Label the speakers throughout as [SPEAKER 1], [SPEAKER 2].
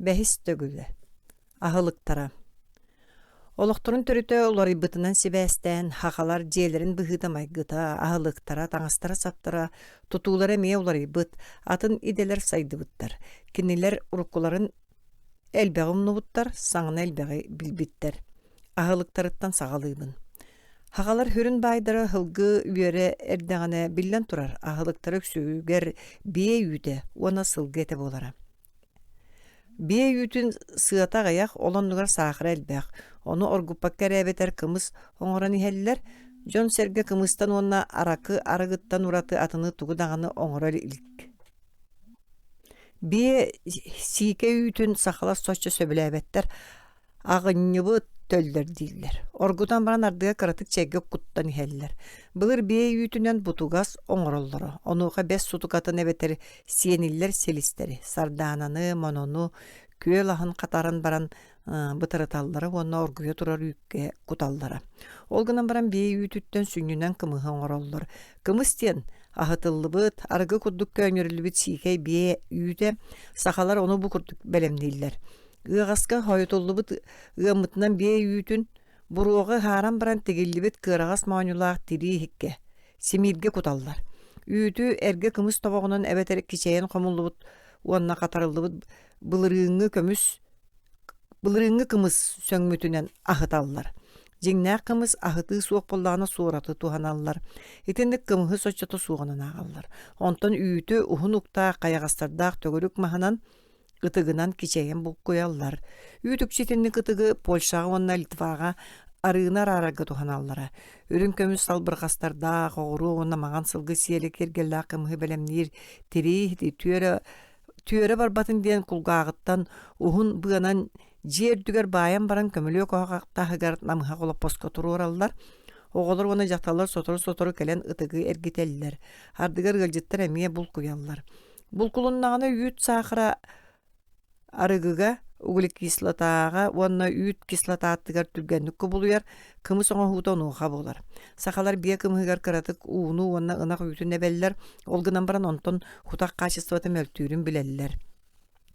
[SPEAKER 1] Бәхис төгілі. Ahılıktara. Олықтырын түріті олары бұтынан себәстен, хақалар жиелерін бұғыдамай ғыта, ahılıktara, таңастара саптара, тұтулары ме олары бұт, атын иделер сайды бұттар. Кенелер ұрыққыларын әлбәғымны бұттар, саңын әлбәғі білбіттер. Ahılıktарыттан сағалыбын. Хақалар хүрін байдары хылғы үйері әрдіғаны білден тұрар, ahılıktары өксігер бие үйді, оны сылғы еті болара. Бие үтін сыата ғаяқ оланнығар сақыр әлбәқ. Оны оргуппак кәрәбетер кымыз оңыран ихелілер, жон сәрге кымыстан онна арақы арығыттан ураты атыны туғыдағаны оңырар илік. Бие сике үтін сақылар сочы сөбіләбеттер ағынныбы төлдер дейілер. Оргудан баран ардыға қыратық чәге құттан ихелілер. Бұлыр бие үтінен бұтуғас оңыроллары. Онуға бәс сутуқатын әбетер сиенілер селістері. Сардананы, монону, көел ағын қатарын баран бұтырыталлары, онна оргуя тұрар үйікке құталлары. Олғынан баран бие үтіттен сүңнінен кымығы оңыроллар. Кымыстен ағытылы бұт, арғы күрдік көнерілі бұт сикей бие үйті, сақалар оны бұл күрдік бәлемдейлер. Ығасқа хойытолы бұт ұғымытынан бие үйтін бұруғы харам баран тегелі бұт кырағас маунулақ тири хекке, семирге құталлар. Үйті әрге кымыз тобағынан әбетері кечейін қомылы бұт, онына қатарылы бұт бұлырыңы кымыз сөңмүтінен ағыталлар. Жеңнәк кымыз ағыты суық болдағына суыраты туғаналлар. Етендік кымығы сочаты суғынан ағаллар. Онтан үйті ұхын ұқта қаяғастардақ төгірік мағынан Қытығынан кечейін бұл қоялар. Үйтік четенні қытығы Польшаға онна Литваға арығынар арағы туғаналары. Өрін көміз салбырғастарда қоғыру онна маған сылғы сиелі кергелі қымығы бәлемнер терейді түйері барбатын дейін құлғағыттан ұғын бұғанан жер дүгер баян баран көмілі қоғақтағығар намыға қолап посқа тұру оралылар. Оғылыр оны жақталар сотору кәлен ұтығы әргетелілер. Ардығар ғылжыттар әмие бұл қоялар. Бұл құлыннағына үйт сақыра арыгыга углик кислотаға, онна үйт кислотааттыгар түргенніккі болуяр, кымы соңа хуутан уға болар. Сақалар бия кымығығар кыратык уыну, онна ынақ үйтін әбәлілер, олғынан баран онтон хутақ қачыстываты мөлтүүрін білелілер.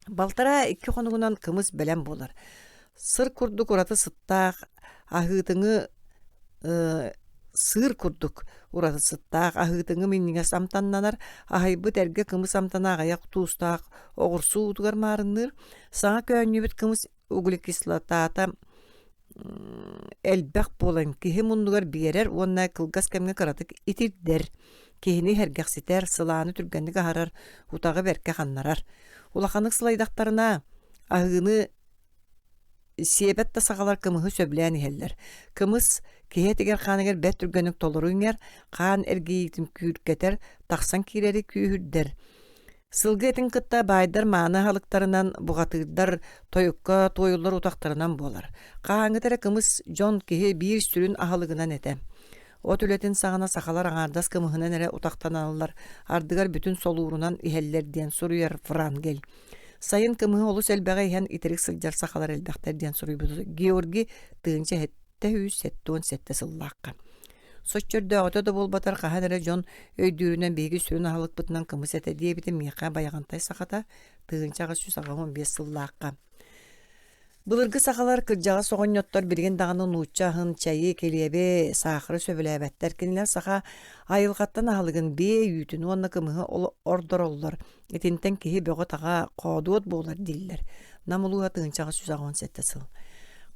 [SPEAKER 1] Балтара ikki қонығынан кымыз бәлем болар. Сыр күрдік ураты сыттақ, ахытыңы сыр күрдік ураты сыттақ, ахытыңы менніңе самтаннанар, ахайбы тәрге кымыз самтана ағаяқ туыстақ, оғырсу ұтығар марыныр, саңа көннебет кымыз углик кислотата әлбәқ болан, кихи мұндығар берер, онна кылгас кәмге қыратық итирдер, кихини хәргәқсетер, сыланы түргенлігі харар, ұтағы бәрке қаннарар. Улақанық сылайдақтарына ағыны себетті сағалар кымығы сөблән ихеллер. Кымыз кехетігер қанығыр бәт түргенік толыруыңер, қан әргейіктім күйіркетер, тақсан кейлері күйірдер. Сылғы әтін қытта байдар маны халықтарынан бұғатырдар тойыққа тойылар ұтақтарынан болар. Қаңытары кымыз жон кеге бір сүрін ағалығынан әті. От өлетін сағына сақалар аңардас кымығынан әрі ұтақтан алылар. Ардығар бүтін солуырынан ихеллерден сұруяр Франгел. Сайын кымығы олыс әлбәға ихен итерік сылжар сақалар әлбәқтерден сұруй бұды. Георги тығынша әтті үйіз сәттуын сәтті сыллаққа. Соччөрді ағыта да болбатар қахан әрі жон өйдүрінен бейгі сүрін ағылық бұтынан кымыз әті дейбіті меқа баяғантай сақата тығыншаға сүз ағамын бес сыллаққа. Бұлырғы сақалар кыржаға соғын йоттар бірген дағының ұтчағын, чайы, келебе, сақыры сөбіләбәттер кенілер сақа айылғаттан ағылығын бей үйтін, онына кымығы ордыр олар. Етінтен кейі бөғі таға қауды от болар дейлер. Намылуға тығыншаға сүз ағын сәтті сыл.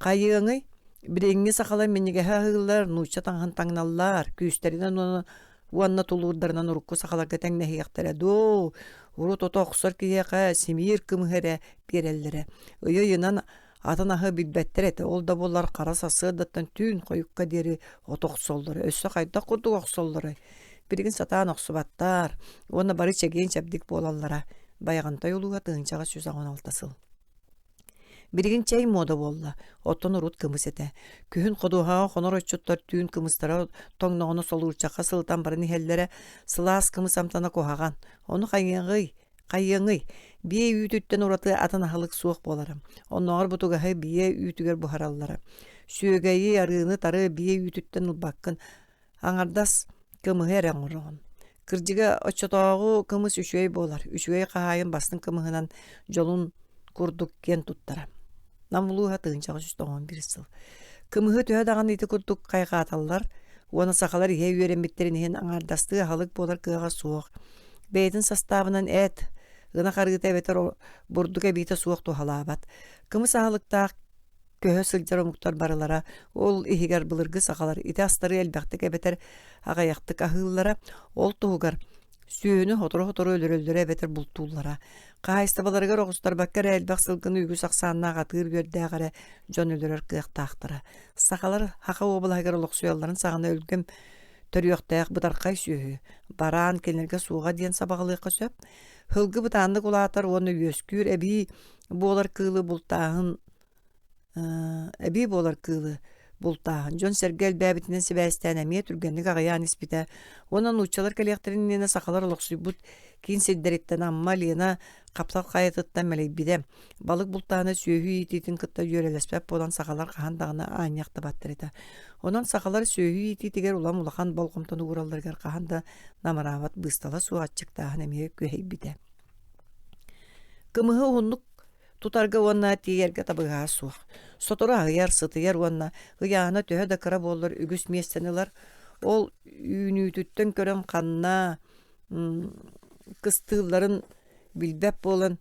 [SPEAKER 1] Қайығыңы, біреңге сақалар менеге ғығылар, нұтча таңғын таңналар, күйістерінен онына тұлуырдарынан ұрыққы сақаларға тәңнәхи яқтарады. Ұры тоты оқсыр кейеға семейір кымығыры берелері. Үйінен атын ағы білбәттер әті, ол да болар қара сасыдаттан түйін қойыққа дері отоқ солдары, өссі қайда құрдық оқсолдары. Біргін сатан оқсыбаттар, оны бары чәген чәбдік болалара, баяғантай олуға тығыншаға сөз ағын алтасыл. Біргін чәй мода болла, оттон ұрут кымыз әті. Күйін қодуға қонор өтчіттар түйін кымыздара тоңнағыны сол ұрчаққа сылтан барын хеллері сылас кымыз амтана қоғаған. Оны қайыңый, бие үйтіттен ұраты атын ағылық суық боларым. Оннағыр бұтығағы бие үйтігер бұхаралары. Сүйегейі арыны тары бие үйтіттен ұлбаққын. Аңардас кымығы әрен ұрығын. Кыржыға очотоғы кымыз үшөй болар. Үшөй қағайын бастың кымығынан жолын курдук кен туттара. Намлуга тыынча үстөгөн бир сыл. Кымыгы төһө даган ити курдук кайгааталлар. Уона сахалар ihe үйөренбиттерин иһин аңардасты халык болар кыага суох. Бейтин составынан эт гына карыта бетер бурдука бита суох тухалаабат. Кымы сахалыктаах көһө сылжар омуктар барылара ол ихигер былыргы сахалар ити астары элбэхтик эбетер агаяктык ахыыллара ол туһугар сүүнү хоторо өлөрөлдөрө эбетер бултууллара. Кайыстабаларыгар огустар баккар элбэх сылгыны үгү саксааннаага тыыр биэрдээгара жон өлөрөр кыактаахтара. Сахалар хака обалайгар олоксуялларын сагана өлгөм төрүөхтээх бытаркай сүүһү. Бараан кенерге сууга диэн сабагалыыкка сөп. Хылгы бытааннык улаатар уонна үөскүүр эби буолар кыылы бултааһын Жон Сергел бәбитинен себәстән әмие түргенлік ағаян испита. Онан учалар кәлияқтерінен сақалар олықсуйбут кейін седдереттен амма лена қаптал қайытыттан мәлейбіде. Балық бұлтағына сүйі ететін кытта үйерелеспәп болан сақалар қағандағына айняқты баттыр еді. Онан сақалар сүйі ететігер улам улақан балқымтан ұғыралдарғар қағанда намарават бұстала су атчықтағын әмие көйбіде. Кымығы ұғынлық тутарга уонна тиерге табыгаа суох. Сотора агыяр сытыяр уонна гыяана төһө да кыра боллар үгүс местенилар. Ол үйнүтүттен көрөн канна кыстыыларын билбеп болан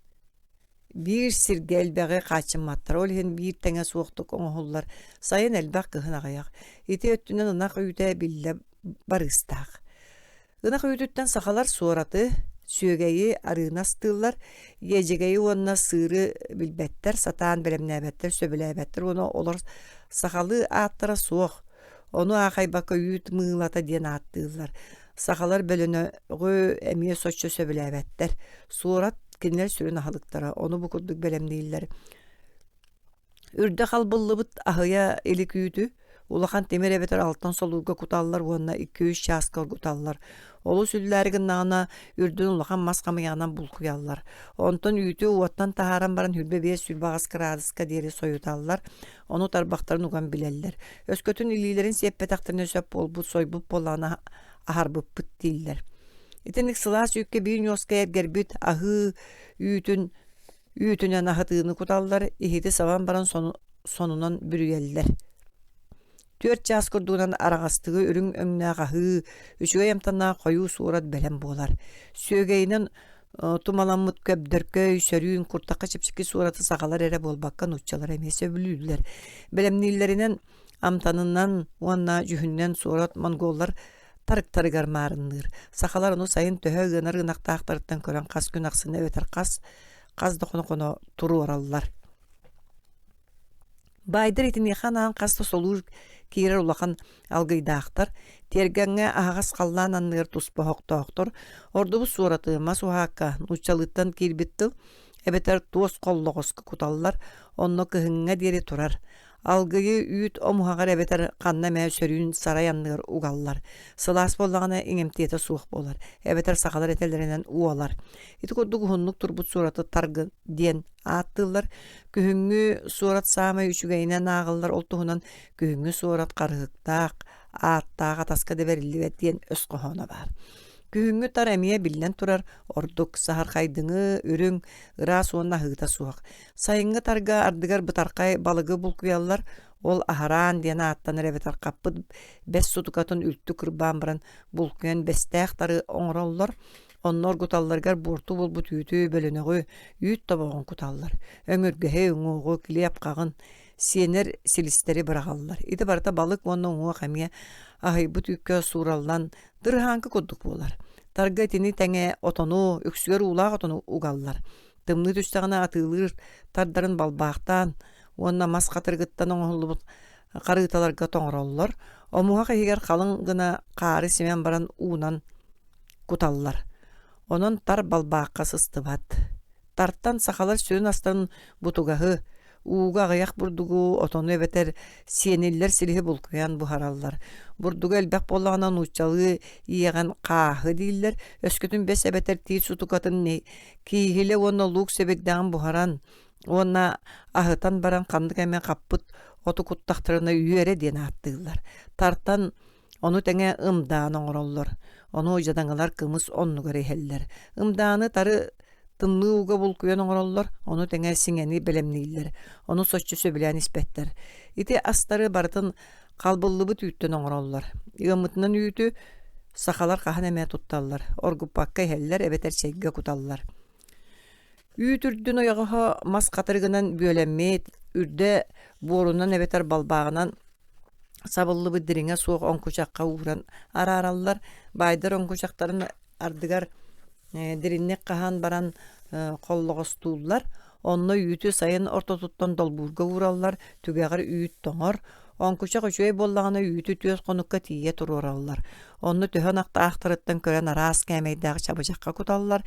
[SPEAKER 1] бир сирге элбэге качымматтар. Ол хен бир теңе суохтук оңохуллар. Сайын элбэг кыһын агаяк. Ити өттүнен ынак үйтэ билле барыстаак. Ынак үйтүттен сахалар суораты сүйөгейи арыынастыылар, ежегейи онна сыыры билбеттер, сатаан белемнәбеттер, сөбіләбеттер, оны олар сахалы аттыра суох. Оны ақайбаққа үйт мыңлата ден аттыылар. Сахалар бөліні ғö әмие соччо сөбіләбеттер. Суорат кенер сүрін ахалықтара, оны бұқырдық белемнейлер. Үрді қалбыллыбыт ахыя елік үйті, улахан темер эбетер алтын солуга куталлар, онна 200 часкал куталлар. Олу сүлләрігін нағына үрдін улахан масқамы яғынан бұлқуяллар. Онтон үйті уаттан тахаран баран хүрбе бе сүлбағас кырадыска дері сойуталлар. Оны тарбақтарын уған білелдер. Өскөтін илилерін сеппетақтырын өсөп болбут, сойбут болана ахарбып бұт дейілдер. Итінік сылас үйікке бір нёска ергербіт ахы үйітінен ахытыны куталлар, ихеті саван баран сонунан бүрüyeller. 4 час көрдігінен арағастығы үрің өңнәғ ағы, үшіге емтанна қойу суырат бәлем болар. Сүйегейінен тумаламыт көбдіркі, сөрүйін құртаққа чепшікі суыраты сағалар әрі болбаққан ұтчалар әмесі білілер. Бәлемнейлерінен амтанынан, уанна жүхіннен суырат монголлар тарық-тарығар марыныр. Сақалар оны сайын төхі ғынар ғынақта ақтарыттан көрен қас күн ақсыны өтер қаз дұқыны тұру оралылар. Байдыр етіне қанаған қасты солур кейрер улақан алгайдақтар, тергенге ағас қаллан аннығыр тұспа хоқтақтыр, орды бұ суратыма суаққа нұчалыттан келбетті, әбетер туос қоллығысқы күталылар, онны кіхіңе дері тұрар. Алгайы үйт омуғағар әбетер қанна мәу сөрүйін сарай аннығыр уғалылар. Сылас болағына еңемтеті суық болар. Әбетер сақалар етелерінен уалар. Еті көрдігі ғынлық тұрбұт сураты тарғы ден аттылар. Күхіңі сурат самай үшігейінен ағылар олтуғынан күхіңі сурат қарғықтақ, аттаға таска деберілі ден өс қоғана бар. Күхіңі тар әмие білден тұрар, ордық, сахар қайдыңы, үрің, ыра суынна ғыта суық. Сайыңы тарға ардығар бұтарқай балығы бұлқуялар, ол ахаран дена аттаныр әбетар қаппыд, бәс сутукатын үлтті күрбан бірін бұлқуян бәстәқтары оңыралылар, оннор құталларғар борту бол бұт үйті бөлініғі үйт табағын құталлар. Өңіргіхе өңіғі кілеп қағын, сенер силистері бірағалылар. Иді барта балық оның оңуа қамия ағай бұт үйкі суралдан дырханқы көддік болар. Тарга тени тәңе отону, үксігер улақ отону уғалылар. Тымны түстіғана атылыр, тардарын балбақтан, онна мас қатырғыттан оңғылы қарғыталарға тоңыралылар. Омуға қайығар қалың ғына қары семен баран уынан құталылар. Онын тар балбаққа сыстыбат. Тарттан сақалар сөрін астарын бұтуғағы, уға ғаяқ бұрдығы отону әбетер сенелер сілігі бұлқыян бұхаралылар. Бұрдығы әлбәқ болағынан ұчалы иеған қағы дейілер. Өскөтін бәс әбетер тейт сутукатын кейхілі оны лук себетдіған бұхаран. Оны ағытан баран қандық әмен қаппыт оты құттақтырына үйері ден аттығылар. Тарттан оны тәңе ымдағын оңыралылар. Оны ойжадаңылар кымыз онны көрейхелілер. Ымдағыны тары аттынны уга булкуян оңороллор, onu теңе сиңени белемнейлер, onu соччу сөбілән испеттер. Ити астары бартын қалбыллыбы түйттен оңороллор. Иғымытынан үйті сақалар қахан әмә тутталлар, оргуппаққа хәллер әбетер чәйге куталлар. Үйтүрдүн ояғыға мас қатырғынан бөлеммейт, үрді борунан әбетер балбағынан сабыллы біддіріңе соқ оңкучаққа уғыран арараллар, байдар оңкучақтарын ардыгар дириннек қахан баран қоллығыстуулар, онны үйті сайын ортотуттан долбурға уғыраллар, түгеғір үйт тоңор, оңкучақ үшөй боллағына үйті төз қоныққа тие тұрураллар. Онны төхін ақта ақтырыттан көрен арас кәмейдағы чабычаққа куталлар.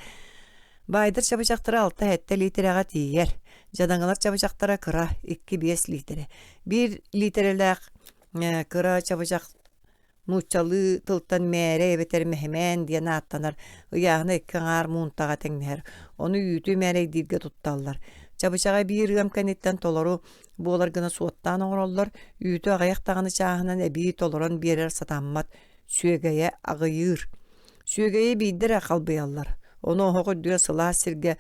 [SPEAKER 1] Байдар чабычақтары 6 хетте литераға тиер. Жадаңылар чабычақтара кыра 2-5 литері. 1 литереләқ кыра чабычақ нучалы тылтан мәре эбетер мехемен диен аттанар. Ыяғына 2 аңар муынтаға тәңмәр. Оны үйті мәре дирге тутталлар. Чабычаға 1 гәмкәнеттен толору болар гына суоттан оңыроллар. Үйті ағаяқтағаны чағынан әбей толоран берер сатаммат сүйегeye ағыйыр. Сүйегeye бейдер ақалбыяллар. Onu oğu düğe sıla sirge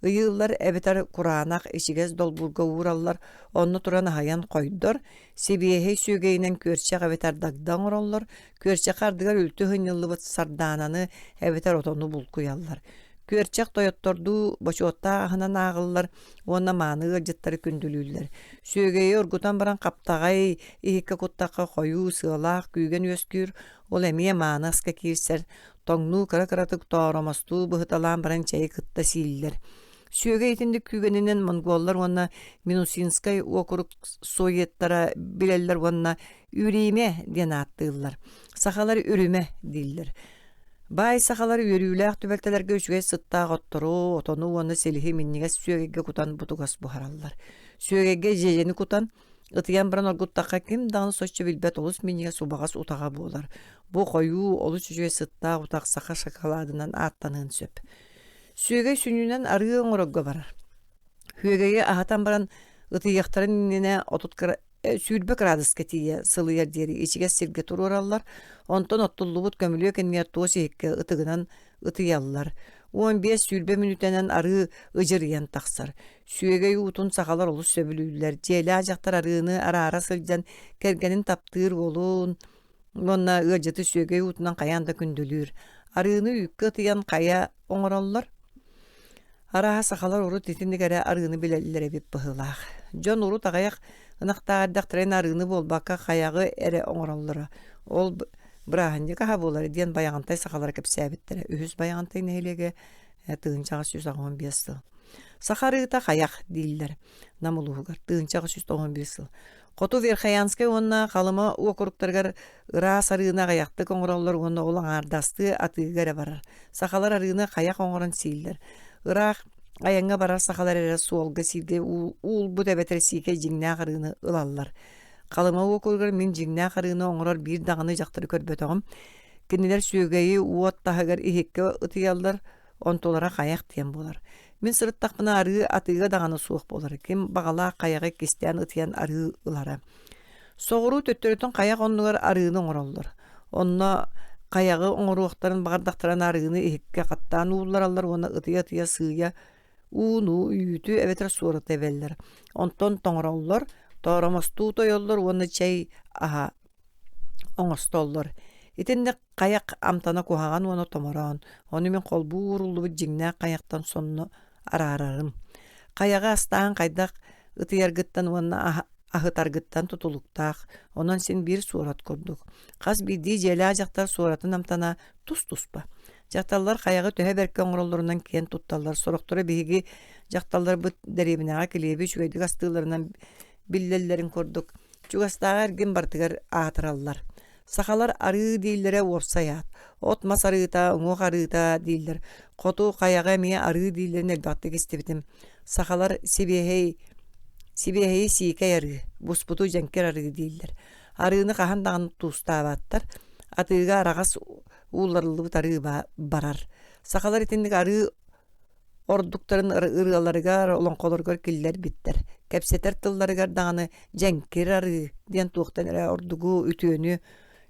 [SPEAKER 1] ıyıllar ebeter kuranaq eşigez dolburga uğrallar. Onu turan hayan koydur. Sebiyehe sügeyinen körçek ebeter dagdan urallar. Körçek ardıgar ültü hınyıllı bıt sardananı ebeter otonu bulkuyallar. Körçek toyottordu başı otta ahınan ağıllar. Ona manığı cıttarı kündülüller. Sügeye urgutan baran kaptağay ihike kuttaqa koyu sığalaq küygen öskür. Ol emiye manıqska kirser. Тоңну кара-каратык торомасту быхыталан баран чайы кытта сииллер. Сүйеге етіндік күйгенінен монголлар онна Минусинскай округ соеттара билеллер онна үрейме ден аттыылар. Сақалар үріме дейлер. Бай сақалар үрүләк түбәлтелерге үшіге сыттақ оттыру, отону онна селихи миннеге сүйегеге кутан бутугас бұхараллар. Сүйегеге жежені кутан ытыян баран оргуттаққа ким дағын соччы билбет олыс миннеге субағас утаға болар. Бу қою олы жүжуе сытта утақ сақа шоколадынан аттанын сөп. Сүйеге сүнінен арғы оңырыгға барар. Хүйегеге ағатан баран ытыяқтарын инене сүйірбі градусқа тие сылыяр дері ичіге сирге тұру ораллар. Онтон оттуллубут көмілі өкенмер тосы екке ытығынан ытыяллар. 15 сүйірбі минутенен ары ыжырыян тақсар. Сүйеге утун сақалар олыс сөбілілер. Желі ажақтар арыны ара-ара сылжан кергенін таптыр болуын. Онна ыжыты сүйеге утунан қаянда күнділір. Арыны үйкі тыян қая оңыраллар. Араға сақалар ұры тетіндігәрі арыны білелілер әбіп бұғылақ. Жон ұры тағаяқ ынақтағардақтырайын арыны болбаққа қаяғы әрі оңыраллары. Ол Браханде каха болар ден баяғантай сақалар кепсәбіттері. Үхіз баяғантай нәйлеге тығынчаға 115 сыл. Сақарыта қаяқ дейлер. Намылуғығар тығынчаға 115 сыл. Қоту Верхаянскай онна қалыма оқырықтарғар ыра сарыына қаяқты қоңыралар онна олың ардасты атығығары барар. Сақалар арыына қаяқ оңырын сейлер. Ырақ аяңға барар сақалар әрі суолға сейлге ұл бұд әбетер сейке жеңне ағырыны ылалар. Қалыма оқырғар мен жеңне ағырыны оңырар бір дағыны жақтыры көрбет оғым. Кенелер сүйегейі уот тағығар ихекке ұтыялдар, онтолара қаяқ тиен болар. Мен сырыттақпына арығы атыға дағаны суық болар. Кем бағала қаяғы кестен ұтыян арығы ылара. Соғыру төттөретін қаяқ онлығар арығыны оңыралдар. Онна қаяғы оңыруақтарын бағардақтыран арығыны ихекке қаттан уылар алар, оны ұтыя-ұтыя сүйя уыну, үйті әветір суырыт әбелдер. Онтон тоңыралдар, торамасту тойоллар, оны чай аға оңыстоллар. Итинде қаяқ амтана кухаған оны томаран. Оны мен қолбу урулу жеңне қаяқтан сонны арарарым. Қаяға астаған қайдақ ытыяргыттан оны ахытаргыттан тутулуктақ. Онан сен бір сурат көрдік. Қаз биді желі ажақтар суратын амтана тұс-тұспа. Жақталар қаяғы төһе бәркі оңыролларынан кен тутталар. Сорықтыры бейгі жақталар бұд дәребінеға келебі шүгейдік астығыларынан биллелерін көрдік. Чугастаға әрген бартығар ағатыралар. Сақалар ары дейлері орсаят. Отмас арыта, оңоқ арыта дейлер. Қоту қаяға мие ары дейлерін әлбақты кестебітім. Сақалар себехей сейкай ары, бұспұту жәнкер ары дейлер. Арыны қағандағын туыстабаттар. Атыға арағас уыларылы ары барар. Сақалар етіндік ары ордуктарын ырыларыгар олон қолыргар келлер биттер. Кәпсетер тылларыгар дағаны жәнкер ары ден туқтан ордугу үтіөні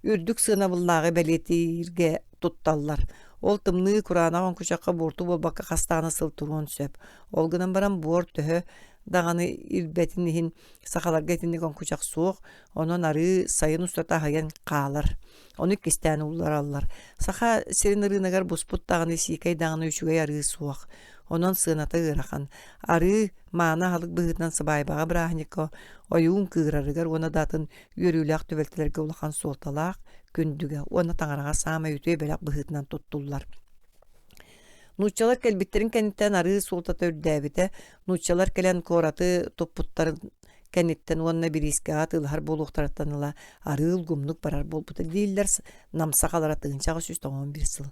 [SPEAKER 1] үрдік сына бұллағы бәлетирге тутталлар. Ол тымны курана онкучакка бурту болбакка хастааны сылтуруон сөп. Ол гынан баран буор төһө даганы ирбетинихин сахаларга этинник онкучак суох, онон ары сайын устата хаян каалар. Оны кистән уллар аллар. Саха серинырынагар буспут даганы сикай даганы үчүгэй ары суох. Онон сыната ырахан. Ары маана халык быһытынан сыбайбаға брахнико, ойуун кыырарыгар оны датын үйөрүлээх төбөлтелерге улахан суолталаах күндүгө. Оны таңарага саама үтөй бэлэк быһытынан туттуллар. Нучалар кэлбиттерин кенниттен ары суолтата үрдәбите, нучалар келен кораты топпуттарын кенниттен онна бириске атылар болуқтараттаныла ары улгумнук барар болбута дейілер намсақалара тыгынчағы 111 сыл.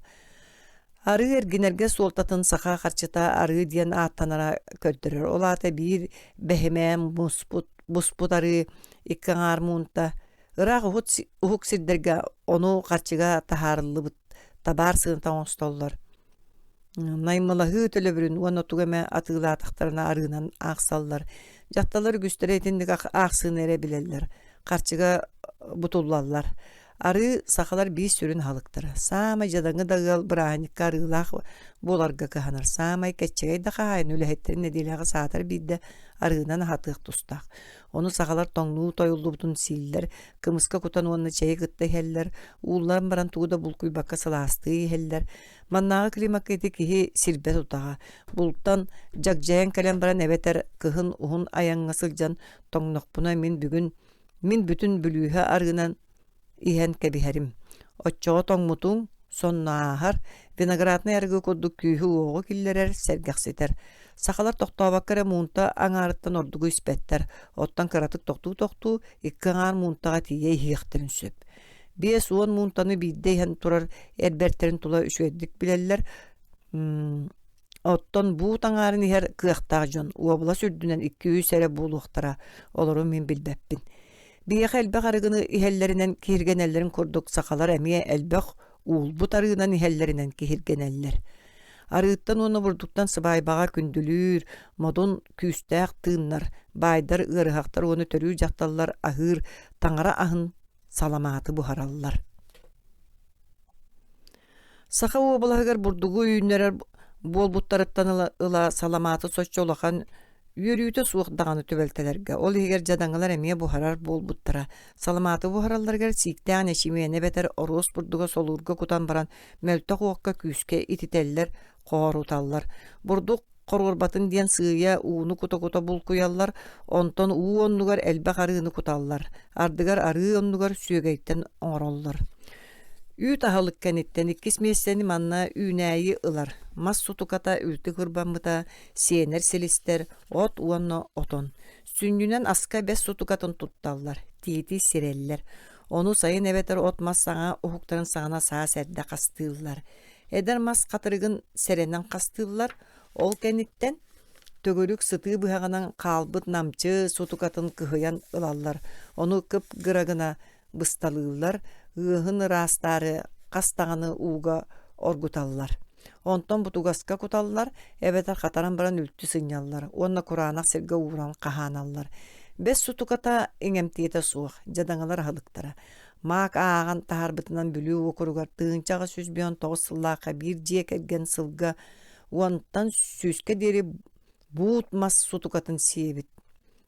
[SPEAKER 1] Ары эргинерге суолтатын саха харчыта ары диен аттанара көттөрөр. Ол ата бир бэхемэм буспут ары иккаңар муунта. Ыраак ухук сирдерге ону харчыга тахарылыбыт табар сыынтан остоллар. Наймылахы төлөбүрүн уонна тугаме атыылаатактарына арыынан ааксаллар. Жатталар күстеретиндик ааксын эре билеллер. Харчыга бутуллаллар. Ары сахалар бис сүрүн халыктар. Самай жадаңы дагыл бырааникка арыылаах боларга каханар. Самай кеччегей да кахайын үлэхеттерин эдилэҕи саатар бидде арыынан хатыах тустаах. Оны сахалар тоңнуу тойуллубутун сииллер, кымыска кутан уонна чэй гытта хеллер, уулларын баран тугуда булкуй бакка салаасты хеллер. Маннағы климакети кихи сирбе тутаға. Булттан жакжайан кален баран эбетер кыхын ухун аяңга сылжан тоңнокпуна мен бүтүн бүлүүһэ арыынан иһэн кэбиһэрим. Оччоҕо тоҥмутуң соннаахар виноградный аргы курдук күүһү уоҕу киллерер сэргэхситер. Сахалар тохтообаккара муунта аңаарыттан ордугу испэттер. Оттан кыратык тохтуу икки аңаар муунтаға тиийэ иһиэхтерин сөп. Биэс уон муунтаны биидде иһэн турар эрбертерин тула үчүэддик билэллер. Оттон буут аңаарын иһэр кыахтаах дьон. Уобула сүрдүнэн 200 эре буулуохтара. Олору мен билбэппин. Биэхэ элбэх арыгыны иһэллэринэн киһиргэнэллэрин курдук сахалар эмиэ элбэх уулбут арыгынан иһэллэринэн киһиргэнэллэр. Арыыттан оны бурдуктан сыбайбаға күндүлүүр, модун күүстээх тыыннар, байдар ырыхактар оны төрүү жакталлар ахыр, таңара ахын саламаты бухараллар. Саха уобалахыгар бурдугу үйүннерер болбуттарыттан ыла саламаты соччолахан үйөрүүтө суохдаганы төбөлтелерге. Ол егер жадаңылар эмие бухарар болбуттара. Саламаты бухаралларгар сиктээне чимиэне бетер орус бурдуга солурга кутан баран мөлтө хуокка күүске итителлер кооруталлар. Бурдук корурбатын диэн сыыя ууну кута булкуяллар, онтон уу оннугар элбэх арыыны куталлар. Ардыгар арыы оннугар сүйөгейттен оңороллар. Үй тахалык кенеттен иккис мессени манна үйнәйи ылар. Мас сутуката үлті кырбамыта, сиенер селистер, от уонно отон. Сүннүнен аска 5 сутукатын тутталлар, тиети сиреллер. Ону сайын эбетер от мас саңа ухуктарын саңана саа сәрді қастыыллар. Эдер мас қатырыгын серенен қастыыллар, ол кенеттен төгөрүк сыты быһаганан каалбыт намчы сутукатын кыһыян ылаллар. Ону кып гырагына бысталыыллар, ыһын ырастары кастаганы ууга оргуталлар. Онтон бутугаска куталлар, эбетер хатаран баран үлтү сыньяллар. Онна кураанак сирге ууран кахааналлар. 5 сутуката эңемтиете суох, жадаңалар халыктара. Маак ааган тахарбытынан бүлүү окуругар тыынчага 109 сыллаака бир жиек эрген сылга уонтан сүскө дери буут мас сутукатын сиебит.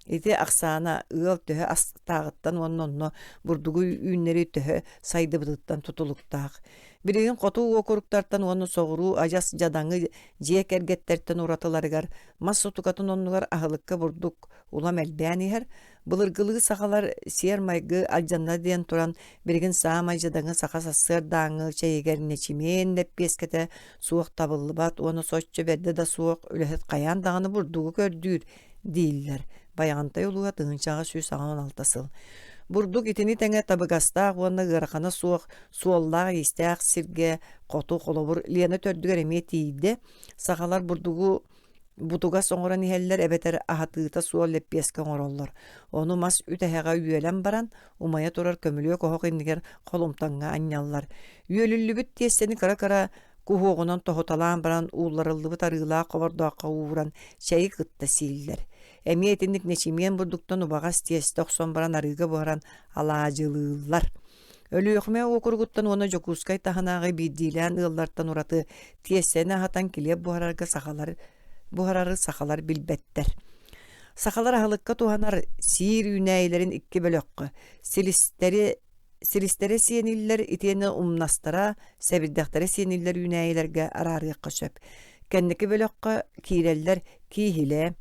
[SPEAKER 1] Эти аксана ыал төһө астагыттан оннонно бурдугу үйнери төһө сайдыбыттан тутулуктаак. Биреген коту окуруктартан онно согуру ажас жадаңы жиек эргеттерден уратыларыгар мас сутукатын оннугар ахылыкка бурдук улам элбээнихер былыргылыгы сахалар сиер майгы алжанна диэн туран биреген саамай жадаңы саха сассыр даңы чайыгерне чимен деппескете суох табыллыбат оны соччо берде да суох үлэхет каян даганы бурдугу көрдүүр дииллер. Баяғантай улуға тыгынчаға 116 сыл. Бурдук итини тәңе табыгастаақ, уанна ғырақана суық, суоллаға естәқ сирге, қоту қолобур, лияны төрдігер әме тейді. Сақалар бурдугу бутуга соңыран ихеллер әбетер ахатыыта суол леппеске оңороллар. Оны мас үтәхәға үйелен баран, умая турар көміліе коғық индігер қолымтанға аняллар. Үйелілі тестені кара-кара кухоғынан тоғыталан баран ууларылы бұт арыла қобардуаққа ууран чайы қытта сииллер. Әмиетіндік нечимен бурдуктан убағас тиес тоқсон баран арыға бұғаран алаажылылар. Өлүөхме окургуттан оны жокускай таханагы биддилен ыллартан ураты тиессене хатан килеп бухарары сахалар билбеттер. Сахалар ахалыкка туханар сиир үнәйлерин икки бөлөккө. Силистере сиениллер итиені умнастара, сәбиддәхтәре сиениллер үнәйлерге арарыйыққа сөп. Кәннеки бөлөккө кииреллер киихиле,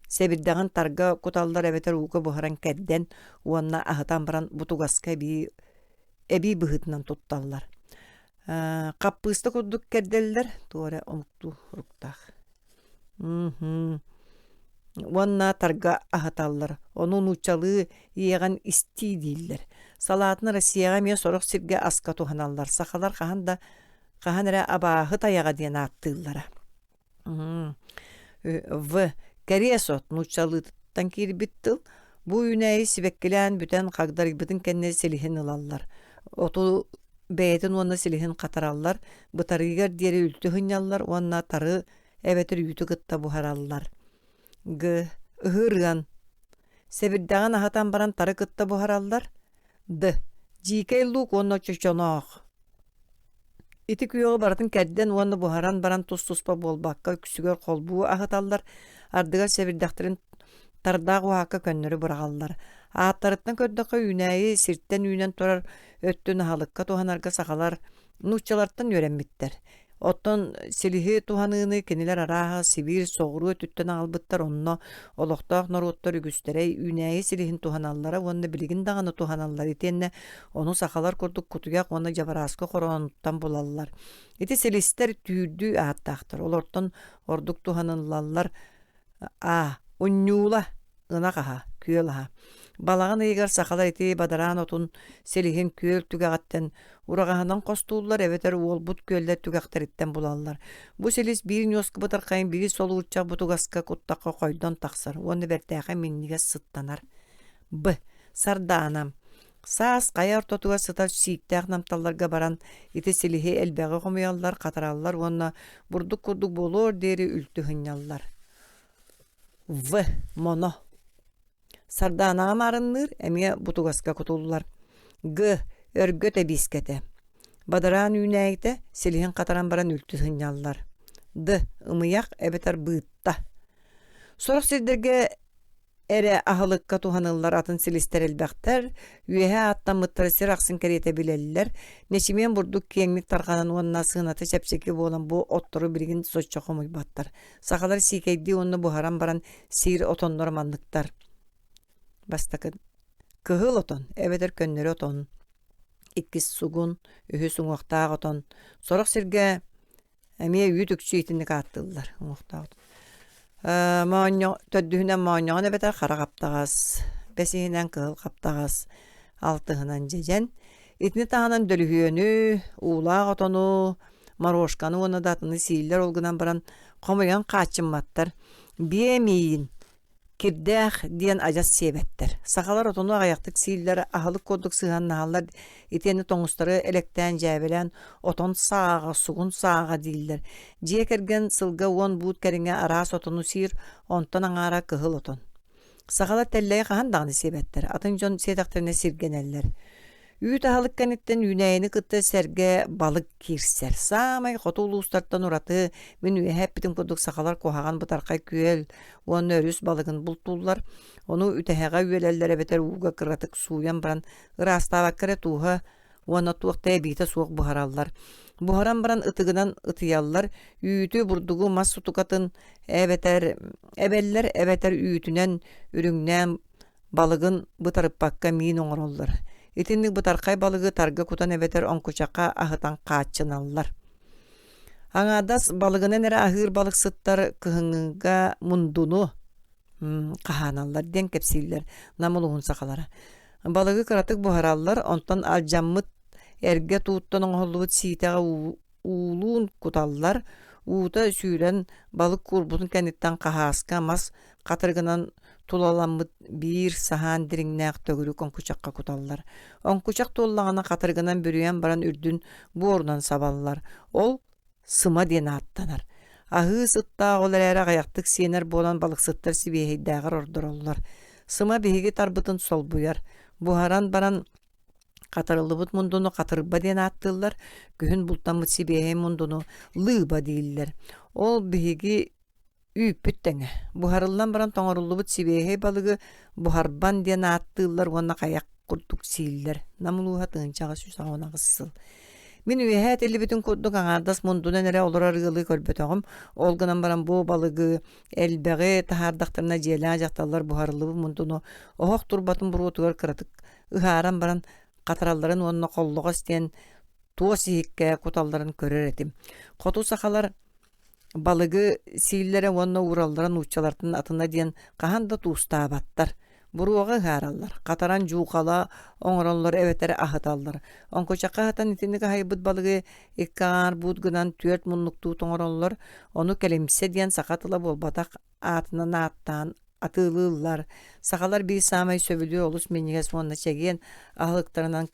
[SPEAKER 1] сәбиддәғын тарга куталлар әбетер уғы бұхаран кәдден, уанна ахытан баран бутугаска эби быхытынан тутталлар. Қаппысты курдук кәдделлер, туаре онукту руктах. Уанна тарга ахыталлар, onun учалы иеган исти дейілдер. Салатны Россияға мен сорық сирге аска туханаллар. Сақалар қахан әрі абахыт аяға ден аттыллара. Кәрия сот нучалыттан кирбиттыл. Бу үнәйі сибеккілән бүтән қағдар бұтын кәнне селихин ылаллар. Оту бәйтін оны селихин қатараллар. Бұтарығар дері үлті хыняллар. Онна тары әбәтір үйті қытта бұхараллар. Үхырған. Сәбірдаған ағатан баран тары қытта бұхараллар. Жикей лук онна чөчонақ. Ити күйоғы баратын кәдден оны бұхаран баран тұс-тұспа болбаққа күсігер қолбуы ағаталлар. Ардыгар сәбірдәқтерін тардағы уаққа көннері бұрағаллар. Аттарыттан көддіқі үнәйі сирттен үйнен тұрар өттін халыққа туханарға сақалар нұқчаларттан өренміттер. Оттон селихи туханығыны кенелер араға Сибир соғыру өттін албыттар онно олықтақ нұруттар үгістерей үнәйі селихин туханаллара онны білігін дағаны туханаллар етенне оны сақалар көрдік күтігек оны жабарасқы қоронуттан болалар. Еті селистер түйірді аттақтыр. Олортон ордық туханылалар уннюла ынақаға, күйелаға. Балағын егер сақалар еті бадаран отын селихин күйел түгәғаттен урағағынан қостуылар әветер ол бұт күйелдер түгәқтареттен бұлалар. Бұ селис бір нөскі бұтар қайын бірі солы ұтчақ бұтуғасқа құттаққа қойдан тақсар. Оны бәртәға менніге сыттанар. Сардаанам. Саас қайар тотуға сытар сүйіктәқ намталларға баран еті селихи әлбәғі қомияллар, қатараллар, оны бұрдық-күрдік болуыр дері үлті хыняллар. Моно. Сарданаға марынныр, әме бұтуғасқа құтулылар. Өргөт әбискеті. Бадаран үйнәйті, селихин қатаран баран үлті хыняллар. Умыяқ әбетар бұйтта. Сорақ сирдерге әрі ахылыққа туханылар атын селистер әлбәқтер, үйәе аттан мұттары сир ақсын кәрете білелілер, нешімен бұрдық кеңмік тарғанын онына сығынаты шәпсекі болан бұл оттыру бірігін сочоқы мұйбаттар. Сақалар сикейді оны бұхаран баран сир отонлар мандықтар. Бастақы кығыл отон, әбетер көннері отон, иккіс суғын, үхі суңуқтақ отон. Сорақ сирге әме үйі түкші етінік аттылар. Төддүхінен маоньоғын әбетер қара қаптағас, бәсігінен кығыл қаптағас, алтығынан жежен. Итіні тағынан дөліхүйені, уылақ отону, марошқаны оны датыны сейілер олғынан баран қомыян қачынматтар. Биемейін, кирдәқ дейін ажас себеттер. Сақалар отону ағаяқтық сейілер, ағылық koduk сыған нағалар, итені тоңыстары әлектен жәбелен, отон саға, суғын саға дейілер. Жие керген сылға он бұд кәріңе арас отону сейір, онтан аңара кығыл отон. Сақалар тәлләйі қаған дағны себеттер, атын жон седақтарына сиргенелер. Үйт ағылық кәнеттен үнәйіні қытты сәрге балық кирсер. Самай қотулы ұстарттан ұраты, мен үйе әппітін көдік сақалар қоғаған бұтарқай күйел, оны өріс балығын бұлтулар. Оны үтәхәға үйелелер әбетер уға қыратық суян баран ұрастава кірі туға, оны туақта әбейті суық бұхаралар. Бұхаран баран ытығынан ытыялар, үйті бұрдығы мас сұтықатын әбәллер әбәтер үйтінен үріңнен балығын бұтарып баққа мейін оңыролар. Итинник бұтарқай балығы тарга кутан әбетер онкучаққа ағытан қачыналар. Аңадас балығынан әрі ағыр балық сыттар кығыңға мұндуну қағаналар, ден кепсейлер, намылуғын сақалары. Балығы қыратық бұхаралар, онтан алжаммыт әрге туыттан оңғылуыт сейтаға уылуын куталлар, уыта сүйрен балық көрбұтын кәнеттен қағасқа мас қатырғынан тулаламыт бир сахан дириннәк төгүрүк онкучакка куталлар. Онкучак толлагана катыргынан бүрүен баран үрдүн буорунан сабаллар. Ол сыма ден аттанар. Ахы сытта олар аяқтык сенер болан балык сыттар сибейдагыр ордороллар. Сыма биһиги тарбытын сол буяр. Бухаран баран Қатарылыбыт мундуну қатырба ден аттылар, күхін бұлтамыт сибеhe мундуну лыба дейілер. Ол биһиги үйппүттеңе. Бухарылдан баран тоңоруллубут сибеhe балыгы бухарбан ден аттылар, онна қаяқ құрдук сииллер. Намылуға тыңчаға сүсі ona қыссыл. Min üyehet eli bütün kudduk аңардас мундуна нере олар аргылы көрбөтөгüm. Олгынан баран бу балыгы элбеге тахардактарына желе жакталар бухарылы мундуну охок турбатын бурутугар кыратык. Ыхаран баран катаралларын онна коллуга стен туосихикке куталларын көрөр этим. Коту сахалар балыгы сииллере онна уралларын учалартын атына диен каханда туустаабаттар. Буруога хараллар. Катаран жуукала оңроллор эветере ахыталлар. Онкочакка хатан итинника хайбыт балыгы иккаар будгынан 4 муннуктуу тоңроллор ону келемсе диен сакатыла болбатак атынан аттан атылылар. Сакалар бир самай сөбүлүү олус менигес онна чеген ахылыктарынан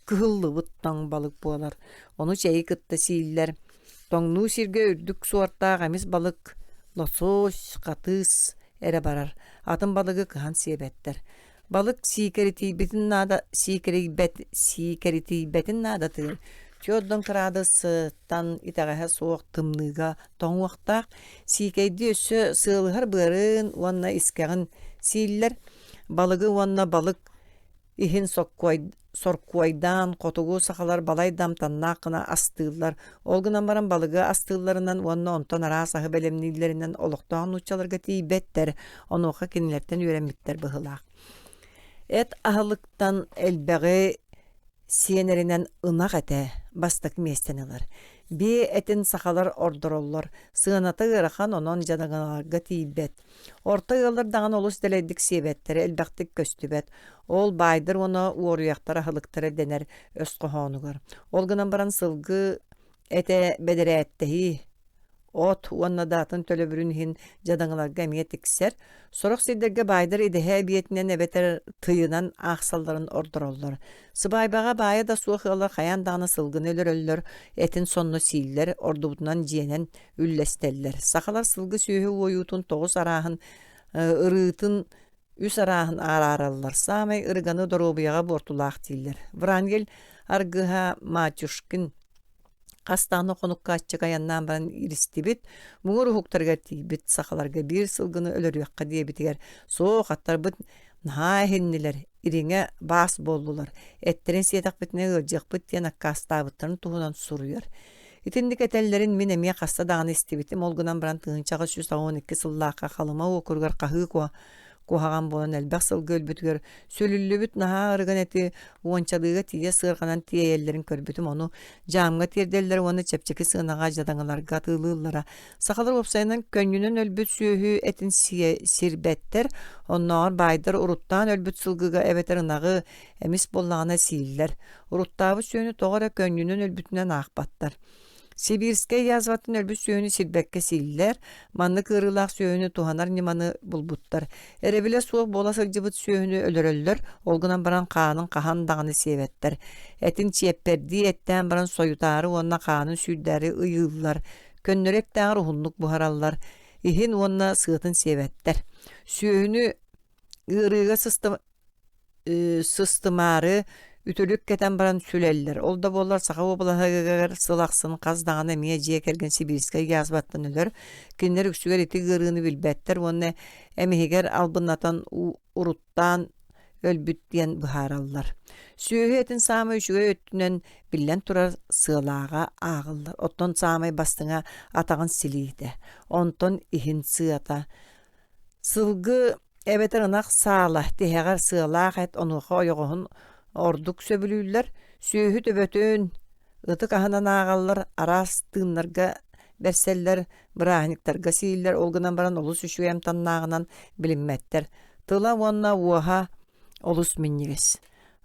[SPEAKER 1] кыһыллыбыт тоң балык буолар. Ону чейи кытта сииллер. Тоңнуу сирге үрдүк суарта гамис балык лосос катыс эре барар. Атын балыгы кыхан сиебеттер. Балык сикеритибетин нада сикеритибетин нада тыгын. Чоддон кырадысы тан итагаха соок тымныга тоң уактак сикейди өссө сыылыгар бырын уанна искагын сииллер. Балыгы уанна балык ихин соркуайдан котугу сахалар балай дамтаннакына астыылар. Олгынан баран балыгы астыыларынан уанна онтон арасахы белемнилеринен олоктоон учаларга тийбеттер. Онуха кинилерден үйренмиттер быһылаак. Эт ахылыктан элбеги сиенеринен ынак эте бастык местенелер. Би этин сахалар ордороллор, сыанаты ырахан онон жадағаналарга тийбет. Орта ылар даган олус делейдик себеттері, элбақтик көстүбет. Ол байдыр оны уорuyактар ахылыктары денер өскохонугар. Ол гынан баран сылгы эте бедереттеhi от уанна датын төлөбүрүнхин жадаңаларга эмиетиксер. Сорок сидерге байдыр идеhe биетинен эбетер тыйынан ақсалдарын ордороллор. Сыбайбаға бая да суохылар хаян даны сылгын өлөр этин сонну сииллер ордубутунан жиенен үллестеллер. Сахалар сылгы сүйі ойутун тоғыз араһын ырыытын үс араһын арараллар. Самай ырыганы доробияға бортулаақ тииллер. Врангел аргыха мачушкин Кастаны конукка аччыга яннан баран иристибит, муңур хуктарга тийбит сахаларга бир сылгыны өлөрүякка диебитигер. Соох аттар бит нахиннилер, ириңе бас болдулар. Эттерин сиетак битне ылжак бит тен аккастабыттарын туһунан суруяр. Итиндик этеллерин мен эмие каста даганы истибитим, олгунан баран тыгынчага 112 сыллаакка халыма окургар кахы кухаган болан элбек сылгы өлбүтүгер сөлүллүбүт наха ырыган эти уончалыга тие сыырганан тиееллерин көрбүтүм ону жамга тирделлер оны чепчеки сыынага жадаңаларга тыылыыллара. Сахалар опсайынан көннүнөн өлбүт сүйүхү этин сирбеттер, онноор байдыр уруттан өлбүт сылгыга эбетер ынагы эмис боллагана сииллер. Уруттабы сүйүнү тоғара көннүнөн өлбүтүнөн акбаттар. Сибирская язватын өлбүт сүйөнү силбекке сииллер, манны кырылаак сүйөнү туханар ниманы булбуттар. Эребиле суок бола сылжыбыт сүйөнү өлөрөллөр, олгунан баран каанын кахан даганы себеттер. Этин чепперди эттен баран соютары онна каанын сүйдәри ыйыллар. Көннөрек тагы рухунлук бухараллар. Ихин онна сыытын себеттер. Сүйөнү ырыга сыстымары үтөлүк кетен баран сүлеллер. Олда болар саха обалахагар сылаксын каздаганы мие жие керген Сибирская язбаттан өлөр. Киндер үксүгер ити гырыны билбеттер. Онны эмихигер албынатан уруттан өлбүт диен бухараллар. Сүйөһетин самай үчүгө өттүнөн биллен турар сыылаага агыллар. Оттон самай бастыңа атагын силийде. Онтон ихин сыата. Сылгы эбетер ынак саала тихегар сыылаак эт онуха ойоғын ордук сөбүлүүлөр, сүйөһү төбөтөн ытык ахынан агаллар арас тыыннарга берселлер, бырааниктарга сииллер, олгунан баран олус үшү эмтаннаагынан билинметтер. Тыла уонна уаха олус миннигес.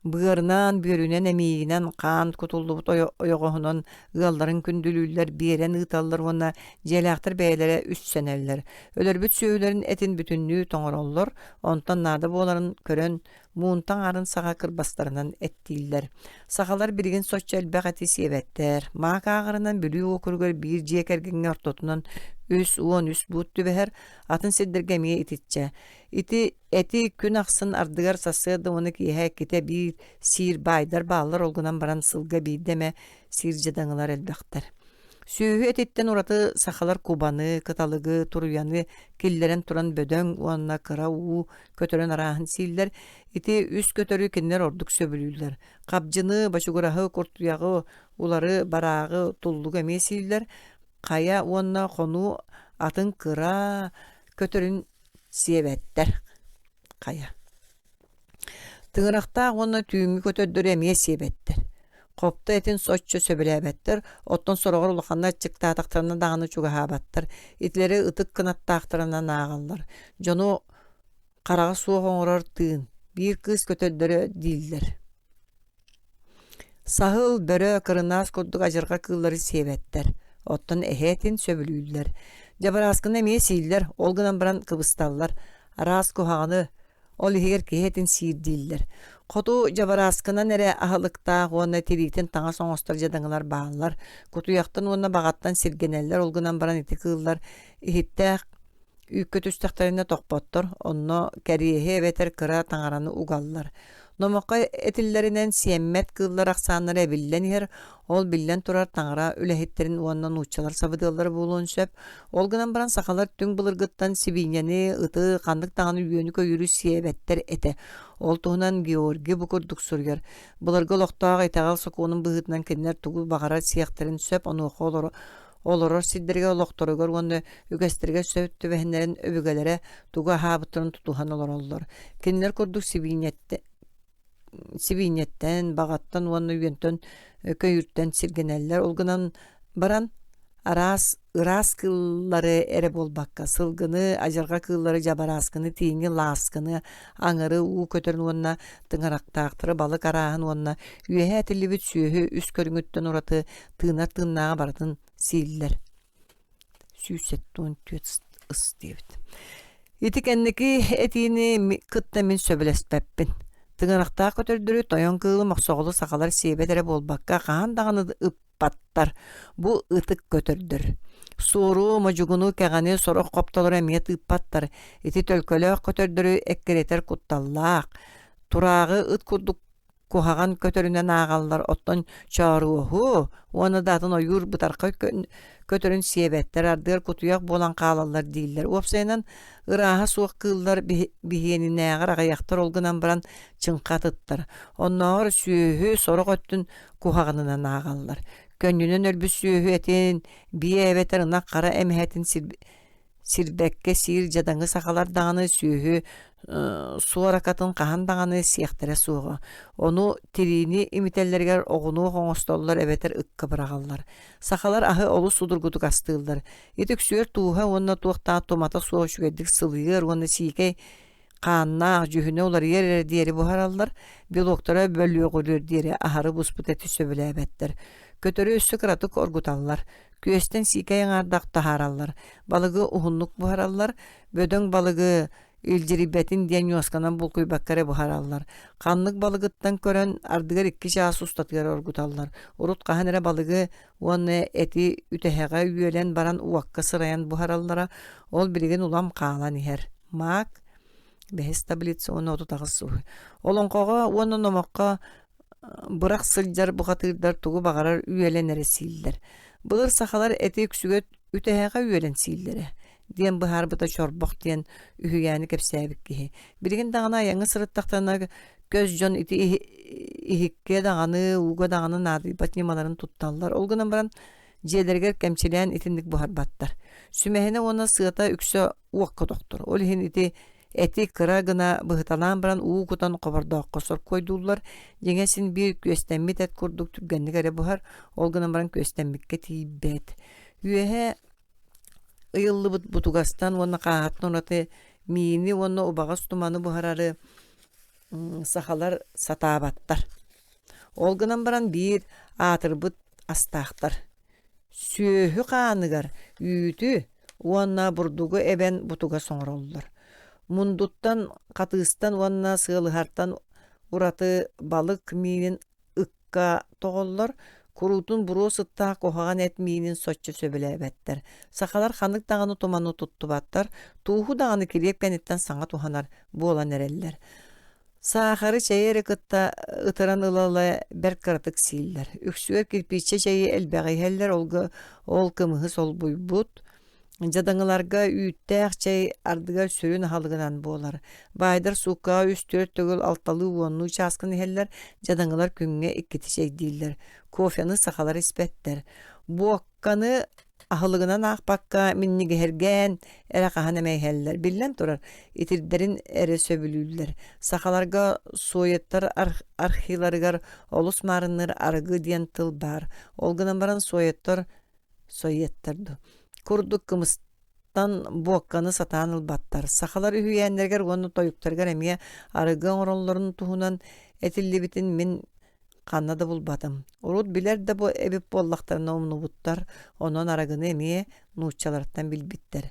[SPEAKER 1] Быарынан, бөрүнен, эмиигинен, каан кутуллубут ойоғоһунан ыалларын күндүлүүлер, биерен ыыталлар уонна желяактар бээлере үссенеллер. Өлөрбүт сүйөлөрүн этин бүтүннүү тоңороллор, онтон наада боларын көрөн муунтаң арын саға кырбастарынан эттииллер. Сахалар биригин сочча элбек эти себеттер. Маак ағырынан бүлүү окургөр бир жиекергенге ортотунан үс уон үс буут түбэһэр атын сирдэргэмие итиччэ. Ити эти күн ахсын ардыгар сасыады оны киэһэ ките биир сиир байдар баалар олгунан баран сылга бииддеме сиир жадаңылар элбэхтэр. Сүүһү этиттен ураты сахалар кубаны, кыталыгы, туруяны, киллерен туран бөдөң уанна кыра уу көтөрөн араахын сииллер, ити үс көтөрү киннер ордук сөбүлүүлер. Кабжыны, бачугураһы, куртуягы, улары, бараагы, туллуг эмие сииллер, кая уанна хону атын кыра көтөрүн сиэбэттер. Кая. Тыгырахтаа уанна түйүңү көтөрдөр эмие сиэбэттер. Копта этин соччо сөбүлээбэттер, оттон сорогор улаханна чыктаатактарына даганы чугаһаабаттар, итлери ытык кынаттаактарына наагаллар. Жону карага суох оҥорор тыын, биир кыыс көтөрдөрө дииллер. Сахыл бөрө кырынаас курдук ажырга кыыллары сиэбэттер, оттон эһэтин сөбүлүүллер. Жабарааскына эмие сииллер, олгунан баран кыбысталлар, араас кухаганы ол иһигер киһэтин сиир дииллер. Хоту жабарааскынан эре ахылыктаах уонна тиритин таңа соңостор жадаңылар бааллар, кутуяктан уонна багаттан сиргенеллер, олгунан баран ити кыыллар, иһиттээх үйккө түстахтарына тохпоттор, онно кэриэһи эбетер кыра таңараны угаллар. Номоққа этиллеринен сиэммет кыыллар аксааннар эбиллен иһэр, ол биллен турар таңара үлэһиттерин уоннан уучалар сабыдыаллар буолуун сөп, олгунан баран сахалар түң былыргыттан сибиñени, ыты, ханнык таңаны үйөнү көйүрү сиэбэттер эте. Ол туһунан Георгий букурдук сургар. Былыргы лохтоох итагал сокуунун быһытынан киннер тугу багарар сиэхтерин сөп, онуохо олорор сиддерге олохторугар уонна үгэстерге сөп түбэһиннерин өбүгэлере тугу хаабыттарын тутухан олороллор. Киннер курдук сибиñеттен, багаттан уонна үйөнтөн көйүрттен сиргенеллер, олгунан баран ыраас кыыллары эре болбакка, сылгыны, ажарга кыыллары жабарааскыны, тииңи лааскыны, аңыры уу көтөрүн уонна тыҥарактаактыры балык араахын уонна үөһэ этиллибит сүүһү үс көрүҥүттөн ураты тыыннаага баратын сииллер. Сүүсеттуун түөт ыс диэбит. Ити кэнники этиини кытта мин сөбүлэспэппин. Тыҥарактаа көтөрдүрү тойон кыылы мохсоголу сахалар сиэбэтере болбакка хаан даганы ыппаттар. Бу ытык көтөрдөр. Сууру мажугуну кэгани сорох коптолор эмиет ыппаттар. Ити төлкөлөөх көтөрдүрү эккеретер кутталлаак. Тураагы ыт курдук кухаган көтөрүнен аагаллар оттон чааруоху, уаны датын ойур бытарка көтөрүн сиэбэттер, ардыгар кутуяк болан каалаллар дииллер. Уопсайынан ырааха суох кыыллар биһиэнинээҕэр агайахтар олгунан баран чыңкатыттар. Онноогор сүүһү сорох өттүн кухаганынан аагаллар. Көннүнөн өлбүс сүүһү этин бие эбетер ынак кара эмиһэтин сирбекке сиир жадаңы сахалар даганы сүүһү суаракатын кахан даганы сиэхтере суого. Ону тириини имителлергер оҕунуу хоҥостоллор эбетер ыкка бырагаллар. Сахалар аһы олус судургутук астыыллар. Итүксүөр тууһа уонна туохтаа томата суох үчүгэддик сылыыр уонна сиикэй кааннаах жүһүнэ улар иерер диэри буһараллар. Билуоктора бөлүөгүлүөр диэри аһары буспут эти сөбүлээбэттер. Көтөрү өссө кыратык оргуталлар. Күөстен сиикэй аңардак тахараллар. Балыгы уһуннук буһараллар. Бөдөң балыгы илжирибетин диэн юасканан булкуйбаккаре буһараллар. Каннык балыгыттан көрөн ардыгар 2 жаас устатыгар оргуталлар. Урут каһанере балыгы уонна эти үтэһэҕэ үөлэн баран уакка сыраян буһараллара. Ол билигин улам каалан иһэр. Маак бэһис таблица уонна отутагыс суһу. Олоңкоҕо уонна номоққа бырак сылдьар бугатыырдар тугу багарар үөленере сииллер. Былыр сахалар эти үксүгөт үтэһэҕэ үөлэн сииллере. Диэн быһаарбыта чорбох диэн үһүгääни кэпсээбик киһи. Билигин дагана яңы сырыттахтана көз дьон ити иһикке даганы, ууга даганы наадыйбат нималарын тутталлар. Олгунан баран дьиэлэригэр кэмчилээн итинник буһарбаттар. Сүмэһине уонна сыата үксө уокка доктор. Ол иһин ити эти кыра гына быһыталаан баран уу кутан кобордоокко сор койдууллар. Жеңесин бир күөстэммит эт курдук түргэнник эре буһар. Олгунан баран күөстэммикке тиийбэт. Үөһэ ыйыллыбыт бутугастан уонна кааһаттан ураты миини уонна убагас туманы буһарары сахалар сатаабаттар. Олгунан баран биир аатырбыт астаахтар. Сүүһү кааныгар үүтү уонна бурдугу эбен бутуга соҥороллар. Мундуттан катыыстан уонна сыылыһартан ураты балык миинин ыкка тоголлор. Kurutun buru sıtta kohagan etmiyinin soççu söbelebetler. Sakalar xanık dağını tumanı tuttubattар, tuğu dağını kiriyek benitten sana tuhanar, bu olan ereller. Sağarı çayırı kıtta ıtıran ılala berk karatık siller. Üksüer kirpiçe çayı elbeği heller ol kımıhı sol buybut. Jadаңыларга үйттәк чай ардыгар сөрүн халыгынан болар. Байдыр сука үстөр төгөл алталы уонну часкын хеллер жадаңылар күнгө иккити чай дииллер. Кофені сахалар испеттер. Буакканы ахылыгынан ақпакка минниге херген эракахан эмейхеллер. Биллен турар итирдерин эре сөбүлүллер. Сахаларга соеттар архиларыгар олус марыныр арыгы диен тыл бар. Олгынан баран соеттарду. Kurduk kımıstan buakkanı satan ılbattар. Sakalar ühüyenlerger onu toyuktargar emiye arıgın orallarının tuhunan etilli bitin min kanna da bulbadım. Urut biler de bu ebip bollaktarına omnu buttar. Onun aragını emiye nuççalardan bilbitler.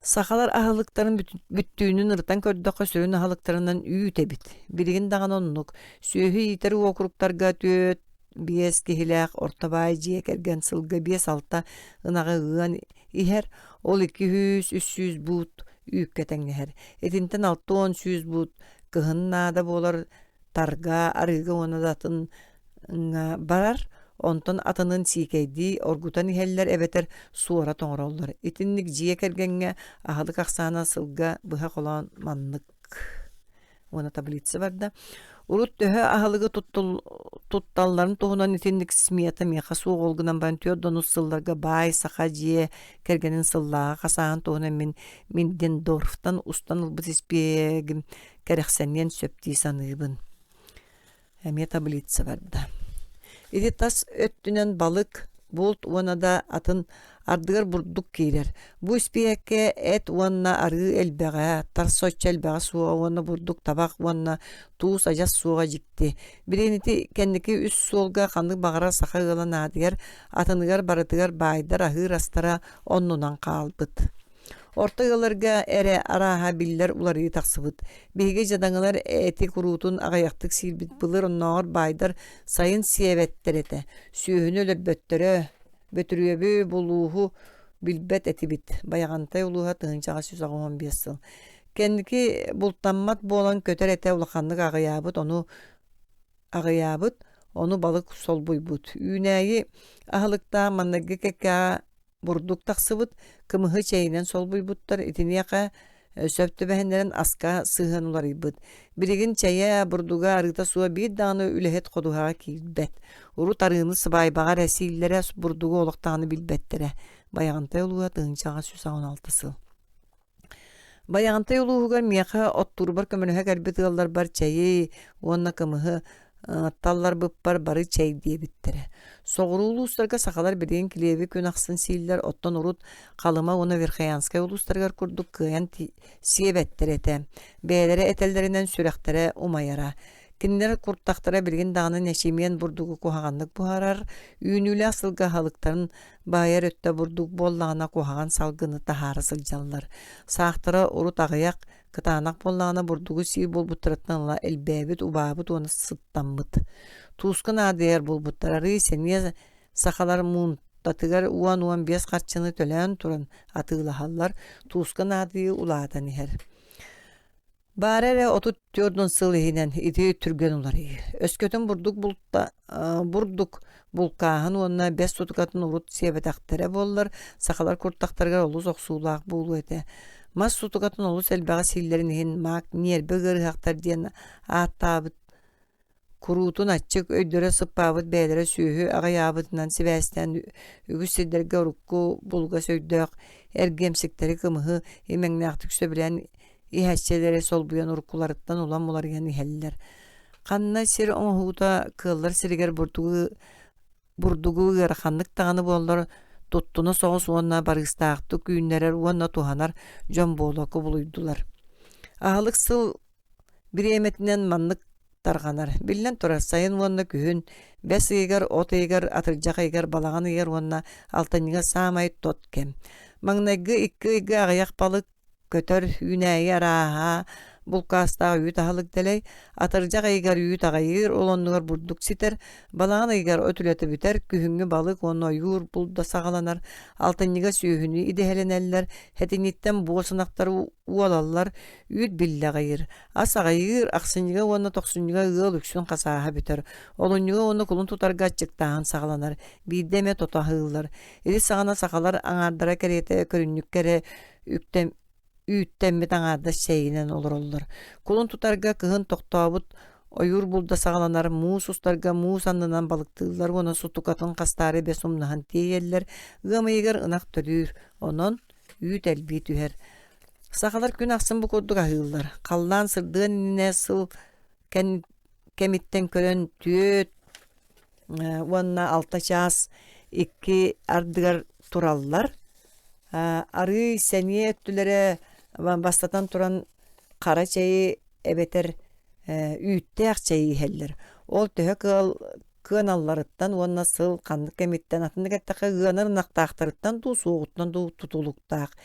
[SPEAKER 1] Sakalar ahılıkların büttüğünün ırtan kördaka sürün ahılıklarından üyüt ebit. Birigin dağın onluk. Sühü yiteri okuruktarga tüöt. Bies kihilak ortabay jiyek ergen sılga bies alta ınağı ığan iher ol 200-300 but üyükketen neher. Etinten 600-10 but kıhın nada bolar targa arıga ona datın barar. Ondan atının sikeydi orgutan iheller ebeter suara toңrollar. Etinlik jiyek ergenge ahalık aksana sılga bıha kolan manlık. Ona tablitsi var da. Urut döhö ahalıgı tuttalların tohunan itinlik smiyata miyaqa suğ olgunan bantıyor donus sıllarga bay saqa jiye kergenin sıllağa qasağın tohunan min Dendorf'tan ustan ılbıt ispiyegim kereksenyen söpti sanıybın. Hemiye tablitsi var da. İdi tas öttünen balık Bolt ona da atın ardıgar burduk keyler. Bu ispiyekke et ona arı elbeğe, tarsoç elbeğe suğa ona burduk tabak ona tuğus ajas suğa jikti. Biriniti kendiki üst solga kandık bağıra sağa gılan adigar, atınıgar baratıgar baydar ahı rastara onnunan kalbıt. Orta yıllarga ere araha biller uları taksıbıt. Bihige jadаңылар eti kurutun ağayaktık silbit bılır onnar baydar sayın siyevetler ete. Sühünü lörböttere bötürüyebü buluğu bilbet eti bit. Bayağantay uluğa tığıncağa 115 yıl. Kendiki bultanmat bolan köter ete ulaqanlık ağayabıt onu balık sol buybut. Üneyi ahılıkta mannagı keka burduk taksıbıt, kımıhı çeyinen sol buybuttar, itiniyaqa söptü behenlerin aska sığın ularıybıt. Birigin çaya burduga arıta suğa bir dağını ülehet koduğa kilbet. Urut arığını sıbaybağa resillere burduga olaqtağını bilbettere. Bayağantay oluğa dığınçağa 116 yıl. Bayağantay oluğugar miyaqa otturbar kömönühe galbet ığallar bar çayı, onna kımıhı tallar bıppar barı çay diye bittere. Soğuru uluslarga sakalar birden kilevi könaqsın siller ottan urut kalıma ona verxayanskay uluslarga kurduk kıyan siyebettir ete. Beylere etellerinden sürektere umayara. Kinler kurtaktara birgin dağının neşimiyen burdugu kuhağanlık buharar. Üynüyle asılga halıkların bayar ötte burduk bollağına kuhağan salgını taharı sılcanlar. Sağıhtara urut ağayak kıtağınak bollağına burdugu siy bolbuttıratlanla elbebit ubabit onu sıttanmıt. Tuğskın adiyar bolbuttararı seniye sakalar muntatıgar uan 5 qarçını tölen turan atığla hallar. Tuğskın adiyar ulağdan iher. Barere 34 sıl ehinen iti türgen uları. Öskötün burduk bulkağın onunla 5 tutukatın urut siyebetaktere bollar. Sakalar kurtaktargar oluz oksuğulaq bulu ete. Mas tutukatın oluz elbağa sillerin ehin mak niyer bögörü haqtar diyen ağıttabıt. Kurutun açık öydöre sıppabıt beylere sühü ağayabıtından sivesten ügüs silderge urukku bulga söydök ergemsikleri kımıhı emengnaqtık söbilen İhәççelere sol buyan urkularıttan olan mular yani heller. Kanna sir ohuta kıllar siriger burdugu yarakanlık tağını bollar tuttuna soğus onna barıstağıtı güğünlerer onna tuhanar jon boğlaku buluydular. Ahılık sıl bir emetinden manlık targanar. Billen turar sayın onna kühün 5 eger ot eger atırcak eger balağan eger onna altaniga samayt totkem. Mangnaygı 2 ağayak balık kötör yüneyi araha Булкастағы үйт ахылык делей, атыржақ айгар үйт ағайыр, олоннығар бурдук ситер, балаған айгар өтілеті бітер, күхіңі балық оны ойур бұлда сағаланар, алтынниға сүйіхіні идеһеленеллер, хетиниттен буосынақтары уалалар, үйт билля ғайыр. Ас ағайыр, ақсынниға оны тоқсынниға ұғыл үксін қасаға бітер, олонниға оны құлын тұтарға чықтағын сағаланар, бейдеме тотағылар. Еді сағана сақалар аңардара кәреті көріннік кәрі үйттеммет аңарда шейінен олар. Құлын тұтарға кығын тоқтауыт, ойур бұлда сағаланар, муыс ұстарға муыс аннынан балықтығылар, оны сұтукатын қастары бес умнахан тейеллер, ғамайығар ынақ төлір, онын үйт әлбей түйер. Сақалар күн ақсын бұ көрдік ағылар. Қаллан сырдығын инне сыл кәміттен көрін түйет, онына алта час, икки ардығар тураллар. Ары сәне өттілері бастатан туран қара чайы әбетер үйтті ақ чайы хәллер. Ол төхі кыан алларыттан, онына сыл қанды кәметтен атынды кәттіқі ғаныр нақтақтарыттан ду соғыттан ду тұтулықтақ.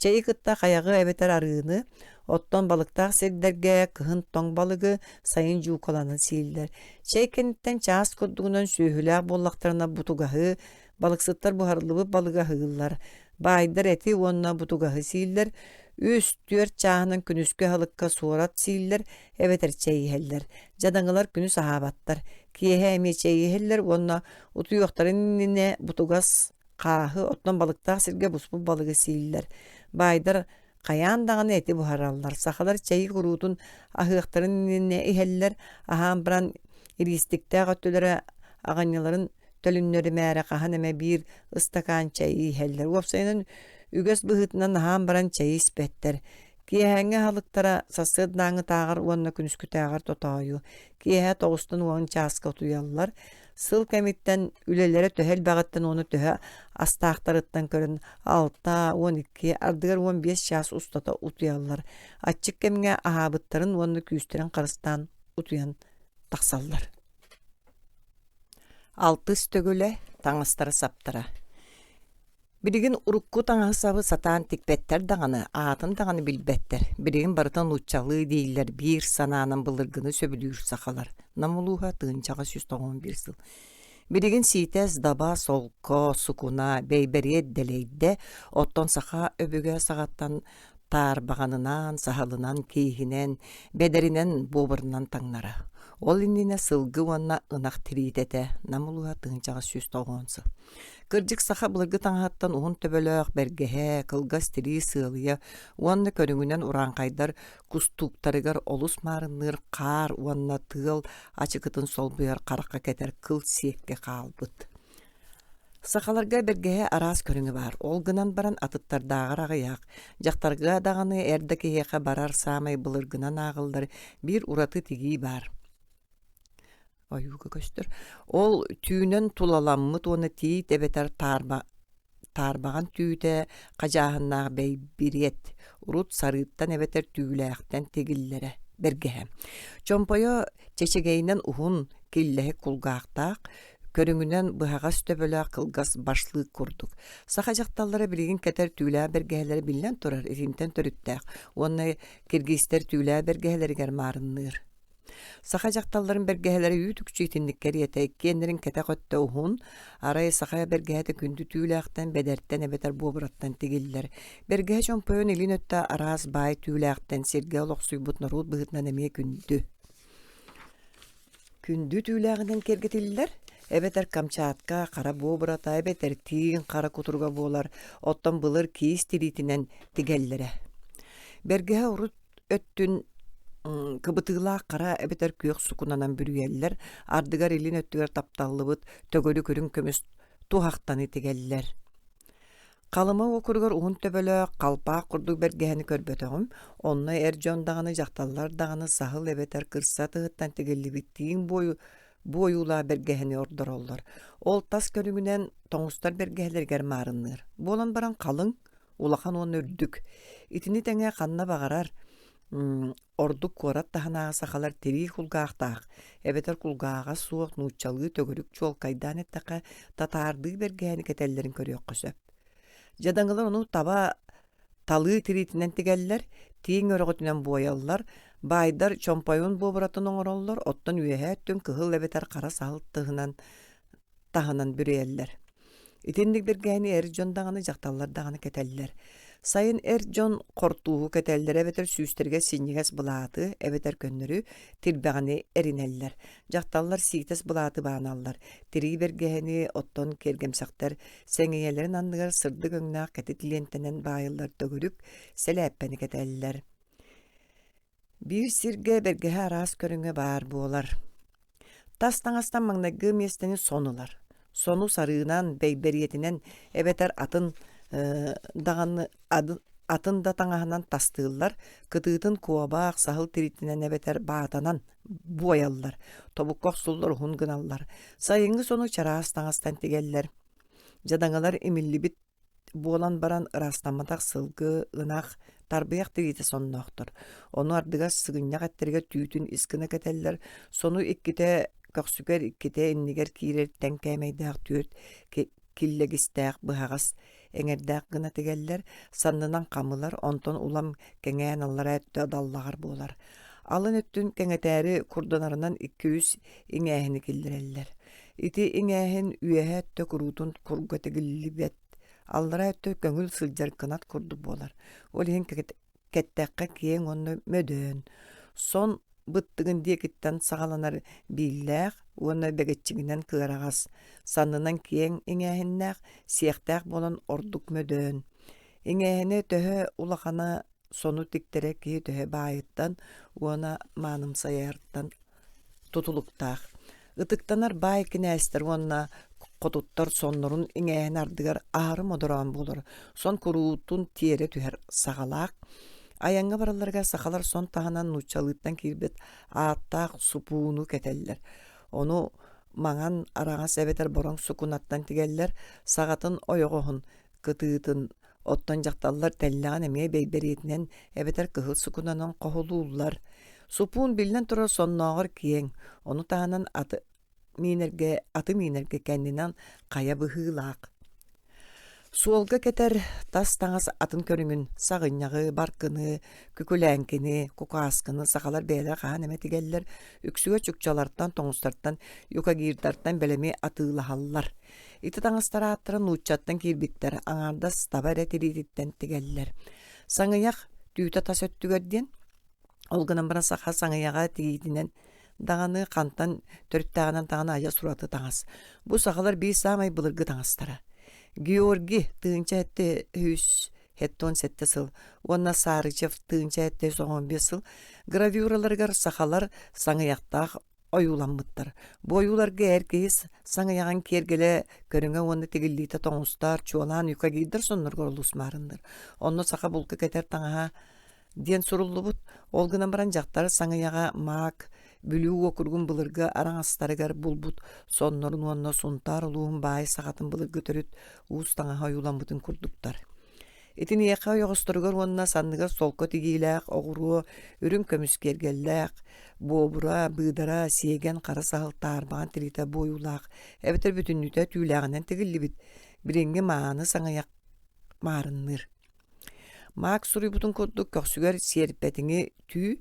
[SPEAKER 1] Чайы кытта қаяғы әбетер арыны, оттан балықтақ сердерге кыхын тоң балығы сайын жуқаланы сейілдер. Чай кәнеттен час көддігінен сөйхілі боллақтарына бұтуғағы, балықсыттар бұхарлығы балыға хығылар. Байдар әти онына бұтуғағы сейілдер, үс түер чағынан күнүскө халыққа суарат сейілдер, әбетер чайы хәллер. Жадаңылар күні сахабаттар. Киеhe әме чайы хәллер, онына ұтуйоқтарын ніне бұтуғас қағы, оттан балықтақ сірге бұспу балығы сейілдер. Байдар қаяндағаны әти бұхаралар. Сақалар чайы құруытын ахықтарын ніне ихәллер, ахан біран иристіктәғ өттілері ағаняларын төлүннөрү мәрі қахан әмә бір ыстакан чайы хәллер. Уапсайынан үгәс бұғытынан ахан баран чайы іспәттер. Киэһэҥҥэ халыктара сасыднааңы таагар уонна күнүскү таагар тотоойу. Киэһэ тоҕустун уон чааска утуяллар. Сыл кэмиттэн үлэлэри төһөл баҕаттан уону төһө астаахтарыттан көрүн 6-12 ардыгар 15 чаас устата утуяллар. Аччык кэмиҥэ аһаабыттарын уонну күүстэрэн харыстаан утуян тахсаллар. Алтыс төгүлэ таңыстары саптара. Биригин урукку таңасабы сатаан тикпеттер дағаны, аатын дағаны билбеттер. Биригин барытан уччалы дейлер, бир санаанын былыргыны сөбүлүүр сақалар. Намулуға тыынчаға 191 сыл. Биригин сийтес даба солко, сукуна, бейбериет делейде, оттон сақа өбіге сағаттан тар бағанынан, сахалынан, кейхинен, бедеринен, бобырынан таңнара. Ол иннине сылгы уанна ынақ тиритете, намулуға тыынчаға 190 сыл. Кырдьык саха былыргы таңаттан уһун төбөлөөх бэргэһэ, кылгас тири сыылыя, уанна көрүңүнен ураанкайдар кустуктарыгар олус маарынныр каар уанна тыыл ачыкытын солбуяр каракка кетер кыл сиекке каалбыт. Сахаларга бэргэһэ араас көрүңү бар, ол гынан баран атыттардаагар агыяак, жактарга даганы эрде киһиэхэ барар саамай былыргынан агылдар бир ураты тигии бар. Ойуга көстөр. Ол түйінен тулаламмыт оны тиит эбетер таарбаған түйіте қажағыннағы бей бірет. Урут сарыттан эбетер түйіләқтен тегіллері бергеһе. Чомпойо чечегейінен ухун килләһі кулгақтақ, көрүңүнен быһагас төбөлө кылгас башлык курдук. Саха жакталлары билигин кетер түйүлә бергәһләре билен турар, иринтен төрүттәк. Оны киргизтер түйүлә бергәһләргә марынныр. Саха жакталларын бергәһләре үтүкчү итинниккәри этек кендерин кете көттө ухун, арай саха бергәһте күндү түйүләктен бедерттен эбетер бобраттан тигиллер. Бергәһ чомпойон илин өттө арас бай түйүләктен сирге олоксуйбут нарут быгытнан эме күндү. Күндү түйүләгенен кергетиллер. Эбетер Камчатка, кара бобрата, эбетер тиин кара кутурга болар, оттон былыр киис тиритинен тигеллере. Бергәһ урут өттүн кыбытыла кара эбетер күйөк сукунанан бүрүеллер, ардыгар илин өттүгөр тапталлыбыт, төгөлү көрүн көмүс тухактаны тигеллер. Калыма окургар уун төбөлө калпаа курдук бергәһени көрбөтөгүм, онна эржондаганы жакталлар даганы сахыл эбетер кырса тыгыттан тигеллибиттиин боюла бергәһени ордороллор. Ол тас көрүңүнен тоңустар бергәһлергер марынныр. Болан баран калың, улахан он өрдүк. Итини теңе канна багарар. Ордук корат таханаа сахалар тери хулгаахтаах. Эбетер кулгааға суок нууччалыы төгөрүк чуол кайдан эттака татаарды бергәһени кетеллерин көрүөк көсөп. Жадаңылар ону таба талы тиритинен тигеллер, тиң өрөгөтүнен буояллар, Байдар чомпайын бобуратын оңороллор, оттон үеһәттөн кыһыл эбетер кара сahыл таһынан бүреллер. Итинник бергәни эр жон даганы жакталлар даганы кетеллер. Сайын эр жон кортуугу кетеллер эбетер сүүстерге синнигес булааты эбетер көннөрү тилбәгәни эринеллер. Жакталлар сиитес булааты бааналлар. Тири бергәни оттон кергемсактар сеңиелерин андыгар сырды гөңнәк кетилентенен баайыллар төгүрүк селәппени кетеллер. Бир сирге бергеһе арас көрүңө бар буолар. Тас таңастан маңнагы местени сонулар. Сону сарыынан бейбериетинен эбетер атын да таңаһынан тастыыллар, кытыытын куабаах сахыл тиритинен эбетер баатанан буояллар. Тобуккох суллар хун гыналлар. Сайынгы сону чараас таңастан тигеллер. Жадаңалар эмиллибит буолан баран ырастаматак сылгы ынах тарбыяк тирите сонноохтор. Ону ардыгас сыгынняк эттерге түүтүн искына кетеллер. Сону икките көксүгер икките иннигер киирер теңкәмейдәк түөт киллегистәк быһагас эңердәк гына тигеллер. Саннынан камылар онтон улам кеңән аллара даллагар болар. Алын өттүн кеңетәри курданарынан 200 иңәһини киллереллер. Ити иңәһин үеһә төкүрутун курга тигиллибет. Аллара өттө көңүл сылжар кынат курду болар. Ол хин кеттәккә киен онны мөдөн. Сон быттыгын диекиттен сагаланар билләк, оны бегетчигинен кырагас. Саннынан киен иңәһиннәк сиектәк болан ордук мөдөн. Иңәһине төһө улахана сону тиктере ки төһө байыттан, оны маным саярттан тутулуктак. Ытыктанар бай кинәстер онна котуттар соннорун иңәһин ардыгар ары модоран болор. Сон куруутун тиере түһәр сагалак. Аянга бараларга сахалар сон таһанан нучалыттан кирбет ааттак супууну кетеллер. Ону маңан арага себетер бороң сукунаттан тигеллер, сагатын ойогоһун кытыытын оттон жакталлар теллаган эме бейбериетинен эбетер кыһыл сукунанан кохулуулар. Супуун билнен тура сонноогор киең. Ону таһанан аты минерге кәннинен кая быһыылаак. Суолга кетер тас таңас атын көрүңүн сагыннягы, баркыны, күкүләңкини, кукааскыны сахалар бәйлер хаан эметигеллер, үксүгө чукчалардан, тоңустардан, юкагирдартан белеми атыылахаллар. Ити таңастара аттырын уучаттан кирбиттер, аңарда стабар этирититтен тигеллер. Саңыяк түйті тас өттүгөрден, олгынан бара саха саңыяга тигитинен дағаны қантан төрттағынан тағаны ажа сураты таңас. Бу сахалар бей самай былыргы таңастара. Георги тыынча этте 177 сыл, онна Сарычев тыынча этте 15 сыл, гравюраларгар сахалар саңыяқтақ оюламмыттар. Бу оюларга әркейс саңыяған кергеле көріңе оны тегілдейті тоңыстар, чуалан юка гейдер соннар горулус марындар. Онно саха булка кетер таңаға ден суруллу бут, олгынан баран жақтары саңыяға мак, бүлүү окургун былырга араңастарыгар булбут соннорун онно сунтар улуун баай сагатын былыргы төрүт уустаңа хаюламбытын курдуктар. Этин яка ойогосторгор онна санныгар солко тигилээх огуруу үрүн көмүскергеллээх бообура быдара сиеген кара сахал таарбаан тирита боюлаах эбетер бүтүннүтэ түүлээгинен тигиллибит биринге мааны саңаяк маарынныр. Маак суруйбутун курдук көксүгөр сиерпетиңи түү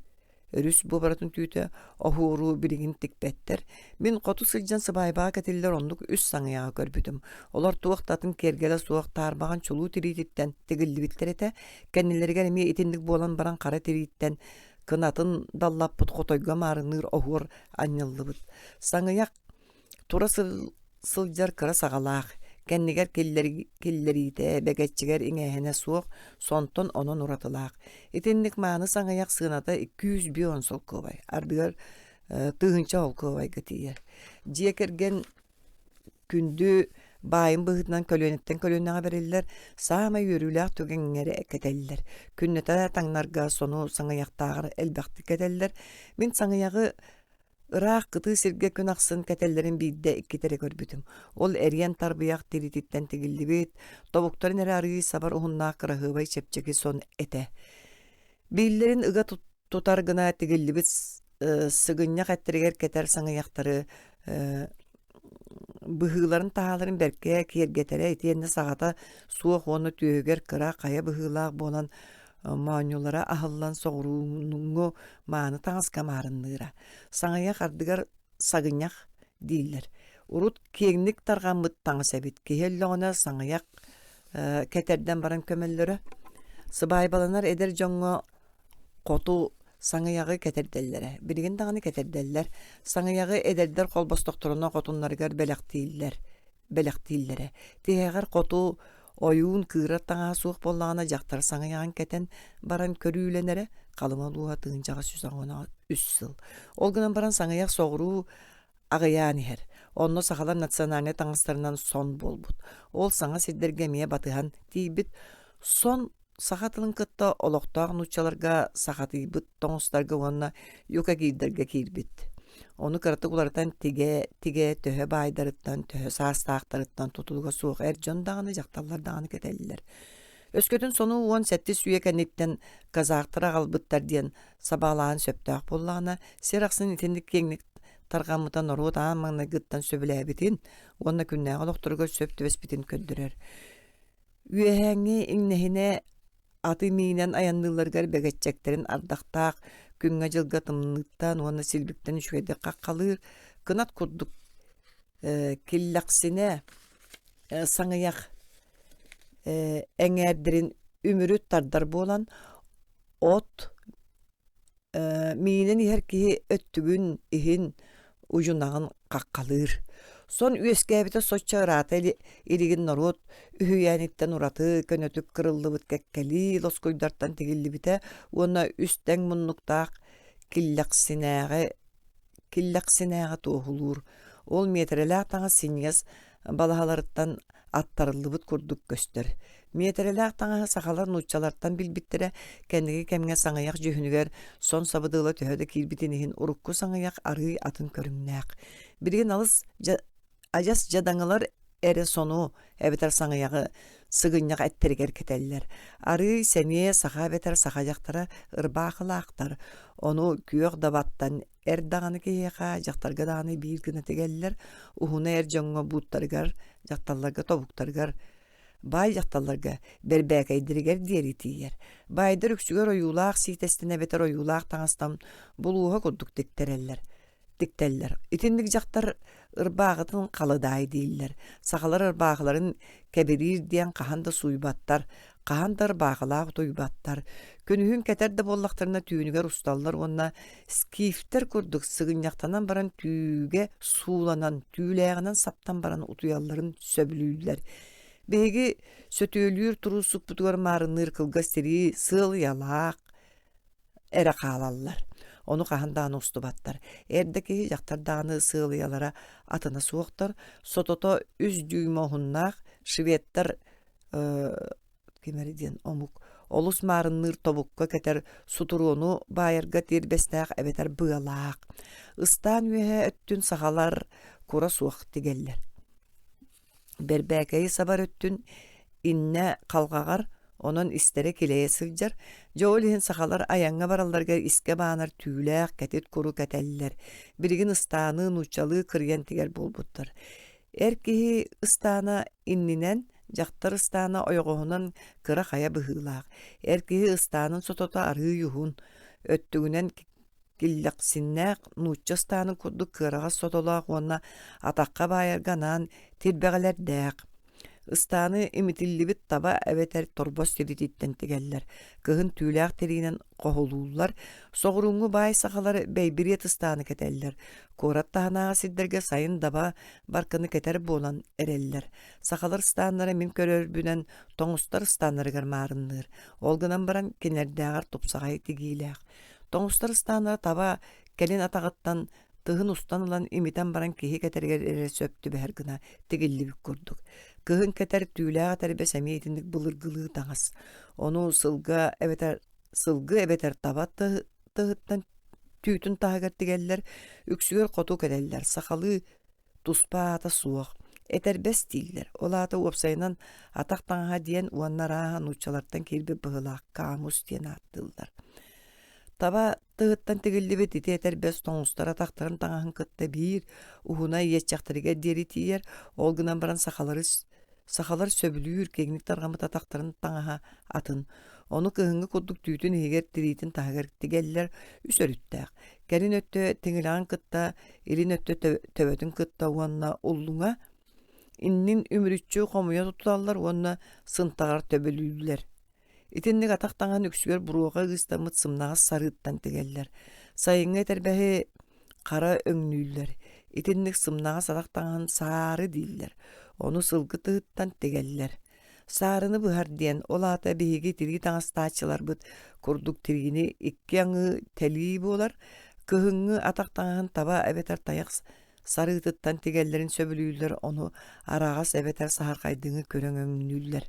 [SPEAKER 1] өрүс бубаратын түйті оһууру билигин тикпеттер. Мен коту сылжан сыбайбаа кетиллер ондук үс саңыяга көрбүтүм. Олар туактатын кергеле суак таарбаган чулуу тирититтен тигиллибиттер эте, кеннилерге эме этиндик болан баран кара тириттен кынатын даллаппыт котойга маарыныр оһуор анныллыбыт. Саңыяк тура сылжар кыра сагалаах. Кеннигер киллерите бегетчигер иңэһине суох, сонтон онон уратылаах. Итинник мааны саңаяк сыыната 200 бион солкобай, ардыгар тыгынча олкобай гытыйер. Жиекерген күндү байын быһытынан көлөнеттен көлөннага бериллер, саамай үрүлээх түгеңнери экетеллер. Күннөтэ таңнарга сону саңаяктаагыр элбахты кетеллер. Мен саңаягы ыраах кыты сирге күн аксын кетеллерин бийде иккитере көрбүтүм. Ол эриен тарбыяк тирититтен тигиллибит, тобуктарын эре арыйы сабар ухуннаак кырахыбай чепчеки сон эте. Биллерин ыга тутар гына тигиллибит сыгынняк эттеригер кетер саңаяктары быһыыларын тааларын берке киергетере итиенне сагата суох оны түйөгер кыра кая быһыылаак болан маанюлара ахыллан соғыруңу мааны таңыз камарынныра. Саңаяқ ардыгар сагынях дейілер. Урут кеңник тарғамыт таңыз әбит. Кехеллоғына саңаяқ кәтерден баран көмеллері. Сыбай баланар эдер жоңго қоту саңаяғы кәтерделлері. Білген дағаны кәтерделлер. Саңаяғы эдердер қолбастықтырына қотунларығар бәләқтейлері. Тегеғар қоту ойуын кыырар таңа суық боллағына жақтар саңаяғын кәтен баран көрүйленері қалымалуға тыңжаға сүзағына үс сыл. Олғынан баран саңаяқ соғыру ағыян ехер. Онно сақалар национальный таңыстарынан сон болбут. Ол саңа сиддергемия батыған дейбіт. Сон сақатылын кытта олықтақ нучаларға сақатыйбыт тоңыстарға онна юка кейдерге кейбіт. Оны кыраты кулардан тиге төһө байдарыттан, төһө саастаақтарыттан тутулуға суық әржондағаны жақталлардағаны кетелілер. Өскөтін сону 17 сүйекәнеттен казақтыра қалбыттар ден сабалағын сөптақ боллағына серақсын итендік кеңнік тарғамыдан орут амаңна гыттан сөбіләбітін, онна күннәға олықтырға сөпті бәспітін көддірер. Үйәңе иңнәхіне аты мейінен аянныларғар бәгәтчәктерін ардақтақ, күнға жылға тымныттан, оны силбіктен үшкәді қаққалыр, кынат күрдік келлақсіне саңаяқ әңәрдерін өмірі тардар болан, от мейінен ехер кейі өттігін ихін ұжынағын қаққалыр. Сон үескәбіті соччағыраты ерігін народ үйәніктен ұраты көнөтік кырылды бұт кәккәлі лоскойдартан тегілі біті, оны үстен мұннықтақ киллақсынәға тоғылыр. Ол метреләқ таңа синьяс балағаларыттан аттарылы бұт күрдік көстер. Метреләқ таңа сақалар нұтчаларттан білбіттірі кәндігі кәмге саңаяқ жүйінігер сон сабыдығылы төхеді кейбітінігін ұрыққы саңаяқ ары атын көріңнәқ. Бірген алыс ажас жадаңылар әрі сону әбетер саңаяғы сығынняқ әттергер кетелілер. Ары сәне сақа бетер сақа жақтара ұрбақылақтар. Оны күйеқ дабаттан әрдағаны кейеға жақтарға дағаны бір күні тегелілер. Ухуна әр жоңға бұттарғар, жақталларға тобуқтарғар, бай жақталларға бәрбәкәйдіргер дері тейер. Байдыр үксігер ойулақ, сейтестіне бетер ойулақ таңыстан бұлуға күрдік диктеллер. Итіндік жақтар ырбағытын қалыдай дейілер. Сақалар ырбағыларын кәберир дейін қағанда суйбаттар, қағанда ырбағылақ тойбаттар. Көнігін кәтерді боллақтарына түйінігер ұсталылар, онына скифтер күрдік сығыняқтанан баран түйге суланан, түйіләғінен саптан баран ұтуяларын сөбілейлер. Бәйгі сөтөлүр тұрусық бұтығар марыныр қылғастері сыл ялақ әрі қалалылар. Onu qahandağını ustubаттар. Erдeki жақтардағыны сığılayalara atına soğuktar. Sototo 3 düğüm oğunnaq, şivettар kemeriden omuk. Olus marınır tobukka keter suturunu bayırga terbestaq ebeter bığalaq. Istan ühe öttün sağalar kura soğuk digeller. Berbäkeyi sabar öttün inne qalğagar onun istere kileye sıljar. Joğulihin sakalar ayanga barallarga iske bağınar tüylaq, ketet kuru keteller. Birigin ıstanı, nuçalı, kırgen tiger bolbuttar. Erkehi ıstana inninen, jaqtar ıstana oyğuğunan kıra kaya bıhılaq. Erkehi ıstanın sotota arı yuhun. Öttügünen killaqsinnaq, nuçça ıstanın kudu kırağa sotolaq, onna ataqqa bayarganan tilbeğler daq. Istanı imitillibit taba ebeter torbos tirititten tegeller. Kıhın tüylaq terinen qohulullar. Soğurungu bay sakalar beybiriyet ıstanı keteller. Korat tahanağa sidderge sayın daba barkını keter bolan ereller. Sakalar ıstanlara min körörbünen toңустар ıstanları garmarındır. Olgınan baran kenerdağar topsağay tigilaq. Toңустар ıstanlara taba kelin atağıttan tığın ustan olan imiten baran kehi keterger ere söptü behergına tigillibik kurduk. Kıhın keter tüylağa terbe semiyetindik bılırgılığı tağız. Onu sılgı ebeter tabat tığıttan tüytün tağıgar tigeller, üksüger kotuk edeller, sakalı tuspa ata suaq. Eterbes diller. Ola ata uapsayınan ataqtanğa diyen uanlara nuçalardan kelbe bığılaq, kamus diyen attıllar. Taba tığıttan tigillibet iti eterbes toңустар ataqtарын tağahın kıtta bir, uhuna yetçaqtırıga deri tiyer, olgınan baran sakalar söbülüyür, kegnik targamı tataqtарын tağaha atın. Onu kıhıngı kudduk tüytün higer tiritin tahgar tigeller üsörüttääk. Gelin öttö tiңilaан kıtta, ilin öttö töbötün kıtta uanna ullunga, innin ümürütçü komuya tutulallar uanna sıntagar töbölüller. İtinnik ataqtaňan üksüger buruoga ıystamıt sımnağa sarıttan tigeller. Sayıňa eterbehi kara öňnüýler. İtinnik sımnağa sadaqtaňan saarı diýiller. Onu sılgı tıhıttan tigeller. Saarını bıhar diyen olata bihigi tirgi taňastaçylar bıt kurduk tirgini iki ýaňy teli bolar. Kıhıngı ataqtaňan taba ebeter taýak sarıtıttan tigellerin söbülüýler onu aragas ebeter saharkaydyňy köreň öňnüýler.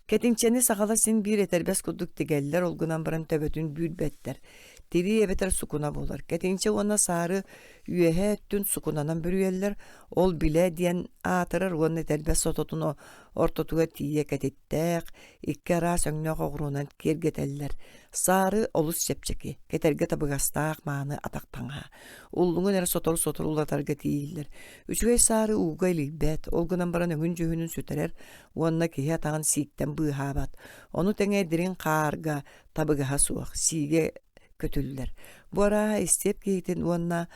[SPEAKER 1] Ketinçeni sakala sin bir eterbes kuduk tigeller olgunan baran töbötün bülbetler. Tiri ebeter sukuna bolar. Ketinçe ona sarı üyehe tün sukunanan bürüyeller. Ol bile diyen atırar onu eterbes sototunu ortotuga tiye ketittek. İkke ara söňne oğrunan kergeteller. Sarı olus sepçeki. Keterge tabıgastak mağını ataqtaňa. Ulluğun er sotor ulatarga tiyiller. Üçüge sarı uga ilbet. Olgunan baran öňün jühünün süterer. Onna kihe atağın sikten bıhabat. Onu teňe dirin karga tabıgaha suak. Sige kötüller. Bu ara istep geytin onna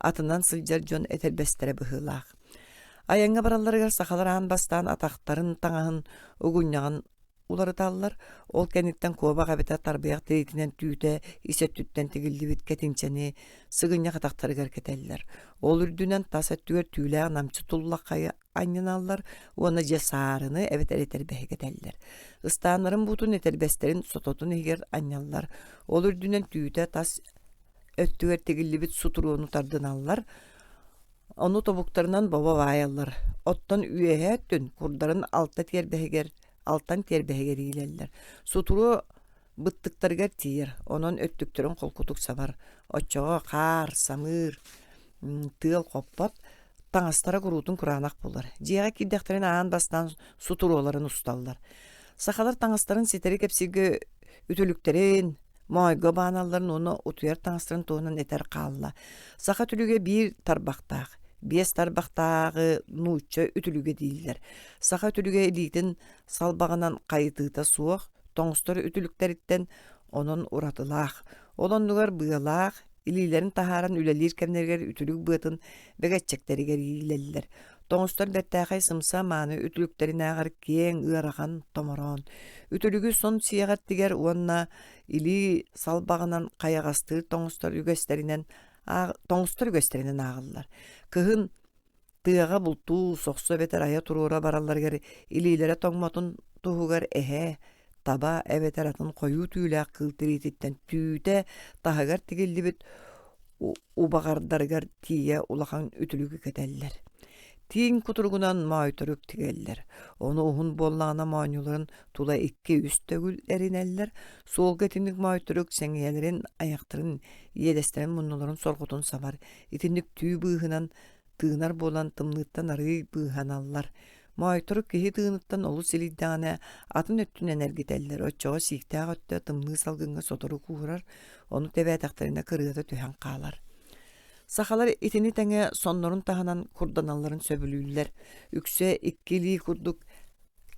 [SPEAKER 1] atından sıljar jon eterbestere bıhılaq. Ayaňa barallargar sakalar an bastan ataqtарын taňaһyn ugunňagan ularıtallar. Ol kenitten koba gabeta tarbiýat diýitinden tüýte isettütten tigildi bit ketinçeni sygynňa ataqtary keteller. Ol ürdünen tasattüger tüýle namçy tullaqaýy aňynallar. Ona jesaryny evet ereter behegeteller. Istanlaryň butun eterbesterin sototun eger aňallar. Ol ürdünen tüýte tas öttüger tigildi bit suturuny tardynallar. Onu tobuklarından baba bayallar. Ottan üyehe tün kurdarın altta altan terbeheger ilerler. Suturu bıttıktarıgar tiyir. Onun öttüktürün kolkutuk sabar. Oçoğa kar, samır, tığıl koppat. Taňastara gurutun kuranak bolar. Jiýaga kirdeklerin ağan bastan suturuların ustallar. Sakalar taňastarın siteri kepsigi ütülüklerin, moýga banalların onu utuyar taňastарын toğunan eter kalla. Saka tülüge bir tarbaqtaq. Bies tarbaqtağı nuçça ütülüge diýiller. Saka ütülüge elitin salbağınan qayıtıta suaq, toňustar ütülükleritten onun uratılaq. Olondugar bıylaq, ililerin taharan ülelir kemnerger ütülük bıtın begetçekteriger iyileller. Toňustar bettäğay sımsa many ütülüklerin agar keň ıragan tomoron. Ütülügü son siýagat diger onna ili salbağınan qayagastır toňustar ügesterinden ağıllar. Kıhın tığaga bultu soqsa beter aya turura barallar geri ililere toňmatun tuhugar ehe taba ebeter atın koyu tüýle kıltırıtitten tüýte tahagar tigildi bit ubagardargar tiye ulakan ütülügü keteller. Tiň kuturgunan maýtörük tigeller. Onu uhun bollana maňuların tula 200 tögül erineller. Sol getinlik maýtörük seňelerin ayaktarın ýedesterin munularyň sorgutun sabar. İtinlik tüý bıhınan tığnar bolan tımlyttan ary bıhanallar. Maýtörük kihi tığnyttan olu silidane atın öttün energiteller. Oçoğa siktäg öttö tımly salgynga sotoru kurar. Onu tebätaktaryna kırıda tühän qalar. Sakalar itini teňe sonnorun tahanan kurdanalların söbülüller. Ükse ikkili kurduk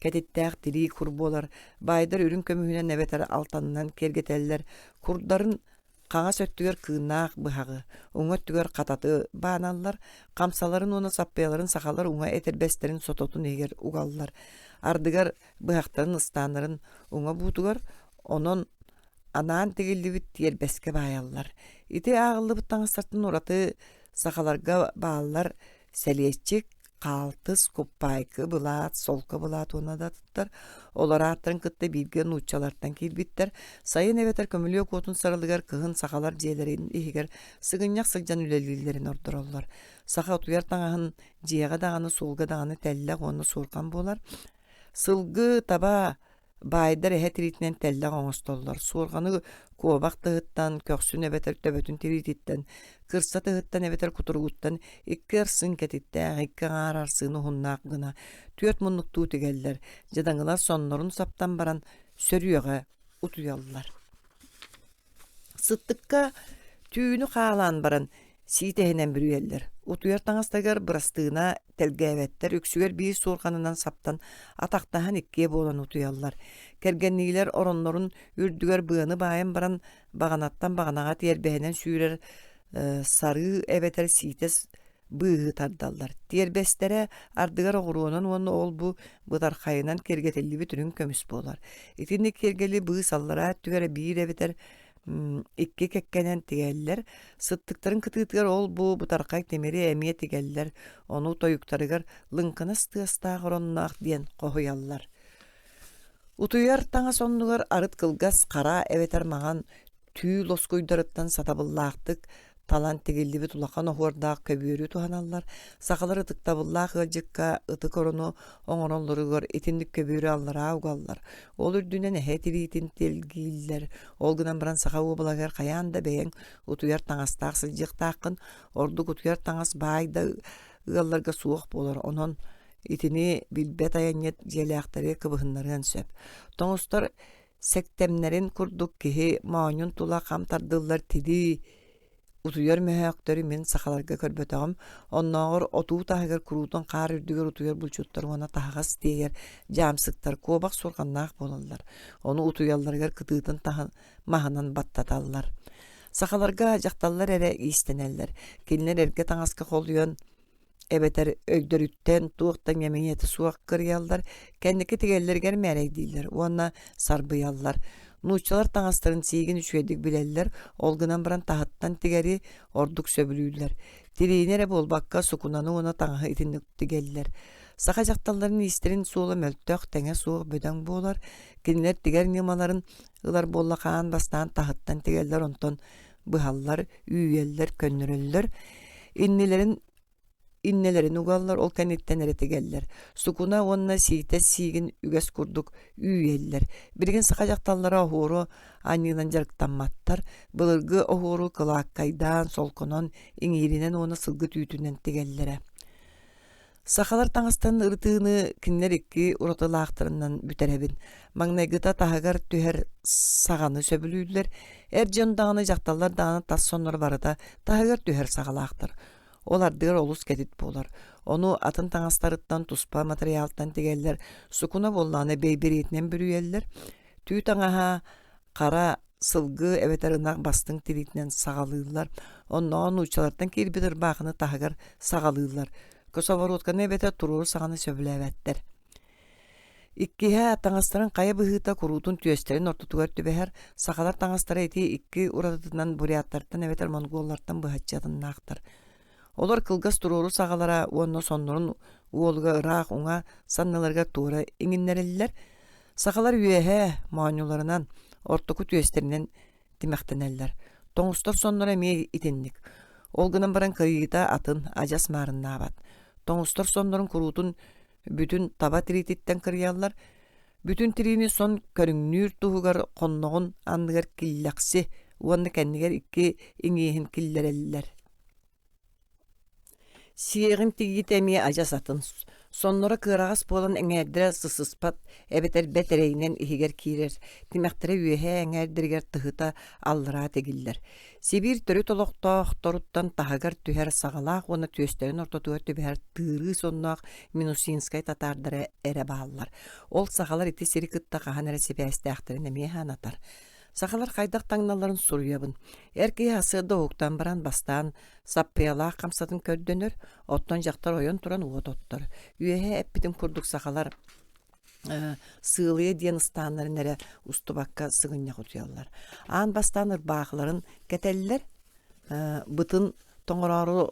[SPEAKER 1] ketittäk dili kurbolar. Baýdar ürün kömühüne nebeter altanından kergeteller. Kurdarın kaňa söttüger kığnak bıhağı. Oňa tüger kataty banallar. Kamsaların ona sappaýalaryň sakalar oňa eterbesterin sototun eger ugallar. Ardygar bıhaktaryň ıstanlaryň oňa butugar. Onon anan tigildi bit diýer beske baýallar. Iti ağıllı bıttaňastartyn uratı sakalarga bağlar seliyetçik, kaltız, kuppaykı, bulat, solka bulat ona da tuttar. Olar atların kıtta bilgen uççalardan kilbitler. Sayın eveter kömülüyor kotun sarılıgar kıhın sakalar ciğelerin ihiger sıgınyak sıgcan ülelilerin ordurallar. Saka otuyar taňaһyn jiýaga dağını, solga dağını tellek onu sorkan bolar. Sılgı taba baýdar ehetritinen tellek oňostollar. Sorgany kobak tıhıttan, köksün ebeter töbötün tirititten, kırsa tıhıttan ebeter kuturguttan, iki arsın ketitten, iki ararsını hunnak gına, tüyöt munnuk tuğtigeller, jadaňylar sonnorun saptan baran sörüýege utuyallar. Sıttıkka tüýünü qalan baran sitehinen bürüyeller. Утуяр таңастагар бырастыына телгәбәттер үксүгер бии суурганынан саптан атактаһан икке болан утуяллар. Кергеннигилер ороннорун үрдүгер быаны баайын баран баганаттан баганага тиербэһинен сүүрер сары эбетер сиитес быыһы тардаллар. Тиербестере ардыгар оҕуруонан уонна ол бу бытархайынан кергетеллиби түрүн көмүс болар. Итинник кергели быы саллара түгәре биир эбетер икки кеккенен тигеллер, сыттыктарын кытыытыгар ол бу бутаркай темери эмие тигеллер, ону тойуктарыгар лыңкынас тыастаах ороннаах диэн кохуяллар. Утуяр таңа соннугар арыт кылгас кара эбетер маған түү лоскуйдарыттан сатабыллаахтык талан тигилдиби тулахан охуардаах көбүөрү туһаналлар, сахалар ытыктабыллаах ылжыкка ытык орону оҥороллоругар итинник көбүөрү аллара угаллар. Ол үрдүнен эһэ тириитин телгииллер, ол гынан баран саха уобалагар каяан да бэйэң утуяр таңастаах сылдьыктааккын, ордук утуяр таңас баайда ыалларга суох болор, онон итини билбет аянньет дьиэлээхтери кыбыһыннарыан сөп. Тоҥустар сектемнерин курдук киһи маоньун тула хам тардыллар тиди утуяр möһөөктөрү мен сахаларга көрбөтөгөм, онноогор отуу таһыгар куруутун каар үрдүгөр утуяр булчуттар уона таһагас диэгер жаамсыктар куобак сурганнаах болаллар. Ону утуялларыгар кытыытын маһынан баттаталлар. Сахаларга жакталлар эре иистенеллер. Кинилер эрге таңаска холуйан эбетер өйдөрүттен туохтан эмеñeti суак кырыяллар, кэнники тигеллергер мээрейдииллер, уонна сарбыяллар. Нуучалар таңастарын сиигин үчүэдик билеллер, олгынан баран таһаттан тигери ордук сөбүлүүлер. Тириинере болбакка сукунаны уона таңаһы итинник тигеллер. Саха жакталларын истерин суола мөлтөөх теңе суох бөдөң буолар, кинилер тигер нималарын ылар боллакаан бастаан таһыттан тигеллер, онтон быһаллар, үйеллер, көннөрөллөр, иннелерин угаллар, ол кәниттен эретигеллер. Сукуна онна сиитес сиигин үгес курдук үйеллер. Бирген саха жакталлара оһууру аннигынан жарыктанматтар, былыргы оһууру кылааккайдаан, солконон, иңииринен оны сылгы түүтүнен тигеллере. Сахалар таңастан ырытыыны кинилер икки уратылаактарынан бүтеребин. Маңнайгыта таһыгар түһэр саганы сөбүлүүлер, эр дьондаганы жакталлар дааны тас соннор барыта таһыгар түһэр сагалаактар. Ол ардыгар олус кетит болар. Ону атын таңастарыттан туспа материалтан тигеллер, сукуна болланы бейбериетинен бүрүеллер, түү таңаха кара сылгы эбетерынак бастың тиритинен сагалыылар, онноон учалардан кирбитер баахыны таһыгар сагалыылар. Көсоворотканы эбете туруу саганы сөбүлэбэттер. Иккиһэ таңастарын кая быһыыта куруутун түөстерин ортутугар түбэһэр, сахалар таңастары эти икки уратытынан буриаттартан эбетер монголлартан быһаччатыннаактар. Олар кылгас турууру сагалара уонно соннорун уолга ыраах уңа санналарга туора иңиннереллер. Сахалар үөһэ маанюларынан ортоку түөстеринен тимэхтенеллер. Тоңустар соннор эмие итинник. Ол гынан баран кырыйыта атын ажас маарыннаабат. Тоңустар соннорун куруутун бүтүн таба тирититтен кырыяллар. Бүтүн тирини сон көрүңнүүр туһугар конногун анныгар киллакси, уонна кэннигер икки иңииһин киллереллер. Сиегин тигит эмие ажас атын. Соннора кырагас болан эңердер сысыспат, эбетер бетерейинен ихигер кирер. Тимэхтере үөһэ эңердергер тыһыта аллара тегиллер. Сибир төрү толоктоохторуттан таһыгар түһэр сагалаах, уона түөстерин ортотугар түбэһэр тыырыы сонноох Минусинскай татаардара эре бааллар. Ол сагалар ити сири кытта хаан эре сибээстээхтерин эмие хаанатар. Сахалар хайдах таңналарын суруябын. Эркей асыда оуктан баран бастаан саппыялаах камсатын көрдөнөр, оттон жактар ойон туран уототтор. Үөһэ эппитин курдук сахалар сыылыя диэн ыстаннарын эре устубакка сыгынньах утуяллар. Аан бастаан ырбаахларын кетеллер бытын тоңорору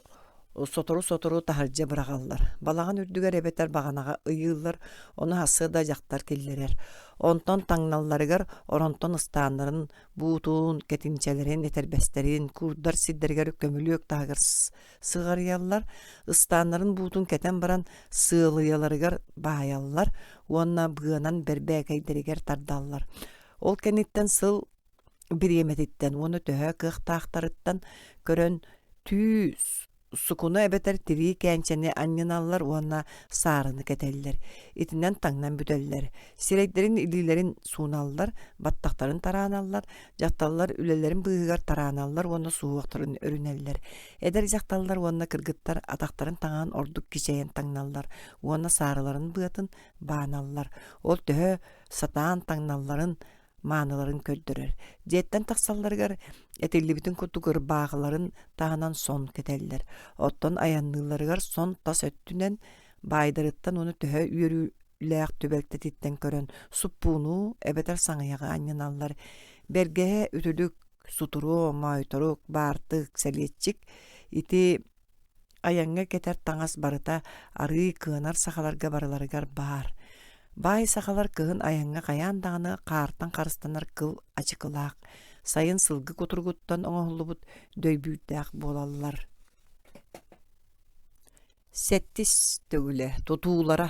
[SPEAKER 1] сотору таһырдьа бырагаллар. Балаган үрдүгер эбетер баганага ыйыыллар, оны асыда жактар киллерер. Онтон таңналларыгар оронтон ыстаннарын буутуун кетинчелерин этербестерин курдар сиддергер көмүлүөк таһыгар сыгарыяллар. Ыстаннарын буутун кетен баран сыылыяларыгар баайаллар, уонна быанан бербэкайдеригер тардаллар. Ол кениттен сыл бириеметиттен, уону төһө кыахтаахтарыттан көрөн түү sukunu ebeter tiri kençeni anyanallar ona sarını keteller. İtinden tangnan büteller. Sireklerin ililerin sunallar, battakların taranallar, jattallar ülelerin bığıgar taranallar ona suuqtırın örüneller. Eder jaktallar ona kırgıttar atakların tağan orduk kişeyen tangnallar. Ona sarıların bığatın bağnallar. Ol töhö satan tangnalların manaların köldürür. Jetten taksallargar etilli bütün kutukur bağıların tahanan son keteller. Otton ayanlılargar son tas öttünen baydırıttan onu töhö üyürüleyak tübeltetitten körön suppunu ebeter sаңыяға anyanallar. Bergehe ütülük suturu, maytoruk, bartık, seliyetçik iti ayanga keter taŋas barıta arı kığınar saxalarga barılargar bar. Бай сахалар кыһын айаңга каян даганы каартан карыстанар кыл ачыкылаак. Сайын сылгы кутургуттан оңоһуллубут дөйбүүдээх буолаллар. Сеттис төгүле тутуулара.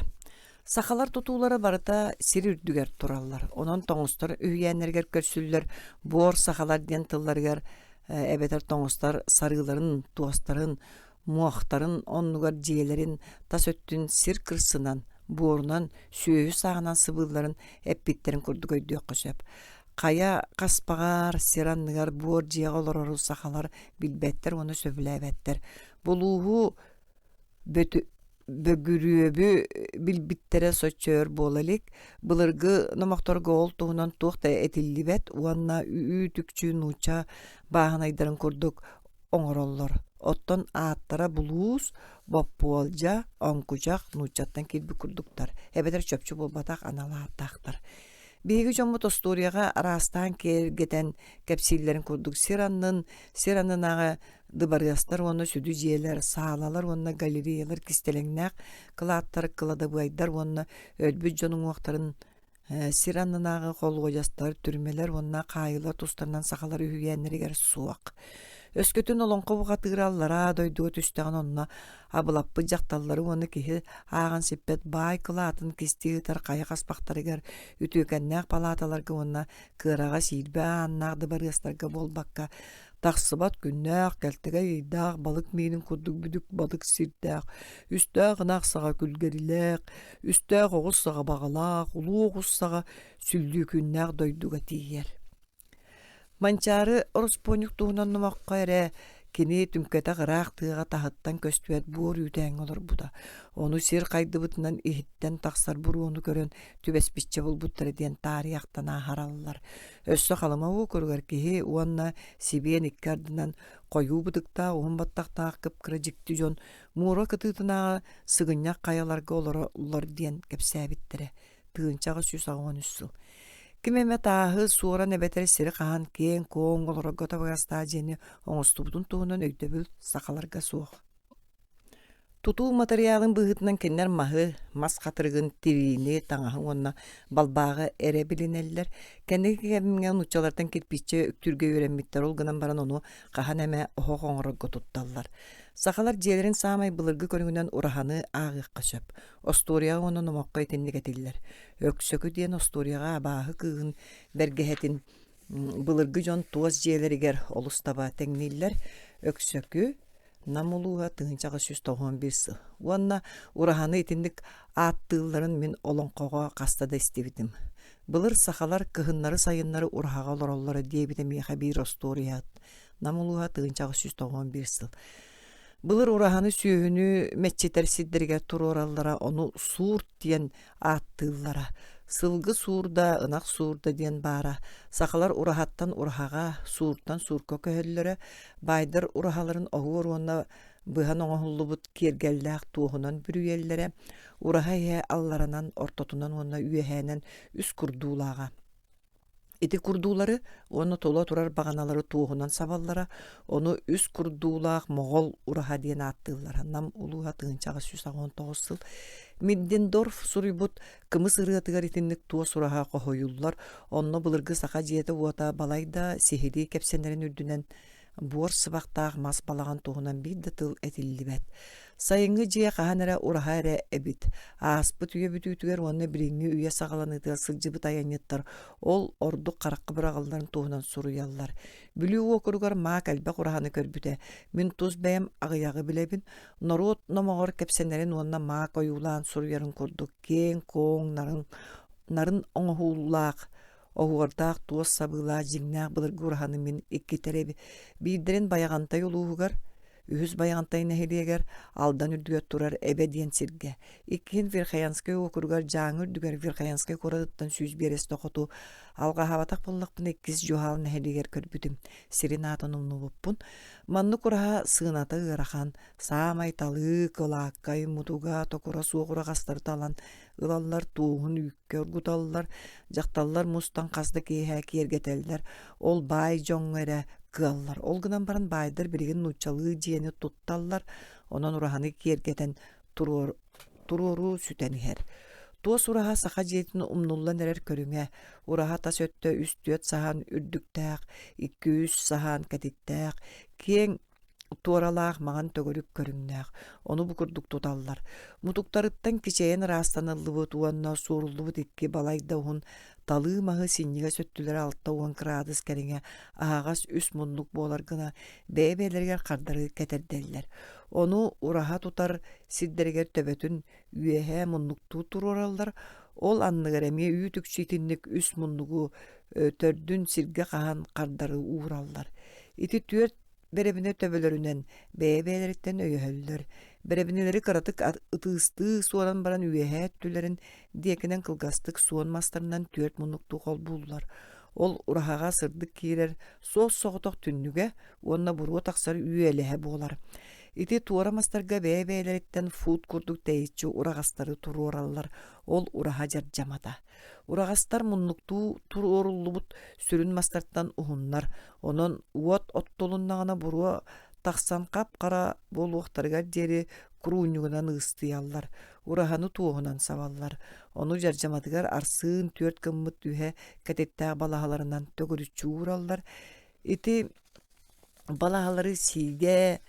[SPEAKER 1] Сахалар тутуулара барыта сир үрдүгер тураллар. Онон тоңустар үйәнергер көрсүллер. Буор сахалар ден тылларгар эбетер тоңустар сарыыларын, туостарын, муахтарын, оннугар жиелерин тас өттүн сир кырсынан буорунан сүйөһү саагынан сыбыылларын эппиттерин курдук өйдүөк көсөп. Кая каспагар, сиранныгар буор жиэҕэ олорору сахалар билбеттер, оны сөбүлээбэттер. Булууһу бөгүрүөбү билбиттере соччоор буолалик, былыргы номокторго ол туһунан туохта этиллибет, уанна үтүкчүү нууча бааһынайдарын курдук оҥороллор. Оттон ааттара булуус, боппуолжа, оңкужак, нуучаттан килби курдуктар. Эбетер чөпчү болбатак аналааттактар. Биһиги жоммут историяга арастан кергетен кепсиллерин курдук сираннынага дыбарыастар, оны сүдү жиелер, саалалар, оны галереялар кистелеңнак, кылааттар, кыладабыайдар, оны өлбүт жонуң уактарын сираннынага колгожастар, түрмелер, оны кайылар, тустарынан сахалар үйүеннеригер суак. Өскөтүн олонко буга тыыраллара дойдуо түстөгөн онна абылаппы жакталлары оны кихи ааган сиппет бай кылаатын кистиытар кая каспактарыгар үтүүкэннээх палаталарга онна кыырага сиирбэ ааннаах дыбарыастарга болбакка тахсыбат күннээх кэлтэгэ ыйдаах балык миинин курдук бүдүк балык сирдээх үстээх ынаах сага күлгэрилээх үстээх оҕус сага багалаах улуу оҕус сага сүллүү күннээх дойдуга тиийэр. Манчары ораспонюк туһунан нумакка эре кини түмкөтө гыраак тыыга тахыттан көстүөт буор үүтээн олор буда. Ону сир кайдыбытынан иһиттен тахсар бурууну көрөн түбеспичче булбуттар диэн таарыяхтана хараллар. Өссө халымабу көргөр киһи уанна сибиэн иккардынан коюу бутыкта уһумбаттактаах кыпкыра жикти жон муура кытыытынаа сыгынняк каяларга олороллор диэн кепсээбиттере. Тыынчага сүс агуон үссүл. Кимеме тааһы суора небетер сири хаан кеен коон олорогго табагастаа жени оңостубутун туһунан өйдөбүл сахаларга суох. Тутуу материалын быһытынан кеннер маһы, мас хатырыгын тириини таңаһын онна балбаагы эре билинеллер. Кеннеги кеминген учалардан кирпиче үктүргө үйренмиттер ол гынан баран ону кахан эме охох оңорогго тутталлар. Сахалар жиэлерин саамай былыргы көрүңүнөн ураханы аагыкка сөп. Осторияга onu номокко итинник этиллер. Өксөкү диэн осторияга абааһы кыыгын бергеһетин былыргы жон туос жиэлеригер олустаба теңниллер. Өксөкү намулуга тыынчага 191 сыл. Уанна ураханы итинник ааттыылларын мен олонкого кастада истибитим. Былыр сахалар кыһыннары сайыннары урахага олороллары диэбитим миэхэ биир осторият. Намулуга тыынчага 191 сыл. Былыр ураханы сүйүүнү меччетер сиддерге турораллара ону суурт диэн ааттыыллара. Сылгы суурда, ынак суурда диэн баара. Сахалар урахаттан урахага, суурттан суурко көһөллөрө, байдыр урахаларын оғуор онна быһан оңоһуллубут киэргэллээх туоһунан бүрүйэллэре, ураха иһэ алларанан ортотунан онна үөһээнэн үс курдуулаага. Ити курдуулары оны тола турар баганалары туоһунан сабаллара, оны үс курдуулаах моғол ураха диэн ааттыыллара. Нам улууга тыынчага 119 сыл. Миддендорф суруйбут кымыс ырыатыгар итинник туос ураха кохойуллар, онно былыргы саха жиэте уота балайда сихири кепсенерин үрдүнен буор сыбақтаах мас балаган туһунан биирдэ тыл этиллибэт. Сайыҥҥы дьиэ хаһан эрэ ураһа эрэ эбит. Ааспыт үйэ бүтүүтүгэр уонна бириҥҥи үйэ саҕаланыытыа сылдьыбыт айанньыттар ол ордук харакка быраҕалларын туһунан суруйаллар. Бүлүү уокуругар маа кэлбэх ураһаны көрбүтэ. Мин тус бэйэм аҕыйаҕы билэбин, норуот номоҕор кэпсэнэрин уонна маа койуулаан суруйарын курдук. Кең, кооң, нарын оҥоһуулаах, оһуордаах туос сабыылаа дьиҥнээх былыргы ураһаны мин иккитэрэби. Биирдэрин баяҕантай улууһугар, үһүс баяҕантай нэһилиэгэр алдан үрдүгэр турар эбэ диэн сиргэ. Иккиһин Верхоянскай уокуругар жааҥы үрдүгэр Верхоянскай курадыттан сүүс биэрэс тохоту алҕаһаабатах буллахпын иккис дьуһаал нэһилиэгэр көрбүтүм. Сирин аатын умнубуппун. Манны кураһа сыыната ыарахан, саамай талыы, кылааккай, мутуга, токура суоҕура хастары талан, ылаллар тууһун үүккэ ургуталлар, дьахталлар мустан хасда киэһэ киэргэтэллэр, ол баай дьоҥҥо эрэ кыаллар. Ол гынан баран баайдар билигин нуучалыы дьиэни тутталлар, онон ураһаны киэргэтэн туруору сүтэниһэр. Туос ураһа саха дьиэтин умнуллан эрэр көрүҥэ, ураһа тас өттө үстүөт саһан үрдүктээх, икки-үс саһан кэтиттэээх, киэң туоралаах маҕан төгөрүк көрүҥнээх, ону бу курдук туталлар. Мутуктарыттан кичэйэн раастаныллыбыт уонна сууруллубут икки балайда уһун талыы маһы синньигэ сөттүлэр алта уон кыраадыс кэриҥэ ааҕас үс муннук буолар гына бэйэ-бэйэлэригэр хардары кэтэрдэллэр. Ону ураһа тутар сирдэригэр төбөтүн үөһэ муннуктуу туруораллар. Ол анныгар эмиэ үүү түксиитинник үс муннугу төрдүн сиргэ хаһан хардары уураллар. Ити түөрт беребине төбөлөрүнэн бэйэ-бэйэлэриттэн өйөһөллөр. Беребинелери кыратык ытыыстыы суоран баран үөһэ түлэрин диэкинэн кылгастык суон мастарынан түөрт муннуктуу хол бууллар. Ол ураһаҕа сырдык киирэр соос соҕотох түннүгэ уонна буруо тахсар үөэлэһэ буолар. Ити туора мастарга бэйэ-бэйэлэриттэн фуут курдук тэйиччи ураҕастары туруораллар. Ол ураһа дьардьамата. Ураҕастар муннуктуу туруоруллубут сүрүн мастартан уһуннар. Онон уот оттолуннаҕына буруо тахсан кап-кара буолуохтарыгар диэри курууññугунан ыыстыйаллар. Ураһаны туоһунан сабаллар. Ону дьардьаматыгар арсыын түөрт кыммыт үһэ кэтиттээх балаһаларынан төгөрүччү уураллар. Ити балаһалары сиигэ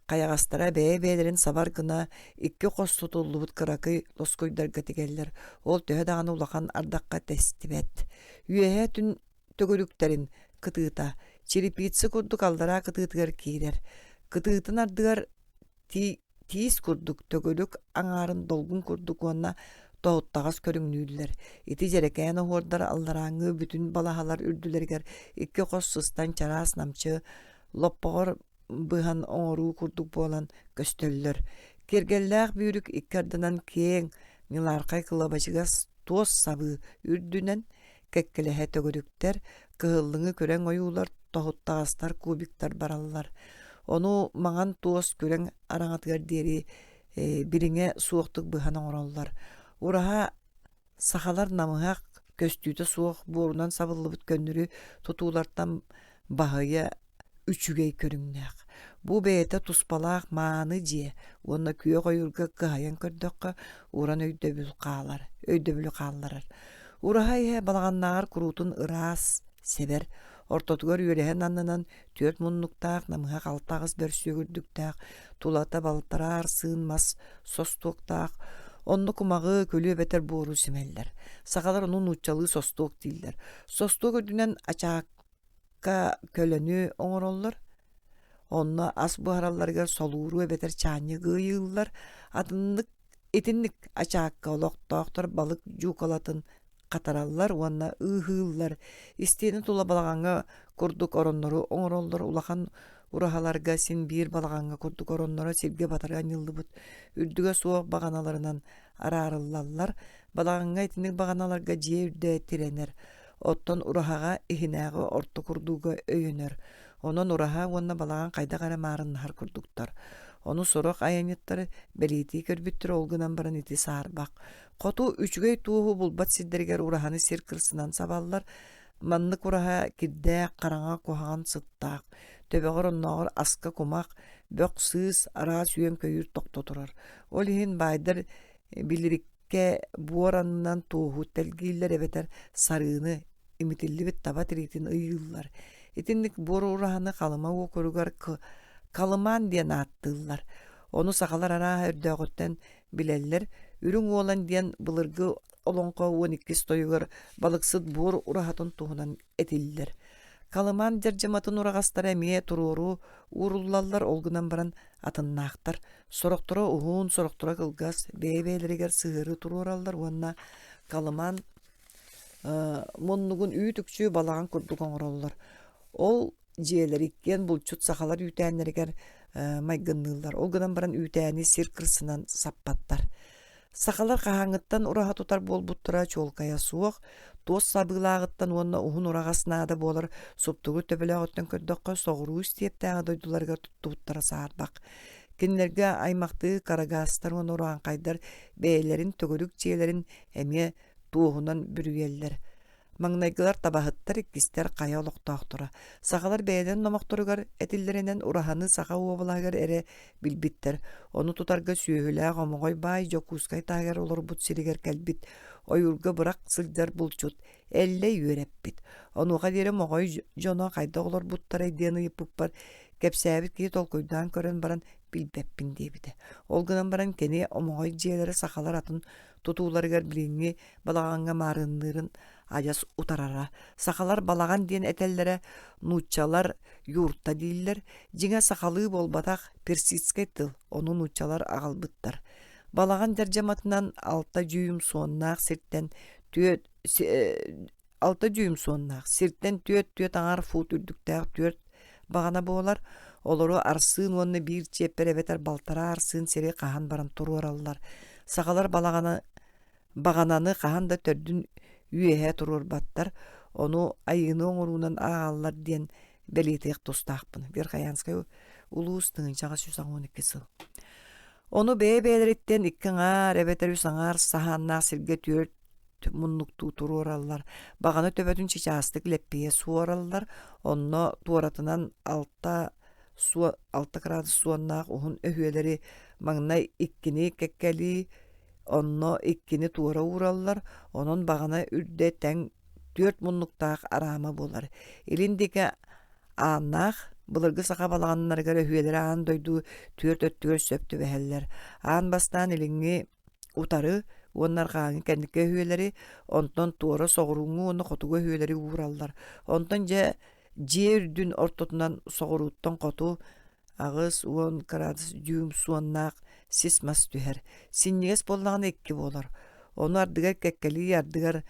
[SPEAKER 1] каяҕастара бэйэ-бэйэлэрин сабар гына икки хостутуллубут кыракый лоскуйдарга тигэллэр. Ол төһө даҕаны улахан ардакка тестибэт. Үөһэ түн төгөрүктэрин кытыыта, черепицы курдук аллара кытыытыгар киирэр. Кытыытын ардыгар тиис курдук төгөлүк аңаарын долгун курдук уонна тоһуттаҕас көрүҥнүүллэр. Ити дьэрекээн оһуордар алларааҥҥы бүтүн балаһалар үрдүлэригэр икки хос сыстан чараас намчы лоппоҕор быһан оҥоруу курдук буолан көстөллөр. Кергеллээх бүүрүк икки ардынан кең ньылаархай кылабачыгас туос сабыы үрдүнэн кэккэлэһэ төгөрүктэр кыһыллыҥы көрөҥ ойуулар тоһуттаҕастар кубиктар бараллар. Ону маҥан туос күрэҥ араҥатыгар диэри бириҥэ суохтук быһан оҥороллар. Ураһа сахалар намыһах көстүүтэ суох буорунан сабыллыбыт көннүрү тутуулартан баһыйа үчүгэй көрүҥнээх. Бу бэйэтэ туспалаах мааны дьиэ, уонна күө ойурга кыһайан көрдөккө уран өйдөбүл хаалларар. Ураһа иһэ балаҕаннааҕар куруутун ыраас себер, ортотугар үөрэһэн аннынан түөрт муннуктаах намыһах алтаҕыс бөрсүөгүрдүктээх, тулата балтараар сыынмас состуоктаах, онно кумаҕы көлүө бэтэр буору симэллэр. Саҕалар онун нууччалыы состуок дииллэр. Состуок өрдүнэн ачаакка көлөнү оҥороллор. Онно ас быһаралларыгар солууру эбэтэр чаанньы гыйыыллар. Итинник ачаакка олохтоохтор балык жуукалатын катараллар, уонна ыыһыыллар. Истиэни тула балаҕаҥҥа курдук ороннору оҥороллор. Улахан ураһаларга син биир балаҕаҥҥа курдук оронноро сиргэ батарыга ньыллыбыт. Үрдүгэ суох баганаларынан араарыллаллар. Балаҕаҥҥа итинник баганаларга дьиэ үрдэ тирэнэр. Оттон ураһаҕа иһинээҕи орто курдууга өйөнөр. Онон ураһа уонна балаҕаҥ хайдах эрэ маарыннаһар курдуктар. Ону сорох айаньыттар бэлиитии көрбүттөр олгунан баран ити саарбак. Хоту үчүгэй туоһу булбат сирдэригэр ураһаны сир кырсынан сабаллар. Маннык ураһа кирдээх хараҥа куһаҕан сыттаах. Төбөҕөр оннооҕор аска кумах, бөк сыыс араа сүйөн көйүр тохтотурар. Ол иһин баайдар билирикке буоранынан туоһу тэлгииллэр эбэтэр сарыыны имитиллибит таба тиритин ыйыыллар. Итинник бору ураханы қалыма окуругар калыман диэн аттылар. Onu сақалар ара өрдөғөттен билеллер, үрүң олан диэн былыргы олонқо 12 стойугар балықсыд бор урахатын туһунан этиллер. Калыман жыржыматын урагастар эмие туруру уруллаллар олгунан баран атыннаақтар. Сороқтора уһун сороқтора кылгас бэйбэлеригер сыгыры турураллар. Уонна калыман моннугун үйтүкчү балаган курдук оңороллар. Ол жиэлер иккен булчут сахалар үтәннеригер майгыннылар. Олгунан баран үтәни сир кырсынан саппаттар. Сахалар кахаңыттан ураха тутар болбуттара чолкая суох, тос сабылагыттан уонна ухун урагаснаада болар суптугу төбөлөгөттөн көрдөккө соғуруу истептаага дойдуларга туттуттара саарбак. Кинлерге аймакты карагастар уон ураган кайдар бээлерин төгөрүк жиэлерин эме туухунан бүрүеллер. Маңнайгылар табахыттар иккистер кая олоқтоохтора. Сахалар бэйден номоқторугар этиллеринен ураханы саха уобалагар эре билбиттер. Оны тутарга сүйөһүлээх омоҕой баай жокуускай таагар олор бут сиригер кэлбит. Ойурга бырак сылдар булчут. Элле үйөреппит. Онуға дере моҕой жоно кайда олор буттара идены йыппыппар. Кепсээбит кии толкуйдаан көрөн баран билбеппин диэбите. Олгунан баран кени омоҕой дьиэлери сахалар атын тутууларыгар билиңи балаганга маарыннырын ажас утарара. Сахалар балаган диэн этеллере нучалар юрта дииллер. Жиңа сахалы болбатах персидскай тыл. Оны нучалар агалбыттар. Балаган жаржаматынан 6 жүйүм суоннаах сирттен түөт 6 жүйүм суоннаах сирттен түөт аңар фут үрдүктаах түөт багана болар. Олору арсын уонны бир чепперебетер балтара арсын сери кахан баран туруораллар. Сахалар багананы кахан да төрдүн үйэһэ туруор баттар. Ону айыны оңоруунан агаллар диэн белиетеек тустаахпын. Верхоянскай улуус тыгынчага 112 сыл. Ону бэйбээлериттен иккаңар эбетер үсаңар саханнаах сирге түөрт муннуктуу туруораллар. Баганы төбөтүн чичаастык леппие суораллар. Онно туоратынан 6 градус суоннаах ухун өһүөлери маңнай иккини кеккели онно иккини туора ураллар. Онон багана үрдэ тең 4 муннуктаах арама болар. Илиндике ааннаах былыргы саха балаганнаргар өһүөлери аан дойду 4 өттүгөр сөптү бэһэллер. Аан бастаан илиңи утары уоннар кааңы кэннике өһүөлери онтон туора соҕуруңу онно хотугу өһүөлери ураллар. Онтон үрдүн ортотунан соҕуруuттан хоту агыс 10 градус дюйм суоннаах сисмас түһэр. Синнигес боллагана 2 болар. Оны ардыгар кеккели ардыгар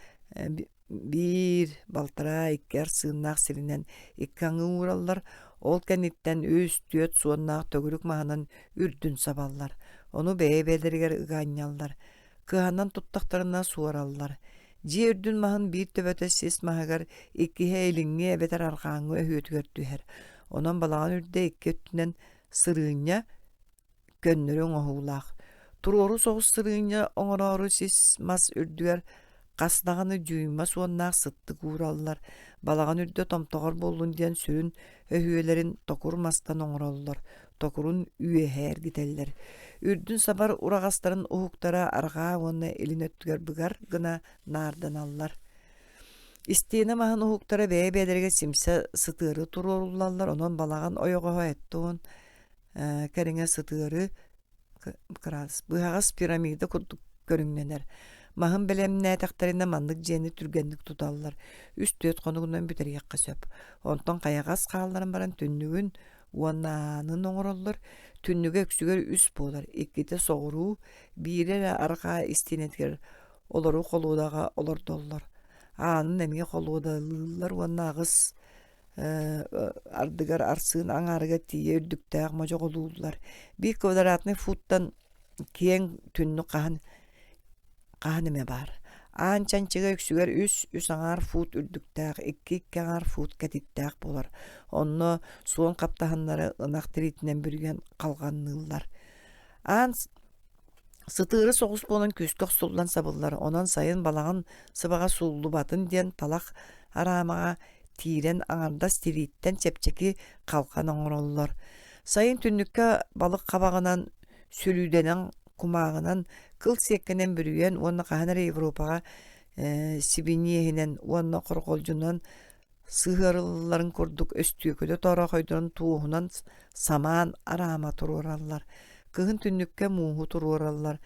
[SPEAKER 1] бир балтара 2 арсыыннаах сиринен 2 аңы ураллар. Ол кенниттен өс түөт суоннаах төгүрүк маанан үрдүн сабаллар. Оны бэйбэлеригер ыгаанняллар. Кыһанан туттактарына суораллар. Жи үрдүн маһын бир төбөтө сис маһыгар 2 илиңи эбетер аргааңы өһүөтүгөр түһэр. Онон балаган үрдэ 2 өттүнен сырыыння көннөрөң оһуулаах. Туруору соҕус сырыыння оҥороору сис мас үрдүгер каснаганы жүйма суоннаах сыттык уураллар. Балаган үрдө томтоҕор боллун диэн сүрүн өһүөлерин токур мастан оҥороллор. Токурун үйэһээр гителлер. Үрдүн сабар урагастарын уһуктара аргаа уонна илин өттүгер быгар гына наардан аллар. Истиэне маһын уһуктара бэйбээлерге симсе сытыыры туруоруллаллар. Онон балаган ойоҕоһо эттуон кэриҥэ сытыыры быһагас пирамида курдук көрүҥнэнэр. Маһын белемнээтэхтэринэ маннык дьиэни түргэнник туталлар. Үс-төт конугунан бүтэриэххэ сөп. Онтон кайагас хаалларын баран түннүгүн уаннаанын оҥороллор. Түннүгө өксүгөр үс болар. Икките соҕуруу биире аргаа истиинетигер олору холуудага олордоллор. Аанын эмиэ холуудалыыллар уанна агыс ардыгар арсыын аңаарыга тие үрдүктээх можоголууллар. 1 квадратный футтан киэн түннү кахан эме бар. Аан чанчыга өксүгөр үс аңаар фут үрдүктээх 2 аңаар фут кэтиттэээх болар. Онно суон каптаһаннары ынах тиритинен бүрген калганныыллар. Аан сытыыры соҕус болон күскөх суллан сабыллар. Онон сайын балаган сыбага суллу батын диэн талах араамага тиирен аңардас тирииттен чепчеки калкан оҥороллор. Сайын түннүккө балык кабагынан сүлүүденен кумаагынан кыл сиэккенен бүрүйен уонна каһанара Европага Сибиниэһинен уонна корголжунан сыһырылларын курдук өстүөкөдө тора койдон туухунан самаан араама турураллар. Кыһын түннүккэ мууху турураллар.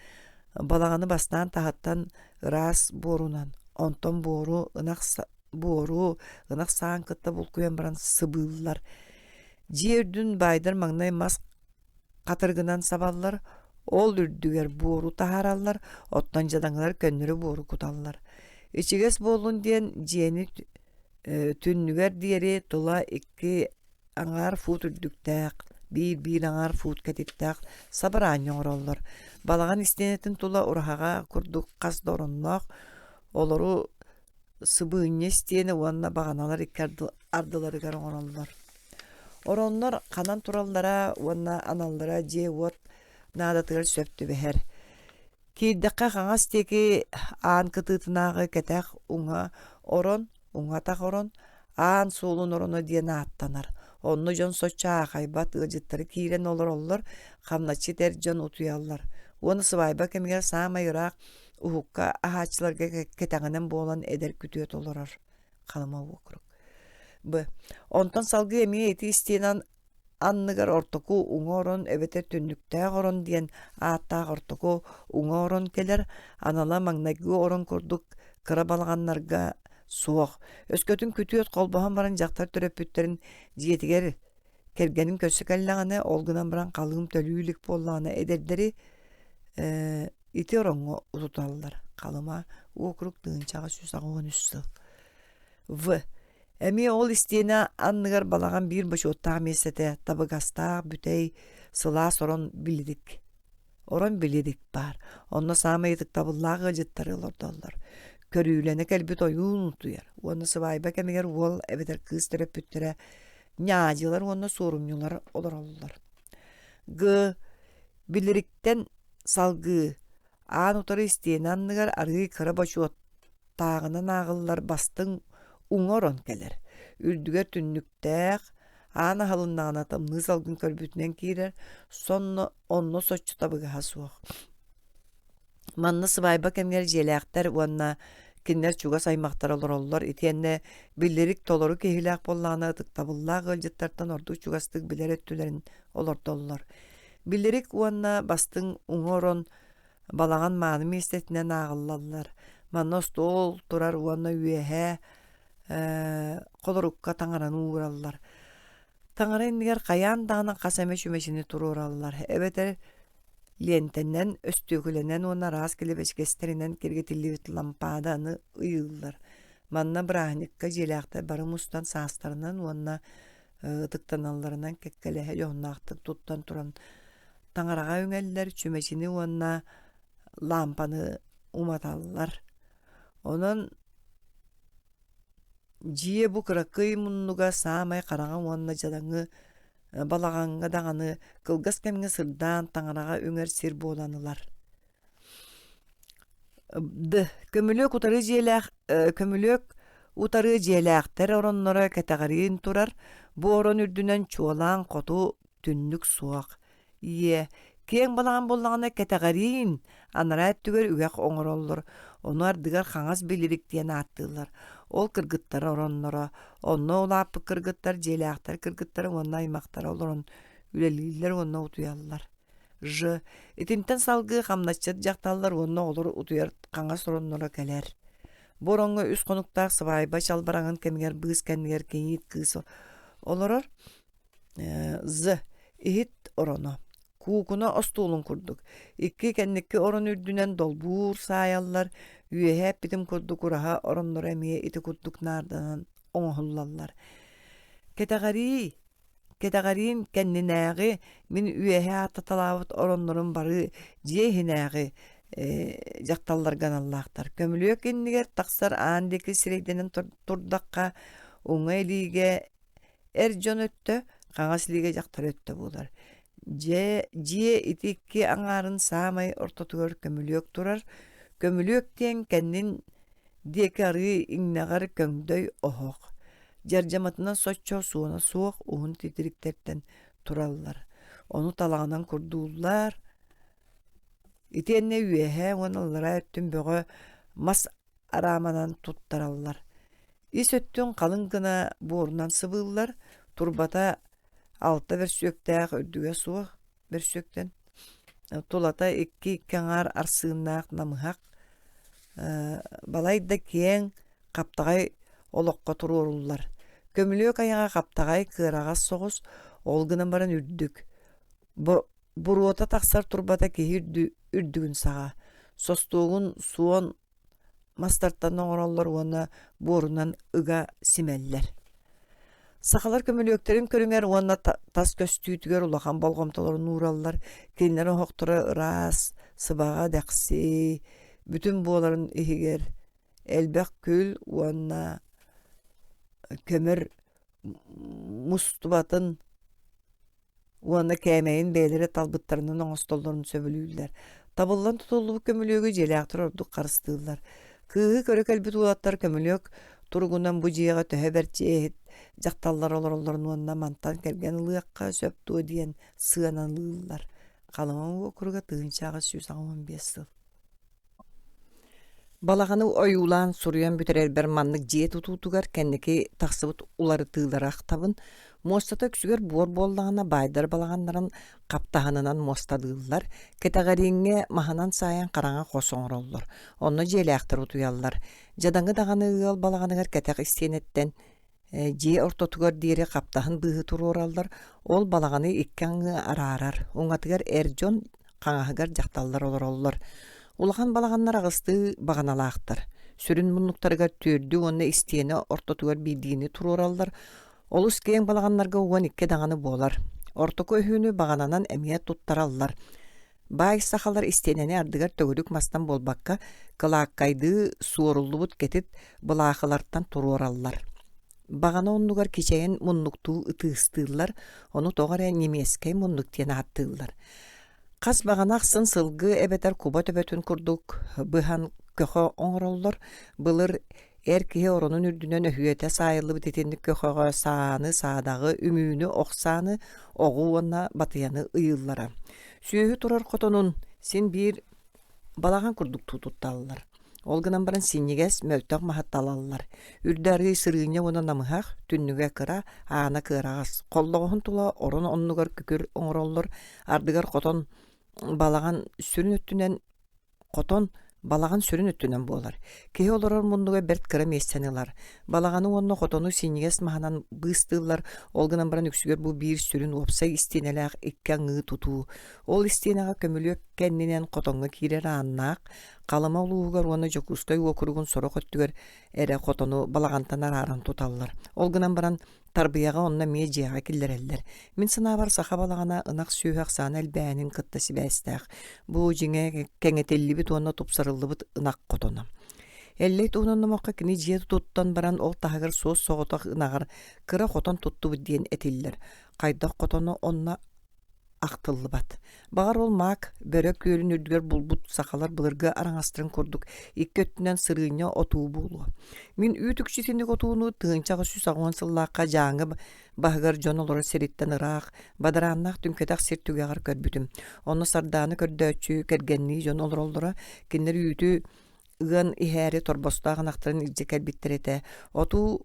[SPEAKER 1] Балағаны бастан тахаттан ырас борунан. Онтон бору ынак саан кытта булкуян баран сыбыыллар. Жиэрдүн байдар маңнай мас қатыргынан сабаллар. Ол үрдүгер бору тахараллар. Оттан жадаңлар көннөрү бору куталлар. Ичигес болун диен жиэни түннүгер диэри тула икки аңар фут үрдүктääк, бир аңар фут кэтиттääк сабыраан оңороллор. Балаган истенетин тула урахага курдук кас дороннок, олору сыбыынне истиени уанна баганалар икки ардыларыгар оңороллор. Ороннор канан тураллара уанна аналлара же вот наадатыгар сөптү бэхэр. Кийдакка хаңас теки аан кытыытынаагы кэтэх уңа орон, уңатах орон, аан суулун ороно диэн ааттанар. Онну жон соччаа хайбат ыжыттары киирен олор, хамначы тер жон утуяллар. Уону сыбайба кемигер саамайыраак ухукка ахаачыларга кетаңанен болан эдер күтүөт олорор. Қалыма окрук. Онтон салгы эмие эти истиенан анныгар ортоку уңорон эбетер түннүктää орон диэн ааттаах ортоку уңорон келер, анала маңнайгы орон курдук кыра балаганнарга суох. Өскөтүн күтүөт колбохан баран жактар төрөппүттерин диетигер кергенин көсөкәлләгәне олгынан баран калыым төлүүлүк боллааны эдердери ити оронго утуталлар. Калыма округ тыынчага сүсагын үссү. Эми ол истиена анныгар балаган бир башоттаа месете табыгаста бүтей сыла сорон билдик. Орон билдик бар. Онно самайдык табыллагы жыттары олордоллар. Көрүүлene келбит oyun tuyar. Onu sıvayba kemiger wol ebeter kız terapüttere nyacılar onu sorumlular olurlar. Bilirikten salgı an utarı isteyenanlar arı karabaşı tağına nağıllar bastın uŋoron keler. Ürdüger tünnüktäk ana halından tamnı salgın körbütünen kirer. Sonno onno soççu tabıga hasuaq. Manna sıvayba kemiger jelekter onna kinler çuga saymaqtar olurlar. Itienne bilirik toloru kehilak bollana tıktabıllaq ılcıttartan ordu çugastık biler öttülerin olurdollar. Bilirik onna bastın uŋoron balağan manımı istetinen ağıllallar. Manna stol turar onna üyehe kolorukka tangaran uğrallar. Tangaran niger kayan dağına kasame şümeşini tururallar. Evet lentenden östügülenen ona ras kelebeçkesterinden kirgetilli lampadаны ıyıllar. Manna brahnikka jelakta barımustan saaslarından ona tıktanallarından kekkelehe yoğunlaqtık tuttan turan tangarağa öňeller çümeçini ona lampanı umatallar. Onun jiye bu kırakıy munnuga samay karağa ona jadaňy balagaňga dagany kılgas kemge sırdan tangarağa öňer sir bolanılar. Kömülök utarı jelekter oronlara kategorin turar. Bu oron ürdünen çoğalan kotu tünnük suaq. Keň balagan bollagana kategorin anara tüger ügek oňorollar. Onlar digar haňas bilirik diýen attylar. Ol kırgıttar oronlara, onno olapy kırgıttar, jelekter kırgıttar, onna aýmaktar olaron üleliler onna utuyallar. Itinten salgı hamnaççat jaktallar onna olur utuyar haňas oronlara keler. Boronga üs konuktar sıvayba çalbaraňyn kemiger bıs kendiger keňit kız oloror. Ihit orono. Kukuna ostulun kurduk. İki kendiki oron ürdünen dolbur sayallar. Üye bitim kurduk uraha oronlar emiye iti kurduk nardanan oňhullallar. Ketegarin kendinägi min üye atatalawut oronların bary jehinägi jaktallar ganallaktar. Kömülüök kendiger taksar andeki sireydenen turdakka oňa elige erjon öttü, gaňaslige jaktar öttü bolar. Jiye itikki aňaryn samay ortatygör kömülüök turar. Kömülüökten kendin dekary iňnegar köňдөй ohok. Jarjamatyna soçço suuna suwak uğun titiriklerden turallar. Onu talağынан kurdullar. Itenne üyehe onallara öttün böge mas aramadan tuttarallar. Ис өттүн қалың гына буорунан сыбыыллар, турбата алта берсүөктәэх өрдүгө суох берсүөктен. Тулата икки иккеңар арсыыннаах намыхак. Балайда кең каптагай олоққа туруоруллар. Көмүлүөк аяга каптагай кыырагас соҕус ол гынан баран үрдүк. Буруота тахсар турбата киһи үрдүгүн саҕа. Состуугун суон мастартан оҥороллор уонна буорунан ыга симэллэр. Сахалар көмөлүөктөрүн көрүңер уонна тас көстүүтүгөр улахан болгомтолорун уураллар. Кинилер оһоктора ыраас, сыбаға дәкси, бүтүн буоларын иһигер. Элбэх күл уонна көмөр мустубатын уонна кәмэйин бээлери талбыттарынан оҥостоллорун сөбүлүүлэр. Табыллан тутуллуу көмөлүөгү желээхтер ордук карыстыылар. Кыыһы көрө кэлбит уаттар көмөлүөк туругунан бу жиэҕэ төһө бэрчээһит дьахталлар олороллорун уонна мантан кэргэн ылыакка сөптүө диэн сыанан ылыыллар. Халыман уокуруга тыынчааҕа 115 сыл. Балағаны ойулан суруян бүтэрэлбэр маннык жие тутуутугар кэнники тахсыбыт улары тыылараах табын, мостата күсүгэр буор буоллаҕына байдар балаҕаннарын каптаһынынан мостадыыллар, кэтэҕэрииҥҥэ маһынан сааyan хараҥа хос оҥороллор, онно дьиэлээхтэр утуяллар. Жадаҥы даҕаны ыал балаҕаныгар кэтэх истиэнэттэн дьие ортотугар диэри каптаһын быыһы туруораллар, ол балаҕаны икки араарар, уҥатыгар эр дьон хаҥаһыгар дьахталлар олороллор. Улахан балаганнар агысты баганалаахтар. Сүрүн муннуктарыгар түрдү онна истиэне ортотугар билдиини туруораллар. Олус кең балаганнарга уан икке даганы болар. Ортоко өһүүнү багананан эмиэ туттараллар. Бай сахалар истиэнени ардыгар төгүдүк мастан болбакка кылааккайды суоруллубут кетит былаахылартан туруораллар. Багана оннугар кичэйин муннуктуу ытыыстыыллар, ону тоҕара немескей муннуктиэн ааттыыллар. Қас бағанақсын сылғы эбетер куба төбөтүн курдук, быхан көхө оңороллор, былыр эр киһи оронун үрдүнөн өһүөтэ сайылы битетинник көхөҕө сааны, саадағы, үмүүнү, охсааны, оҕууанна батыяны ыйыллара. Сүйөһү турар хотонун син бир балаган курдук туутутталлар. Ол гынан баран синнигес мөлтөк маһатталаллар. Үрдәрі сырыыня уна намыһах, түннүгө кыра, аана кырагас. Коллоҕоһун тула орон оннугар күкүр оҥороллор, ардыгар хотон балаган сүрүн өттүнен болар. Кеһи олорор муннуга берт кыра местенилар. Балаганы онно хотону синнигес маһанан быыстыыллар, ол гынан баран үксүгөр бу биир сүрүн уопсай истиэнелээх икки аҥыы тутуу. Ол истиэнэҕэ көмүлүөк кэннинэн хотоҥҥа киирэр ааннаах, қалыма улуугар уонна жокуустай уокуругун сорох өттүгөр эрэ хотону балагантан арааран туталлар. Ол гынан баран тарбыяга онна мие жиэҕэ киллэрэллэр. Мин санаабар саха балагана ынак сүүһэх саана элбээнин кытта сибээстээх. Бу жиҥэ кэҥетеллибит уонна тупсарыллыбыт ынак хотоно. Эллей туунаннамакка кини жие туттан баран ол таһыгар суос соҕотох ынагар кыра хотон туттубут диэн этиллэр. Хайдах хотоно онна ақтыллыбат. Бағар ол маак бөрө күйөрүн үрдүгөр булбут сахалар былырга араңастырын курдук. Икки өттүнен сырыыня отуу булу. Мин үүтүкчүсиндик отууну тыынчага сүсагуан сыллаакка жааҥы баһыгар дьон олоро сериттен ыраах, бадарааннаах түмкэтэх сир түгэгар көрбүтүм. Онно сардааны көрдөөчү кэргэнни дьон олороллора киннер үүтү ыан иһээри торбостаагынахтарын илдьэ кэлбиттерете. Отуу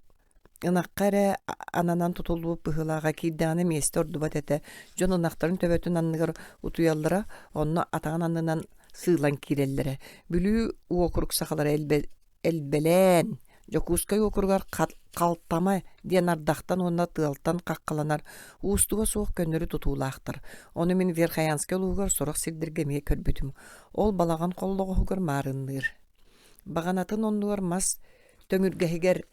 [SPEAKER 1] ынаккаре ананан тутулуу пыһылаага киирдааны месте ордубат эте. Дьон ынактарын төбөтүн анныгар утуяллара, онно атаан аннынан сыылан кииреллере. Бүлүү уокурук сахалар элбелээн, жокуускай уокуругар калтама диэн ардахтан онна тыалтан каккаланар, уустуга суох көннөрү тутуулаахтар. Ону мин Верхоянский улуугар сорох сирдиргемие көрбүтүм. Ол балаган коллоҕоһугар маарынныыр. Баганатын оннугар мас төҥүргэһигэр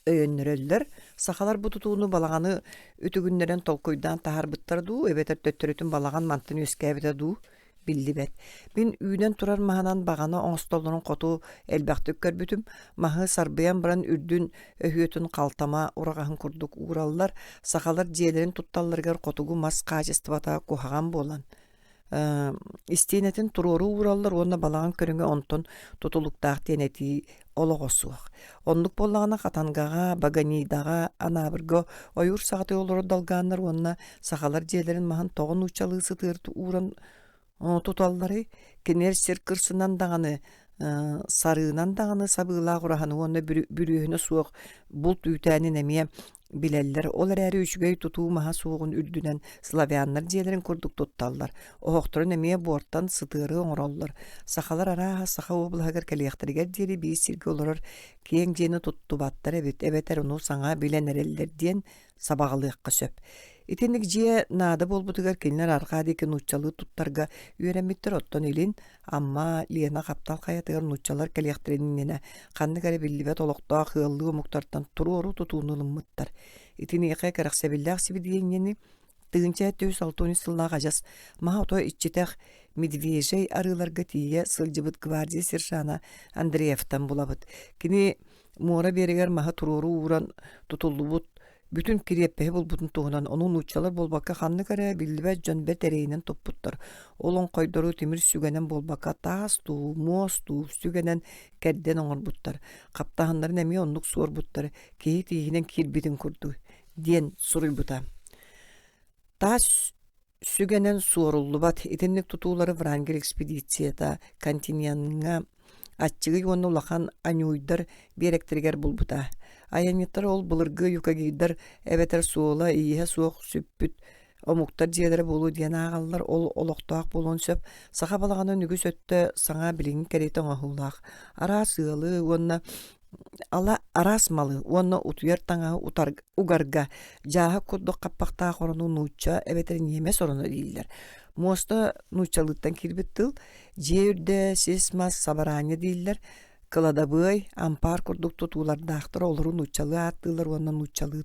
[SPEAKER 1] өйөннөрөллөр, сахалар бу тутууну балаганы үтүгүннөрөн толкуйдан тахарбыттар дуу, эбетер төттөрүтүн балаган мантын өскәбите дуу биллибет. Мин үйден турар маһанан баганы оңостоллорун коту элбэхтик көрбүтүм, маһы сарбыян баран үрдүн өһүөтүн калтама урагаһын курдук уураллар, сахалар дьиэлерин тутталларыгар котугу мас каачыстыбата кухаган болан. Истиэнетин туруору уураллар уонна балаган көрүңө онтон тутулуктаах тиэнети ологосуах. Онлук боллагана хатангага, баганидага, анабырго ойур сагаты олоро далгааннар уонна сахалар дьиэлерин маһын тоҕун учалыы сытыырты ууран туталлары кинер сир кырсынан даганы Sarığынан dağını sabıla qurahanı onu bürühünü suoq bult ütənin emiye bileller. Olar əri üçgöy tutuu maha soğun ürdünen Slavyanlar diyelerin kurduk tuttallar. Oğokturun emiye borttan sıtırı oңrollar. Saxalar ara saxa oblahagar kaliyaktarıgar diyeli bir sirgi olurur. Kiyen jeni tuttu battar evet onu sana bilen ereller diyen sabağılıyakka söp. İtinlik jiye nada bolbutugar kinler arkadiki nuççalı tuttarga üremittir otton elin, amma liyana kaptal kayatıgar nuççalar kaliyaktarıninine kanlı gare billibet oloktağı hıyallığı muktartan turuoru tutuğunulun mıttar. İtini yıkaya karak sebillak sibi diyenini tığınca 1906 yıllığa gacas maha oto iççitek Medvejey arılarga tiye sılcıbıt gvardiya sirşana Andreev'tan bulabıt. Kini muara beriger maha turuoru uğran tutulubut bütün kireppehe bulbutun tuğunan onun uççalar bolbaka xanlı kare bildibe jönbe tereyinen topputtar. Olon koydoru timir sügenen bolbaka taastu, mostu, sügenen kedden oңorbuttar. Kaptahanların emi onluk suorbuttar. Kehi tihinen kirbitin kurdu. Diyen surulbuta. Taas sügenen suorullubat itinlik tutuuları Wrangel ekspedisiyata kantinyanına Atçıgı yonu ulaqan anyuydar berektirger bulbuta. Ayanittar ol bulırgı yukagiydar ebeter suola iyihe suoq süppüt omuktar diyelere bolu diyen ağallar ol oloqtuaq bolon söp sağa balağana nügüs ötte sağa bilin kerete oğulaq. Ara sığalı onna ala arasmalı onna utuyar tağa ugarga jaha kudduk kappaqta qorunu nuçça ebeterin yeme sorunu değiller. Mosta nuçalıktan kirbittil, jeyürde sesmas sabaranya değiller. Kılada bıy, ampar kurduk tutular dağıtır oluru nuçalığı attılar, ondan nuçalığı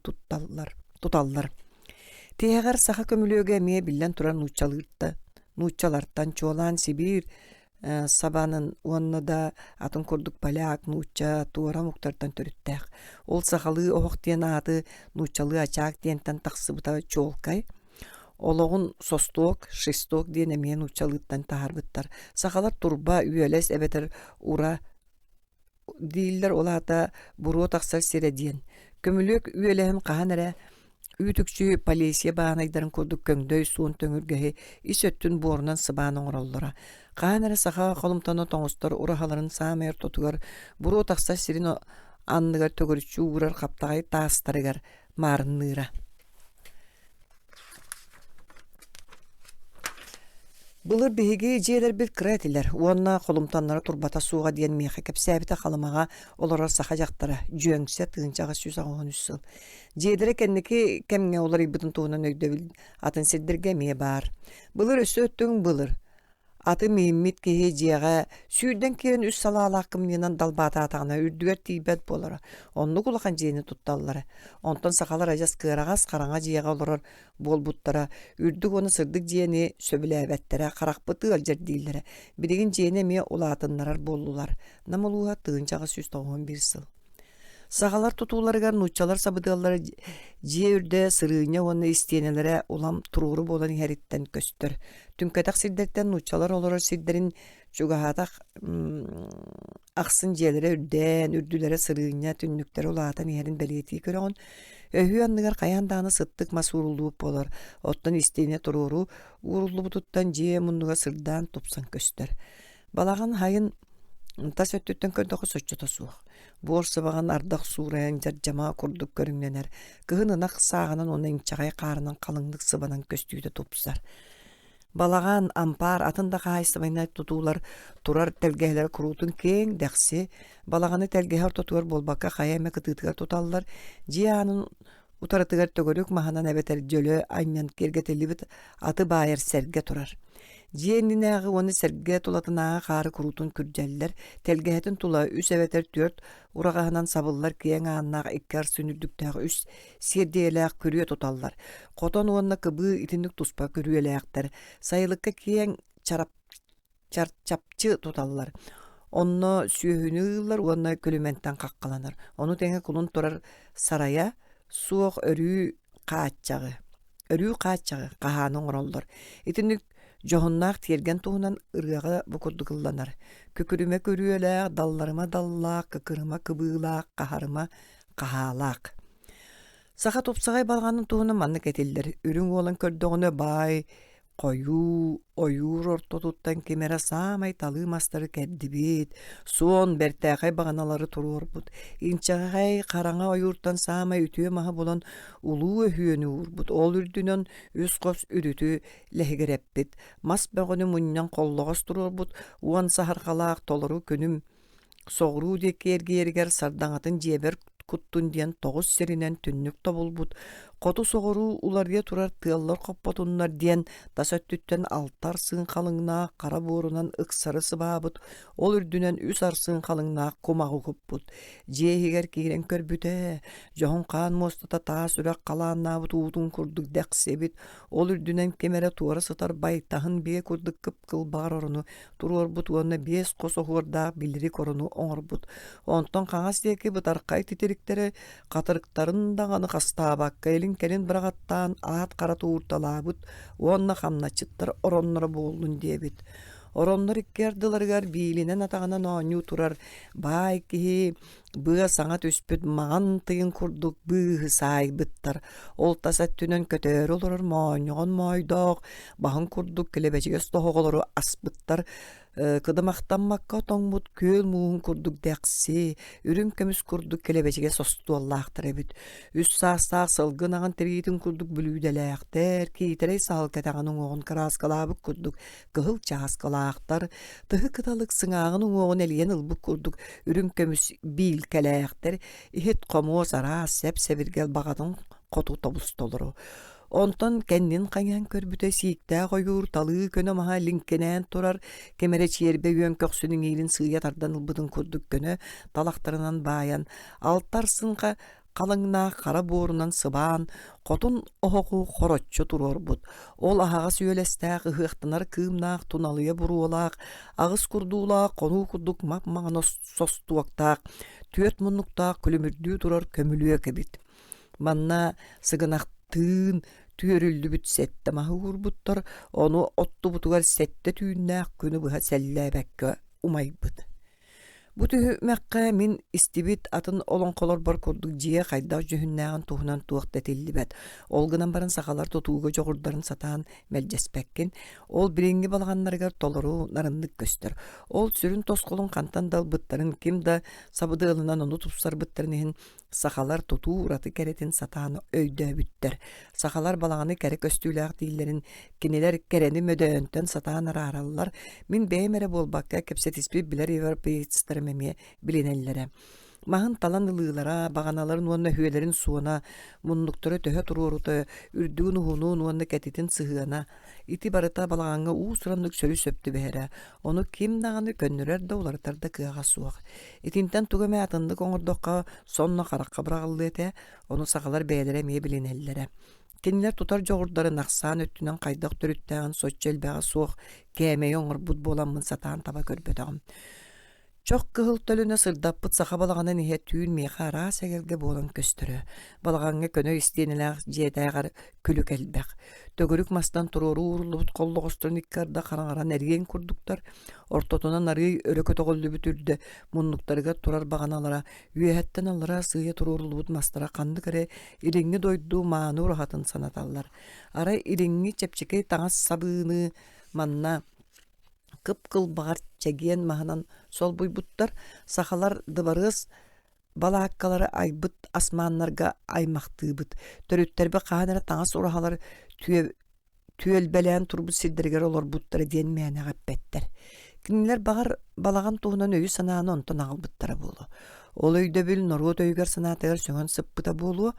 [SPEAKER 1] tutallar. Teğer saha kömülöge emiye billen turan nuçalardan çoğulan Sibir, sabanın onna da atın kurduk balak nuçça tuğra muktardan törüttek. Ol sahalığı oğuk diyen adı nuçalığı açak diyenten taqsıbıta çoğulkay. Oloğun sostok, şistok diyen emeyen uçalıktan taharbıttar. Sakalar turba üyeles ebeter ura değiller ola da buru taksar sere diyen. Kömülük üyelehin qahanere ütükçü palesiye bağınaydarın kurduk köngdöy suun töngürgehi isöttün borundan sıbağının orallara. Qahanere saka kolumtana toңustar urahaların sağmayar totugar buru taksar sirin anlıgar tögürüçü uğrar kaptağay taastarıgar marınlığıra. Bulur bihigi jeler bir kretiler. Onna kolumtanlara turbata suğa diyen mexe kepsabita kalımağa olara saxajaktara. Jöngse tığıncağa 113 yıl. Jedere kendiki kemge olar ibidin tuğunan ögdöbil atın sildirgemiye bar. Bulur ösü öttüğün bulur. Atı mihimmit kehe jiyağa sürden keyen üst salalakım yanan dalbata atağına ürdüver tibet bolara. Onlu kulağın jeyini tuttalları. Ondan saxalar ajas kırağaz karanga jiyağa olarar bol buttara. Ürdük onu sırdık jeyini söbüləbettere, qarakbıtı aljar deyillere. Birigin jeyini emiye ola atınlarar bollular. Namoluğa tığıncağı 111 yıl. Saxalar tutuularıgar nuççalar sabıdığaları jeyürde sırığına onu isteyenelere olam tururu bolan heritten köstür. Tünketak silderten nuççalar olur silderin çugahatak aksın jeylere ürdülere sırığına tünnüklere olatan yerin beliyeti körüğün. Öhü anlıgar kayan dağını sıttık masurulluğup olur. Ottan isteyene tururu uğurlu bututtan jeye munduga sırdan topsan köstür. Balağın hayın tas öttütten kördökü soççuta suğ. Borsa bağın ardaq suğrayan jarjama kurduk görünlener. Kıhınınak sağınan onun ençağay qarının qalınlık sıbanan köstüydü topsar. Balağan ampar atında qaysımayna tutular turar telgehler kurutun keng dexsi. Balağanı telgeher tutular bolbaka qayame kıtıtıgar tutallar. Jiyanın utaratıgar tögörük mahanan ebeter jölö aynan kergetelibit atı bayır serge turar. Jiyeninağı onu serge tulatınağı qarı kurutun kürceller, telgehetin tula üs ebeter tört, urağahanan sabıllar kiyen ağannağı ikkar sünürdüktağı üs serdiyelağı körüye tutallar. Qoton onunla kıbığı itinlik tuspa körüyelağıqtar, sayılıkka kiyen çarçapçı tutallar. Onunla süyühünü yıllar, onunla kölümentten qaqqalanır. Onu tenge kulun turar saraya, suoq örüyü qaatçağı, qahanın orallar. İtinlik Johunnaaq tiergen tuğunan ırgağı bukurdukıllanar. Kökürüme körüyelaaq, dallarıma dallaaq, kıkırıma kıbığlaaq, qaharıma qahalaq. Sağa topsağay balğanın tuğunan manlık etiller. Ürün olan kördüğüne bay, Koyu, oyur ortotuттан kemere samay talı mastары kerdibit, son bertäğay baganaları tururbut. İnçağay karanga oyurtan samay ütüye maha bolan ulu öhüyönü urbut. Ol ürdünün üs kos ürütü lehigereppit. Mas bögünü munyan kolloğuz tururbut. Uan saharkalaq toluru könüm soğru dekerger sardaňatyn jeber kuttun diyen toğuz serinen tünnük tabulbut. Kotu soğuru ularya turar tığallar koppotunlar diyen tasöttütten altar sığın kalıngna kara borunan ıksarı sıbabut. Ol ürdünen üs arsığın kalıngna kumağı kupput. Jehiger kiren körbüte. Johun kan mostata ta sürek kalanna but uudun kurduk deksebit. Ol ürdünen kemere tuara sıtar baytahın biye kurduk kıp kılbar orunu. Turur but uanna bies koso hurda biliri korunu oňorbut. Onton kaňas diýeki bu tarkay titirikleri katırıkların dağını kastabakka kelin bıragattan at kara tuğurtalabut onna hamnaçıttar oronlara boğulun diyebit. Oronlar ikkerdilargar bilinen atağına nonyu turar. Bay ki bığa saňat üspüt magan tıyın kurduk bığı saýbyttar. Ol tasattünen kötör olur moňogon moýdok. Bahın kurduk kelebeciges tohoğolary asbyttar. Kıdamaktanmakka toňmut köl muğun kurduk däksi. Ürün kömüs kurduk kelebeciges sostu Allah'tır ebit. Üs sağ sılgın ağın teriyitin kurduk bülüdeläkter. Kiiterey sağıl ketağının oğun karaskalabyk kurduk. Kıhıl çahaskalaaktar. Tıhı kıtalık sıngağının oğun eliyen ılbık kurduk. Ürün kömüs bil keläkter. İhit komoz ara sep sevirgel bagadın kotu tobus toluru. Onton kendin kayan körbüte siktä koyur talı köne maha linkenen turar kemere çiyerbe yön köksünün eğilin sığıya tardan ılbıdın kurduk köne talaktarınan bayan altar sınqa kalıngna kara borunan sıban kotun ohoku korotçu turorbut. Ol ahaga süyelestäk ıhıqtınar kıymnaq tunalıya buruolaq ağız kurduulaq konu kurduk mapmağına sostuaqtaq tüet munnukta külümürdüğü turar kömülüye kebit. Manna sıgınaqtığın tüörüldü büt sette mahı urbuttar, onu ottu butugar sette tüyünnäq künü bıha selläbäkkö umaybıt. Bu tühümäkkä min istibit atın olonkolor bar kurduk jiye kayda jühünnäğin tuhunan tuaq detillibet. Ol gınan barın sakalar tutuğu jogurdarın satan meljespäkkin. Ol biringi balganlargar toloru narındık göster. Ol sürün toskolun kantan dal bıttarın kim da sabıdığılınan onu tupsar bıttarın sakalar tutuğu uratı keretin satanı öydö bütter. Sakalar balağını kerek östüyläq dillerin kineler kereni mödöönten satan ararallar. Min beýmere bolbakka kepsetispi biler Evropeýetstarym emie bilinellere. Mahın talan ılığılara, baganaların onna hüyelerin suuna, munnukları töhö tururuta, ürdüğün uhunun onna ketitin sıhığına, iti barıta balağanga uğusuranlık sölü söptü behere. Onu kim dağını könnürer de ularıtar da kıyağa suaq. Itinten tugame atındık oňurdokka sonna karakka bırağıllı ete, onu sakalar beýleremeye bilinellere. Kendiler tutar jogurdarı naqsan öttünen kaydak törüttäğin soçjelbeğe suaq, kämeyi oňurbut bolanmın satan taba körbödağım. Çok kıhıl tölüne sırdappıt sağa balağına nihe tüyün meğe ara segelge bolan köstürü. Balağange könö isteniler jedäğer külük elbek. Tögürük mastan tururu urulubut kollu gosturun ikkarda karangara nergen kurduktar. Ortotuna narıy örökö togollü bütürde munnuktarıga turar baganalara. Üyehetten allara sığıya tururulubut mastara kandı kere ilingi doydu manu rahatın sanatallar. Ara ilingi çepçekey taňas sabığını manna kıpkıl bağır çegiyen mahanan sol buybuttar, sahalar dıbarız, balakkaları aybıt, asmanlarga aymaqtıbıt. Törütterbe qahanara taňas urahalar tüelbeleyen turbut sildirger olur butları diyenmeyene gabbetler. Kinler bağır balagan tuğunan öyü sanağını ondan ağılbıttara bolu. Ol öýde bil norgot öýger sanatygar söňön sıppıta bolu,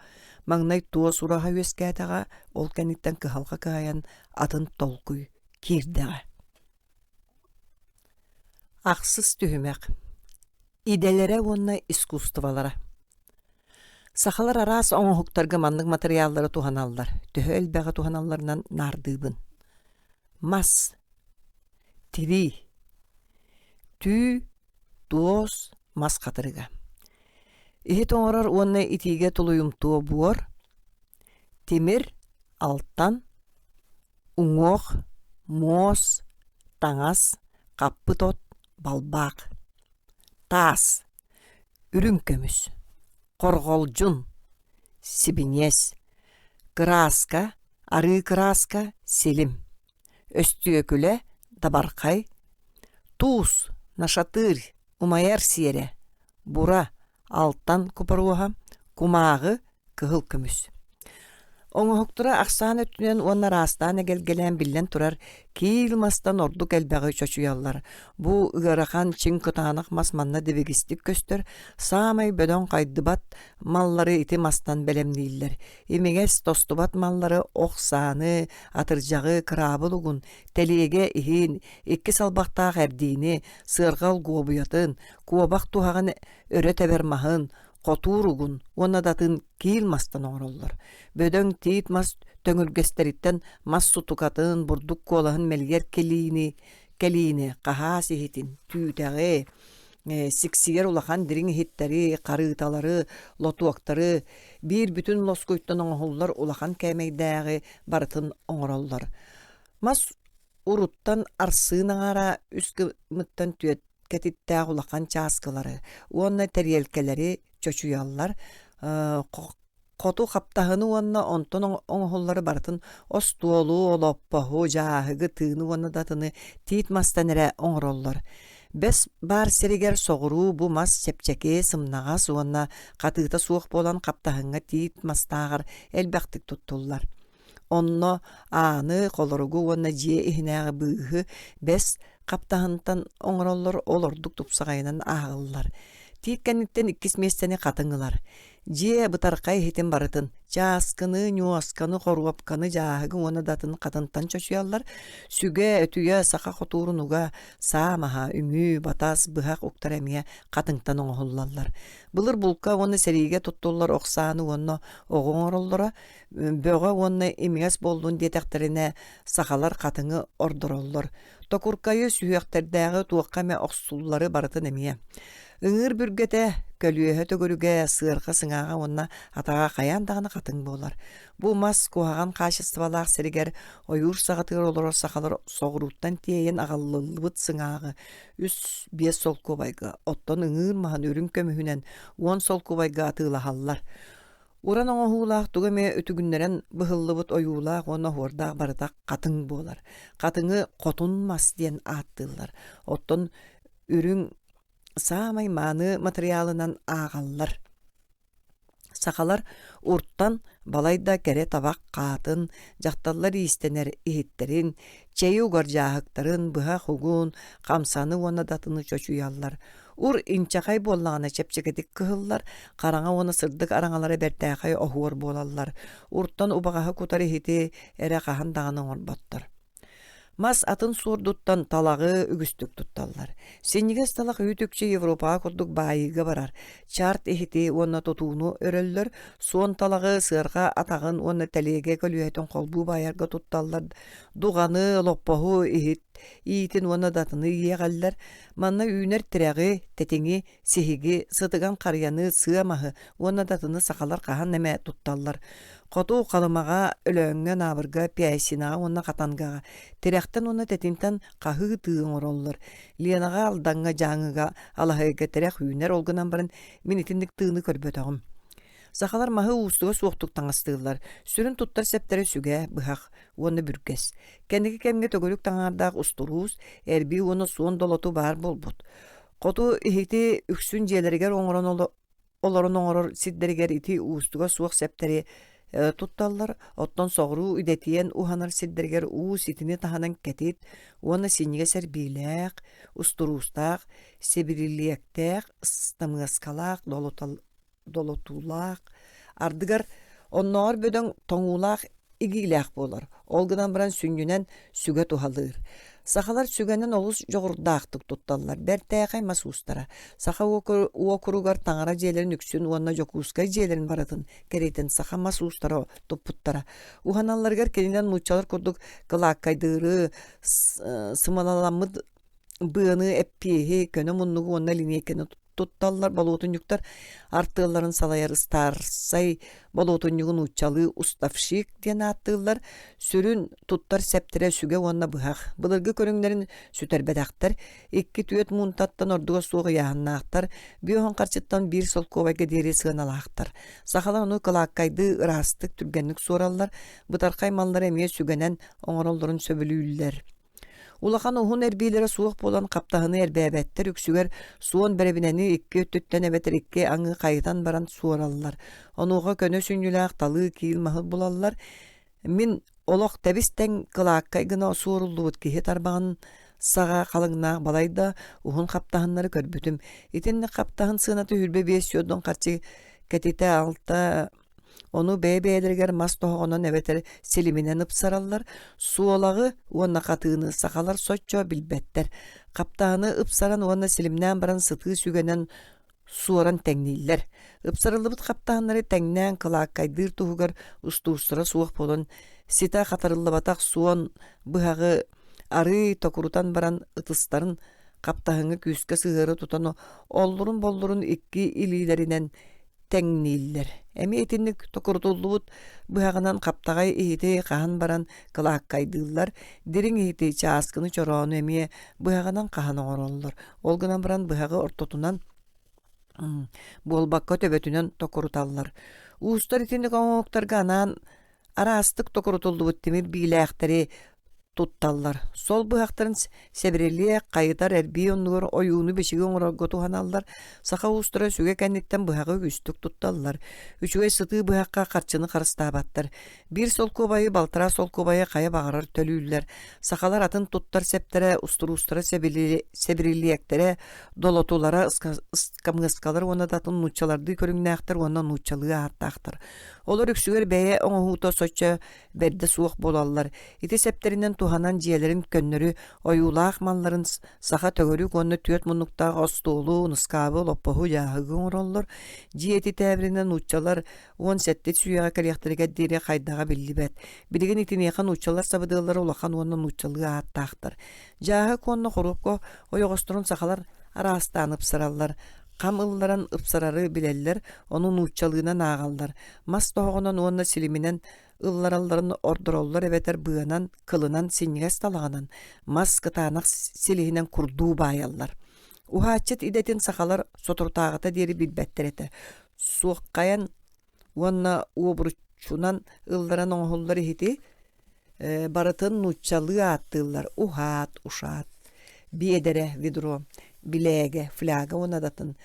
[SPEAKER 1] magnay tuğas uraha üeskätaga, ol kenitten kıhalga kayan atın tolkuy kirdeğe. Aksız tühümek. İdelere onna iskustuvalara. Sahalar aras oňhuktarga manlyk materiallary tuhanallar. Töhö elbeğe tuhanallarынан nardıbın. Mas, tiri, tü, tuos, mas katırga. Ihit oňorar onna itige tuluyumtuo buor. Timir, alttan, uňoq, mos, taňas, kappıtot, balbak, tas, ürünkömüs, korgolcun, sibinyes, kraska, arı kraska, selim, өстүөкүле табаркай, туус, нашатыр, умаяр сиере, бура, алтан купаруаха, кумаагы, кыһыл көмүс. Оңоһуктура ахсаан өттүнен уонна раастаан эгелгелээн биллэн турар киилмастан ордук элбэҕи чочуяллар. Бу ыарахан чиң кытаанах мас манна дебегистик көстөр саамай бөдөн кайдыбат маллары ити мастан белемнииллер. Имигес тостубат маллары оксааны, атыржагы, кыраабылугун, телиеге иһин, икки салбактаах эрдиини, сыаргал гуобуятын, куобах тухагын өрө тебермаһын, котууругун, уонна датын киилмастан оҥороллор. Бөдөң тиит мас төҥүлгэстериттен мас сутукатын, бурдук куолаһын мэлигэр келиини, хаһаа сиһитин, түүтэҕи, сиксигэр улахан дириң иһиттери, карыыталары, лотуактары, биир бүтүн лоскуйттан оҥоһуллар улахан кэмэйдээҕи барытын оҥороллор. Мас уруттан арсыын аҥаара үс кымыттан түөт кэтиттээҕ улахан чааскылары, уонна тэриэлкэлэри чочуяллар, хоту хаптаһыны уонна онтон оҥоһуллары барытын остуолу, олоппоһу, жааһыгы тыыны уонна датыны тиит мастан эрэ оҥороллор. Бес бар серигер соҕуруу бу мас чэпчэки сымнаҕас уонна хатыыта суох буолан хаптаһыҥҥа тиит мастааҕар элбэхтик туттуллар. Онно ааны холоругу уонна дьиэ иһинээҕи быыһы бес хаптаһынтан оҥороллор ол ордук тупсаҕайынан ааҕыллар. Тиит кэнниттен иккис миэстени хатыҥылар. Дьиэ бытаркай иһитин барытын, чааскыны, ньуосканы, хоруопканы жааһыгы уонна датын хатынтан чочуяллар, сүгэ, өтүйэ, саха хотуурунуга, саамаһа, үҥүү, батас, быһах уктар эмиэ хатыҥтан оҥоһуллаллар. Былыр булка уонна сэриигэ туттуллар оксааны уонна оҕоҥороллора, бөҕө уонна имиэс боллун диэтэхтерине сахалар хатыҥы ордороллор. Токуркайы сүүһэхтердээҕи туохха эмэ охсуллары барытын эмиэ. Ыҥыыр бүргэтэ көлүөһө төгөрүгэ сыарга сыҥааҕа уонна атаҕа хайаан даҕаны хатыҥ буолар. Бу мас куһаҕан хаачыстыбалаах сиригэр ойуур саҕатыгар олоро сахалар соҕуруттан тиэйэн аҕаллыллыбыт сыҥааҕы үс биэс солкубайга оттон ыҥыыр маһын үрүҥ көмүһүнэн уон солкубайга атыылаһаллар. Уран оҥоһуулаах тугаме өтүгүннэрэн быһыллыбыт ойуулаах уонна хуордаах барытаах хатыҥ буолар. Хатыҥы хотун мас диэн ааттыыллар. Оттон үрүҥ саамай мааны материалынан ааҕаллар. Сахалар урттан балайда кэре табак хаатын, жакталлар иистенер иһиттерин, чэйи угаржааһыктарын, быһа хугуун, хамсаны уонна датыны чочуяллар. Ур инчахай буоллаҕына чэпчэкэтик кыһыллар, хараҥа уонна сырдык араҥалары бэртээхай оһуор буолаллар. Урттан убаҕаһы кутар иһити эрэ хаһан даҕаны оҥорботтор. Мас атын суордуттан талагы үгүстүк тутталлар. Сеннигес талак үтүкче Европа курдук баайыга барар. Чарт эхити уонна тутууну өрөллөр, суон талагы сыарга атагын уонна телеге көлүөтөн колбу баайарга тутталлар. Дуганы лоппоху ихит, иитин уонна датыны иегаллар. Манна үүнер тирәги, тетеңи, сихиги, сытыган карьяны, сыамаһы, уонна датыны сахалар кахан неме тутталлар. Хоту қалымаға өлөңгө набырга пяйсинага уонна катангага. Тиряхтан уонна тетинтан каһыы тыың ороллор. Ленага алдаңга жаңыга алаһыга тирях үүнер олгунан барын минитиндик тыыны көрбөтөгүм. Сахалар маһы уустуга суохтук таңастыылар. Сүрүн туттар септери сүгэ быһах уонна бүргес. Кендики кемге төгөлүк таңардаах устуруус, эрби уонна суон долоту бар болбут. Хоту ихити үксүн жиэлеригер олорон оңорор сиддеригер ити уустуга суох септери тутталлар, оттон соғруу үдетиен уханар сиддергер уус итини таханан кетит, уона синниге сербилээх, устуруустаах, себирилиэктээх, стамыаскалаах, долотулаах, ардыгар онноор бөдөң тоңуулаах игилээх болар. Олгынан баран сүннүнен сүгэ тухалыр. Сахалар сүгэнен олус жоғырдаақтық тутталлар. Бәртәйхай масуустара. Саха уокуругар таңара жээлерин үксүн уанна жокуускай жээлерин баратын. Керейтен саха масуустара туппуттара. Уханалларгар кенинен мучалар курдук кылааккайдыры, сымалаламыд быаны эппиэхи, көнө муннугу уанна линейкені тутталлар болотунюктар артыларын салайар старсай болотунюгун учалы уставшик диэн аттылар сүрүн туттар септире сүге уонна быхах. Былыргы көрүңнерин сүтербедактар, икки түөт мунтаттан ордуга суога яханнаактар, биохон карчыттан бир солковайга дери сыаналаактар. Сахала ону кылааккайды ырастык түргенник суораллар, бытаркай маллар эмие сүгенен оңороллорун сөбүлүүллер. Улахан ухун эрбийлері суық болан қаптағыны әрбәбәттер үксүгер суон бәребінені икки өттіттен әбәтір икки аңы қайытан баран суораллар. Онуға көнө сүннүләқ талы киил махыл болаллар. Мин олық тәбістен кылааққай гына суоруллуут кихи тарбағын саға қалыңна балайда ухун қаптағынлары көрбүтім. Итинні қаптағын сынаты хүрбе бес йодон қарчы кәтите алта onu bebe-beylerger mas toğonan ebeter seliminen ıpsarallar, suolagı onna katığını sakalar soçço bilbetter. Kaptağını ıpsaran onna selimnen baran sıtığı sügenen suoran tegniller. Ipsarılıbıt kaptağınları tegnen kılak kaydır tuğugar ustu-ustura suoq bolon. Sita katarıllı batak suon bıhağı arı tokurutan baran ıtısların kaptağını küske sığırı tutan ollurun bollurun ikki ililerinden tegniller. Emi etinlik tokurtulluğut bıhağınan kaptağay ihiti kahan baran kılak kaydıllar. Derin ihiti çaskını çoroğunu emiye bıhağınan kahan oğrollar. Olgunan baran bıhağı ortotunan bolbakka töbötünen tokurutallar. Uustar etinlik oğuktarga anan arastık tokurtulluğut timir bileğteri tuttallar. Sol bıhaqtарын sebireliye qayıtar erbi onluğur oyunu beşigi oңора gotuhanallar. Saqa uustura süge kennitten bıhaqı güstük tuttallar. Üçüge sıtığı bıhaqqa qarçını qarıstabattar. Bir sol kobayı baltıra sol kobayı qaya bağırar tölüller. Saqalar atın tuttar septere ustura sebireliyektere dolotulara ıskamıskalar ona datın nuçalardı körüngnaaqtar ona nuçalığı attaqtar. Olur üksüger beye oңuhuta soça berde suuq bolallar. Iti septerinden tuhanan jiyelerin könnörü oyulaq malların saha tөгөрүк onu tüöt munnuktaq ostuğulu nuskabı loppahu jahıgı orollar. Jiyeti təbirinden uçalar on settet suyağa kaliyaqtırıga diri qaydağa billibet. Biligin itin yakan uçalar sabıdığlar olaqan ondan uçalığı attaqtır. Jahı konu qorupko oyoqosturun sahalar arastan ıpsırallar. Kam ılların ıpsararı bileller, onun uçalığına nağallar. Mas toğunan onunla siliminen ıllarallarını ordurollar ebeter bığanan, kılınan, sinniges talağanan. Mas kıtağınak silihinen kurduğu bayallar. Uhaçet idetin sakalar soturtağıta deri bilbettir ete. Suqayan onunla uğburçunan ılların oğulları hiti baratın uçalığı attığıllar. Uhat, uşat, bir edere vidro. Bilege, flaga ona datın.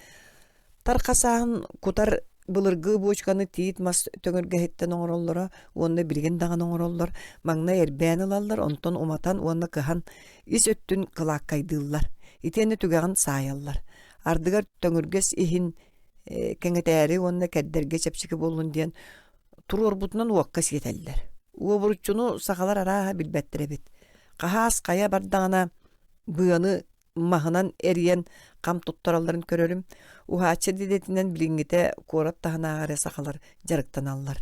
[SPEAKER 1] Tarqasağın kutar bılırgı boçkanı tiyit mas töngörge hetten oğrollara, onda bilgen dağın oğrollar, mağna erbän alallar, onton umatan onda kıhan is öttün kılak kaydıllar. İteni tügağın sayallar. Ardıgar töngörges ihin kengeteri onda kedderge çepçiki bolun diyen turur butunan uakkas yeteller. Uğurçunu sakalar ara bilbettirebit. Qahas qaya bardağına bığanı mahınan eriyen kam tuttaralların körörüm. Uhaçı dedetinden bilingite korat tahana ağrı sakalar jarıktan allar.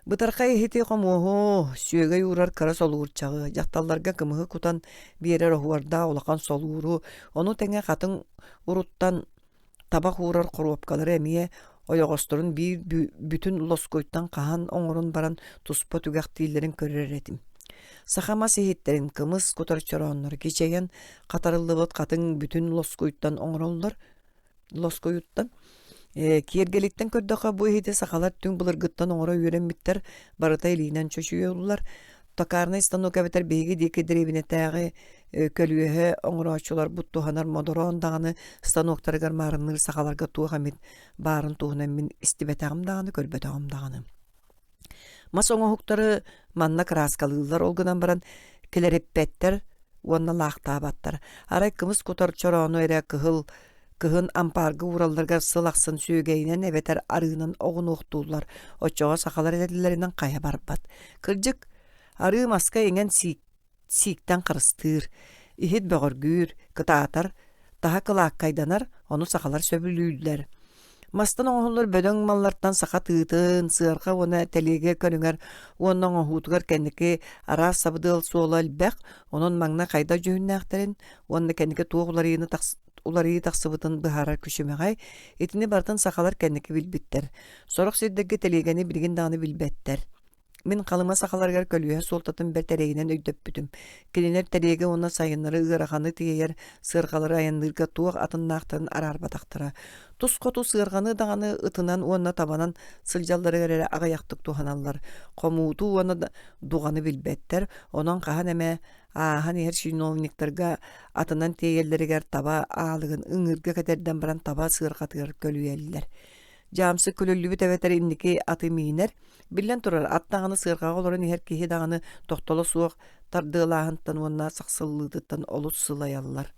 [SPEAKER 1] Bıtarkay hiti qomuhu süyege yurar kara soluğur çağı. Jaktallarga kımığı kutan bire rohuarda olaqan soluğuru. Onu tenge katın uruttan tabak uğrar korupkaları emiye oyoğosturun bir bütün loskoyttan kahan oңorun baran tuspa tügaq dillerin körör edim. Sahama sehitlerin kımız kutarçaronlar geçeyen katarıllıbıt katın bütün loskoyuttan oңrollar loskoyuttan kiergelikten kördaka bu ehite sakalar tüm bılırgıttan oңra yörenmitler barata elinden çöşüyorlar takarna istanok ebeter beygi dike direbine taği kölühe oңraçular bu tuhanar modoron dağını stanoktargar marınır sakalarga tuğamit barın tuğunan min istibetağım dağını körbetağım dağını. Mas oңohukları manna kraskalılar olgunan baran kilereppetter onna laqtabattar. Aray kımız kutar çoronu ere kıhın ampargı urallarga sılaqsın sügeyinen ebeter arığının oğun oqtular. Oçoğa sakalar edillerinden kaya barbat. Kırcık arığı maska ingen sikten kırıstır. İhit böğürgür, kıtaatar, daha kılaq kaydanar, onu sakalar söbülüydüler. Mastan oğullar bödön mallardan saqa tığıtın, sığırqa ona telege könünger, onun oğutugar kendiki ara sabıdıl soğula ilbək, onun mağna qayda jöyünnəqtərin, onun kendiki tuğularını улары тахсыбытын быхарар күшүмөгай, итини бартын сахалар кенники билбиттер. Сорок сирдеги телегени билген даны билбеттер. Мен қалыма сақаларғар көлуе солтатын бір тәрегінен өйдөп бүтім. Келінер тәреге оны сайынлары ұғырағаны тиейер сырғалары айындырға туақ атыннақтарын арарбатақтыра. Тұс қоту сырғаны дағаны ұтынан оны табанан сылжалары әрі ағаяқтық туғаналар. Қомуыту оны дуғаны білбеттер. Онан қахан әмә ахан ер шиновниктарға атынан тиейерлерігер таба алығын ұңырға кәдерден баран таба сырғатығыр көлуелілер. Жамсы күлілі тәветер инники аты мейінер. Билен турар аттағаны сырғаға оларын ер кейі дағаны тоқтолы суық тардығылағынтан онына сақсыллыдыттан олыс сылаялылар.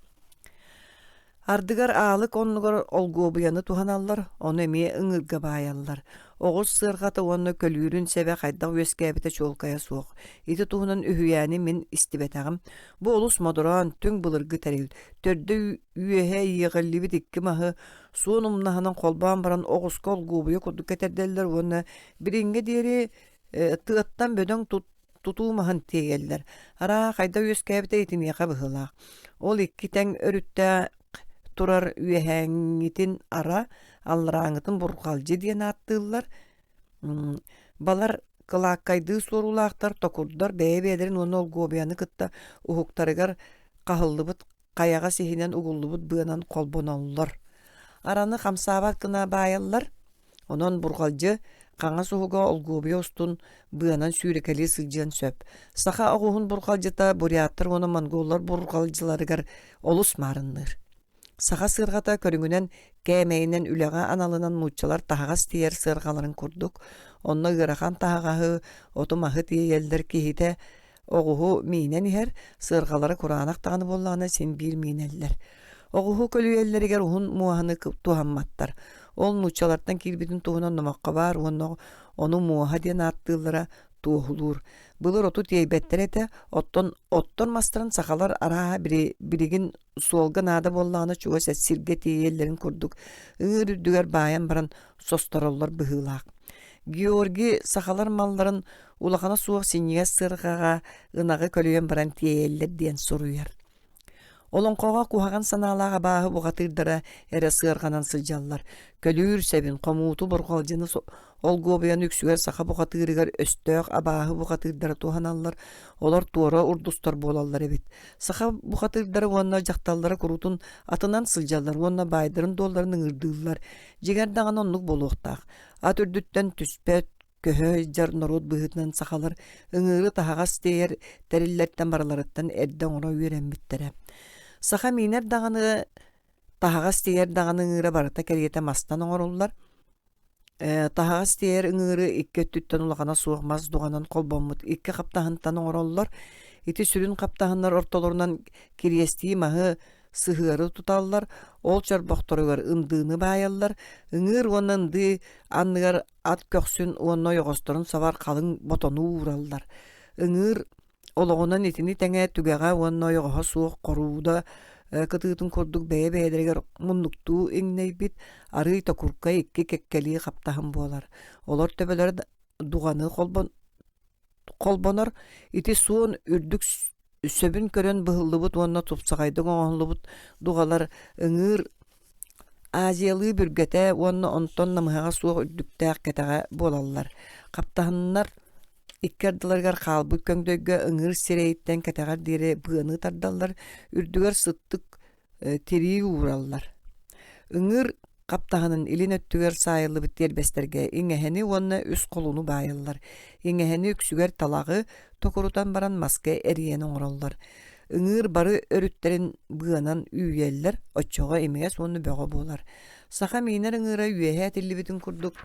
[SPEAKER 1] Ардыгар аалы коннугар олгу бұяны туғаналар, оны әме ұңырға баялылар. Оғыз сырғаты оны көлүрін сәбе қайдақ өскәбіті чолкая суық. Иті туғынан үхүйәні мен истібетағым. Бұ олыс мадуран түң бұлырғы тәрел. Төрді үйеге еғілі бит ikki mahı суын ұмнағынан қолбан баран оғыз колгу бұя күрді кәтерделер. Оны бірінге дері тығыттан бөдің тұтуымағын тегелдер. Ара қайда өскәбіті етін еқа бұғылақ. Ол ikki тәң өрітті турар үйәңітін ара аллараңытын бұрқалжы дейін аттылар. Балар қылаққайды сорулақтар, токурдар, бәйбәдерін оны ол гобияны кытта ұхуқтарығар қағылды бұд, қаяға сехінен ұғылды бұд бұғынан қолбон олылар. Араны қамсабат кына байалар, онын бұрқалжы қаңа суғыға ол гобия ұстын бұғынан сүйрекәлі сылжын сөп. Сақа оғуғын бұрқалжыта бұриаттыр оны монголар бұрқалжыларығар олыс марынныр. Саға сырғата көріңінен кәмейінен үліға аналынан мұтчалар тағағас тиер сырғаларын күрдік. Онны ғырақан тағағы отымағы тиелдер кейті оғуғы мейінен ер сырғалары құранақ тағаны болағына сен бір мейінелдер. Оғуғы көлі елдерігер ұғын муағыны туғанматтар. Ол мұтчалардан келбетін туғынан нұмаққа бар, оны муаға ден аттылыра туғылыр. Бұлыр оту тейбеттер еті, оттон мастырын сақалар ара бірігін суолған ады болағына чуға сәтсірге тейелерін көрдік. Үңір үрдігер баян баран состаролар бұғылақ. Георги сақалар малларын улағана суық сенеге сырғаға ұнағы көліген баран тейелер ден сұруяр. Олон қоға кухаған саналаға бағы бұғатырдара әрі сырғанан сылжалар. Көлір сәбін қомуыту бұрғалжыны ол гобиян үксігер сақа бұғатырығар өстөк абағы бұғатырдара туғаналар. Олар туора урдустар болалар әбет. Сақа бұғатырдары онына жақталдары құрутын атынан сылжалар, онына байдырын долларының ұрдылар. Жегердаған онлық болуқтақ. Ат үрдіттен түспәт, көһө жар народ бұғытынан сақалар, ұңыры тағағас дейер тәріллерттен бараларыттан әрден ұра үйерен біттірі. Саха минер дағаны тағағас дейер дағаны ұңыры барыта кәргеті мастан оңырулар. Тағағас дейер ұңыры икке түттен ұлағана суығмаз дұғанан қолбомыд икке қаптағынтан оңырулар. Ити сүрін қаптағынлар орталарынан керестейі мағы сығыры тұталылар, ол чар боқтырығар ұндыны байалылар, ұңыр онынды анығар ат көксін онына йоғыстырын савар қалың ботону уралылар. Ұңыр олығынан етіні тәңе түгеға онына йоғыға суық қорууда кытыытын көрдік бәйе-бәйдерігер мұндықту еңней бит, ары токурка екке кеккелі қаптағын болар. Олар төбелер дұғаны қолбонар, ити суын үрдік сөбін көрен бұғылы бұд, онына тұпсағайдың оңылы бұд дұғалар ұңыр азиялы бүргеті, онына онтон намыға суық үрдіктәқ кәтіға болалар. Қаптағынлар иккерділергер қалбы көңдөйгі ұңыр серейттен кәтіғар дере бұғыны тардалар, үрдігер сұттық тері ұғыралар. Ұңыр қаптағының илин өттігер сайылы біттер бәстерге, еңәхені онына үс қолуны байылар. Еңәхені үксігер талағы токурутан баран маска әриен оңыралар. Үңір бары өріттерін бұғанан үйелер, отчоға емегес оны бөға болар. Сақа мейнер үңіра үйеге әтілі бітін күрдік.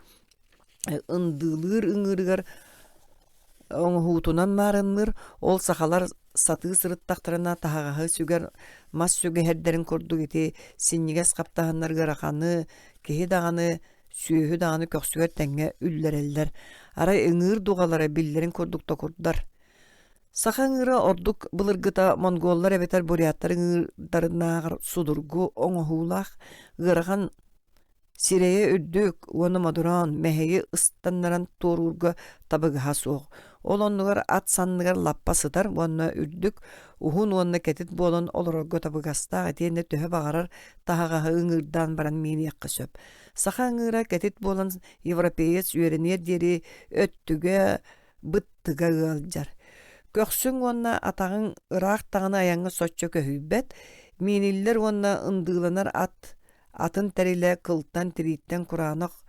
[SPEAKER 1] Үндылыр үңірігер оңғутунан марынлыр, ол сақалар саты сырыттақтарына тағағы сүгер мас сүге әрдерін көрдік еті сенегес қаптағынлар ғырақаны, кеге дағаны, сүйі дағаны көксүгер тәңге үллерелдер. Арай үңір дұғалары білдерін көрдік токурдар. Сақа үңірі ордық бұлырғыта монголлар әбетер бұриаттар үңірдарынағыр судырғы оңғулақ ғыраған сирeye üddük, onu maduran, meheyi ıstanlaran torurga tabıgıha soğuk. Ол оннугар ат санныгар лаппасыдар, онна үрдүк, ухун онна кетит болон олорорго табыгаста атиенне төһө багарар таһагаһы ыңырдан баран мииниэкка сөп. Саха ыңыра кетит болон европеец үөренер диэри өттүгө быттыга ыалдьар. Көксүң онна атағың ыраах тағына аяңы соччо көһүйбет, мииниллер онна ындыыланар атын тәриле кылтан тирииттен кураанах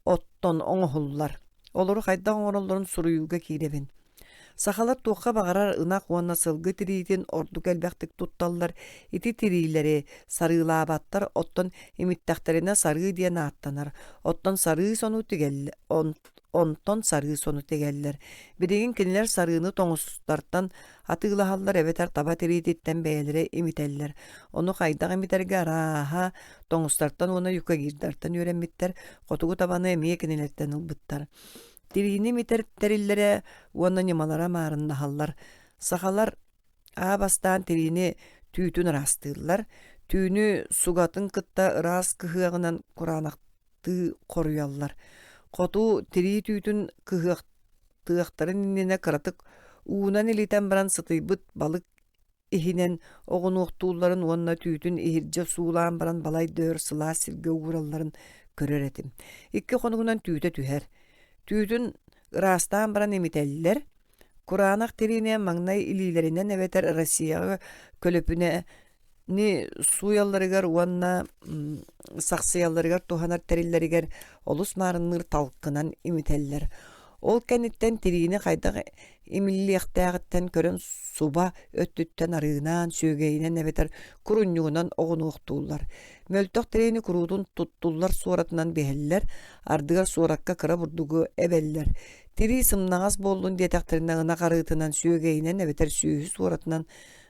[SPEAKER 1] оттон оҥоһуллар. Олору хайдах оҥороллорун суруйууга кииребин. Сахалар туохха багарар ынак уонна сылгы тириитин ордук элбэхтик тутталлар, ити тириилери сарыылаабаттар оттон имиттахтарына сарыы диэн ааттанар. Оттон сарыы сону тигеллер, онтон сарыы сону тигеллер. Биригин кинилер сарыыны тоҥустартан атыылаһаллар эбетер таба тириититтен бэйэлере имителлер. Ону хайдах имитерге арааһа тоҥустартан уона юка киирдартан үөрэммиттер, хотугу табаны эмиэ кинилерден ылбыттар. Тириини митертериллере уонна немалара маарыннаһаллар. Сахалар аабастаан тириини түүтүн ырастыыллар. Түүнү сугатын кытта ыраас кыһыагынан кураанахтыы коруяллар. Хоту тирии түүтүн кыһыактыахтарын иннене кыратык уунан илитен баран сытыйбыт балык иһинен оҕунуохтуулларын уонна түүтүн иһирдьэ суулаан баран балай дөөр сылаа сиргэ ууралларын көрөр этим. Икки хонугунан түүтэ түһэр. Түүтүн ырастаан баран эмителлер, кураанах тириинен маңнай илиилеринен эбетер Россияга көлөпүнэ ни суялларыгар уанна сахсыялларыгар туханар териллеригер олус маарынныр талкынан имителлер. Ол кенниттен тириини хайдах имиллиэхтээҕиттен көрөн суба өттүттен арыынан сүүгэйинен эбетер курунньугунан оҕунуохтууллар. Мөлтөх тириини куруутун туттуллар суоратынан биһэллэр, ардыгар суоракка кыра бурдугу эбеллэр. Тирии сымнаҕас буоллун диэтэхтэринэ ына карыытынан сүүгэйинен эбетер сүүһү суоратынан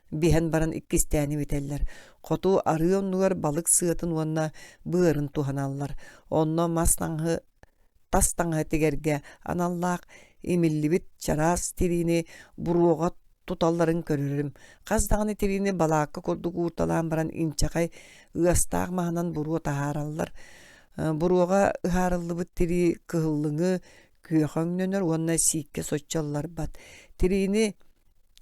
[SPEAKER 1] биһэн баран иккистээни бителлэр. Хоту арыы оннугар балык сыатын уонна быарын туханаллар. Онно мас тас таҥы тигерге аналлаах имиллибит чараас тириини буруоҕа туталларын көрөрүм. Хаздаганы тириини балаакка курдук уурталаан баран инчакай ыастаах маһынан буруо тахаараллар. Буруоҕа ыһаарыллыбыт тирии кыһыллыҥы күөхөҥнөнөр уонна сиикке соччаллар бат. Тириини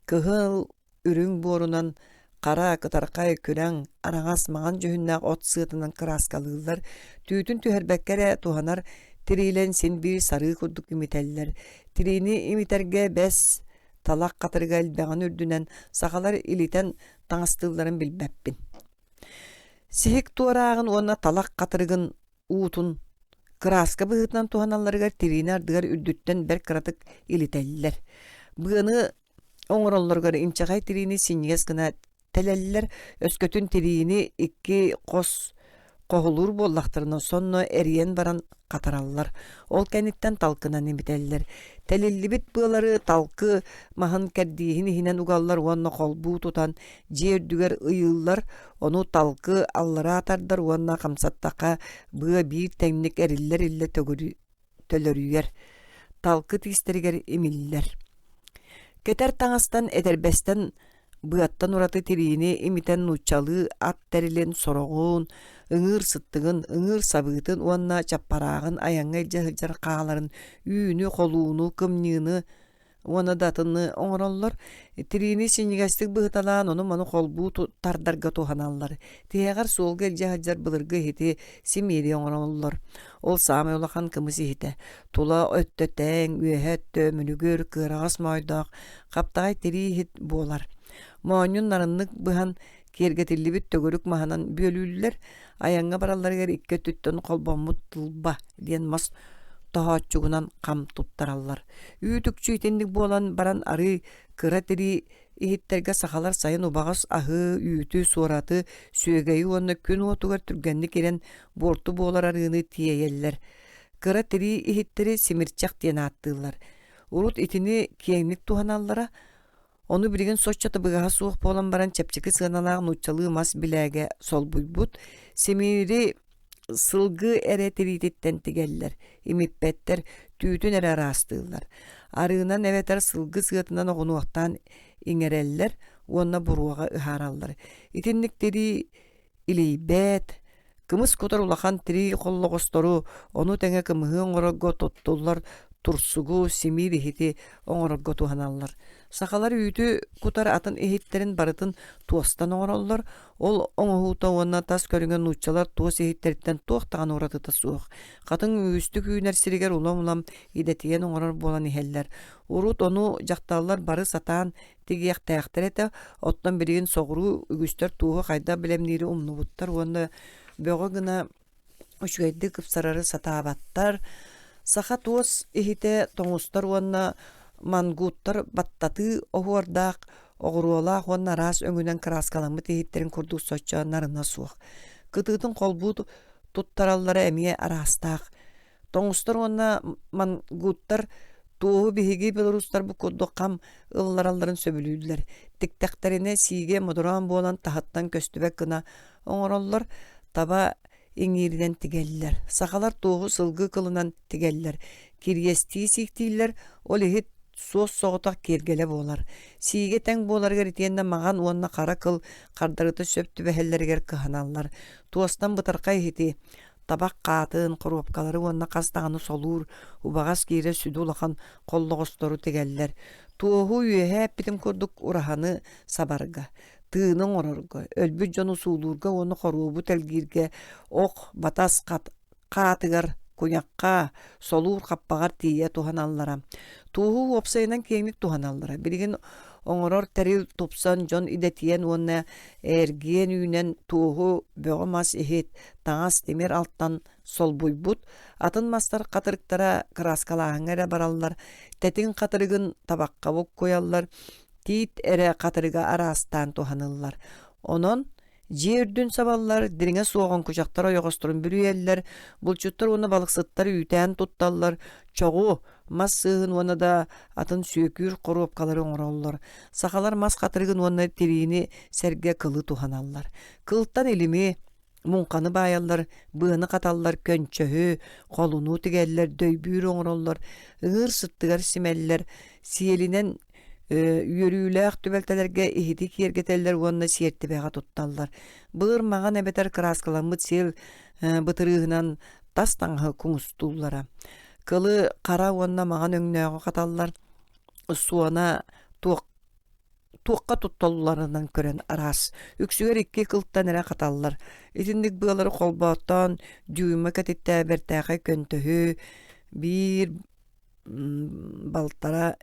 [SPEAKER 1] кыһыл үрүң буорунан кара кытаркай күрэң араҥас маҕан дьүһүннаах от сыатынан кырааскалыыллар. Түүтүн түһэрбэккэрэ туһанар тириилэн син бир сарыы курдук имителлер. Тириини имитерге бэс талак катырга элбэҕин үрдүнэн сахалар илитен таҥастыылларын билбэппин. Сихик туораагын уонна талак катыргын уутун кырааска быһытынан туһаналларыгар тириини ардыгар үрдүттен бэр кыратык илителлер. Быаны оҥороллоргор инчагай тириини синньигэс гына телеллер, өскөтүн тириини икки кос коһулуур буоллахтарына сонно эриен баран катараллар. Ол кенниттен талкынан имителлер. Телиллибит быалары талкы маһын кэрдииһин иһинэн угаллар уонна холбуу тутан жиэрдүгэр ыйыыллар, ону талкы аллара атардар уонна хамсаттака быа биир тэмник эриллер илле төлөрүйер. Талкы тиистеригер имиллер. Кетер таҥастан этербестен быаттан ураты тириини имитен нучалыы ат терилен сороҕуун, ыҥыыр сыттыгын, ыҥыыр сабыытын уонна чаппараагын аяҥҥа илдьэ-сылдьар хааларын үүнү, холууну, кымньыыны уона датыны оҥороллор. Тириини синньигэстик быһыталаан ону маны холбуу тардарга туһаналлар. Тиһэҕэр суолга илдьэ-сылдьар былыргы иһити симиэри оҥороллор. Ол саамай улахан кымыс иһитэ. Тула өттөтээҥ, үөһөттө, мүнүгөр, кыараҕас мойдоох, хаптаҕай тирии иһит буолар. Моонньун нарыннык быһан киэргэтиллибит төгөрүк маһынан бүөлүүллэр, аяҥҥа баралларыгар икке түттөн холбоммут тылба диэн мас тоһооччугунан хам туттараллар. Үүтүкчү итинник буолан баран ары кыра тирии иһиттерге сахалар сайын убаҕас аһыы, үүтү, суораты, сүөгэйи уонна күн уотугар түргэнник ирен буорту буолар арыыны тиэйэллэр. Кыра тирии иһиттери симирчах диэн ааттыыллар. Урут итини киэҥник туһаналлара, ону билигин соччата быгаһа суох буолан баран чэпчики сыаналаах нучалыы мас билээгэ солбуйбут, семири сылгы эре тириититтен тигеллер, имиппеттер түүтүн эре араастыыллар. Арыынан эбетер сылгы сыатынан оҕунуохтаан иҥэрэллэр, уонна буруоҕа ыһаараллар. Итинник тирии илийбэт, кымыс кутар улахан тирии холлоҕостору, ону тэҥэ кымыһы оҥорогго туттуллар, турсугу сими бихити оңорорго туһаналлар. Сахалар үйті кутар атын эхиттерин барытын туостан оңороллар. Ол оңоһуута уонна тас көрүнгөн нуччалар туос эхиттериттен туохтаган уратыта суох. Катын үстүк үйнер сиригер улам-улам идетиен оңорор болан ихеллер. Урут ону жактаалар бары сатаан тигиях таяктар оттон биригин соғуру үгүстөр тууху кайда билемнири умнубуттар. Уонда бөҕө гына үчүгэйди кыпсарары сатаабаттар. Саха туос эхите тоңустар уонна мангууттар баттаты оһуордаах оҕуруолаах уонна араас өҥүнэн краскаламмыт эхиттерин курдук соччооннарына суох. Кытыытын холбут туттараллара эмиэ араастаах. Тоңустар уонна мангууттар туohu биһиги белорустар бу курдук хам ылларалларын сөбүлүүдүлэр. Тиктектерине сиге модураан буолан тахаттан көстүбэк гына оҥороллор таба иңииринен тигеллер. Сахалар туohu сылгы кылынан тигеллер. Кирьестии сиктииллер ол ихит суос соҕотах кергеле буолар. Сиге тең буоларгар итиэннэ маҕан уонна хара кыл хардарыты сөптүбэһэллэригэр кыһаналлар. Туостан бытарка ихити табак каатын коробкалары уонна кастаҕаны солуур убагас киирэ сүдү улахан коллоҕостору тигеллер. Туohu үөһэ эппитим курдук ураханы сабарга, тыының орорго, өлбүт жону суулуурга уонна хоруубут элгиирге ох батас каатыгар кунякка солуур каппагар тиийэ туһаналлара. Туohu опсайынан киэҥник туһаналлара. Билигин оҥорор тэрил тупсан дьон идэтиэн уонна эргиэн үүнэн туohu бөҕө мас ихит таҥас тимир алттан солбуйбут. Атын мастар катырыктара краскалааҥҥа бараллар. Тэтин катырыгын табаккабык куяллар. Тиит эре катырыга араастаан туһаныллар. Онон жиэрдүн сабаллар дириҥэ суоҕун кучактар ойоҕостурун бүрүэллэр. Булчуттар уонна балыксыттар үүтээн тутталлар. Чоҕу мас сыыһын уонна да атын сүүкүүр коробкалары оҥороллор. Сахалар мас катырыгын уонна тириини сэргэ кылы туһаналлар. Кылыттан илими муңканы баайаллар, быаны каталлар, көнчөһү, колуну тигеллер, дөйбүүр оҥороллор, ыҥыр сыттыгар симэллер, сиэлинен үйөрүүлээх түбэлтэлэргэ ихити киэргетэллэр уонна сиэртибэҕэ тутталлар. Быыр маҕан эбэтэр краскаламмыт сиэл бытырыыһынан тас таҥаһы куҥустууллара. Кылы кара уонна маҕан өҥнөöҕө каталлар. Суона туокка туттолларынан көрөн араас. Үксүгэр икки кылттан эре каталлар. Итинник быалары холбооттон дүүмэ кэтиттээ бэртээхэ көнтөһү биир балтара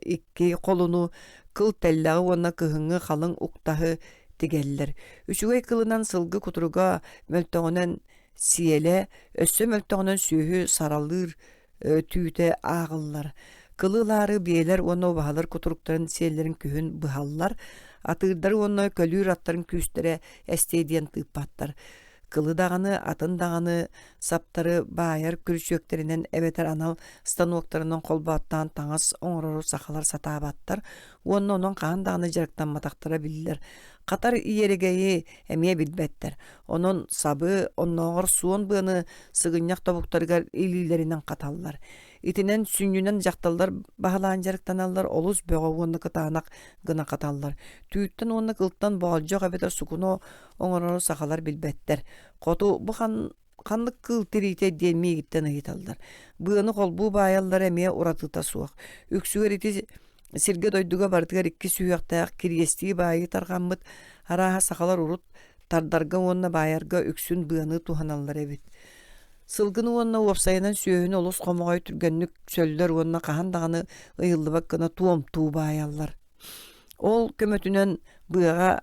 [SPEAKER 1] икки колуну кыл теллэҕи уонна кыһыҥҥы халыҥ уктаһы тигеллер. Үчүгэй кылынан сылгы кутуруга мөлтөҕүнэн сиэлэ, өссө мөлтөҕүнэн сүүһү саралыыр түүтэ ааҕыллар. Кылылаары биэлэр уонна убаһалар кутуруктарын сиэллэрин күһүн быһаллар. Атыырдары уонна көлүүр аттарын күүстэрэ эстиэдиэн тыыппаттар. Кылы дағаны, атын дағаны, саптары баайар күрүчөктеринен эбетер анал станоктарынан колбааттан таңас оңорору сахалар сатаабаттар. Уонна онон каан дағаны жарыктан матактара билилер. Катар иерегейи эмие билбеттер. Онон сабы, онноғыр суон быаны сыгынняк тобуктарыгар илилеринен каталлар. Итинен сүннүнен жакталлар баһалаан жарыктаналлар, олус бөҕө уонна кытаанак гына каталлар. Түүттен уонна кылттан боолжок эбетер сукуно оҥорору сахалар билбеттер. Хоту бу ханнык кыл тирите диэн миигиттен ыйыталлар. Быаны холбуу баайаллар эмие уратыта суох. Үксүгэр ити сирге дойдуга бардыгар икки сүүяктаах кирьестии баайы таргаммыт арааһа сахалар урут тардарга уонна баайарга үксүн быаны туһаналлар эбит. Сылгыны уонна уопсайынан сүүһүн олус хомоҕой түргэннүк сөллөр уонна каһан дағаны ыйыллыбак гына туом-туу баайаллар. Ол көмөтүнөн быаға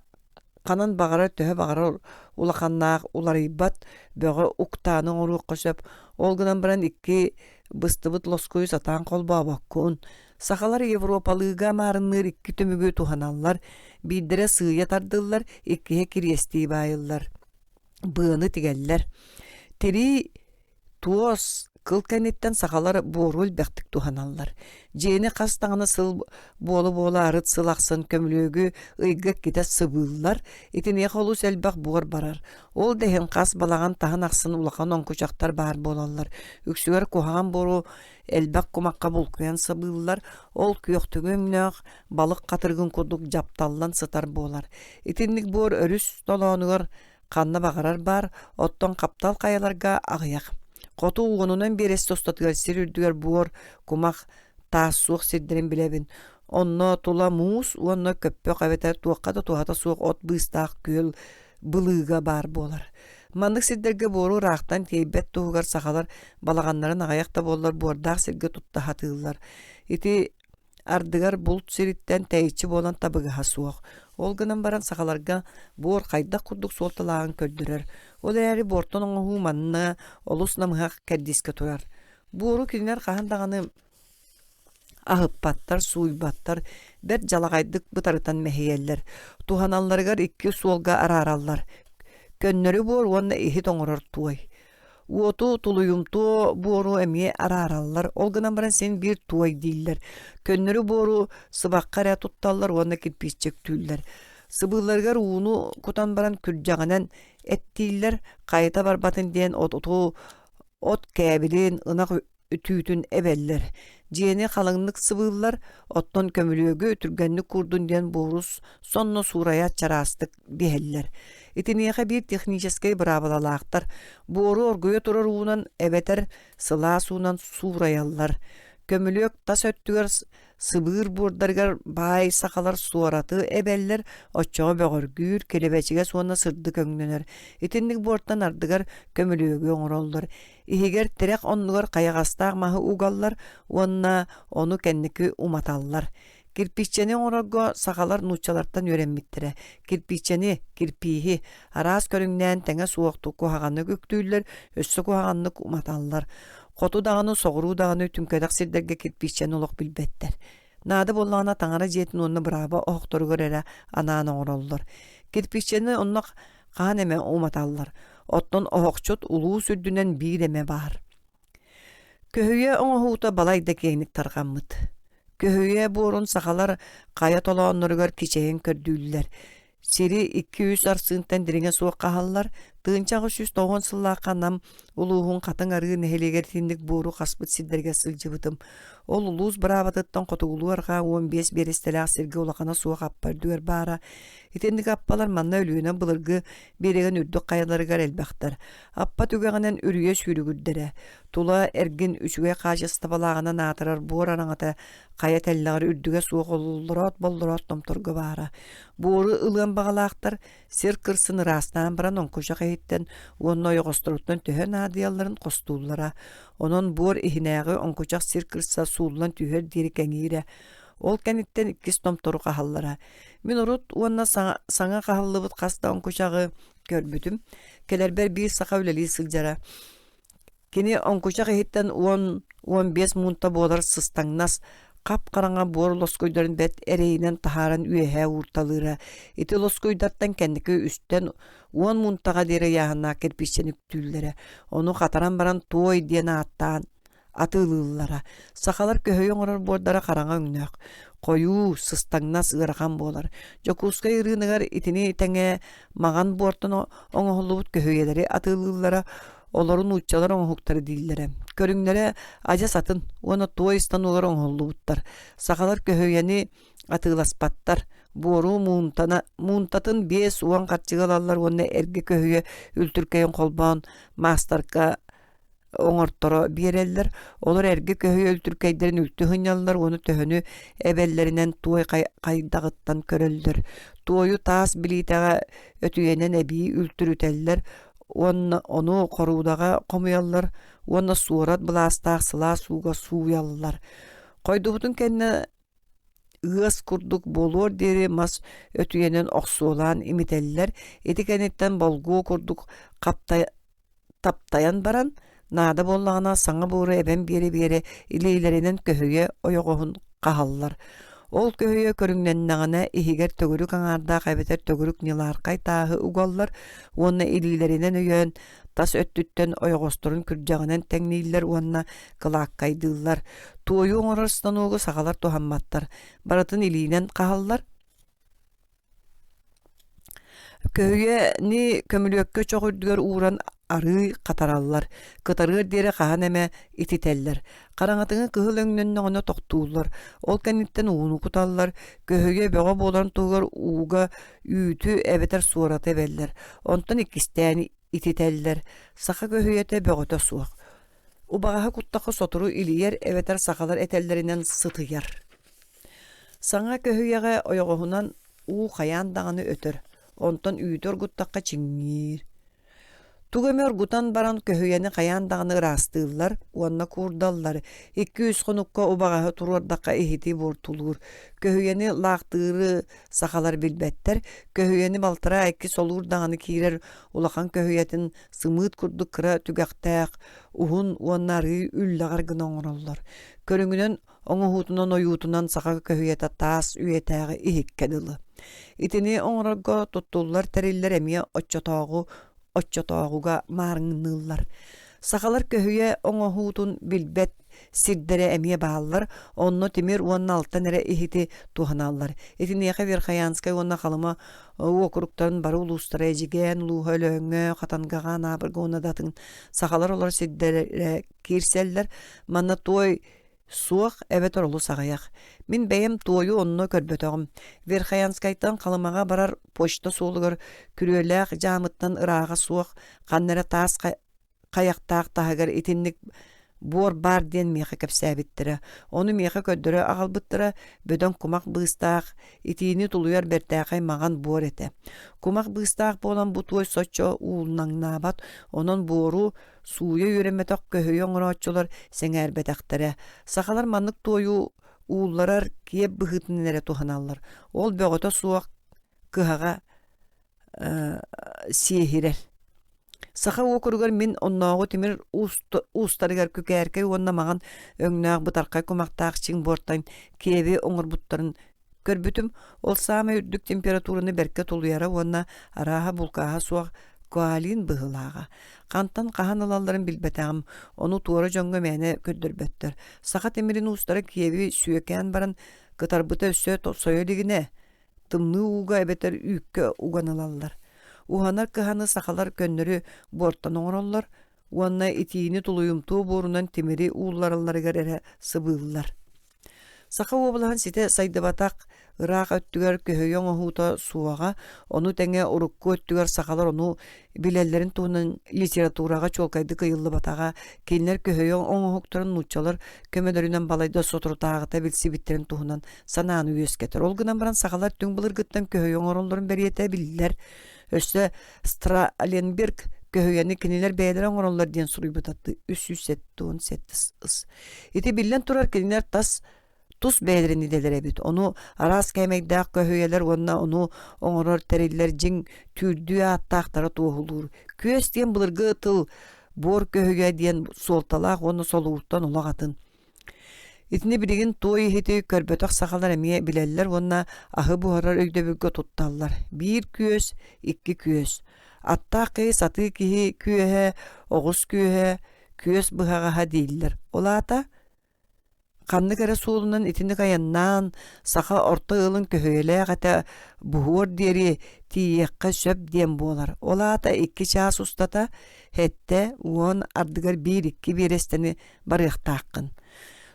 [SPEAKER 1] канан бағара төһө бағара улаханнаах уларыйбат бөҕө уктааны оруукка сөп. Ол гынан баран икки быстыбыт лоскуй сатаан колбообоккуун. Сахалар Европалыга маарынныр икки төмүгү туһаналлар. Бииддере сыыйа тардыллар, иккиһэ кирьестии баайыллар. Быаны тигеллер. Тери туос кыл кэнниттен сахалар буорул бэхтик туһаналлар. Жээнэ хастаҕына сыл буолу арыт сылахсын көмүлөөгү ыйга китэ сыбыыллар. Итинэ холус элбэх буор барар. Ол дэһин хас балаган таһан ахсын улахан оҥкучактар баар болаллар. Үксүгэр куһаҕан бору элбэх кумакка булкуян сыбыыллар. Ол күөхтүгүмнөөх балык катыргын курдук жапталлан сытар болар. Итинник буор өрүс толоонугар канна багарар бар, оттон каптал каяларга агыяк. Qotu uğununun bir estostatugar sirürdügar buor kumak taas suoq sirdirin bilebin. Onno tula muus, onno köppö qabeter tuaqqa da tuhata suoq ot bıstaq köl bılыга bar bolar. Mandık sirderge boru raqtan teybet tuğugar saxalar balağanların ağayaqta bollar bordaq sirge tutta hatığıllar. Iti ardıgar bulut siritten teyçi bolan tabıgaha suoq. Olgынан baran saxalarga bor qayda kurduk soltalağın köldürür. O değeri borton oňa manna olus namıhaq keddiske turar. Boru kinler qahandağını ahıppattar, suýbattar, bir jalagaydyk butarıtan mehiyeller. Tuhanallargar iki suolga ararallar. Könnörü bor onna ehi toňurur tuay. Uotu tuluyumtu boru emi ararallar. Olgынан baran sen bir tuay diller. Könnörü boru sıbaqqara tuttallar onna kirpiççek tüller. Sıbılargar uunu kutan baran kürjaganan ettiller qayta barbatın diyen ot käbilin ınak tüytün ebeller. Jeni kalınlık sıvılar otton kömülüögü ötürgenlik kurdun diyen borus sonno suraya çarastık biheller. Itiniyaha bir tekniçeskay bravalalaqtar. Boru orguya turar uğunan ebeter sıla suunan surayallar. Kömülüök tas öttüger sıbır bordargar bay sakalar suaratı ebeller oçoğa bögörgür kelebeçige suana sırdı köngdöner. Itinlik borttan ardıgar kömülüögü oňorollar. Ihiger terek onlugar qayagastaq mahı ugallar onna onu kenniki umatallar. Kirpiççeni oňorgo sakalar nuçalardan örenmittire. Kirpiççeni, kirpihi aras körüngnen teňe suwakty kuhagany göktüýler, össü kuhaganlyk umatallar. Qotu dağını, soğuru dağını tümködak sirderge kirpiççeni olok bilbetler. Nada bollana taňara jetin onna brava oqtoru görere anany oňorollar. Kirpiççeni onnak qahan eme umatallar. Otton oqçut uluu sürdünen bir eme bar. Köhüye oňa huta balayda keynik targammyt. Köhüye borun sakalar qaya tolaanlargar kiçeyen kördüller. Seri 200 arsyntan dirine suwak qahallar. Tığınçağı 190 sıllığa nam uluğun qatın arığı neheleger tindik boru qaspıt silderge sılcıbıdım. Ol uluz bravatıttan qotuğuluarga 15 berestelağı sirge ulaqana suwak appardüger bara. Itendik appalar manna ölüğüne bılırgı beregen ürdük qayalarıgar elbaqtar. Appa tügeğinen ürüye sürügürdere. Tula ergin üçüge qaşısta balağına natırar bor anağata qaya telleri ürdüge suwak oluldurat tomtorgu bara. Boru ılığın bağalaqtar sir kırsını rastan baran onkoşa qayitten onno yoğosturuttan tühe nadiyalların qostuullara. Onun bor ihinägi onkoçak sir kırsa suullan tüher diri kengire. Ol kenitten ikkis tomtoru qahallara. Min urut onna saňa qahallybyt qasta onkoçagy körbütüm. Kelerber bir saqa öleli sıljara. Kini onkoçak ehitten 10-15 munta bolar sıstaňnas. Qap qaranga bor loskoyların bet ereğinen taharan üyehe urtalıra. Iti loskoydartan kendiki üstten 10 muntaga dere yahana kerpiçenik tüllere. Onu qataran baran toy diyen attan atılıllara. Sakalar köhöyen orar bordara qaranga ünnök. Koyu sıstaňnas ıragan bolar. Jokuska yrınygar itini tenge magan bortun oňohulubut köhöyeleri atılıllara. Olorun uççalar oňhukları dillere. Körüňlere aja satın, ona toýstan olar oňhollubuttar. Sakalar köhöýeni atylaspattar. Boru muntatın 5 uwan qarçygalallar onna erge köhöýe ültürkeýen kolban mastarka oňortoro bereller. Olar erge köhöýe ültürkeýlerin ültü hynallar onu töhünü ebellerinden toy qaydagıttan körölдөр. Toyu taas bilitege ötüýenen ebi ültürüteller. Onu korudaga komuyallar, ona surat blastaq sıla suga suyallar. Koydubutun kenne ıs kurduk bolor deri mas ötüyenen oqsuolan imiteller. Etikenetten bolgu kurduk taptayan baran. Nada bollağına saňa boru eben beri ileylerinen köhöye oyogohun qahallar. Ol köhöye körüňnennäňe ihiger tögürük aňarda gaýbeter tögürük nilarkay tahy ugallar, onna ililerinen öýön tas öttütten oyogosturun kürjäginen teňniller onna kılakkaydylar. Toyu oňarstan ogu sagalar tohammattar. Baratyn ilinen qahallar. Köhöye ni kömülüökkä çoğurdygar uğran arı qatarallar. Qatarır dere qahan eme ititeller. Qaraňatyňy kyhyl öňünden ona toktuullar. Ol kenitten uunu kutallar. Köhöge böge bolan tugar uuga üýtü ebeter surat ebeller. Ondan ikisteni ititeller. Saqa köhöýete bögete suwak. Убагаһы куттахы сотору илиер эветер сахалар этеллеринен сытыяр. Саңа көһүйәгә ойоғуһунан уу хаян дағаны өтөр. Онтон үйдөр гуттаққа чиңнир. Тугөмөр гутан баран көһүйәне хаян дағаны ырастыыллар, уанна курдаллар. 200 хонукка убагаһы туруордаққа эхити бортулур. Көһүйәне лаақтыыры сахалар билбеттер. Көһүйәне балтара әкки солур дағаны киирер улахан көһүйәтин сымыт курдук кыра түгәқтәк, уһун уаннары үллағар гына оңороллар. Көрүңүнөн оңоһуутунан оюутунан саха көһүйәтэ таас үйетээҕи иһиккэдылы. Итини оҥорорго туттуллар тэриллэр эмиэ оччотоогуга маарыҥныыллар. Сахалар көһүйэ оҥоһуутун билбет сирдере эмиэ бааллар, онно тимир уонна алтан эре ихити туханаллар. Итиниэхэ Верхоянскай уонна халыма уокуруктарын бары улуустара эжиген, улууһа өлөөҥҥө, хатангаҕаан аабырга уонна датын сахалар олар сирдере киирселлер, манна туой суох эбет оролу саҕайах. Мин бэйэм туойу онно көрбөтөҕүм. Верхоянскайтан халымаға барар почта суолугар күрүөлээх жаамыттан ырааҕа суох, ханнара таас хайактаах таһыгар итинник буор бар диэн миэхэ кэпсээбиттэрэ. Ону миэхэ көддөрө аҕалбыттара бөдөн кумак быыстаах, итиини тулуяр бэртээхэй маҕан буор этэ. Кумак быыстаах буолан бу туой соччо уулнаҥнаабат, онон буору сууя үөремметок көһүйө оҥорооччулар сэҥээрбэтэхтэрэ. Сахалар маннык туойу уулларар киэп быһыытыннэре туханаллар. Ол бөҕөтө суох кыһаҕа сиэһирэр. Саха уокуругар мин онноогу тимир уустарыгар күкээркэй уонна маҕан өҥнөөх бытаркай кумактаах чиң буортан киэби оҥорбуттарын көрбүтүм. Ол саама үрдүк температураны берке тулуяра уонна арааһа булкааһа суох куалин быһылааҕа. Хантан хаһан ылалларын билбэтэҕим, ону туора дьоҥҥо мээнэ көддөрбөттөр. Саха тимирин уустара киэби сүйөкээн баран кытарбыта өссө сойо дигине тымны ууга эбетер үүккө уганылаллар. Уханар кыһаны сахалар көннөрү борттан оҥороллар, уанна итиини тулуйумтуу буорунан тимири уулларылларыгар эре сыбыыллар. Саха уобулахан сите сайдыбатак ыраак өттүгөр көһөйө оҥоһуута суаҕа, ону тэҥэ урукку өттүгөр сахалар ону билэллэрин туһунан литературага чуолкайды кыйыллы батаҕа, кинилэр көһөйө оҥоһуктарын нууччалар көмөлөрүнэн балайда соторутааҕыта билсибиттерин туһунан санааны үөскетер. Ол гынан баран сахалар түң былыргыттан көһөйө оҥороллорун бериэтэ биллэр. Өссө Страленберг көһүйэни кинилэр бэйэлэр оҥороллор диэн суруйбутатты 370 сеттис. Ити биллэн турар кинилэр тус бэйэлэрин иделэребит. Ону араас кэмэйдээх көһүйэлэр уонна ону оҥорор тэриллэр жиң түрдүө аттаахтара туохулуур. Күөс диэн былыргы тыл буор көһүйэ диэн суолталаах ону солууттан улагатын. Итини билигин туой ихити көрбөтөх сахалар эмие билэллэр уонна аһы буһарар өйдөбүггө тутталлар. 1 күөс, 2 күөс. Аттаах кыһы саты киһи күөһэ, оҕус күөс быһаҕаһа дииллэр. Олаата ханнык эре суулунан итинник аяннаан саха орто ылын көһөйэлээх этэ буһуор диэри тиийэххэ сөп диэн буолар. Олаата 2 чаас устата хэтте уон ардыгар 1-2 биэрэстени барыахтааххын.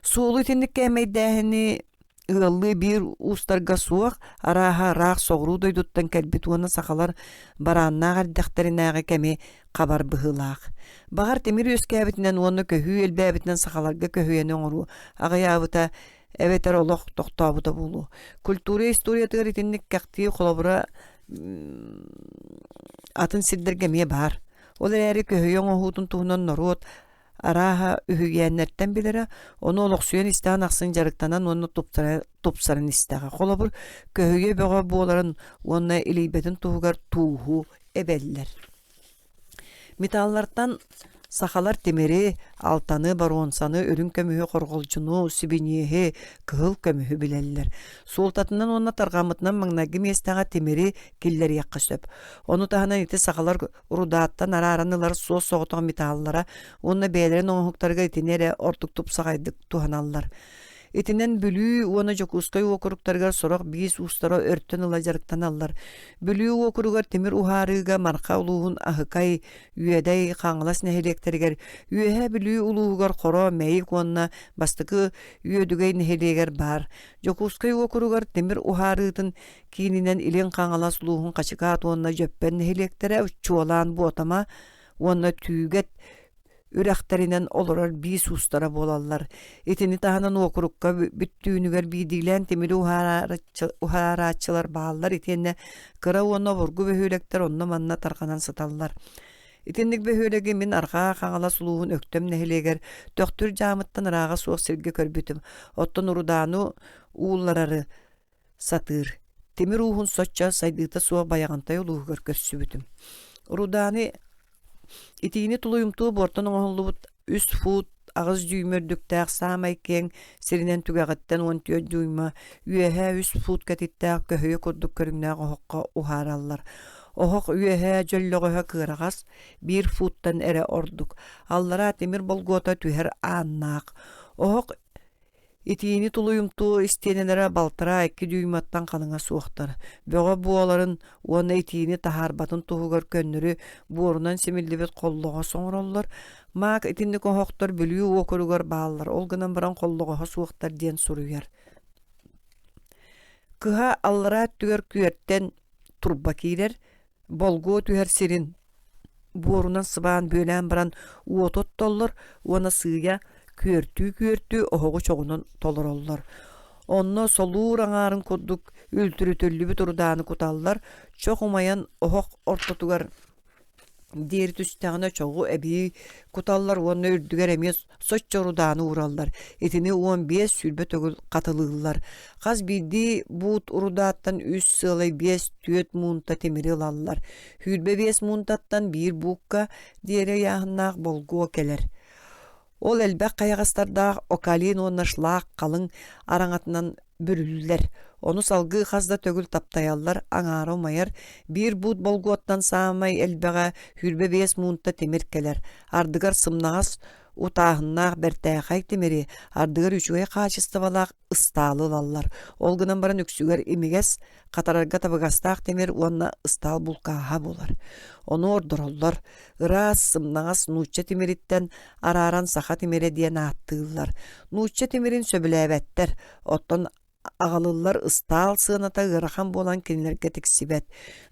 [SPEAKER 1] Суолу итинник кэмэйдээхини ыаллыы биир уустарга суох арааһа раах соҕуруу дойдуттан кэлбит уонна сахалар барааннаах ардахтаринааҕы кэми хабар быһылаах. Багар темир үөскээбитинэн уонна көһүү элбээбитинэн сахаларга көһүйэни оҥоруу аҕайаабыта эбетер олох тохтообута буолуу. Культура историятыгар итинник кэхтии холобура атын сирдэргэмие баар. Ол эрээри көһүйө оҥоһуутун туһунан норуот арааһа үһүгээннэртэн билэрэ, ону олохсуйан истээн ахсын жарыктанан уонна тупсарын истэҕэ. Холобур көһүйө бөҕө буоларын уонна илийбэтин туһугар тууху эбэллэр. Металлартан сахалар темери, алтаны, баруонсаны, өрүн көмүһү хорголжуну, сибиниэһи, кыһыл көмүһү билэллэр. Суолтатынан онна таргамытынан маңнаги местаға темери киллер яққа сөп. Ону таһынан ити сахалар урудааттан арааранылар суос соғытоға металлара, онна бээлерин оңуктарга итинере ортук тупсағайдык туһаналлар. Итинен бүлүү уона жокускай окуруктаргар сорок 5 устара өрттөн ыла жарыктан аллар. Бүлүү окуругар темир ухарыга марха улуун ахыкай үйэдай хаңылас нехелектеригер үйэхэ бүлүү улуугар хоро мэйик уонна бастыкы үйөдүгэй нехелегер бар. Жокускай окуругар темир ухарытын кининен илен хаңылас улуун качыгаат уонна жөппен нехелектере чуолаан буотама уонна түйгет Ürekterinen olurar bir sustara bolallar. Etini tahanan okurukka büttüğünüger bidilen temiri uharatçılar bağlar. Etine kıra ona vurgu ve hülekler onna manna tarkanan satallar. Etinlik be hülegi min arka kaŋala suluğun öktüm nehleger. Töktür jamıttan rağa soğuk sirge körbütüm. Ottan urudanu uğullararı satır. Temir uğun soçça saydıta soğuk bayağantay uluğu körsübütüm. Urudani itiğini tuluyumtu bortan oğullu 3 fut ağız düymördüktäq samayken serinen tügägetden 14 duyma üehe 3 fut ketittäq köhüye kurduk körüngnäq ohoqqa uharallar. Ohoq üehe jöllögöhe kıragas 1 futtan ere orduk. Allara temir bolgota tüher annaq. Ohoq itiğini tuluyumtu istenelere baltıra 2 düymattan kanıŋa suoqtar. Böge buoların ona itiğini taharbatın tuhugar könnürü buorundan semillibet kolloğa soňrollar. Maak itinlik ohoqtar bölüyü okurugar bağlar. Olgınan baran kolloğa suoqtar diyen suruyar. Kıha allara tüger küertten turba kirer. Bolgo tüher sirin. Buorundan sıbağın bölän baran uotot dollar. Ona sığya küörtü ohogu çoğunun tolorollar. Onna soluğur aŋarın kudduk ültürü töllübü turdaany kutallar. Çok umayan ohok ortatugar diğeri tüstağına çoğu ebi kutallar onu ürdüger emies soç çorudaany urallar. Etini 15 sülbe tögül katılığıllar. Kaz bildi buut urudattan 3 sılay 5 tüöt munta temiri alallar. Hülbe 5 muntattan bir bukka diğeri yahınnak bolgu keler. Ol elbek kayagastardaq okalin onnaşlaq kalın araŋatынан bürülüler. Onu salgı hazda tögül taptayallar aŋara mayar bir bud bolguottan saamay elbeğe hürbe 5 munta temirkeler. Ardıgar sımnagas utahınnaaq bertäxay temiri ardıgar üçüge kaçıstabalaq ıstalı lallar. Olgınan baran üksüger imiges katararga tabıgastaq temir onna ıstal bulkaha bolar. Onu ordurollar. Iras sımnagas nuçça temiritten araran saha temire diyen attığıllar. Nuçça temirin söbülebetter. Otton ağalıllar ıstal sığınata ırahan bolan kenilerge tiksibet.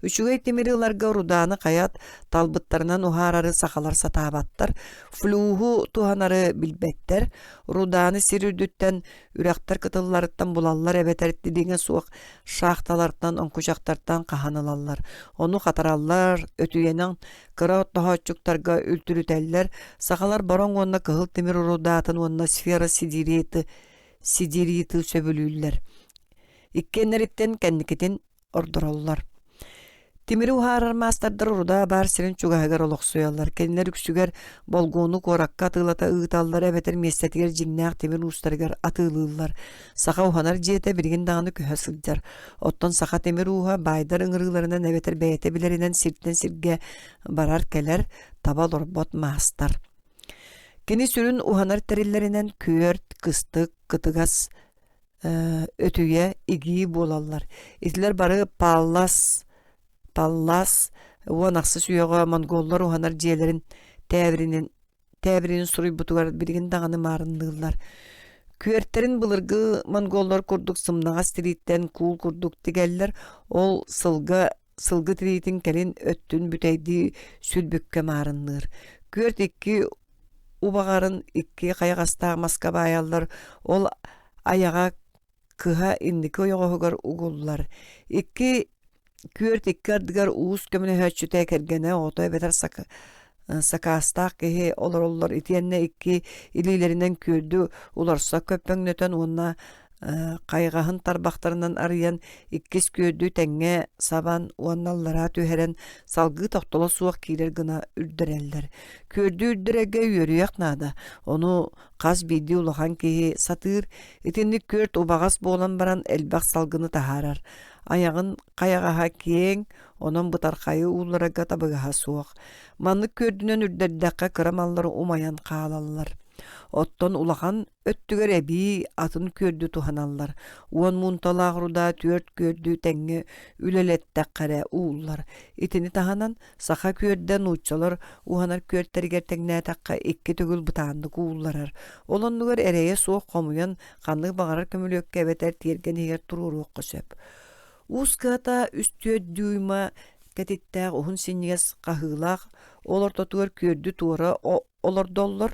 [SPEAKER 1] Üçügey temiri ılarga urudanı kayat talbıtlarından uhararı sakalar satabattar. Fluhu tuhanarı bilbetter. Urudanı sirürdütten ürektar kıtıllarıttan bulallar ebeter ettidiğine soğuk şahtalardan onkucaktardan kahanılallar. Onu katarallar ötüyenen kıra daha çuktarga ültürüteller. Sakalar baron onna kıhıl temir urudatın onna sfera sidiriyeti söbülüller. İkkenleritten kendiketen ordurollar. Timiri uharar mastardar uruda bar sirin çugahagar oloqsoyallar. Kendiler üksüger bolgonu korakka atılata ığıtallar ebeter mesetiger jinnaq timir ustargar atılırlar. Saka uhanar jete birgin dağını köhe sılcar. Otton saka timir uha baydar ıngırılarından ebeter beyete bilerinden sirtten sirge barar keler tabal orbot mahastar. Keni sürün uhanar terillerinden küört, kıstık, kıtıgas ötüye igi bolallar. İtler barı pallas wanaqsı suyoga mongollar uhanar jelerin täbirinin suruy butugar birgin dağını marındırlar. Küörtlerin bılırgı mongollar kurduk sımnağa stritten kul kurduk digeller ol sılgı tritin kelin öttün büteydi sülbükke marındır. Küört iki ubağarın iki kayagasta maskabayallar ol ayağa kıha indiki oyoğugar ugullar. İki küört iki ardıgar uğuz kömüne höçüte kergene otoya beter sakastaq kehe olur itiyenne iki ililerinden kürdü ularsa köpön nöten onna kaygahın tarbaktarından arayan ikkis kürdü tenge saban onnallara tüheren salgı toxtola suaq kiler gına ürdüreller. Kürdü ürdürege yürüyek nada. Onu qaz bidi ulahan kehe satır itinlik kürt ubağas bolan baran elbaq salgını taharar. Ayağın kayagaha kiyeng, onun butarkayı uğularaga tabıgaha suaq. Manlık kördünen ürderdaqqa kıramalları umayan qalallar. Otton ulahan öttüger ebi atın kördü tuhanallar. Uon muntalaq ruda tört kördü tenge üleletteqqare uğullar. İtini tahanan saha kördden uççalar uhanar kördteri gertekne taqqa ikki tögül butandık uğullarar. Olonlugar ereye suaq komuyan qandık bağarar kömülökke beter tiergen her tururuqqa söp. Uskata üstü düyma ketittaq ohun sinniges qahılaq olar totugar kördü tuara olordollar.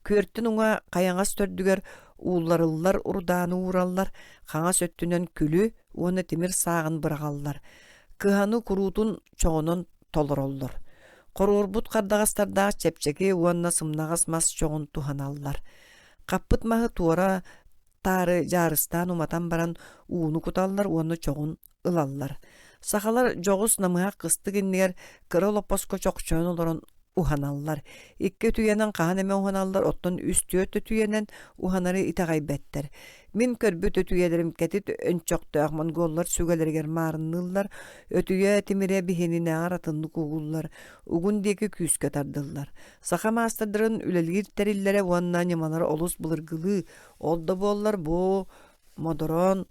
[SPEAKER 1] Körtün uňa kayaňas tördüger uullarıllar urdaany uurallar, kaňas öttünen külü onu timir sağın bıragallar. Kıhany kurutun çoğunun tolorollar. Korurbut kardagastardaq çepçeki uonna sımnagas mas çoğun tuhanallar. Kappıtmağı tuora tarı jarıstan umatan baran uunu kutallar onu çoğun ılallar. Sahalar jogus namıha kısты ginniger kıroloposko çokçoğun olorun uhanallar. İkke tüyenen kahan eme uhanallar, otton üstüö tüyenen uhanары itagaybetter. Min körbüt ötüyelerim ketit önçoktu ahman gollar sügelerger marınıllar, ötüye timire bihenine aratınlı kugullar, ugun deki küske tardıllar. Saha mastadırın ülelir terillere uanna nyamalar olus bulurgılı, olda bollar bu modoron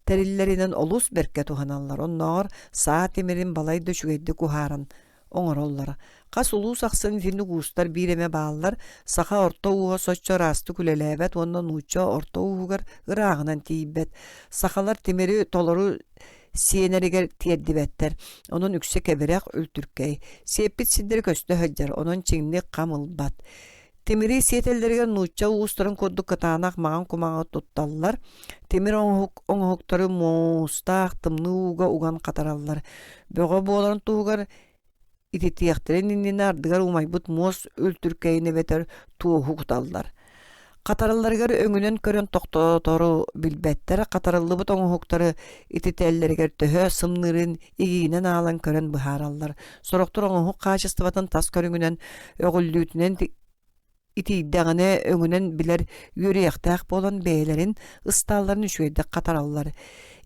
[SPEAKER 1] terillerinden olus berket uhanallar. Onlar saat timirin balaydı şügeydi kuharan oňorollar. Kas ulus aksan finni gustar bireme bağlar, saha orta uğa soçça rastı küleläbet, ondan uça orta uğugar ırağınan tiýbet. Sahalar timiri toloru siyeneriger tiýeddibetter. Onun üksek eberek ültürkey. Sepit sindir köstü höjjer, onun çiňni kamılbat. Timiri siyetellerge nuça uğustarın koddu katanak mağan kumağa tuttallar. Timir oňhukları mostaq tımны uğa ugan katarallar. Böge bolan tuğugar ititiyaktiren innini ardıgar umaybut mos ültürkeyine beter tuğu kutallar. Katarallargar öňünen kören toktotoru bilbetler, katarallı bu oňhukları ititellerger töhö sımnırın iginen alan kören bıharallar. Soroktur oňhuk kaçystıbatan tas körüňünen ögüllütünen itiýdäňine öňünen biler ýöreýäktäk bolan beýlerin ıstallaryny şüýde katarallar.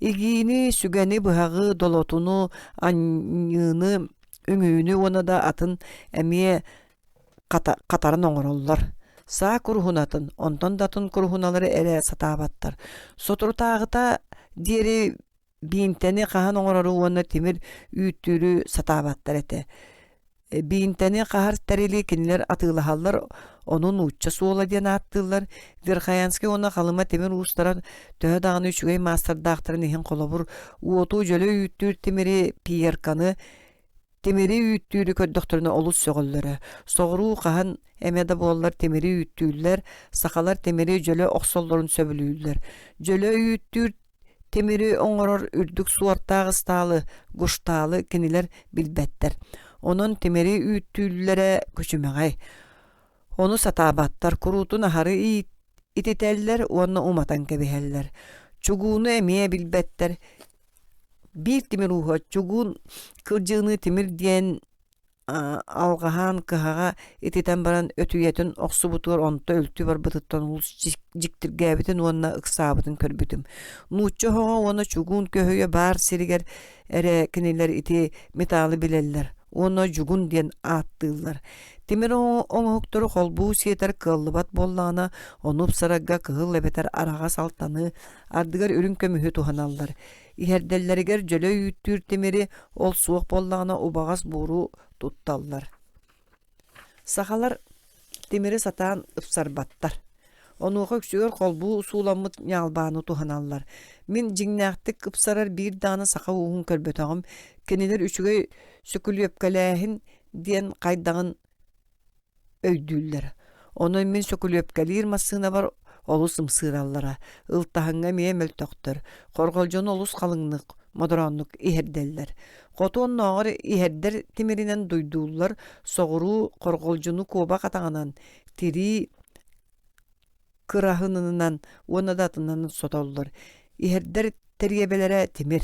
[SPEAKER 1] Igini, sügeni, bıhağı, dolotunu, anyýyny, öňüni ona da atın emiye katarın oňorollar. Sa kurhunatın, ondan datın kurhunalary ele satabattar. Sotur tağıta diýeri binteni kahan oňorary ona timir üýtürü satabattar ete. Binteni kahar terili kinler atılahallar, onun uçça suola diýen attılar. Verhayanski ona halyma temir ustarar töhö dağını üçügey master daktary nihin kolobur. Uotu jöle üýtür timiri piyerkany temiri üýtdüri köddüklerine olus sögüllere. Soğuru kahan emede bollar temiri üýttüler, sakalar temiri jöle oksollaryn söbülüýler. Jöle üýttür temiri oňoror ürdük suartag ıstaly, guştaly kiniler bilbetler. Onun temiri üýttülere köçümegay. Onu satabattar, kurutun ahary ititeller, onu umatan kebeheller. Çuguunu emeye bilbetler. Bir timir uha, çugun kırjığını timir diýen algahan kıhaga ititen baran ötüyetin oksu butur onta öltü var bıtıttan ulus jiktirgebitin onna ıksabıtın körbütüm. Nuçça hoğa ona çugun köhöye bar siriger ere kiniler iti metali bileller. Ona jugun diyen attılar. Timir oňhuktory holbu siyeter kıllıbat bollana, onup saragga kıhıl ebeter araga saltanı, ardıgar ürün kömühü tuhanallar. İherdellerger jöle üýttür timiri ol suwak bollana ubagas buru tuttallar. Sahalar timiri satan ıpsarbattar. Onu köksüger holbu sulamyt ýalbany tuhanallar. Min jiňnäktik ıpsarar bir dana saka uğun körbötagym, keniler üçüge sökülüpkälähin diyen kaydagyn öýdüller. Onu min sökülüpkälir masyna bar olus ımsırallara, ıltahaňa memel toktor, korgoljon olus kalınlık, moderonluk iherdeller. Qoton noğur iherder timirinen duydullar, soğuru korgoljonu koba kataňanan, tiri kırahınından, ona datından sotollar. Iherder teriyebelere timir.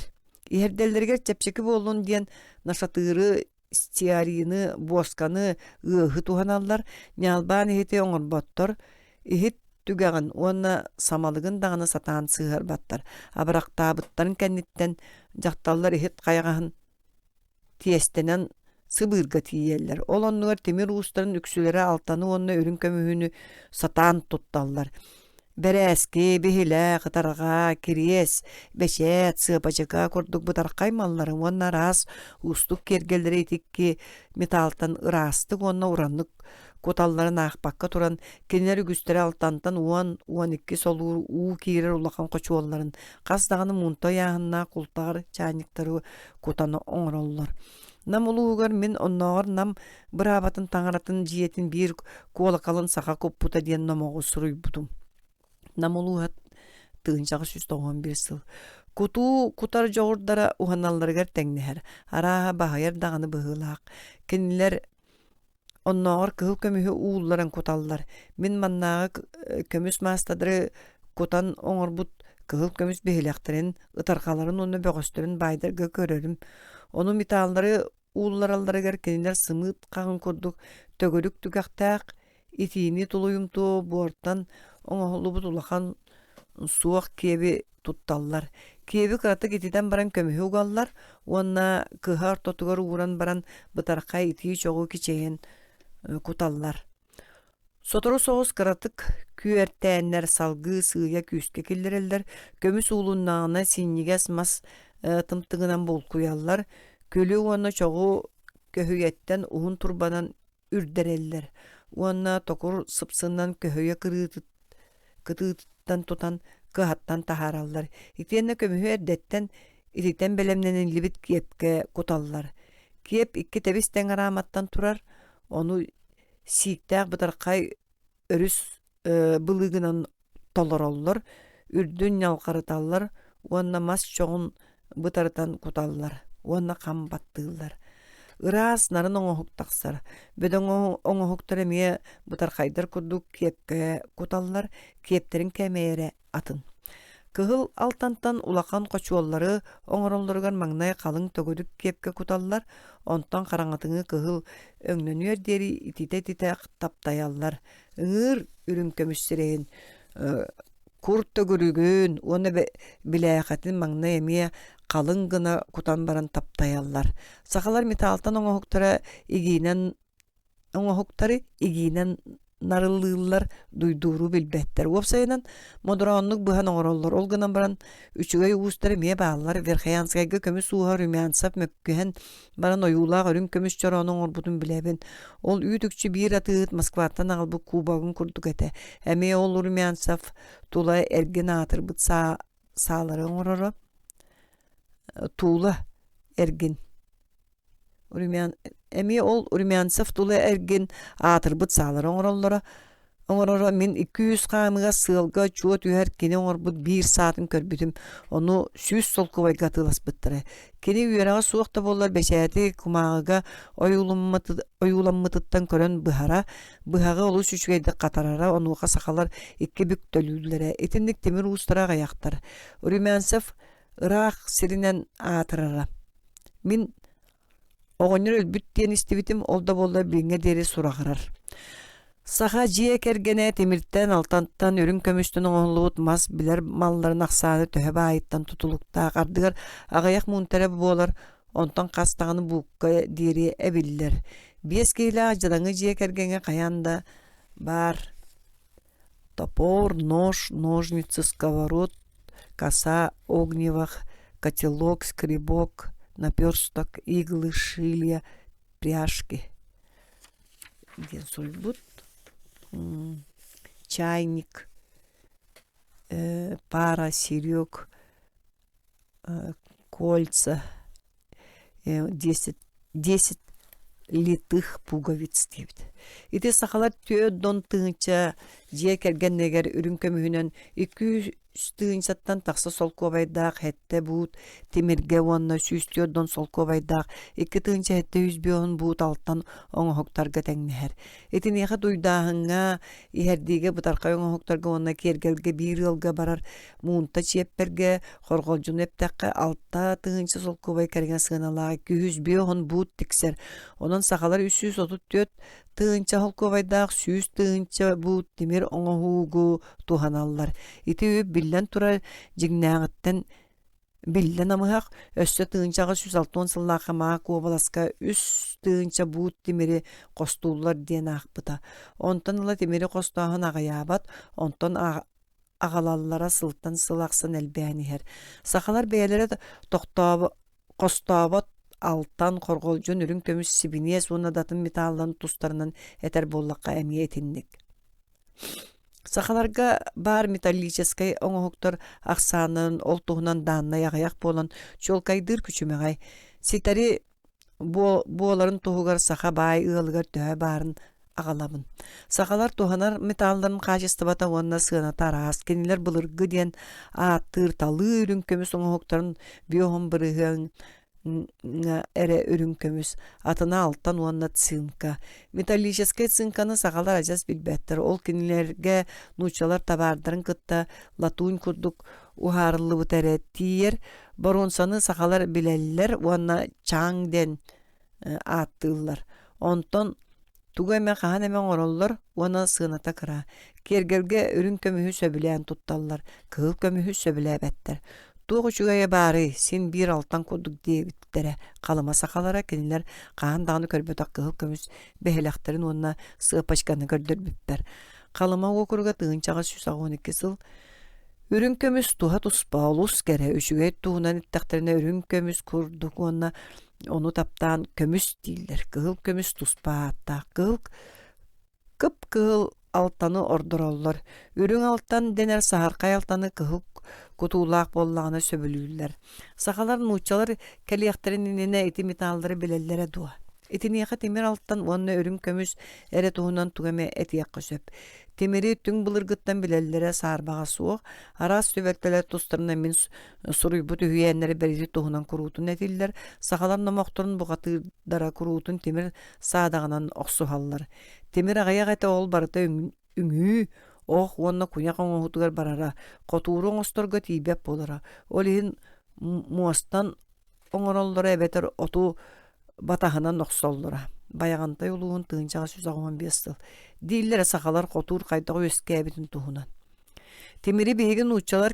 [SPEAKER 1] Iherdellerger çepçeki bolun diyen naşatırı, istiariyini, boskany, ıhı tuhanallar, nyalban ihiti oňorbottor, ihit tügägin, ona samalygyn dağını satan sığırbattar. Abarak tabıtların kennitten jaktallar ihit kayagahın tiestenen sıbırga tiýerler. Olonlar temir uusların üksülere altanı onna örün kömühünü satan tuttallar. Bereski, bihile, gıtarga, kiries, beşet, sıpaçıka kurduk butar kaymalları, onna ras, ustuk kergelleri itikki metaltan ırastık, onna uranlık kotalların ahpakka turan, kenleri güstere altantan uan iki solur, kirer ulakan koçuolların, kas dağını munta yağınna kultar, çaynikları kotanı oňorollar. Нам улуугар мен онноогор нам бырабатын таңаратын жиетин бир куолакалын саха коппута диэн номогу суруйбутум. Нам улуугат тыынчагы 191 сыл. Куту кутар жоғырдара уханалларыгар тәңнехер. Араha бахайар дағаны быһылаақ. Кенилер онноогор кыһыл көмүһү уулларын куталлар. Мен маннаагы көмүс маастадыры кутан оңорбут кыһыл көмүс беһилэхтерин, ытархаларын уну бөҕөстөрүн байдарга көрөрүм. Onu mitaalları uullarallarıgar kendiler sımıt kağın kurduk, tögölük tügäktääk, itiini tuluyumtu buortan oňohulubut ulakan suak kebi tuttallar. Kebi kıratık itiden baran kömühü ugallar, onna kıhar totugar uğran baran bıtarkay itiyi çoğu kiçeyen kutallar. Sotoru soğuz kıratık küertäänler salgı sığıya küske killerelder, kömüs uulunnağına sinniges mas tımtığınan bol kuyallar, kölü ona çoğu köhüyetten uhun turbanan ürdereller. Ona tokur sıpsından köhüye kıtıtıttan tutan kıhattan taharallar. İtiyenne kömühü erdetten ititen belemnenin libit kiyepke kutallar. Kiyep iki tebisten aramattan turar, onu siktağ bıdarkay örüs bılığınan tolarollar, ürdün yalqarıtallar, ona mas çoğun bıtarıtan kutallar, ona kam battığıllar. Iras narın oňohuk taksar. Böden oňohuktar emeye bıtarkaydar kurduk kiyepke kutallar, kiyepterin kemeyere atın. Kıhıl altantan ulakan koçuolları oňorollargan maňnay kalın tögödük kiyepke kutallar, ontan karaňatyňy kıhıl öňnönýär deri itite taptayallar. Iňyr ürün kömüssereyin kurt tögürügün, onu biläýäkatin maňnay emeye kalın gına kutan baran taptayallar. Sakalar mitaltan oňohuktarı iginen narıllılar duyduru bilbetler. Wopsaýdan moderonluk buhan oňorollar olganan baran üçüge uustary me bağlar verhayanskaga kömüs suha rümyansap mökkühen baran oyula görün kömüs çoronyň orbutun bileben. Ol üýdükçi bir atyt Moskwatan alby Kubagyň kurduk ete. Eme ol rümyansap tula ergen atır bit sağlary oňororo. Tuğla ergin. Emi ol Urmiansaf tula ergin atırbıt sağlar oňorollara min 200 kamıga sığılga çuot üher kini oňorbut 1 saatın körbütüm. Onu süs solkubay gatılas bittere. Kini üyerağa suokta bollar beşäti kumağıga oyulanmatıttan kören bıhaga olu süçgeyde qatarara onuqa sakalar 2 bük tölülere. Etindik temir ustara gayaktar. Urmiansaf Irak sirinen atırara. Min oğonur ölbüt diyen istibitim olda bolla biňe deri surağırar. Saha jiye kergene temirten altantan örün kömüstün oğonluğut mas biler malların aksany töhebe ayittan tutulukta qardıgar agayak muntere bolar ontan kastağını buğka deri ebiller. Bieskeyla ajadaňy jiye kergene kayanda bar topor, нож, ножницы, сковород, коса, огневах, котелок, скребок, наперсток, иглы, шилья, пряжки. Суйбут, чайник, пара, серёг, кольца, 10 литых пуговиц deyip. Ити сахалар töödon tığınça jiye kergenneger ürün kömühünen 200 tığınçattan taksa sol kovaydaq hette buut temirge onna süstiyodon sol kovaydaq 2 tığınça hette 100 biyon buut alttan oňohuktarga teňneher. Iti neha duydahınga iherdige butarkay oňohuktarga onna kergelge 1 ýylga barar muunta çiepperge horgoljun eptäkkä altta tığınça sol kovay kergen sığınalaga 200 biyon buut tikser. Ondan sahalar 334 tığınça holkovaydaq süs tığınça bu demir oňohugu tuhanallar. Iti billen tura jignägitten billen amyaq össe tığınçaga 160 syllaqa ma kobalaska üs tığınça bu demiri kostullar diýen akbyta. Ondan ula demiri kostahan agayabat, ondan agalallara sıltan sılaqsan elbäni her. Sahalar beýelere kostabat altan korgoljun ürün kömüs sibiniye sonra datın metallan tustarынан eter bollaqqa emye etindik. Sahalarga bar metallический oňohuktar aksanın oltuğunan danna ýagayak bolan çolkaydyr küçümegay. Sitari буоларын туһугар саха баай ыалыгар төһө баарын агалабын. Сахалар туханар металларын качествата уонна сыана тараас, кенилер былыргы диэн ааттыр талы үрүн көмүс оҥоһуктарын биоһон бырыһыаң эре үрүн көмүс атына алттан уонна цинка. Металлический цинканы сахалар ажас билбэттер. Ол кенилерге нуучалар табаардарын кытта латуун курдук ухаарыллыбыт эре тиер боронсаны сахалар билеллер уонна чаң ден ааттыыллар. Онтон тугу эме хаан эме оңороллор уона сыыната кыра. Кергерге үрүн көмүһү сөбүлээн тутталлар, кыыл көмүһү сөбүлээбэттер. Тугу чугая баары син бир алтан курдук диэбиттере калыма сахалара кенилер хаан даганы көрбөтөк кыыл көмүс бэһэлэхтерин уонна сыапачканы көрдөрбүппер. Калыма окуруга тыынчага 112 сыл үрүн көмүс туha туспа олус кере үчүгэй туунан иттахтерине үрүн көмүс курдук уонна onu taptaan kömüs diller. Kıhıl kömüs tuspaatta. Kıp kıhıl altanı ordurollar. Ürün altan dener saharkay altanı kıhıl kutuğulak bollağına söbülüller. Sakaların uçalar keliyakterin inine eti metalları bilellere dua. Etini yaka temir alttan onna ürün kömüs ere tuğunan tuğeme eti yakka söp. Temiri tüng bılırgıttan bilellere sarbağa soğuk. Aras tüvelteler tostlarına min suruybu tühüyenleri beridi tuğunan kurutun etiller. Sakalar namoktorun buğatıdara kurutun temir sağdağınan oksu hallar. Temir ağayak ete ol barıta üngü. Onna kunyak oğutugar barara. Kotuğuru oğustorga tibep bolara. Olihin muastan oğurollara ebeter otu batahынан оқсоллара. Баяғантай улуын тыынчаға 115 сыл. Диллері сақалар қотуыр қайдағы өскәбетін туғынан. Темірі бейген ұчалар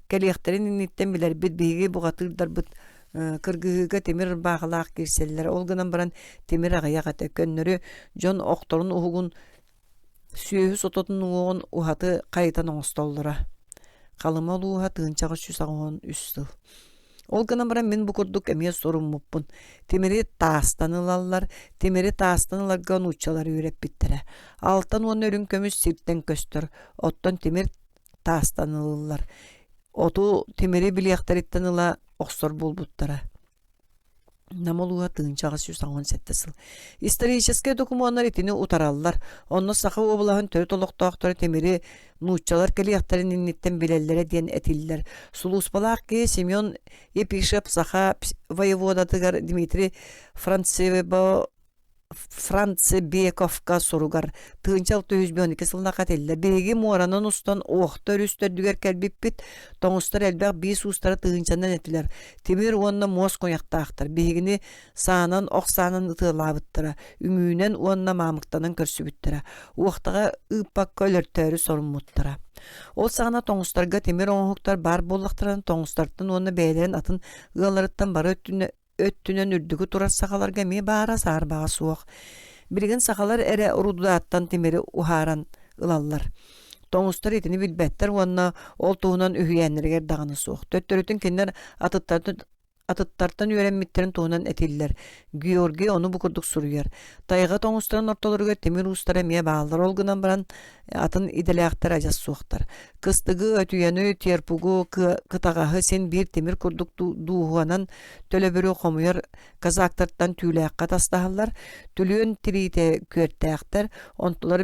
[SPEAKER 1] кәлияқтерін инеттен білер бет бейге бұғатырдар бұт кыргыға темір бағылақ керселер. Олғынан баран темір ағаяқ әті көннері жон оқтырын ұғығын сүйесі сототын ұғығын ұғаты қайтан оңыстоллара. Қалыма ұлуға тыынчаға 113 сыл. Olgana bara men bu kurduk emiye sorumlupun. Temiri taastanılallar, temiri taastanılarga uçaları üret bittere. Altan on örün kömüs sirtten köstür. Ottan temir taastanılallar. Otu temiri biliyaktarıttanıla oksor bulbuttara. Намалуга тыынчагы 117 сыл. Исторический документтар итини утараллар. Онно сахы облаһын төрөт олоктоктор темири нуучалар келияктарын инниттен билеллере диен этиллер. Сулуспалакки Семен Епишеп саха воеводатыгар Дмитрий Францебековка соругар тыынчал 912 сылна кателлер. Беги моранын устан оқтор үстөрдүгер келбиппит тоңустар элбек 5 устара тыынчандан этилер. Темир онна мос кояктаактар. Бегини саанан оксанын ытылабыттыра. Үңүүнен онна мамыктанын көрсүбүттүра. Уактага ыппак көлөртөрү соруммуттыра. Ол саана тоңустарга темир оңуктар бар боллактаран тоңустартын онна бээлерин атын ыаларыттан бары өттүнөн үрдүгү турар сахаларга ме баара саарбага суок. Билген сахалар эре урудуаттан темири ухааран ылаллар. Тоңустар этини билбеттер, онна ол туунан үхүйеннергер даганы суок. Төттөрүтүн кеннер атыттартан үйренмиттерин туунан этиллер. Георгий onu bu kurduk suruyor. Тайга тоңустарын ортолорга темир устара мие баалар олгунан баран атын иделяактар ажас суоктар. Кыстыгы өтүйөнү терпугу кытагахы сен бир темир курдук дууханан төлөбөрү комуяр казактардан түүлэакка тастахаллар. Түлүөн тирите көттээктер, онтулар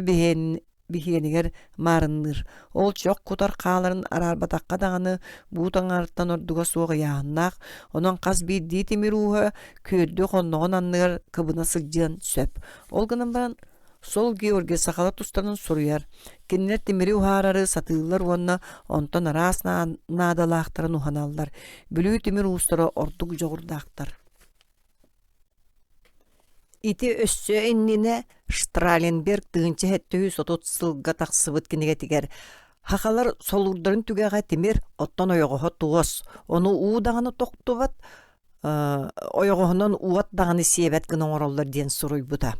[SPEAKER 1] бихенигер марынныр. Ол чок кутар кааларын арарбатакка даганы буутан арттан ордуга суога яаннак, онон каз бидди темир уха көддү конногон анныгар кыбына сылжыан сөп. Ол гынан баран сол Георгий сакала тустарын суруяр. Кеннер темири ухаарары сатыылар уонна онтон арас наадалаактарын уханаллар. Бүлүү темир уустары ордук жогурдаактар. Ити өссө эннине Штраленберг тыынчы 730 сылга таксыбыт кинеге тигер. Хакалар солурдарын түгега темир оттон ойогохо тугос. Ону уудаганы токтубат, ойогохонон уат даганы сиебет гына ороллар диен суруйбута.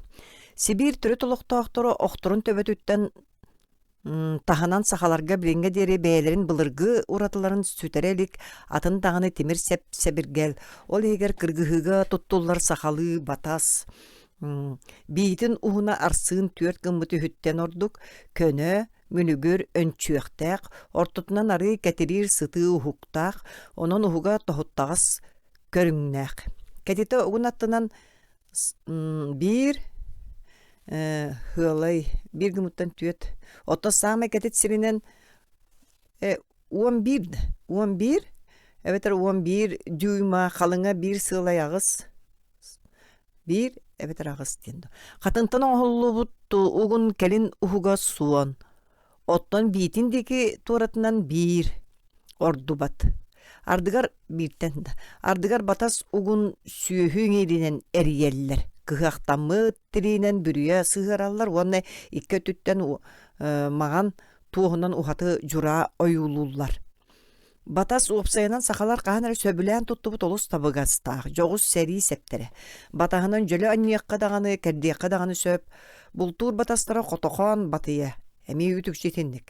[SPEAKER 1] Сибир түрөт олоктооктору охторун төбөтүттен таханан сахаларга билинге дери бээлерин былыргы уратыларын сүтерелик атын даганы темир себиргел. Ол эгер кыргыһыга туттуллар сахалы батас. Бийтин уһуна арсыын 4 гыммыты хүттен ордук, көнө, мүнүгөр өнчүөктәк, ортутунан ары кәтирир сыты ухуктак, онон уһуга тохуттагас көрүңнәк. Кәтите угун аттынан Bir hılay bir gümütten tüyet. Otta sağma ketet sirinen 11 11 evet 11 düyma kalına bir sığlay ağız. Bir evet ağız diyendi. Katıntan oğullu buttu ugun kelin uhuga suon. Ottan bitindeki turatından bir ordu bat. Ardıgar birten de. Ardıgar batas ugun süyühün edinen eriyeller. Kıhaktamı tirinen bürüye sığırallar. Onu iki tütten mağan tuğundan uhatı jura oyulullar. Batas uopsayanan sakalar kahanara söbülen tuttu olus tabıgastağ. Joğuz seri septere. Batahının jölü anniyakka dağını, kerdiyakka dağını söp. Bultur batastara kotokan batıya. Emi ütük jetindik.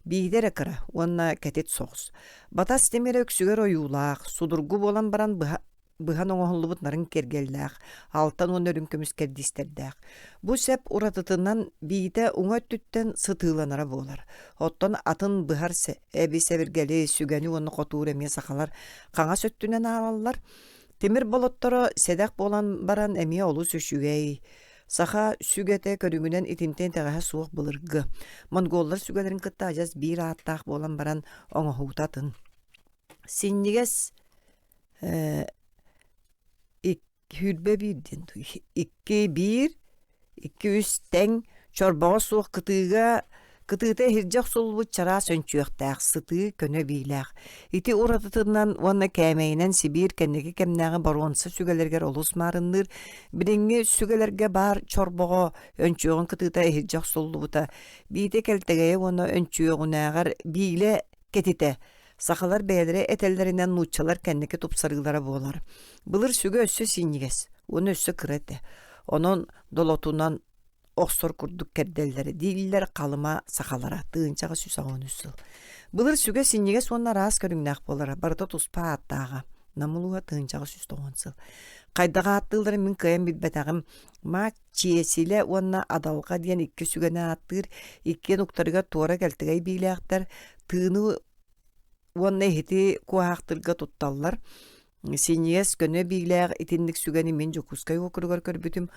[SPEAKER 1] Bidere kıra, onna ketet soğuz. Batas demire öksüger oyulaq, sudurgu bolan baran bıhan oğullubut narın kergellaq, altan on örünkömüz kerdisterdaq. Bu sep uratıtından bide uňa tütten sıtığlanara bolar. Ottan atın bıhar ebi sevirgeli sügeni onu kotuur emye sakalar kaňa söttünen alallar. Temir bolottara sedek bolan baran emye olu süşügey. Saha sügete körüngünen itinten tegaha suok bulurgu. Mongollar sügelerin kıtta ajaz bir attaq bolan baran oňa hutatın. Sinniges hürbe birdin. 2-1 2-3 teň çorbağa suok Kıtıda hirjak solbu çara sönçüyöktaq, sıtı könö biylaq. Iti uratıtından onna kämeyinen Sibir kenneki kemnağı baronsa sügelerger olus marındır. Biringi sügelerge bar çorbağa önçüyöğün kıtıda hirjak solbuta. Bide keltegeye onna önçüyöğünağar biyle ketite. Sakalar beylere etellerinden nuçalar kenneki tupsarılara bolar. Bılır süge össü sinniges, onu össü kırete. Onun dolotundan oksor kurduk kerdelleri, diller kalıma sakalara, tığınçağı süsağın üssü. Bılır süge sinnige sonra ras körüngnak bolara, barıta tuspa attağa, namuluğa tığınçağı süstoğunsıl. Kaydağa attığıları min kıyam bilbetağım, ma çiyesiyle onna adalga diyen iki sügene attır, iki noktarıga tuara keltigay bileaktar, tığını onna ehiti kuahaktırga tuttallar. Sinniges könö bileak itindik sügeni min jokuskay okurgar körbütüm,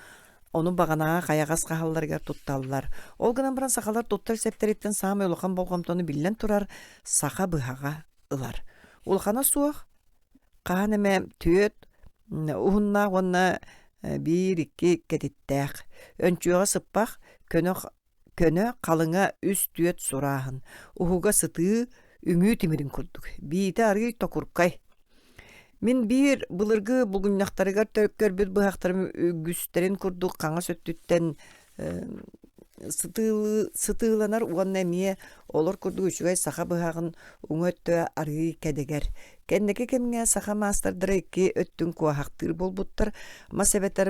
[SPEAKER 1] onu baganağa kayagas kahallargar tuttallar. Ol gınan baran sakalar tuttal septeritten sağma yolukan bolgamtonu billen turar, saka bıhaga ılar. Ulkana suaq, kahan eme tüyöt, uhunna onna 1-2 ketitteq. Önçüyoga sıppaq, könö kalına üst tüyöt surahın. Uhuga sıtığı üngü timirin kurduk. Bide argı tokurkay. Min bir bılırgı bulgunyaktarıgar tökkör bıhaktarım güsterin kurduk, kaňa söttütten sıtığılanar uğan emiye olur kurduk üçügay saka bıhagın uňöttö argı kedeger. Kenneki kemine saka mastardara iki öttün kuahaktır bolbuttar, ma sebeter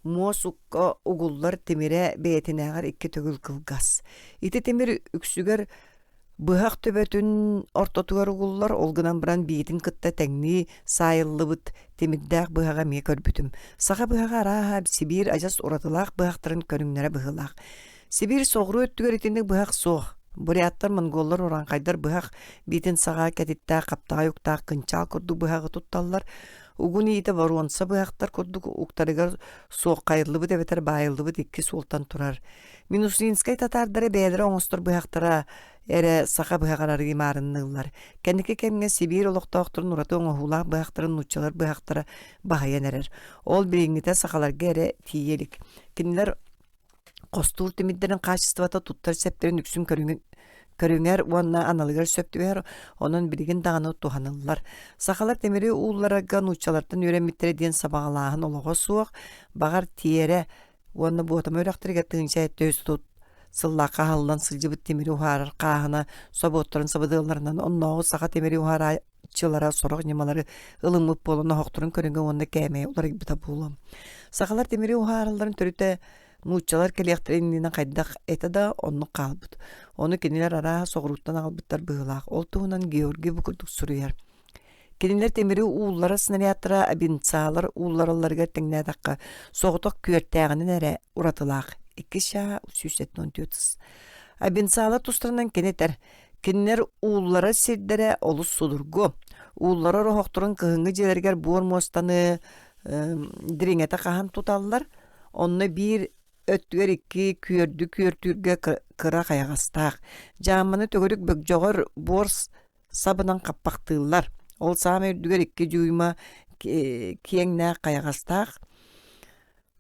[SPEAKER 1] muosukka ugullar temire beyetinägar iki tögül kılgas. Iti temir üksüger bıhak töbötün ortotugar ugullar olgınan biran biyetin kıtta teňni sayıllıbıt temiddäk bıhaga mie körbütüm. Saka bıhaga araha Sibir ajas uratılaq bıhaktарын körüňlere bıhılaq. Sibir soğru öttüger itindik bıhak soğ. Buriyattar mongollar oran kaydar bıhak biyetin sağa ketittä kaptağa yukta kınçal kurduk bıhagı tuttallar. Ugun iyide baruansa bıhaktar kurduk uktarıgar soğ kayırlıbıt ebeter bayıllıbıt iki sultan turar. Minusinskay tatardare beylere oňostor bıhaktara ere saka bıhagararı imarınlılar. Kendiki kemine Sibir oloqtaqtırın uratı oňohulaq bıhaktarın nuçalar bıhaktara bahayan erer. Ol biriňite sakalar gere tiyelik. Kinler kostur timidlerin kaçıstывата tuttar seplerin üksün körünger onna analıgar söptüver, onun birigin dağını tuhanıllar. Sakalar temiri uullara gan uçalardan öğrenmitleri diyen sabağalağın oloğa suaq, bağar tiyere, onna bu otam öğrektiriga tığınca töz tut, sıllaka hallan sılcıbıt temiri uharar kahına, sobotların sabıdığlarından onnoğu saka temiri uhara çılara sorak nemaları ılımıp bolana hoqturun körünge onda kämeye olar gibi tabulam. Sakalar temiri uharalların törüte nuçalar kelektirininden kaydak ete da onu kalbıt. Onu keniler ara soğuruttan albytlar bıhlaq. Ol tuğunan Georgi bukurduk suruyar. Keniler temiri uullara snariyatlara abinsalar uullarallarga teňnädakka soğutak küörtäginin ere uratılaq. 2 şa 374. Abinsalar tustranan keneter. Keniler uullara sirdere olus sudurgu. Uullara rohokturun kıhıngı jelerger buor mostanı diriňete kahan tutallar. Онна bir öttüger iki küördüge kıra kayagastaq. Jamını tögörük bökjogor bors sabınan kappaqtığıllar. Ol sağım ördüger iki juyma kiyeŋnä kayagastaq.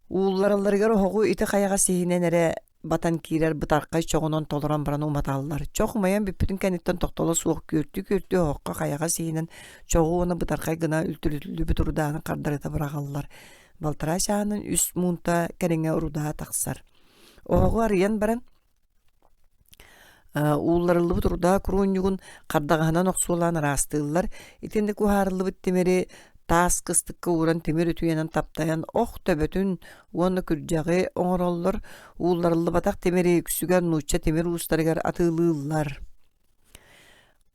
[SPEAKER 1] Uullarallarıgar hogu iti kayaga sihinen ere batan kirer butarkay çoğunon toloran baran umatallar. Çoğumayan büpütün kenitten toktolo soğuk körtü hoqqa kayaga sihinen çoğu ona butarkay gına ültülü büturdağını kardarıta bırağallar. Baltara şahanın üst munta kerenge urudağa taqsar. Oğu arayan baran uullarıllı buturdağa kurunyugun kardağından oksuolan rastığıllar. İtinde kuharıllı bittimeri taas kıstıkka uğran temir ütüyenen taptayan töbötün onu kürjağı oňorollar uullarıllı batak temeri yüksüger nuçça temir ustarıgar atılırlar.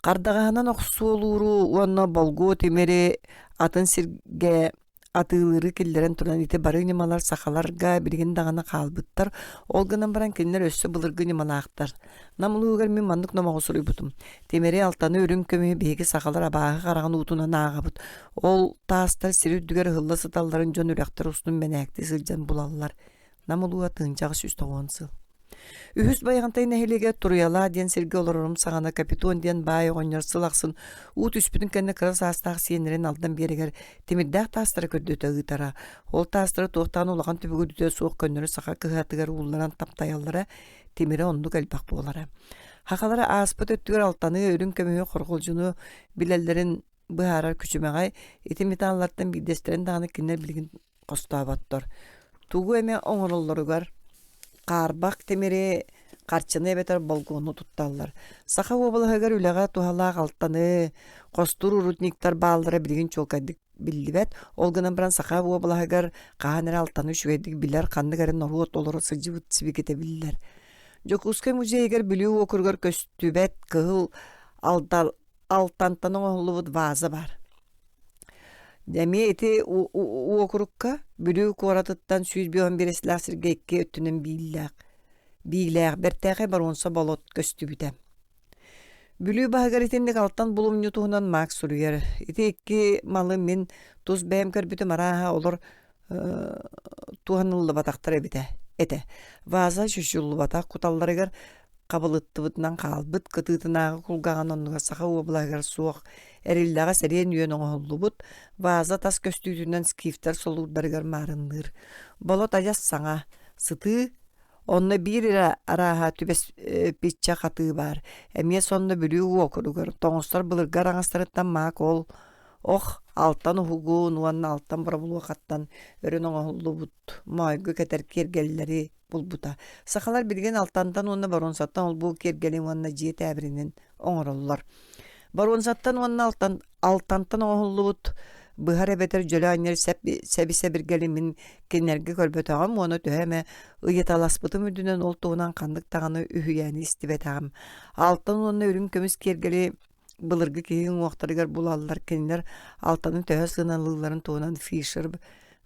[SPEAKER 1] Kardağından oksuoluru onu bolgo temeri atın sirge atılırı killeren turan iti barı nimalar sakalarga birgin dağına kalbıttar. Olganan baran kinler össü bılırgı nimalaqtar. Namuluğugar min mandık noma osuruy butum. Temeri altanı örüm kömüğü begi sakalar abağı qarağın utuna nağabıt. Ol taastar siri düger hılla sıtalların jon ürektar ustunun menekti sılcan bulallar. Namuluğa tığıncağı süstü onsıl. Ühüs bayağantay nehelege turuyala diyen sergi olurum sağana kapiton diyen bayi oñar sılaqsın. Uut üspüdün kenne kıras astaq siyenlerin aldan beriger temirdağ taastara kördöte ıtara. Ol taastara toğtan olağan tübügü düte soğuk könnörü saqa kıhatıgar uğullaran taptayallara temire onduk elbaq boğalara. Haqalara aspıt öttüger altanı örün kömüğü korkulcunu bilellerin bıharar küçümeğay eti metallardan bir desteren dağını kinler bilgin kostabattor. Tuğu eme oňorollarıgar Qarbaq temiri qarçını ebeter bolgonu tuttallar. Saqa obalıqagar ülağa tuhalaq altanı, qostur urutniktar bağlıra bilgin çolkaydık billibet. Olgınan biran saqa obalıqagar qahanera altanı şügeydik biller qandıgarın oruot oluru sıcıvıt sibikete biller. Jokuskay mujeyigar biliu okurgar köstübet kıhıl altantanın oğulubut vaza bar. Demi eti u okurukka biliu koratıttan 111 eslasır gekke öttünün biylaq bertäge baronsa bolot köstübütem. Biliu bahagar etindik altan bulum yutuğunan mak suruyar. Eti ekki malı min tuz bäm körbütüm araha olur tuhanıllı bataqtar ebite. Ete. Vaza şüşüllü bataq kutallarıgar qabılıttıbıtынан qalbıt kıtıtınağı kulgağın onluğa saqa oblagar soğuk erillağa serien yön oğullubut vaza tas köstüğütünden skiftar solurdarıgar marındır. Bolot ayas sana sıtı onna bir araha tübes pitça qatığı bar. Emiye sonunda bülüğü okurugar. Toğustar bılırgar ağastarıttan mak ol. Altan uhugun, uanna altan barabulu qattan örün oğullubut. Moygu keter kergelleri bulbuta. Sakalar bilgen altandan onna baronsattan ol bu kergelin uanna jiye täbirinin oňorollar. Baronsattan uanna altantan oğullubut. Bıhar ebeter jöle anyer sebise bir gelimin kennerge körbötağım onu töheme ıyet alaspıtım üdünen oltuğunan kandık tağını ühüyeni istibetağım. Altan onna örün kömüs kergeli bılırgı keyin oqtarıgar bulallar kenler altanın töhö sığınanlıların tuğunan Fischer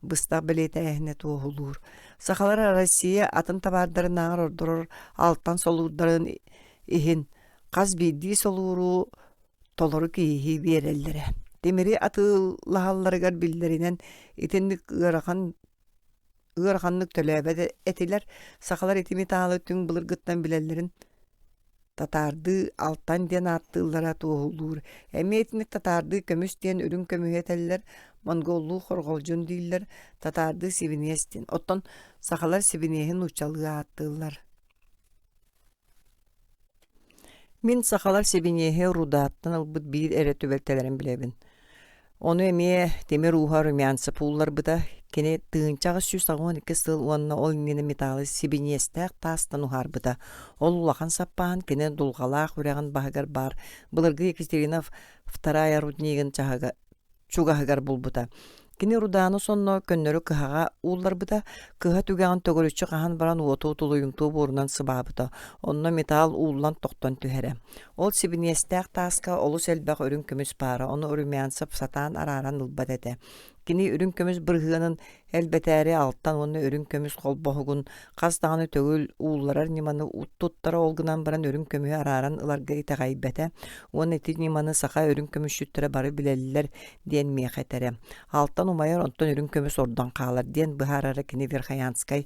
[SPEAKER 1] bısta bilete ehne tuğulur. Sakalar Rossiya atın tabardarı nağır ordurur altan solurdarın ihin qaz bildiği soluru toloru kihi berellere. Demiri atılağallarıgar bildirinen etinlik ığırxanlık tölöbede etiler sakalar etimi tağlı tün bılırgıttan bilellerin tatardı altan diyen attığılara tuğulur. Emi etnik tatardı kömüs diyen ürün kömüheteller Mongollu horgolcun değiller tatardı siviniyestin. Otton sakalar siviniyehin uçalığı attığılar. Min sakalar siviniyehe rudattan albıt bir ere tübeltelerin bilebin. Onu emiye demir uha rümyansı pullar bıda kene tığınçağı süs ağın iki sıl uanna ol nene metali sibiniyestaq tastan uhar bıda. Ol ulaqan sappan kene dulgalaq urağın bahagar bar. Bılırgı Екатерина вторая руднигin çugahagar bulbuda. Kene rudağını sonno könnörü kıhağa uullar bıda. Kıha tügağın tögörüçü qahan baran uotu utuluyun tuğ borunan sıbabıda. Onna metal uullan toqtan tühere. Ol sibiniyestaq taska olu selbaq örün kömüs para. Onu örümyansıp satan araran ılbad ete. Kini ürün kömüs bırhığının elbeteri alttan onu ürün kömüs kolbohugun kastağını tөгül uğullar nimanı tuttara olgunan baran ürün kömühü araran ılarga ite gaybete. Onun eti nimanı saka ürün kömüs şüttüre barı bileliler diyen miyeketere. Alttan umayar ondan ürün kömüs ordan kalır diyen bıharara kini Verkhayanskay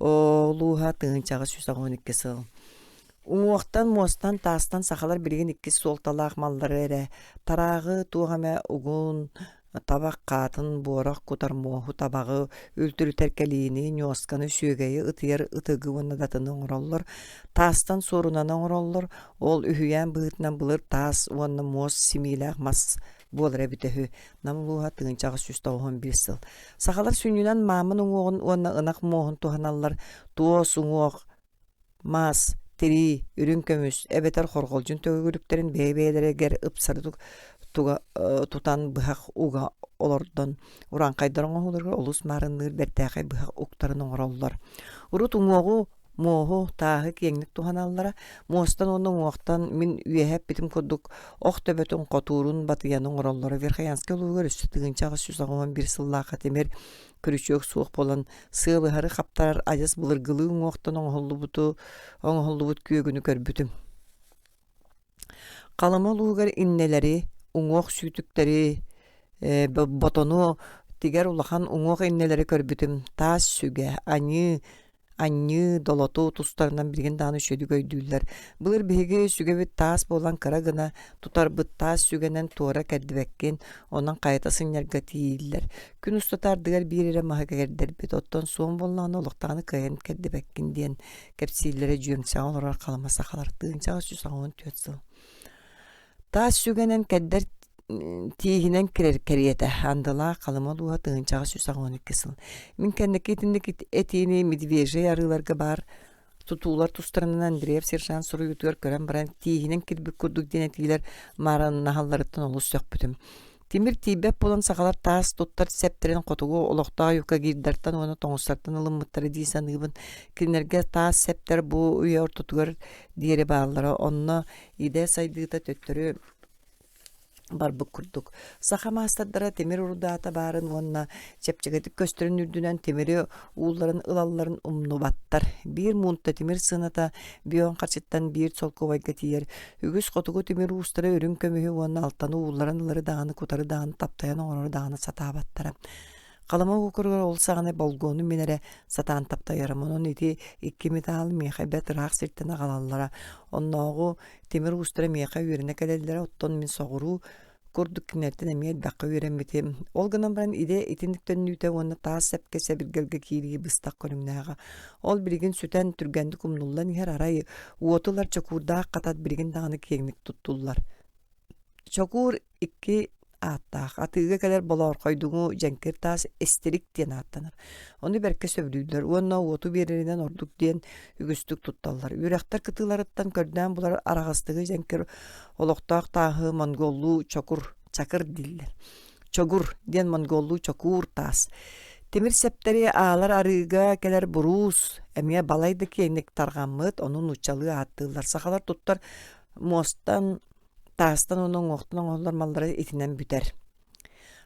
[SPEAKER 1] Oluha tığınçağı 112 sıl. Уңуохтан муостан таастан сахалар билигин иккис суолталаах маллары эре тараагы туухаме угун табак каатын буорак кутар муоху табагы үлтүрү теркелиини ньосканы сүүгэйи ытыйар ытыгы уонна датыны оҥороллор таастан суорунан оҥороллор ол үһүйээн быытынан былыр таас уонна муос симиилээх мас буолар эбитэһү намлууха тыынчаҕы 191 сыл сахалар сүннүнан маамын уҥуоҕун уонна ынак муоһун туһаналлар туос уҥуох мас тери үрүн көмүс эбетер хорголжун төгүлүктерин бэйбээлерегер ыпсары тутан быхак уга олордон уран кайдырың оңолорго олус марынныр бертээхай быхак уктарын оңороллор урут уңуогу мооху тааһы киэҥник туханаллара муостан онун уохтан мин үэһэп битим курдук ох төбөтүн котуурун батыян оҥороллоро Верхоянский улуугар үстү тыгынчаҕы 111 сыллаахха темир күрүчүөк суох болан сыылыһары хаптарар ажас былыргылыы уҥуохтан оҥоһоллубут күөгүнү көрбүтүм калама улуугар иннелери уңуох сүүтүктери ботону тигер улахан уңуох иннелери көрбүтүм таас сүгэ аньы долоту тустарынан билген дааны шөдү көйдүүлэр былыр биһиги сүгэбит таас болан кыра гына тутарбыт таас сүгэнен туора кэрдибэккин онан кайта сыннярга тииллэр күн устатардыгар биирире маһакагердербит оттон суон боллааны олуктааны кыйын кэрдибэккин диэн кэпсииллэре дьүөҥсэҕэ олорор халамаса халар тыынчаҕы 114 сыл таас сүгэнен кэрдэр тиихинен кэриэтэ андыла калыма луга тыынчаҕы 112 сыл мин кэннеки итинник этиини медвежий арыыларга бар тутуулар тустарынан Андреев сержант суруютугар көрөн баран тиихинен кирбик курдук денетилер мараннаһалларыттан олус сөкпүтүм тимир тиибэп болан саҕалар таас туттар септерин хотугу олохтоҕа юкка киирдартан уону тоҥустартан ылыммыттары диисаныыбын кинилерге таас септер бу үйэ ортутугар диэри бааллара онно идэ сайдыыта төттөрү барбык курдук. Саха маастардара темир урдаата барын уонна чепчегетик көстөрүн үрдүнөн темири ууларын ылалларын умнубаттар. Бир мунта темир сыната бион карчыттан бир солковайга тиер. Үгүс котугу темир уустары өрүн көмүһү уонна алтаны ууларын ылары дааны кутары дааны таптаян оңорор дааны сатаабаттара. Калама укургар олсағаны болгону менере сатаан таптайарым. Онун ити 2 металл меха бет раах сиртена қалаллара. Онногу темир уустары меха үйрене кәлеллere оттон мен соғыру курдук кинерттен эмиет баққа үйренметем. Ол гынан баран иде итиндіктен нүйте оны таас сәпке сәбіргелге кириги быстақ көріңнәға. Ол бірігін сүтен түргенді кумнуллан ихер арай уотылар чокурдаақ қатат бірігін дағаны кеңік туттулар. Чокур 2 аттақ. Атыға кәлер болар қойдуңу жәнкер таас эстерик ден аттанар. Оны бәрке сөбілділер. Онна оту берерінен ордук ден үгістік тутталар. Үрәқтар кытыларыттан көрден бұлар арағастығы жәнкер олықтақ тағы монголлу чакыр диллер. Чогур ден монголлу чокур таас. Темир септери аалар арыга кәлер бурус. Әмия балайды кейнек тарғамыт, onun учалы аттылар. Сақалар туттар мостан таастан оның оқтынан олар малдары етінен бүтер.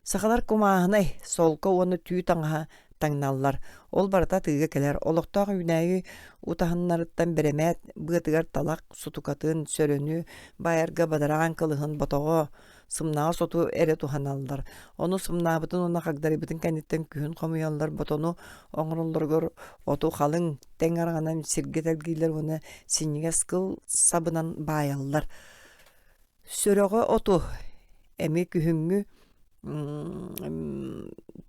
[SPEAKER 1] Сақалар кумағынай, солқа оны түй таңға таңналар. Ол барыта тыға келер. Олықтағы үнәйі утағынларыттан беремет, бұғытығар талақ сутукатын сөріні, байырға бадараған қылығын ботоғы сымнаға соту әрі туханалдар. Оны сымнабытын оны қағдары бұтын кәнеттен күйін қомыялар, ботону оңырылдырғыр оту қалың тәң арғанан сергетелгейлер оны сенеге скыл сабынан байалдар. Сөрөҕө оту эми күһүҥҥү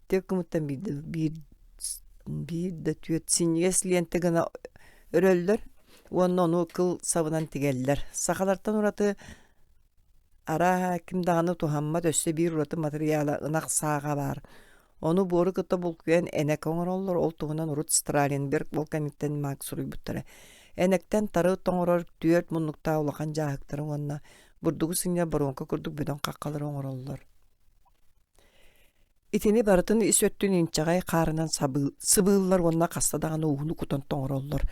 [SPEAKER 1] тек кымыттан бир да түөт синьес ленте гана өрөллөр уонну кыл сабынан тигеллер. Сахалартан ураты ара кимдаганы тухамма төссө бир ураты материала ынак саага бар. Onu boru kıta bulkuyan enek oңороллор ол туğundan urut Stralenberg volkanitten maak suruйбуттара. Enekten tarı toңорор түөт муннукта улахан жаахыктарын онна бурдугу сыня боронка курдук бөдөн каккалар оңороллор. Итини барытын исөттүн инчагай карынан сыбыыллар онна кастадаган угуну кутон тоңороллор.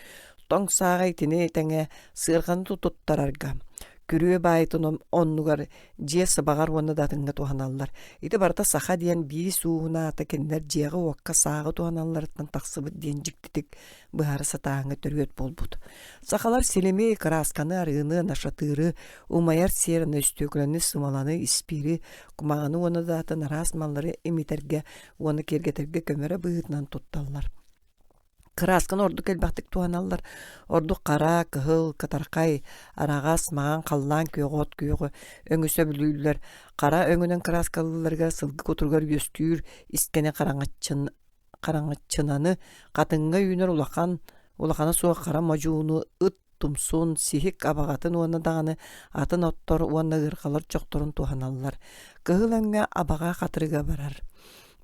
[SPEAKER 1] Тоң саага итини теңе сыырганы туттарарга. Күрүө баайтын оннугар жие сыбагар уонна датынга туһаналлар. Ити барта саха диэн бии сууна ата кеннер жиэҕи уокка сааҕы туһаналларыттан тахсыбыт диэн дьиктитик быһары сатааҥҥа төрүөт болбут. Сахалар силими караасканы арыыны нашатыыры умайар сиэраны өстүөкүлэни сымаланы испири кумаҕаны уонна даата нараас маллары имитерге уонна кергетерге көмөрө быһыытынан тутталлар. Кырааскан орду келбахтык туһаналлар. Орду кара, кыһыл, кытаркай, арагас, маҕан халлаан күөҕот күөҕө өҥүсө бүлүүлэр. Кара өҥүнэн кырааскалыларга сылгы кутургар үөстүүр искене караҥаччынаны катыҥҥа үүнэр улахана суох кара можууну ыт тумсуун сиһик абаҕатын уонна даҕаны атын оттор уонна ыарҕалар чохторун туһаналлар. Кыһыл өҥҥө абаҕа хатырыга барар.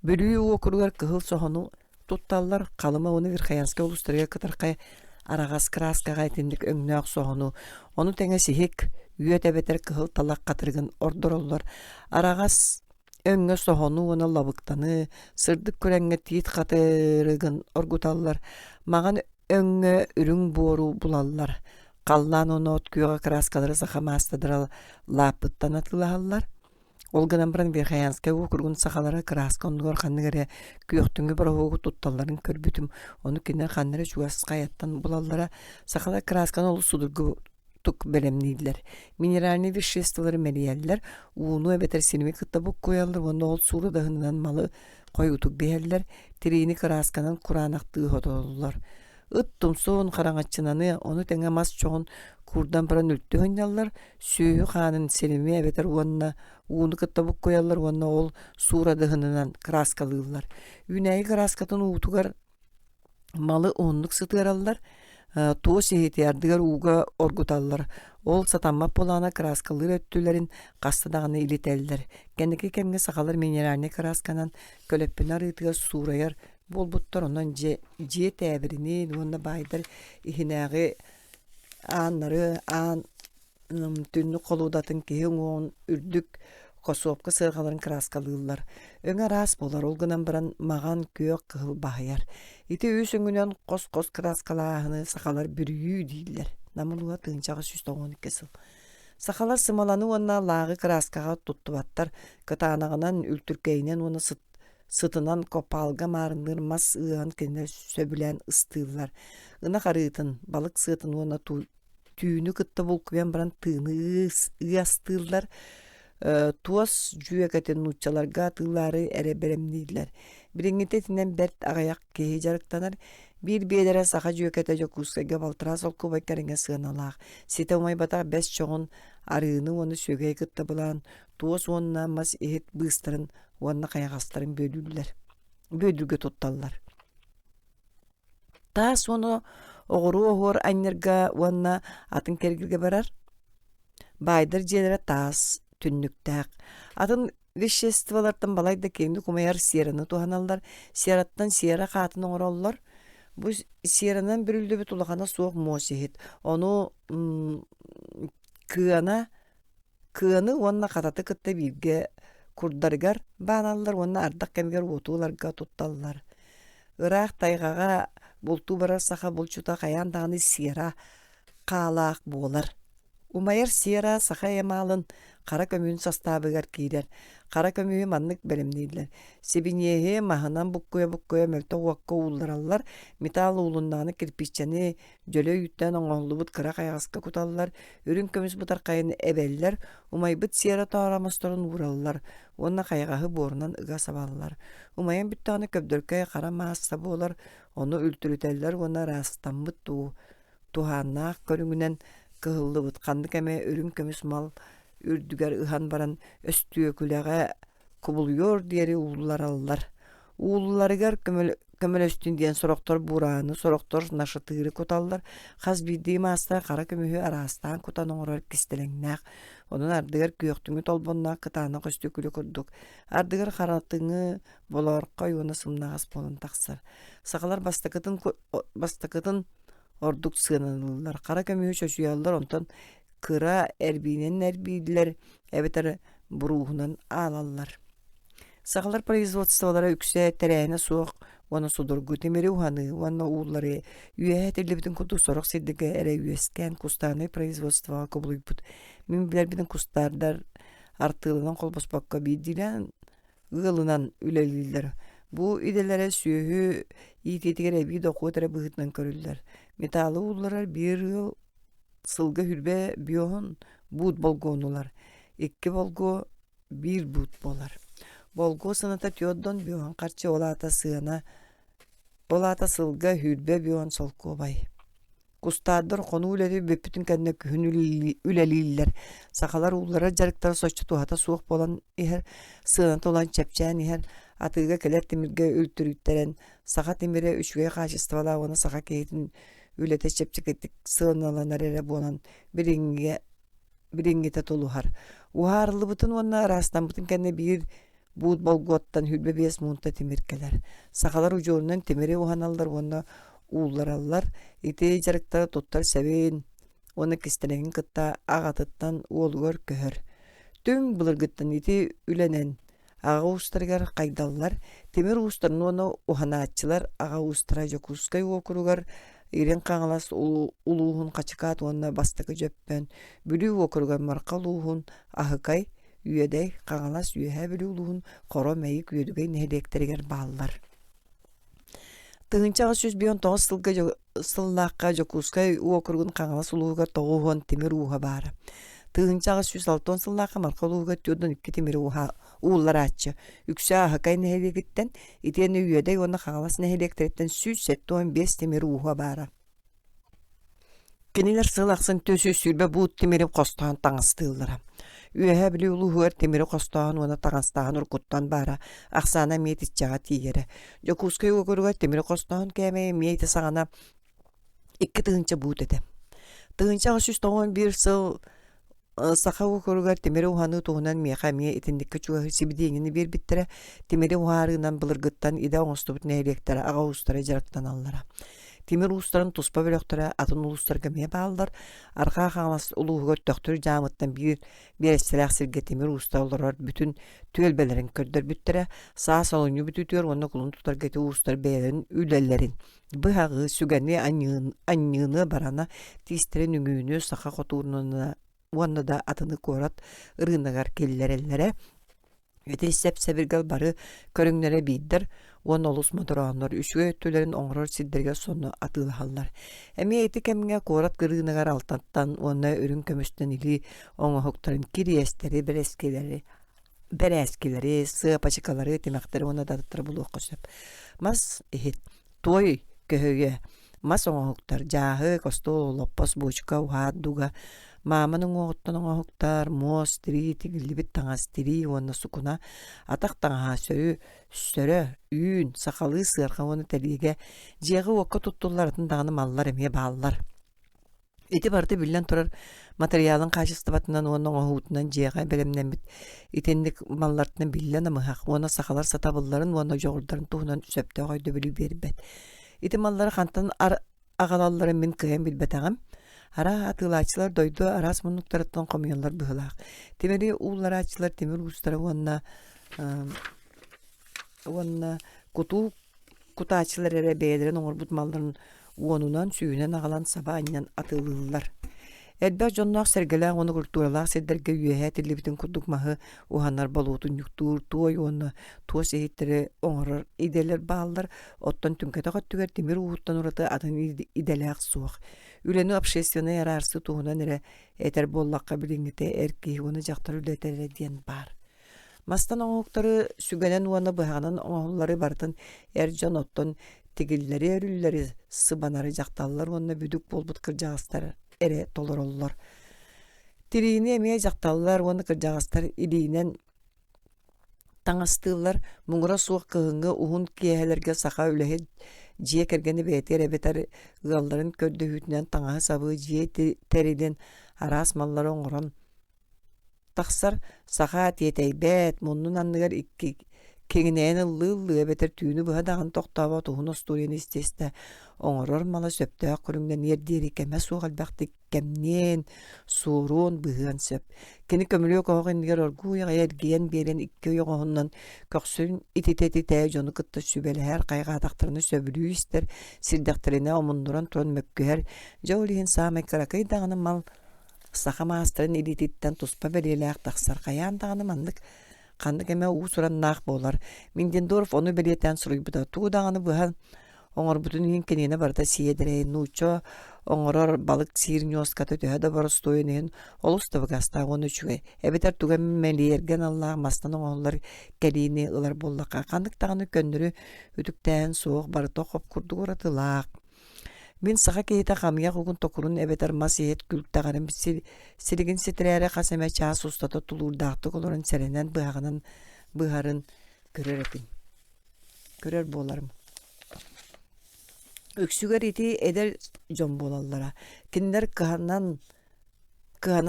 [SPEAKER 1] Бүлүү уокуругар кыһыл соһону тутталлар қалыма оны Верхоянская улустарга кытаркай арагас краскага айтындык өңнөөх соһону. Ону теңе сиһик үйөт эбетер кыһыл талак катыргын ордороллар. Арагас өңнө соһону оны лабыктаны сырдык көрәңгө тиит катырыгын оргуталлар. Маган өңнө үрүң буору булаллар. Қаллаан оны откүйөҕө краскалары сахамаастадыра лааппыттан атылааллар. Олганан баран Верхоянская округун сахалара краска оннугар ханныгаре күйөктүнгү барахугу тутталларын көрбүтүм. Ону кинер ханнары чугаска аяттан булаллара сахала красканы ол судургу тук белемнийдилер. Минеральный веществолары мелияллар, ууну эбетер синими кыттабук кояллар, ону ол сууру дahынынан малы койутук беяллар, тирини красканын кураанактыы хотолулар. Ыт тумсуун караңаччынаны ону теңе мас чоғун курдан баран үлттү хыняллар, сүйү хаанын синими эбетер уонна ууну кыттабук кояллар, уонна ол суура дahынынан краскалыылар. Үнәйи краскатын уутугар малы оонлук сытыараллар, туу сихитиардыгар ууга оргуталлар. Ол сатаммап болана краскалыр өттүлерин кастадаганы илителлер. Кенеки кемге сахалар минеральный красканан көлөппүн арыытыга suurayar болбуттар онан же тәбирини онна байдар ихинägi ааннары аан түннү колуудатын киһи оон үрдүк косуопка сыргаларын краскалыылар. Өңө рас болар олгунан баран маган күйөк кыһыл баһыяр. Ити үүс өңүнөн кос краскалаахыны сахалар бүрүйүү дииллер. Намылуа тыынчагы 192 сыл. Сахалар сымаланы уонна лаагы краскага туттубаттар, кытаанагынан үлтүркейинен уонна сытынан копалга маарыныр мас ыан кенер сөбүлэн ыстыылар. Ына карыытын балык сытын уонна түүнү кытта булкубен баран тыыны ыастыылар. Туос жүйекетен нуччаларга тыылары эре беремнийдилер. Бириңитетинен берт агаяк кеһи жарыктанар. Бир биелere саха жүйекете жокускеге балтыра солку байкарыңа сыаналаах. Сите умай бата бес чоғын арыыны оны сөгей кытта булан. Туос онна мас эхет быстарын онна каягастарын бөлүлгө тутталлар. Таас оны оғыру оғыр айнерга онна атын кергилге барар. Байдыр желere таас түннүктәк. Атын веществолардан балайда кемді кумаяр сиераны туһаналлар. Сиераттан сиера қатын оңыроллар. Бу сиеранан бүрүлдө бит улахана суох мосихит. Ону кыаны онна кататы кытта бирге курдаргар бааналлар, онна ардак кемгер отууларга тутталлар. Ыраак тайгага болту барар саха болчута каян даганы сиера каалаак болар. Умайар сиера саха эмалын кара көмүүн составыгар киирер. Кара көмүүі маннык белемнейдилер. Себинеhe маханан буккуя мөлтө уакка уулараллар, металл уулуннааны кирпиччени жөлө үйттен оңоллубут кыра каягаска куталлар, үрүн көмүс бутар кайыны эбеллер, умайбыт сиера таарамасторун ураллар, онна кайгахы борунан ыга сабаллар. Умайын бүттааны көпдөркөй кара маасса болар, оны үлтүрүтеллер, онна растамбыт туханнаах көрүңүнен кыһыллыбыт каннык эме үрүн көмүс мал үрдүгер ыхан баран өстүөкүлэҕэ кубулуyor диэри ууллар аллар. Уулларыгар көмөл өстүн диэн сороктор бурааны, сороктор нашытыыры куталлар. Хас бидии маастар кара көмүһү араастаан кутан оҥорор кистелеңнээх. Онун ардыгар күйөктүңү толбоннаах кытаана көстүкүлү курдук. Ардыгар харатыҥы болорко юона сымнагас болун тахсар. Сахалар бастакытын ордук сыанылылар. Кара көмүһү чөчүяллар, онтон кыра эрбинен эрбийлер, эбетер буруухунан аалаллар. Сахалар производстволары үксе терээне суох Ona sudurgu temeri uhаны, ona уулары үйе телебитин куду сорок сиддиге эре үйескен кустаны производство кобулуйбут. Мен билер бидин кустардар артылынан колбоспакка бидилен ылынан үлелилер. Бу иделере сүйөһү итетигере бид окуотера быһытынан көрүллер. Металлы ууллар бир ыл сылга хүрбе биоһун бут болгонулар. Икки болго бир бут болар. Болго сыната тёддон биоһун карчы олата сыана олата сылга хүрбе биоһун солкобай. Кустадыр кону үледи бөпүтүн кэнне күһүн үлелилер. Сахалар ууллара жарыктар соччу тухата суох болан ихер сыана толан чепчен ихер атыга келер темирге өлтүрүттерен саха темире үчүгө качествала оны саха кейтин үлете чепчекеттик сыаналанар эре болан бириңгете толухар. Ухарлыбытын онна арастан бутын кэнне бир бут болготтан хүрбе 5 мунта темиркелер. Сахалар ужоорунан темире уханаллар онна уулараллар ите жарыктар туттар сәбен оны кистенеген кытта агатыттан уолгор көһөр. Түң булыргыттан ите үленен ага устаргар кайдаллар темир устарын оны уханаатчылар ага устара жокускай окуругар ирен каңалас улуухун качыкаат онна бастыкы жөппөн бүлүү окуругар маркал уухун ахыкай үйедей каңалас үйе бүлүү улуухун коро мейик үйедүгей нехедектеригер бааллар. Тыгынчага сүз бион тоғыз сыллаққа жокускай окургун каңалас улуугар тоғухон темир уха бара. Тыгынчага сүз 6 сыллаққа маркал уухуга тюрдун 2 темир уха уулар ачы. Үксә ахыкай нехедегиттен итени үйедей оны каңалас нехедектереттен сүз 7-5 темир уха бара. Кинилер сылақсын төсү сүрбе буут темири костаан таңыстыыллара. Үйе били улуугар темири костаан оны таңыстаан уркуттан бара. Аксана метитчага тиере. Жокускай окуруга темири костаан кеме мейте сагана 2 тыгынча буут эте. Тыгынчага сүз 1 сыл саха окуругар темири уханы тугунан меха мие итиндикке чуга сибидиңини бир биттере темири ухарыгынан былыргыттан иде оңостубут нехедектер ага устара жарыктан аллара. Темир устарын туспа бөлөктөрө атын улустарга мие баалдар. Арка каңалас улуугөр төктөр жамыттан бир берестерак сирге темир усталар бүтүн төлбелерин көрдөр бүттере саа солуну бүтүтөр онно кулун тутар гете устар бээрин үлелерин. Быгы сүгәне аньыны барана тистерен үңүүнү саха котурунуна онно да атыны корат ырыынагар келлереллере. Өте сәп-сәбиргал бары көрүңнәре биддер. Он олус мотораннар үчүгө өттөлөрүн оңрор сиддерге сонно атылахаллар. Эми эти кемге корат кырыынагар алтаттан онна өрүн көмүстөн или оңохоктарын кириестери берескелери сыапачыкалары темактары онна даттыр булу окусап. Мас той көһөгө мас оңохоктар жаһы костол лоппос бочка уадуга маманың оғыттының оғықтар, мос, тири, тигілібіт таңас тири, оны сукуна, атақ таңа сөрі, үйін, сақалы сырға оны тәліге, жеғі оқы тұттуларын тағаны маллар әме бағалар. Эти барды билен турар материалын качествотынан оның оғытынан жеға бәлемнен бит. Итендік маллартынан билен амығақ, оны сақалар сатабыларын, оны жоғырдарын туғынан сөпті қойды білі бербет. Ити маллары қантан ағалаларын мен күйен білбет ағам. Ара атылачылар дойду арас мунуктарыттан комыялар быһылаах. Темери ууларачылар темир устары онна кутачылар эре бэйдерен оңорбут малларын уонунан сүйүнен агалан саба аньян атылылар. Элбэ жоннақ сәргеләң оны культуралақ сәддерге үйәһә телебитин курдук маһы уханнар болуутун юктур той оны туос эйттери оңорор иделер баалар оттон түнкәтә түгәр темир ууттан ураты атын иделәк суох. Үләнү общественный ярарсы туһунан эре этер боллакка билиңите эрки оны жактар үлетере диен бар. Мастан оңоктары сүгәнен уаны быһанан оңоллары бартын эрҗан оттон тигиллери өрүлләри сыбанары жакталлар оны бүдүк болбут кыржагыстар эре толороллар. Тирини эме жакталлар оны кыржагыстар илинен таңастылар муңра суық кыһыңга уһун киэһэлерге саха үлэһи жие кергени бетер эбетер галларын көрдөһүтүнөн таңаһы сабы жие териден арас маллары оңорон тахсар саха тиетейбет муннун анныгар Кеңинен ыллы бетер түйүнү быһа дагын токтообо туһун остуурин истесте оҥорор мала сөптөөх көрүңнен эрдиери кеме суогалбахтык кемнен suuruun быһыан сөп. Кини көмөлүө коҕоҕингер оргууяҕа эргиэн биэрэн икки ойоҕоһунан көхсүн ититетитээ дьону кытта сүбэлэһэр кайгаатахтарына сөбүлүү истер сирдэхтерине омуннуран туран мөккүһэр дьоулиһин саамай кыракый даҕаны мал саха маастарын илититтэн туспа белиэлээх тахсар хайаан даҕаны маннык ханнык эме уу сураннаах буолар. Миндендоров ону белиэтэн суруйбута. Туу даҕаны быһа оҥорбутун иһин кениэне барыта сиэдэрэй нууччо оҥорор балык сиирньооската төһө да боростуойун иһин олус табыгастаагын үчүгэй. Эбетэр туган мэлиэрген аллаах мастан оҥоллар кэлиини ылар буоллакка. Ханнык даҕаны көннөрү үтүктээн суох барыта хоп курдук уратылаах. Мин саха кейта хамия хугун токурун эбетер мас иет күлтагарым сиригин ситирээре хасеме чаас устата тулуурдаахтык олорун серенен быһагынан быһарын көрөр эпин. Көрөр буоларым. Өксүгер ити эдер жон буолаллара. Киндер кыһана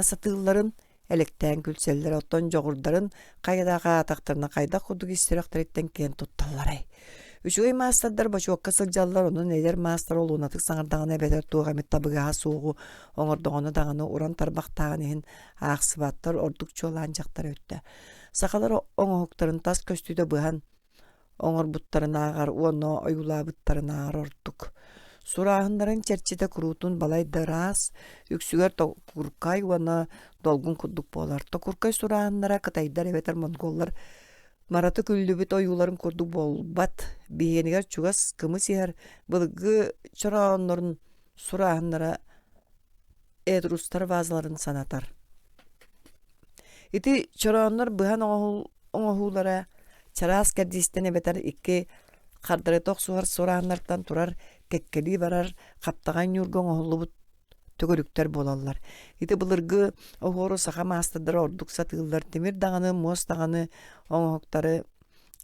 [SPEAKER 1] сатыылларын электен күлселлер оттон жоғурдарын кайдаага атактарына кайда курдук истирактарыттен кен тутталларай. Үчүгэй маастардар бачуокка сылдьаллар онун эдер маастар олуунатык саңардагына эбетер туугамит табыгаha суугу оҥордоҕону даҕаны уран тарбахтааҕын иһин аахсыбааттар ордук чуолаан дьахтар өттө. Сахалар оҥоһуктарын тас көстүүтэ быһан оҥорбуттарынааҕар уонно ойулаабыттарынааҕар ордук. Сурааһыннарын черчите куруутун балай дыраас үксүгер токуркай уонна долгун курдук буолар. Токуркай сурааһыннара кытайдар эбетер монголлар мараты күллүбүт оюларын курдук болбат биһиэнигер чугас кымыс иһэр былыгы чорооннорун сурааһыннара эдрустар вазаларын санатар. Ити чорооннор быһан оҥоһуулара чараас кэрдиистен эбетер икки хардарытох сугар сурааһыннартан турар кеккелии барар хаптаҕан юрга оҥоһуллубут төгөрүктер болаллар. Ити былыргы оһуору саха маастардар ордук сатыыллар темир даҕаны муос даҕаны оҥоһуктары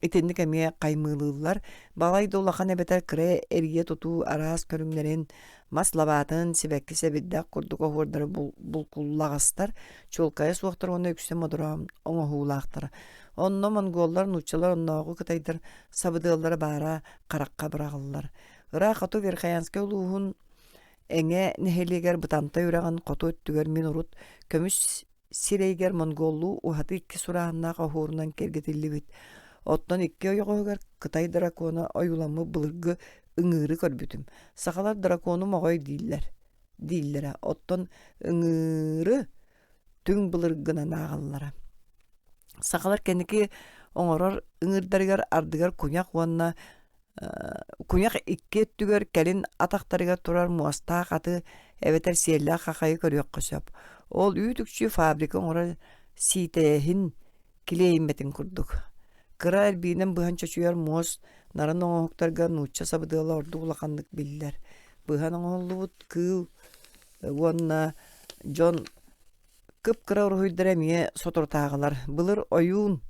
[SPEAKER 1] итинник эмиэ каймыылыыллар. Балай долахан эбетер кырэ эрие тутуу араас көрүҥнэрин мас лабаатын сибэкки сэбиддээх курдук оһуордары булкуллагастар чуолкайа суохтар уонна үксэ модураам оҥоһуулаахтар. Онно монголлар нууччалар онноогу кытайдар сабыдыаллары баара каракка быраҕыллар. Ыра хату Верхоянская улуухун эҥэ нэһэлиэгэр бытанта үрэгэн хоту өттүгэр мин урут көмүс сирэйгэр монголлуу ухаты икки сурааһыннаах оһуурунан кэргэтиллибит. Оттон икки ойоҕоһугар Кытай дракона ойуламмы былыргы ыҥыыры көрбүтүм. Сахалар дракону моҕой дииллэре. Оттон ыҥыыры түң былыргынан ааҕаллара. Сахалар кэнники оҥорор ыҥырдарыгар ардыгар куняк уонна куняк икки өттүгөр кэлин атактарыгар турар муастаах аты эбетер сиэллээх хахайы көрүөккө сөп. Ол үүтүкчү фабрика оҥора сиитэһин килейимметин курдук. Кыра эрбиинен быһан чочуяр муос нарын оҥоһуктарга нуучча сабыдыала орду улаханнык биллэр. Быһан оҥоһуллубут кыыл уонна дьон кыпкыра уруһуйдар эмиэ сотуртааҕылар. Былыр ойуун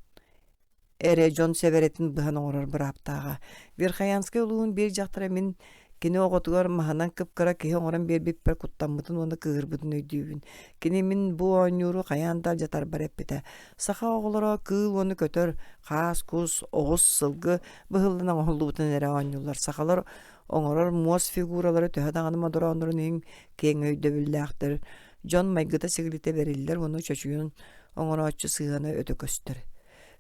[SPEAKER 1] эре дьон северетин быһан оҥорор бырааптааҕа. Верхоянская улуун биир дьахтара мин кини оҕотугар маһанан кыпкыра киһи оҥорон биэрбиппер куттаммытын уонна кыыһырбытын өйдүүбүн. Кини мин бу оонньууру хайаандал дьатар бар эппите. Саха оҕолоро кыыл уонну көтөр хаас кус оҕус сылгы быһыллан оҥоһуллубутун эре оонньуулар. Сахалар оҥорор муос фигуралары төһө даҕаны модураоннорун иң кең өйдөбүллээхтер. Дьон майгыта сиглите бериллер уону чочуйун оҥорооччу сыыһаны өтөкөстөр.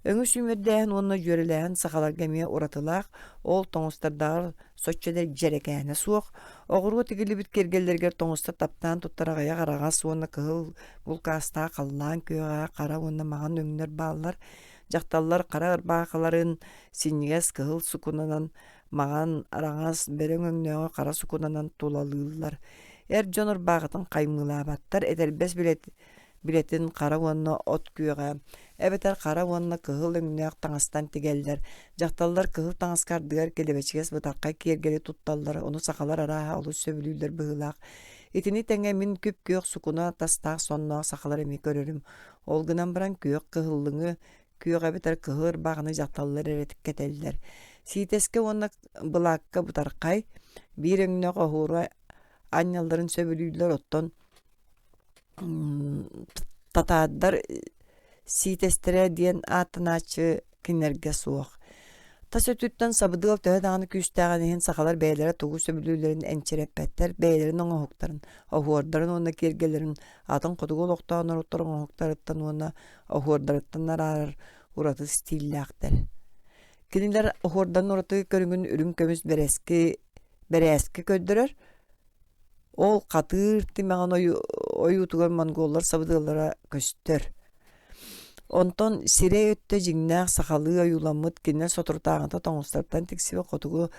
[SPEAKER 1] Өңү сүмөрдээһин уонна үөрэлээһин сахаларга эмиэ уратылаах ол тоҥустардаах соччелер дьэрекээне суох оҕуруу тигилибит кергеллергер тоҥустар таптаан туттарағайа гарагас уонна кыһыл булкаастаа халлаан күөҕää хара уонна маҕан өҥнөр бааллар дьахталлар хара ырбаахаларын синньигэс кыһыл сукунанан маҕан араңас берең өҥнөөҕө хара сукунанан тулалыыллар. Эр дьон ырбааҕытын хаймыылаабаттар этербэс билетин хара уонна от күөҕää. Эбетер хара уонна кыһыл өҥнөөөх таҥастан тигэллэр. Дьахталлар кыһыл таҥаскардыгар келебечигес бытакка киэргели тутталлар. Ону сахалар арааһа олус сөбүлүүлэр быһыылаах. Итини тэҥэ мин күп күөх сукуна тастаах сонноох сахалар эми көрөрүм. Ол гынан баран күөх кыһыллыҥы күөх эбетер кыһыл ырбааҕыны дьахталлар эретик кетэллэр. Сиитеске уонна былаакка бутаркай биир өҥнөөөх оһуура анньалларын сөбүлүүлэр оттон татааддар сиитестере диэн ааттанаачы киннерге суох. Tas ötütten sabıdığı töhe dağını küstağınıhın sakalar beylere tuğu söbülülerin ençerepetler, beylerin ona hoktarın, ohuardarın ona kergelerin, atın kodugu oloktan orottarın ohoktarıttan ona ohuardarıttanlar arar, uratı stillaktar. Kiniler ohuardan oratı körüngün ürün kömüz bereski köddürür, ol katır timeğen oyutugan mongollar sabıdığlara köstür. Onton sire ötte jignäk sakalı ayulamıt kinne soturtağında toňustardan tiksibe kotugu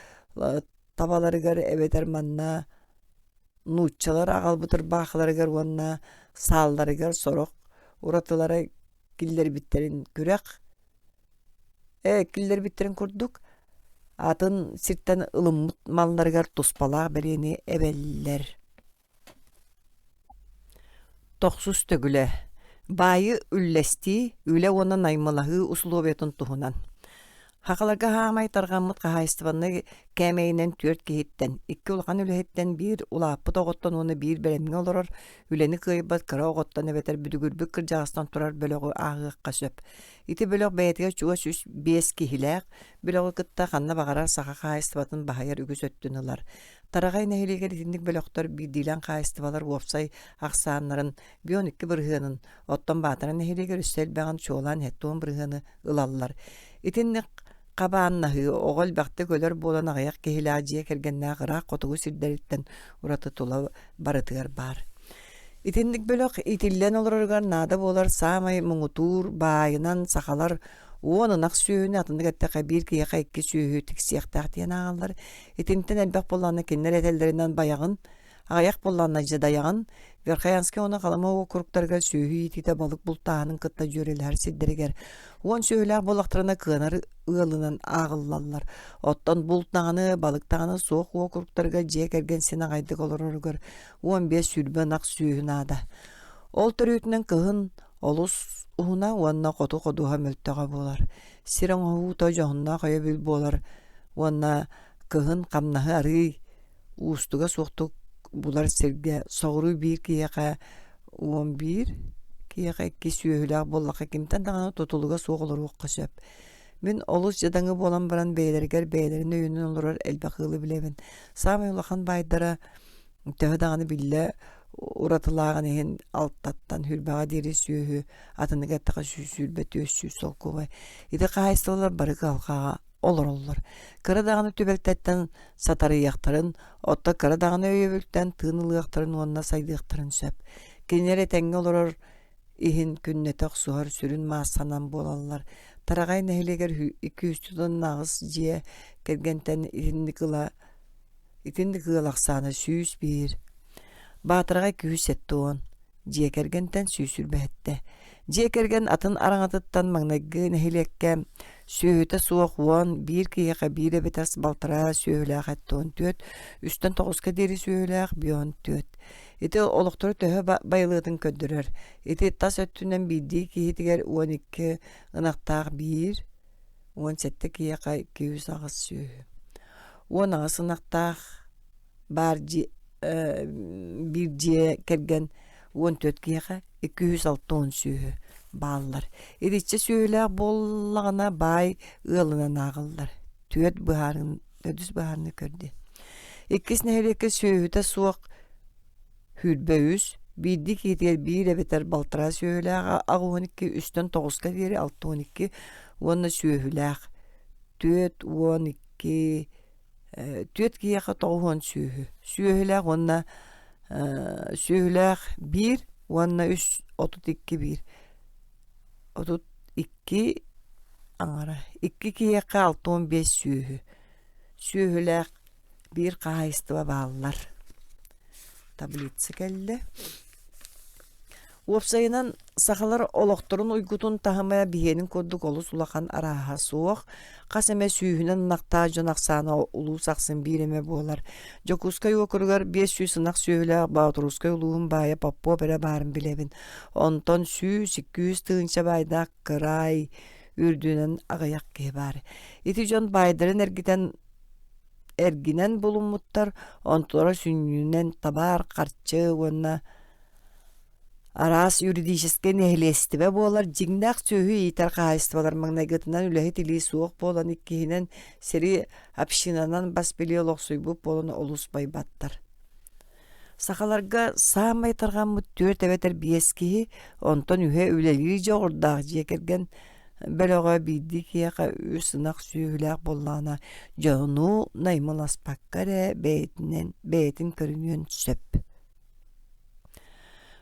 [SPEAKER 1] tabalarıgar ebeter manna nuççalar agalbıtır bağlarıgar wanna sallarıgar sorok uratılara killer bitterin kürek killer bitterin kurduk atın sirtten ılımmıt mallarıgar tuspala bereni ebeller toxsus tögüle bayı üllesti, üle ona naymalağı usulobetun tuhunan. Hakalarga hamay targammıt kahayıstıvanna kämeyinen türt kehitten, iki ulgan ülehetten bir ulapı toğuttan onu bir beremni olurur, üleni kıybat kara oğuttan ebeter büdügürbük kırcağıstan turar bölögü ağıq kasöp. Iti bölög beyetiga çuğa süs bies kihilek, bölögü kıtta kanna bağarar sağa kahayıstıvatın bahayar ügüs öttün ılar. Taragay nehiliger itindik bölögtör bir dilen kahayıstıvalar uopsay aksaanların, biyon iki bırhığının, ottan batıran nehiliger üstel bağın çoğulan hettuğun bırhığını ılallar. İtindik Qabaannahy oğul baxty göler bolan ayak kehilajiye kergennä gıra qotugu sirderitten uratı tula baratygar bar. İtindik bölök itillen olurgar nada bolar samay mungutur bayınan sakalar onunak süýüni atındyk että bir kiýe iki süýü tiksiyaktak diýen agallar. İtinten elbek bolanny kinner etellerinden bayagyn ayak bolanna jadayagyn Verhayanski ona kalama o kuruktarga süýü ýitide balyk bultaanyň kıtta jöreler siddiriger. On süýlä bolaktarına kınar ýylynan agyllallar. Ottan bultany balyktany soğuk o kuruktarga je kergen sene gaýdyk olururgar. 15 sürbe nak süýü nada. Ol törütünden kıhın olus uhuna wanna qotu möltega bolar. Siraň hu tojohunna gaýa bil bolar. Wanna kıhın kamnahy ary ustuga soqtuk bular serge soğru bir kiyaqa 11 kiyaqa iki süýüler bollaka kimden dağına tutuluga soğulur oqşap. Men olus jadaňy bolan baran beýlerger beýlerin öýünden olurlar elbaqyly bilemin. Samy ulahan baýdara töhedäni bille uratylagany alttattan hürbaga deri süýü atyny gattyga süýsülbet össü sokuwa. Ide gaýsylar bary galga olurlar. Karadağını tübektetten satarı yaktarın, otta karadağını öyebükten tığınılı yaktarın, onunla saydı yaktarın söp. Kenere tenge olurur, ihin künnetek suhar sürün maasanan bolallar. Taragay nehleger 200'den nağız jiye kergenten itindik ılaqsana süýüs bir. Batıragay 200 etti on, jiye kergenten süýsül behette. Jiye kergen atın araňatyttan maňnagy nehlekke süýüte soğuk won bir kiýe bire beters baltara süýlä hatton töt üstten 9 deri süýlä biyon töt. Ete oluktory töhe baýlygyny köndürür. Ete tas öttünden bildi ki tiger 12 ynaktaaq 1 17 kiýe 200 agys süýü. Ona ynaktaaq barji bir je kergen 14 kiýe 260 süýü. Ballar. Editçe süýlä bollagana bay ýylynan agyllar. Töt baharyn, ödüs baharny kördi. İkisine heleke süýüte soğuk hülbeüs, bildik ýetiger bir beter baltıra süýlä, 12 üstten 9'a deri 6-12 wonna süýlä. Töt 12 töt kiýe 90 süýü. Süýlä wonna süýlä 1 wonna 32 1. 32 angara 2 kiýe 65 süýü. Süýlä bir gaýstyba ballar. Tablitsi kelle. Uopsayınan sakalar oloktorun uygutun tahamaya biyenin koduk olus ulakan araha soğuk. Kaseme süyühünen nakta jonaksana ulu saksın bireme bolar. Jokuskay okurgar 500 sınak süyüle bağduruskay uluğun baya pappo bere barın bilevin. Onton süy 200 tığınça baydak kıray ürdünen ağayak kebari. İti jon baydırın erginen bulunmuttar. Ontora sünyünen tabar karçı ona Арас юридический нехлестибе болар жиңнақ сөйі итар қайыстывалар маңнайгытынан үләхі тилі суық болан иккихинен сери общинанан бас беле лоқсуйбуп болан олус байбаттар. Сақаларга самай тарған мұт төрт әбетер биескихи онтон үхе үләлі жоғырдақ жекерген бөліға бейді кияқа үсінақ сүйіләқ боллана жону наймыл аспаққаре бәйтін көрінген сөп.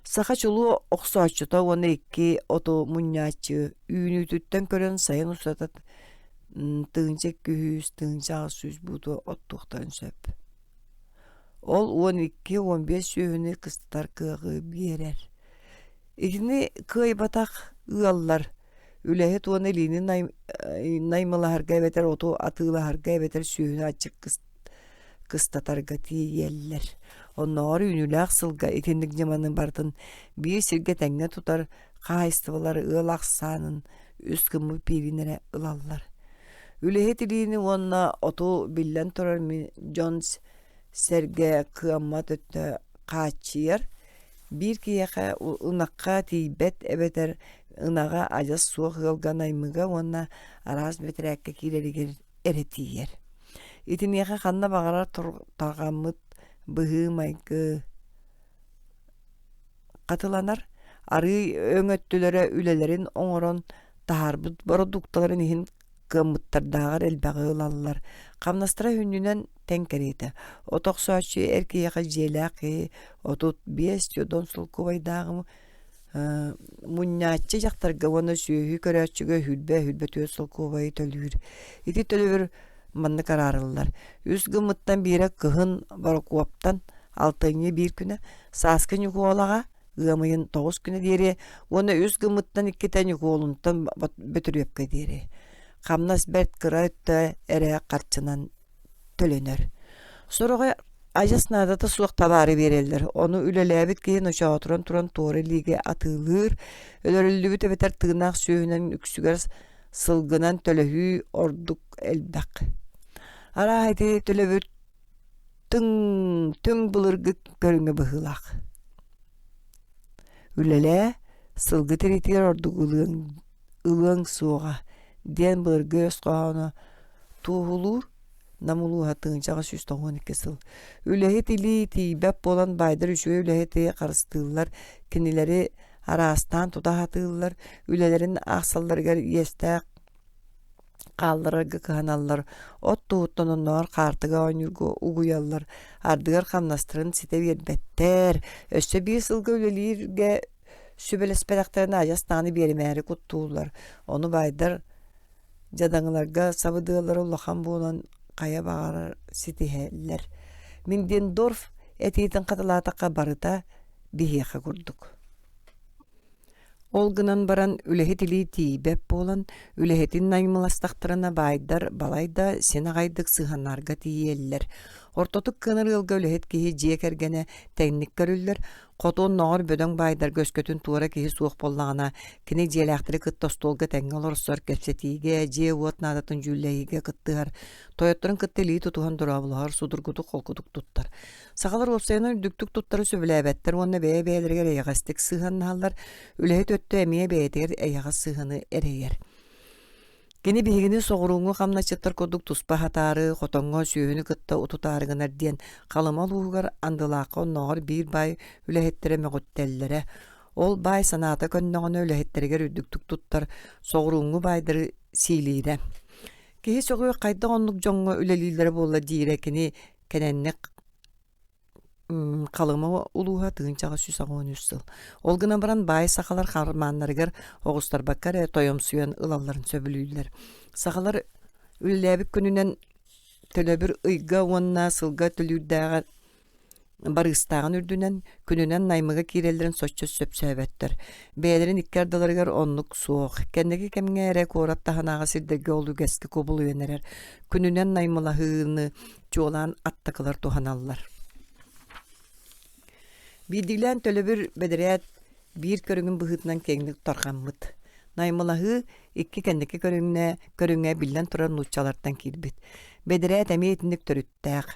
[SPEAKER 1] Саха чулу оқсачыта оны икки ото мунячы үйнүтүттен көрөн сайын усатат тыынчек күйүс тыынча сүз буду оттуктан сөп. Ол 12-15 сүйүнү кыстар кыгы берер. Игини кый батак ыаллар үлэхет оны лини наймылахарга бетер ото атылахарга бетер сүйүнү ачык кыстатарга тиеллер. Онноор үнүләк сылга итендик жаманын бартын бир сирге тәңне тутар кайыстыбалар ылак санын үскімі пиринере ылаллар. Үлэхет илини онна оту биллен турар Джонс серге кыаммат өттө качыер бир кияка унакка тийбет эбетер ынага ажас суох ылган аймыга онна арас бетерекке киреригер эретиер. Итинияка ханна багарар таргаммыт быһы майгы катыланар ары өңөттүлөрө үлелерин оңорон таарбыт продукттарын ихин кымыттардагар элбагы ылаллар. Камнастыра хүннүнен теңкерети. Отоксуачы эркияка желаки отут 5 жодон сулкубайдагы муннячы жактарга оны сүйү көрөчүгө хүлбө төс сулкубай төлүр. Ити төлүр манны карарылар. Үс гымыттан бире кыһын барокуаптан 6-ны бир күнө саскы нюголага гымыйын 9 күнө дире, оны үс гымыттан 2 нюголунтан бөтүрөпкө дире. Камнас берт кырайтта эре карчынан төлөнөр. Сорога ажаснадата суак табары берелдер. Оны үлелебит кийин ошо туран тооры лиге атылыр. Өлөрүлүбүт бетер тыгнак сүйүнөн үксүгөр сылгынан төлөһү ордук элбак. Ара хайты төлөбүт түң булыргы көрүнгө быһылак. Үлеле сылгы теритер ордук ылың суга ден булыргы өскөөнө туһулур намулу хатын жага 112 сыл. Үлехет или тийбеп болан байдыр үшө үлехети карыстылар, кинилери арастан тутахатылар, үлелерин аксалларга естек калдырыгы кыаналлар, от тууттононнор картыга ойнурго угуяллар, ардыгар камнастырын сите бербеттер, өссө бир сылга үлелирге сүбелеспедактарына ажастаны беримери куттуулар. Оны байдар жадаңыларга сабыдыалар улахан болан кая багар ситихеллер. Миндендорф этитин катылатакка барыта бихиэхэ курдук. Ол гынан баран үлэхет или тийбеп болан үлэхетин наймыластактарына байдар балайда сенагайдык сыханарга тиеллер. Ортотук кыныр ылга үлэхет кихи жиекергене тәңник көрүллер. Котон ногор бөдөң байдар көскөтүн туора кихи суох боллагана кини желактыры кыттостолга тәңгел орсор кепсетиге же уот надатын жүллейге кыттыгар. Тоyotторун кыттылии тутухан дурабылар судургутук колкутук туттар. Сагалар опсайнын дүктүк туттары сөбүләбәттер онны бәйбәйлерге эягастык сыханналар үлэхет өттө эмие бәйтер эяга сыханы эрейер. Кини бигини соғыруңу камначыттар кодук туспа хатары, хотонго сүйүнү кытта утутарыгынар диен калымал угар андылакка онногор бир бай үлэхеттере мөгөттеллере. Ол бай санаата көннөгөнө үлэхеттерге үрдүктүк туттар соғыруңу байдыры сийлире. Кихи соғуй кайда оннук жоңго үлелилер болла дире кини кененник калымы улуха тыгынчага 113 сыл. Ол гына баран бай сакалар карманнарыгар огустар баккар тоем суян ылалларын сөбүлүйлер. Сакалар үлләбик күнүнен төлөбүр ыйга онна сылга төлүрдәгә барыстагын үрдүнен күнүнен наймыга кирелдерин соччо сөпсөбөттөр. Бээлерин иккердаларыгар оннук суох. Кендеги кемге эре коратта ханага сирдеге олу геске кобул үйенерер. Күнүнен наймылахыны жолан аттакылар туханаллар. Бидилен төлөбүр бедерет бир көрүнгүн быһытынан кеңдик тарганмыт. Наймылахы 2 кендеке көрүнгө билен туран нучалардан кирбит. Бедерет эметиндик төрүттәк.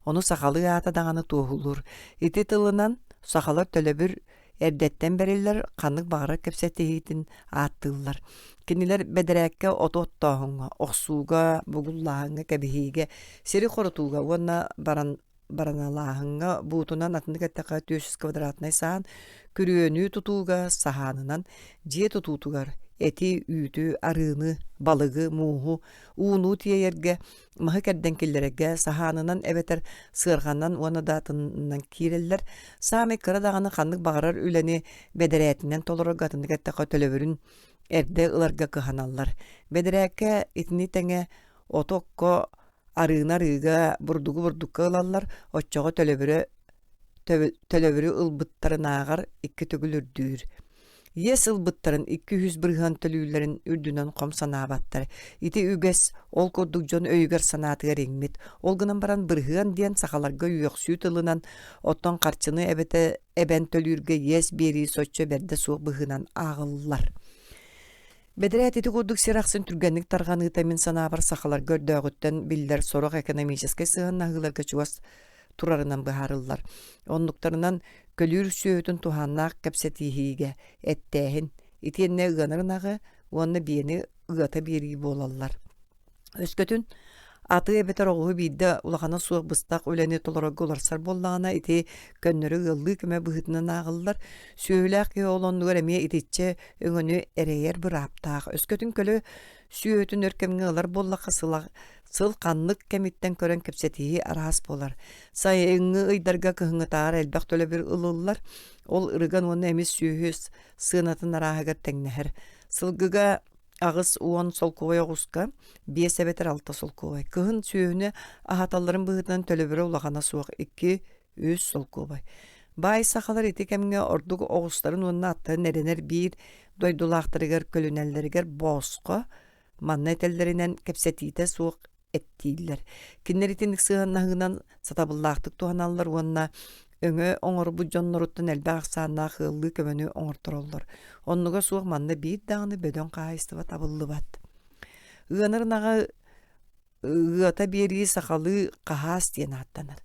[SPEAKER 1] Оны сакалы ата даганы туһулур. Ити тылынан сакалар төлөбүр Erdetten beriller kanık bağıra kepsetihidin attıllar. Kiniler bederekke otottahınga, oksuga, bugullahınga, kebihiga, seri korutuga, onna baranalahınga, buutunan atındık etteka 400 kvadratnay sağın, kürüönü tutuga, sahanınan, ciye tututugar, eti, ütü, arını, balığı, muhu, uunu tiyerge, mahı kerdenkillerege, sahanınan ebeter sığırgandan, ona datından kireller, sami kıra dağını kanlık bağırar üleni bedereyetinden tolura gatındık etteka tölövürün, erde ılarga kıhanallar. Bedereke itini tenge otokko arığına rıga burdugu ılallar, otçoğa tölövürü ılbıttarın ağır iki tügülürdüür. Yes ılbıttarın 200 bırıhan tölülerin ürdünen kom sanabattar. İti üges ol kodukjon öyger sanatıga ringmit. Olgınan baran bırıhan diyen sakalarga yok süt ılınan otton karçını ebete eben tölürge yes beri soçço berde soğuk bıhınan ağıllar. Bedret eti koduk siraqsın türgenlik tarğanı tamin sanabar sakalar gördöğütten biller soruq ekonomическай sığannahılarga çuvas turarынан bıharıllar. Onluklarından kölür süötün tuhannaq kepsetihiga ettehin. İtiyenne ıganırınağı onu biyeni ıgata biri bolallar. Öskөtün atı ebeter oğu bidde ulaqana suaq bыстaq öleni tolaraga olarsar bollağına iti könnörü ıllı küme bıhıtının ağıllar. Söylaq ki olonlu göremeye ititçe öngönü ereyer bıraptaq. Öskөtün kölü süötün örkemini ılar bollaqa sıl kanlık kemitten kören kepsetihi arahas bolar. Sayıngı ıydarga kıhını tağar elbaq töle bir ılıllar. Ol ırıgan onu emis sühüs sığınatın arahaga tengnehir. Sılgıga ağız uon solkovaya guska, biye sebeter alta solkovay. Kıhın sühüne ahatalların bıhıtından tölebire ulağana suaq 2-3 solkovay. Bay sakalar eti kemge orduk oğuzların onunla attığı nerener bir doydulaqtırıgar kölünelleriger bozqa, manna etellerinden kepsetiyte suaq ettiydiler. Kinler itinik sığannahınan satabıllaqtık tuhanallar onunla öňe oňor bu jonnorutdan elbaq saanna hıllı kömönü oňortorollar. Onnuga suaq manna bir dağını bödön qaýystyba tabıllı bat. Iğanırnağa ıgata beri sakalı qahas diyen attanır.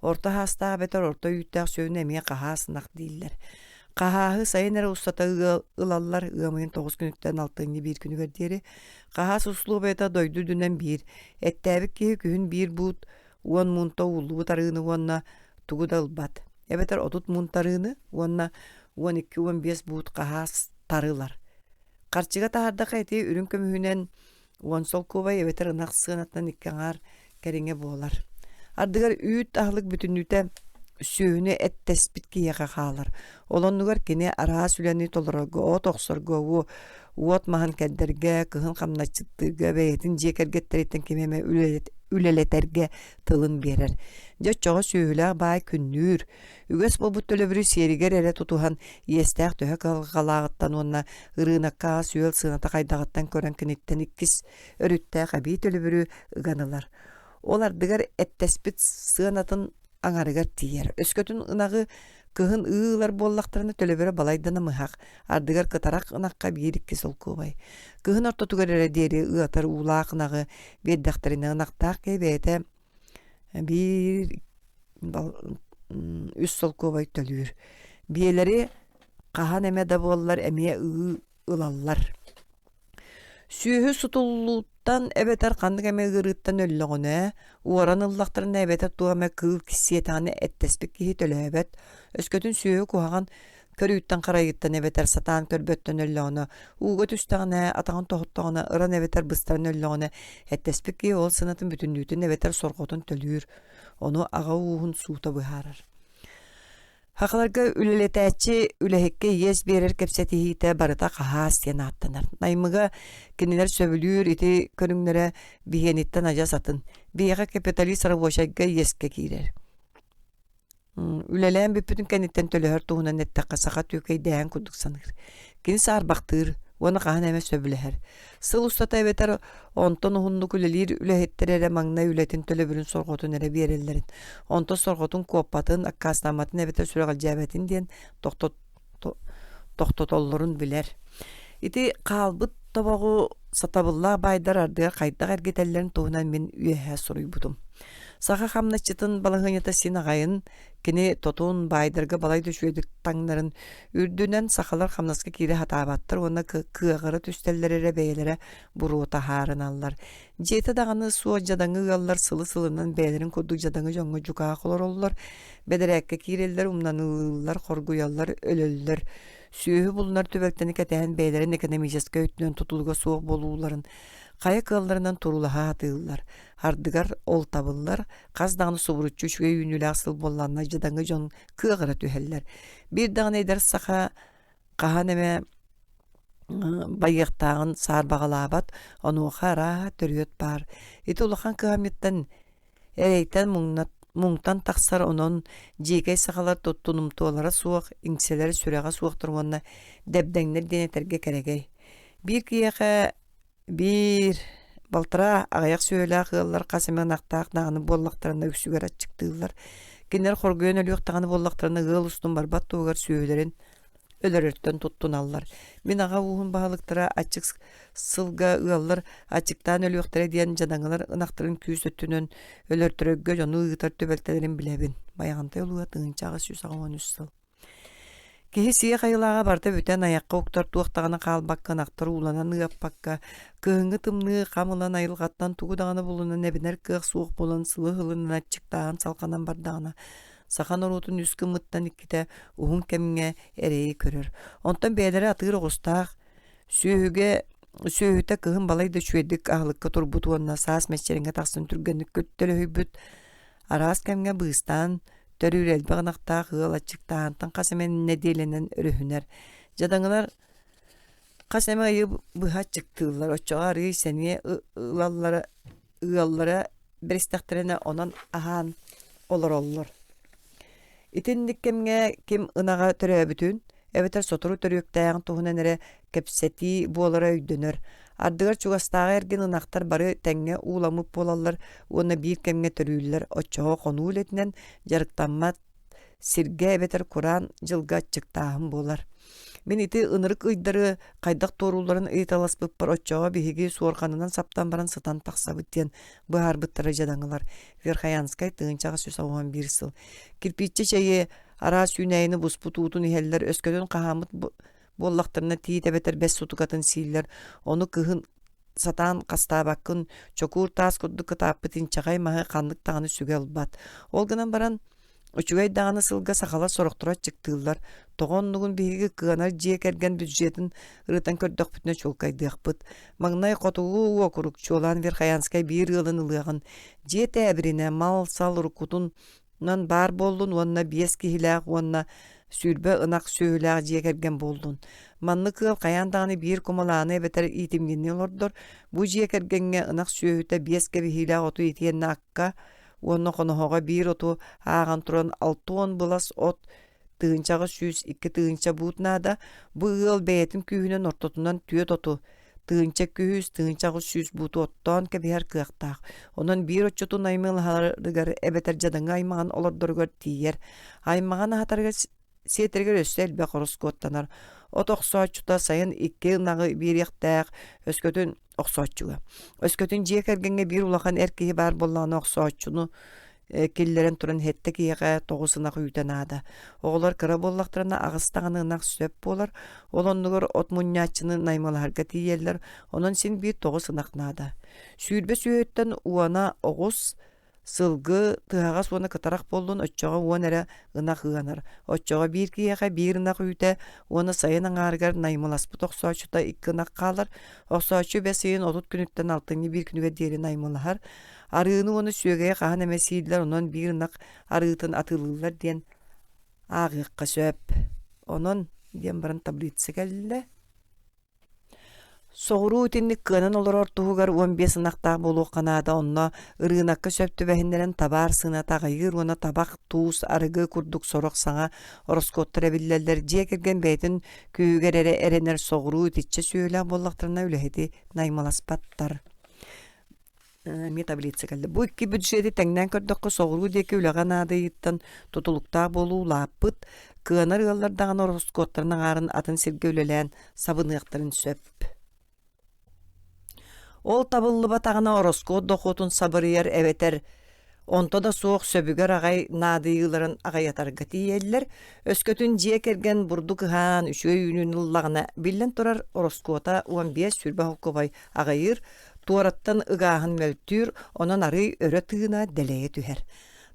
[SPEAKER 1] Orta hasta beter orta yüttaq söýün emie qahasnak diýiller. Qahahy sayınara ustata ılallar ıgamyň 9 günükden 6. bir günü verdiýeri. Qahas uslu beta doydu dünen bir. Etteğbik ki gün bir but 10 munta ullu tarığını onna tugu dalbat. Ebeter otut muntarığını onna 12-15 but qahas tarılar. Qarçıga taharda eti ürün kömühünen 10 sol kovay ebeter ınaq sığınattan ikkaňar kerenge bolar. Ardıgar üýt ahlyk bütünlüte süýüne et tespit kiýeге halar. Olonnugar kene ara süleni tolaraga ot oksorga ot mahan kedderge kıhın kamnaçyttyga beýetin jekergetleritten kememe üleleterge tılın berer. Joçoğa süýüler bay künnür. Üges bu tölebiri seriger ere tutuhan yestäq töhe galagattan onna ırynakka süýel sığınata qaydagattan kören kinitten ikkis örütte gabi tölebiri ıganylar. Olar diger et tespit sığınatın aňarıgar tiýer. Öskөtün ınağı kıhın ığılar bollaqtarını tölebere balaydana mıhaq. Ardıgar kıtarak ınaqqa bir-iki solkubay. Kıhın ortatugar ere deri ığatar uğlaq ınağı beddaqtarına ınaqtaq kebete bir üst solkubay tölür. Biyeleri qahan eme da bollar emeye ılallar. Sühü sutulluuttan ebeter kandık eme gırıttan öllüğüne, uğaran ıllaqtırın ebeter tuğame kığı kisiyetane ettespik kihi tölebet, öskötün sühü kuhağın körüyütten karayıttan ebeter satan körbötten öllüğüne, uğut üstağına, atağın tohuttağına, ıran ebeter bıstarın öllüğüne, ettespik kihi ol sınatın bütünlüğütün ebeter sorgotun tölür, onu ağa uğun suuta bıharar. Haqlarga üleletäçi ülehekke yes berer kepsetihite barıta qahas diyen attanır. Naymıga kiniler söbülür iti körünlere bihenitten aja satın. Biyaga kapitalist aravoşayga yeske kirer. Üleleğen büpütün kenitten tölöhör tuğuna nettaqa saqa tükey deyen kuduk sanır. Kini sar baktır, ona qahan eme söbüleher. Sıl ustata ebeter onton uhunluk ülelir ülehetterere magna ületin tölöbürün sorgotun ere berellerin. Onto sorgotun kopatın akkasnamatın ebeter süregal jabetin diyen toktotollarun biler. Iti qalbıt tobağı satabılla baydar ardıga qayda ergetellerin tuğunan men üyehe soruy budum. Saqa xamnaçıtın balığınyata sinagayın Kini totun baydırga balay düşüydük tаңнарын үрдүнен сахалар хамнаска кире хатабаттыр, оны кыагыры түстеллерere бейлere бурута харыналлар. Жеті дағаны суа жадаңы ұяллар сылы-сылынан бейлерин кодук жадаңы жоңғы жука қолар олар. Бедерәкке киреллер умнанылылар, хоргуяллар, өлөллер. Сүйі бұлынар төбәктені кәтәйін бейлерин экономическа өтінен тұтылға суық болуларын. Кая кылларынан турулаха атыыллар. Ардыгар ол табыллар, қаздағыны субурутчу шуе үйнілі асыл болланна жадаңы жон кыағыра түхеллер. Bir дағын эйдар саха қахан әмә байықтағын сар бағалабат, оны оқара түріет бар. Еті ұлақан кыаметтен әрейттен мұңтан тақсар онын жекей сақалар тоттунумтуалара суық, инкселері сүреға суық тұрманна дәбдәңнер денетерге кәрегей. Bir кияқа bir балтыра ағаяқ сөйлі ақылар қасымен ақтақ нағаны боллақтарына үксігер атчықтығылар. Кенер қоргүйен өліқтағаны боллақтарына ғыл ұстын барбат туғар сөйлерін өлерерттен тұттуналар. Мен аға уғын бағалықтыра ачық сылға ұялар ачықтан өліқтары дейін жадаңылар ынақтырын күйіс өттінен өлертірөгге жоны ұғытар төбелтелерін білебін. Баяғантай ұлыға тыңынчаға сүйіс ағуан үссіл. Кеһи сие хайылаға барта бүтән аяққа уктар туақтағаны қалбаққан ақтар уланан ұяппаққа, кыһыңы тымны қамылан айылғаттан туғудағаны болуынан әбінер кыақ суық болан сылы ғылынан атчықтағын салқанан бардағына. Сахан орутын үскі мұттан иккіте уғын кәміңе әрейі көрір. Онтан бәлері атығыр оғыстақ, сүйіті кыһын балайды шүйедік ағылыққа тұрбұт уанна саас мәшчеріңе тақсын түргенік көттелі өйбіт. Арас кәміңе бұғыстан, Төрүрел бағынақтағы ғыл атчықтағантан қасымен неделенен өріхінер. Жадаңылар қасымен айы бұға чықтығылар. Очоға рый сәне ұяллары бірістіқтеріне онан ахан олар. Итіндік кемге кем ұнаға түрі бүтін, әбетер сотыру түріектаяғын тұғынан әрі кәпсәті болары өйдінір. Ардыгар чугастағы әрген ынақтар бары тәңге уламып болалар, оны бір кәмге түрүлілер, очоға қону үлетінен жарықтанмат сирге әбетер Құран жылға чықтағым болар. Мен ити ынырық ұйдары қайдақ торуларын ұйталас бұппар очоға бігеге суорқанынан саптан баран сытан тақса бүттен бұхар бұттары жадаңылар. Верхаянскай тыңынчаға сөз ауған бір сыл. Кирпиче чайы ара сүйнәйіні бұспұт ұтын үйелілер өскөден қағамыт боллақтарына тиит әбетер бәс сутукатын сийлер, оны кыһын сатан қастабақын, чокур тас күрді кытаппытын чағай мағы қандық тағаны сүге албат. Ол гынан баран үчүгай дағаны сылға сақала сорықтыра чықтығылар, тоғын нүгін бейгі кығанар жиек әрген бюджетін ұрытан көрдіқ бүтіне чолкайдық бұд. Маңнай қотуғы оқырық чолан Верхаянскай бір ғылын ылығын, жет әбіріне мал сал ұрықутын бар болдың, онына бес кихіләқ, онына сүрбе ынақ сөйләғ жиекерген болдun. Манны кыл қаяндағаны бір кумаланы бетер итимгенне олордор. Бу жиекергенге ынақ сөйті беске бихиләғ оту итиенне аққа, оны қонуға бір оту аған тұран 6-10 бұлас от тыынчағы сүз 2 тыынча бұтнада, бұ ыл бәйетім күйінен ортотунан түйет оту. Тыынча күйіз, тыынчағы сүз бұты оттан кәбігер кықтақ. Онан бір отчотун аймағылығар әбетер жадыңа аймаған олордорғар тиер. Аймаған ағатарға сетергер өссел бе құрыс көттанар. От оқсуатчута сайын 2 ынағы бір ектәқ өскөтін оқсуатчуға. Өскөтін жиек әргенге бір улақан әркеге бар боллағаны оқсуатчуны келлерін тұрын хетті кейеға 9 ынақ үйтен ада. Оғылар кыра боллақтарына ағыстағаны ынақ сөп болар. Ол онығыр от мұнячыны наймаларға тиелер. Онын сен бір 9 ынақ нада. Сүйірбе сүйеттен уана оғыз сылгы тыағас оны кытарақ болдun, отчоға уан әрі ынақ ұғанар. Отчоға бір кейеға бір ынақ үйті, оны сайын аңарғар наймаласпыт оқсуачыта 2 ынақ қалар. Оқсуачы бәсейін 30 күніттен 6-ны бір күніге дері наймалағар. Арыыны оны сөйгеге қаған әмесейділер, онын бір ынақ арыытын атылылар ден ағыққа сөп. Онын ден баран таблицы кәлілі. Соғыру үтінік кынан олар ортуғығар 15 ынақтақ болу қанада онна ырынаққа сөпті бәхіндерін табар сына тағайыр, оны табақ туыс арығы күрдік сорақ саңа ороскоттыра білдерлер. Жекерген бәйтін күйігер әренер соғыру үтітші сөйлі боллақтарына үліхеті наймаласпаттар. Метаблицы кәлді. Бұ 2 бюджеті тәңнен көрдіққа соғыру декі үліған адайыттан тұтылықтақ болу лапыт, кынан ығалардаған ороскоттарының арын атын серге үлелән сабынықтарын сөп. Ол табылы батағына ороскот доқотун сабырыяр әветер Онто да соох сөбүгөр агай наадыйыларын агайатарга тиеллер. Өскөтүн жие керген бурду кыhaan үшөй үнүн ыллагына биллен турар ороскота 15 сүрбө холкобай агайыр туараттан ыгаахын мөлтүр онон ары өрө тыына делее түһэр.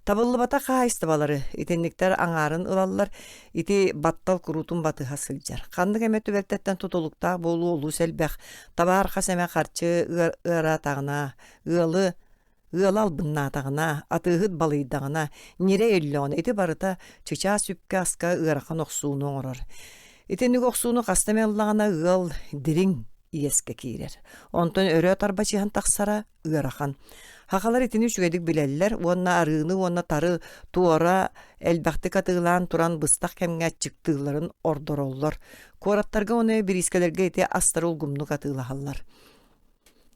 [SPEAKER 1] Табыллыбата хаайстыбалары, итенниктер аңарын ылаллар, ити баттал курутун батыха сылжар. Қандық әмет түбәлттен тұтылықтақ болу олу сәлбәқ, таба арқа сәмә қарчы ыра тағына, ылы албынна тағына, атығыт балыйдағына, нере өлліғына, ити барыта чыча сүпке асқа ырақан оқсуыны оңырар. Итенник оқсуыны қастамеллағына ыл дирин иеске кейрер. Онтон өрі тарбачыған тақсара ырақан. Хақалар итini үчүгедик билеллер, уонна арыыны, уонна тары туора элбәхти катыылаан туран быстақ кемге чыктыыларын ордороллар. Куараттарга оны бирискелерге ити астар улгумну катыылахаллар.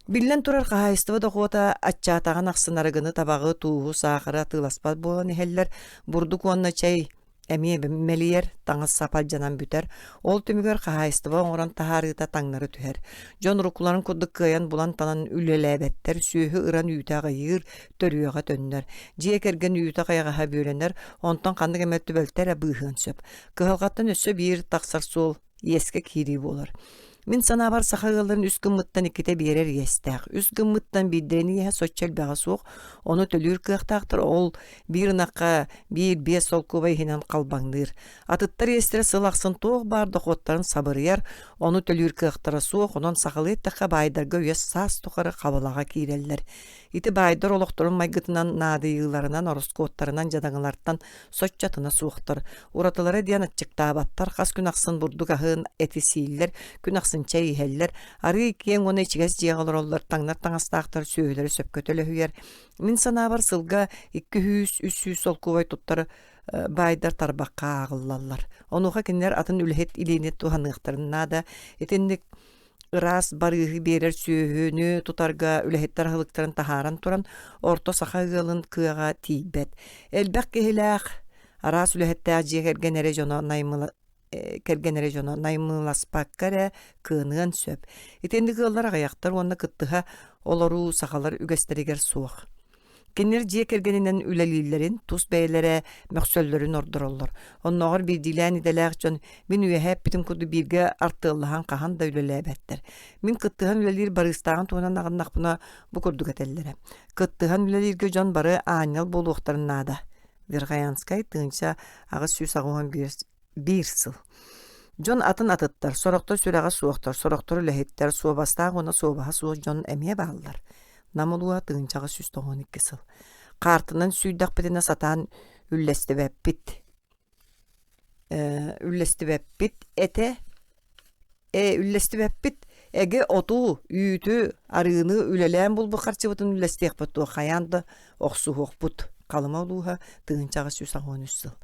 [SPEAKER 1] Биллен турар қағайыстыва доқуата атчаатаған ақсынарыгыны табағы тууху сақыра тыыласпат болан ихеллер, бурдук уонна чай әмие біммелиер таңыз сапал жанан бүтер, ол түмігер қағайыстыва оңыран тахарыта таңнары түхер. Жон рукуларын куддық кыян булан танан үлеләбеттер, сүйі ыран үйті ғайыр төрүйеға төннер. Жие керген үйті қайғаға бөленер, онтан қандық әмәтті бөлтер әбіғын сөп. Кығылғаттан өсі бір тақсар сол еске кири болар. Мен санабар сақағыларын үс гыммыттан иккете берер естәқ. Үс гыммыттан биддені еға соччал бәға соқ, оны төлір кықтақтыр, ол бір наққа бір бес ол көбай хинан қалбаңдыр. Атыттар естері сылақсын тоқ бар доқоттарын сабырыяр, оны төлір кықтары соқ, онын сақалы еттіққа байдарға өз сас тоқары қабылаға кейрелер. Ити байдар олықтырын майгытынан надыйыларынан, ороскоттарынан, жадаңылардан соччатына суықтыр. Уратылары диан атчықта абаттар, қас күн ақсын бұрдық ағын әті сейілер, күн ақсын чай ихеллер, ары кең оны ичигес жиғалар олар, таңнар таңастақтар сөйлері сөпкөтөлі хүйер. Мен санабар сылға 200-300 сол көбай тұттары байдар тарбаққа ағылалар. Онуға кенлер атын үлхет илейнет туғанықтарына да, етіндік ырас барығы берер сүйіні тұтарға үләхеттар ғылықтарын тахаран туран, орто сақағылын кыға тейбет. Әлбәқ кехіләқ, арас үләхетті әжие кергенере жона наймыласпаққары кыынығын сөп. Етенді ғыллар ағаяқтар онына кыттыға олару сақалар үгестерегер суық. Кенер жие кергенинен үлелилерин, тус бәйлері мәқсөллерін ордыроллар. Оннағыр бір дилән иделәқ жон, мен үйәхәп бітім күрді бірге артылыған қаған да үлеләбәттір. Мен кыттыған үлелер барыстаған туынан ағыннақ бұна бұ күрдік әтелері. Кыттыған үлелерге жон бары анел болуқтарын нада. Верғаянскай тыңша ағы сүйс ағуған бір сыл. Жон атын атыттар, сорақтар сүрәға суықтар, сорақтар үләхеттер, суабастағы оны суабаға суық жон әмие бағылар. Намылуа тыңчаға сүз 12 сыл. Қартынан сүйдақ бітіне сатан үллесті бәппіт. Үллесті бәппіт. Әге оту, үйті, арыны үлелән бұл бұқарчы бұтын үллесті еқпіт. Қаянды оқсу оқпыт. Қалыма олуға тыңчаға сүз 13 сыл.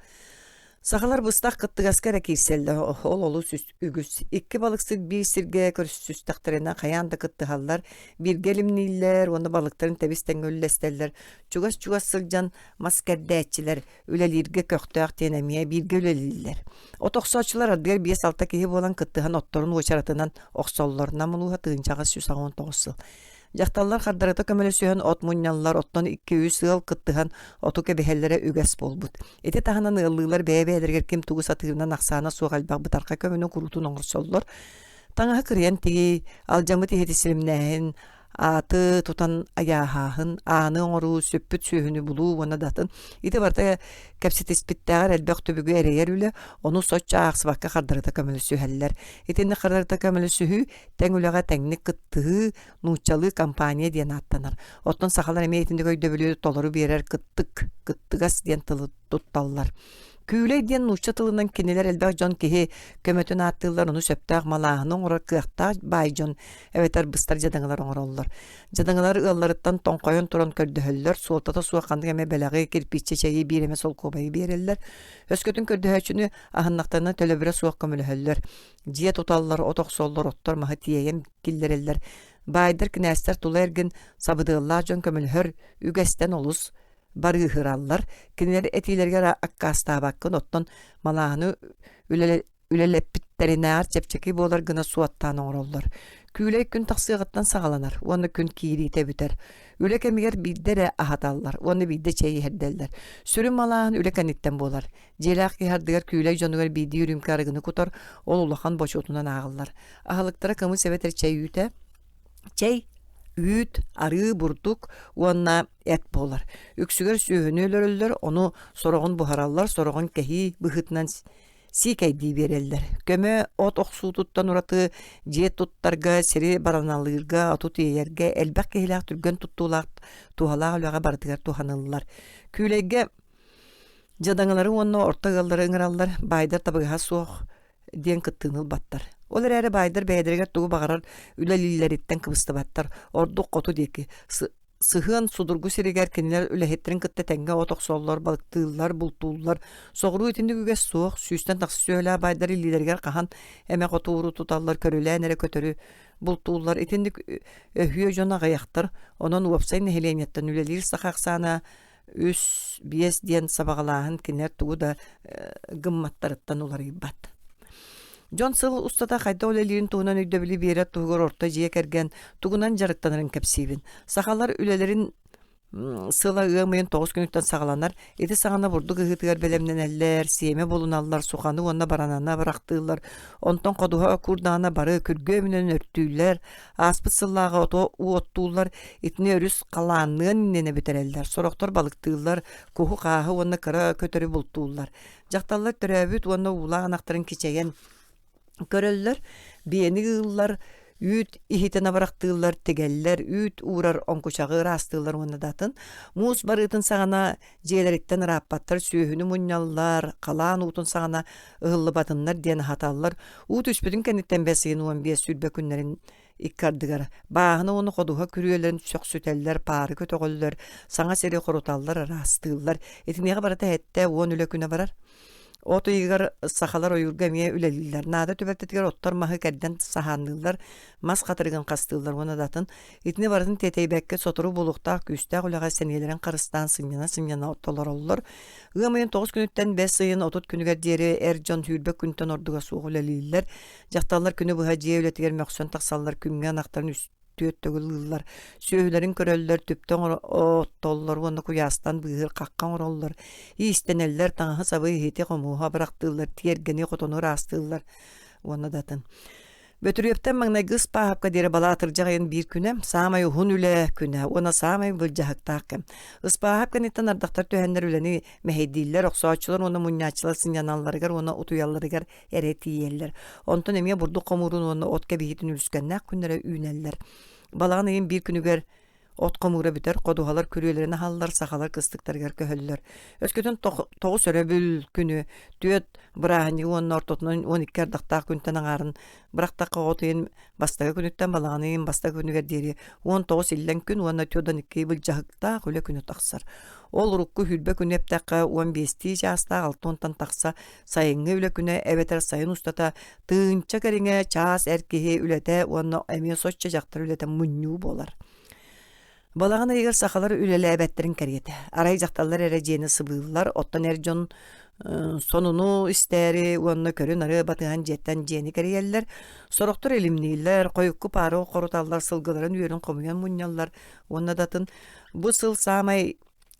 [SPEAKER 1] Сақалар бұстақ қыттығаскара кейселді, ол олу сүз үгіз. Икки балықсыз бір сірге көрсүстақтарына қаянды қыттығалар, бір гелімнейлер, оны балықтарын тәбістен өллестелер, чугас сылжан маскәрдәтчілер, үлелерге көқтіғақ тенемия бірге өлелілер. Отоқсачылар адгер 5-6 кейі болан қыттыған отторын өчаратынан оқсолларына мұлуға тығынчаға 119 сыл. Жақталлар қардарыта көмөлі сүйен от мұнялар оттан 200 сыл қыттыған оту кәбіхеллері үгәс болбуд. Эти тағынан ыллылар бәйбәйдергер кем туғы сатығынан ақсана суғалбақ бұтарқа көмінің күрутын оңыр соллар. Таңаға кірген тегі алжамы тегеті сілімнәйін, аты тутан аяхахын, аны оңыру сөппіт сүйіні бұлу оны датын. Иті барта кәпсетеспіттәғар әлбәқ төбігі әрейер үлі, оны сотча ақсыбаққа қардарыта көмілі сүйәлілер. Итінні қардарыта көмілі сүйі тәң үліға тәңні қыттығы нұчалы компания ден аттанар. Оттан сақалар әме етінде көйді білі толыру берер қыттығас ден тылы тұтталылар. Күйлей ден нұшча тылынан кенелер әлбәқ жон кеге көмөтін аттылар, оны сөптәқ малағының орар қияқтақ бай жон әветер бұстар жадаңылар оңыр олылар. Жадаңылар ұлларыттан тоңқойын тұран көрдіхілер, суылтата суаққандың әме бәләғі керпиче чайы береме сол көбайы берелер. Өскөтін көрдіхәчіні ағыннақтарына төлөбірі суақ көміліхілер. Жие тұталылар, отоқ соллар, оттар мағы тиеем келдерелер. Байдар кінәстер тұла әргін сабыдығылар жон көміліхір үгәстен олыс. Бары хыраллар, кинер этилерге аккастабаккын оттон малағыны үлелеппиттеринаар чепчеки болар гына суаттан оңроллар. Күйлей күн тақсығыттан сағаланар, оны күн киiri тебітер. Üle kemiger biddere ahatallar. Onu bidde çeyi herdeller. Sürüm malağın üle kanitten bolar. Celak hardıgar küyle jonugar biddi yürüm karıgını kutar. Ol ulakan boş otundan ağıllar. Ahalıktara kamı seveter çey yüte. Çey üt, arı, burduk, onna et bolar. Üksüger sühünü onu sorağın buharallar, sorağın kehi bıhıtnan sikay diye verirler. Köme ot oksu tuttan uratı, jet tuttarga, seri baranalırga, atut yerge, elbek kehilak türgen tuttuğulak, tuhalak olağa bardıgar tuhanıllar. Külege jadangaları onna orta galları ıngırallar, baydar tabığa soğuk, diyen kıttığınıl battar. Olar ere baydar beyadırgar tuğu bağırar, ülelilleritten kıbıstı battar, orduk kotu deki, sıhın sudurgu siriger keniler ülehetlerin kıtta tenge otok sollar, balıktığıllar, bultuğullar, soğuru itinde güges soğuk, süyüsten taksı söyle baydar illilerger kahan, emek otuğuru tutallar, körüle nere kötörü, bultuğullar, itinde hüye jona gayaktar, onun uapsayın neheleyenetten ülelir sakaqsana, üs biyes diyen sabağalahın kenler tuğu da gımmattarıttan oları bat. John Sıl ustada qayda olelirin tuğunan öydöbili beri tuğur orta jiye kergen tuğunan jarıktanırın kepsibin. Sakalar ülelerin sıla ığmayın 9 günlükten sağalanlar. Eti sağana vurdu gıhıtıgar belemden eller, siyeme bolunallar, soğanı onna baranana bıraktığlar. Ondan koduha kurdağına barı kürgömünen örttüğüller. Aspıt sıllağı ottuğular. Etini örüs kalanlığın innene bitereller. Soroktor balıktığılar. Kuhu kahı onna kara kötörü bulttuğular. Jaktallar töröbüt onna ula anaktarın kiçeyen göröller, biyeni ığıllar, üt ihitene bıraktığılar, tegeller, üt uğrar onkuçağı rastığılar onu datın. Mus barıtın sağına jeleritten rapatlar, sühünü munyallar, kalan utun sağına ığıllı batınlar, diyen hatallar. Ut üspüdün kenitten besiyin uan biye sülbe günlerin ikkardıgar. Bağını onu koduha kürüyelerin çok süteller, parı kötөгöller, sana seri korutallar, rastığılar. Etiniye barata hette, uan üle güne barar. Oto yigar sahalar oyurgamiye üleliler. Nada tübektetger ottar mahı kerden sahanlılar. Mas katırgın kastığılar ona datın. İtini baratın teteybekke soturu bulukta küstağ ulağa seniyelerin karıstan sımyana ottalar olurlar. Gımayın 9 günütten 5 sayın 30 günüger diyeri Ercan Hülbek günten orduga soğuk üleliler. Jaktallar günü bu hacıya ületiger mekson taksallar kümge anaktarın üstü tögülürler. Söğülerin köröller tüpten ottollar onu kuyastan bıhır kakkan orollar. İsteneller tanğı sabı hiti komuha bıraktırlar. Tiyergeni kotonu rastırlar. Onu datın. Bötürüyepten mağna gız pahapka dere bala atırcağın bir künem. Samay hun üle küne. Ona samay bılcahık takım. Ispahapka netten ardaktar töhenler üleni meheydiller. Oksuatçılar ona munyaçılar sinyanallarıgar. Ona utuyallarıgar ereti yerler. Ondan emiye burdu komurun ona otka bihitin ülüskennək künnere üneller. Balağın bir günüger ot komura biter, koduhalar kürüyelerine hallar, sahalar kıstıktargar köhöller. Öskütün toğu söröbül günü, düet bırağını onun ortotunun 12 ardaqtaq günten ağarın, bıraqtaqqa otuyen bastaga günütten balağını bastaga günüger deri, 19 illen gün, ona tüyodan 2 bılcahıqta güle günü taqsar. Ol rukku hülbe günü eptaqqa 15 jasta 6 ontan taqsa, sayıngı üle günü eveter sayın ustata, tığınça kerine ças erkehe ülete, ona emiye soçça jaqtar ülete munyu bolar. Balağına eger sahaları üleli ebetlerin keriyeti. Aray jaktallar ereceğini sıvılar. Ottan erjon sonunu isteri, onunla körün arı batıhan jetten jeni keriyeller. Soroktur elimliler, koyukku paro korutallar, sılgıların üyerin komuyan munyallar. Onunla datın bu sıl samay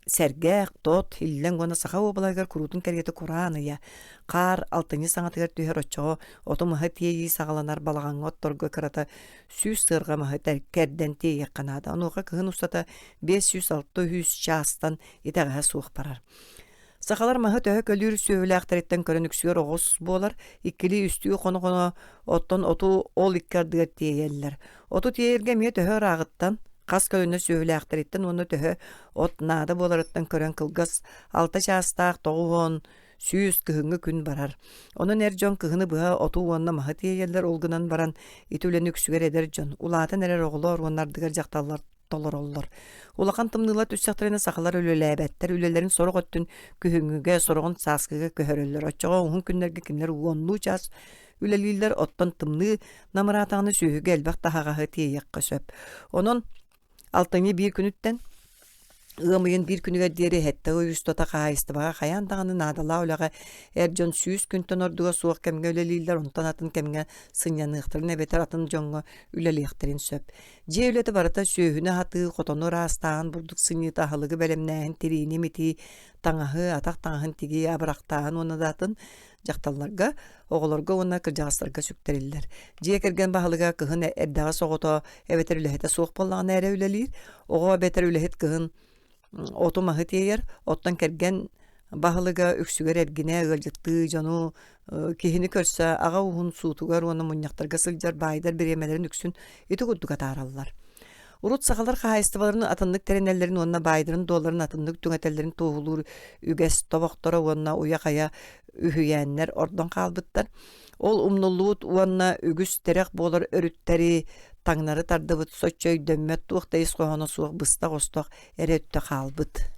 [SPEAKER 1] sergek, tot, hillen gona saha obalaygar kurutun keriyeti Kur'an'ı ya. Kar, 6. sanatıgar tüher oço, oto maha tiyeyi sağlanar balağın ottorgu kırata, süs sırga maha kerden tiyeyi kanada. Onuqa kıhın ustata 500-600 çastan itağa soğuk parar. Sahalar maha töhö kölür söyle aktaretten körün üksüyor oğuz bolar, ikili üstüyü konu otton otu ol ikkardıgar tiyeyeller. Otu tiyergemiye töhö rağıttan, kas kölüne söyle aktaretten onu töhö ot nada bolarıttan körün kılgaz, 6 çastaq, 9 süyüz kıhıngı gün barar. Onun erjon kıhını bıha otu onna maha tiyeyeller olgunan baran itülen üksüger eder jon. Ulatan erer oğulor, onlardıgar jaktallar dolar olur. Ulakan tımnıla tüssaklarına sakalar ölelebetler, ülelerin soruk öttün kühüngüge, soruğun saskıga köhöröller. Oçağa ohun günlerge kimler uonlu ças, üleliler ottan tımnı namıratağını sühüge elbaq daha gahı tiyek söp. Onun altını bir günütten Ыамыйын bir күнүгө диэри хэтте уюстота каайыстыбага хаян даганы наадала улага эрдьон сүүс күнтөн ордуга суох кемге үлелииллер онтон атын кемге сыньяныахтарын эбетер атын жоңго үлелиахтерин сөп. Же үлети барата сөөһүнэ хаты хотону раастаан бурдук сыньыта ахылыгы белемнээһин тириини мити таңаһы атах таңаһын тиги абырактаан онадатын жакталларга оголорго уна кыржагастарга сүктериллер. Же керген баһылыга кыһын эрдага согото эбетер үлэһете суох боллаган эре үлелиир. Ого бетер үлэһет кыһын отумаһы тиер, оттан керген баһылыга үксүгер эргине ылжытты жону киһини көрсө ага уһун суутугар уонна муньяктарга сылдьар баайдар биремелерин үксүн ити курдуга таараллар. Урут сахалар хаайстыбаларын атыннык теренеллерин уонна баайдырын долларын атыннык түңетеллерин туһулуур үгэс тобохторо уонна уя-хая үһүйээннер ордон хаалбыттар. Ол умнуллуут уонна үгүс терех болор өрүттери таңнары тардыбыт соччой дөммөт туох тейс кохоно суох быстак остох эрөттө хаалбыт.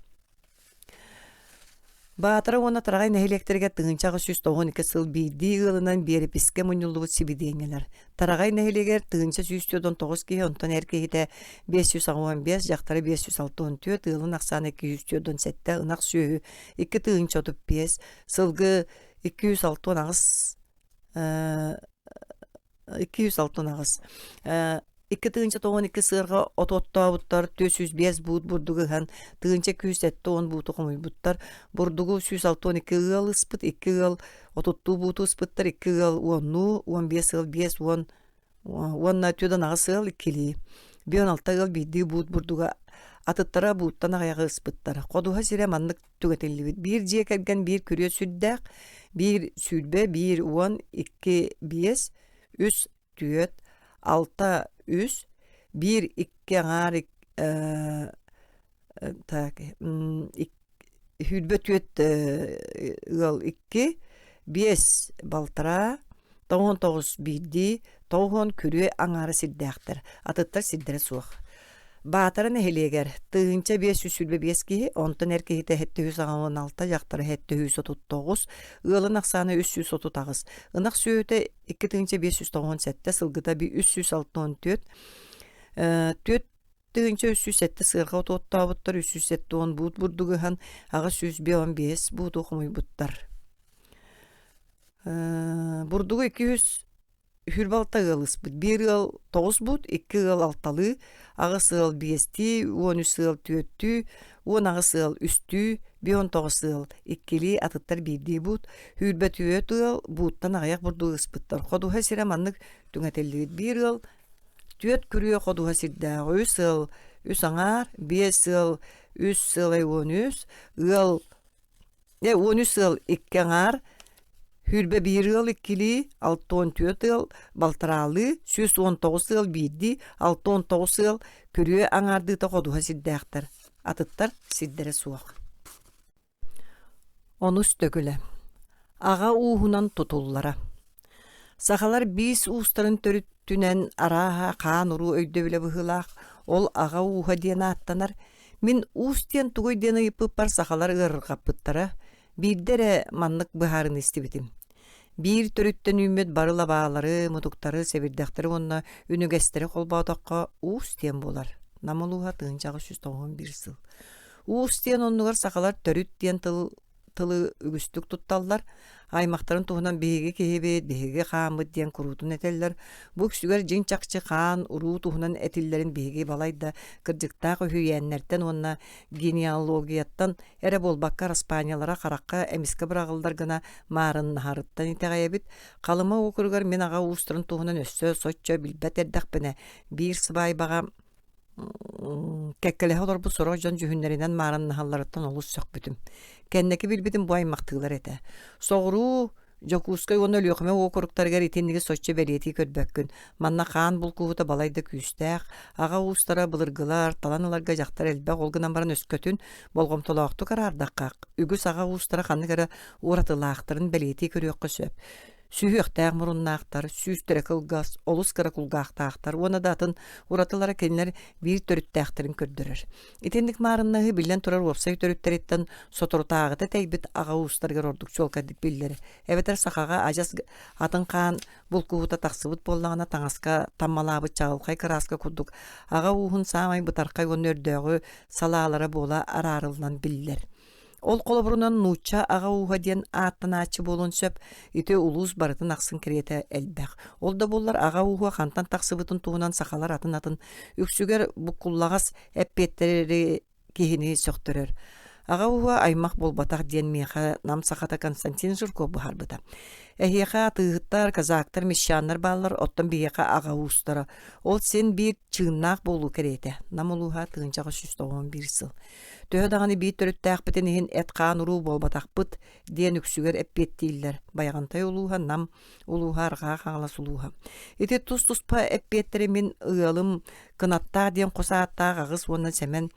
[SPEAKER 1] Баатара уонна тарагай нэһилектерге тыгынчагы 192 сыл биирдии ылынан биэри писке муньуллубут сибидиэҥэлэр. Тарагай нэһилегер тыгынча 109 киһи онтон эр киһитэ 515 жактары 564 ылын аксааны 217 ынак сүүһү 2 тыгынча 35 сылгы 206 агыс 206 агыс. 2 тыгынча 92 сыырга ототтообуттар 405 буут бурдугыхан тыгынча 207 бууту комуйбуттар бурдугу 162 ыл ыспыт 2 ыл ототтуу бууту ыспыттар 2 ыл 10 15 ыл 5 10 түйдөн агыс ыл 2 16 ыл бидди буут бурдуга атыттара бууттан агаяга ыспыттар кодуха сире маннык түгетелибит бир жие керген бир күрө сүддак бир сүлбе бир 10 2 5 3 түйөт 6 3 1 2 аңар хүлбө түйөт ыл 2 5 балтара 19 бидди 9 күрө аңары сиддактар атыттар сиддере суох. Баатарын эхилегер тыгынча 500 сүлбе 5 киһи онтон эр киһите 716 жактары 739 ылын аксааны 330 ынак сүүтэ 2 тыгынча 597 сылгыта 364 төт тыгынча 307 сырга ототтаабыттар 370 буут бурдугыхан ага 115 буут окумуйбуттар. Бурдугу 200 хүрбалта ылыспыт. 1 ыл 9 бут, 2 ыл 6-lı, агыс ыл 5-ти, 13 ыл 4-тü, 10 агыс ыл 3-тü, 19 ыл 2-ли атыттар 1-ди бут. Хүрбе 4 ыл буттан агаяк бурду ыспыттар. Ходуха сире маннык түңетеллигит 1 ыл 4 күрүө ходуха сирдэ. 3 ыл 3 аңар, 5 ыл 3 ыл 13 ыл 13 ыл 2 аңар, Хүрбе 1 ыл 2-ли, 64 ыл балтаралы, 119 ыл 1-ди, 69 ыл көрүө аңардыта кодуха сиддээхтер. Атыттар сиддере суак. Онус төгүле. Ага уухунан тутуллара. Сахалар 5 уустарын төрүттүнен араха каан уруу өйдөбүле быһылаах, ол ага ууха диэн аттанар. Мин уустен тугой диэн ыйыппыппар сахалар ырыргаппыттара. Бирдере маннык быһарын истибитим. Бир төрүттен үммөт барыла баалары, мутуктары, себирдактары онна үнүгестери колбаатакка уустен болар. Намылууха тыынчагы 191 сыл. Уустен оннугар сахалар төрүт диэн тылы үгүстүк тутталлар. Аймактарын туһунан биһиги киһибит, биһиги хаамыт диэн курутун этеллер. Бу күсүгер жиңчакчы хаан уруу туһунан этиллерин биһиги балайда кырдьыктаах үһүйээннерден онна генеалогияттан эре болбаккар Испаниялара каракка эмиске бырагылдар гына маарын наһарыттан итегаябит. Калыма окургар мен ага уустарын туһунан өссө соччо билбет эрдакпене бир сыбай бага кеккеле олар бу сороо жон жүһүннеринен маарын наһалларыттан олус сөкбүтүм. Кеннеки билбитим бу аймактыгылар эте. Соғыру жокускай оны лөкме окуруктаргар итинниги соччо белиети көрбөккүн. Манна хаан булкуута балайда күүстәк, ага уустара былыргылар, таланыларга жактар элбек олгынан баран өскөтүн болгомтолокту карардакка. Үгүс ага уустара ханныгара уратылаактарын белиети көрөккө сөп. Sühüөхтээх муруннаахтар, сүүстөрө кылгас, олус кыра кулгаахтаахтар, уона датын уратылара кеннер бир төрүттээхтерин көрдөрөр. Итендик маарыннаһы билен турар уопсай төрүттериттен соторутаагыта тейбит ага уустаргар ордук чуолкадык биллери. Эбетер сахага ажас атын каан булкуута тахсыбыт боллагана таңаска таммалаабыт чагылкай кыраска курдук. Ага уухун саамай бытаркай гоннөрдөөгү салаалара бола араарылынан биллер. Ол колобурунан нууча ага уха диен ааттанаачы болун сөп, ите улуус барытын аксын кирете элбэх. Ол да боллар ага уха хантан таксыбытын туунан сахалар атын үксүгер буккуллагас эппеттери кихини сөктөрөр. Ага уха аймак болбатак диен меха нам сахата Константин Жирков бухарбыта. Эхиэха тыгыттар, казактар, мещаннар баллар, оттон биеха ага уустара. Ол сен бир чыгыннаак болу керете. Нам улуха тыгынчага 191 сыл. Төһө даганы бит төрөттәк битен иһин эт каан уруу болбатакпыт диэн үксүгер эппеттииллер. Баягантай улууха нам улууха аргаа хаалас улууха. Ити туспа эппеттери мин ыалым кынаттаа диэн косааттаа агыс уонан семен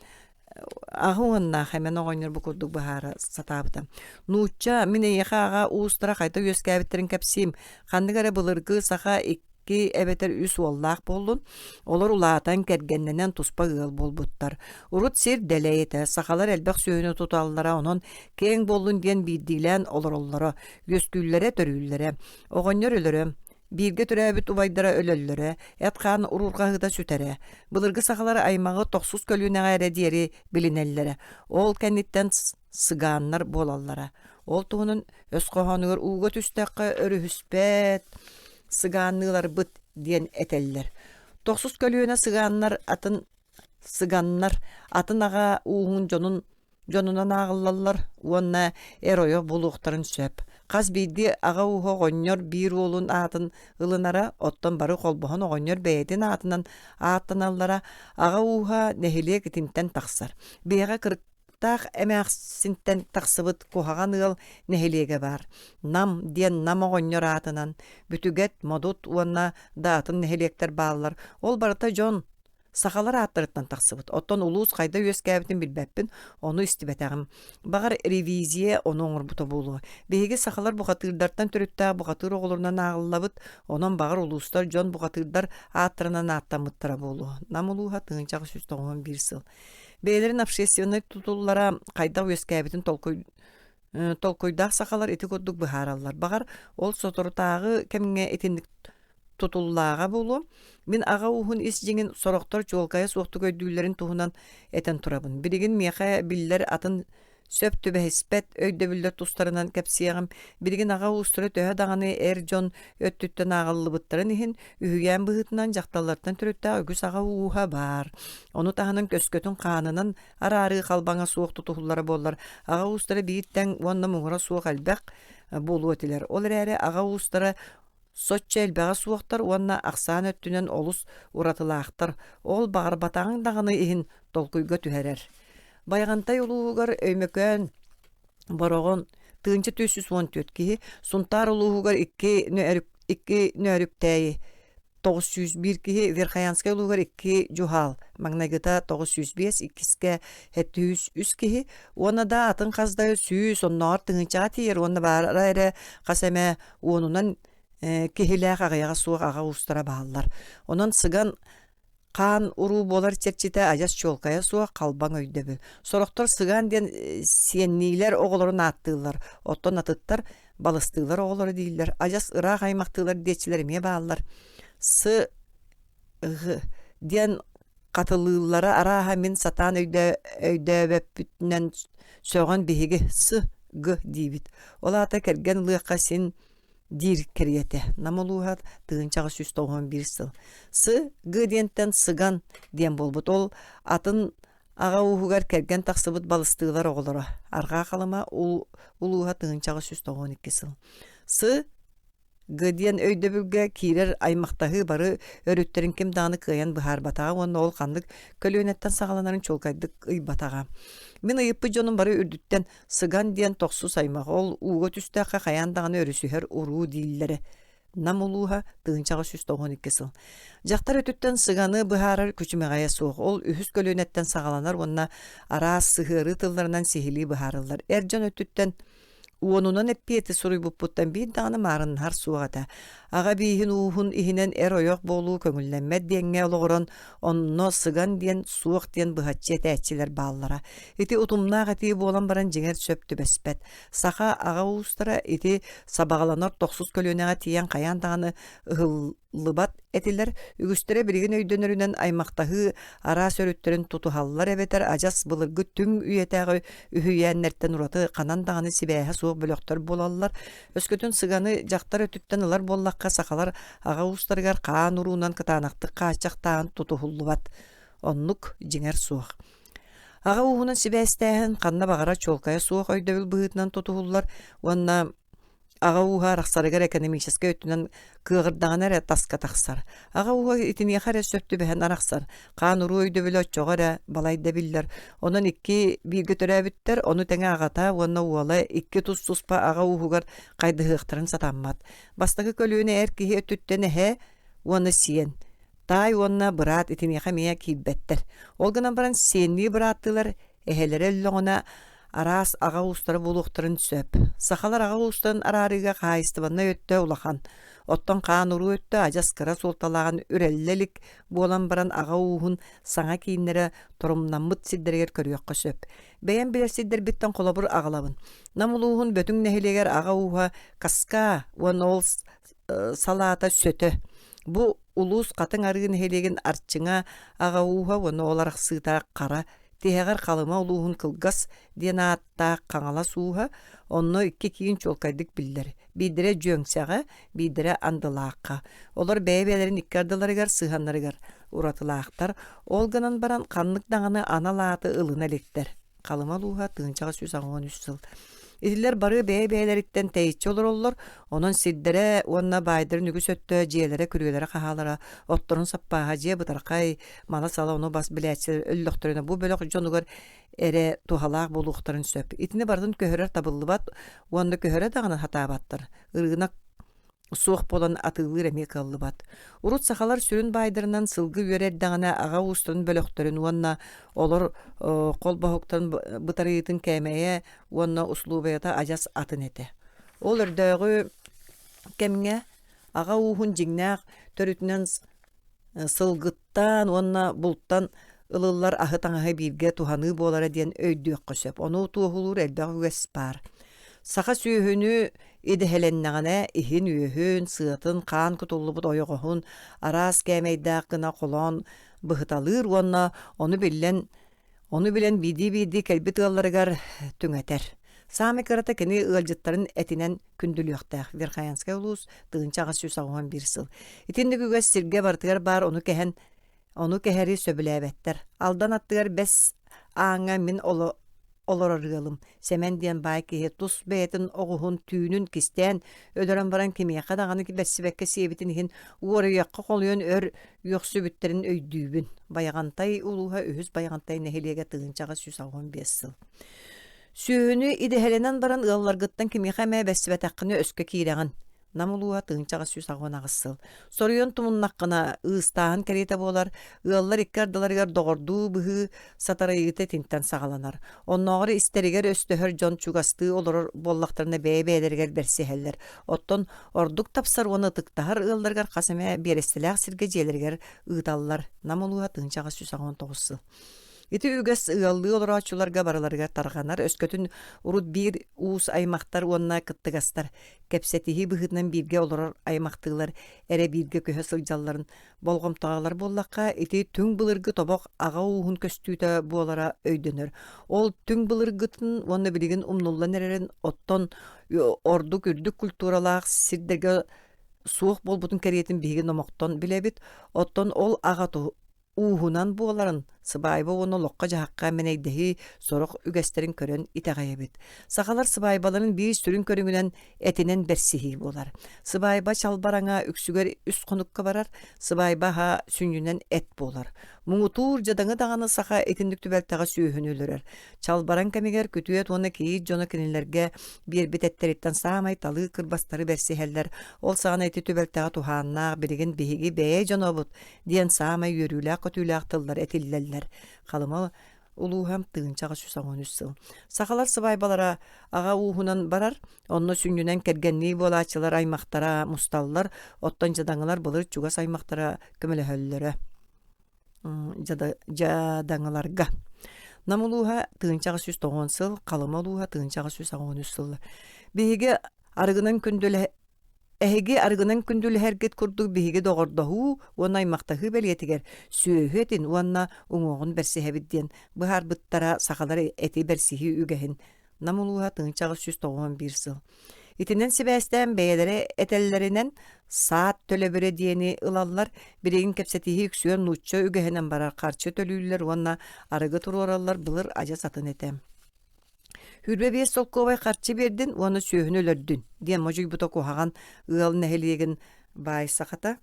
[SPEAKER 1] агуанна хэмен огоннор букурдук бахара сатабыта. Нууча мине яхага уустара кайта өскәбиттерин кепсим. Хандыгара былыргы саха ки эбетер үс уоллаах боллун, олар улаатан кергенненен туспа ыал болбуттар. Урут сир делейте, сахалар элбек сүйөнү туталлара, онон кең боллун диен бидилен олар-оллара, göskүллере төрүллере, огоннор өлөрө, бирге төрөбүт убайдара өлөллөрө, эткан урургагыда сүтере. Былыргы сахалар аймагы токсус көлүнөгө диери билинеллере. Ол кенниттен сыгааннар болаллара. Ол туунун өскохонугөр ууга түстөккө өрүһүспэт сыгааннылар быт диен этеллер. Токсус көлүөнө сыганнар атын ага уухун жонунан агыллаллар, уонна эройо булуктарын сөп. Каз бийди ага уухо гоннор бир уолун атын ылынара, оттон бары колбохон огоннор бэйдин атынан аттаналлара ага uuha нехилие китимтен таксар. Бейга кырыктаах эмээхсинтен таксыбыт кухаган ыл нехилиеге бар. Нам диен нам огоннор атынан бүтүгет модут уонна даатын нехилиектер баалар. Ол барыта жон сахалар аттырыттан таксыбыт. Оттон улуус кайда өскәбитин билбеппин, ону истибетагым. Багар ревизия ону оңорбута болу. Беге сахалар бухатырдартан төрүттә бухатыр оголорунан агыллабыт, онон багар улуустар жон бухатырдар аттырынан аттамыттара болу. Нам улууга тыгынчагы 191 сыл. Бейлерин общественный тутуллара кайда өскәбитин толкойдах сахалар эти коддук быхараллар. Багар ол соторутагы кемиңе этиндик тутуллаага болу. Мен ага уухун ис жеңин сороктор чуолкая суокту көйдүүлөрүн туһунан этен турабын. Биригин меха биллер атын сөп түбэхиспет өйдөбүллөр тустарынан кепсиягым. Биригин ага уустуру төһө даганы жон өттүттен агыллыбыттарын ихин үһүгән быһытынан жакталлардан төрөттө өгүс ага ууха бар. Ону таханын көскөтүн каанынан арары калбаңа суокту тухуллары боллар. Ага уустары бииттен уонна муңура суок албак болуу этилер. Ол эре ага уустары сочча элбэға суоқтар, уанна ақсан өттінен олус уратылаақтар. Ол бағар батағын дағыны ихин толкуйга түхерер. Байғантай улуугар өймөкөн бороғын тыынчы 414 кихи, сунтар улуугар 2 нөрүктәйі 901 кихи, Верхаянскай улуугар 2 жухал, Магнагыта 905, 2-ке 703 кихи, уанна да атын қаздайы сүйіс, оннағар тыынчаға тиер, уанна бара әрі қасаме уонунан кехилээх агаяга суох ага устара бааллар. Онон сыган каан уруу болар черчите ажас чолкая суох калбаң өйдөбү. Сороктор сыган ден сиеннилер оголорун аттыылар. Оттон атыттар балыстыылар оголору дииллер. Ажас ыраак аймактыылар дечилер ме бааллар. Сы ден катылыыллары арааха мен сатаан өйдөбөппүтүнөн сөгөн биһиги сы дибит. Олаата керген лыакка сен дир керете. Намолуха тыгынчагы 191 сыл. Сы гыдиенттен сыган диен болбут. Ол атын ага уухугар керген таксыбыт балыстыылар оголоро. Арга калыма улууха тыгынчагы 192 сыл. Сы гыдиен өйдөбүлгө кирер аймактагы бары өрүттерин ким дааны кыян быхар батага, онна ол кандык көлөнеттен сагаланарын чолкайдык ый батага. Мен ыйыппы жонун бары үрдүттен сыган диен токсус аймак. Ол ууга түстөккө каян даганы өрүсүхер уруу дииллери. Нам улууха тыгынчагы 192 сыл. Жактар өтүттен сыганы быхарар күчүмөгая суох. Ол үһүс көлөнеттен сагаланар, онна ара сыгыры тылларынан сихили быхарылар. Эржон өтүттен Uonundan eppiyeti soruy bupputtan bir dağını marın har suğata. Ağa bihin uhun ihinen oyoq bolu köngüllenme diyenge oloğuran onno sıgan diyen suuq diyen bıhatçı etçiler bağlara. Iti utumnaaq eti bolan baran jinger söptü bespet. Sağa ağa uustara iti sabağalanar toqsuz kölüneğe tiyen kayan dağını ıhıllıbat etiler ügüstere birigin öydönörünen aymaqtahı ara sörütterin tutuhallar ebeter ajas bılırgı tüm üyetəği ühüyenlerden uratı kanan dağını sibehe soğuk bölöktör bolallar. Öskөtün sıganı jaktar ötütten ılar bollakka sakalar ağa ustargar kaan urunan kıtanaqtı kaçaqtağın tutuhullubat. Onnuk jinger soğuk. Ağa uğunan sibestəhin kanna bağara çolkaya soğuk öydövül bıhıtnan tutuhullar. Onna ağa uğa raqsarıgar ekonomическа ötünen kığırdağın ere taska taqsar. Ağa uğa itini xare söptü behen araqsar. Kaan uru öydövül ötçoğara balayda biller. Ondan iki bir götörəbütter, onu tenge ağata, onna uğala iki tuz suspa ağa uğugar qaydı hıqtırın satanmat. Bastaki kölüğüne erkihi ötütten ehe, onu siyen. Tay onna bırat itini xamaya kibbetter. Olganan baran senli bırattılar, ehelere ellona aras ağa ustara buluqtırın söp. Saxalar ağa ustan ararıga qayıstıbanna öttö ulaqan. Otton kaan uru öttö ajas kıra soltalağın ürellelik bolan baran ağa uğun sağa kiyinlere torumnamıt sidderger körüyoqqa söp. Beyen biler sidder bitten kolabur ağalabın. Namuluğun bötün nehileger ağa uğa kaska wan ol salata sötö. Bu ulus katın arığın helegin artçına ağa uğa wan olaraq sığta qara Tehegar kalıma uluğun kılgas diyen atta kanala suha, onno iki kiyin çolkaydık biller. Bidire jöngsağa, bidire andılaqqa. Olar beyebelerin ikkardıları gar, sığanları gar, uratılaqtar. Olganan baran kanlık dağını analatı ılına lekter. Kalıma luha tığınçağı 113 yıl. İdiller barı beyebeyleritten teyitçi olur olurlar. Onun siddere, onna baydırın ügüs öttü, ciyelere, kürüyelere, kahalara, ottorun sappaha, ciye bıtarkay, mala sala onu bas biletçiler, öllüktörüne, bu bölük jonugar ere tuhalaq buluqtırın söp. İtini bardın köhörer tabıllı bat, onda köhöre dağına hata battır. Irgına soğuk bolan atılır emi kıllı bat. Urut sahalar sürün baydırından sılgı yörer dağına ağa ustanın bölüktörün, onna olur kol bahuktan bıtarıyıtın kemeye, onna uslubiyata ajas atın ete. Olur döğü kemine ağa uğun jignaq törütünen sılgıttan, onna bulttan ılıllar ahıtan ahı birge tuhanı bolara diyen öydüğü qösöp. Onu tuğulur elbağ vespar. Sağa süyühünü idehelennağına ihin üyühün, sığıtın, kan kutulubut oyoğuhun, aras kemeydaqqına kolon bıhıtalır, onu bilen bidi kelbit ığallarıgar tüngəter. Sami kırata kini ığalcıtların etinen kündülüyoqtaq. Verxayanskay ulus, tığınçağı 191 sıl. İtindi gügəs sirge bartıgar bar, onu keheri söbüləbetler. Aldan attıgar bes ağına min olorarığalım. Semen diyen bayki tus beyetin oğuhun tüyünün kisten ödören baran kimiye kadağını ki besibekke siyebitin ihin uğru yakka koluyon yoqsu bütlerin öydüğün. Bayagantay uluha öhüz bayagantay nehiliyege tığınçağı 115 sıl. Sühünü idehelenen baran ığallar gıttan kimiye kame besibet hakkını öskö kiyrağın. Namuluğa tığınçağı 119 sıl. Soruyon tumun naqqına ığıstağın kerete bolar, ığallar ikkardalarıgar doğurduğu bıhı satarayıgıte tinten sağalanar. Onnoğru isteriger östühör jon çugastığı olur bollaktarına beybeyleriger bersiheller. Otton orduk tapsar onu tıktahar ığallargar kaseme berestiləq sirgeceylerger ığdallar. Namuluğa tığınçağı 119 sıl. Iti üges ığallığı olur açularga baralarga tarğanar, öskөtün urut bir uus aymaqtar onna kıttıgastar. Kepsetihi bıhıdnan birge olur aymaqtılar, ere birge köhö sıljalların bolgom tağalar bollaqqa, iti tüng bılırgı tobok ağa uğun köstüyte bu olara öydönür. Ol tüng bılırgıtın onna biligin umnullan ererin otton orduk ürdük kulturalaq sirderge soğuk bol butun keriyetin bihigin omokton bilebit, otton ol ağa uğunan bu oların sıbayba onu lokka jahakka meneydehi sorok ügesterin körön itagayabit. Sakalar sıbaybaların bir sürün körüngünen etinen bersihi bolar. Sıbayba çalbarana üksüger üst konukka barar, sıbayba ha süngünen et bolar. Muğutur jadаңы dağını saka etindik tübeltağa süyühünülürür. Çalbaran kemiger kütüyet ona ki jona kinilerge bir bitetteritten sağmay talı kırbastары bersiheller. Ol sağına eti tübeltağa tuhanna birigin bihigi beye jonobut diyen sağmay yürüyle kötüyle aqtıllar etilleller. Kalıma улууһам тыынчаҕа сүс оҕон үссыл. Сахалар сыбайбалара аға уухунан барар, онно сүннүнэн кэргэннии буолаачылар аймактара мусталлар, оттон жадаңылар былыр чугас аймактара көмөлөһөллөрө. Жадаңыларга. Намулууха тыынчаҕа сүс тоҕон сыл, қалыма улууха тыынчаҕа сүс оҕон үссыл. Биһиги арыгынан күндүлэ хергет курдук биһиги доҕордоһуу, уонна аймактаһыы бэлиэтигэр сүөһүэтин уонна уҥуоҕун берсиһэбит диэн быһаар быттара сахалар эти берсиһии үгэһин. Намулууха тыынчаҕа сүс тоҕон биир сыл. Итинен сибээстэн бэйэлэри этэллэринэн саат төлөбүрэ диэни ылаллар биригин кэпсэтиһи үксүөн нуучча үгэһинэн барар харчы төлүүлэр уонна арыгы туруораллар былыр ажа сатын этем. Хүрбе биэс солковай харчы бердин уону сүөһүн өлөрдүн диэн можуй бута кухаган ыал нэһилиэгин баайсахата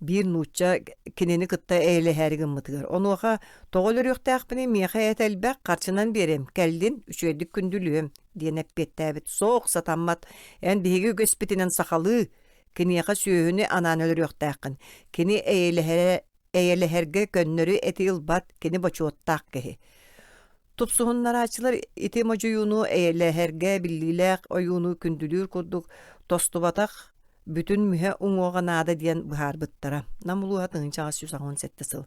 [SPEAKER 1] бир нуучча кинени кытта эйлэһэригин мытыгар. Онуоха тоҕол өрүөхтээх миэхэ этэлбэх харчынан берем, кэлдин үчүгэдик күндүлүөм диэн эппиэттээбит. Соох сатаммат эн биһиги үгэспитинэн сахалы киниэхэ сүөһүнү анаан өрүөхтээххин. Кини эйэлэһэргэ көннөрү эти ылбат кини бочуоттаах киһи. Тупсуһуннараачылар ити можуюну эйэлэһэргэ биллилээх ойууну күндүлүүр курдук тостубатах бүтүн мүһэ уҥуоҕанаада диэн быһаарбыттара. Намулууха тыынчаҕа сүс оҕон сэтте сыл.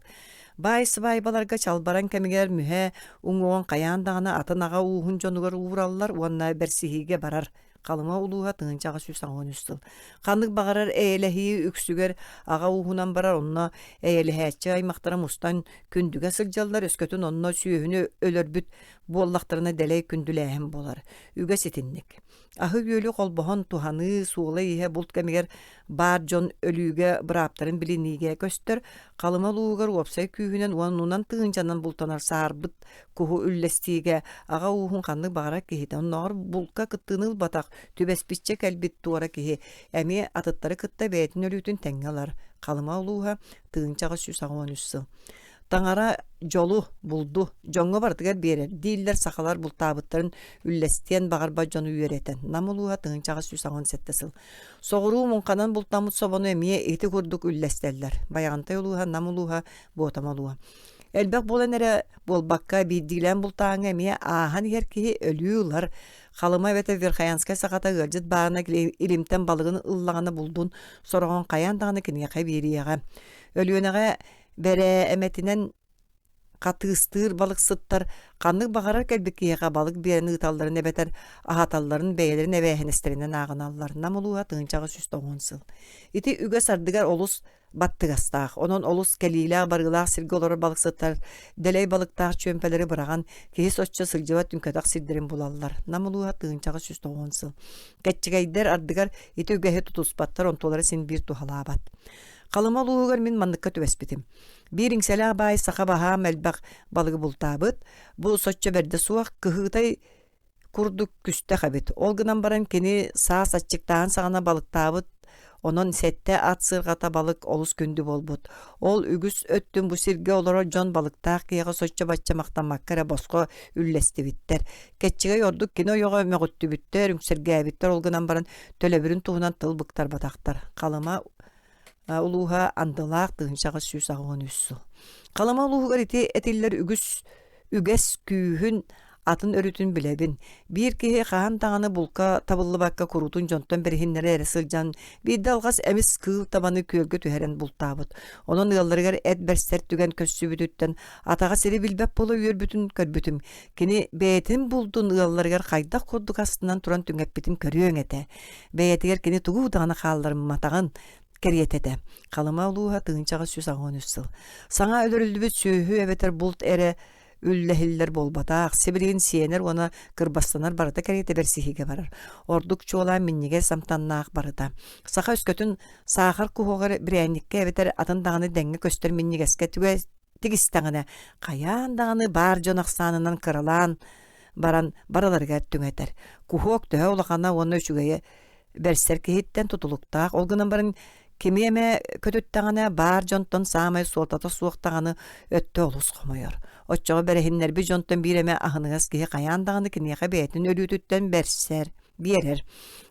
[SPEAKER 1] Баай сыбайбаларга чалбаран кэмигэр мүһэ уҥуоҕун кайаан даҕана атын аҕа уухун дьонугар уураллар уонна берсиһиигэ барар. Қалыма улууха тыынчаҕа сүс оҕон үссыл. Ханнык бағарар эйэлэһии үксүгэр аҕа уухунан барар онно эйэлэһээччи аймактара мустан күндүгэ сылдьаллар өскөтүн онно сүөһүнү өлөрбүт буоллахтарына дэлэй күндүлээһин болар. Үгэ ситинник. Ахы үөлү холбоһон туханы суола иһэ булт кэмигэр баар дьон өлүүгэ бырааптарын билиниигэ көстөр қалыма улуугар уопсай күүһүнэн уоннунан тыынчанан бултанар саарбыт куһу үллэстиигэ аҕа уухун ханнык бағара киһитэ онноҕор булка кыттыыныл батах түбэспитчэ кэлбит туора киһи эми атыттары кытта бээтин өлүүтүн тэҥҥалар. Қалыма улууха тыынчаҕа сүс оҕон үссыл. Таңара жолу булду, жоңго бардыгар берер. Дииллер сахалар бултаабыттарын үллестен бағарба жону үйеретен. Намулууха тыынчаға сүс оҕон сетте сыл. Соғыруу мунқанан бултамут собону эмие эти курдук үллестеллер. Баяғантай улууха намулууха буотамалууха. Элбек болан эре болбакка биддилен бултааңа эмие аахан еркиһи өлүүлар. Халыма вете Верхаянская сахата гыржыт баарына илимтен балыгын ыллаганы булдун сорогон каян даганы кинеге берияга. Өлүүнага бере эметинен катыыстыр балык сыттар каннык багарар келбеккиега балык берени ыталларын эбетер ахаталларын бэйелерин эбэхенестеринен агыналлар. Намулууга тыынчага сүс тоңон сыл. Ити үгө сардыгар олус баттыгастаах. Онон олус келилаах барылаах сирге олорор балык сыттар делей балыктаах чөмпелери быраган кеһи соччо сылжыба түнкөтак сирдерин булаллар. Намулууга тыынчага сүс тоңон сыл. Кеччигайдер ардыгар ити үгөһө тутуспаттар онтолары син бир тухалаабат. Қалыма луугар мин манныкка түбеспитим. Бир иңселää баай саха баһа мэлбак балыгы бултаабыт. Бу соччо берде суак кыһытай курдук күстэ хабит. Ол гынан баран кини саа саччыктаан сагана балыктаабыт. Онон сетте ат сыргата балык олус күндү болбут. Ол үгүс өттүн бу сирге олоро жон балыктаак кыяга соччо бачча мактанмаккара боско үллестибиттер. Кетчиге йордук кино йога мөгөттүбүттер, үксергääбиттер. Ол гынан баран төлөбүрүн туһунан тылбыктар батактар. Қалыма улууха андылаах тыынчаға сүс оҕон үссү. Қалама улуугар ити этиллер үгэс күүһүн атын өрүтүн билебин. Бир киһи хаан тағаны булка табыллыбакка курутун жонтон берихиннери эре сылжан бир далгас эмис кыыл табаны көөлгө түһэрен бултаабыт. Онон ыалларыгар эт берстер түген көссүбүтүттен атага сири билбеп боло үөрбүтүн көрбүтүм. Кини бээтин булдун ыалларыгар хайдак курдук астынан туран түңэппитим көрүөң эте. Бээтигер кини тугуу дагана хаалларым матагын кериетете. Қалыма улууха тыынчаға сүс оҕон үссүл. Саңа өлөрүлдүбүт сүүһү эбетер булт эре үллэһиллер болбатаах, сибиригин сиэнер уона кырбастанар барыта кериете берсиһиге барар. Ордук чуолаан минниге самтаннаах барыта. Саха өскөтүн саахар куһугар бирээникке эбетер атын даганы дэҥҥэ көстөр миннигеске түгэ тигистаҥына каяан даганы баар дьонахсаанынан кыралаан баран бараларга түҥэтер. Куһуок төһө улахана уонна үчүгэйэ берстер киһиттен тутулуктаах. Олгунан баран кемиэме көтүттаҕына баар дьонтон саамай суолтата суохтаҕаны өттө олус хомойор. Оччоҕо берехиннерби дьонтон бииреме аһыныгас киһи каяан даҕаны киниэхэ бэйэтин өлүүтүттэн берсер. biyerer.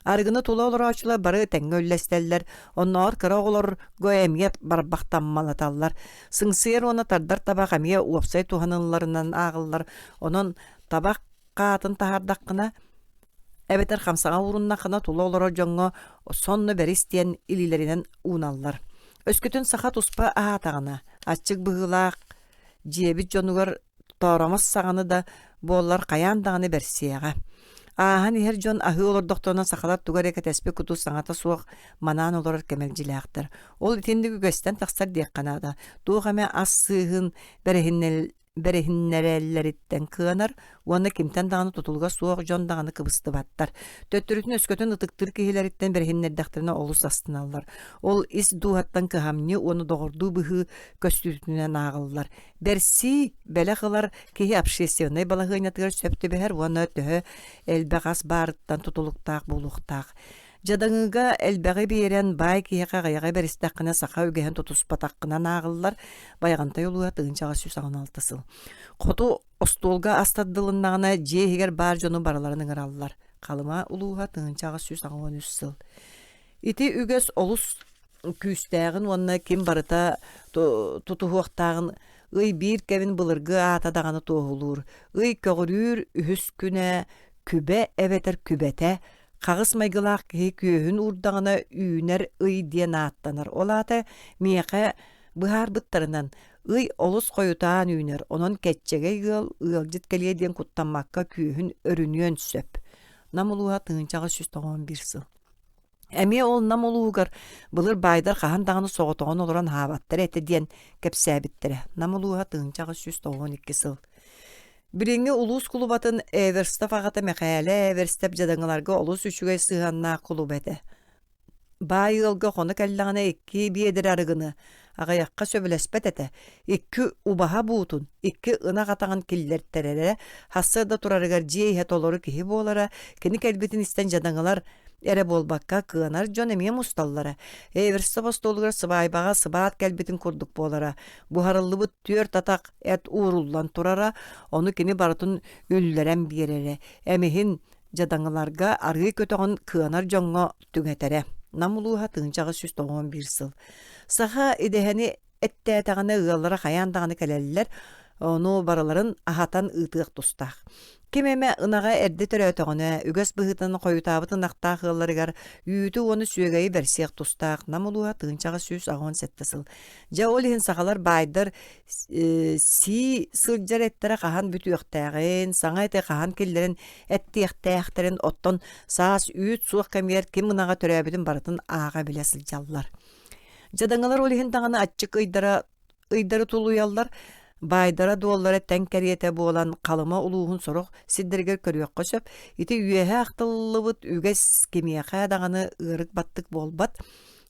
[SPEAKER 1] Argını tula olur açıla barı tenge öllesteller. Onlar kıra olur goyemiyet barbaktan malatallar. Sыңсыйыр ona tardar tabak amiye uapsay tuhanınlarından ağıllar. Onun tabak qatın tahardaqına ebeter xamsağa urunnaqına tula olur jonga sonnu beristiyen ililerinden unallar. Öskütün saxa tuspa ahatağına. Açık bıhılaq, jebi jonugar toramaz sağını da bollar qayandağını bersiyağa. Ahan her jon ahı olur doktoruna saxalar tugar eket espe kutu sаңата suaq manan olur kemelcilaaqtır. Ol itindigi gösten taqsar diqqanada. Tuğame as sığın berehinnerelleritten kığanar, ona kimten dağını tutulga suaq jon dağını kıbısты battar. Töttürütün öskötün ıtıktır kihileritten berehinnerdaqtırına olus astınallar. Ol is duhattan kıhamni onu doğurdu bıhı köstütüne nağıllar. Bersi belaqılar kihi apşesiyonay balahıynatır söptü beher ona töhü elbeğas barıttan tutuluktaq buluktaq. Jadаңыга элбäge берен бай киһэка гаяга беристаккына саха үгэһэн тутуспатаккына наагыллар байгантай улуга тыгынчага сүз алтысыл. Хоту остолга астаддылыннагына жеһигер бар жону бараларын ыңыраллар. Калыма улуга тыгынчага сүз сыл. Ити үгөс олус күстәгин онна ким барыта тутуһуактагын ый бир кевин былыргы атадаганы тоһулур. Ый көгөрүр үһүс күнә күбе эбетер күбете Қағыс майгылақ кей күйін урдағына үйінер үй ден аттанар. Олаты меқе бұхар бұттарынан үй олыс қойутаған үйінер. Онын кетчеге ыл жіткеле ден құттанмаққа күйін өрінен сөп. Намылуға тыңынчаға 191 сыл. Әме ол намылуғар бұлыр байдар қағандағыны соғытығын олыран хабаттар әті ден кәпсәбіттірі. Намылуға тыңынчаға 192 сыл. Біріңі улус клубатын Эверстап ағата мәқәлі Эверстап жадаңыларға улус үшіге сығанна клуб әді. Бай ылғы қоны кәллағына 2 бейдір арығыны ағаяққа сөбілеспет әті. 2 убаға бұутын, 2 ына қатаған келлер тәрәрі, хасырда тұрарығар жей әт олары кейі болара, кені кәлбетін істен жадаңылар Эре болбакка кыанар жон эме мусталлара. Эверстап остолугар сыбайбаға сыбаат кәлбетін күрдік болара. Бұхарылыбыт түер татақ әт уыруллан турара, оны кені барытын үллерен берере. Әмехин жадаңыларға арғы көтіғын кыанар жонға түңетере. Намулуға тыңчағы 191 сыл. Саха идехені әттәтағаны ұғалара қаяндағаны кәлелілер, onu бараларын ахатан ытык тустак. Кемеме ынага эрде төрөтөгөнө үгөс быһытын коютабытын актаа хылларыгар үйүтү оны сүөгөй берсек тустак. Намулуга тыгынчага сүз агон сеттесил. Жа олихин сахалар байдар си сылжареттері қахан бүтүөктәген, саңа эте қахан келлерин эттиэхтээхтерин оттон саас үйүт суық кемер кем ынага төрөбүтүн барытын ага биле сылжаллар. Жадаңалар олихин таңаны аччык ыйдары тулуяллар. Байдара дуоллары тәңкәриете болан қалыма улуғын сорық сиддергер көріөк қосып, ити үйеһе ақтылыбыт үгәс кемияқа дағаны ырык баттык болбат,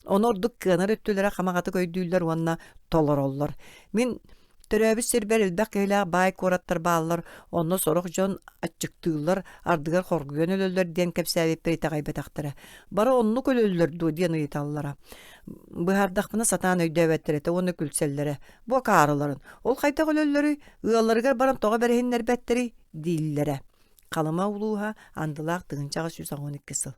[SPEAKER 1] оны ордук кыанар өттілері қамағаты көйдүйлер онна толар оллар. Мен төрәбі сирбер илбәк елі бай кораттар балылар, оны сорық жон атчықтығылар, ардығар қорғыген өлілер ден кәпсәбеп береті ғайбетақтары. Бары онны көлілер ду ден ұйталылара. Бұхардақпына сатан өйдөбәттереті оны күлселлері. Бұ қарыларын. Ол қайта көлілері, ұяларығар баран тоға бәріхінлер бәттері дейілері. Қалыма улуға андылақ тығынчаға 112 сыл.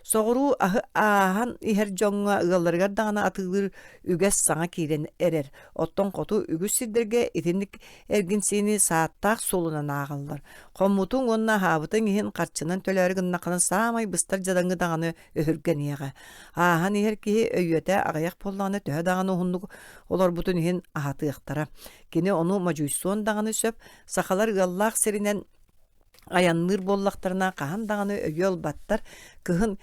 [SPEAKER 1] Соғыру ахан ихер жоңға ұяларығар дағына атығыр үгәс саңа кейден әрер. Оттон қоту үгіс сидерге итіндік әргінсені сааттақ солынан ағалдар. Қомутың онына хабытың ихин қарчынан төләрігін нақынан самай бұстар жадаңы дағаны өһірген еға. Ахан ихер кейі өйеті ағаяқ боллағаны төхі дағаны ұғындық олар бұтын ихин ағаты иқтара. Кені оны мажуйсон дағаны сөп, сақалар ұяллақ серінен аянныр боллақтарына қахан дағаны өйел баттар, кыхын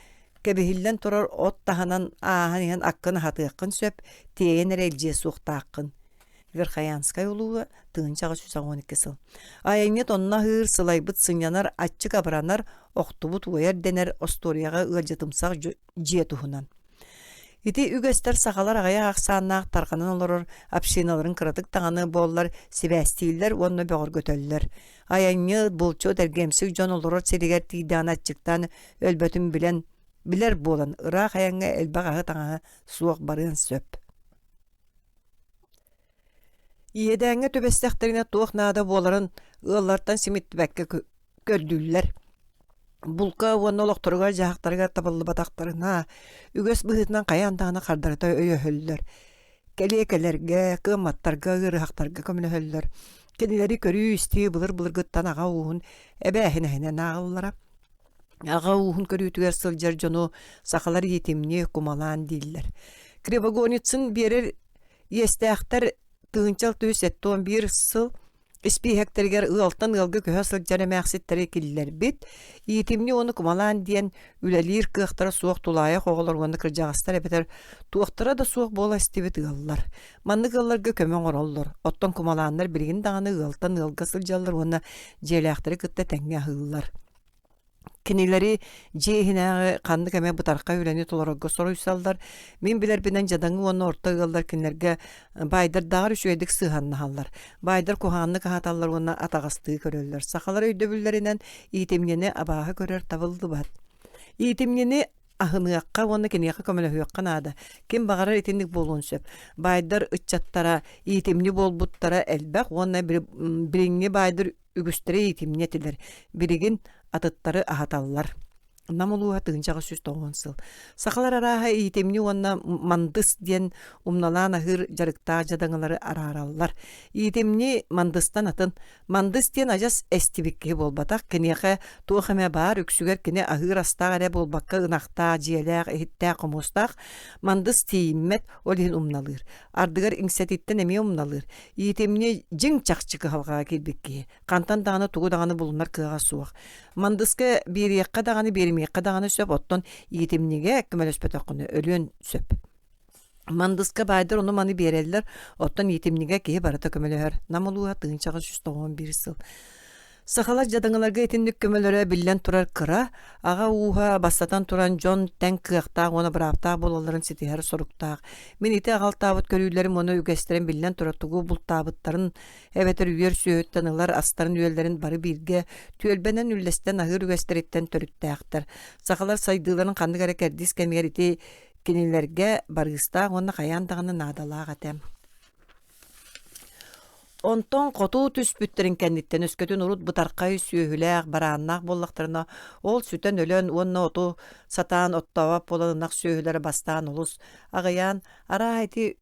[SPEAKER 1] кебехиллен турар от таханан аханихан аккын хатыаққын сөп, тейен релже суқтаққын. Верхаянскай улуы тыынчағы 112 сыл. Айанет онна хыр сылайбыт сынянар, атчы кабыранар, оқтубут уайар денер осторияға ұғалжытымсақ жетуғынан. Ити үгөстер сақалар ағая ақсаннақ тарқанын олырыр, апшиналарын қыратық тағаны боллар, себәстейлер, онны бөғыр көтөлілер. Аянны бұлчу дәргемсік жон олырыр серігер тейдан атчықтан өлбөтін білер болан, ұрақ аянға әлбақ ағы таңағы суық барыын сөп. Иедәңі төбестәқтеріне туық нада боларын ұллартан семетті бәкке көрдүлілер. Булка уонна олохторуга жахтарга табылlı батактарына үгөс быһытынан каяндагына кардарыта өйөһөллөр. Келекелерге, кыматтарга, ырыхактарга көмөлөһөллөр. Кенилери көрүү исти былыр-былыргыттан ага уун эбээхинэхине наагыллара. Ага уун көрүүтүгер сылжар жону сахалар етимне кумалаан дииллер. Кривогоницын берер естээхтер тыынчал түйсеттон бир сыл Испихектергер ылтан ылгы көһөсөл жаремәкситтери киллер бит. Итимни оны кумалаан диен үлелир кыхтара суох тулая хоголор оны кыржагастар эбетер туохтара да суох бола истебет ыллар. Манны ылларга көмөң ороллор. Оттон кумалааннар билигин даганы ылтан ылга сылжаллар оны желяктары кытта теңге хыллар. Кинилери жеһинәгы канды кеме бутарка үләне толорга соруйсалдар. Мин билер бинен жадаңы оны орта ыллар кинлерге байдар дагыр үшөйдик сыганнахаллар. Байдар куханны кахаталлар оны атагасты көрөллөр. Сахалар өйдөбүлләренен итемнене абаһы көрөр табылды бат. Итемнене ахыныакка оны кинеге көмөлөһүккан ада. Ким багарар итинник болун сөп. Байдар ыччаттара итемни болбуттара элбак оны биринге байдар үгүстөрө итемнетилер. Биригин атыттары ахаталлар. Намулуа тыынчаға сүз тоғын сыл. Сақалар араға итемни онна мандыс ден умналан ахыр жарықта жадаңылары арараллар. Итемни мандыстан атын. Мандыс ден ажас эстибикке болбатақ. Кенеға туғаме бар үксүгер кене ахыр астақ әрі болбаққа ынақта, жиеләқ, эхиттә қомостақ. Мандыс тейіммет олин умналыр. Ардығар иңсәтиттен әме умналыр. Итемни жың чақчықы халғаға келбекке. Қантан дағаны туғы дағаны болынар кыға суақ. Мандыска берияққа дағаны бермейаққа дағаны сөп, оттон етімнеге әккімәлөспет ақыны өлен сөп. Мандыска байдар оны маны берелдер, оттон етімнеге кей барата көмөлөөр. Намылуға тыынчаға 191 сыл. Сахалар жадаңыларга етіндік көмөлөрі білден турар кыра, аға уға бастатан туран жон тән кыақтақ, оны бұрақтақ болаларын сетихер соруқтақ. Мен ите ағалтабыт көрүйлерім оны үгестерін білден туратугу бұлтабыттарын, әбетер үйер сүйөттанылар астарын үйелерін бары бірге, түйелбенен үллестен ағыр үгестереттен төріттәқтір. Сахалар сайдыларын қанды кәрі кәрдіс кәмегер ите кенелерге барғыстақ, оны қаяндағыны надалақ әтем. Онтон қоту түспүттерин кәнниттен өскөтін урут бутарқай сүйөһүләк барааннақ боллақтарына ол сүтен өлөн онна оту сатаан оттавап боланынақ сүйөһүләр бастаан олус. Ағаян ара айти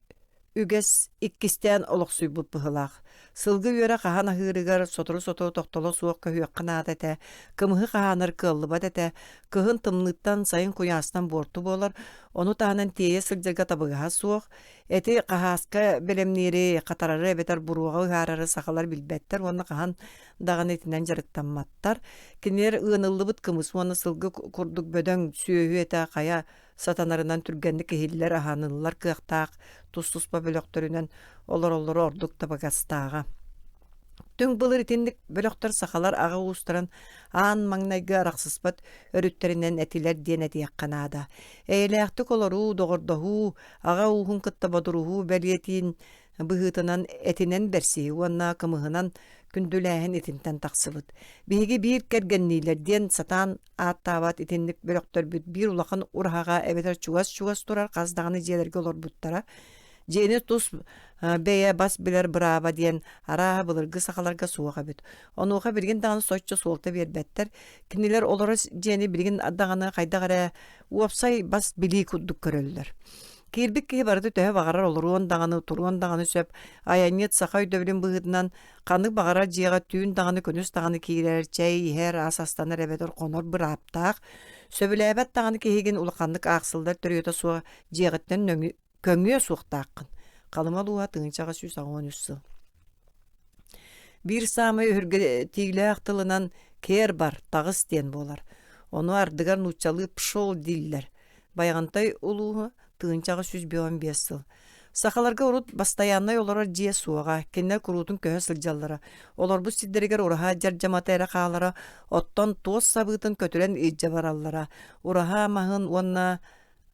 [SPEAKER 1] үгес иккистен олықсуй бұппығылақ. Сылгы үйері қахан ахырыгар сотыру-сотыру тоқтолы суық көйіққын адәті, кымығы қаханыр кыллы бәдәті, кығын тымныттан сайын куястан борту болар, оны тағынан тейе сылжырға табыға суық, әті қахасқа білемнері қатарары әбетер бұруға ұғарары сақалар білбәттер, оны қахан дағын етінен жарықтанматтар. Кенер ұғынылы бұд кымыз, оны сылгы күрдік бөдөң сүйөһү әті қая сатанарынан түргенді кехиллер аханылылар кықтақ, тұс-тұспа бөлөктөрүнен олар ордук табагастаға. Түң былыр итинdik бөлөктөр сахалар ага уустаран аан маңнайга араксыспат өрүттеринен этилер диен этиякканада. Эйлээхтик олору догордоху ага уухун кытта бодуруху белиетин быһытынан этинен берси уанна кымыһынан күндүлээһин итинтен таксыбыт. Биһиги биир кергеннилер диен сатаан ааттаабат итинdik бөлөктөр бүт бир улахан урахага эбетер чугас турар каздаганы жиелерге олорбуттара. Жени тус бәйе бас билер браба диен ара былыргы сахаларга суга бит. Онуга билген даганы соччо суолта бербеттер. Кинилер олары жени билген даганы кайда кара уапсай бас били куддук көрөллөр. Кирбик ки барды төһө багарар олорун даганы турган даганы сөп аянет сахай дөбүлүн быгытынан каны багара жыга түйүн даганы көнүс даганы кирер чай хер асастанар эбетер конор браптак сөбүлэбет даганы киген улакандык аксылдар төрөтө суга жыгыттан көңүө суктааккын. Калымалуа тыынчага 113 сыл. Бир самы үргө тиглээх тылынан кер бар, тагыс ден болар. Ону ардыгар нучалы пшол диллер. Баягантай улуы тыынчага 115 сыл. Сахаларга урут бастаяннай олорор жие суага, кеннер курутун көһө сылжаллара. Олор бу сиддеригер ураха жаржамата эре каалара, оттон туос сабытын көтүрен ижжа бараллара. Ураха махын уонна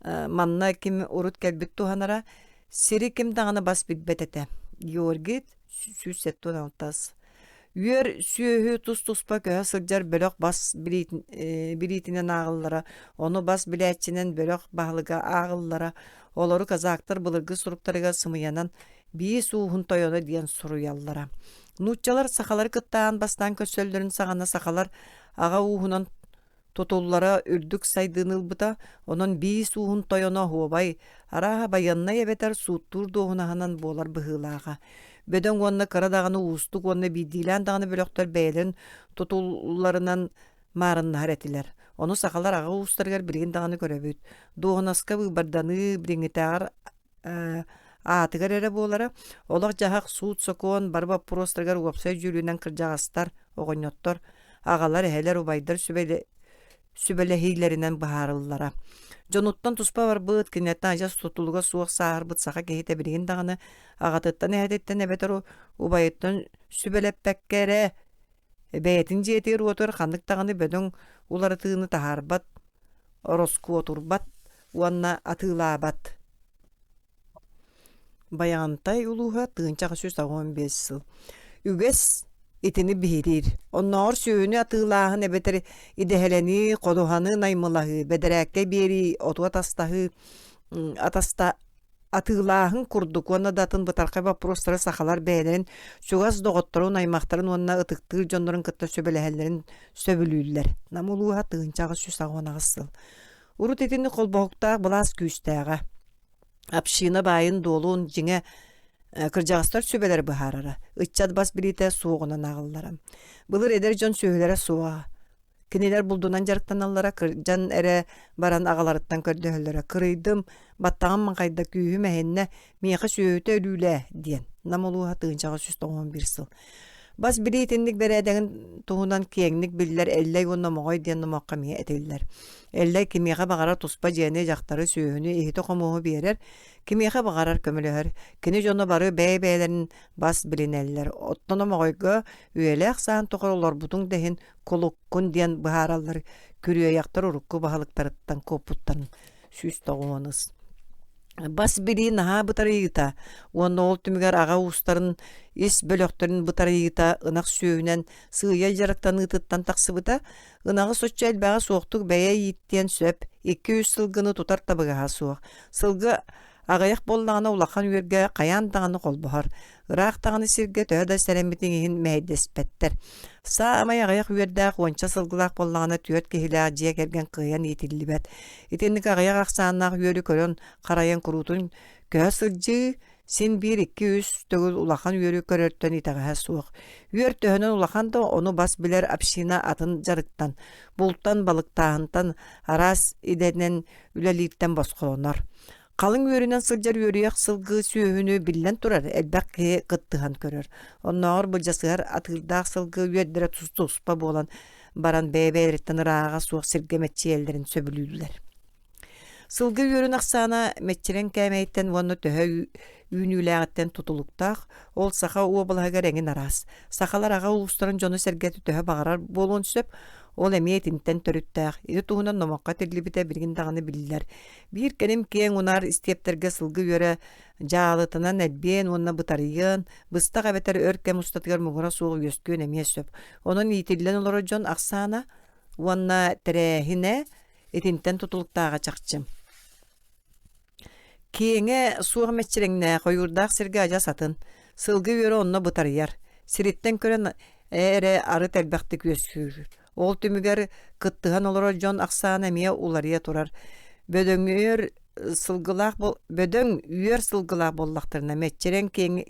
[SPEAKER 1] манна ким урут келбит туханара, сири ким даганы бас билбетете. Георгит 176. Үйер сүйөһү тус-туспа көһө сылжар бөлөк бас билитинен агыллара, оны бас билетчинен бөлөк баһылыга агыллара, олору казактар былыргы суруктарыга сымыянан биис уухун тойону диен суруяллара. Нуччалар сахалар кыттаан бастан көсөллөрүн сагана сахалар ага уухунан Totullara ürdük saydığınılbıta, onun bir suhun toyona huobay, araha bayanna yebeter suuttur doğunahanan bolar bıhılağa. Böden onna karadağını uustuk, onna bidilen dağını bölöktör beylerin totullarından marınna haretiler. Onu sakalar ağa uustargar birgin dağını göröbüt. Doğunaska bıbardanı biringitağır atıgar ere bolara, olaq jahaq suut sokoon barba prostargar uapsay jülünen kırjağıstar, oğonyottor, ağalar eheler ubaydır sübelehilerinden baharıllara. Jonuttan tuspa var bıt kinetten ajas tutuluga suaq sağır bıt sağa kehite birgin dağını ağatıttan ehedetten ebeter ubayıttan sübeleppekkere beyetin jetir otur kandık dağını bödön ularatığını taharbat orosku oturbat uanna atılaabat. Bayantay uluha tığınçağı söz 15 yıl. Üges itini bihirir. Onlar söğünü atılahın ebeteri ideheleni, koduhanı naymılahı, bederekte beri, otu atastahı, atasta atılahın kurduk. Ona datın bıtarkaba prostara sakalar beylerin, şuğaz doğutturun aymaqtarın onna ıtıktır jonların kıtta söbelehellerin söbülüller. Namuluha tığınçağı söz 16 yıl. Urut etini kolboğukta bılas küstəğe. Apşığına bayın dolun jine kırjağıstar sübeler baharara. Itçad bas birite soğuğuna nağıllaram. Bılır eder jon söğülere soğa. Kiniler buldunan jarıktan allara kırjan ere baran ağalarıttan kördöhöllere. Kırıydım, battağın mankayda küyü mehenne miyağı söğüte ölüyle diyen. Namoluğa tığıncağı süs 11 yıl. Bas biritenlik beredegin tuğunan kiyenglik bildiler elley onna moğay diyen namoqqa miye etiller. Elley kimiyağa bağarar tuspa jene jaktarı söğünü ehito qomuğu berer, kimiyağa bağarar kömülöher. Kini jonu barı bey-beylerin bas bilineller. Ottona moğayga üyelek sağın toqarollar budun dehin kolukkun diyen baharallar kürüye yaktar urukku bahalıktarıttan koputtan süs toğuanız. Bas biri naha bıtarıyıta. Onu ol tümüger ağa uustarın is bölöklerin bıtarıyıta ınaq söğünen sığıya jarıktan ıtıttan taqsıbıta ınağı soçça elbağa soğuktuk beye yittiyen söp 200 sılgını tutar tabıgaha soğuk. Sılgı ağayak bollağına ulaqan üerge qayan dağını kolbohar. Irak dağını sirge töhada serembitin ihin mehdespetter. Sağamay ağayak üerdağ onça sılgılaq bollağına tüyöt kehilağ jiye kergen qıyan yetillibet. İtinlik ağayak aqsağınaq üeri körön qarayan kurutun köh sılcı sin 1-200 tögül ulaqan üeri körörtten itağa soğuk. Üer töhünün ulaqan da onu bas biler apşina atın jarıktan. Buluttan balıktağıntan aras idenen üleliyitten bosqolonar. Kalın yörünen sılcar yörüyek sılgı söğünü billen turar, elbaq qıttıhan körür. Onlar bıcasıgar atıldak sılgı yöddere tuzlu uspa bolan baran bey-beyleritten ırağa soğuk sirgemetçi ellerin söbülüdüler. Sılgı yörün aqsana metçiren kämeyitten onu töhö ünüläğitten tutuluktaq, ol saqa uobalhaga rengin aras. Saqalar ağa ulusların jonu sergeti töhö bağarar bolun söp, ol emiyetinten törüttaq. Iti tuğunan nomaqqa tirlibite birgin dağını bilirler. Bir kenim keң unar istepterge sılgı yöre jağılıtınan elben onna bıtarıyın, bыстaq abeter örkem ustatıgar muğra soğuk yöskön emeye söp. Onun itillen olara jon aqsana, onna terehine etinten tutuluktağa çaqçım. Keňe suğa meççireňne koyurdaq sirge aja satın. Sılgı yöre onna bıtarıyar. Siritten kören ere arı telbaqti köskür. Ol tümüger kıttıhan olara jon aqsana emeye ularıya turar. Bödön üyer sılgılaq bollaqtırına meççiren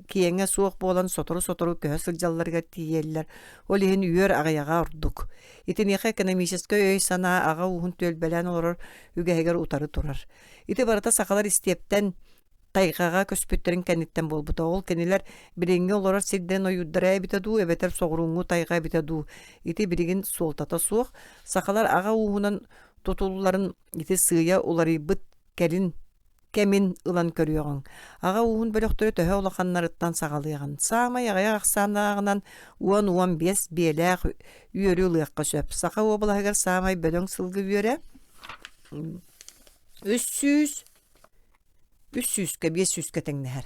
[SPEAKER 1] keňe suaq bolan sotoru köhö sıljallarga tiyeller. Ol ihin üyer ağayağa urduk. İtiniqe ekonomiskiska öy sana ağa uhun tölbelen olur ügeheger utarı turar. İti barata sakalar istepten taygaga köspütterin kennitten bolbuta. Ol keniler biringi olarak silden oyuddara bitadu ebeter soğurungu tayga bitadu. İti birigin soltata suaq. Sakalar ağa uhunan tutulların iti sığıya uları bıt kelin kemin ılan körüyorun. Ağa uhun bölöktörü töhö ulaqanlarıttan sağalıyan. Sağmay ağaya aqsanağынан uan 5 biyelaq üyörü ılıqqa söp. Saqa obalagar sağmay bölöng sılgı üyöre 300 500 ketengneher.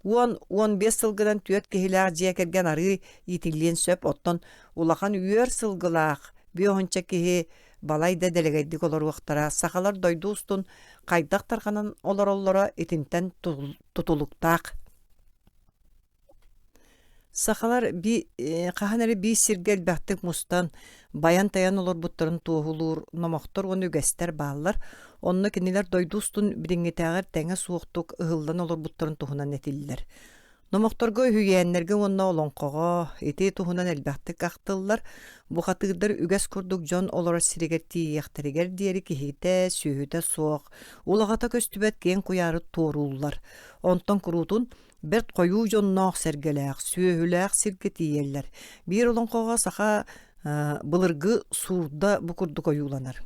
[SPEAKER 1] 15 sılgıdan tüyöt kehilaq jiye kergen arı yitilien söp otton ulaqan üyer sılgılaq biyonça kehi balayda delegaydik olur vaqtara saqalar doydu ustun qaydaq tarqanan olora itinten tutuluktaq. Сахалар би каханары би сиргел бахтык мустан баян таян олор буттарын туохулуур номохтор оны үгэстер бааллар. Онно кинилер дойдустун бириңитягар теңе суоктук ыһылдан олор буттарын тухунан этиллер. Номохторго хүйәннерге онно олонкого ити тухунан элбахтык актыллар. Бухатыгдар үгэс курдук жон олор сиригер тиехтеригер диери кихите сүйүтэ суох. Улагата көстүбет кен куяры тууруллар. Онтон курутун Берт кою жонноох сергелээх, сүйөһүлээх сирге тиеллер. Бир олонкоға саха былыргы сурда букурду коюланар.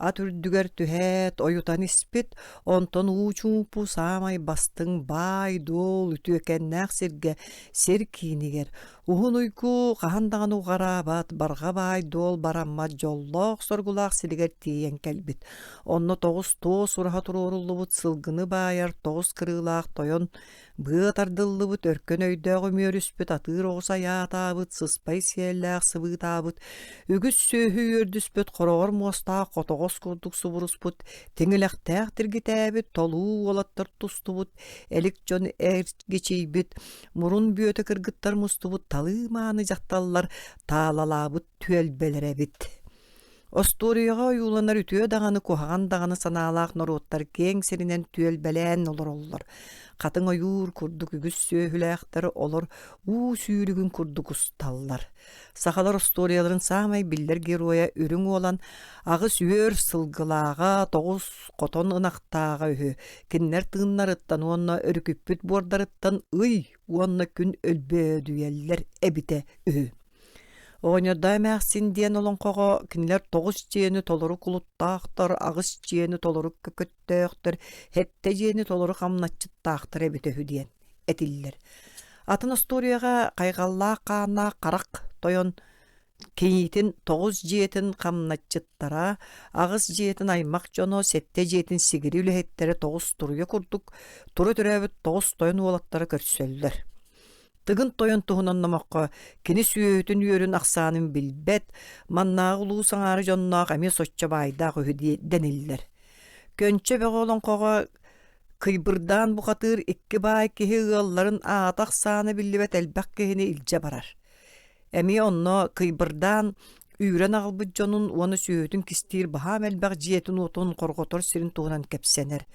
[SPEAKER 1] Ат үрдүгер түһэт, оютан испит, онтон уучуупу самай бастың бай, дол, үтүөкеннээх сирге сер киинигер. Ухун уйку қахандағын уғарабат, барға бай, дол, бараммат, жоллоқ, соргулақ сиригер тиен кәлбит. Онно тоғыз тоос ураха туроруллубут сылгыны байар, тоғыз кырылақ тойон быат ардыллыбыт өркөн өйдөөгө мөрүспүт атыр оғуса яатаабыт сыспай сиэллээх сыбыытаабыт үгүс сөөһү үрдүспүт хорогор муостаа котогос курдук субуруспут тиңилэхтээх тиргитээбит толуу олаттар тустубут элик дьон эргичийбит мурун бүөтө кыргыттар мустубут талыы мааны жакталлар таалалаабыт түөлбелеребит. Осторияға уюланар үтүө дағаны кухаган дағаны санаалаах норуоттар кең серинен түөлбелээн олор. Катын оюр курдук үгүс сөөһүлээхтер олор уу сүүрүгүн курдук усталлар. Сахалар историяларын саамай биллер героя үрүң olan агыс үөр сылгылаага тогуз котон ынактаага үһү киннер тыыннарыттан уонна өрүкүппүт буордарыттан уонна күн өлбөөдүеллер эбите үһү. Оňорда эмээхсин диэн олонкого кинилер тогуз жиэни толору кулуттаахтар, агыс жиэни толору көкөттөөхтөр, хетте жиэни толору хамначчыттаахтар эбитөһү диэн этиллер. Атын историяга кайгаллаах каанаа карак тойон кийитин тогуз жиэтин хамначчыттара, агыс жиэтин аймак жоно, сетте жиэтин сигири үлэхеттери тогуз туруя курдук, туру төрөбүт тогуз тойон уолаттары көрсөллөр. Тыгын тойон туһунан намаққа, кини сүйөтін үйөрін ақсанын билбет, маннағы ұлу саңары жоннақ әме сотча байдақ өйді денілдер. Көнче бәғолын қоға кыйбырдан бұқатыр икки бай кихи ғалларын атақ саны білбет әлбәқ кихini илже барар. Әме онно кыйбырдан үйрен ағылбыт жонун оны сүйөтін кистир бағам әлбәқ жиетін отын қорғотор сирин туғынан кәпсенер.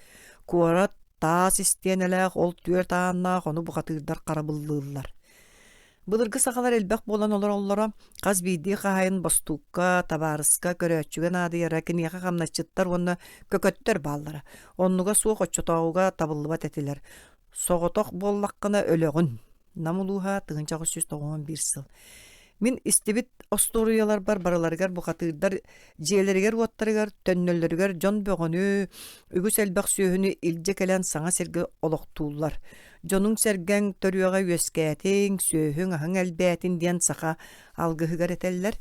[SPEAKER 1] Куарат таас истиэнелээх ол түөр тааннаах ону бухатыырдар карабыллыыллар. Былыргы сахалар элбэх болан олора каз бийдии хаайын бастуукка, табаарыска, көрөөчүгэн аадыйара киниэха хамначыттар онна көкөттөр бааллара. Оннуга суох оччотоогуга табыллыбат этилер. Соҕотох боллаккына өлөгүн. Намулууха 1991 сыл. Мин истибит осториялар бар бараларыгар бухатыырдар жиэлеригер уаттарыгар төннөллөрүгер жон бөгөнү үгүс элбак сүйөһүнү илже келен саңа серге олохтуулар. Жонун серген төрүөга үөскәтиң сүйөһүң аһың элбәтин диэн саха алгыһыгар этеллер.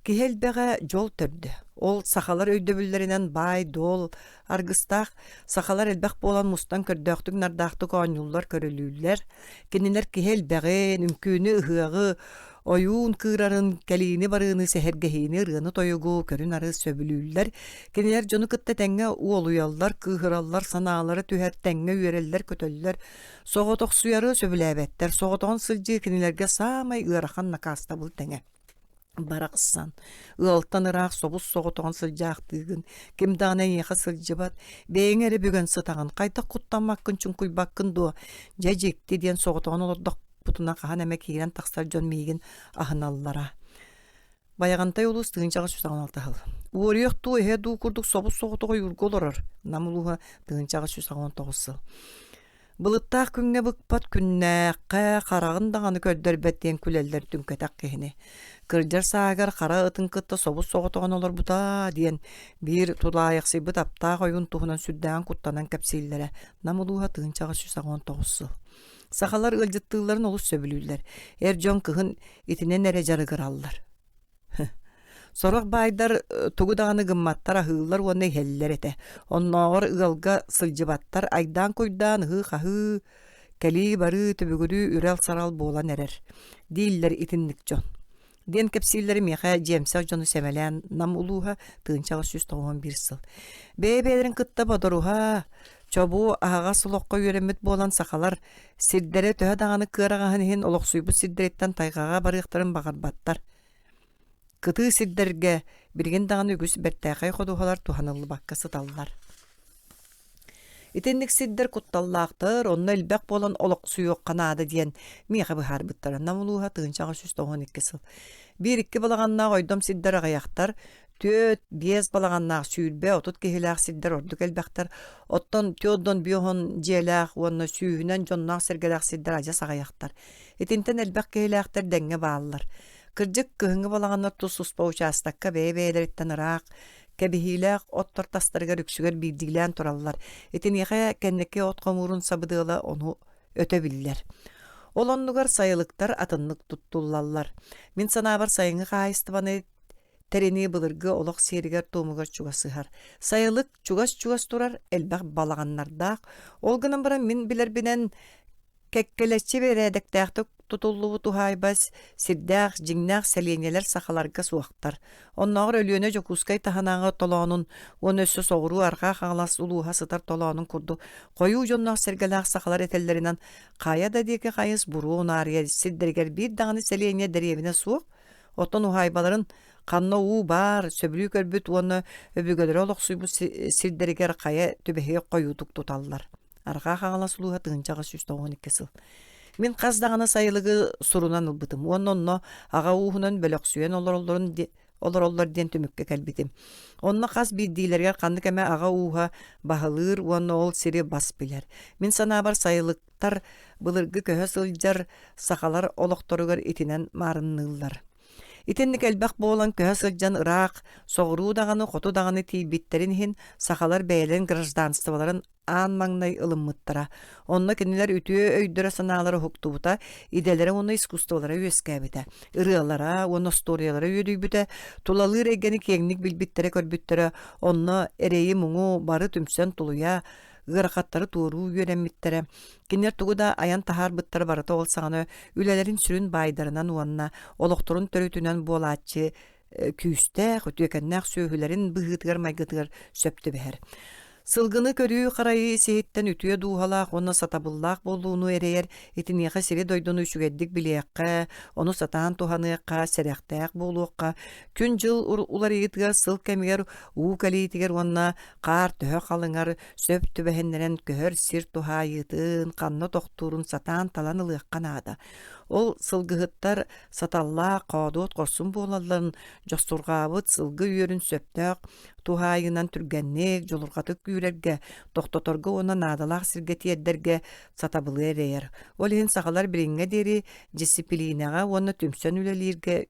[SPEAKER 1] Киһелбэҕэ жол төрдө. Ол сахалар өйдөбүллеринен бай дол аргыстаах сахалар элбэх болан мустан көрдөөхтүк нардаахтык ооньуллар көрөлүүлэр. Кинилер киһелбэҕэ үмкүүнү ыһыагы oyun kırarın kelini barığını sehergehini rığını toyugu körün arı söbülüller. Keniler jonu kıtta tenge uoluyallar, kıhırallar, sanağları tüher tenge üyereller kötöller. Soğotok suyarı söbülebetter. Soğotoğun sılcı kenilerge samay ırakan nakasta bul tenge. Baraqsan, ıaltan ıraq sobus soğotoğun sılcağıhtığın, kim dağına yeğe sılcıbat, beyin eri bügön sıtağın, kayta kuttanmakkın çünkü bakkın doğa, cecikti diyen soğotoğun olurdaq Butuna kahan emek hiren taksar John Megan ahınallara. Bayagantay olus tığınçağı 116 hıl. Uğuruyuqtu ehedu kurduk sobus soğutuğa yurgu olorar. Namuluğa tığınçağı 119 hıl. Bılıttaq künne bıkpat künne qarağın dağını kördörbetten küleller tünketak kehine. Kırjar sağar qara ıtın kıtta sobus soğutuğun olur buta diyen bir tulayaqsı bıt aptaq oyun tuğunan süddağın kuttanan kapsillere. Namuluğa tığınçağı 119 hıl. Sahalar ılcıttığıların olus söbülüller. Erjon kıhın itine nere jarıgırallar. Sorak baydar tugu dağını gımmattar ahılar onu heller ete. Onnar ılga sılcıbattar aydan koydan hı keli barı tübügürü ürel saral boğulan erer. Diller itinlik jon. Den kapsilleri meha James'a jonu semelen nam uluha tığınçağı 191 sıl. Bebelerin kıtta badaruha Чобу аға сулоққа үйремет болан сақалар, сирдері төһө дағаны кырағаһын олоқсуйбут сирдереттен тайғаға барықтарын бағарбаттар. Кыты сирдерге бірген дағаны үгіс бәртәқай қодуғалар туханылы баққа сыталлар. Итенник сирдер кутталлаақтыр, онны элбәк болан олоқсуйоқ қанады дейін миға бұхар бұттары. Намылуға тығыншаға 192 сыл. Bir iki balağannağı oydum siddar ağayaqtar, töt, bez balağannağı sүйülbe, otut kehilaq siddar orduk elbaqtar, ottan töddan biyohon jelaq, onna sүйünen jonnaq sergelaq siddar ajas ağayaqtar. Etinten elbaq kehilaqtar denge bağlılar. Kırcık kıhıngı balağanlar tuzsuz pauçastakka beybeleritten ıraq, kebihilaq ottar tastarga rüksüger bildigilen turallar. Etin yağa kendeki otqamurun sabıdığla onu ötebiller. Olonlugar sayılıktar atınlık tuttullallar. Min sanabar sayıngı qaýystybanı tereni bılırgı olaq seriger tomugar çugasıhar. Sayılık çugas turar elbaq balağannardaq. Olgının bıra min biler binen kekkeleçi beredektäqti tutullubu tuhaybas sirdaq jinnaq seleneler saxalarga suaqtar. Onnagar ölüyöne jokuskay tahanağa toloğunun on össü soğuru arqa xağlas uluha sıtar toloğunun kurdu. Koyu jonnaq sergelaq saxalar etellerinden qaya da deki qayız buruğun arıya sidderger bir dağını selene derevine suaq. Oton uhaybaların qanna uu bar söbülü körbüt onu öbügöleri oloqsuybu sirderger qaya tübehe koyuduk tutallar. Arqa xağlas uluha tığıncağı 192 sıl. Min qazdağına sayılığı surunan ılbıtım. Onunla ağa uğunan bölöksüyen olor den tümükke kelbitim. Onunla qaz bildilerger qandık eme ağa uğa bahılır, onunla ol siri bas biler. Min sanabar sayılıktar bılırgı köhö sıljar saqalar oloqtorugar itinen marınnıllar. Itenlik elbaq bolan köhö sıljan ıraq, soğuru dağını, qotu dağını tilbitterin hin saqalar beylerin grajdanstavaların an magnay ılımmıttara. Onunla kendiler ütüye öydüre sanaları huktubuta, idelere onu iskustolara üyeskabite. Irıalara, onu storyalara yürüybüte, tulalır egeni kenglik bilbittere körbüttere, onunla ereyi muğu barı tümsen tuluya, gıraqatları tuğru yönemittere. Kinler tuğu da ayan tahar bıttara barata olsağını, ülelerin sürün baydarından uanna, oloqtorun törütünen bolatçı, küste, ötüyekennak söhülerin bıhıtgar maygıtgar söptü beher. Sılgını körüyü qarayı sehitten ütüye duhalaq, onu satabıllaq bolluğunu ereyer, etin yaqa seri doydunu şügeddik bileyaqqa, onu satan tuhanıqqa, serextaq bolluqqa, kün jıl ular eğitgar sıl kemiger, uğu kaliyitiger onna, qar töhö qalıngar, söp tübehenleren köhör sir tuhayıtın, qanna toqturun satan talan ılıqqan ada. Ol sılgıhıttar satalla qadot qorsun bolalların josturgabıt sılgı yörün söptaq, tuhayınan türgennek, jolurgatık yürerge, toqtotorga ona nadalaq sirgeti edderge satabılı ereyer. Ol hin saqalar biringe deri disiplinaga ona tümsen ülelirge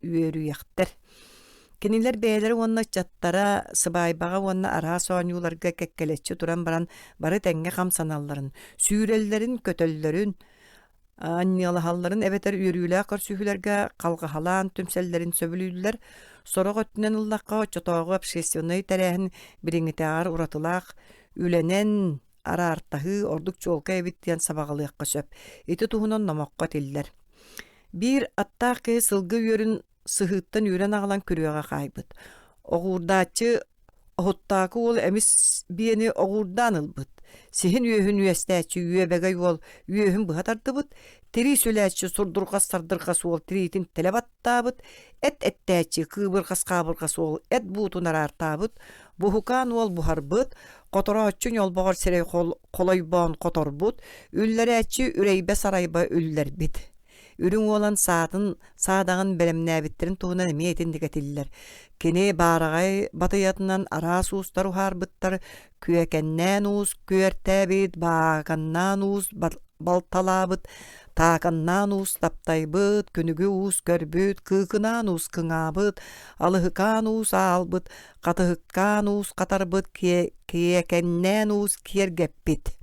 [SPEAKER 1] üyörü yaxtar. Keniler beyler ona çattara, sıbaybağa ona ara soğanyularga kekkeleççi turan baran barı tenge kamsanalların, sürellerin, kötöllerin, anniyalıhalların ebeter üyörüyle qarsühülerge qalgıhalan tümsellerin söbülüller, soru ötünen ıllaqqa çotoğu obsesyonu terehin biringitar uratılaq, ülenen ara arttahı orduk çolka ebittiyen sabağılıyaqqa söp. Eti tuhunan namaqqa tiller. Bir attaqı sılgı yörün sıhıttan üren ağlan kürüyağa qaybıt. Oğurdaçı ohuttaqı ol emis biyeni oğurdan ılbıt. Sihin üyehün üyestəçi üyebegay ol üyehün bıhatardıbıt. Teri söylәçi surdurqas sardırqas ol teritin telebattabıt. Et-ettəçi qıbırqas qabırqas ol et butun arartabıt. Buhukan ol buharbıt. Qotoraçın yol bağır serey qolayban qotorbut. Ülləräçi üreybe sarayba üller bit. Ürün olan sağdağın belemnäbittirin tuğunan emiyetin digetiller. Kene baragay batayatından ara suustar uharbıttar, küekennän uus, küertäbit, bağannän uus, baltalabıt, taakannän uus, taptaybıt, künügü uus, körbüt, kıkınan uus, kıngabıt, alıhıkan uus, albıt, katıhıkkan uus, katarbıt, kiekennän uus, kiergeppit.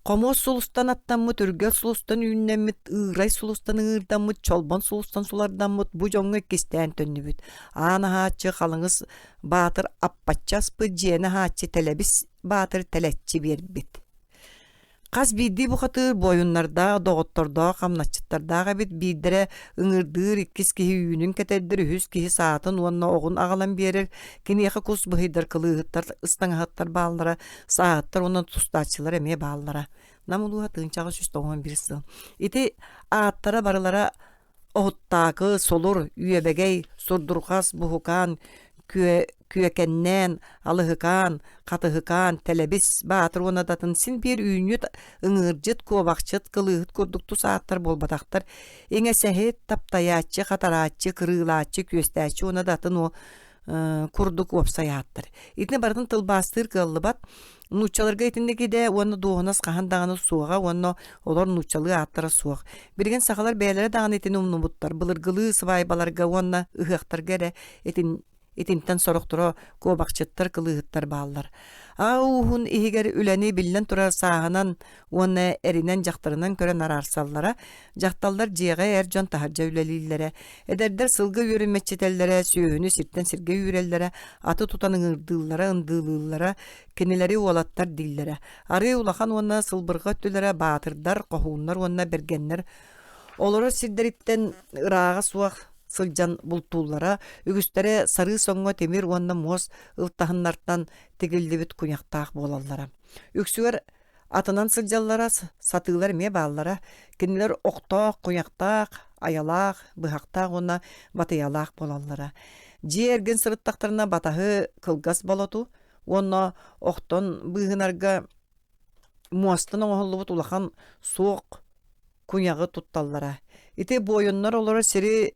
[SPEAKER 1] Komos sulustan attanmıt, ürgöl sulustan ünnemit, ığray sulustan ığırdanmıt, çolban sulustan sulardanmıt, bu jonga kisten tönnübüt. Ana haçı qalыңыз batır appatças bı, jene haçı telebis batır teletçi berbit. Каз бидди бу хатыр боюннарда, доғотторда, камначыттарда бит биддере ыңырдыр иккис киһи үйүнүн кетеддир, үһүс киһи саатын уонна огун агалан берер, киниэхэ кус быһыйдар кылыыттар, ыстаңахаттар бааллара, сааттар онон тустаачылар эме бааллара. Намулуha тыынчаға сүз тоғын бір сыл. Ити ааттара барылара оғыттағы солур, үйебегей, сурдурғас, бұхукан, күекеннен, алыхыкан, қатыхыкан, телебис, баатыр онадатын син bir үйінет ыңыржыт, кобақчыт, кылыхыт көрдікту сааттар болбатақтар. Эңе сәхет таптаячы, қатаратчы, кырылачы, көстәчі онадатын о курдук опсаяаттыр. Итне бардын тылбастыр кыллыбат, нучаларга итиндеги де оны доғынас қахандағаны суға, оны олар нучалы аттара суық. Бірген сақалар бәлері дағын етini умнумуттар, былыргылы сывайбаларга оны ұғықтар гәрі Этинтен сорохтуро кобакчыттар кылыыттар бааллар. Аухун ихигер үләни биллен тура сааһынан уонна эринен жактарынан көрөн арарсаллара, жакталдар жиэга эр жон тахаржа үлэлиллере, эдердер сылгы үйрүмметчетеллере, сүйөөнү сирттен сирге үйреллере, аты тутанын ырдыыллара, ындыылыыллара, кенелери уолаттар диллере. Ары улахан уонна сылбырга өттүлере баатырдар, кохууннар уонна бергеннер. Олора сирдериттен ырааға суақ сылжан бултуулара, үгүстері сары соңго темир уонна моз ылтахыннартан тегилдебит куньяктаах болаллара. Үксүгер атынан сылжаллара сатыылар ме бааллара, кенелер оқтаақ, куньяктаах, аялаах, быхактаах уонна батыялаах болаллара. Жи эрген сырыттактарына батаһы кылгас болоту, уонна оқтон быһынарга муастын оңоллубут улахан суок куньягы тутталлара. Ити бойоннар олора сери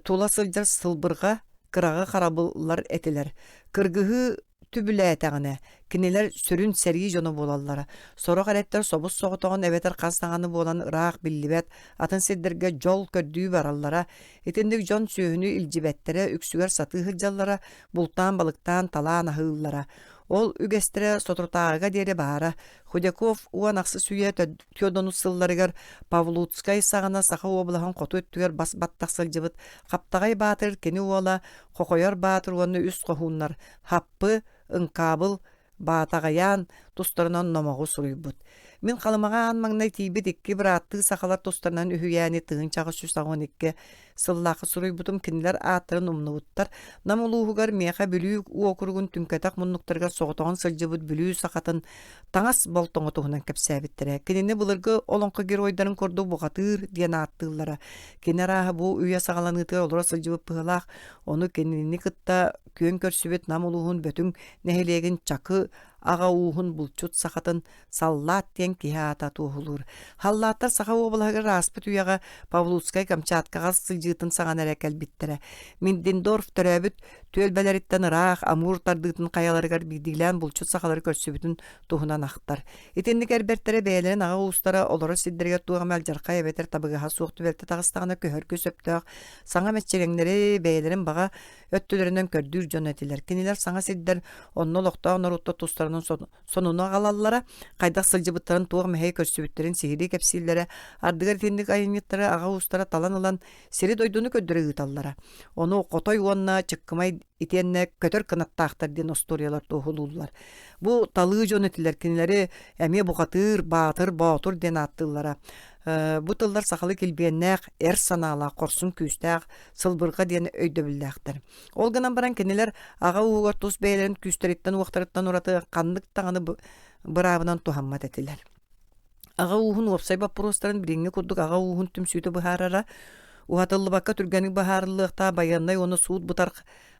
[SPEAKER 1] тула сылжар сылбырға кырағы қарабылар этилер. Кыргыһы түбүләтәгіне, кинелер сүрүн сәрги жону болаллара. Сорок әреттер собус соғытоғын әветер қастағаны болан ырақ биллибет, атын сиддерге жол көрдүү бараллара. Етіндік жон сүйіні илжибеттері үксүгер саты хыджаллара, бултан балыктан талан ахыллара. Ол үгестері сотуртағыға дері бара. Худяков уанақсы сүйе төдону сылларыгар Павлутскай сағына сақа облағын қоту өттігер бас баттақсыл жыбыт. Қаптағай батыр кені ола, қоқойар батыр оны үст қохуннар. Хаппы, ыңқабыл, батағаян, тұстарынан номағу сұруйбыт. Мен қалымаған маңнай тейбет екке бір атты сақалар тостарынан үхүйәне тығын чағы сүсағын екке сыллақы сұруй бұтым кенілер аттырын умнуыттар. Намылуғығар меха бүлүү уокургун түмкәтақ мұннықтарға соғытығын сылжыбыт бүлүү сақатын таңас болтоңы тұғынан кәпсәбіттірі. Кенені бұлырғы олонқы геройдарын көрді бұғатыр ден аттылары. Кенер ағы бұл үйе сағаланытыр олыра сылжыбыт пығылақ. Оны кенені қытта көн көрсібет намылуғын бөтің нәхелеген чақы аға уғын бұлчут сақатын саллат ден кеха туғылыр. Халлаттар сақа обылағыр аспыт үйаға Павлутскай Камчаткаға сылжытын саған әрәк әлбіттірі. Миндендорф төрәбіт төлбәлеріттен ырақ, амур тардытын қаяларығар бидилән бұлчут сақалары көрсібітін туғынан ақтар. Етендік әрберттері бәйлерін аға уыстара олары сиддерге туғам әлжарқа әбетер табығыға суқты бәлті тағыстағына көхөр көсөптіғ. Саңа мәтчереңдері бәйлерін баға өттілерінен көрдүр жон әтілер. Кенелер саңа сиддер онны лоқта онарутта тустарының сонуна қалаллара, қайдақ сылжыбыттарын туғы мәхей көрсөбіттерін сихири кәпсилері, ардығар тендік айынеттері аға уыстара талан ылан сері дойдуны көддірі ұталлара. Оны қотой уонна чыққымай итенне көтөр кынаттақтар ден осториялар туғылулар. Бұ талы жон әтілер кенелері әме бұқатыр, батыр, батыр ден аттылара. Бұ тылдар сақалы келбеннәқ, әр санала, қорсын күстәқ, сылбырға дені өйді білдәқтір. Ол ғынан баран кенелер аға уғар тұс бәйлерін күстереттен уақтырыттан ұраты қандық тағаны бұрабынан тухаммат әтілер. Аға уғын опсай баппыростарын біріңе күрдік аға уғын түмсүйті бұхарара, уғатылы баққа түргенік бұхарылықта баяннай оны суыт бұтар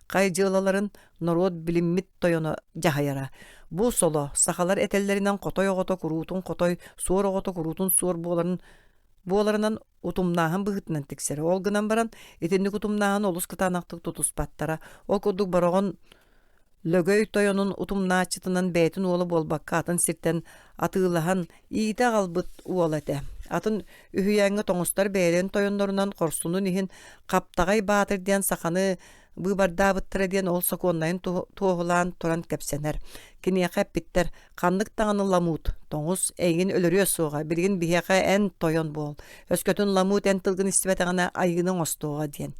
[SPEAKER 1] қай жылаларын народ біліммит тойоны жағайара. Бұл соло, сақалар әтеллерінен қотой оғыто күрутын қотой, суыр оғыто күрутын суыр боларынан ұтымнағын бұғытынан тексері. Ол ғынан баран, етендік ұтымнағын олыс қытанақтық тұтуспаттара. Ол күрдік бароғын лөгөй тойонun ұтымнағычытынан бәйтін олы болбаққа атын сиртен атығылаған иіті қалбыт уол әті. Атын үхүйәңі тоңыстар бәйлен тойонларынан қорсунun ихин қаптағай батыр ден сақаны бұбардабыттыры ден ол сақуоннайын туғылан туран кәпсенер. Кенея қәппіттер қандық тағаны ламут, тоңыз әйгін өлірі соға, біргін бияқа ән тойон бол. Өскөтін ламут ән тылғын істібәтіғана айгының остуға ден.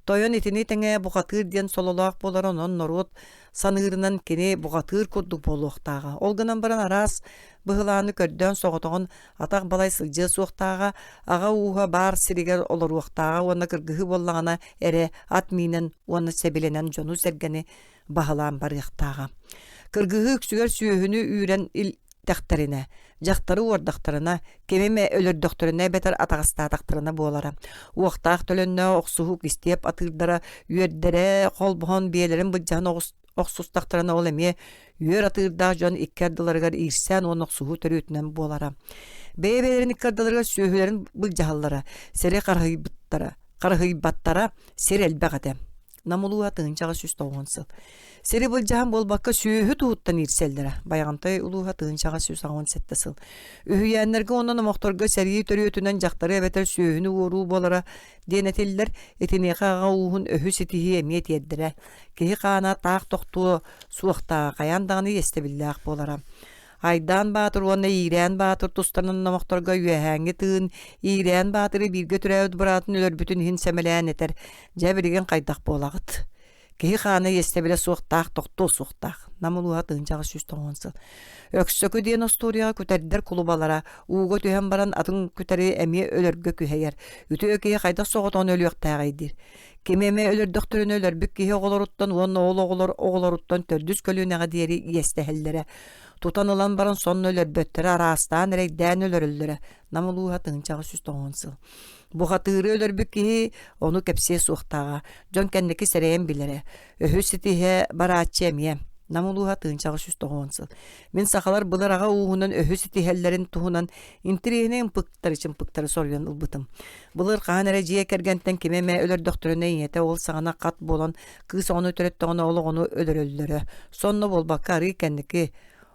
[SPEAKER 1] Тойон итини теңе бугатыр диен сололоак болар онон норут саныырынан кини бугатыр курдук болуктага. Олгынан баран арас быһылааны көрдөн соготогон атак балай сылжы суктага ага уха бар сиригер олоруктага уонна кыргыһы боллагана эре ат минен уонна себеленен жону сергени баһалаан барыктага. Кыргыһы үксүгер сүйөһүнү үйрен ил тахтарына, жактары уордактарына, кемеме өлөрдөхтөрүнө бетер атагастаатактарына буолара. Уактаак төлөннө оксуху кистеп атырдара, үйөрдере холбохон биелерин быджан оксустактарына ол эме үйөр атырда жон иккердыларыгар ирсен он оксуху төрүтүнөн буолара. Бэйбелерин иккердыларыгар сүйөһүлерин быджааллара, сере карыгыйбаттара сер элбегате. Намулуа тыынчага сүз тоғынсыл. Сери бұлжахан болбаққа сүйөһү туһуттан ирселдері. Баяғантай улуға тыынчага сүз ағын сеттесіл. Үхүйәнлерге онын моқторға сәрии төрүетінен жақтары әбетер сүйөһүнü ору болара денетелілер етінеға аға уғын өһү сетихи әмет еддірі. Кехи қана тақ тоқтуы суықтаға қаяндағыны естебілләқ болара. Айдан батыр онна ирен батыр тустарнын намақтарға үйәһәңгі тыын, ирен батыры бирге түрәуд бұратын өлөр бүтін хин сәмелән етер, жәбірген қайдақ болағыт. Кехи қаны естебілі суықтақ, тоқты суықтақ. Намылуға тыынчағы сүз тоңынсыл. Өксөкü ден осторияға көтәрдер кулубалара, уға түйен баран атын көтәрі әме өлөргө күхәйер. Үті өкеге қайдақ соғытон өліөк тағайдыр. Кемеме өлөрдөктөрүнө өлөр бүк кеhe оғылоруттан, онна оғылоруттан төрдүс көлүнәға дейері иестәхеллері. Тутан ылан баран сонны өлөр бөттері арастан рейдән өлөрілдері. Намылуға тыынчағы сүз тоңынсыл. Буғатыры өлөр бүк кеhe оны кәпсе суықтаға. Жон кәндекі сәрейін білері. Өһү сетихе бараатчы әмие. Намулуға тыынчағы сүз тоғынсыл. Мен сақалар бұлар аға уғынан өһү сетихеллерін туғынан интерегінен пықтары сорген ұлбытым. Бұлар қаған әрі жие кәргенттен кемеме өлөр докторына инете ол сағана қат болан кыз оны төреттіғына олы оны өлөр өлдері. Сонны болбаққа арый кәндікі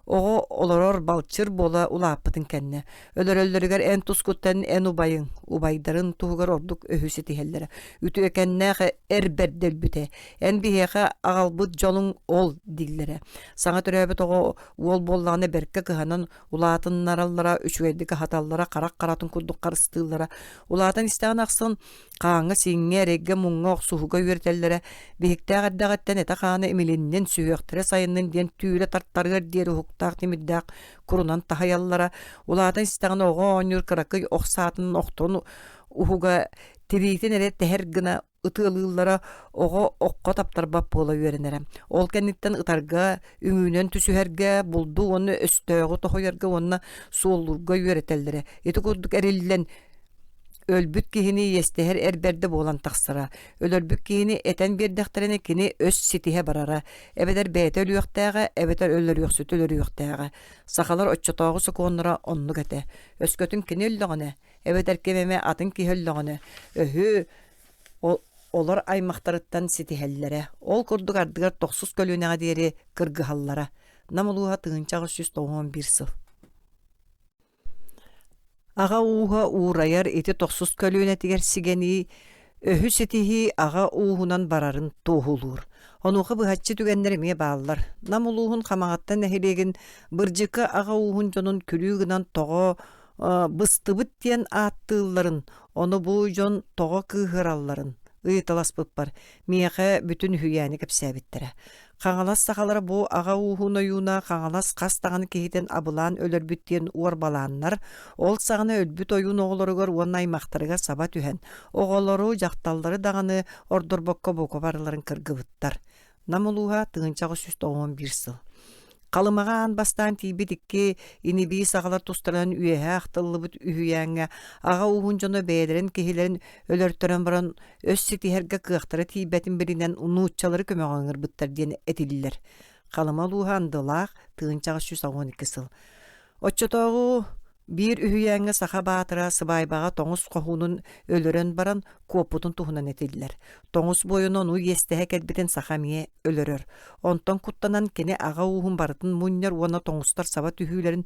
[SPEAKER 1] оғы олорор балчыр бола улаппытын кәнне. Өлөр-өллөрігер ән тускуттан ән убайдарын туғығар ордук өһүсі тихеллері. Үті өкәннәғі әрбәрдел бүте. Ән бихеға ағалбыт жолың ол диллері. Саңа түрәбіт оғы ол боллағаны бәркі кығанан улатын нараллара, үшуәдігі хаталлара, қарақ-қаратын күрдік қарыстылара. Улатын істеген ақсын қаңы сеңе регге мұңға оқсуғыға үйертеллері. Бейіктәғ әддәғаттен әті қаны емеленнен сүйектірі сайынның ден түйілі тарттарғыр дері тақ темиддақ құрунан тахаяллара, улаатын истағын оғы оңыр қырақы оқсатын оқтырын ұхуға тирейтен әрі тәхір гына ытылылара оғы оққа таптарбап бола үйерінері. Ол кәнеттен ытарға, үңінен түсүхерге, бұлду оны өстөғі тоқойырға, оны суоллурға үйеретелдері. Еті көрдік әрелілен өлбүт кihini естехер әрберді болан тақсыра. Өлөрбүт кihini этен бердіқтеріне кini өс сетихе барара. Эбедер бәйті өлüөқтәға, эбедер өлөрüөксүт өлөрüөқтәға. Сақалар отчотоғы сұқуыныра онны кәті. Өскөтін кini өлліғыны, эбедер кемеме атын ки өлліғыны. Өһү олар аймақтарыттан сетихеллері. Ол күрдік ардығар тоқсыз көлінеға дейері кыргыхаллара. Намылуға тығынчағы 191 сыл. Аға уға уурайар еті тоқсыз көліне тегер сигени өһү сетихи аға уғынан барарын тоғылуыр. Онуғы бұхатчы түгендеріме бағалар. Намулуғын қамағаттан әхелеген біржікі аға уғын жонын күлігінен тоғы быстыбыт тен аттыларын, оны бұл жон тоғы кығыралларын. Ыйталас бұппар, мияқы бүтін хүйәні кәпсәбіттірі. Қаңалас сақалары бұл аға уғын ойуына қаңалас қастағаны кейден абылан өлір бүттен уарбаланнар, ол сағаны өлбіт ойуын оғыларығыр оны аймақтарыға саба түхен. Оғылары жақталдары дағаны ордорбокқа боқа барыларын кіргівіттар. Намылуға тығынчағы 191 сыл. Қалымаға анбастан тейбедікке инеби сағалар тұстарынан үйеге ақтылы бұт үйеңе аға уғын жоны бәйдерін кехелерін өлөрттөрін баран өс сетихерге қықтары тейбетін бірінен ұнуытчалары көмеғаңыр бұттар ден әтілілер. Қалыма луға андылақ тығынчағы 112 сыл. Отчотоғы bir ühüyenge saha batıra sıbaybağa toңус qohunun ölörön baran koputun tuhunan etediler. Toңус boyunu onu yestehe kelbiten sahamiye ölörör. Ondan kuttanan kene ağa uğun baratın munyer ona toңustar saba tühülerin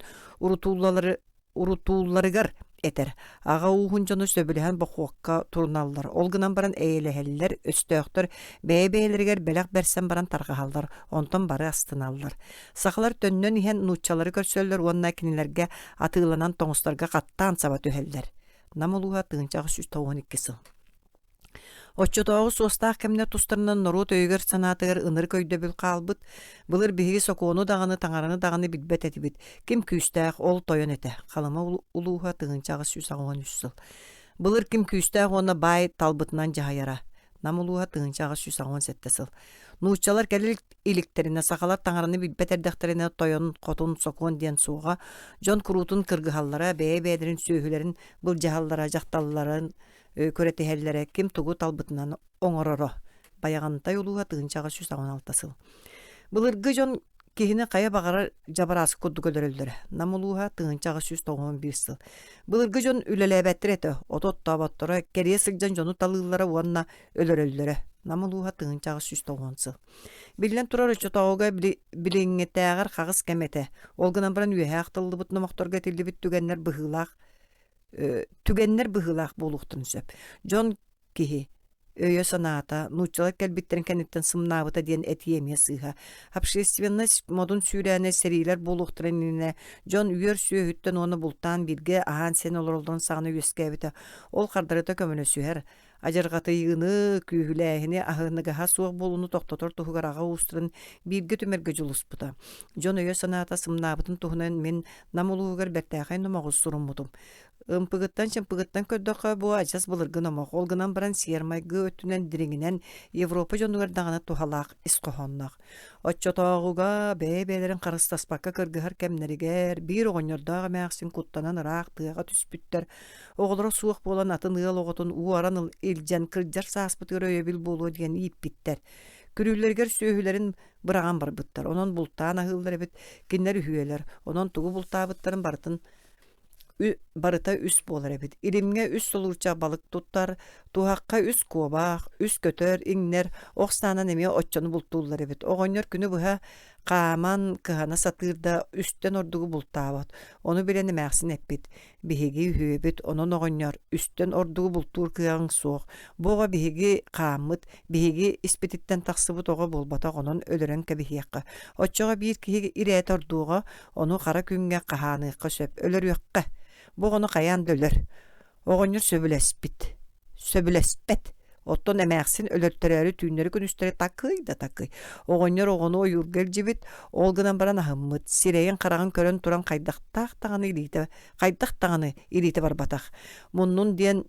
[SPEAKER 1] urutullarıgar eter. Ağa uğun jonu söbülehen bokuakka turnallar. Olgınan baran eğleheller, östööktör, beybeyleriger belak bersen baran targahallar. Ondan bары astınallar. Saqalar tönnön ihen nutçaları görsöller, onna kinilerge atığlanan toңustarga qattan saba tüheller. Namuluğa tığıncağı 112 sıl. Оччотоогу суостаах кемне тустарынан нору төйгөр санаатыгар ыныр көйдөбүл каалбыт, былыр биһиги сокоону даганы таңараны даганы билбет этибит. Ким күүстаах ол тойон эте. Халыма улууха тыгынчагы сүүсагуан үссыл. Былыр ким күүстаах оны бай талбытынан жахаяра. Намулууха тыгынчагы сүүсагуан сеттесыл. Нууччалар келил иликтерине сахалар таңараны билбет эрдехтерине тойон котун сокуон диен сууга, жон курутун кыргыхаллара, бээ-бээдерин сүүхүлерин бұл жахаллара, жакталларын көрөтехеллере ким тугу талбытынан оңороро. Баягантай улууга тыгынчага сүүсагуан алтасыл. Былыргы жон кихине кая багара жабарасы курдук өлөрөлдөрө. Намулууга тыгынчага сүүс бирсыл. Былыргы жон үлелебеттер эте, отот табаттора керие сыгжан жону талыылара уанна өлөрөлдөрө. Намулууга тыгынчага сүүс тогуонсыл. Билен турар чотоога билиңетеагар кагыс кемете. Олгынан баран үйе актылдыбыт номокторга тилдибит түгеннер быһылаах болуктун сөп. Жон кихи өйө санаата, нуучалар келбиттерин кенеттен сымнаабыта диен этиемия сыыха. Общественность модун сүүрәне серилер болуктуренine жон үйөр сүйөһүттен оны бултан бирге аан сен олоролдон сагына үескебите. Ол кардарыта көмөнө сүйер. Ажаргатыйыны күүһүлээһини аһыныгаха суох болуну токтотор туһугарага уустурун бирге түмерге жулуспута. Жон өйө санаата сымнаабытын туһунан мен намулуугар бертээхай номогус суруммутум. Пыгыттан чымпыгыттан көддөкө бу ажас былыргы номок. Олгынан баран сиермайгы өттүнен дириңинен Европа жонугар дагана тухалаак искохоннак. Отчотоогуга бээ-бээлерин карыстаспакка кыргыхар кемнеригер бир оҕонньордоога мээхсин куттанан ыраак тыага түспүттер. Оҕолоро суох болан атын ыал оҕотун уаран илдьен кырдьар сааспытыгар өйөбил болуо диэн ииппиттер. Күрүүлэргэр сүүһүлэрин быраган барбыттар. Онон бултаан аһыыллар эбит киннер үһүөлэр. Онон тугу бултаабыттарын барыта үс болар эбит. Иримге үс солурча балык туттар, тухакка үс куобаах, үс көтөр, иңнер, окстанан эме отчону бултуулар эбит. Оҕонньор күнү быһа кааман кыһана сатыырда үстен ордугу бултаабат. Ону билен эмээхсин эппит. Биһиги үһүөбүт, онон оҕонньор үстен ордугу бултуур кыаң суох. Буга биһиги кааммыт, биһиги испититтен тахсыбыт оҕо болбата онон өлөрөн кэбиһиэкка. Оччоҕо биир киһи ирэät ордууга, ону хара күнгэ кахааныыкка сөп, өлөрүөкка. Буғаны қаян дөлөр. Оғыныр сөбілеспет. Оттон әмәқсін өлөрттөрәрі түйінері күністері такый да такый. Оғыныр оғыны ойургел жібіт, олғынан баран ахыммыт, сирейін қарағын көрін туран қайдақтағаны илейті барбатақ. Мұнның ден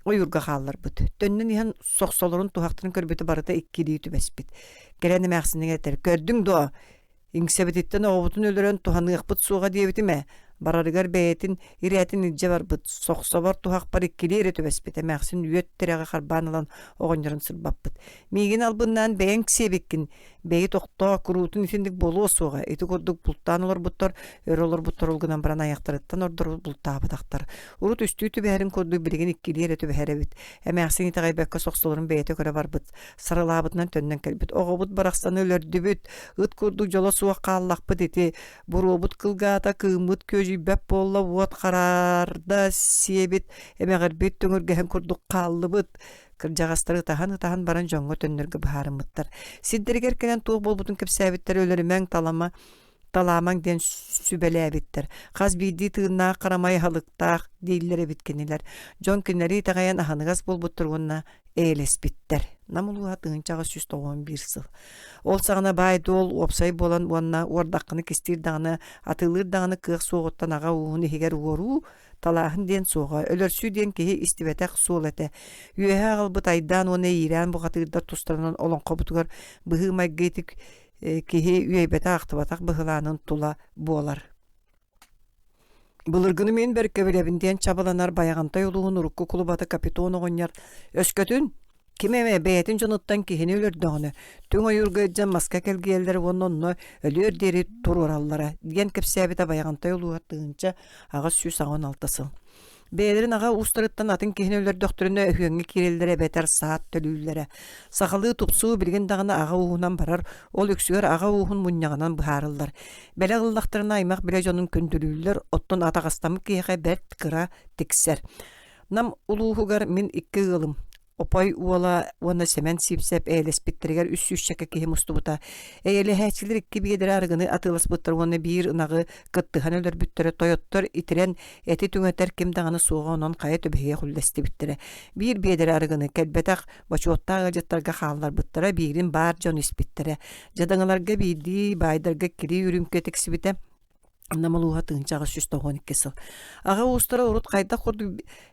[SPEAKER 1] ойурға қалар бұд. Төннің ихан соқсолырын тухақтырын көрбеті барыта иккелей түбәспет. Керен әмәқсінің әтер. Көрдің до, иңсебететтен оғытын өлөрін туханығық бұд суға дейбеті мә. Барарыгар бәйтин иретин илже барбыт соксобор тухак бар иккили ире төбеспете мәхсин үөттереге харбанылан оҕоннорун сырбаппыт. Мигин албыннан бэйин кисебеккин бэйи тохто курутун итиндик болуо суга ити курдук бултаан олор буттор өрөлөр буттор олгунан баран аяктарыттан ордор бултаабытактар. Урут үстүү түбэһэрин курдук билигин иккили ире төбэһэребит. Мәхсин итагай бэкке соксолорун бэйте көрө барбыт. Сарылаабытынан төннөн келбит. Оҕобут барахсан өлөрдүбүт. Ыт курдук жоло суга кааллакпыт ити. Буруобут кылгаата кыымыт бәп болла уот қарарда себет эмегер бет төңөргәһен курдук каллыбыт кыржагастары тахан баран жоңго төннөргө баарымыттар. Сиддергер кенен туг болбутун кепсәбиттер өлөрүмәң таламаң ден сүбеләбиттер. Каз биди тыынна карамай халыктак дейллер биткенилер. Жон кинери тагаян аханыгас болбуттургунна элеспиттер. Намулуга тыынчага 191 сыл. Ол сагана байдол опсай болан уанна ордаккыны кестир даганы атылыр даганы кык соғыттан ага уыны хегер уору талаахын ден соға өлөрсүү ден кеһи истибетек суолете. Үйэһэ агалбыт айдан оны иран бугатырдар тустарынан олон кобутугар быһы майгетик кеһи үйэйбете актыбатак быһылаанын тула буолар. Былыргыны мен беркебелебинден чабаланар баягантай улуун урукку кулубаты капитон оҕонньар өскөтүн кимеме бэйэтин жоnuттан киһини өлөрдөҕүнө түң ойургыджан маска келгиэллер оннонно өлүөр дери турураллара диэн кепсээбите баягантай улууга тыынча агас 116 сыл. Бээлерин ага устарыттан атын киһини өлөрдөхтөрүнө өһүөҥҥи киреллере бетер саат төлүүллере. Сахалыы тупсуу билген дагана ага уухунан барар, ол өксүгөр ага уухун мунньаганан быһаарыллар. Беле ыллахтарына аймак биле жонун көндүлүүллер оттон атагастамы киэхэ берт кыра тиксер. Нам улууһугар мин 2 ылым опой уола уонна семен сипсеп элеспиттеригер үссүшчәккә киһи мустубута. Элеһәчилер икки биедер аргыны атылас буттар уонна бир ынагы кыттыхан өлөр бүттере тойоттор итирен эти түңәтер ким даганы суга онон кая төбөһө хулласты bittere. Bir биедер аргыны кәлбәтәк бачуоттагы жаттарга хааллар буттара бирин бар жон испиттере. Жадаңаларга биди байдарга кири үрүмкө тексибите. Намалуха тыынчаға сүз тоғын кесіл. Аға уыстара урут қайда құрды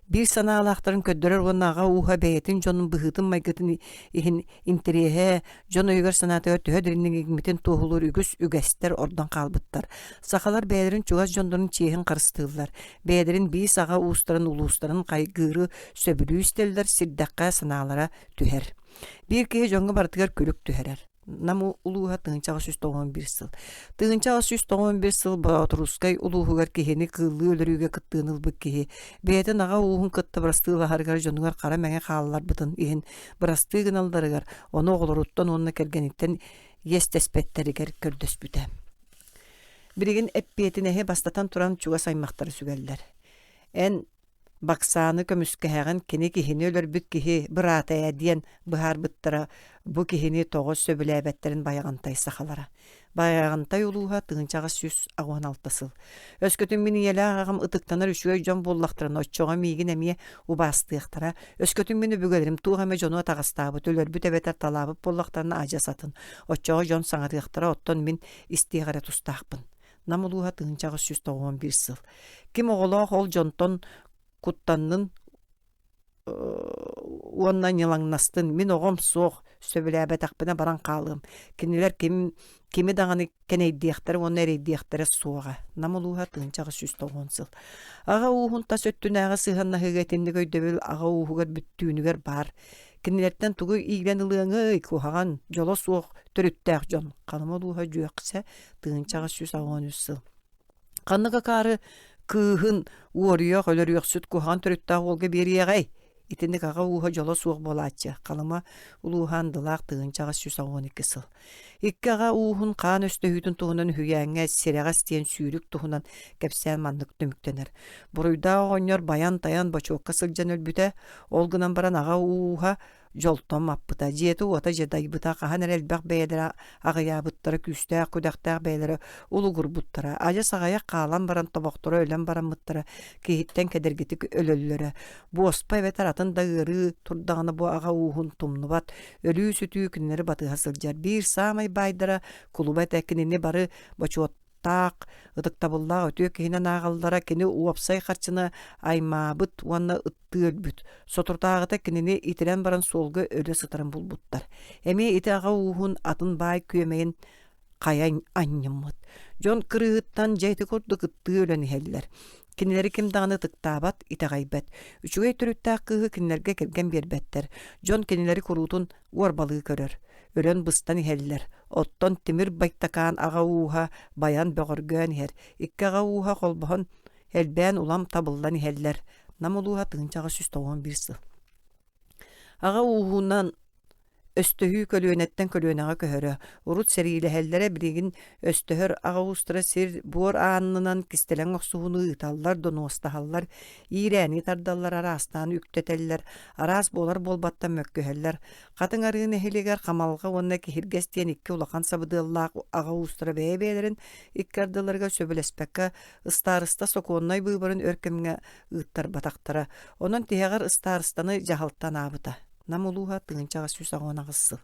[SPEAKER 1] бір сана алақтарын көддірер оны аға уға бәйетін жонын бұғытын майгытын ихин интереге жон өйгер санатыға төһөдірінің егметін тоғылыр үгіс үгәстер ордан қалбыттар. Сақалар бәйдерін чуғаз жондырын чейхін қарыстығылар. Бәйдерін бейс аға уыстарын улуыстарын қайгыры сөбілі үстелдер сирдаққа саналара түхер. Bir кеге жоңғы бартығар күлік түхерер. Наму улуға тыынчаға 191 сыл. Тыынчаға 191 сыл Батырускай улуғығар кехені кылы өліріге кыттыыныл бұк кехе. Бәйетін аға уғын кытты бұрастығы харгар жонуғар қара мәңе қалалар бұтын ехін бұрастығын алдарығар. Оны оғылыруттан онына кәргениттен естеспеттерігер көрдөс бүті. Бірігін әппетінеге бастатан тұран чуға саймақтары сүгәлдер. Ән Баксаны көмүскәһәгән кини киһини өлөр бүт киһи быратая диен быһар быттыра бу киһини тогыз сөбүләбәттерин баягантай сахалара. Баягантай улууга тыгынчага 116 сыл. Өскөтүн мини еле агам ытыктанар үшүгө жон боллактырын оччога мигин эмие убастыктара. Өскөтүн мини бүгөлөрүм тугаме жону тагастабы төлөр бүт эбетер талабып боллактарына ажасатын. Оччога жон саңатыктара оттон мин истигара тустакпын. Намулууга тыгынчага 191 сыл. Ким оголоо ол жонтон Куттаннын уоннан ялаңнастын мин оғым соқ сөбіләбәт ақпына баран қалығым. Кенелер кеми дағаны кенейдияқтары, оны әрейдияқтары соға. Намылуға тыңчағы 190 сыл. Аға уғын тас өттін аға сығанна хығайтынды көйдөбіл аға уғығар бүттүүнігер бар. Кенелерден тұғы игілен ылыңы кухаған жолы соқ түріттәқ жон. Қанымылуға жүйіқсе тыңчағы 190 сыл. Қанныға кары кыһын уорыйох өлөрүөх сүт кухан төрүттаах олга бериэгэй итинник ага уха жоло суох болааччы калыма улуухан дылаах тыгынчага 112 сыл. Икки ага уухун каан өстөһүүтүн туһунан хүйääҥҥэ сирэҕас тиэн сүүрүк туһунан кэпсээн маннык түмүктэнэр. Буруйдаах оҕонньор баян таян бочуокка сылдьан өлбүтэ олгунан баран ага ууха жолтом аппыта жиэти уота жедайбыта кахан эрэлбэх бэйэлэрэ аҕыяабыттара күстээх күдэхтээх бэйэлэрэ улугурбуттара ажа саҕайа каалан баран тобохторо өлөн бараммыттара киһиттэн кэдэргитик өлөллөрэ буоспа эбэтэр атын дагыры турдаҕына бу ага уухун тумнубат өлүү сүтүү күннери батыһа сылдьар биир саамай байдара кулубат экинини бары бочуоттаак ытыктабыллаах өтүө киһинэн ааҕаллара кини уопсай харчына аймаабыт уанна ытыөлбүт сотуртаагыта кинини итирэн баран суолга өлө сытарын булбуттар. Эми ити ага уухун атын баай күөмэйин каян анньыммыт. Жон кырыыттан жайты курдук ытты өлөн иһэллэр. Кинилери ким даганы тыктаабат итагайбат. Үчүгэй төрүттаак кыһы кинилерге келген бербеттер. Жон кинилери куруутун уорбалыы көрөр. Өрөн быстан иһэллэр. Оттон тимир байтакаан ага ууха баян бöҕөргөөн иһэр. Икки ага ууха холбоһон элбээн улам табылдан иһэллэр. Намулууха тыгынчага 191 сыл. Ага уухунан өстөһүү көлүөнэттен көлүөнэҕэ көһөрө. Урут сериилэһэллэрэ билигин өстөһөр ага устра сир буор ааннынан кистелең охсуһуну ыталлар донуостаһаллар, иирээни тардаллар араастаан үктөтэллэр, араас болар болбатта мөккөһэллэр. Хатын арыын эһилигэр хамалга уонна киһиргэс диэн икки улахан сабыдыаллаах ага устра бэйэ-бэйэлэрин иккардыларга сөбүлэспэккэ ыстаарыста сокуоннай быыбарын өркөмҥэ ыыттар батахтара. Онон тиһэҕэр ыстаарыстаны жаһалтан аабыта. Намулууха тыгынчага 119 сыл.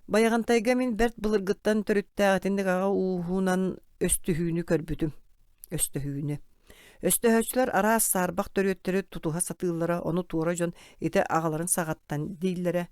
[SPEAKER 1] Баягантайга мин берт былыргыттан төрүттääҕитинник ага уухунан өстүһүүнү көрбүтүм. Өстөһүүнү. Өстөһөчүлөр араас саарбах төрүөттөрү тутуха сатыыллара ону туора жон ите агаларын сагаттан дииллере.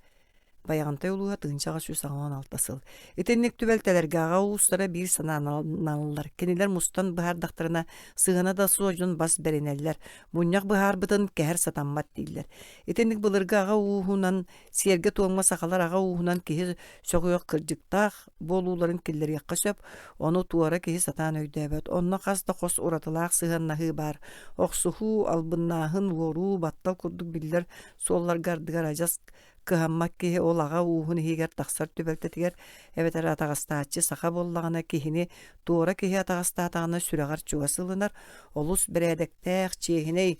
[SPEAKER 1] Баягантай улууга тыгынчага 116 сыл. Итинник түбэлтелерге ага уустара бир санааналлар. Кенилер мустан быһардактарына сыгана да суожун бас беренеллер. Буньяк быһарбытын кэһэр сатаммат дииллер. Итинник былырга ага уухунан сиерге туоңма сахалар ага уухунан киһи сөгүөк кырдьыктаах болууларын киллерьякка сөп, ону туора киһи сатаан өйдөбөт. Онно хаста хос уратылаах сыганнаһыы бар. Оксухуу албыннаахын уоруу баттал курдук биллер суоллар гардыгар ажас кыһаммак киһи ол аҕа уухун иһигэр тахсар түбэлтэтигэр эбэтэр атаҕастааччы саха боллаҕына киһини туора киһи атаҕастаатаҕына сүрэҕэр чуга сылынар, олус бэрээдэктээх чиэһинэй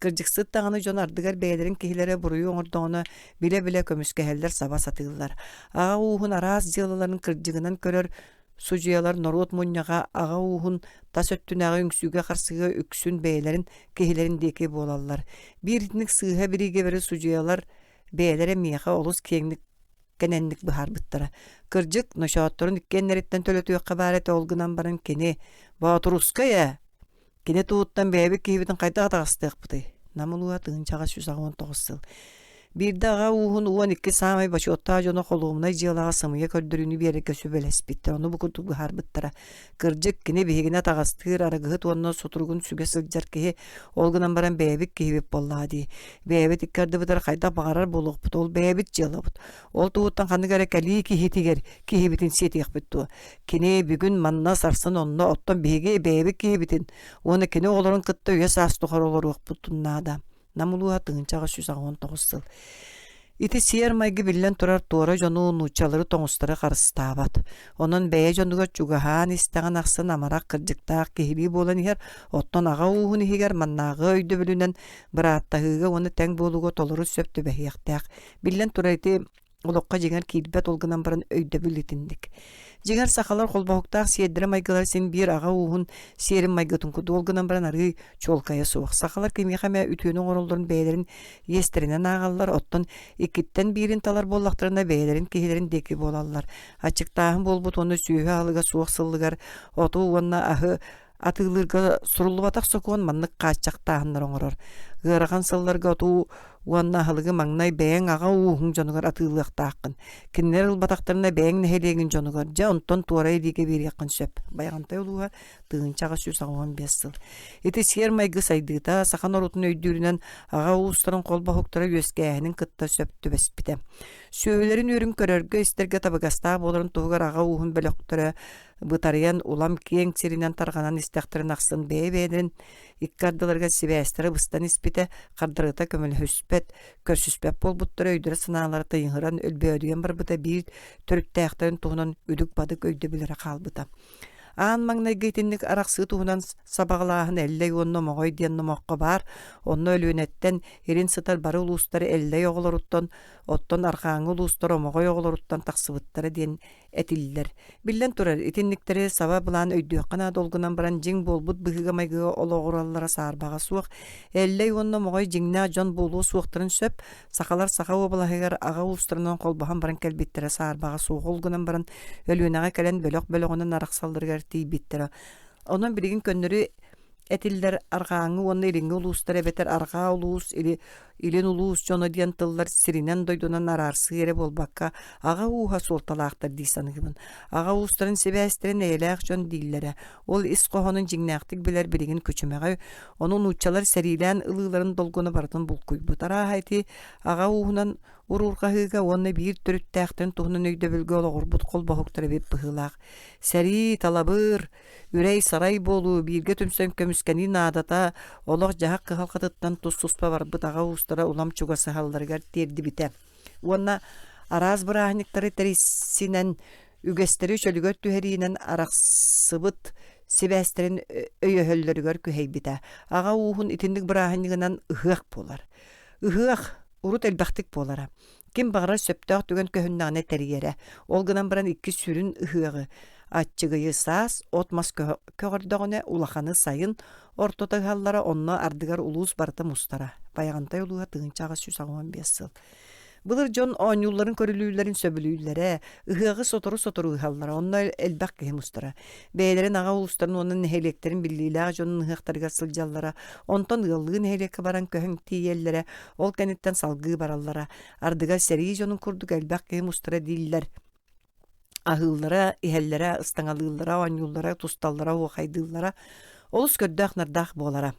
[SPEAKER 1] кырдьыксыт таҕаны дьон ардыгар бэйэлэрин киһилэрэ буруйу оҥордоҕуна билэ-билэ көмүскэһэллэр саба сатыыллар. Аҕа уухун араас дьыалаларын кырдьыгынан көрөр сужуялар норуот мунньаҕа аҕа уухун тас өттүнээҕи үҥсүүгэ харсыга үксүн бэйэлэрин киһилэрин диэки буолаллар. Бииритник сыыһа бириге бери сужуялар бэйэлэрэ миэхэ олус киэҥник кэнэнник быһаарбыттара. Кырдьык ночоотторун иккиэннэриттэн төлөтүөкkä баарэтэ олгунан баран кини «Баатуруская!» Кини тууттан бэйэбик киһибитин хайта атаҕастыахпытый. Намылуа тыынчаҕа 119 сыл. Биирдэ аҕа уухун уон икки саамай бачуоттаа дьоно холуумнай дьыалаҕа сымыйа көрдөрүүнү биэрикэ сүбэлэспиттэр, ону букурдук быһаарбыттара. Кырдьык кини биһигине таҕастыыр арагыһыт уонна сутуругун сүгэ сылдьар киһи олгунан баран бэйэбик киһибит боллаа дии. Бэйэбит иккардыбытар хайдах баҕарар буолуохпут, ол бэйэбит дьыалабыт. Ол туһуттан ханыгара кэлии киһитигэр киһибитин сиэтиэхпит дуо. Кини бүгүн манна сарсын онно оттон биһиги бэйэбит киһибитин, уону кини олорун кытта үө саас тухар олоруохпут туннаада. Намылуа тыынчаҕа 119 сыл. Ити сиэр майгы биллэн турар туора дьону нуучалары тоҥустары харыстаабат. Онон бэйэ дьонугар чугаһаан истэҕин ахсын амарах кырдьыктаах киһилии буолан иһэр, оттон аҕа уухун иһигэр маннааҕы өйдө бүлүнэн бырааттаһыыга уону тэҥ буолуго толору сөп түбэһиэхтээх. Биллэн турар ити олоққа жиңер киирбэт олгунан баран өйдө бүлүтиндик. Жиңер сахалар холбоһуктаах сиэддэрэ майгылар син биир аҕа уухун сиэрин майгытын куду олгунан баран арыы чуолкайа суох. Сахалар кимиэхэмэ үтүөнү оҥороллорун бэйэлэрин иэстеринэн ааҕаллар, оттон иккиттэн биирин талар буоллахтарына бэйэлэрин киһилэрин диэки буолаллар. Ачыктааһын буолбут ону сүүһэ алыга суох сыллыгар, оту уонна аһы атыылырга суруллубатах сокуон маннык кааччактааһыннар оҥорор. Ыарахан сылларга оту уанна аһылыгы маҥнай бэйэҥ аҕа уухуҥ дьонугар атыылыахтааххын. Кинилэр ылбатахтарына бэйэҥ нэһэлиэгин дьонугар, дьа онтон туорай диэки биэриэххин сөп. Байҕантай улууһа тыынчаҕа 115 сыл. Ити сиэр майгы сайдыыта сахан орутун өйдүүрүнэн аҕа уустарын холбоһуктара үөскээһинин кытта сөп түбэспитэ. Сүүөлэрин үрүн көрөргө истерге табыгастаа болорун туһугар аҕа уухун бөлөктөрө бытарыян улам киэң сиринен тарганан истэхтерин ахсын бэйэ-бэйэлэрин иккардыларга сибээстери быстан испите кардырыта көмөлөһүспэт, көрсүспэт болбуттара өйдөрө сынаалары тыйыҥыран өлбөөдүген барбыта биир төрүттээхтерин туһунан үдүк бадык өйдө билэре хаалбыта. Аан маҥнайга итинник арахсыы туһунан сабаҕалааһын эллэй уонна моҕой диэн номооххо баар, онно өлүүнэттэн ирин сытар бары улуустары эллэй оҕолоруттан, оттон архааҥҥы улуустары моҕой оҕолоруттан тахсыбыттара диэн этиллэр. Биллэн турар итинниктери саба былаан өйдүөххана долгунан баран жиң буолбут быһыга майгыга олоҕураллара саарбаҕа суох, эллэй уонна моҕой жиҥнаа дьон буолуу суохтарын сөп, сахалар саха уобалаһыгар аҕа улустарынан холбоһан баран кэлбиттерэ саарбаҕа суох олгунан баран өлүүнэҕэ кэлэн бөлөх-бөлөҕүнэн арахсалларыгар тиибиттэрэ. Онон билигин көннөрү этиллэр аргааҥҥы уонна илиҥҥи улуустар эбэтэр аргаа улуус илин улуус дьоно диэн тыллар сиринэн дойдунан араарсыы эре болбакка аҕа ууһа суолталаахтар дии саныгыбын. Аҕа уустарын себээстерин эйэлээх дьон дииллэрэ. Ол ис коһонун жиҥнээхтик билэр билигин көчүмэҕэ, онун ууччалар сэриилээн ылыыларын долгуна бартын булкуйбут. Арааһайти аҕа уухунан уруургаһыыга уонна биир төрүттээхтэрин туһунан өйдө бүлгэ олоҕурбут холбоһуктар эбит быһыылаах. Сэрии талабыыр, үрэй сарай буолуу бииргэ түмсөн көмүскэни наадата олох жаһак кыһалхатыттан тус-туспа барбыт аҕа уустара улам чугасы халларыгар тиэрдибитэ. Уонна араас быраахниктары тэрисинэн үгэстери чөлүгөр түһэриинэн арахсыбыт сибээстерин өйөһөллөрүгөр күһэйбитэ. Аҕа уухун итинник быраахнигынан ыһыах буолар. Ыһыах урут элбэхтик буолара. Ким бағарар сөптөөх түгөн көһүннäҕинэ тэриэрэ. Ол гынан баран икки сүрүн ыһыагы. Аччыгыйы саас, отмас көҕөрдөҕүнэ улаханы сайын, ортотаһаллара онно ардыгар улуус барыта мустара. Байҕантай улууһа тыынчаҕа 115 сыл. Былыр дьон ооньуулларын көрүлүүлэрин сөбүлүүлэрэ, ыһыагы сотору ыһаллара, онно элбэх киһи мустара. Бэйэлэрин аҕа улустарын онун нэһиэлектерин биллиилээх дьонун ыһыахтарыгар сылдьаллара, онтон ыаллыы нэһиэлекке баран көһөҥ тиийэллэрэ, ол кэнниттэн салгыы бараллара. Ардыгар сэрии дьонун курдук элбэх киһи мустара дииллэр. Аһыыллара, иһэллэрэ, ыстаҥалыыллара, ооньууллара, тусталлара, уохайдыыллара, Олус көрдөх нардах болара.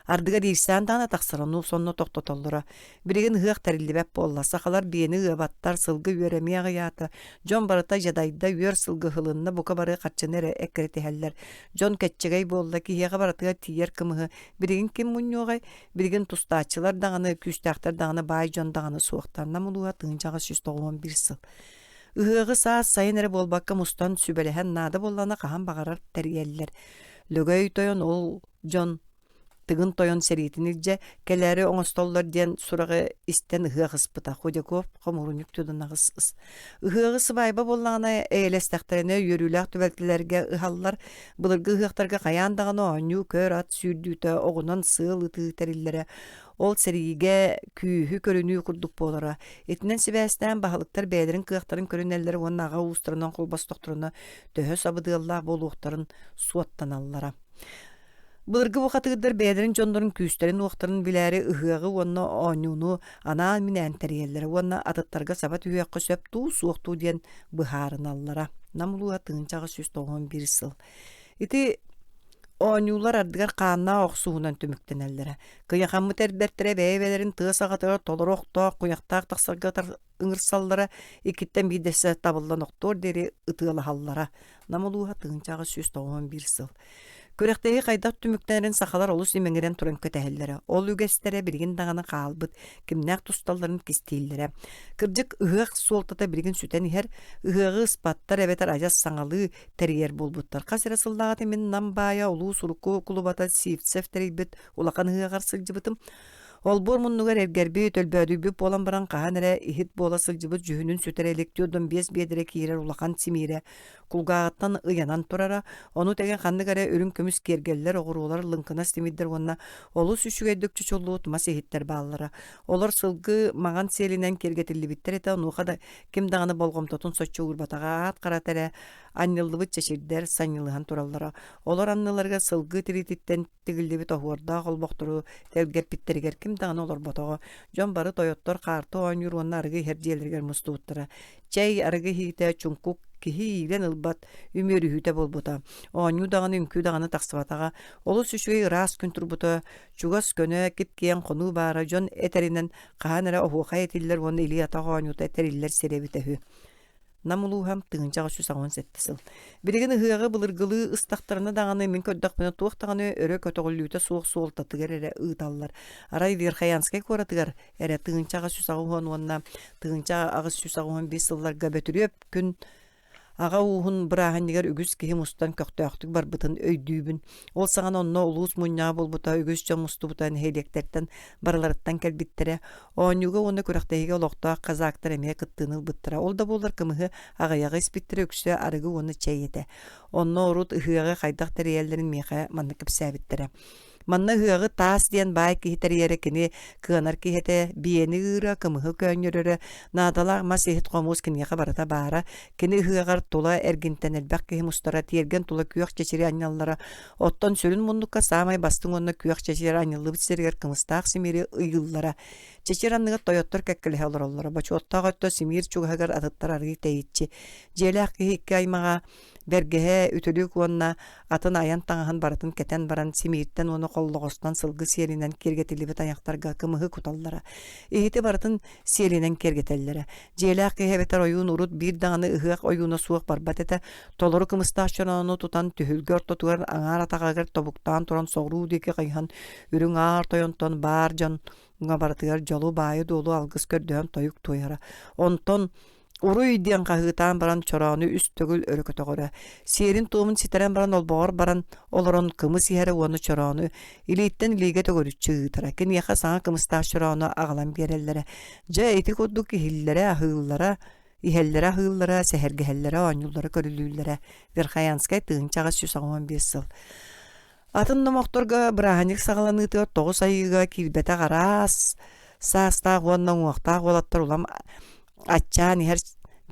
[SPEAKER 1] Ардыга дирсән дана тахсырану сонно токтотоллора. Бириген хыак тәриллебәп болла. Сахалар биени ыбаттар сылгы үөрәмияга ята. Жон барыта жадайда үөр сылгы хылынна бука бары катчынere эккретехәлләр. Жон кәтчегәй болла киһәгә баратыга тиер кымыһы. Бириген ким муньогай, бириген тустаачылар даганы, күстәхтәр даганы бай жон даганы суактарна мулуа тынчага 191 сыл. Ыһыгы саас сайын эре болбакка мустан сүбелеһен нада боллана каһан багарар тәриялләр. Лөгөй тойон ол жон тыгын тойон серитинилже келери оңостоллар диен сурагы истен ыһыгыспыта Ходяков комуруник тудунагыс. Ыһыгысы байба боллана элестәхтерене йөрүләк төбәлтеләргә ыһаллар былыргы ыһыктарга каяндаганы оню көр ат сүрдүтә огунан сыл ыты терилләре. Ол сериге күйүһү көрүнүү курдук болара. Этинен сибәстән баһалыктар бәйләрен кыяктарын көрүнәләре оннага устырынан колбастыктырына төһө сабыдылла болуктарын суаттаналлара. Былыргы вакытыгдар бәйләрен жондорун күстерин уктарын биләре ыһыгы онна онюну ана минән тәриялләре онна атыттарга сабат үәккә сөп туу суокту диен быһарыналлара. Намулуа тынчага 191 сыл. Ити онюлар ардыгар каанна оксуунан төмүктенелләре. Кыяхаммы тербертере бәйбелерин тыасагатыгар толорокто куяктак таксаргатар ыңырсаллара икиттен бидесе табылдан октор дери ытыалахаллара. Намулуа тынчага 191 сыл. Көрәктәге кайдак түмүктәрен сахалар олус имеңерен туран көтәһелләре. Ол үгәстере билген даганы калбыт, кимнәк тусталларын кистейләре. Кырҗык ыгык солтата билген сүтән һәр ыгыгы спаттар әбетер ажас саңалы терьер булбуттар. Касырасылдагы мен намбая улу сурку клубата сифцев терибет улакан ыгыгар сылҗыбытым. Ол бормуннугар эргерби төлбөдүбү болан баран каһанере ихит бола сылҗыбыт жүһүнүн сүтәрелектүдөн 5 бедере киерер улакан симире. Кулгааттан ыянан турара, ону теген ханныгаре өрүн көмүс кергеллер огурулар лынкына стимиддер онна олус үшүгөйдөкчү чоллуут мас ихиттер бааллара. Олар сылгы маган селинен кергетилибиттер эте онуха ким даганы болгомтотун соччу урбатага ат каратере аннылыбыт чеширдер саннылыган тураллара. Олар анныларга сылгы тирититтен тигилдеби тохуорда голбоктуру телгеппиттеригер ким даганы олар ботого. Жон бары тоyottор карты оонюр онна арыгы хердиелергер мустууттара. Чай арыгы хите чуңкук кихиилен ылбат үмөрүһүтэ болбута. Ооню даганы үңкү даганы таксыбатага олус үшүгэй ырас күн турбута. Чугас көнө кипкиен кону бара жон этеринен каанара охуха этиллер оны или атага оонюта этериллер серебитеһү. Намулуһам тыгынчага 117 сыл. Бириген ыһыгы былыргылы ыстактарына даганы мен көддак менен туактаганы өрө көтөгүлүтө суок суолта тыгер ыыталлар. Арай Верхаянскай коратыгар эре тыгынчага 110 тыгынчага агыс 115 сыллар габетүрөп күн ага уһун бырааһаннигер үгүс киһи мустан көктөктүк барбытын өйдүүбүн. Ол саган онно улуус муньяа болбута үгүс жомустубутан хелектерден бараларыттан келбиттере. Оонюга оны көрөктәйге олоқта казактар эме кыттыны быттыра. Ол да болар кымыһы агаяга испиттере өксө арыгы оны чәйете. Онно урут ыһыга кайдак тәрелерин меха манны кепсәбиттере. Манна ыһыгы таас диен бай киһитериере кини кыанар киһете биени ыыра кымыһы көөннөрөрө наадалар мас ихит комуус киниэхэ барата баара кини ыһыгар тула эргинтен элбэх киһи мустара тиерген тула күөх чечири аньаллара оттон сүрүн муннукка саамай бастың онна күөх чечири аньаллыбыт сиригер кымыстаах симири ыйыллара чечир анныга тойоттор кэккэлэхэ олороллара бачуоттаах өттө симир чугаһыгар атыттар аргый тэйитчи дьиэлээх киһи икки аймаға бергеһе үтүлүк уонна атын аян таҥаһын баратын кетен баран симииттен уону коллоҕостон сылгы сиэринен кергетилибит аяктарга кымыһы куталлара. Ихити баратын сиэринен кергетеллере. Дьиэлээх киһэбэтэр ойуун урут биир даҕаны ыһыах ойууна суох барбат эте толору кымыстаах чорону тутан түһүлгөр тотугар аңаар атаҕагар тобуктаан туран соҕуруу диэки хайыһан үрүң аар тойонтон баар дьон баратыгар жолу баайы доолу алгыс көрдөөн тойук туйара. Онтон уруй диэн каһыытаан баран чороону үстөгүл өрөкөтөгөрө. Сиэрин туумун ситерен баран олбоҕор баран олорон кымы сиһэре уону чороону илииттен илииге төгөрүччү ыытара. Киниэхэ саҥа кымыстаах чороону аҕалан биэрэллэре. Дьэ ити курдук иһиллэре аһыыллара, иһэллэре аһыыллара, сэһэргэһэллэре ооньуллара көрүлүүллэре. Верхаянскай тыынчаҕа 115 сыл. Атын номохторга бырааһаник саҕаланыытыгар 9 айыга килбэtä гараас саастаах уонна уҥуохтаах уолаттар улам аччаан иһэр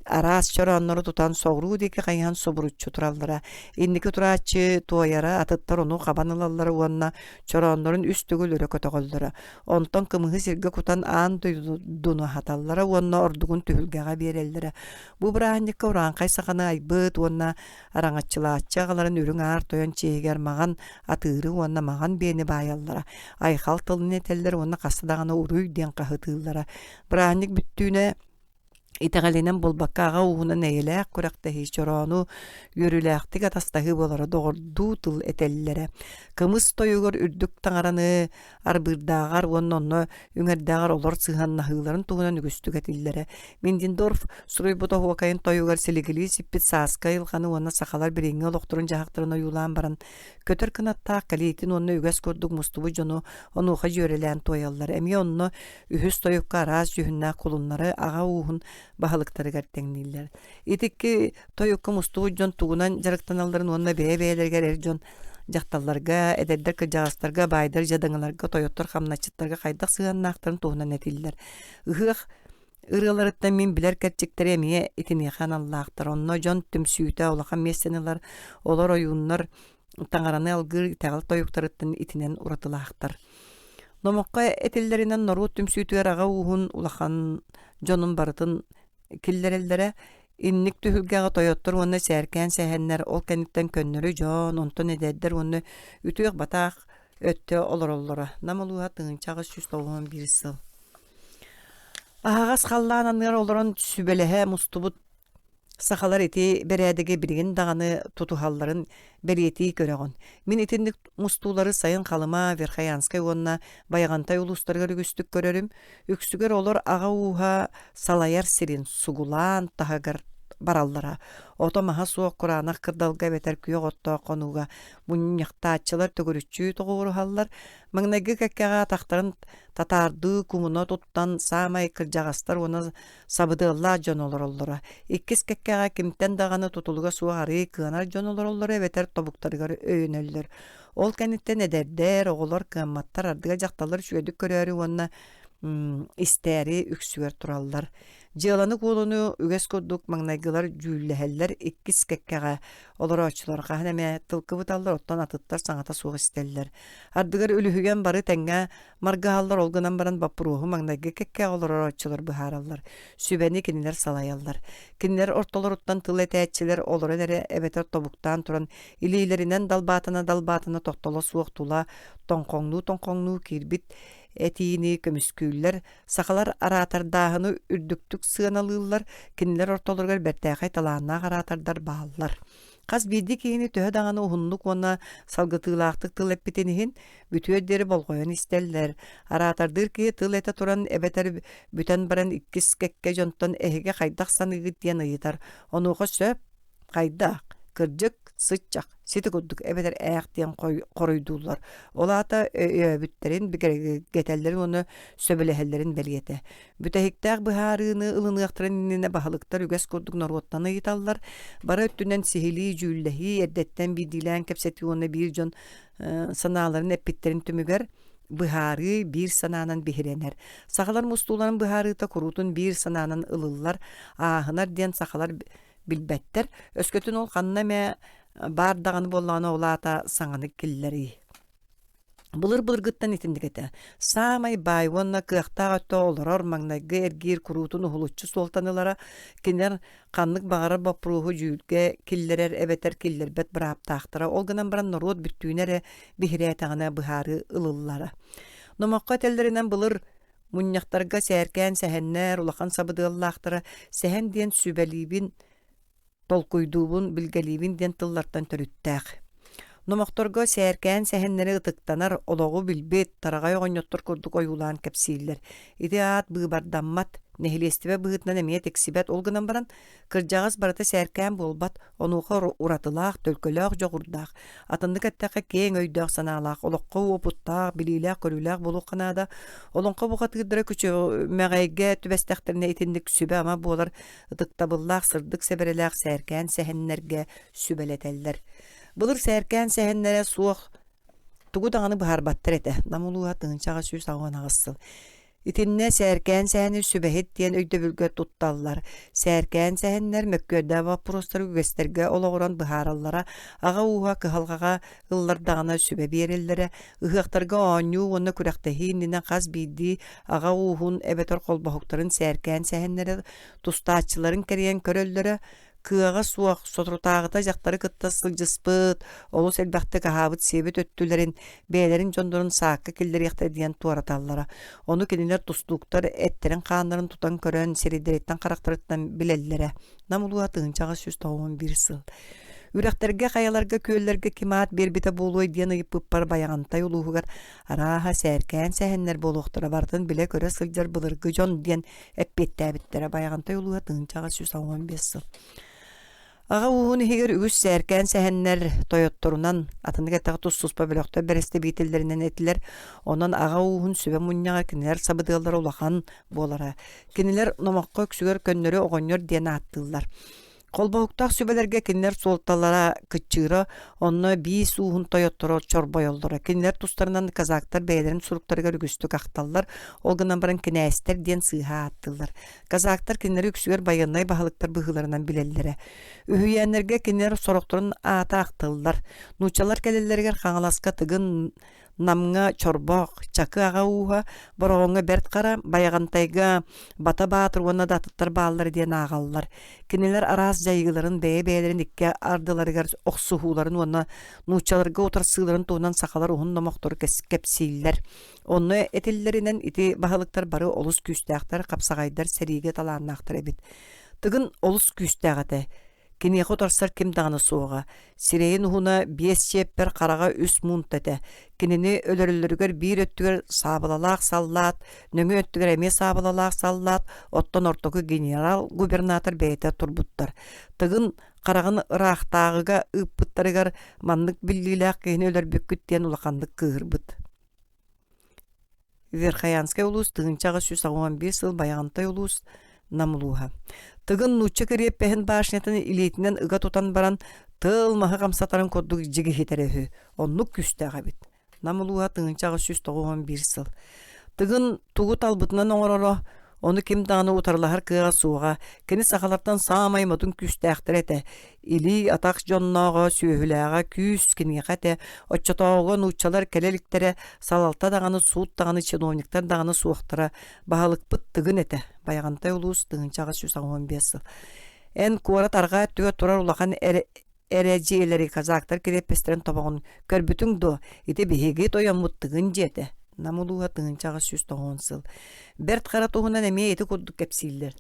[SPEAKER 1] Aras çoranları tutan soğru deki kayhan soburutçu turallara. İnniki turaçı tuayara atıttar onu kabanılalları onna çoranların üstügül ürek ötekollara. Ondan kımıhı sirge kutan ağın dunu hatallara onna ordugun tühülgeğe berellere. Bu bırahanlıkka uran kaysakana aybıt onna araŋatçılaatçı ağaların ürün ağır toyan çeğer mağan atırı onna mağan beni bayallara. Ayxal tılın eteller onna kasıdağına uruy den kahıtıllara. Bırahanlık büttüğüne İteğalenen bulbakkağa uğuna neylek kurakta hiç çoronu yürülektik atastahı bolara doğurdu tıl etellere. Kımız toyugur ürdük taŋaranı arbırdağar onunla üngerdağar olur sıhan nahıların tuğuna nügüstük etillere. Mindindorf suruy buta huakayın toyugur siligili sippit saska yılğanı ona sakalar biringe olokturun jahaktırına yulan baran. Kötür kınatta kalitin onunla üges kurduk mustubu jonu onu uğa jörelen toyallar. Emi onunla ühüs toyukka araz jühünna kulunları ağa uğun bahalıkları gerttenliler. İtikki toyukka mustuğu jon tuğunan jarıktanalların onunla beye-beyelerger erjon jaktallarga, ededder kıcağıstarga, baydar jadaŋalarga, toyottor hamnaçıtlarga kaydak sığannaqtарын tuğunan etiller. Ihıq ırılarıttan min biler kerçekleri emiye itiniğen Allah'tır. Onunla jon tümsüyüte olakan meseniler, olar oyunlar taŋaranı algır itagal toyuktarıttan itinen uratılaqtır. Nomokka etillerinden noru tümsüyütüger ağa uğun ulakan jonun barıtın killerellere innik tühülgeğe toyottor onu serken sehenler ol kenitten könnörü jon onton ededder onu ütüyek bataq ötte olor. Namaluğa tığınçağı süstoğun bir sıl. Ağaz kallananlar oloran sübelehe mustubut sakalar eti beredege birigin dağını tutuhalların beriyeti göreğin. Min itindik mustuları sayın kalıma Verhayanskay onna bayagantay uluslarga rügüstük görörüm. Üksüger olur ağa uha salayar sirin sugulan tahagar barallara. Oto maha soğuk kurana kırdalga beter küyok otto konuga. Bunun yaktaçılar tögürüççü toğuru hallar. Mıgnagi kakkaga taxtарын tatardı kumuna tuttan samay kırjağastar ona sabıdığılla jon olorollara. İkkis kakkaga kimten dağını tutulga suğarı kınar jon olorollara beter tobuktarıgar öğünöller. Ol kenitten ederder oğular kımmattar ardıga jaktalar şüedük körörü ona isteri üksüger turallar. Jılanı kolunu üges kurduk magnaygılar jüylleheller ikkis kekkaga olara açılarga haneme tılkı butallar ottan atıttar saŋata suğ isteller. Ardıgar ölühügen bары tenge margahallar olgunan baran bapruhu magnaygı kekkaga olara açılar buharallar. Sübeni kiniler salayallar. Kiniler ortalar ottan tıl eteçiler olara dere ebeter tobuktan turan ililerinden dalbatına tohtala suğ tula tonkoŋnu kirbit etiğini kömüsküller, sakalar aratar dağını ürdüktük sığınalıylar, kinler ortalargar bertäğay talağına aratardar bağlılar. Qaz bildi kini töhe dağını uhunluk ona salgıtılaqtık tıl epitenihin bütü ödderi bolgoyan isterler. Aratardır ki tıl ete turan ebeter büten baran ikkis kekke jonton ehege kaydak sanıgıt diyen ıyıtar. Onu söp kaydak. Kırcık, sıçacak, siti kudduk ebeler ayak diyen koruydular. Olata bütlerin, getellerin onu söbelehellerin beliyete. Bütehiktak buharını, ılını aktıran inine bahalıktar, üges kurduk norottanı yitallar. Bara öttünden sihili, cüllehi, eddetten bir dilen kepseti onu bir jon sanaların epitlerin tümüger. Buharı bir sananan bihirener. Sakalar mustuların buharı da kurutun bir sananan ılıllar. Ahınar diyen sakalar bilbetter. Öskötün ol kanna me bardağını bollana olata saŋany killeri. Bılır gıttan itindik ete. Samay baywonna kıaqtağa ötte oloror magnayga ergir kurutun uhulutçu soltanılara kinler kanlık bağırar bapruhu jülge killerer ebeter killer bet bırap tağtıra olganan baran norot büttüğünere bihiretağına buharı ılıllara. Nomokka tellerinden bılır munyaktarga serken sehenler ulakan sabıdığıllaqtıra sehen diyen sübelibin tolkuyduğun bilgelibin den tıllardan törüttəq. Nomoktorgo sərkən səhənləri ıtıqtanar oloğu bilbet taragay oğonyottor kurduk oyulan kapsiller. İdeat bığbardammat nehilestibe bığıtnan emeye teksibet olgunan baran kırjağız barata sərkən bolbat onuğa uratılaq, tölkölaq, joğurdaq. Atındık attaqqa keң öydaq sanalaq, oloqqa oputtaq, bililaq, körülaq bolu qanada. Olonqa buqatırdıra küçü məğayge tübestəxtirine itindik sübe ama bolar ıtıqtabıllaq, sırdık seberelaq sərkən səhənlərge sübeleteller. Bulur sərkən səhənlərə suaq tuğu dağını buharbattır ete. Namuluğa tığınçağa süs ağın ağıssıl. İtinne sərkən səhəni sübəhit diyen öydöbülgə tutallar. Sərkən səhənlər mökkördə vaporosları gösterge olağıran bıharallara, ağa uğa kıhalgağa ıllardağına sübə berellere, ıhıqtarga onyu onu kürektehi nine qaz bildi, ağa uğun ebetor kolbahukların sərkən səhənlere, tustaçıların keriyen köröllere, kıaga suaq sotrutağıta jaktarı kıtta sılcıspıt, olus elbaqtı kahabıt sebet öttülerin, beylerin jondorun saakka killeri yaxtar diyen tuaratallara. Onu kiniler tustuktar etterin kanların tutan körön seridiretten karakterittan bilellere. Namuluğa tığınçağı 191 sıl. Ürekterge kayalarga köllerge kimaat berbite boluy diyen ıyıpıppar bayağantay uluğugar araha sərkən səhenler boluqtara bardın bile köre sılcar bılırgı jon diyen eppettabittere bayağantay uluğa tığınçağı 115 sıl. Ağa uğun heger ügüs sərkən səhenler toyottorunan atını getağı tussuzpa bölökte bereste bitillerinden etiler. Ondan ağa uğun sübe munyağa kiniler sabıdığlar olakan bolara. Kiniler nomakka öksüger könleri oğonyor diyen attılar. Kolbahuktak sübelerge kinler soltalara kıççıra, onu bir uğun toyottoro çorba yoldura. Kinler tustlarından kazaktar beylerin suruktarıga rügüstü kaktallar, olgından baran kinäster diyen sığha attılar. Kazaktar kinleri üksüger bayanay bahalıktar bıhılarından bilellere. Ühüyenlerge kinler sorukturun ata aktallar. Nuçalar kelellerger kanalaska tıgın namga çorbaq, çakı ağa uğa, boroğuna bert kara, bayagantayga bata batır ona datıttar bağları diyen ağallar. Kiniler araz jaygıların beye-beyelerin ikke ardılarıgar oqsuhuların ona nuçalarga otar sığların tuğunan sakalar ohun namoktoru kepsiller. Onu etillerinden iti bahalıktar barı olus küstağtar, kapsagaydar serige talanaqtar ebit. Tıgın olus küstağatı. Kini otarsar kim dağını soğuğa. Sireyin uhuna 5 çepper karaga 3 munt ete. Kinini ölörülürüger bir öttüger sabılalaq sallat, nöngü öttüger eme sabılalaq sallat, ottan ortoku general gubernator beyte turbuttar. Tıgın karagın ıraqtağıga ıppıttarıgar manlık billilaq kini ölör bükküt diyen ulaqanlık kığırbıt. Verkhayanskay ulus tığınçağı 111 sıl bayağantay ulus namuluha. Tıgın nuçça kırıyeppehen başnetini iletinden ıga tutan baran tıl mahı kamsatarın koddu jigi hiterehü. Onluk küstəğə bit. Namuluğa tığınçağı 191 sıl. Tıgın tuğu talbıtından oğrara, onu kim dağını utarlahar kığa suğa, kini sağalardan sağmaymadın küstəğdir ete. İli ataq jonnağa, sühüləğa, küs kini qate, oççatağa nuççalar keleliklere, salalta dağını, suut dağını, çinovniktar dağını suuqtara, bahalık bıt tıgın ete. Bayağantay ulus tığınçağı 115 sıl. En kuarat arga tüge turar ulaqan ereciyeleri kazaktar kirepesteren tobağın körbütün do, iti bihegi toyan muttığın jete. Namuluğa tığınçağı 110 sıl. Bert qara toğunan eme eti kudduk kepsiller.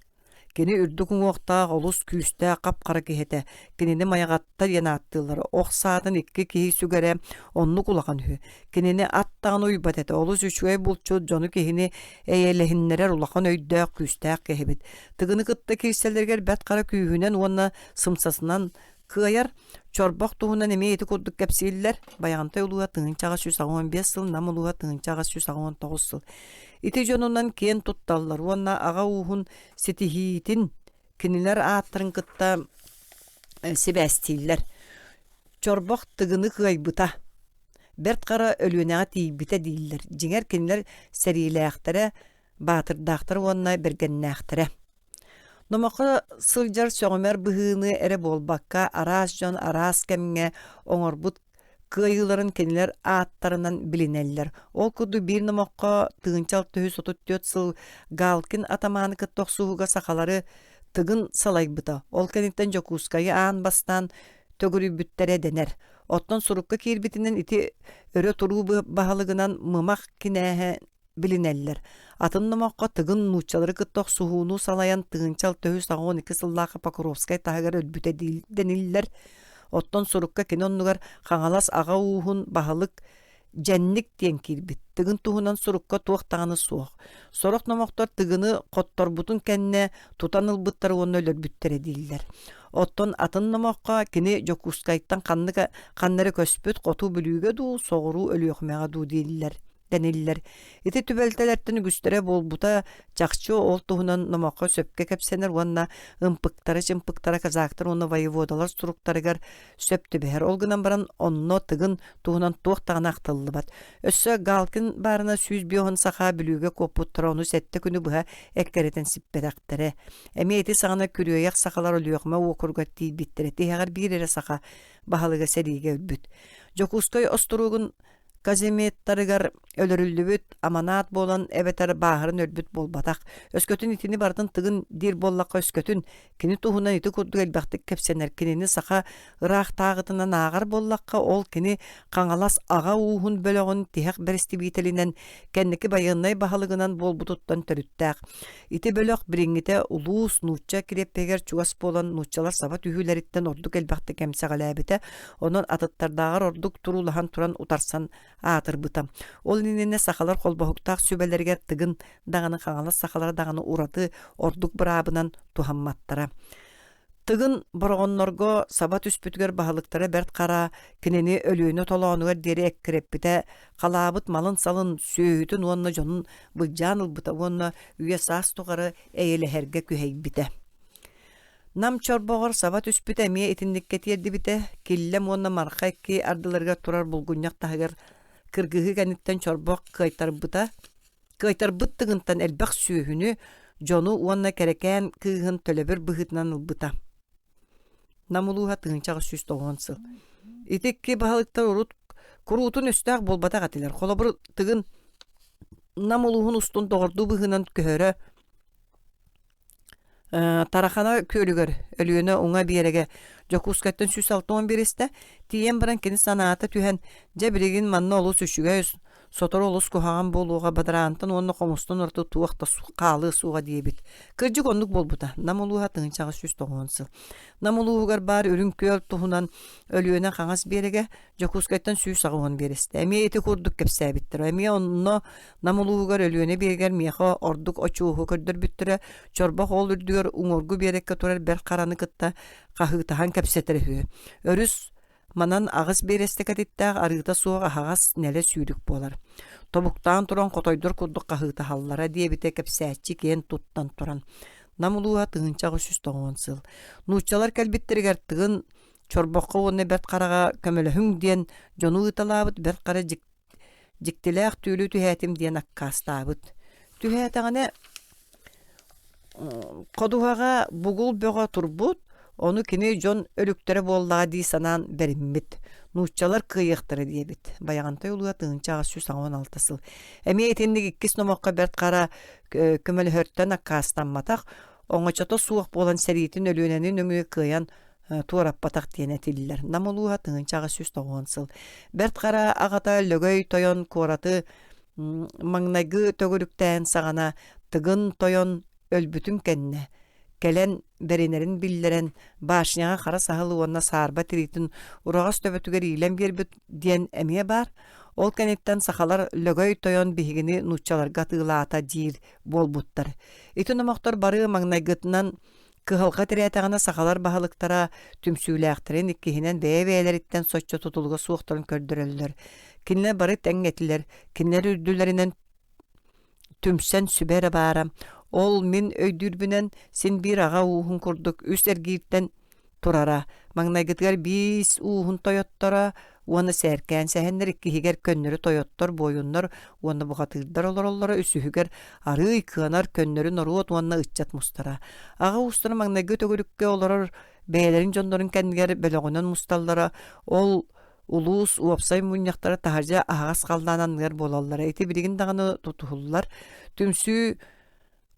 [SPEAKER 1] Kini ürdükün oqta, olus küste, qapqara kihete. Kinini mayaqattar yana attılar. Oq saatın iki kihi sügere, onluk ulaqan hü. Kinini attağın uybat ete. Olus üçüge bulçu, jonu kihini eyelehinnerer ulaqan öyde küste kihibit. Tıgını kıtta kihisellerger bet qara kühünen ona sımsasından kıyar, çorbaq toğunan eme eti kudduk kepsiller. Bayağantay uluğa tığınçağı 115 sıl, namuluğa tığınçağı 119 sıl. İti jonundan ken tuttallar. Ona ağa uğun setihitin kiniler ağattırın kıtta sebestiller. Çorbaq tıgını kıybıta. Bert qara ölüne tiyibite değiller. Jinger kiniler serileğtire, batırdağtır ona bergennağtire. Nomaqa sıljar söğmer bıhını ere bolbakka aras jon aras kemge oňorbut kıyıların keniler ağatlarından bilineller. Ol kudu bir nomaqa tığınçal tühü sotut sıl galkin atamanı kıttoq suhuga sakaları tıgın salaybıta. Ol kenitten jokuskayı ağan bastan tögürü büttere dener. Ottan surukka kirbitinden iti öre turu bahalıgınan mımaq kinehe bilineller. Atın nomaqa tıgın nuçaları kıttoq suhunu salayan tığınçal tühü 12 sıllaqa Pakrovskay tahagar ölbüte deniller. Ottan surukka kinonnugar xaŋalas ağa uğun bahalık jennik diyen kirbit. Tıgın tuhunan surukka tuaq tağını suaq. Sorok nomoktor tıgını qottorbutun kenne tutanıl bıttarı onu ölür büttere değiller. Ottan atın nomokka kini jokuskayttan qannары köspüt qotu bülüge du soğuru ölüyoqmağa du değiller. deniller. Iti tübeltelerden güstere bolbuta çakçı ol tuhunan namaka söpke kepsener wanna ımpıktara kazaktar onu voyevodalar struktarıgar söptü beher olgunan baran onno tıgın tuhunan tuğtağına aktıllı bat. Össö galkın barına süz biyohun sağa bilüge koputtura onu sette günü buha ekkereten sippedaktere. Emiyeti sağına kürüyoyak sakalar oluyokma okurga ti bittere. Tihagar bir ere sağa bahalıga serige ölbüt. Jokuskoy osturugun Kazimettarıgar ölürüllübüt, amanat bolan ebeter bağırın ölbüt bolbatak. Öskötün itini bardın tıgın dir bollakka öskötün. Kini tuhunan iti kurdu elbaktık kepsener. Kinini saka ıraq tağıtına nağar bollakka ol kini kangalas ağa uğun bölöğün tihek beresti bitelinen kendiki bayınay bahalıgınan bolbututtan törüttaq. İti bölöğ biringite ulus nuçça kireppeger çugas bolan nuççalar sabat ühüleritten orduk elbaktık emsagalabite. Onun atıttardağır orduk turulahan turan utarsan atır butam. Ol ninene sakalar kolbahuktak sübelerger tıgın dağını kangalas sakalar dağını uratı orduk brabınan tuhammattara. Tıgın borgonnorgo sabat üspütgör bahalıktara bert kara kineni ölüğünü tolağınıgar deri ekkireppite kalabıt malın salın süğütün onna jonun bıccanıl buta onna üye sas tuğarı eyle herge küheybite. Nam çorboğar sabat üspüte emiye itinlikket yerdi bite killem onna marka ki ardılarga turar bulgunyak tahıgar kırgıgı ganitten çorboğ kıytar bıttığıntan elbaq süğünü jonu onna kereken kığın tölebir bıhıtnan ılbıta. Namuluha tığınçağı süs doğansıl. İtikki bahalıktar urut kurutun üstağ bolbata gatiler. Kolabır tığın namuluhun ustun doğurdu bıhınan köhöre tarakana köylügör ölüyöne ona bir yerege jokusketten süs altın biriste tiyen baran keni sanata tühen cebrigin manna olu süşüge sotor olus kuhagan boluğa badarantın onu komustun orta tuğakta kalı suğa diyebit. Kırcık onluk bolbuta. Namuluğa tığınçağı süs doğansıl. Namuluğugar bari ürün köl tuhunan ölüyöne kangas berege jokusketten süs ağıwan biriste. Emiye eti kurduk kepsebittir. Emiye onno namuluğugar ölüyöne berger miyaha orduk oçuğu kördür bittire çorba hol ürdüyor uŋorgu berekke turar ber karanı kıtta kahıtahan kepsetere. Örüs manan ağız berestek adittaq arıta suğa ağız nele sürük bolar. Tobuktan turan kotoydur kurduk kahıta hallara diye bite kepsəçi ken tuttan turan. Namuluğa tığınçağı süs doğansıl. Nuççalar kelbittirger tığın çorbaqqa onu bert qarağa kömölehün diyen jonu ıtalabıt bert qara jiktileaq tüylü tühətim diyen akkastabıt. Tühətəğine koduhağa bugul böğa turbut onu kini jon ölüktere bollağa di sanan berimmit. Nuççalar kıyıqtırı diyebit. Bayağantay oluğa tığınçağı süs 16 Emi etendik ikkis nomaqqa bert qara kömölehörtten akkastanmataq. Oňa çata suwak bolan seritin ölünenin öňüge kıyan tuarap batak diyen etiller. Namuluğa tığınçağı süs doğansıl. Bert qara agata lögöy toyon koratı magnagı tögürükten sagana tıgın toyon ölbütün kenne. Kelen berinerin billeren başñağa qara sahalı onna sarba tiritin urağas töbötüger ilen bir diyen emiye bar. Ol kenetten sakalar lögöy toyon bihigini nuççalar gatığılata dir bolbuttar. Iti nomaqtar barı magnagıtынан kıhalqa tiretağına sakalar bahalıktara tümsüylääqtirin ikkihinen beye-beyeler itten soçça tutulga suuqtарын kördürölür. Kinler barı teňetler, kinler ürdülerinden tümsen sübere baram. Ol min öydürbünen sin bir ağa uğun kurduk üst ergirten turara. Magnagıtgar bis uğun toyottara onu serken sehenler ikkihiger könnörü toyottor boyunlar onu buğatırdar olorollara üsühüger arı kınar könnörü noruot onu ıççat mustara. Ağa ustana magnagıt ögürükke oloror beylerin jondorin kendiger belogынан mustallara ol ulus uapsay munyaktara taharca ağas kaldananlar bolallara eti birigin dağını tutuhullar tümsü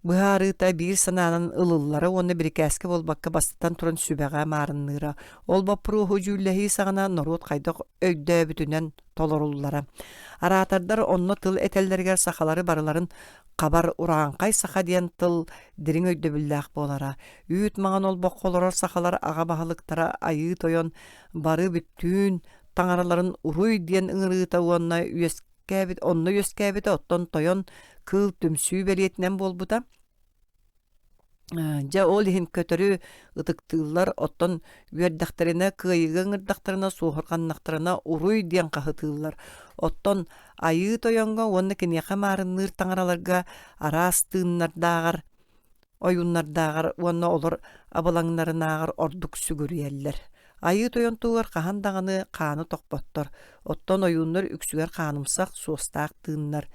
[SPEAKER 1] bu harita bir sananın ılıllara onu bir keski bolbakka bastıtan turan sübeğe marınlıra. Ol bapru hocüllehi sağına norut kaydak öydö bütünen tolorullara. Aratardar onno tıl etellerger sakaları barıların kabar urağankay saka diyen tıl dirin öydö billaq bolara. Üyüt mağan ol bokkolorar sakalar ağa bahalıktara ayı toyon barı bütün tanaraların uruy diyen ıngırıta onna üyeskabit otton toyon kıl tümsüy beliyetinden bolbuda. Жа ол иһин көтөрү ытыктыыллар оттон үөрдахтарына кыйыгын ырдахтарына суохорханнахтарына уруй диэн хаһытыыллар. Оттон айыы тойонго уонна киниэхэ маарынныыр таҥараларга араас тыыннардаагар ойуннардаагар уонна олор абалаңнарынаагар ордук сүгүрүэллэр. Айыы тойонтуугар хаһан даҕаны хааны тохпоттор. Оттон ойууннар үксүгэр хаанымсах суостаах тыыннар.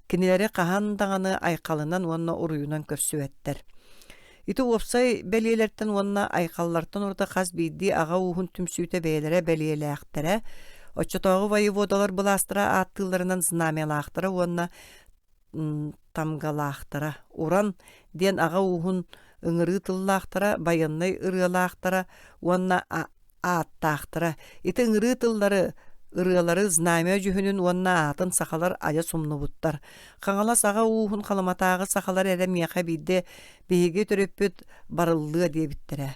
[SPEAKER 1] Кинилэри хаһан даҕаны айхалынан уонна уруйунан көрсүбэттэр. Ити уопсай бэлиэлэртэн уонна айхаллартан урда хас биидди аға уһун түмсүүтэ бэйэлэрэ бэлиэлээхтэрэ, оччотоогу воеводалар былаастара ааттыыларынан знамиялаахтара уонна тамгалаахтара. Уран диэн аға уһун ыҥырыытыллаахтара, байаннай ырыалаахтара, уонна ааттаахтара. Ити ыҥырыытыллары ырыалары знамия жүһүнүн уонна аатын сахалар ая сумнубуттар. Хаҥалас аға уһун халаматааҕы сахалар эрэ миэхэ биирде биһиги төрөппүт барыллыа диэбиттэрэ.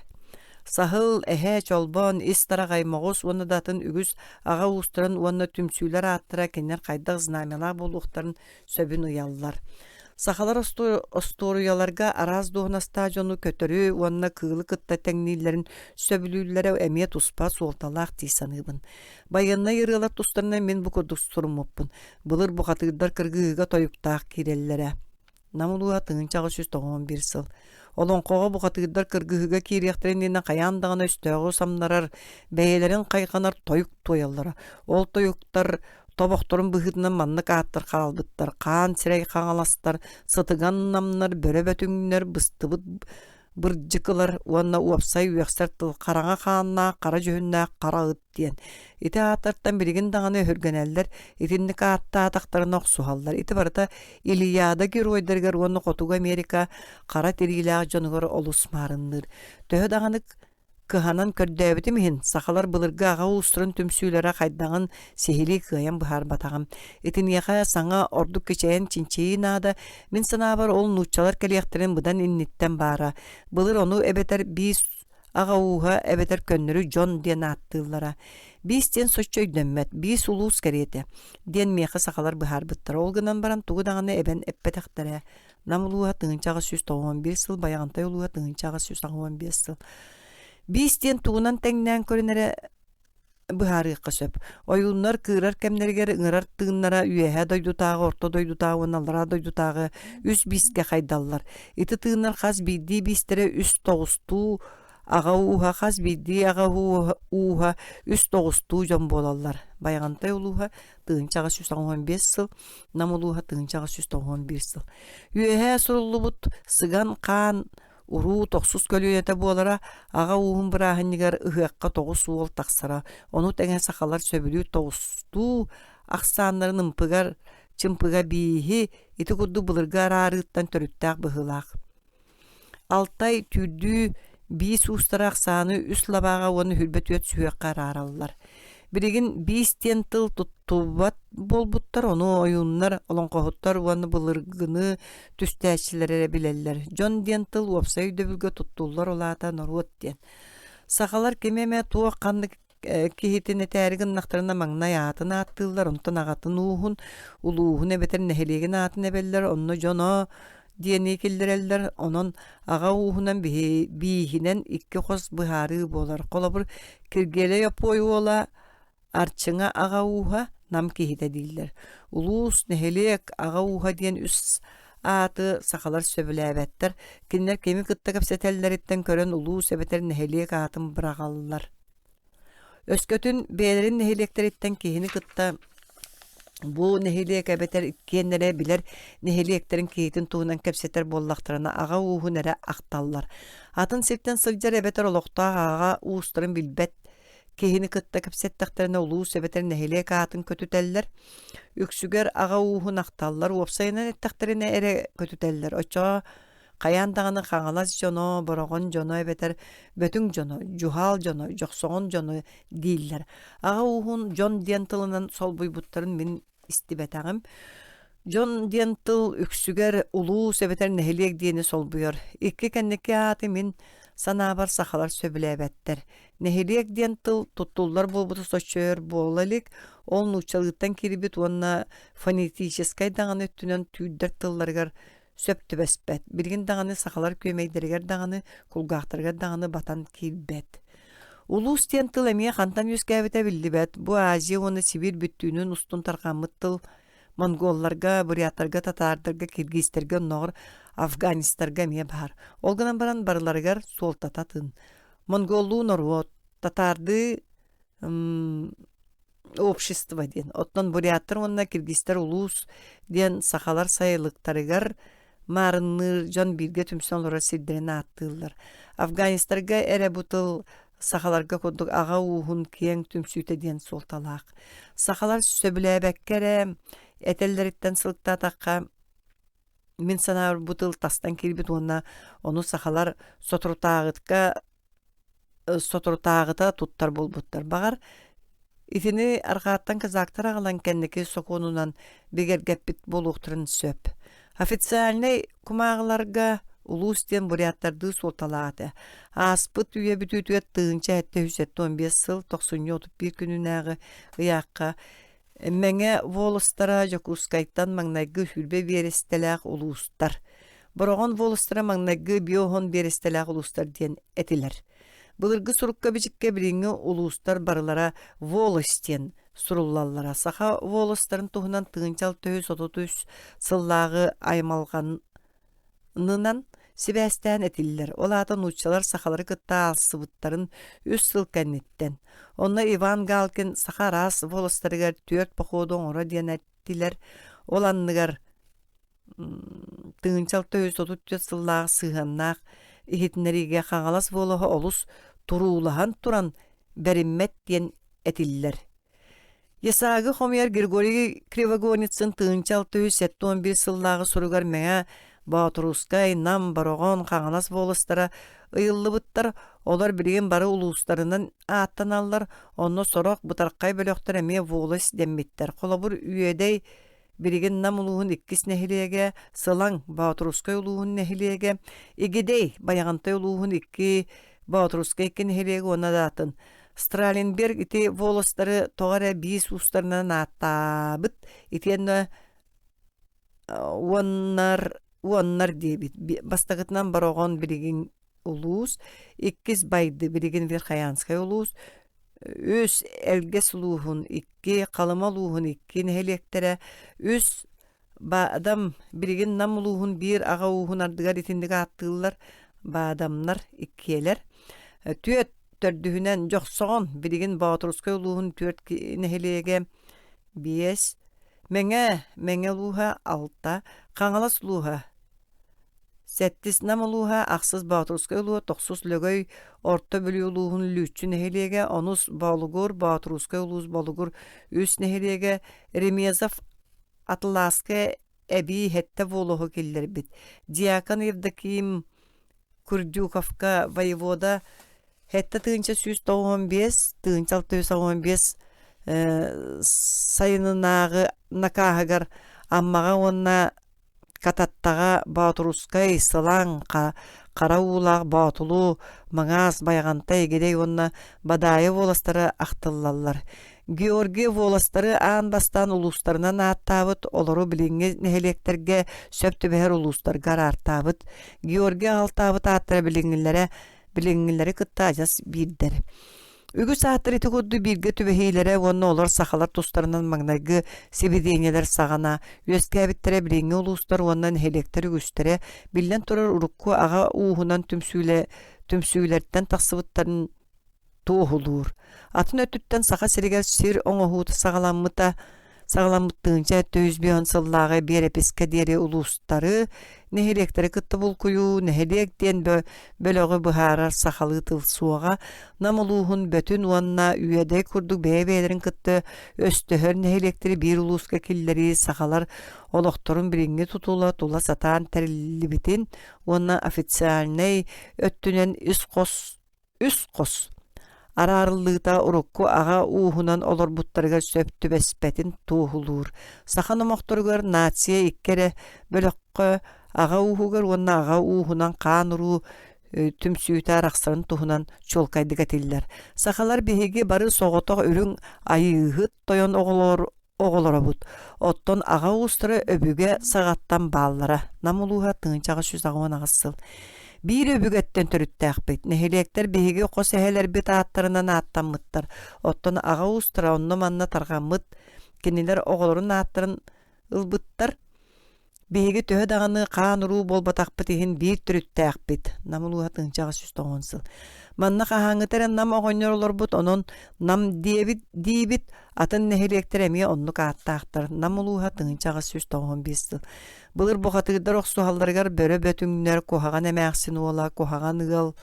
[SPEAKER 1] Сахыл эһэ чолбон ис тарагаймоҕус уонна датын үгүс аға уустарын уонна түмсүүлэр ааттара киннер хайдах знамиялаа болуохтарын сөбүн ыяллар. Сахалар осторуяларга араас дуһунастаа дьону көтөрү уонна кыылы кытта теңнииллэрин сөбүлүүллэрэ эмиэ туспа суолталаах тиисаныыбын. Байаннай ырыалар тустарына мен бу курдук суруммуппун. Былыр бухатыырдар кыргыыга тоюктаах кииреллэрэ. Намулуа тыынчагы 191 сыл. Олонкоҕо бухатыырдар кыргыыга киириэхтериннина каяандагана өстөөгү самнарар, бэйэлэрин кайганар тоюк туояллара. Ол тоюктар тобохторун быһытынан маннык ааттар хаалбыттар, хаан сирэй хаҥаластар, сытыган намнар, бөрөбөтүҥнөр, быстыбыт бырдьыкылар, уонна уопсай үөксэр тыл хараҥа хааннаах, хара дьүһүннаах, хара ыт диэн. Ити ааттартан билигин даҕаны hörgэнэллэр, итинник ааттаатахтарына охсуһаллар. Ити барыта Илияда геройдергер уонна хотугу Америка хара тирилээх дьонугар олус маарынныр. Төһө даҕаны кыһанан көрдөөбүтүм иһин, сахалар былырга аға уустурун түмсүүлэрэ хайдағын сехили кыайан быһаар батаҕам. Итинияха саҥа ордук кичэйэн чинчейин аада, мин санаабар ол нууччалар кэлиэхтерин быдан инниттен баара. Былыр ону эбетер биис аға ууһа эбетер көннөрү Дьон диэн ааттыыллара. Биис диэн соччой дөммөт, биис улуус кэриэте диэн миэхэ сахалар быһаар быттара. Ол гынан баран тугу даҕаны эбен эппэтэхтэрэ. Намулууһа тыынчаҕы 191 сыл, баяғантай улууһа тыынчаҕы 115 сыл. Биистен туунан теңнään көрүнэрэ быһаарыахха сөп. Ойууннар кыырар кэмнэригэр ыҥырар тыыннара үөһэ дойдутаагы, орто дойдутаагы, уонналлара дойдутаагы үс бииске хайдаллар. Ити тыыннар хас бииддии биистерэ үс тоҕустуу аға ууһа, хас бииддии аға ууһа үс тоҕустуу дьон буолаллар. Байаҕантай улууһа тыынчаҕы 115 сыл, нам улууһа тыынчаҕы 191 сыл. Үөһэ суруллубут сыган хаан уруу тохсус көлүөтэ буолара аға уһун бырааһыннигэр ыһыакка тоҕус уол тахсара. Ону тэҥэ сахалар сөбүлүү тоҕустуу ахсааннарын ымпыгар чымпыга бииһи ити курду былырга араарыыттан төрүttäэх быһылаах. Алтай түрдүү биис уустара ахсааны үс лабааға уону хүрбөтүөт сүөкка араараллар. Биригин 5 тыл туттубат болбуттар, ону ойуннар, олонкоһуттар уонны былыргыны түстээчилэрэ билеллер. Дьон диэн тыл уопсай дөбүлгө туттуллар олаата норуот диэн. Сахалар кемеме туох канны кихитин этээригин нахтарына маңнай аатын ааттыыллар, онтон агатын уухун, улуухун эбетер нехелигин аатын эбеллер, онно дьоно диэни киллереллер, онон аға уухунан биихинен икки хос быһаарыы болар. Колобур киргеле ёпой ола арчыңа аға ууһа нам кихите дииллер. Улуус нехелиек аға ууһа диэн үс ааты сахалар сөбүлээбэттер. Киннер кеми кытта кэпсэтэллэриттен көрөн улуус эбетер нехелиек аатын быраҕаллар. Өскөтүн бээлерин нехелиектериттен кихини кытта бу нехилиек эбетер кеннере билер нехилиектерин киитин туунан кепсетер боллахтарына аға уухун эре ахталлар. Атын сиртен сылжар эбетер олохтаа аға уустарын билбет кихини кытта кепсеттахтарына улуус эбетер нехилиек аатын көтүтеллер. Үксүгер аға уухун ахталлар, уопсайынан эттахтарына эре көтүтеллер. Очо каяндаганы хаҥалас дьоно, борогон дьоно эбетер бөтүң дьоно, жухал дьоно, жохсоҕон дьоно дииллер. Аға уухун Дьон диэн тылынан сол буйбуттарын мин истибетагым. Дьон диэн тыл үксүгер улуус эбетер нехилиек диэни сол буйор. Икки кэннеки ааты мин санаабар сахалар сөбүлээбэттер. Нехилиек диэн тыл туттуллар болбуту соччойор буолалик, ол нуучалыттан кирибит уонна фонетическай даган өттүнөн түйдер тылларгар сөптү беспет. Билгин даганы сахалар көмейдергер даганы, кулгақтыргер даганы батан килбет. Улус тен тыл эмие хантан юскәбете билдибет. Бу Азия оны Сибирь бүттүүнүн устун таркамыт тыл монголларга, буряттарга, татардырга, киргизтерге, ногор Афганистарга мие бар. Олгынан баран барыларыгар солтататын. Монголлуу народ, татарды общество ден. Оттон буряттар онна киргизтер улус ден сахалар сайылыктарыгар марынныр жон бирге түмсөн лора сирдерин аттылар. Афганистарга эре бутыл сахаларга кодук ага уухун кең түмсүйте ден солталақ. Сахалар сөбіләбәккере этеллериттен сылыкта таққа мен санар бутыл тастан кирбит оны сахалар сотрутағыта туттар болбуттар. Бағар итини арғаттан казактар ағалан кәндеки соконунан бегергеппит болуқтырын сөп. Официальный кумағыларға улустен буряттарды солталааты. Аспыт үйе бүтүтүет тыынча әтті 15 сыл 91 күнінәғы ұяққа мәңе волыстара жокускайттан маңнайгы хүрбе берестеләқ улустар. Бұрағын волыстара маңнайгы биохон берестеләқ улустар ден әтілер. Бұлырғы сұрыққа бічікке біліңі улустар барылара волыстен сұрулалара. Саха волыстарын тұғынан тыынчал 933 сыллағы аймалғанынан Себәстән әтілілер. Олатын ұчалар сақалары кытта алсыбыттарын үс сыл кәннеттен. Онна Иван Галкин сақарас волыстарығар 4 походон ора ден әттілер. Оланныгар тыынчал 934 сыллағы сығаннақ ихетінлеріге қаңалас волығы олыс тұруылыған тұран бәріммет ден әтілілер. Есағы Хомер Григорий Кривогоницын тыынчал 911 сыллағы сұрығар мәңә Батырускай, нам, бароғон, қаңалас болыстары ұйылы бұттар, олар білген бары улустарынан аттан алылар, оны сороқ бұтарқай бөліқтар әме волыс демметтер. Қолабыр үйедей білген нам ұлуғын 2 нәхілеге, сылаң Батырускай ұлуғын нәхілеге, егедей баяғантай ұлуғын 2 Батырускай 2 нәхілеге оны датын. Страленберг ити волыстары тоғара 5 ұстарынан аттабыт, итені Уоннар дебит. Бастағытынан бароғын білеген улус, 2 байды білеген Верхаянскай улус, өз әлгес улуғын 2, қалыма улуғын 2 нәхелектері, өз бадам білеген нам улуғын 1, аға улуғын ардығар етіндігі аттығылар, бадамнар 2-лер. Түйет төрдігінен жоқсоғын білеген Батырускай улуғын 4 нәхелеге 5, мәңе улуға 6, қаңалас улуға 7 нам улуға, ақсыз Батырускай улуға 9 лөгөй орта бөлі улуғын лүтчі нәхелеге, 10 балугур, Батырускай улуыз балугур 3 нәхелеге, Ремезов Атласка әбі хетті волығы келдер бит. Диакон Евдоким Курдюковка воевода хетті тыынча 195, тыынчал 915 сайынынағы накағығар аммаға онна кататтаға Батырускай, сылаң, қара улақ, батылу, маңаз, байғантай, гедей онна бадайы воластары ақтылалар. Георгий воластары аан бастан улустарынан аттабыт, олару біліңге нәхелектерге сөпті бәр улустарғар артабыт. Георгий алтабыт аттыра біліңгілері кытта ажас бірдер. Үгі сааттыр еті көдді бірге түбәхейлері, оны олар сақалар тұстарынан маңнайғы себеденелер сағана, өскәбіттері біліңгі ұлыстар, онынан хелектері үстері, білден тұрар ұрыққы аға уғынан түмсүйлерден тақсыбыттарын тоғылуыр. Атын өттіттен сақа серегер сир оңығуыты сағаламыттығынша 900 сыллағы берепеске дері ұлыстары, нәхелектері күтті бұл құю, нәхелектен бөліғі бұхарар сақалы тыл суаға, намылуғын бөтін уанна үйедей күрдік бәйбәйлерін күтті өстіхөр нәхелектері бір ұлысқа келдері сақалар олықтырын біріңге тұтула тұла сатан тәрілі бітін, уанна официальный өттінен үс қос. Арарылыта урукку аға уухунан олар буттарга сөптү бәспәтин туухулуур. Сахан омоқторгар нация иккере бөлөккө аға уухугар онна аға уухунан қаныру түмсүйта рақсарын туһунан чолкайдыга тиллер. Сахалар беһиги бары соғотоқ үрүң айыһыт тойон оголор оголорабут. Оттон аға устары өбүге сағаттан баллара. Намулуға тыңчаға сүз ағуан ағысыл. Bir öbügetten törüttäkbit. Nehilekler bihiги қос әһелер бит аттарынан аттаммыттар. Оттон аға устара онно манна тарғаммыт. Кенилер оголорун аттарын ылбыттар. Биһиги төһө даганы хаан уруу болбатакпыт иһин биир төрүттээкпит. Намулуга тыңчага сүз тоҕонсыл. Манна хаһаҥҥытаран нам оҕонньор олорбут, онон нам диибит атын нэһилиэктэр эмиэ оннук ааттаахтар. Намулуга тыңчага сүз тоҕон биссыл. Былыр бухатыгдар охсуһалларыгар бөрө бөтүҥнөр куһаҕан эмээхсин уола, куһаҕан ыал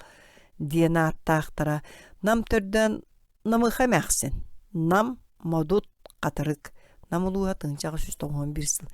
[SPEAKER 1] диэн ааттаахтара. Нам төрдөн намыха эмээхсин. Нам модут катырык. Намулуга тыңчага сүз тоҕон бирсыл.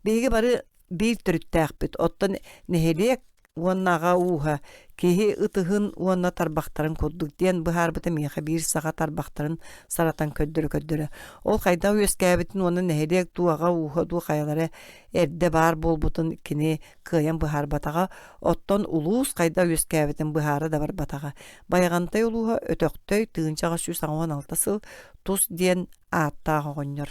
[SPEAKER 1] Биһиги бары bir төрүттээкпит. Оттон нэһилиэк уоннаға уха киһи ытыһын уонна тарбахтарын курдук диэн быһаарбыта миэхэ биир саҕа тарбахтарын саратан көддөрө. Ол хайда үөскээбитин уонна нэһилиэк туаҕа уха дуу хайалары эрдэ баар болбутун кини кыайан быһаарбатаҕа, оттон улуус хайда үөскээбитин быһаары да барбатаҕа. Байаҕантай улууһа өтөктөй тыынчаҕа сүз аҥуан алтасыл тус диэн ааттаах оҕонньор.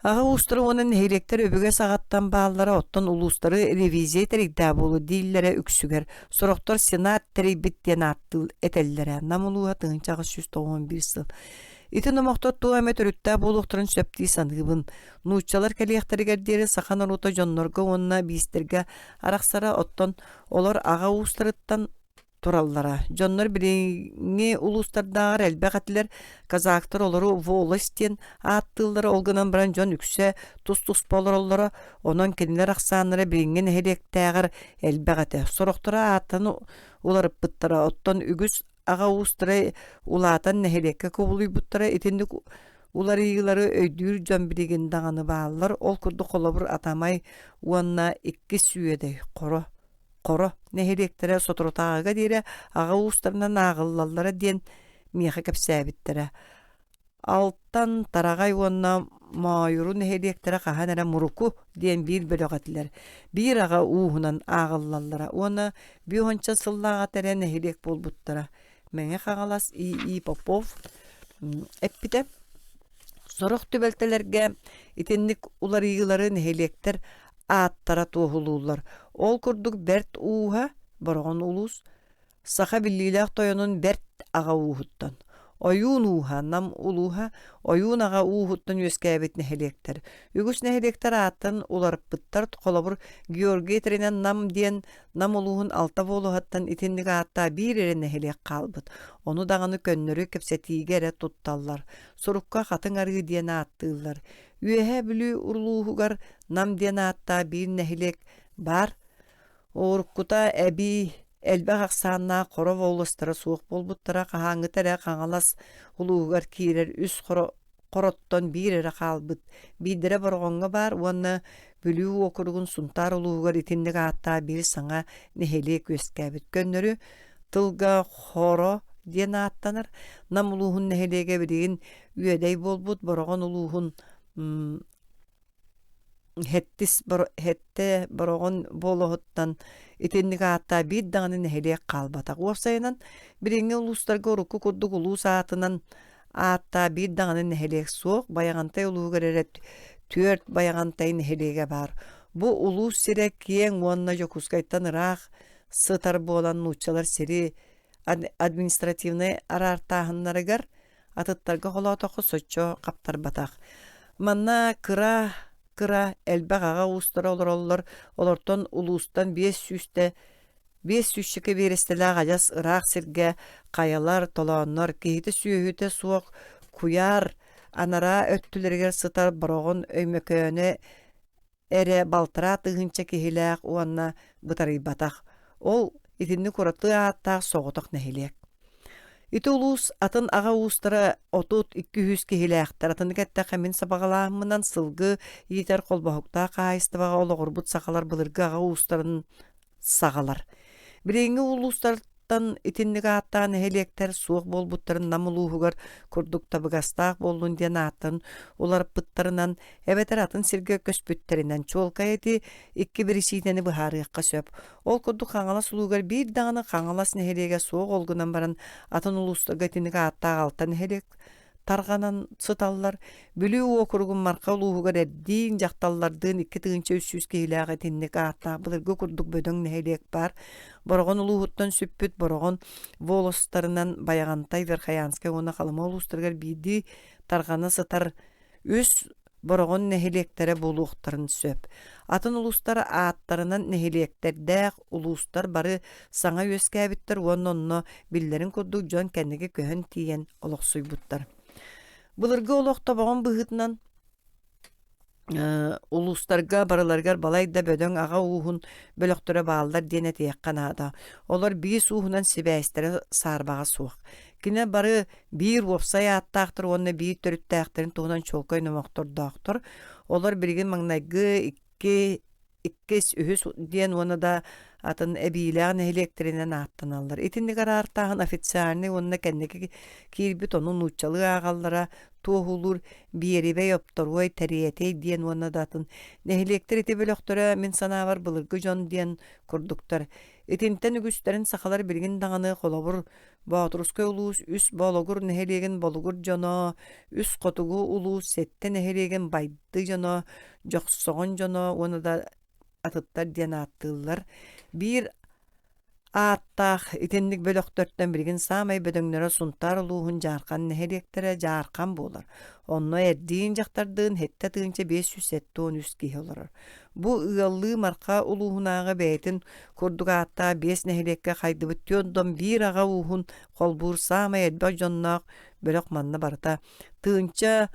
[SPEAKER 1] Аға устары онын хейлектер өбіге сағаттан бағалары оттон улустары ревизия теригдә болу дейілері үксігер. Сұрақтар сенат терейбіттен аттыл этеллері. Намулуға тыңчағы 191 сыл. Ити номоқтор туғамет өрітті болуқтырын сөптей санығыбын. Нуучалар кәлияқтарыгердері сақан орута жоннорға онына бейістерге арақсара оттон олар аға устарыттан тураллара. Жоннор бириңи улустардагар элбегатилер казактар олору волостен аттыллары олгынан баран жон үксө тус болороллары онон кенилер аксааннары бириңин хелектагар элбегате сороктора аттаны уларып быттара оттон үгүс ага устары улаатан нехелекке кобулуй буттара этиндик уларыгылары өйдүүр жон билигин даганы баалар ол курду колобур атамай уанна икки сүйеде Қоро нехелектері сотротағыға дейірі аға ұстарынан ағыллалары ден меқі кәпсәбіттері. Алттан тарағай онына майыру нехелектері қаған әрі мұруку ден бір бөліғатілер. Bir аға уғынан ағыллалары. Оны бүйонча сыллаға тәрі нехелек болбуттары. Мәңе қағалас И. Попов әппіті. Сорық түбәлтелерге итенник уларыгылары нехелектер аттара туһулуулар. Ол курдук берт уха боргон улус саха биллилах тойонун берт ага ухуттан. Oyun uha nam uluha oyun aga uhuttan öskäbit nehelektер. Ügüs nehelektер атын уларып быттар колобур Георгий теренен нам диен нам улуhun alta болуһаттан итинниг атта бир эре нехелек калбыт. Ону даганы көннөрү кепсетигере тутталлар. Сурукка хатын аргы диен аттылар. Үеһе бүлү урлуугар нам диен атта бир нехелек бар. Оркута эби Элбэг ақсанна қоро волостары суық болбуттара қағаңы тәрі қаңалас улуугар кирер үс қороттон бирері қалбыт. Бидері борғонға бар, оны бүлүү окургун сунтар улуугар итиннік атта бир саңа нехелек өскәбіт. Көннөрү тылга хоро ден аттаныр. Нам улуухун нехелеге бірігін үйедей болбут, борғон улуухун хетте борғон болуғыттан итинник аатта бир даганы нехелек калбатак. Орсайынан бириңи улустарга урукку курдук улус аатынан аатта бир даганы нехелек соок баягантай улуугар эре төрт баягантай нехелеге бар. Бу улус сире киен уонна жокускайттан ыраак сытар болан нучалар сири административный арартаахыннарыгар атыттарга холоотоку соччо каптарбатак. Манна кыра элбэг аға устара олар олортон улустан 500 шеке берестелі ғажас ырақ сирге қаялар, толоннор, кейті сүйіті суық, куяр, анара өттілергер сытар бұрағын өймекөне әрі балтыра тығынча кехіләк уанна бұтарый батақ. Ол итінні құраты аттақ соғытық нәхелек. Ити улус атын аға устара 30-200 кехилээхтер атын кәтті қамин сабағалағымынан сылғы етер қолбақықта қайыстыбаға олығырбұт сақалар бұлырғы аға устарын сағалар. Біреңі улустардан итіннік аттан хелектер суық болбуттарын намылуғығар күрдік табығастақ болуын ден атын олар бұттарынан әбетер атын сірге көспүттерінен чолка еті 2-1 бұхарыққа сөп. Ол күрдік қаңалас улуғар бір дағаны қаңалас нехелеге суық олғынан баран атын улустарға итіннік аттақ алтан хелек тарганан сыталлар бүлүү округун марка улуугар эрдиин жакталлардын 2-300 килага тинник аата былыргы курдук бөдөң нехелек бар. Борогон улууттан сүппүт борогон волостарынан баягантай Верхоянска оны халыма улустаргар биди тарганы сытар үс борогон нехелектере болуктарын сөп. Атын улустар ааттарынан нехелектердәк улустар бары саңа өскәбиттер оннонно биллерин курдук жон кеннеге көһөн тиен олоксуйбуттар. Былыргы олокта богон быһытынан улустарга бараларгар балайда бөдөң ага уухун бөлөктөрө баалдар дене тиякканада. Олар 5 уухунан сибәстере сарбага суак. Кине бары бир вопсай аттактыр, онна бир төрүттактырын тугунан чолкой номоктордактыр. Олар бирген маңнайгы 2 үһүс диен оны да атын эбилягын электринен аттаналар. Итинни карартагын официальный онна кеннеки кирбит onun учалы агаллара туохулур биерибе йопторой тариетей диен оны датын. Нехелектер ити бөлөктөрө мен санабар былыргы жон диен курдуктар. Итинтен үгүстерин сахалар билген даганы колобур Баатурускай улус үс бологур нехелеген болгур жоно, үс котугу улус сетте нехелеген байды жоно, жоксогон жоно, оны да атыттар диен аттылар. Бир аттах итенник бөлөктөртөн билген самай бөдөңнөрө сунтар улуухун жаркан нехелектере жаркан болар. Онно эрдиин жактардын хетте тыгынча 573 кихи олар. Бу ыаллы марка улуухунага бэйтин курдугаатта 5 нехелекке хайдыбыт түйондон бир ага уухун колбур самай элбе жоннак бөлөк манна барта тыгынча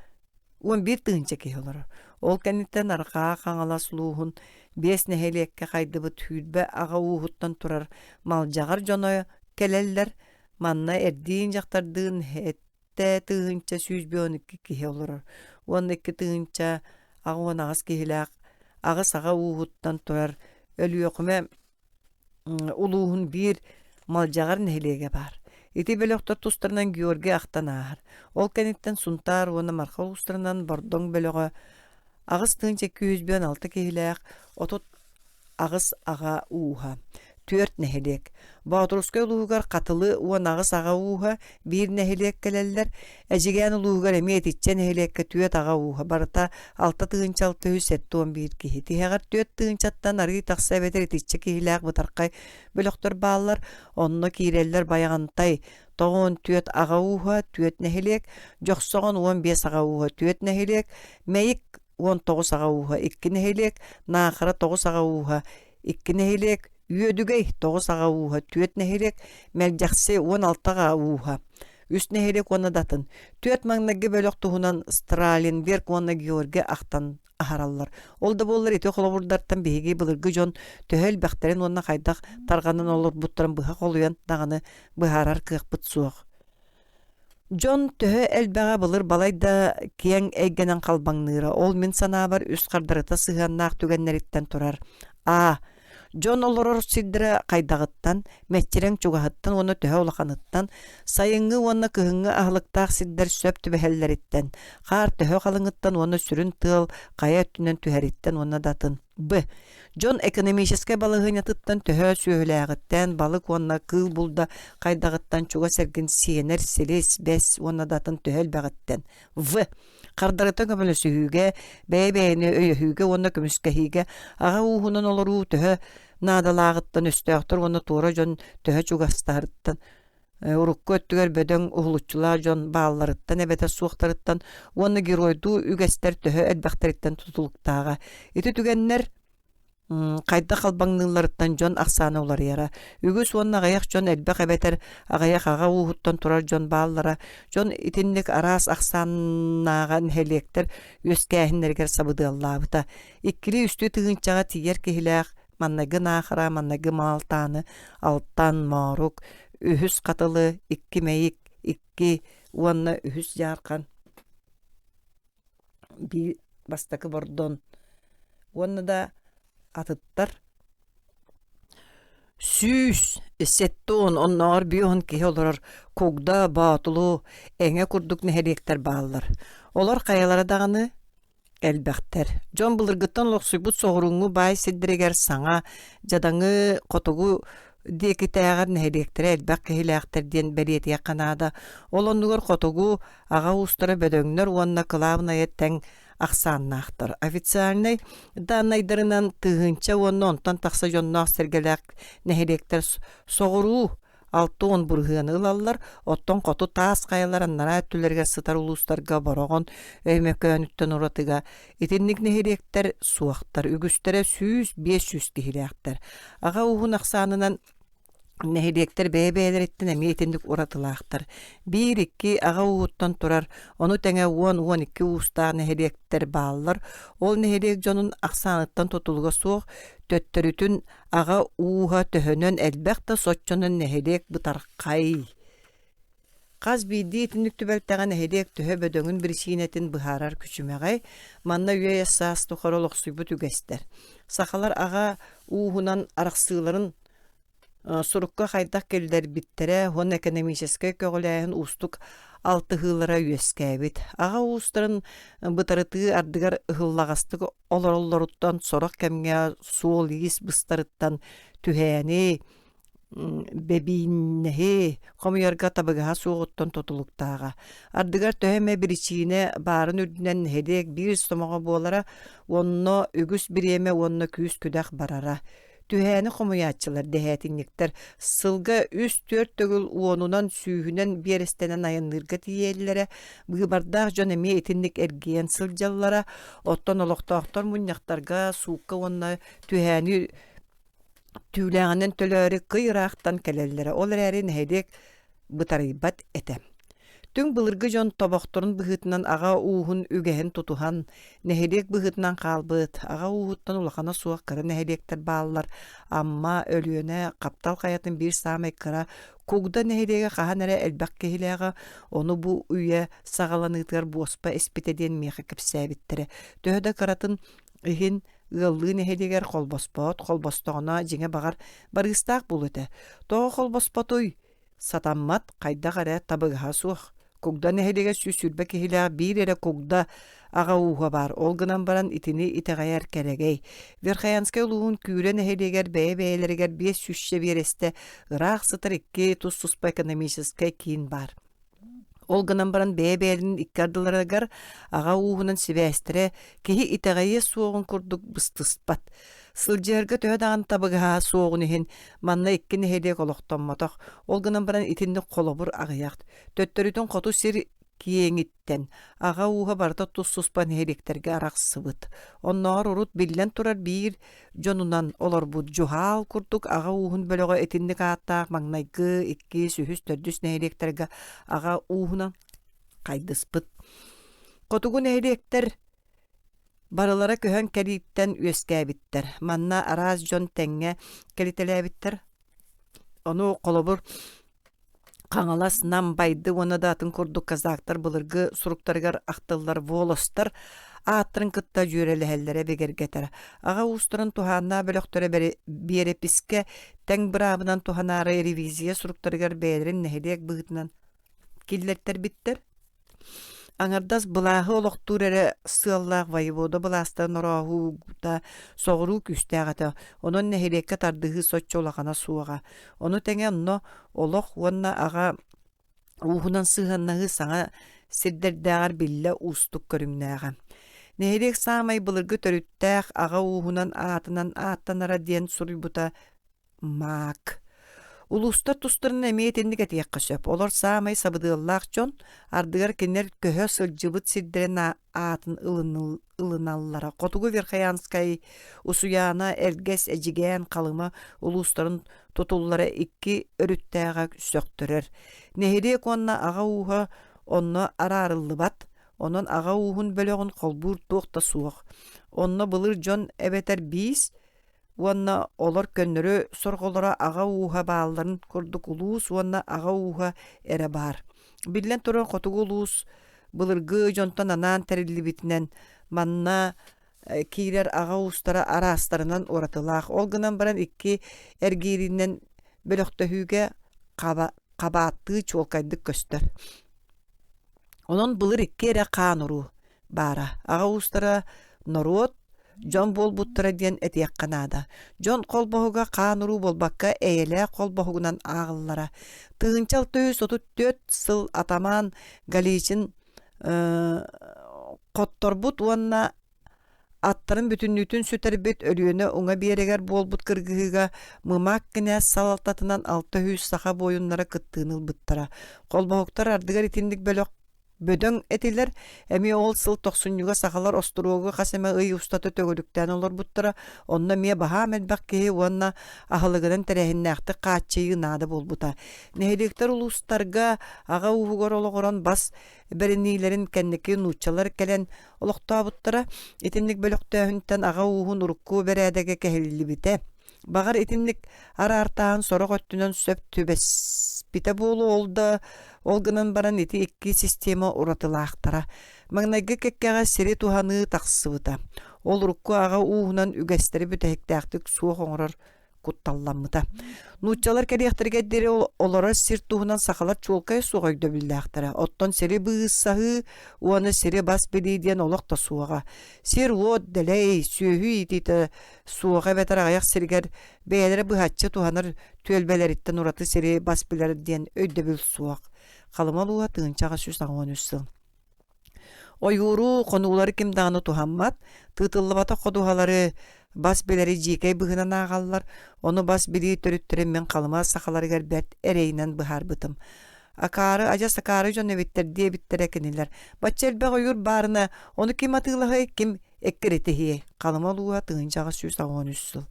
[SPEAKER 1] 11 тыгынча кихи олар. Ол кенниттен аркаа каңалас улуухун 5 нехелекке хайдыбыт хүрбе ага уухуттан турар малжагар жоно келеллер манна эрдиин жактардын хетте тыгынча 112 кихи олар. 12 тыгынча агын агас кихилак агыс ага уухуттан турар өлүөкүмө улуухун бир малжагар нехелеге бар. Ити бөлөктөр тустарынан Георгий Ахтанаар. Ол кенниттен сунтар оны марка улустарынан бордоң бөлөгө агыс тыгынча 206 кихилак отут агыс ага uuha 4 нехелек. Баатурускай улуугар катылы уон агыс ага uuha 1 нехелек келеллер. Эжиген улуугар эметичче нехелекке 4 ага uuha барыта 6 тыгынча 611 кихи. Тихагар 4 тыгынчаттан арги такса бетер итичче кихилак бутаркай бөлөктөр баалар. Онно киреллер баягантай 94 ага uuha 4 нехелек. Жоксогон 15 ага uuha 4 нехелек. Мейик 19 ага uuha 2 нехелек. Наахара 9 ага uuha 2 нехелек. Үйөдүгей 9 ага uuha 4 нехелек. Мелжаксы 16 ага uuha 3 нехелек оны датын. 4 маңнаги бөлөк туһунан Страленберг оны Георгий Ахтан ахараллар. Ол да боллар ите холобурдартан беги былыргы жон төһөл бахтерин онна хайдак тарганын олор буттаран быха колуян даганы быхарар кыхпыт суох. Жон төһө элбага былыр балайда кияң эйгенен калбаңныра. Ол мен санабар үс кардарыта сыганнаак түгеннериттен турар. Жон олорор сиддire кайдагыттан, метчирең чугахыттан, оны төһө улаханыттан, сайыңы оны кыһыңы ахлыктаах сиддер сөп түбэһэллериттен, хаар төһө халыңыттан, оны сүрүн тыл, кая түнен түһэриттен, оны датын. Жон экономическай балыгынятыттан төһө сүйөлээгыттен, балык оны кыл булда кайдагыттан чуга серген сиенер, селес, бес, оны датын төһөл бәгыттен. Кардарытын көмөлө сүйүүгө, бэйбэйни өйөһүүгө, оны көмүскэхиге, ага уухунан олоруу төһө наадалаагыттан өстөөктөр, оны туора жон төһө чугастарыттан, урукку өттүгөр бөдөң ухулуччулар жон баалларыттан, эбете суохтарыттан, оны геройду үгэстер төһө элбэхтериттен тутулуктаага. Ити түгеннер кайда калбаңныларыттан жон аксаны олар яра. Үгүс онна гаяк жон элбек эбетер агаяк ага уухуттан турар жон бааллара. Жон итинник арас аксаннаган хелектер өскәһиннергер сабыды Аллабыта. Иккили үстү тыгынчага тиер кихилак маннагы нахара, маннагы малтаны, алттан марук, үһүс катылы, 2 мейик, 2 уонна үһүс жаркан. Би бастакы бордон. Уонна да атыттар сүүс сеттон онноор бион ки олар когда баатылу эңе курдук нехелектер баалар. Олар каялара даганы элбэхтер. Жон былыргыттан локсуйбут соғыруңу бай сиддирегер саңа жадаңы котугу диекитээҕэр нэһилиэктерэ элбэх киһилээхтердиэн бэриэтиэ канаада олоннугар хотугу аҕа уустара бөдөҥнөр уонна кылаабыная тэҥ ахсааннаахтар. Официальный даннайдарынан тыһынча уонна онтон тахса дьонноох сэргэлээх нэһилиэктэр соҕуруу алты он бурыһыаны ылаллар, оттон хоту таас хайалар аннара түлэргэ сытар улуустарга борогон өймөкөөнүттэн уратыга итинник нэһилиэктэр суахтар, үгүстэрэ 500 киһилээхтэр. Аға уһун ахсаанынан нэһилиэктэр бэйбэйлэриттэн эмиэтинник уратылаахтар. 1-2 аға уһуттан турар, ону тэҥэ 10-12 уустаах нэһилиэктэр бааллар. Ол нэһилиэк дьонун ахсааныттан тутулга суох төттөрүтүн аға уһа төһөнөн элбэхта соччонун нэһилиэк бытархай. Қаз бийди итинник түбэлтэҕэ нэһилиэк төһө бөдөҥүн бирсиинэтин быһаарар күчүмэҕэй, манна үө яссаас тухаролохсуйбут үгэстэр. Сахалар аға уһунан арахсыыларын сурукка хайдах келдер биттере хон экономической көголяйын устук алтыһыылара үөскәбит. Аға уустарын бытарыты ардыгар ыһыллағастык олороллоруттан сорох кемге суол иис быстарыттан түһээни бебииннеһи хомуярга табыгаһа суоҕуттан тотулуктааға. Ардыгар төһөмэ биричиине баарын үрдүнэн хедек бир стомоҕо буолара онно үгүс бириэме онно күүс күдэх барара. Түһээни хомуяачылар дэһэтинниктер сылга 3-4 төгүл уонунан сүүһүнэн биэрестенен айыннырга тиэллэре быыбардаах дьон эмиэ итинник эргиэн сылдьаллара оттон олохтоохтор мунньахтарга суукка уонна түһээни түүлээҥинэн төлөөрү кыйыраахтан келеллэре ол эрээри нэһилиэк бытарыйбат этэ. Түң былыргы дьон тобохторун быһыытынан аға уһун үгэһин тутуһан нэһилиэк быһыытынан хаалбыт аға уһуттан улахана суох кыра нэһилиэктэр бааллар амма өлүөнэ каптал хайатын бир саамай кыра кугда нэһилиэгэ хаһан эрэ элбэх киһилээҕэ ону бу үйэ саҕаланыытыгар буоспа эспитэ диэн миэхэ кэпсээбиттерэ төһө кыратын иһин ыаллыы нэһилиэгэр холбостоҕуна дьиҥэ баҕар барыыстаах бул этэ. Тоҕо холбоспотуй сатаммат хайдах эрэ табыгаһа суох. Кугда нэһилиэгэ сүрбэ киһилээх биир эрэ кугда аға уһа бар. Ол гынан баран итини итэҕэйэр кэрэгэй. Верхаянскай улуһун күүрэ нэһилиэгэр бэйэ-бэйэлэригэр 500 биэрэстэ ыраах сытар 2 тус-туспа экономическай киин бар. Ол гынан баран бэйэ-бэйэлэрин иккардыларыгар аға уһунан сибээстэрэ киһи итэҕэйэ суоҕун курдук быстыспат. Сылдьыарга төһө даҕаны табыгаһаа суоҕун иһин манна 2 нэһилиэк олохтоммотох. Ол гынан баран итинник холобур аҕыйахт. Төттөрүтүн хоту сир киэҥиттэн аға уһа барда тус-туспа нэһилиэктерге арахсыбыт. Онноҕор урут биллэн турар биир дьонунан олорбут дьуһаал курдук аға уһун бөлөҕө итинник ааттаах маҥнайгы 2 сүһүс төрдүс нэһилиэктерге аға уһунан хайдыспыт. Хотугу нэһилиэктер барылара көһөн кэлииттэн үөскээбиттэр. Манна араас дьон тэҥҥэ кэлителээбиттэр. Ону холобур қаңалас нам байды уона даатын курдук казаактар былыргы суруктарыгар ахтыллар волостар ааттырын кытта жүүрэлэһэллэре бегергетер. Аға уустуран тухаанна бөлөхтөрө биэреписке тэҥ быраабынан туханаары ревизия суруктарыгар бээлэрин нэһилиэк быһытынан киллэртэр биттер. Аңардас былааһы олохтуур эрэ сыаллаах воевода былааста нороохуута соҕуруу күстээҕэтэ онон нэһилиэкке тардыһы соччо улахана суоҕа. Ону тэҥэ онно олох уонна аға уһунан сыһаннаһы саҥа сирдэрдээҕэр биллэ уустук көрүҥнээҕэ. Нэһилиэк саамай былыргы төрүттээх аға уһунан аатынан ааттанара диэн суруйбута маак. Улустар тустарын эмиэтинник этиэкка сөп. Олор саамай сабыдыаллаах дьон ардыгар кинер көһө сылдьыбыт сирдэрэн аатын ылыналлара. Хотугу Верхаянскай усуяана эргес эдьигээн халыма улустарын тутуллара 2 өрүттээҕэ сөктөрөр. Нэһилиэк онна аға уһа онно араарыллыбат. Онон аға уһун бөлөҕүн холбуур туохта суох. Онно былыр дьон эбетер 5 уонна олор көннөрү сорголора аға уһа баалларын курдук улуус уонна аға уһа эре бар. Биллен туран хотугу улуус былыргы дьонтон анаан териллибитинен манна киирер аға уустара араастарынан оратылаах. Ол гынан баран 2 эргииринен бөлөхтөһүүгэ кабаатты чуолкайдык көстөр. Онон былыр 2 эре хаан уруу бара. Аға уустара норуот Жон бол буттара диен этиякканада. Жон колбоһуга каануру болбакка эйеле колбоһугунан агыллара. Тыынчал төс 34 сыл атаман Галичин котторбут уанна аттарын бүтүннүтүн сүтербит өрүөнө уңа биерегер болбут кыргыгыга мымак кіне салалтатынан 600 саха бойуннара кыттыыныл быттара. Колбоһуктар ардыгар итинник бөдөң этилер, эми ол сыл 90-юга сахалар остуруогу касеме ый устаты төгөлүктен олар буттара, онна мие баха медбак кеһи уанна ахылыгынан терехиннäхти кааччыйы наады болбута. Нехиликтер улустарга ага уһугор ологорон бас беринилерин кенники нучалар келен олохтообуттара, итинник бөлөктөһүнтен ага уһун урукку берээдеге кехилибите. Багар итинник ара-артаан сорок өттүнөн сөп түбес бите болу олда олгынан баран ити икки система уратылаахтара. Магнайгы кеккега сири туханы тақсыбыта. Ол урукку ага уһунан үгестери бүтехиктээхтик суох оңорор кутталламмыта. Нучалар кериэхтерге дери олора сир туһунан сахалар чулкай сугойдо билдээхтара. Оттон сири быыссаһы уаны сири бас билидиен олохта суага. Сир вот делей сүйүһү итите суага бетер аяк сиргер бээлери быһаччы туһанар түөлбелериттен ураты сири бас билер диен өйдө бил суак. Калымалуга тыынчага 113 сыл. Ойуру конуулары кимдаганы тухаммат, тытыллыбата кодухалары бас билери жикей быһынан агаллар, оны бас били төрүттөрүм мен калыма сахаларыгар бәт эрейнен быһар бытым. Акары, ажа сакары жон эбиттер дие биттер экенилер. Бачелбе ойур барына, оны ким атылахы, ким эккеретехие. Калымалуга тыынчага 113 сыл.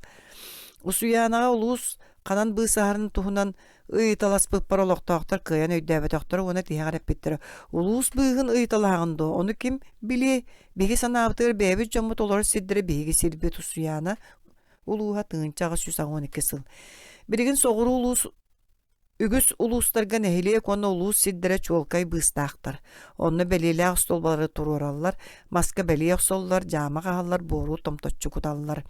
[SPEAKER 1] Усуянага улус канан быысаһарын туһунан ыйталас пыппаролоктоохтар кыян өйдөөбөтөктөр уна тиһагарап биттер. Улус быыгын ыйталаагындо, оны ким били биги санаабытыр бэби жоммут олор сиддире биги силбет усуяна улууга тыынчага 112 сыл. Биригин соғуру улус үгүс улустарга нехилие конно улус сиддире чуолкай быыстаактар. Онны белилээх столбары турураллар, маска белиэх соллар, жаама кааллар, бору томточчу куталлар.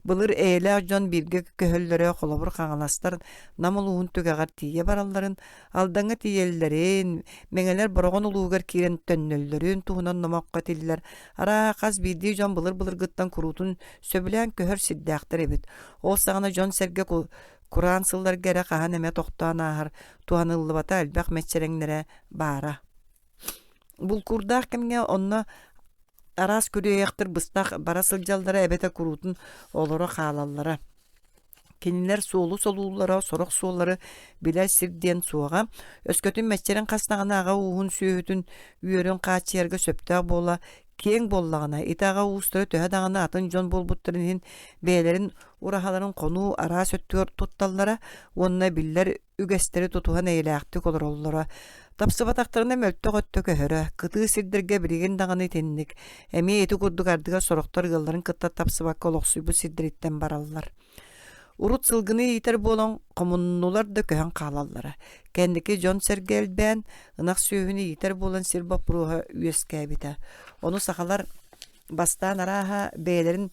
[SPEAKER 1] Былыр эйлээх жон бирге көһөллөрө холобур каңаластар, намылуун түгэгар тие баралларын, алдаңа тиеллерин, меңелер борогон улуугар кирен төннөллөрүн туһунан номокка тиллер. Ара каз биди жон былыр гыттан курутун сөбүлээн көһөр сиддээхтер эбит. Ол сагана жон серге Kur'an sıllar gere kahan eme tohtan ahar tuhanıllıbata elbaq metçerenglere bara. Bul kurdaq kemge onna aras körüyektir bыстaq bara sıljallara ebete kurutun oluru xalallara. Keniler solulara, sorok suolları biler sirdiyen suaga. Öskötün metçeren kasnağına ağa uğun süyütün üyörün kaç yerge söptağ bola Keң bollağına, itağa uğustırı töhe dağına atın jon bolbutlarının beylerin urahaların konu ara söttüyor tuttallara, onunla biller ügesteri tutuhan eyleaktik olur ollara. Tapsı bataklarına mölttök öttök öhörü, kıtığı sirdirge birigen dağını tenlik, emi eti kurduk ardıga soroktar gılların kıtta tapsı bakka oloksuy bu sirdiritten barallar. Urut sılgını yiter bolan komunnular da köhen kalallara. Kendiki John Sergel ben ınak suyunu yiter bolan sirbap ruha üyeskabita. Onu sakalar bastan araha beylerin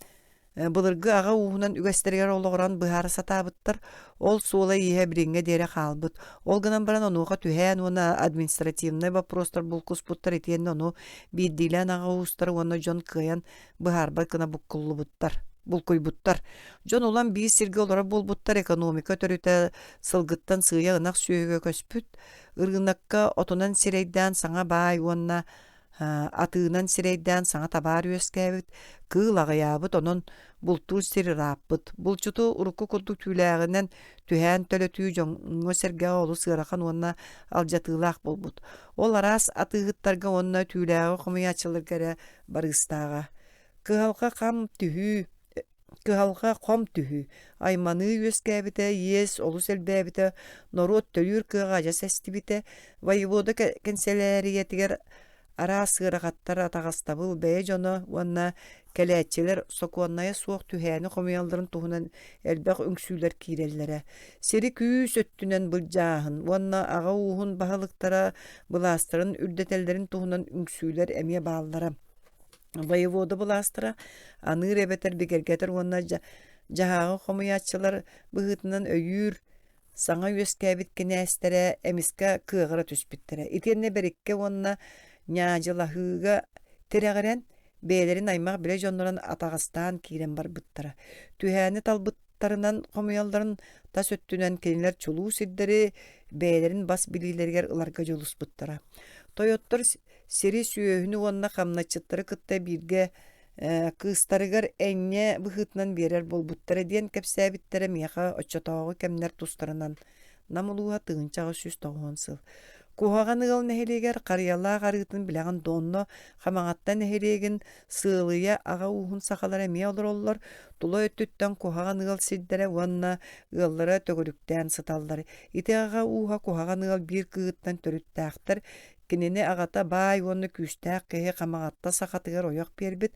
[SPEAKER 1] bılırgı ağa uğunan ügesteriger oluğuran bıharı satabıttır. Ol suola ihe biringe dere kalbıt. Ol gınan baran onuğa tühen ona administrativne baprostar bulkus puttar etiyen onu biddilen ağa uğustar onu John kıyan bıhar bakına bukkullu buttar. Bulkuybuttar. Jon olan bir sirge olara bolbuttar ekonomika törüte sılgıttan sığıya ınak süyöge köspüt. Irgınakka otunan sireyden sana bay onna atığından sireyden sana tabar üyeskevit. Kığıl ağayabıt onun bultur siri rapbıt. Bulçutu urukku kulduk tüylağından tühen tölötüyü jongo serge oğlu sığırakan onna aljatığılaq bolbut. Ol aras atığıttarga onna tüylağı komuya açılır gere barıstağa. Kıhalka kam tühü Kıhalka kom tühü. Aymanı yüzgâbite, yes, olus elbâbite, norot tölür kıgaca sestibite, vayvoda kenseleriyetiger ara sığıraqattar atağastabıl beye jona, onna keletçiler sokuannaya soğuk tühäni komuyalların tuhunan elbaq üngsüler kirellere. Seri küs öttünen bılcağın, onna ağa uğun bahalıktara bılastarın ürdetellerin tuhunan üngsüler emiye bağlılara. Voyevoda bulastıra anır ebeter bigergeter onna jahağı komuyatçılar bıhıtından öyür sana yüzkabit kinestere emiska kığıra tüspittere. İtenne berikke onna nyacılahıga teregeren Бээлерин аймак биле жонноран атагастан киирен барбыттара. Түһәни талбыттарынан комуялларын тас өттүнен кенилер чулуу сиддери бээлерин бас билилергер ыларга жолуспуттара. Тойоттор сири сүйөһүнү уонна хамначыттары кытта бирге кыстарыгар эңне быхытынан берер болбуттара диен кепсәбиттере мияха оччотоогу кемнер тустарынан намулуha тыгынчага сүз тоҕуон сыл. Куһаҕан ыал нэһилиэгэр харыйаллаах арыытын билэҕин доонно хамаҕаттан нэһилиэгин сыылыйа аҕа уһун сахалар эмиэ олороллор тула өттүттэн куһаҕан ыал сирдэрэ уонна ыаллара төгөрүктээн сыталлар. Итеҕаҕа уһа куһаҕан ыал биир кыыттан төрүттээхтэр кинини аҕата баай уонна күүстээх киһи хамаҕатта сахатыгар ойох биэрбит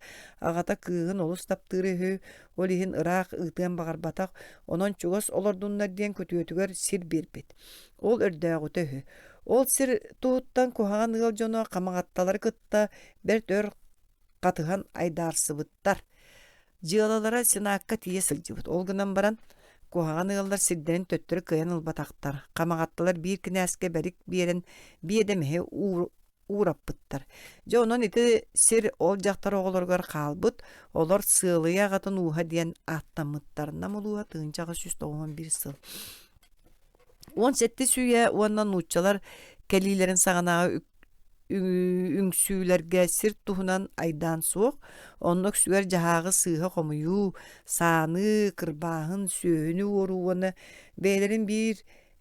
[SPEAKER 1] аҕата кыыһын олус таптыыры үһү ол иһин ыраах ыытыан баҕарбатах онон чугас олордуннар диэн көтүөтүгөр сир биэрбит. Ол өрдөөҕүтэ үһү. Ол сир туһуттан куһаҕан ыал дьоно хамаҕатталар кытта бэрт өр катыһан айдаарсыбыттар. Дьыалалара сынаакка тиийэ сылдьыбыт. Ол гынан баран куһаҕан ыаллар сирдэрин төттөрү кыйан ылбатахтар. Хамаҕатталар биир кинээске бэрик биэрин биэдэмэһэ уураппыттар. Дьэ онон ити сир ол дьахтар оҕолоргор хаалбыт, олор сыылыйа аҕатын ууһа диэн ааттаммыттар. Намулууha тыынчаҕа сүз тоҕуон бир сыл. 17 сүйе уонна нууччалар келиилерин саҕанааҕы үҥсүүлэргэ сир туһунан айдаан суох, оннок сүгэр жаһааҕы сыыһа хомуйуу, сааны, кырбааһын, сүөһүнү уорууона бээлерин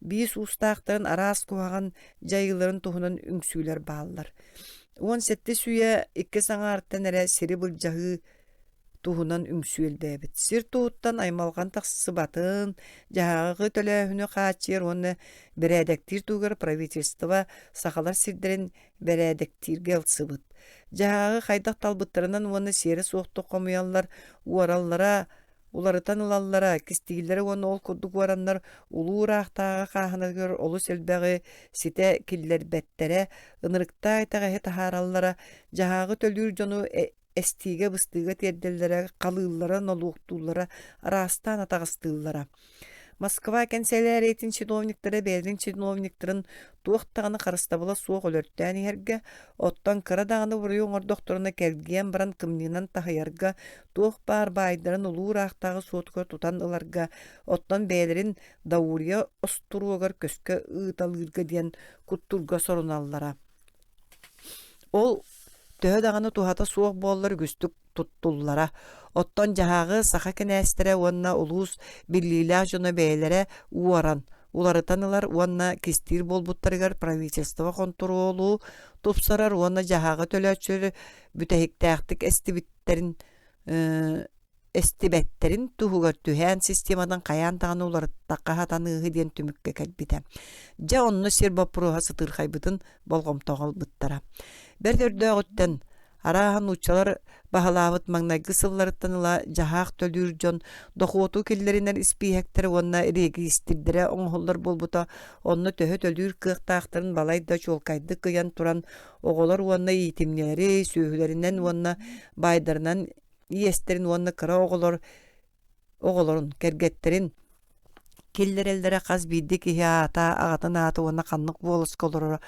[SPEAKER 1] биис устаахтарын араас куһаҕан дьайыларын туһунан үҥсүүлэр бааллар. 17 сүйе икки саҥаартан эрэ сири былдьаһыы туһунан үҥсүүлбээбит. Сир туһуттан аймалҕан тахсыбатын, жаһааҕы төлөөһүнү хаачиер уонна бэрээдэктиир тугар правительство сахалар сирдэрин бэрээдэктииргэ ылсыбыт. Жаһааҕы хайдах талбыттарынан уонна сиэри суохтук комуяллар уораллара, уларытан ылаллара, кистигиллери уонна ол курдук уараннар улуураахтааҕа хааханаргар олу сэлбэҕи сите киллербэттерэ, ынырыктаа айтаҕаһы таһаараллара, жаһааҕы төлүүр дьону эстиге быстыга терделлere, kalıыллара, налуктууллара, арастан атагыстыыллара. Москва кенселер этин чиновниктары, бәлин чиновниктарын туақтағаны қарыстабыла суық өлөрттән иерге, оттан кыра дағаны бұрыйын ордоқторына кәлген баран кымнинан тахаярга, туақ бар байдарын улуыр ақтағы суотқыр тутан ыларга, оттан бәлерин даурия остуруағар көскі ұйталырға ден күттурға сорыналлара. Ол төһө дағаны тухата суох боллар күстүк туттуллара. Оттон жаһагы саха кенәстере уонна улуус биллилах жона бәйләре уаран. Уларытанылар уонна кистир болбуттарыгар правительство контролу тупсарар уонна жаһагы төлөчөрү бүтәһиктәхтик эстибиттерин эстибеттерин туһугар түһән системадан каян таганы улар таккахатаны ден түмүккә кәлбитә. Жа онны сербапруха сытыр хайбытын болгом тогал буттара. Бер төрдөгөттен арахан учалар бахалавыт маңнайгы сылларыттаныла жаһаак төлүр жон дохуоту киллеринен испиһектер уонна регистирдере оңголлор болбута онны төһө төлүр кыактаактарын балайда чолкайды кыян туран оголор уонна иитимнери сүүһүлеринен уонна байдарынан иестерин уонна кыра оголорун кергеттерин киллерелдере каз бидди киһаата агатын ааты уонна каннык волосколору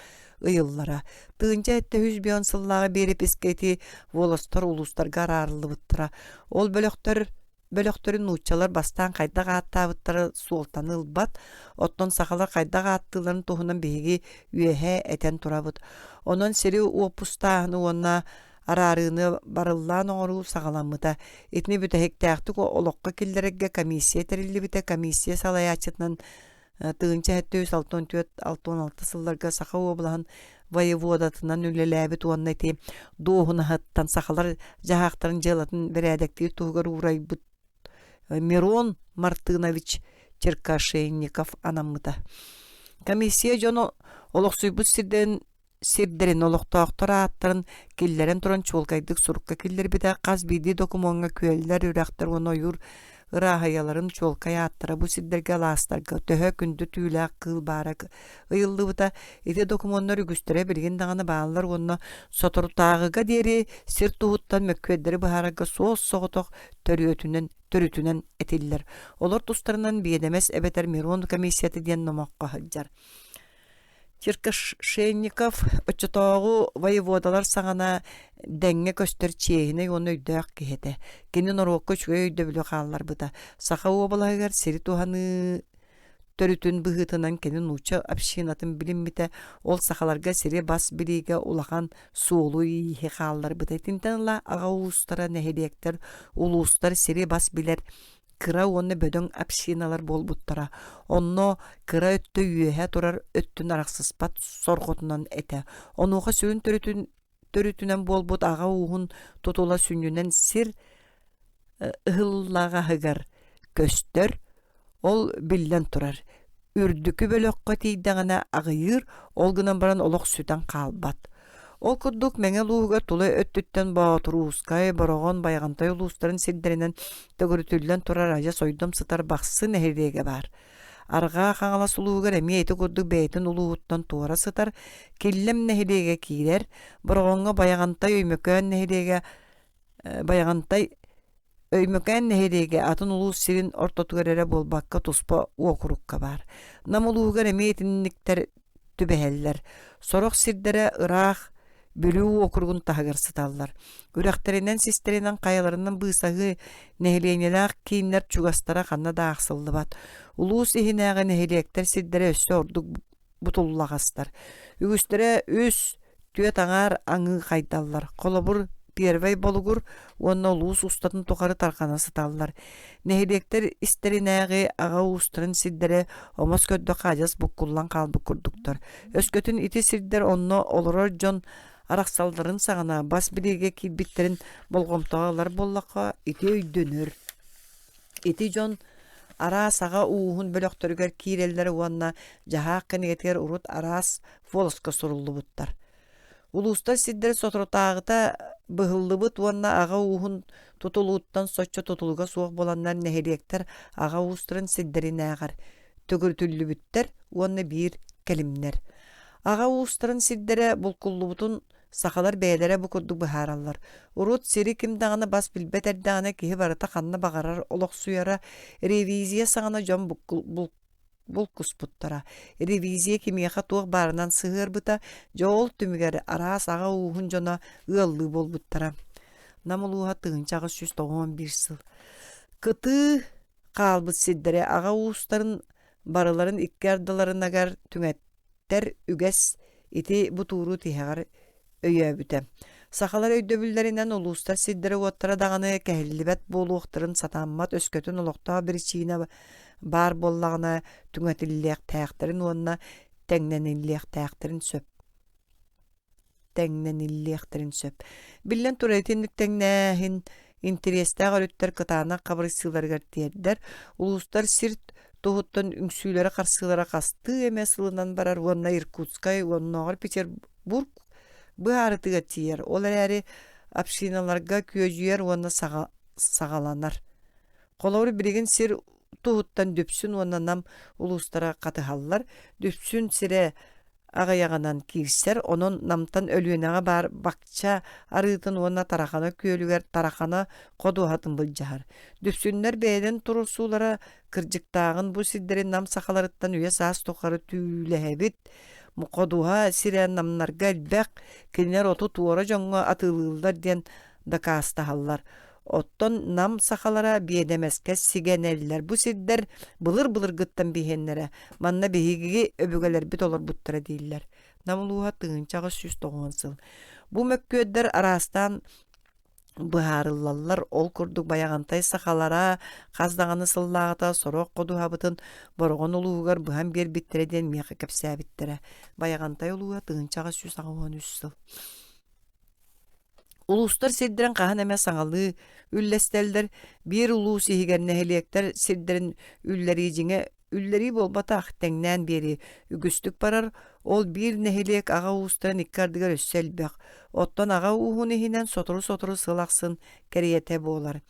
[SPEAKER 1] ыйыллара. Тыынча этте 100 сыллаға берип искети волостар улустарга арарылыбыттыра. Ол бөлөктөрүн учалар бастан кайдага аттабыттары суолтаны ылбат, оттон сахалар кайдага аттыларын тухунан биһиги үөһэ этен турабыт. Онон сири опустааны уонна арарыны барыллаан оңору сагаламмыта. Этни бүтэһиктээхтик олокка киллерегге комиссия териллибите, комиссия салаячытынан тыынча 764-66 сылларга саха облаһын воеводатынан үлеләбит уонна ти доохунахаттан сахалар жаһактарын жылатын берәдектир тугар урайбыт Мирон Мартынович Черкашенников анаммыта. Комиссия жоно олоксуйбут сирдерин олоктооктор ааттарын киллерен туран чулкайдык сурукка киллер бите каз биди документга күөллер үрактар оны ойур ырахаяларын чолкай аттара бу сиддерге ластарга төһө күндү түүлэк кыл барак ыйыллыбыта эти документтер үгүстөрө билген даганы баалар онно соторутаагыга дери сир туһуттан мөккөддери баһарага соос соготок төрүтүнен этиллер. Олар тустарынан биедемес эбетер Мирон комиссияты диэн номокко хаджар. Черкашенников очотоогу воеводалар саңана дәңге көстер чейіне оны өйдөк кехете. Кенен орокко чүгөй өйдөбілі қалалар бұта. Сақа обалағар сері туханы төрүтүн быһытынан кенен уча общинатын билиммите ол сахаларга сире бас билиге улахан суолу ихе хааллар быта. Тинтенла ага улустара нехелектер улустар сире бас билер кыра онны бөдөң общиналар болбуттара. Онно кыра өттө үйеһе турар өттүн араксыспат сорготунан эте. Онуға сүрүн төрүтүнен болбут ага уһун тутула сүннүнен сир ыһыллага хыгар көстөр ол биллен турар. Үрдүкү бөлөккө тийдегана агыйыр ол гынан баран олох сүтен калбат. Ол курдук меңе лууга тулы өттүттен баатуруускай борогон байгантай улустарын сиддеринен төгүрүтүллен турар ажа сойдом сытар баксы нехиреге бар. Арга хаңала сулуугар эми эти курдук бейтин улууттан туара сытар киллем нехиреге кийлер борогонга байгантай өймөкөн нехиреге атын улуус сирин ортотугерере болбакка туспа уокурукка бар. Намулуугар эми этинниктер түбэһэллер. Сорох сирдере ыраах бүлүү окургун тахагар сыталлар. Үрәхтеринен систеринен каяларынан быысагы нехиленелаах кийиннер чугастара ханна даахсылды бат. Улуус ихинээге нехилектер сирдере өссө ордук бутуллагастар. Үгүстере үс түйе таңар аңы кайдаллар. Колобур первый болгур онна улуус устатын токары таркана сыталлар. Нехилектер истеринээге ага устарын сирдере омос көддө кажас буккуллан калбы курдуктар. Өскөтүн ити сирдер онно олорор жон араксалдарын сагана бас билеге килбиттерин болгомтогалар боллакка ити өйдөнөр. Ити жон арас ага уухун бөлөктөргөр киреллери уанна жаһаак кенегетер урут арас волоска суруллубуттар. Улустар сиддер сотротаагыта быһыллыбыт уанна ага уухун тутулууттан соччо тутулуга суох боланнар нехилектер ага уустарын сиддеринаагар төгүртүллүбүттер уанна бир келимнер. Ага уустарын сиддере булкуллубутун сахалар бээлере букурдук быһаараллар. Урут сири кимдаганы бас билбетердаганы киһи барыта ханна багарар олох суяра ревизия сагана жон булкуспуттара. Ревизия кимиэха туох барынан сыһырбыта жоол түмүгер араас ага уухун жона ыаллыы болбуттара. Намулууха тыгынчагы 191 сыл. Кыты каалбыт сиддере ага уустарын барыларын иккардаларынагар түңэттер үгэс ити бутуру тиһагар өйөбүтэ. Сахалар өйдөбүллеринен улустар сиддере уоттара даганы кэһиллибет болуохтарын сатаммат өскөтүн олохтоо бир чиина бар боллагына түңэтиллиэх тээхтерин уонна теңнениллиэх сөп. Биллен туретинник теңнээхин интерестээх өрүттер кытаана кабырысыларгар тиэрдер. Улустар сирт туһуттан үңсүүлөрө карсылара касты эме сылынан барар уонна Иркутскай, уонноогар Петербург быһаарытыга тиер. Олар эри общиналарга күөжүер уонна сагаланар. Колору билеген сир туһуттан дөпсүн уонна нам улустара катыһаллар. Дөпсүн сире агаягынан кирсер, онон намтан өлүөнага бар бакча арыытын уонна тарахана күөлүгер тарахана кодуһатын былжахар. Дөпсүннер бэйден турусуулара кырдьыктаагын бу сиддерин нам сахаларыттан үйе саас тохары түүлэһэбит. Мукодуха сире намнарга элбэк кинер оту туора жоңго атылылдар ден дакаастахаллар. Оттон нам сахалара биедемеске сигенеллер. Бу сиддер былыр гыттан бихеннере. Манна бихиги өбүгелер бит олар буттара дейиллер. Намулууха тыгынчагы 190 сыл. Бу мөккөддер арастан быһаарыллаллар ол курдук баягантай сахалара каздаганы сыллаагыта сорок кодуһабытын боргон улуугар быһан бер биттереден мияка кепсээбиттере. Баягантай улууга тыгынчагы 193 сыл. Улустар сиддерин кахан эме саңалы үллестелдер бир улуус ихигер нехилектер сиддерин үллери жиңе үллери болбатах теңнен бери үгүстүк барар. Ол бир нехилек ага уустарын иккардыгар өссөлбөк. Оттон ага уухун ихинен сотору сылаксын кериете болар.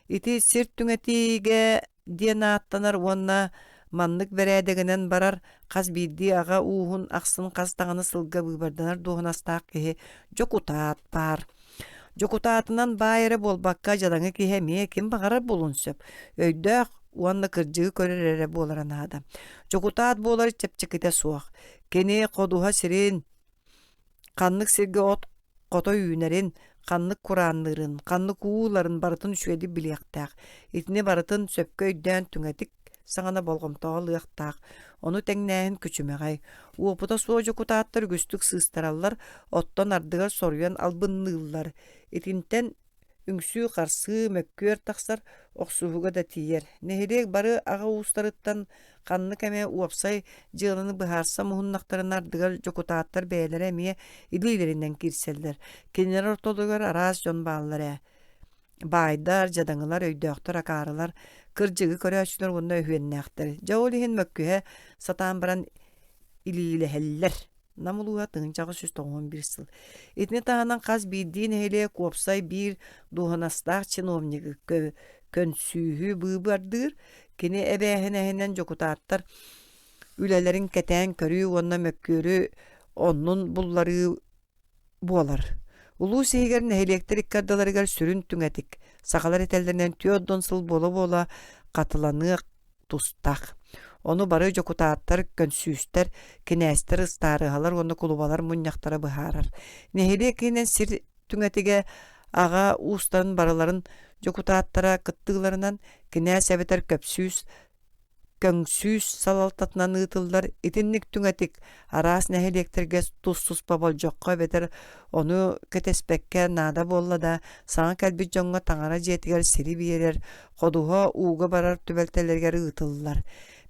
[SPEAKER 1] Ити сирт түңетиге диен аттанар уонна маннык бередегенен барар. Каз бидди ага уухун аксын казтаганы сылга быбарданар дуһунастаак киһи жокутаат бар. Жокутаатынан байыры болбакка жадаңы киһе мие ким багарар болун сөп. Өйдөк уанна кырдьыгы көрерere буоларанаада. Жокутаат буолар чепчеките суах. Кени кодуха сирин каннык сирге от кото үйнерин, каннык курааннырын, каннык ууларын барытын үчүеди билиэхтээх. Итини барытын сөпкө өйдөөн түңэтик саңана болгомтоҕо лыахтаах. Ону теңнээһин күчүмэҕэй. Уопута суо жокутааттар үгүстүк сыыстараллар, оттон ардыгар соруйан албынныыллар. Итинтен үңсүү харсыы мөккүөр тахсар охсууга да тиер. Нехилеек бары ага уустарыттан канны кеме уапсай дьыаланы быһаарса муһуннахтарын ардыгар жокутааттар бээлер эмиэ илиилеринен кирселлер. Кинилер ортолугар араас дьон бааллар Байдар, жадаңылар, өйдөөхтөр, акаарылар, кырдьыгы көрөөчүлөр уонна өһүөннээхтер. Жаолиһин мөккүһэ сатаан баран илиилэһэллэр. Намулуга тыгынчагы 191 сыл. Итини таһанан хас биирдиин эхиле куопсай биир дуһанастаах чиновниги көнсүүһү быыбардыыр. Кини эбээһинэһинэн жокутааттар үлэлэрин кэтээн көрүү уонна мөккүөрү оннун буллары буолар. Улуу сиһигэр нэһилиэктэр иккардаларыгар сүрүн түңэтик. Сахалар этэллэринэн түөддон сыл бола катыланык тустах. Ону бары жокутааттар көнсүүстер, кинээстер ыстаарыһалар, ону кулубалар муньяхтара быһаарар. Нэһилиэкинен сир түңэтиге ага уустарын барыларын жокутааттара кыттыыларынан кинээс эбетер көңсүүс салалтатынан ыытылдар. Итинник түңэтик араас нэһилиэктерге тус бабал жокко эбетер ону кетеспекке наада болла да саҥа кэлбит жоҥҥо таҥара дьиэтигэр сири биэрэр ходуһа ууга барар түбэлтэлэргэр ыытыллар.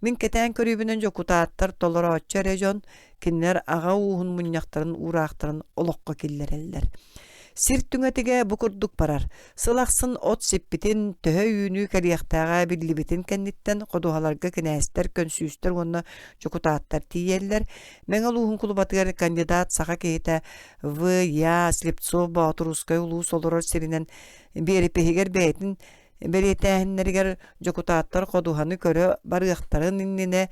[SPEAKER 1] Мин кетээн көрүүбүнэн жокутааттар толорооччу эрежон кинилэр ага уухун муньяхтарын ураахтарын олоққа киллереллер. Сир түңэтиге бу курдук барар. Сылахсын от сиппитин төһө үүнүү кэлиэхтээҕэ биллибитин кэнниттен ходуһаларга кинээстер көнсүүстер уонна жокутааттар тиийэллер. Меҥал уухун кулубатыгар кандидат саха киһитэ В.Я. Слепцов Баатурускай улуу солорор сиринен биэрипиһигэр бээтин беретээһиннэригэр жокутааттар ходуһаны көрө барыахтарын иннине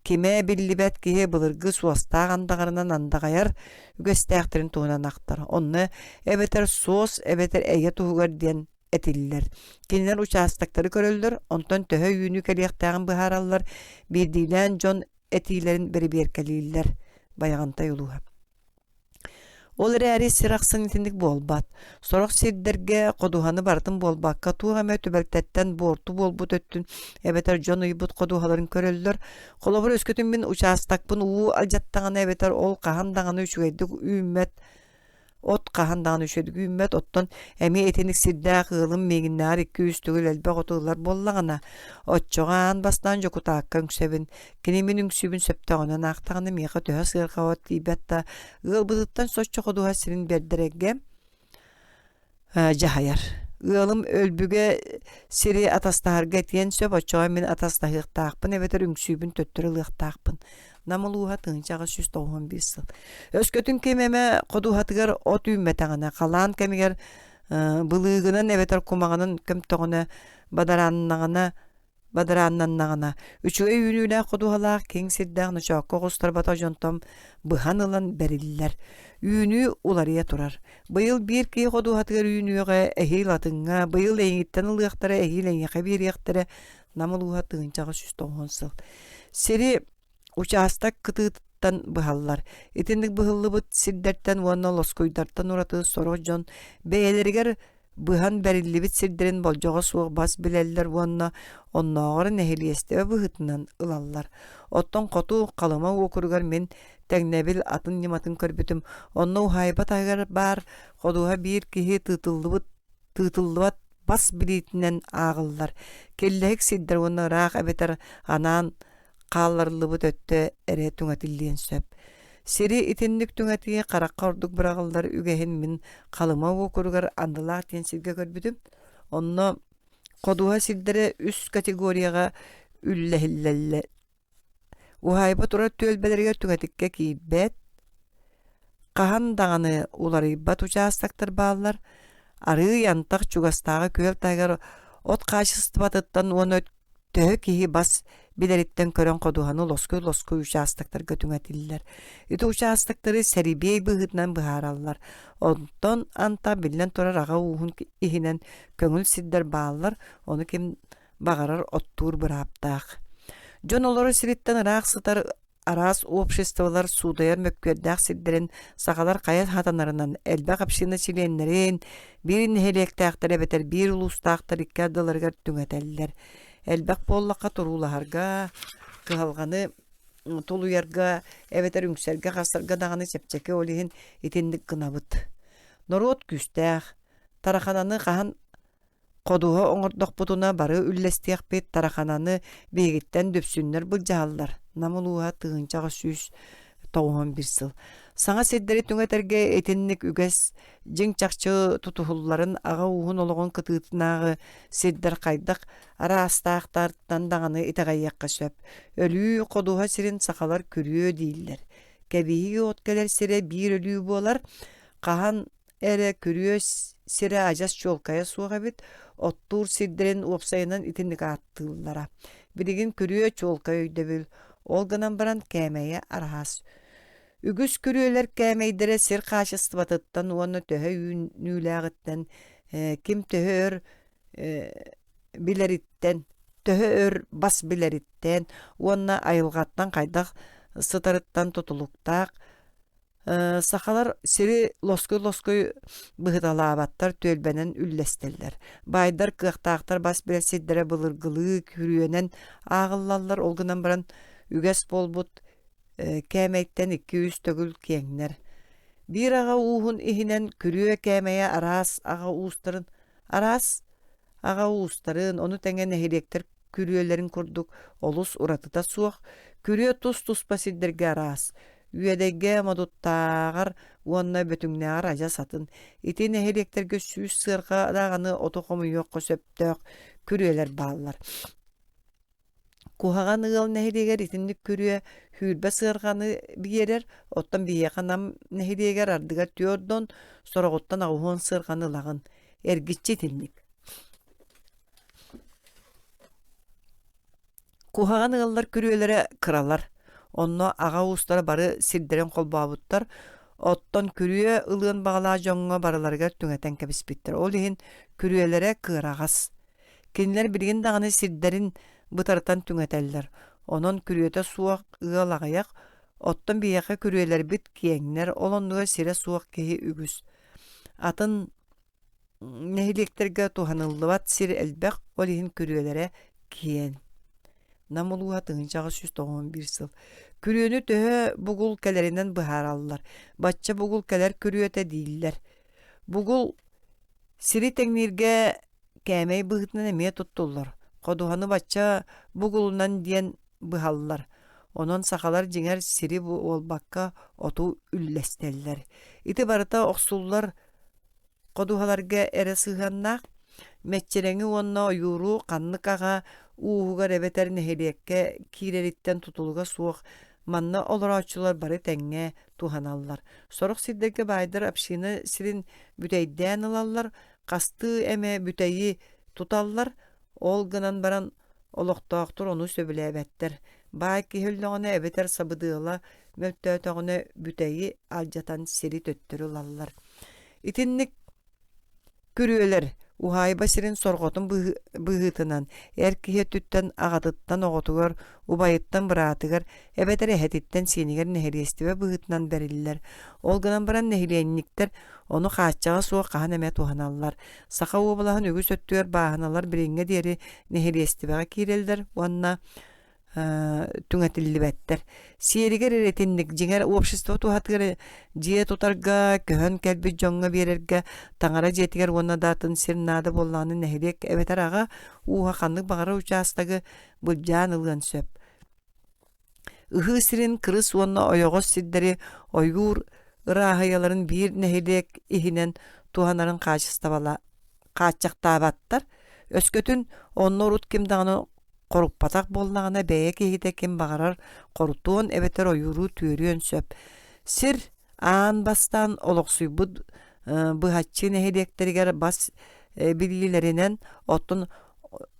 [SPEAKER 1] киме биллибет киһи былыргы суостаах андаҕарынан андагайар үгэстээхтерин туһунанахтар. Онны эбетер соос эбетер эйэ туһугар диэн этиллер. Кинилер учаастактары көрөллөр, онтон төһө үүнүү кэлиэхтээҕин быһаараллар, биирдиилээн дьон этиилэрин берибиэркэлииллэр баяҕантай улууһа. Ол эрээри сирахсын итинник буолбат. Сорох сирдерге кодуһаны бартын буолбакка туuгаме түбэлтэттэн буорту буолбут өттүн эбетер дьон ыйбут кодуһаларын көрөллөр. Холобур өскөтүн мин учаастакпын уу алжаттаҕына эбетер ол хаһандаҕаны үчүгэйдик үүммэт от хаһандаҕаны үчүгэйдик үүммэт оттон эми этиник сирдээх ыылым миигиннаар 200 түгүл элбэ готуулар боллаҕына отчоҕаан бастаан жокутаакка үҥсэбин кинимин үҥсүүбүн сөптөҕүнэн аахтаҕына миэхэ төһө сыархаот тиибэтта ыалбытыттан соччо ходуһа сирин бердерегге жахаяр. Ыалым өлбүгэ сири атастаһарга этиэн сөп оччоҕа мин атастаһыахтаахпын эбетер үҥсүүбүн төттөрү ылыахтаахпын. Намылууха тыҥчаҕа 191 сыл. Өскөтүн кемеме кодуһатыгар от үүммэтэҕинэ, халаан кемигэр былыыгынан эбетер кумаҕынан көмтөҕүнэ бадарааннаннаҕына. Үчүгэй үүнүүлээх кодуһалаах киң сирдээх нучоокко оҕустарбата дьонтом быһан ылан бэриллэр. Үүнүү уларыя турар. Быйыл биир кии кодуһатыгар үүнүүгэ эһиил атыҥҥа, быйыл эйиңиттэн ылыахтара эһиил эйиэхэ биэриэхтэрэ намылууха тыҥчаҕа 190 сыл. Сири учаастак кытыыттан быһаллар. Итинник быһыллыбыт сирдэртэн уонна лоскуйдартан уратыы сорох дьон бэйэлэригэр быһан бэриллибит сирдэрин болдьоҕо суох бас билэллэр уонна оннооҕор нэһилиэстебэ быһытынан ылаллар. Оттон хоту халыма уокуругар мин тэгнэбил атын ньыматын көрбүтүм. Онно ухайбат агар бар ходуһа биир киһи тыытыллыбат бас билиитинэн аагыллар. Келлэһик сирдэр уонна ыраах эбетер анаан хаалларлыбыт өттө эрэ түңэтиллиэн сөп. Сири итинник түңэтиге каракка ордук бырагыллар үгэһин мин халыма уокуругар андылаах тиэн сиргэ көрбүтүм. Онно кодуһа сирдере үс категорияга үллэһиллэллэ. Ухайба тура түөлбэлэргэ түңэтикке кииббэт. Хаһан даҕаны уларыйбат учаастактар бааллар. Арыы янтах чугастаага күөл тайгар от каачыстыбатыттан уону төһө киһи бас билериттен көрөн кодуһаны лоскуй учаастактарга түңэтиллэр. Ити учаастактары сэрибей быһытынан быһаараллар. Онтон анта билэн турар ага уухун иһинэн көҥүл сирдэр бааллар. Ону ким бағарар оттур быраптақ. Жон олары сиреттен ыраақ сытар арас обществолар судаяр мөккөрдәк сиддерин сақалар қайат хатанарынан әлбәқ апшина чиленнерин бир нехелектәқтер әбетер бир улустақтар иккадыларгар түңәтәлілер. Әлбәқ боллаққа турулахарға кыһалғаны тулуярга эбетер үңсәргә хастарга даганы сепчеке олиһин итинник гынабыт. Норот күстәх тарахананы каһан кодуга оңордокпутуна бары үллестиякпит тарахананы бегиттен дөпсүннер былжааллар. Намулуга тыгынчага сүз 91 сыл. Саңа седдери түңәтәргә этинник үгәс жиң чакчы тутухулларын ага уһун ологон кытыытынагы седдер кайдак арастаактардан даганы итагайякка сөп. Өлүү кодуга сирин сакалар көрүө дииллер. Кебиги откелер сире бир өлүү болар. Кахан эре көрүө сире ажас чолкая суга бит. Оттур сиддерин уопсайынан итинник аттыллара. Биригин көрүө чолка өйдөбүл. Олганан баран кәмәйе арахас. Үгүс көрүөлер кәмәйдере сир кашыстыбатыттан уонна төһө нүүләгыттан ким төһөр билериттен төһөр бас билериттен уонна айылгаттан кайдак сытарыттан тутулуктак сахалар сири лоской быһыталаабаттар төлбенен үллестеллер. Байдар кыактаактар бас билерсиддере былыргылыы күрүөнен агыллаллар олгунан баран үгәс болбут кәмәйттен 200 төгүл кеңнер. Бир ага уухун ихинен күрүө кәмәйе арас ага уустарын ону тәңген эхилектер күрүөлерин курдук олус уратыта суох күрүө тус басиддерге арас. Үйедеге модуттағар уонна бөтүңнәғар ажа сатын. Итин эхилектерге сүүс сырға дағаны отоқомы йоққа сөптөк күрүөлер баллар. Кухаган ығыл нәхилегер итинник күрүө хүрбә сырғаны биерер, оттан бияқанам нәхилегер ардыгар түйордон сороготтан ағуын сырғаны лағын. Эргитчи тилник. Кухаган ығыллар күрүөлері кыралар. Онно ага устара бары сирдерен колбаабыттар. Оттон күрүө ылыын багалаа жоңго барыларга түңәтен кебиспиттер. Ол ихин күрүөлере кырагас. Кинилер билген даганы сирдерин бытартан түңәтәлләр. Онон күрүөтө суак ыалагаяк. Оттон бияка күрүөлер бит киеңнер. Олоннуга сире суак кеһи үгүс. Атын нехилектерге туханыллыбат сир элбек. Ол ихин күрүөлере киен. Намулуга тыгынчага 191 сыл. Күрүөнү төһө бугул келеринен быһараллар. Батча бугул келер күрүөтө дииллер. Бугул сири теңнирге кәмей быһытынан эме туттуллар. Кодуханы батча бугулунан диен быһаллар. Онон сахалар жиңер сири болбакка оту үллестеллер. Ити барыта оксуллар кодухаларга эре сыганнак метчереңи онно юру каннык ага uugar ebeter nehilekke kireritten tutuluga suok manna olaraçılar bari tenge tuhanallar. Soruk siddeki baydar apşini sirin büteyden alallar, kastı eme büteyi tutallar, olgınan baran oloqtaqtur onu söbülebettir. Bayki hüllüğüne ebeter sabıdığıla möttötüğüne büteyi aljatan siri töttürülallar. İtinlik körüöler Uhayba sirin sorgotun bıhıtınan, erkihe tütten ağatıttan oğutugar, ubayıttan bıratıgar, ebeter ehetitten seniger neheriyestive bıhıtınan beriller. Olgınan baran nehiriyenlikler, onu kaçağa soğuk kahan emet uhanallar. Saka oğulahan ögüs öttüyor bahanalar biringe deri neheriyestiveğe kirelder, onna түңәтиллибәттер. Сиеригер эретинник жиңер общество тухатыгар жие тутарга көхөн келби жоңга берерге таңара жетигер уонна датын сирнады болланы нехилек эбетер ага уха каннык багара участагы булжан ылган сөп. Ыхы сирин кырыс уонна ойогос сиддери ойгур ырахаяларын бир нехилек ихинен туханарын качактабаттар. Өскөтүн оннорут кимдаганы Koruppatak bolnağına beye kehide kim bağırar, korutuğun ebeter oyuru tüyürüyen söp. Sir ağın bastan oluqsuy bu hatçı nehedekteriger bas bilgilerinen otun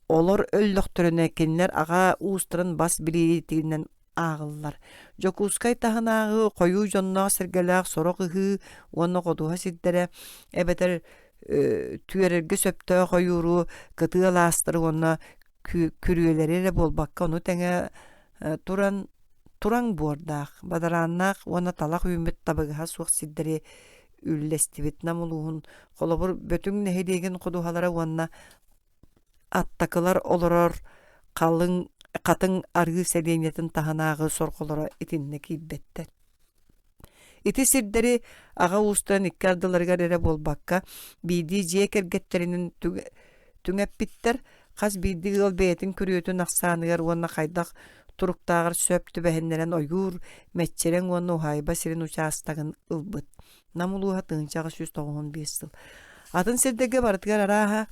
[SPEAKER 1] olur öllüktürüne kinler ağa uğustırın bas bilgilerinen ağıllar. Jokuskay tahın ağı koyu jonnağı sergeleğ soruk ıhı onu koduğa siddere ebeter tüyererge söptüğü koyuru kıtığı lastırı onu күрүелери болбакка ону теңе туран буордаах бадарааннаах уона талах үмүт табыгаха суох сиддери үллестибит намулуун холобур бөтүң нехилиген кудухалара уонна аттакылар олорор калың катын аргы селениятын таханаагы сорголоро итинне киирбеттер. Ити сирдери ага устан икки ардыларга эре болбакка биди жие кергеттеринин түңеппиттер кас биди ыл бээтин күрүөтүн аксааныгар уонна хайдах туруктаагар сөп түбэһиннерен ойгуур мэччерен уонна ухайба сирин учаастагын ылбыт. Намулууха тыынчага 195 сыл. Атын сирдеге бартыгар арааха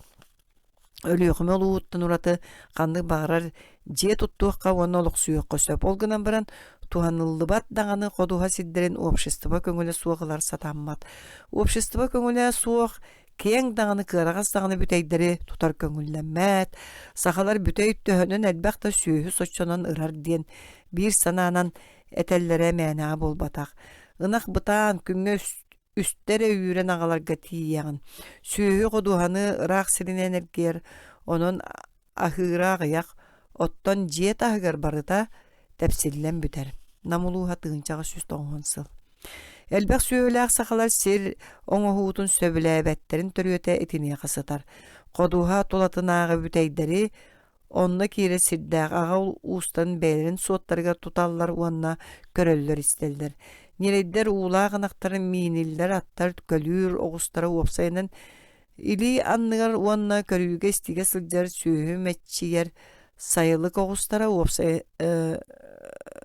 [SPEAKER 1] өлүөхүмө олууттан ураты канды багырар жие туттуукка уонна олуксуйукка сөп олгунан баран туханыллыбат даганы кодуха сиддерин общество көңүлө суогалар сатаммат. Общество көңүлө суох кең даганы кырагас даганы бүтейдери тутар көңүлләммәт. Сахалар бүтей төһөнөн элбәхтә сүйүһү соччонон ырар диен бир санаанан этеллере мәнаа болбатак. Ынак бытаан күнгө үстере үйрен агаларга тиягын. Сүйүһү кодуханы ырак сиринен эргер онон ахыраак аяк оттон жиет ахыгар барыта тепсиллен бүтер. Намулууха тыынчага 190 сыл. Элбэх сүйөлээх сахалар сир оңоһуутун сөбүлээбэттерин төрүөтэ этине касытар. Кодуха тулатынаагы бүтейдери онна кире сирдээх ага уустан бээлерин суоттарга туталлар уонна көрөллөр истеллер. Нерейдер уулаагынактарын мииниллер аттар көлүүр огустара уопсайынан или анныгар уонна көрүүгэ истиге сылдьар сүүһү мэччиер сайылык огустара уопсай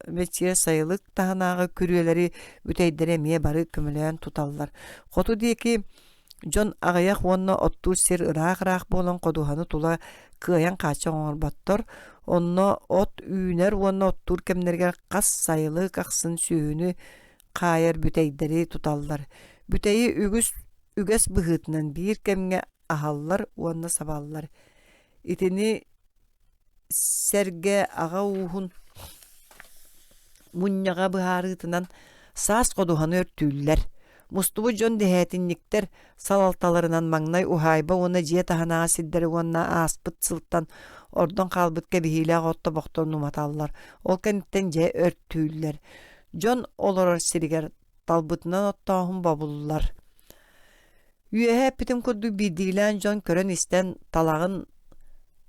[SPEAKER 1] мэччиер сайылык таханаагы күрүөлери бүтейдере мие бары көмөлөөн туталлар. Хоту диэки жон агаяк уонна оттуу сир ыраак болон кодуханы тула кыаян каача оңорбаттор онно от үүнер уонна оттуур кемнерге кас сайылык аксын сүүһүнү каайар бүтейдери туталлар. Бүтейи үгөс быһыытынан биир кемге ахаллар уонна сабаллар. Итини серге ага уухун мунняга быһаарыытынан саас кодуханы өртүүллер. Мустубу жон дэһэтинниктер салалталарынан маңнай ухайба уона жие таханаа сиддери уонна ааспыт сылттан ордон калбытка бихилээх отто бохтон нуматаллар. Ол кенниттен же өртүүллер. Жон олорор сиригер талбытынан оттоохун бабуллар. Үйэһэ питим курду бидилэн жон көрөн истен талагын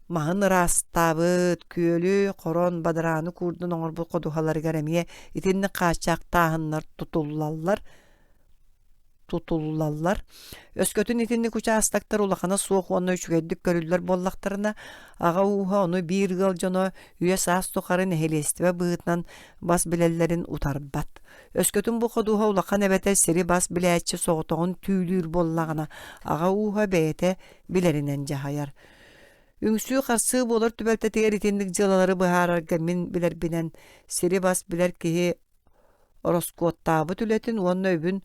[SPEAKER 1] маһын ырастабыт күөлү корон бадарааны курдун оңорбут кодухаларыгар эмие итинни каачаак таахыннар тутуллаллар. Өскөтүн итинни кучаастактар улахана суох уонна үчүгэддик көрүллөр боллактарына ага ууха ону биир гыл жоно үйэ саас тухарын эхелестибе быытынан бас билеллерин утарбат. Өскөтүн бу кодуха улахан эбете сири бас билээчи соҕотоҕун түүлүүр боллагана ага ууха бэйэте билеринен жахаяр. Үңсүү харсыы болор түбэлтетигер итинник жылалары быһаарарга мин билербинен сири бас билер киһи ороскуоттаабы түлетин уонна өбүн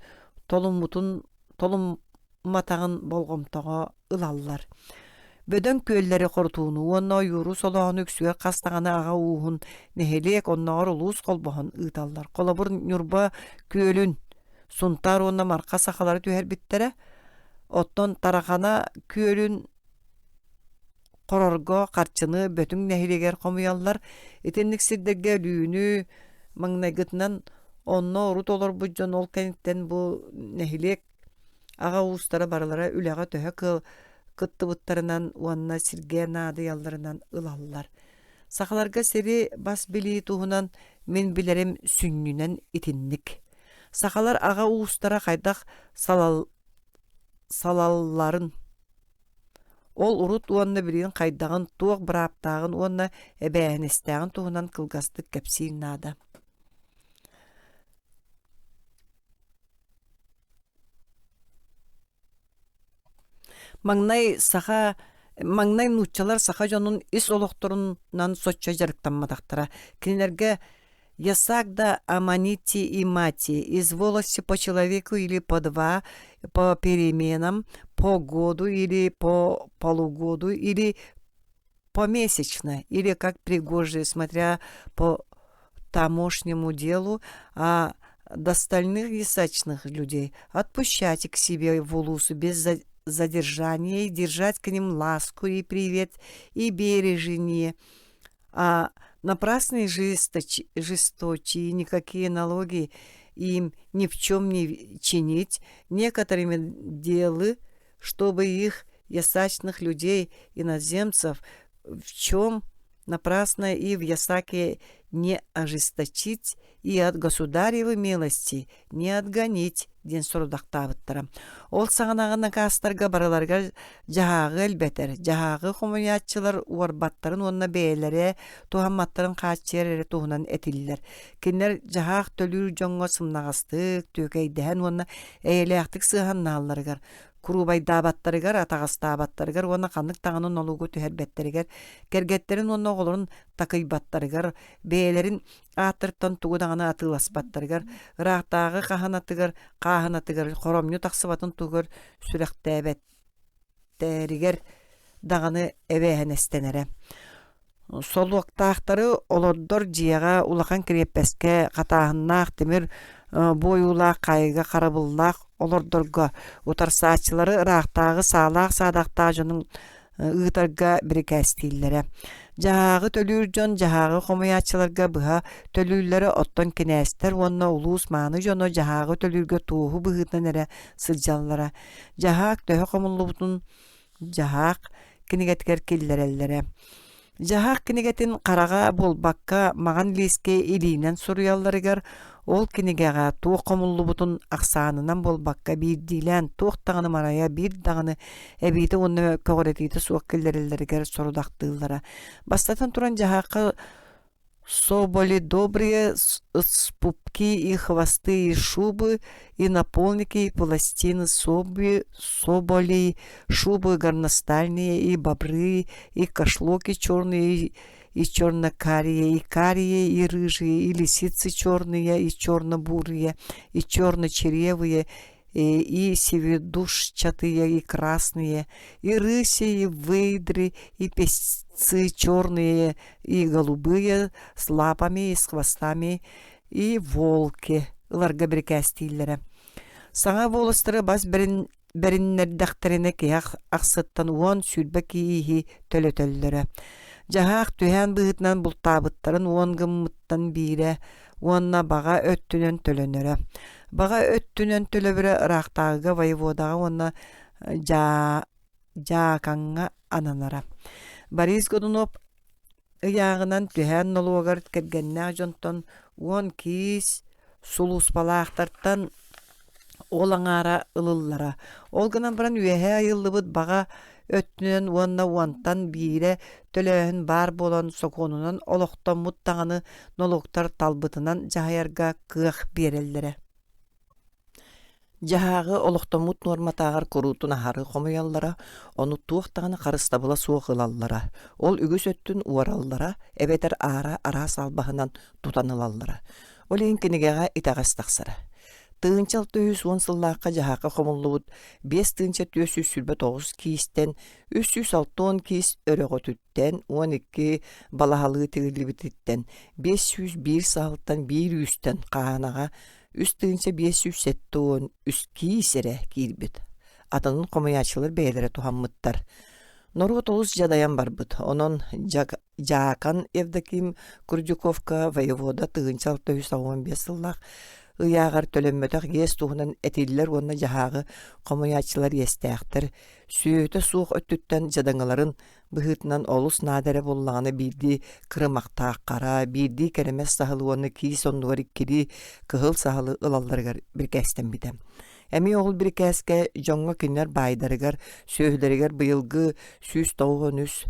[SPEAKER 1] толумматагын болгомтоҕо ылаллар. Бөдөн күөллери корутууну уонна ойууру солоҕун үксүгэр хастаҕаны ага уухун нехилиэк онноҕор улуус колбоһун ыыталлар. Колобур ньурба күөлүн сунтаар уонна марха сахалары түһэрбиттерэ оттон тарахана күөлүн корорго карчыны бөтүң нехилигер комуяллар итинник сирдерге лүүнү маңнайгытынан онно урут олор буджон ол кенттен бу нехилек ага уустара баралара үлэҕэ төһө кыттыбыттарынан уанна сирге наады ялларынан ылаллар. Сахаларга сири бас билии туһунан мен билерим сүннүнен итинник. Сахалар ага уустара хайдах салалларын ол урут уанна билиин хайдагын туох бырааптаагын уанна эбээнистаагын туһунан кылгастык кепсиин наада. Маңнай нуччалар саха жонун ис олохторунан соччо жарыктанмадактара. Кинилерге ясагда аманите и мати, изволости по человеку или по два, по переменам, по году или по полугоду, или помесячно, или как пригожие, смотря по тамошнему делу, а до остальных ясачных людей отпущайте к себе в улусу без задержание, держать к ним ласку и привет, и бережение. А напрасные жесточи, никакие налоги им ни в чем не чинить, некоторыми делы, чтобы их ясачных людей, иноземцев, в чем напрасно и в ясаке не ожесточить, и от государевой милости не отгонить, ден сурдактабыттара. Ол сағанағына кастарға бараларға жағағы әлбәтер, жағағы хомуятчылар уарбаттарын онна бәйлері, тухамматтарын қачер туғынан әтілілер. Кенлер жағақ төлүр жоңға сымнағастық, төкейдән онна әйләқтік сығанналарығар. Курубай дабаттарыгар, атағас дабаттарыгар, оны қандық тағының олуғы түхәрбәттарыгар, кергеттерін оны оғылырын тақайбаттарыгар, бәйлерін атырттан туғудағына атыласбаттарыгар, ырақтағы қағанатыгар, хоромню тақсыбатын туғыр сүрәқтәбәттарыгар дағаны әбәхәнестенері. Сол уақтақтары олордор жияға улақан креппәске қатағыннақ темір бойулақ, қайға қарабыллақ олордорға утарсаачылары ырақтағы саалақ садақтағы жоның ұйтарға бірікәстейлері. Жағағы төлүр жон, жағағы қомаячыларға бұға төлүрлері оттон кенәстер, онна улуыс маны жоны жағағы төлүрге туғы бұғытын әрі сылжалылары. Жағақ төхі қомылы бұтын жағақ кенегеткер келдерелері. Жағақ кенегетін қараға болбаққа маған леске илинен сұруяларыгар, ол кенегеға туқ қомылы бұтын ақсанынан болбаққа бір дейлен туқ тағыны марая бір дағыны әбейті оны көғіретейті суық келдерелерігер сұрудақтығылары. Бастатан тұран жағақы соболи добрые спупки и хвосты и шубы, и наполники, и пластины соболи, шубы горностальные, и бобры, и кошлоки черные, и черно-карие, и рыжие, и лисицы черные, и черно-бурые, и черно-черевые, и севедушчатые, и красные, и рыси, и выдры, и песцы черные, и голубые, с лапами, и с хвостами, и волки, ларгабрикастиллері. Саңа волыстыры бас бәріннердіқтеріне кеяқ ақсыттан уон сүрбі кейі төлі-төлілері. Жағақ түйән бұғытынан бұлтабыттарын уон ғыммыттан бейірі, уонна баға өттінен төленері. Баға өттінен төлебірі ырақтағыға воеводаға онна жақаңға ананара. Борис Годунов ыяғынан түйән нолуағар кәргеннәғ жонтон уон кейс сулуспалақтартан олаңара ылыллара. Олғынан бірін үйәе айылыбыд баға өттінен уанна уантан бейірі төлөһін бар болан соконунан олоқтан мұттағаны нолуқтар талбытынан жағайарға кық берелдері. Жағағы олоқтамут норматағар құрутын ахары қомыяллара, оны туықтағаны қарыстабыла суғылаллара. Ол үгіс өттін уараллара, әбетер ара салбағынан тұтанылаллара. Ол ең кенегеға итағастақсара. Тыынчал 910 сыллаққа жағақы қомылуыд 5 тыынча 909 кейістен, 360 кейіс өріғі түттен, 12 балағалы тегілі бітіттен, 501 сағылттан 100-тен қағанаға, 3 тыынча 570 үс кейісері кейірбіт. Атының қомаячылар бәйлері тухаммыттар. Нору толус жадаян барбыт. Онон Жаакан Евдоким Курдюковка воевода тыынчал 915 сыллақ ыяғар төлөммөтөк ес туғынан әтелілер онна жағағы қомаячылар естәқтір. Сүйеті суық өттіттен жадаңыларын бұғытынан олыс надәрі боллағаны бірді қырымақтақ қара, бірді кәрімес сағылы оны кейс ондуғар иккері кығыл сағылы ылаларығар бір кәстен бітем. Әмі оғыл бір кәске жоңға күнлер байдарығар, сөйлерігер бұйылғы сүз тоғын үс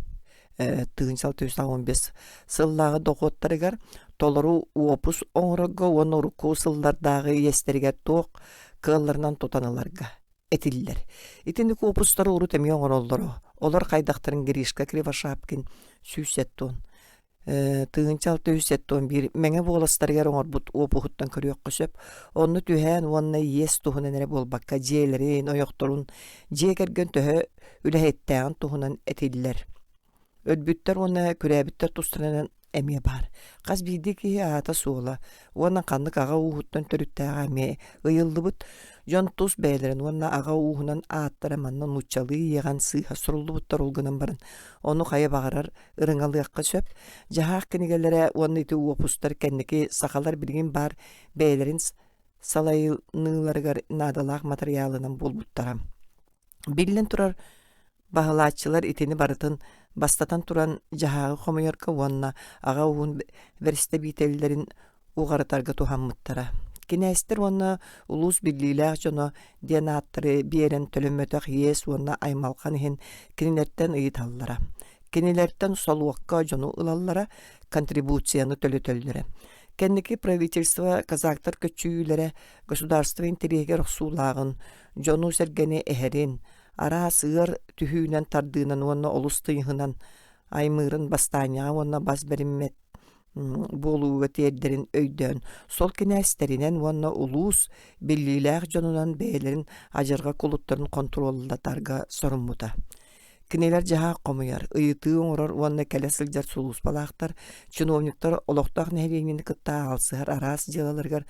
[SPEAKER 1] тыынчал 915 сыллағы доқоттарығар толыру уопус оңырығы оны ұрықу сыллардағы естергер тоқ кығыларынан тотаныларға әтілілер. Итіндік уопустары ұры тәме оңыр олдыру. Олар қайдақтарын керешкі Кривошапкин сүйсеттон. Тыынчал 911 мәңе боластарығар оңыр бұт уопуғыттан көріөк қөсіп, оны түйән онына ес туғынан әрі болбаққа жейлерін, ойоқторын, жекерген түйі үләйттәғын туғынан әтілілер. Өдбүттер оны күрәбіттер тұстырынан әме бар. Қаз бейді ки ата суыла. Оны қандық аға уғыттан түріттәға әме ұйылды бұд. Жон тус бәйлерін, онна аға уғынан аттара маннан учалы еған сыйға сұрулы бұттар олғынан барын. Оны қайы бағарар ырыңалыққа сөп. Жағақ кенегелері оны ити опустар кәннеке сақалар білген бар бәйлерін салайыныларығар надалақ материалынан бол бұттара. Білін тұрар бағалатчылар итini барытын бастатан туран жағағы қомайырқа онна аға уғын версте бейтелілерін уғарытарға тухаммыттара. Кинәстер онна улус бирлиләк жоно денаттыры берен төлөмөтөк ес онна аймалқан хин кинилерден ыйталлара. Кинилерден солуаққа жону ылаллара контрибуцияны төлөтөллөрө. Кенники правительство казактар көчүүлөрө государство интерегер рөхсуулагын жону сергене эхерин ара сыыр түхүүнен тардыынан онна олустыйхынан аймырын бастаняга онна бас бериммет болуға тердерин өйдөн. Сол кинәстеринен онна улус биллиләк жонунан бәйлерин ажырға кулуттарын контроллатарга соруммута. Кинелер жаға қомыяр, ыйыты оңырар онна кәлесілдер сулус балақтар, чиновниктар олоқтақ нәйленгені кытта алсығар арас жалаларгар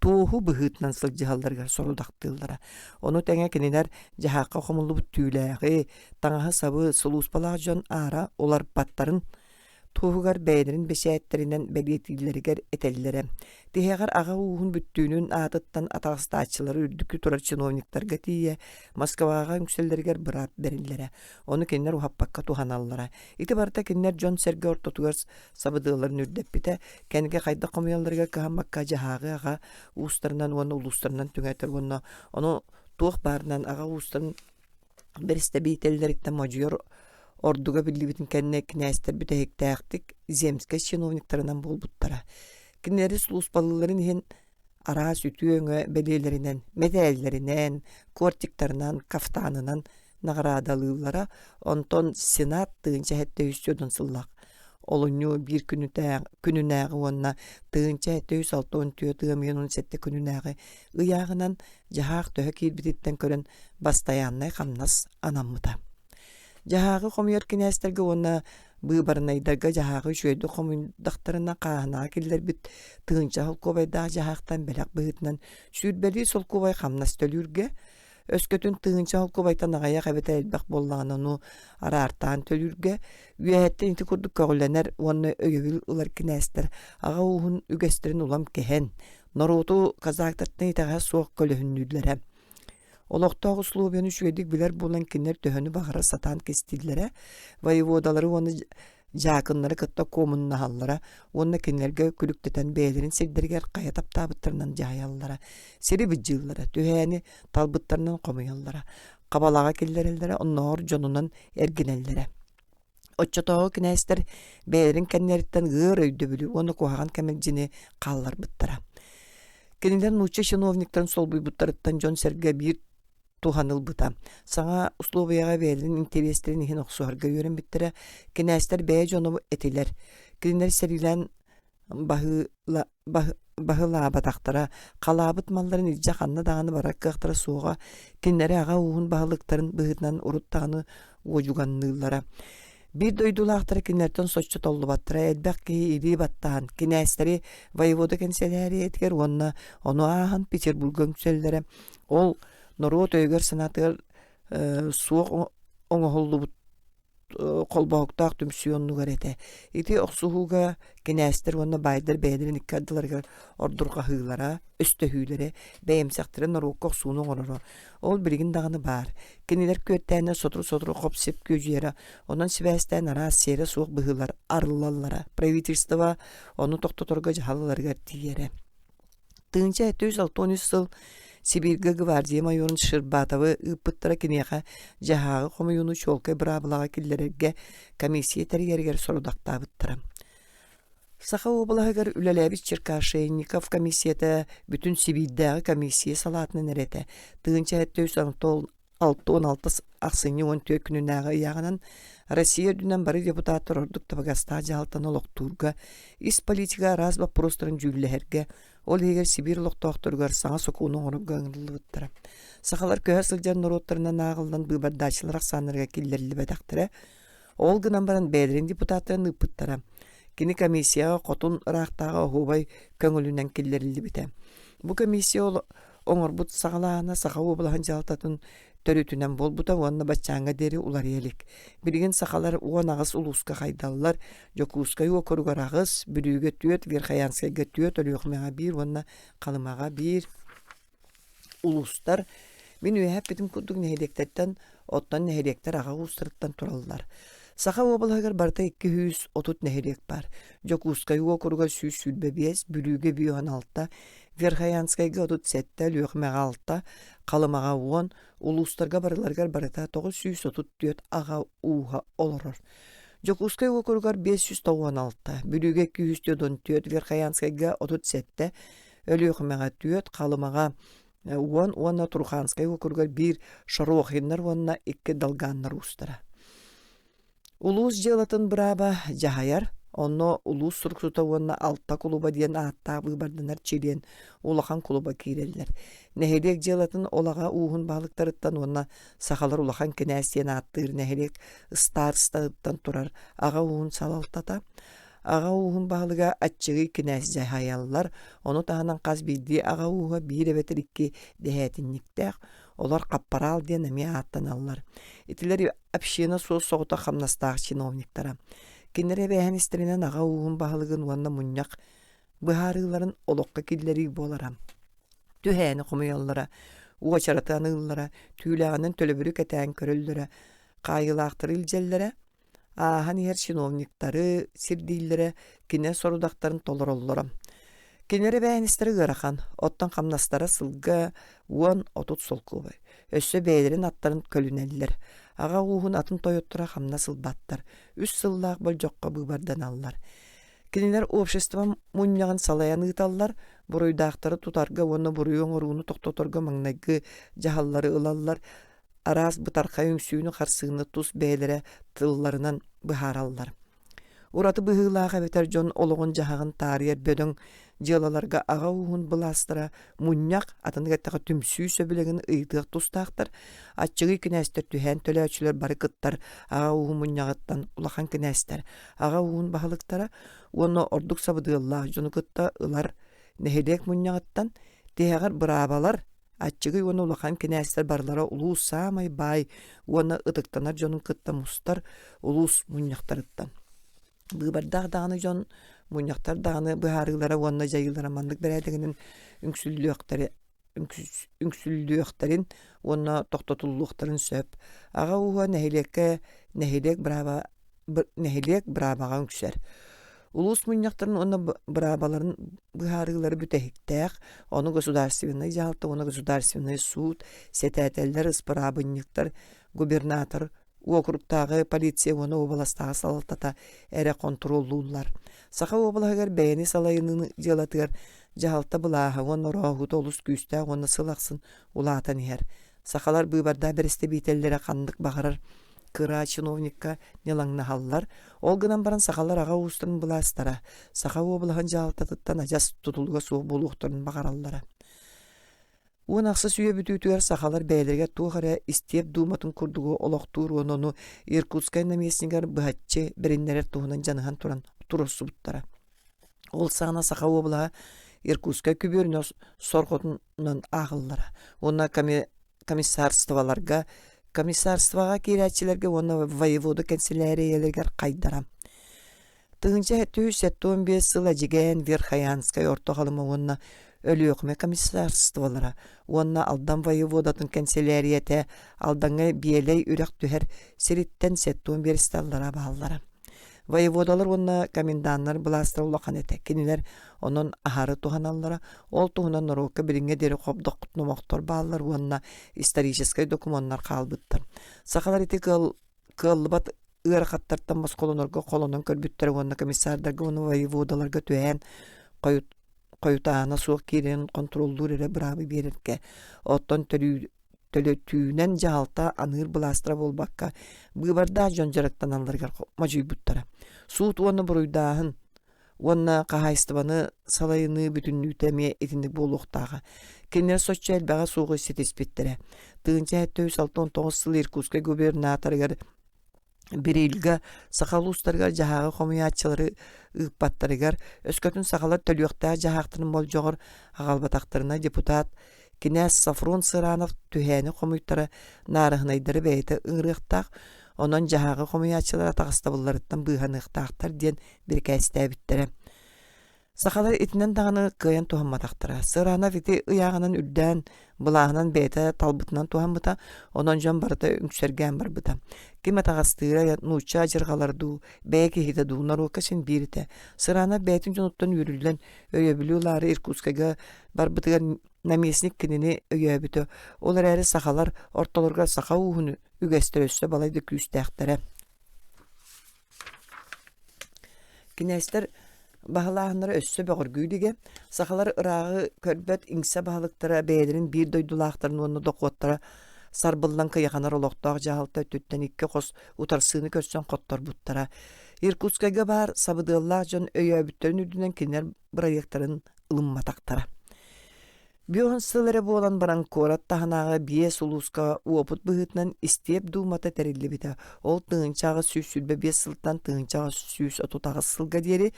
[SPEAKER 1] туғу бұғытнан сыл жағалдаргар сорудақтылдара. Оны тәңе кинелер жағаққа қомылы бұт түйләғі, таңағы сабы сулус балақ жон ара олар баттарын туğugar bäýlerin beşäýetlerinden belirtillerger etelilere. Dihegar ağa uğun büttüğünün adıttan atağıstaçıları ürdükü turar çinovniklarga tiye Moskvaga yükselilerger bırap berillere. Onu kenler uhappakka tuhanallara. İtibarda kenler John Sergey Ortotugar sabıdığların ürdep bite kendine kayda komuyallarga kahamakka jahağı ağa uğuslarından onu uluslarından tügetir onu tuğ barından ağa uğusların beriste beytellerikten majuyor orduga billibitin kendine knäster bütehektäktik zemske чиновниктарынан bolbuttara. Kinleri sulus balıların hin ara sütüöňe belelerinden, medellerinden, kortiktarынан, kaftanынан nagradalılara onton senat tığınca hette üstüdün sıllak. Olunyu bir gününäge onna tığınca hette 160 tığımyonun sette gününäge ıyağınan jahaq töhek ilbititten körün bastayannay hamnas anammıta. Жаһагы комуяр кинәстерге онна быйбарнайдарга жаһагы шөйдө комундактарына каана киллер бит тыгынча холкобайда жаһактан белек быытнан сүрбели сол кобай хамнас төлүргө өскөтүн тыгынча холкобайтан агая кабета элбек боллагану арартан төлүргө үәттен ити курдук көгөлөнөр онна өйөбүл улар кинәстер ага уһун үгестерин улам кehen нороту казактартны итага соок көлөһүннүлләре. Олоқтағы слобияны шүйедік білер болан кенер төхіні бағара сатан кестілдері, воеводалары оны жақынлары кытта комынна халлара, оны кенерге күліктетен бәйлерін сердергер қаятап табыттарынан жайаллара, сері бүджіллара, төхәні талбыттарынан қомыяллара, қабалаға келдерелдері, оннағыр жонынан әргенелдері. Отчатағы кінәстер бәйлерін кенеріттен ғыр өйді білі, оны қоғаған кәмелжіне қаллар бұттара. Кенелер нуча чиновниктарын сол бұйбұттарыттан Джон Серге бір туғаныл бұта. Саңа условияға бәлін интерестерін ехін оқсуарға өрін біттірі, кенәстер бәй жоны етілер. Кенелер серилен бағыла батақтара, қалабыт малларын илжа қанна дағаны барақ қақтыра суға, кенелері аға уғын бағылықтарын бұғытынан ұрыттағаны оғжуғаннылара. Bir doydulaqtara kinlerden soçça tollu battıra, elbək ki ili battağın, kinəsteri voyevoda kenseleri etker, onu ağın Peterburg'a yüksellere, ol Norot öygör sanatır soğuk oğullu kolbağıqtaq tümsiyonlu görete. İti oqsuğuga kinəster onu baydır beydirin ikkadılar ordurqa hığlara, östehüylere, beyemsəqtire Norot oqsuğunu onuru. Ol bilgin dağını bar. Keniler köttəne sotru qopsep köjüyere, ondan sibəstən ara sere soğuk bıhılar arılallara, pravительство onu toqtotorga jahalılarga tiyere. Tığınca 1960 yıl Sibirga gvardiya mayorun Şırbatavı ıpıttıra kineyaka jahağı komuyunu çolka brabılağa killerge komissiya teriyerger sorudaqta bıttıra. Saqa obalağıgar ülelebis Çirkaşeynikov komissiyata bütün Sibirdağı komissiya salatını nerete. Tığınca 1916 aqsını 14 gününəği yağınan Россия dündən bari deputatlar orduk tabaqasta jaltan oloqturga, is politika raz vaprostların jülleherge, ol eger Sibir loqtoqturgar sağa sokuğunu onu gönüllü bıttıra. Saqalar köhə sıljar norotlarına nağıldan bıbardaçılır aqsanlarga killerli badaqtıra, ol gınan baran beylerin deputatlarını ıpıttıra. Kini komissiya qotun raqtağı hubay köngülündən killerli bite. Bu komissiya оңорбут сагалаана саха облахан жалтатын төрүтүнен болбута уонна баччааңа дери улар елик. Билген сахалар уон агыс улуска хайдаллар, жокускай окоругар агыс, бүрүүгө түөт, верхаянскайга түөт, өлүөхмега бир, уонна калымага бир улустар. Мен үйәп битим курдук нехедектерден, оттан нехедектер ага устырыттан тураллар. Саха облаһыгар барта 230 нехедек бар. Жокускай окоруга сүлбе бес, бүрүүгө бүйөн алта, верхаянскайга отут сетте, өлүөхмега алта, калымага 10, улустарга барыларгар барата 934 ага уха олорор. Жокускай окоругар 596, бүрүүгө 214, верхаянскайга отут сетте, өлүөхмега түөт, калымага 10, уонна Турханскай окоругар 1 шаруохиннар, уонна 2 далганнар устара. Улус желатын браба жахаяр, онно улус сурксута уонна 6 клуба диен аатта быйбардынар чилен улахан клуба киреллер. Нехелек желатын олага уухун балыктарыттан уонна сахалар улахан кенәсиен ааттыр нехелек старстаттан турар ага уухун салалтата. Ага уухун балыга атчыгы кенәс жахаяллар, ону таанан каз билди ага ууга бире ветерикки дехетинниктех. Олар каппарал диен эми ааттаналлар. Итилер община соос соғыта хамнастаах чиновниктара. Кинере бәһән истеринен ага уухун баһалыгын уанна муньяк быһаарыыларын олоққа киллери болара. Түһәне хумуяллара, уачаратаныллара, түүләгәнен төлөбүрү кәтән көрөлләре, кайылаактыр илжелләре, ахан ер чиновниктары, сирдилләре кине сорудактарын толороллара. Кинере бәһән истери гырахан, оттан хамнастара сылга 10-30 солкубай. Өссө бәйлерин аттарын көлүнеллер. Ага уухун атын тойоттура хамна сылбаттар. Үс сыллаах бол жокка быйбардан аллар. Кинилер общество муньягын салаян ыйталлар, буруйдаактары тутарга оны буруйон оруunu токтоторга маңнайгы жахаллары ылаллар. Арас бытарка өңсүүнү харсыыны тус бәйлере тылларынан быхараллар. Ураты быһыылаага бетер жон ологон жахагын таарыер бөдөң жылаларга ага уухун быластыра муньяк атыныгаттага түмсүү сөбүлегин ыйтык тустаактар, атчыгы кинәстер түһән төлөөчүлөр бары кыттар ага уухун муньягыттан улахан кинәстер, ага уухун баһалыктара уонно ордук сабыдыыллаах жону кытта ылар нехедек муньягыттан тиһэгэр бырабалар атчыгы уонно улахан кинәстер барлара улуус саамай бай уонна ытыктанар жонун кытта мустар улуус муньяктарыттан. Быйбардах даганы жон муньяктар даганы быһаарыылара уонна жайылара мандык берәдегинин үңсүллүөхтәрин уонна тохтотуллуохтарын сөп. Ага уха нехелек брабага үңсер. Улус муньяктарын уонна брабаларын быһаарыылары бүтэхиктэх, оны государственный жалты, оны государственный суд, сетәтеллер, ыспырабынниктар, губернатор, округтагы полиция оны областагы салалтата эре контроллуулар. Саха облаһыгар бәйни салайынын жалатыгар жаалта былааһа оны роохут олус күстә оны сылаксын улаатан иһер. Сахалар быйбарда бересте бителлере кандык багарар кыра чиновникка нелаңнахаллар. Ол гынан баран сахалар ага устын быластара. Саха облаһын жаалтатыттан ажас тутулга суу болуктарын багараллара. Уон ақсы сүйе бүтүтүгер сахалар бәйлерге туғара истеп думатын курдугу олоқтур онону Иркутскай наместнигер быхатчы біриннерер туғынан жаныған туран туросу буттара. Ол сағына саха облаға Иркутскай күберіне сорғотынан ағыллара. Онна комиссарстваларға керәтчілерге онна воевода канцеляриялергер қайдара. Тыңынча 1915 сыла жеген Верхаянскай ортоғалыма онна өлүөхме комиссарстволара, уонна алдан воеводатын канцелярияте алдаңа биелей үрек түхер сириттен сеттуын берісталлара бағаллара. Воеводалар уонна коменданнар быластыр улақан ете. Кенилер онын ахары туханаллара, ол тухынан норокка бірінге дері қобдық құтнумақтор бағаллар уонна историческай документар қалбыттар. Сақалар еті кылбат ырақаттартан бас колонорға колонын көрбіттер уонна комиссардарға уонна воеводаларға түән қойутаана суық керен контроллур эре бырабы берерке. Оттон төлөтүүнен жалта аныр быластыра болбакка быйбарда жон жарактан алларгар мажуй буттара. Суут уонна буруйдаахын, уонна кахайстыбаны салайыны бүтүннүүтеме этиндик болуктаага. Кенер сочча элбага суuгу сетеспеттере. Тыынча 1969 сыл Иркутскай губернаторыгар Бирилга сахалустарга жахагы хомуячылары ыппаттарыгар өскөтүн сахалар төлүөктаа жахактырын бол жогор агалбатактарына депутат Кинәс Сафрон Сыранов түһәне комуйтара нарыгынайдыры бәйті ыңрықтақ, онон жаһағы комуячылара тағыста бұлларыттан бұйғанықтақтар ден бір кәсті әбіттері. Сақалар итінен дағаны кыян туһамматақтыра. Сыранов ити ыяғынан үрдән, бұлағынан бәйті талбытынан туһаммыта, онон жон барыта үңсерген бар бұта. Киме тағастыра нуча жырғаларду, бәйкі хита дуынар оқасын біріті. Сыранов бәйтін жоныттан үрілден өйөбілулары Иркутскага бар бұтыға намесник кинини өйөбіті. Олар әрі сақалар орталарға сақа уғыны үгәстір өссі балайды күстәқтірі. Кинәстер Бағалағынары өссі бөғіргүйдіге, сақалар ырағы көрбәт иңсе бағалықтара бәйдерін бір дойдулақтарын оны доқуаттара сарбылдан қияғанар олықтақ жағалта төттен 2 қос ұтарсыны көрсен қоттар бұттара. Иркутскага бар сабыдыллақ жон өйөбіттерін үрдінен кенер проекттарын ылымматақтара. Бүйоғын сылары болан баран корат тағынағы бие сұлуысқа уопыт бұғытынан істеп думата тәрелі біті. Ол тыңынчағы сүйс сүлбе 5 сылттан тыңынчағы сүйс отутағы сылға дері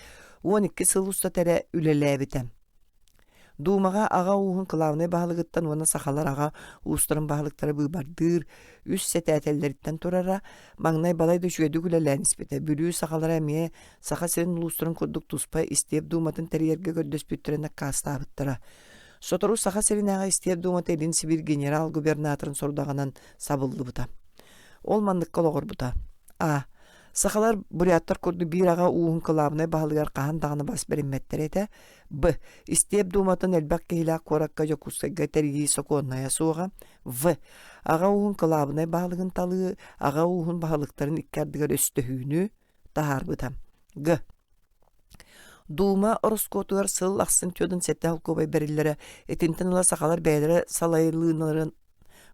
[SPEAKER 1] 12 сыл ұста тәрі үлелі біті. Думаға аға уғын қылауны бағылығыттан оны сақалар аға ұстырын бағылықтары бұйбардыр, үс сәтәтелеріттен тұрара, маңнай балайды жүгеді күлелән іспеті. Бүлі сақалар әмее сақа сірін ұлыстырын күрдік тұспай істеп думатын тәрерге көрдөс бүттіріні қаста абыттыра. Сотору сақа сиринага истеп думата элин Сибир генерал-губернаторын сордағанан сабылды бұта. Ол мандыққа лоғыр бұта. Сақалар буряттар көрді бір аға уғын қылабына бағылығар қахан дағыны бас берімметтер еті. Б. Истеп думатын әлбәк кейлі қораққа жокускайға тәргі соқуынная суға. В. Аға уғын қылабына бағылығын талы, аға уғын бағылықтарын иккардығар өстіхүйіні тағар бұта. Г. Дума орыскотуар сыл ақсын тёдын сетті халкобай бәрілері, етінтін ұла сақалар бәйлері салайлығынларын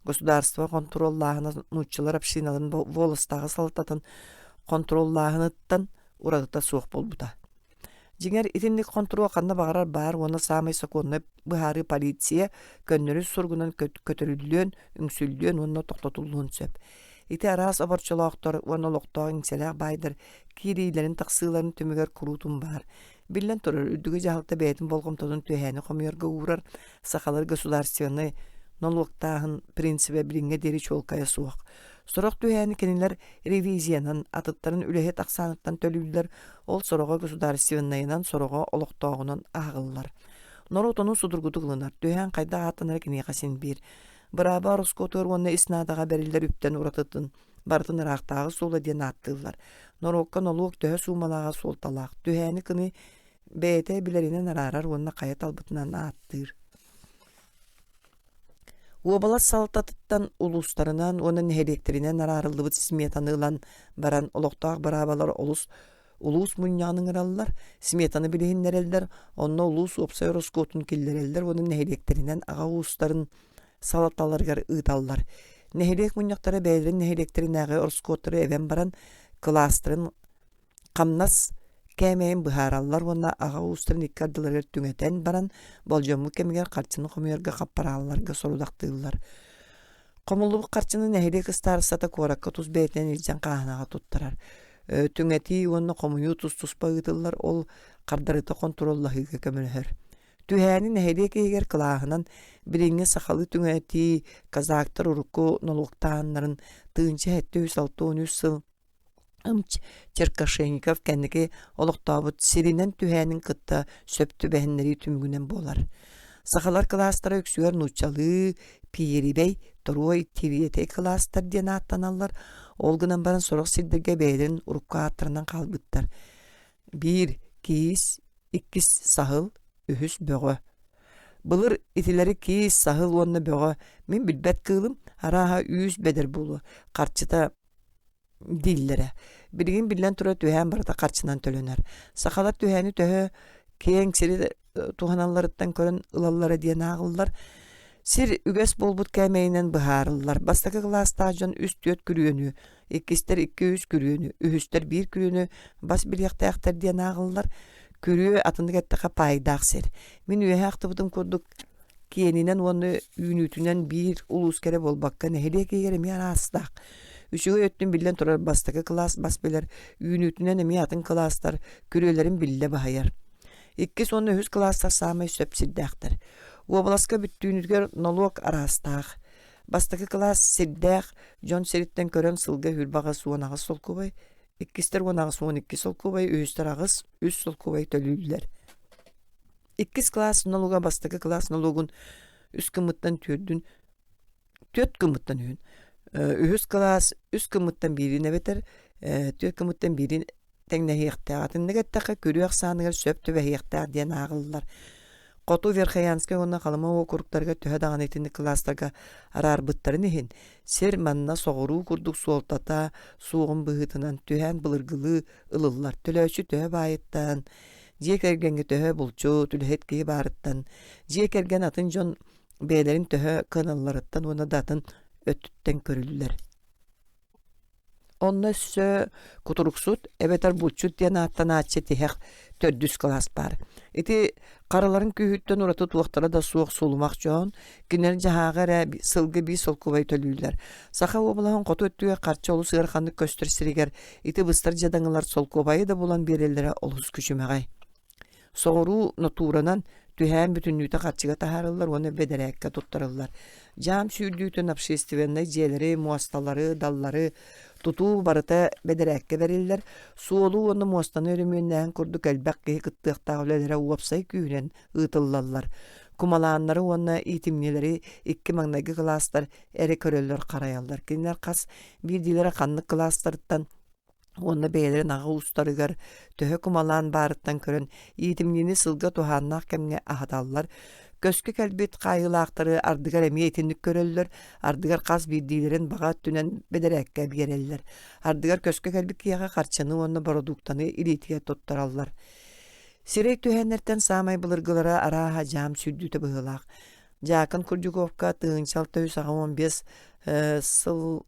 [SPEAKER 1] государство контроллағына нұтчылар апшиналарын волыстағы салататын контроллағыныттан ұрадыта суық бол бұта. Жеңер итінлік контрол қанна бағарар бар, оны самай сақонны бұхары полиция көннері сұрғынан көтірілден, үңсілден, оны тоқтатылуын сөп. Ити арас абарчылақтар, оны лоқтағын селәқ байдыр, кейрейлерін тақсыларын түмігер құрутын бар. Билен тұрыр, үдігі жағылта бәйтін болғымтадың түйәні қомиорға ұғырар, сақалар государственный нолуқтағын принципе білінге дері чолқая суық. Сорақ түйәні кенелер ревизиянан, атыттарын үләхе тақсаныттан төлілдер, ол сороға государственныйынан сороға олықтағынан ағылылар. Норотының судыргудығылынар, түйән қайда аттанар кене қасын бір. Быраба Роскотор оны иснадаға бәрілдер үптен ұратытын, бартын ырақтағы солы ден аттылар. Норокка нолуық түйә сумалаға солталақ, түйәні кіні бәйті білерінен арарар онына қайет албытынан аттыр. Обалас салтатыттан улустарынан, оның электринен арарылыбыт сметанылан баран олықтақ барабалар улус мұньяның ыралылар, сметаны білейін нәрелдер, онына улус опсай Роскотын келдерелдер, оның электринен аға улустарын салаталарғар ұйталылар. Нәхелек мұньяқтары бәйлерін нәхелектерін әғі Роскоттары әвен баран кластырын қамнас кәмейін бұхаралылар, онына аға улустарын иккардыларғар түңетен баран болжамы кәмегер қарчыны қомиярға қаппаралыларға сорудақтылар. Қомылыбы қарчыны нәхелек ұстарысата қораққа тұз бәйтінен елжен қағанаға тұттырар. Түңеті онына қомыю тұс-тұспа ұйтылар, ол қардарыта контроллахыға көмілер. Түхәні нәхелек егер қылағынан біліңе сақалы түңеті казактар ұрықы нолуқтағынларын тығынчы әтті 106-13 сыл Черкашенников кәндігі олықтабыт сиринен түхәнің қытта сөпті бәхінлері түмігінен болар. Сақалар кластары өксуер нұчалы, пиерибей, тұруай, тивиетей кластар ден аттаналар, олғынан баран сорақ сілдерге бәйдерін ұрыққа аттырынан қалбыттар. 1 киіз, 2 сағыл, 3 бөғі. Бұлыр итилері киіз сағыл онны бөғі. Мен білбәт қылым, араға 3 бәдір болу. Қарчыта диллері. Білген білен тұра түйән барыда қарчынан төлінер. Сақалар түйәні түйі кейін сірі туғаналарыттан көрін ұлалары ден ағылылар. Сир үгәс болбут кәмейінен бұхарылылар. Бастақы класста жон үст-төт күрүйіні, 2-3 күрүйіні, 3-1 күрүйіні бас біліқтаяқтар ден ағылылар. Күрүйі атындық әттіға пайдақ сер. Мен үйе ақты бұдың көрдік кейінінен оны үйінітінен бір ұлыс кәрі болбаққа нәхеле кейгері мен арастақ. Үшігі өттін білден тұрар бастықы класс бас білер, үйінітінен әме атын класстар, күрелерін білді бағайар. 2 соны өз класстар самай сөпсілдәқтір. Уобласка бүттүүнүгер налог арастаах. Бастакы класс сирдэх Джон Сериттен көрөн сылга хүрбага суонагы солкубай. Иккистер онагы суон 2 солкубай, үстер агыс 3 солкубай төлүллер. Иккис класс налога бастакы класс налогун 3 кымыттан түрдүн 4 кымыттан үн. Үһүс класс 3 кымыттан бирине бетер, 4 кымыттан бирин теңнехиэхтээ. Атыннегеттака көрүөх сааныгар сөп төбэхиэхтээ диэн агыллар. Коту Верхоянская онна қалыма округтарга төһө даган этинник класстарга арарбыттарын иһин. Сер манна соғуруу курдук суолтата суогун быһытынан түһэн былыргылы ылыллар. Төлөөчү төһө баайыттан, жие кергенге төһө булчу түлһет кии баарыттан, жие керген атын жон бээлерин төһө кыналларыттан уна датын өттүттен көрүллер. Онна сө кутуруксут эбетер булчут диэн аттан ааччы тиһэх 4 класс бар. Ити караларын күйүттен ураты туактара да суок сулумак жон, кинер жахагара сылгы би солкубай төлүллер. Саха облагын коту өттүгө карчы олус ырханды көстөрсиригер, ити быстар жадаңылар солкубайы да булан береллере олус күчүмөгай. Соғыру натуранан түһән бүтүннүтө карчыга тахарыллар, оны бедерекке туттарыллар. Жам сүйүлдүүтөн общественный жээлери, муасталары, даллары тутуу барыта бедерекке берилер. Суолу оны муастаны өрүмүннән курдук элбәкке кыттыктагылары уапсай күйүнен ытыллаллар. Кумалааннары оны итимнелери 2 маңнайгы класстар эре көрөллөр караяллар. Кинер кас бирдилери каннык класстарыттан онна бейлерин ага устарыгар төһө кумалаан баарыттан көрөн итимнени сылга туханнак кемге ахаталлар. Көскө кэлбит кайылаактары ардыгар эми этинник көрөллөр. Ардыгар кас бирдилерин бага түнен бедерекке береллер. Ардыгар көскө кэлбит кияга карчыны онна продуктаны илитиге тоттараллар. Сирей түһэннерден самай былыргылара араха жам сүрдүтө быһылаак. Жакын Курдюковка тыынчал 15 сыл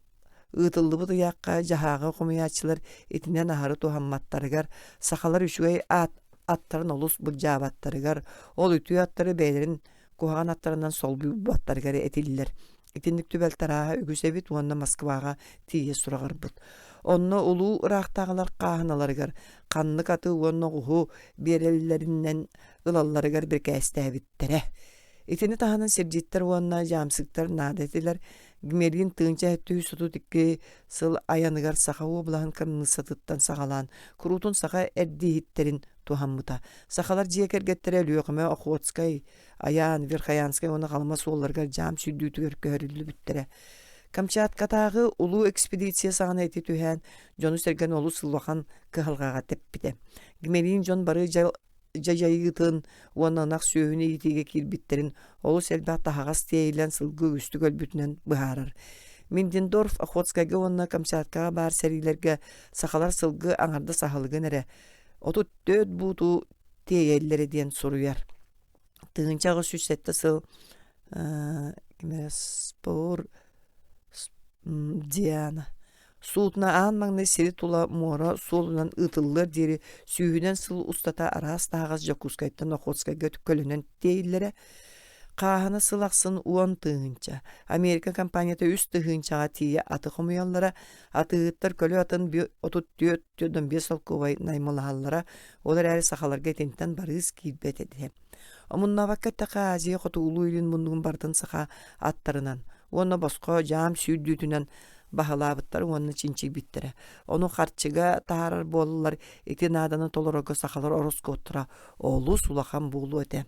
[SPEAKER 1] ытыллыбы туякка жахага кумуячылар этинен ахары тухамматтарыгар сахалар үшүгэй аттарын олус буржабаттарыгар ол үтүү аттары бейлерин кухаган аттарынан сол баттарыгар этиллер. Этинник түбэлтараха үгүсебит уонна Москвага тие сурагарбыт. Онно улуу ырактагылар кааналарыгар каннык аты уонна уху береллеринен ылалларыгар бир кэстээбиттере. Этини таханын сердиттер уонна жамсыктар наадетилер. Гмерин тыынча өттүү суту тикки сыл аяныгар саха облаһын кырнысатыттан сагалаан курутун саха эрдииттерин тухаммыта. Сахалар жиекергеттере лүйөкөмө Охотскай, Аян, Верхоянскай оны калма суолларга жам сүрдүүтүгөр көрүлү бүттере. Камчаткатагы улуу экспедиция сагана эти түһэн жону серген олу сылвахан кыхалгага теппите. Гмерин жон бары жайыгытын уананак сүйүнү итиге кирбиттерин олу селбат тахагас тейилен сылгы үстү көлбүтүнөн быхарар. Миндендорф Охотскайга уанна Камчаткага бар серилерге сахалар сылгы аңарда сахалыгын эре. Оту төт буту тейеллери диен суруяр. Тыгынчагы сүсетте сыл спор Диана. Суутна аанмаңны сери тула мора солунан ытыллар дери сүйүнен сыл устата арас тагас Жакускайттан Охотскайга түккөлүнөн тейиллере. Каахана сылаксын уон тыгынча. Америка компанията үст тыгынчага тие аты хомуяллара, атыгыттар көлі атын отут түйөттөдөн бес олкубай наймалааллара, олар әрі сахаларга тенттен барыз кийбет эди. Омунна ваккаттака Азия хоту улуйлын мундугун бардын саха аттарынан. Онна боско жам сүйдүтүнөн бахалабыттар онны чинчик биттере. Ону харчыга таарар болулар, эти наданы толорого сахалар ороско оттура, олу сулахан болу эте.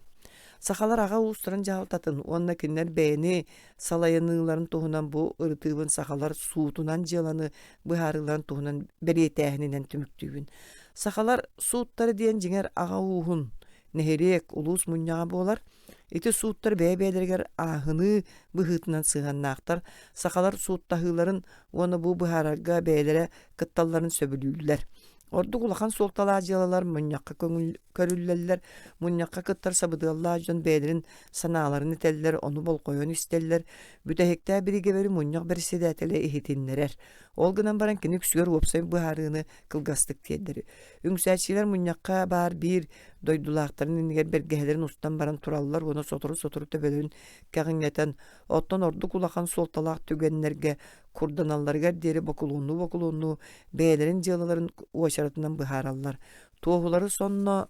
[SPEAKER 1] Сахалар ага уустарын жалтатын, онна кинер бэйни салайыныларын туһунан бу ырытыбын сахалар суутунан жыланы быхарыларын туһунан беретээхинен түмүктүүбүн. Сахалар сууттары диен жиңер ага уухун, нехерек улус муньяга болар. Эти сууттар бэйбэдергер ахыны быхытынан сыганнаактар, сахалар сууттахыларын оны бу быхарага бэйлере кытталларын сөбүлүүллер. Орду кулахан солталаа жылалар муньякка көрүллеллер, муньякка кыттар сабыдылла жон бэйлерин санааларын ителлер, оны бол койон истеллер, бүтэхектää бириге бери муньяк берседәтеле ихитиннерер. Ол гынан баран кини күсүгөр уопсай быхарыны кылгастык тиеддери. Үңсәчилер муньякка бар бир дойдулаактарын инигер бергехелерин устан баран тураллар, оны сотору төбөлүн кагыңнетен оттон орду кулахан солталаак түгеннерге курданалларга дери бокулууну бээлерин жылаларын уачаратынан быхараллар. Тоохулары сонно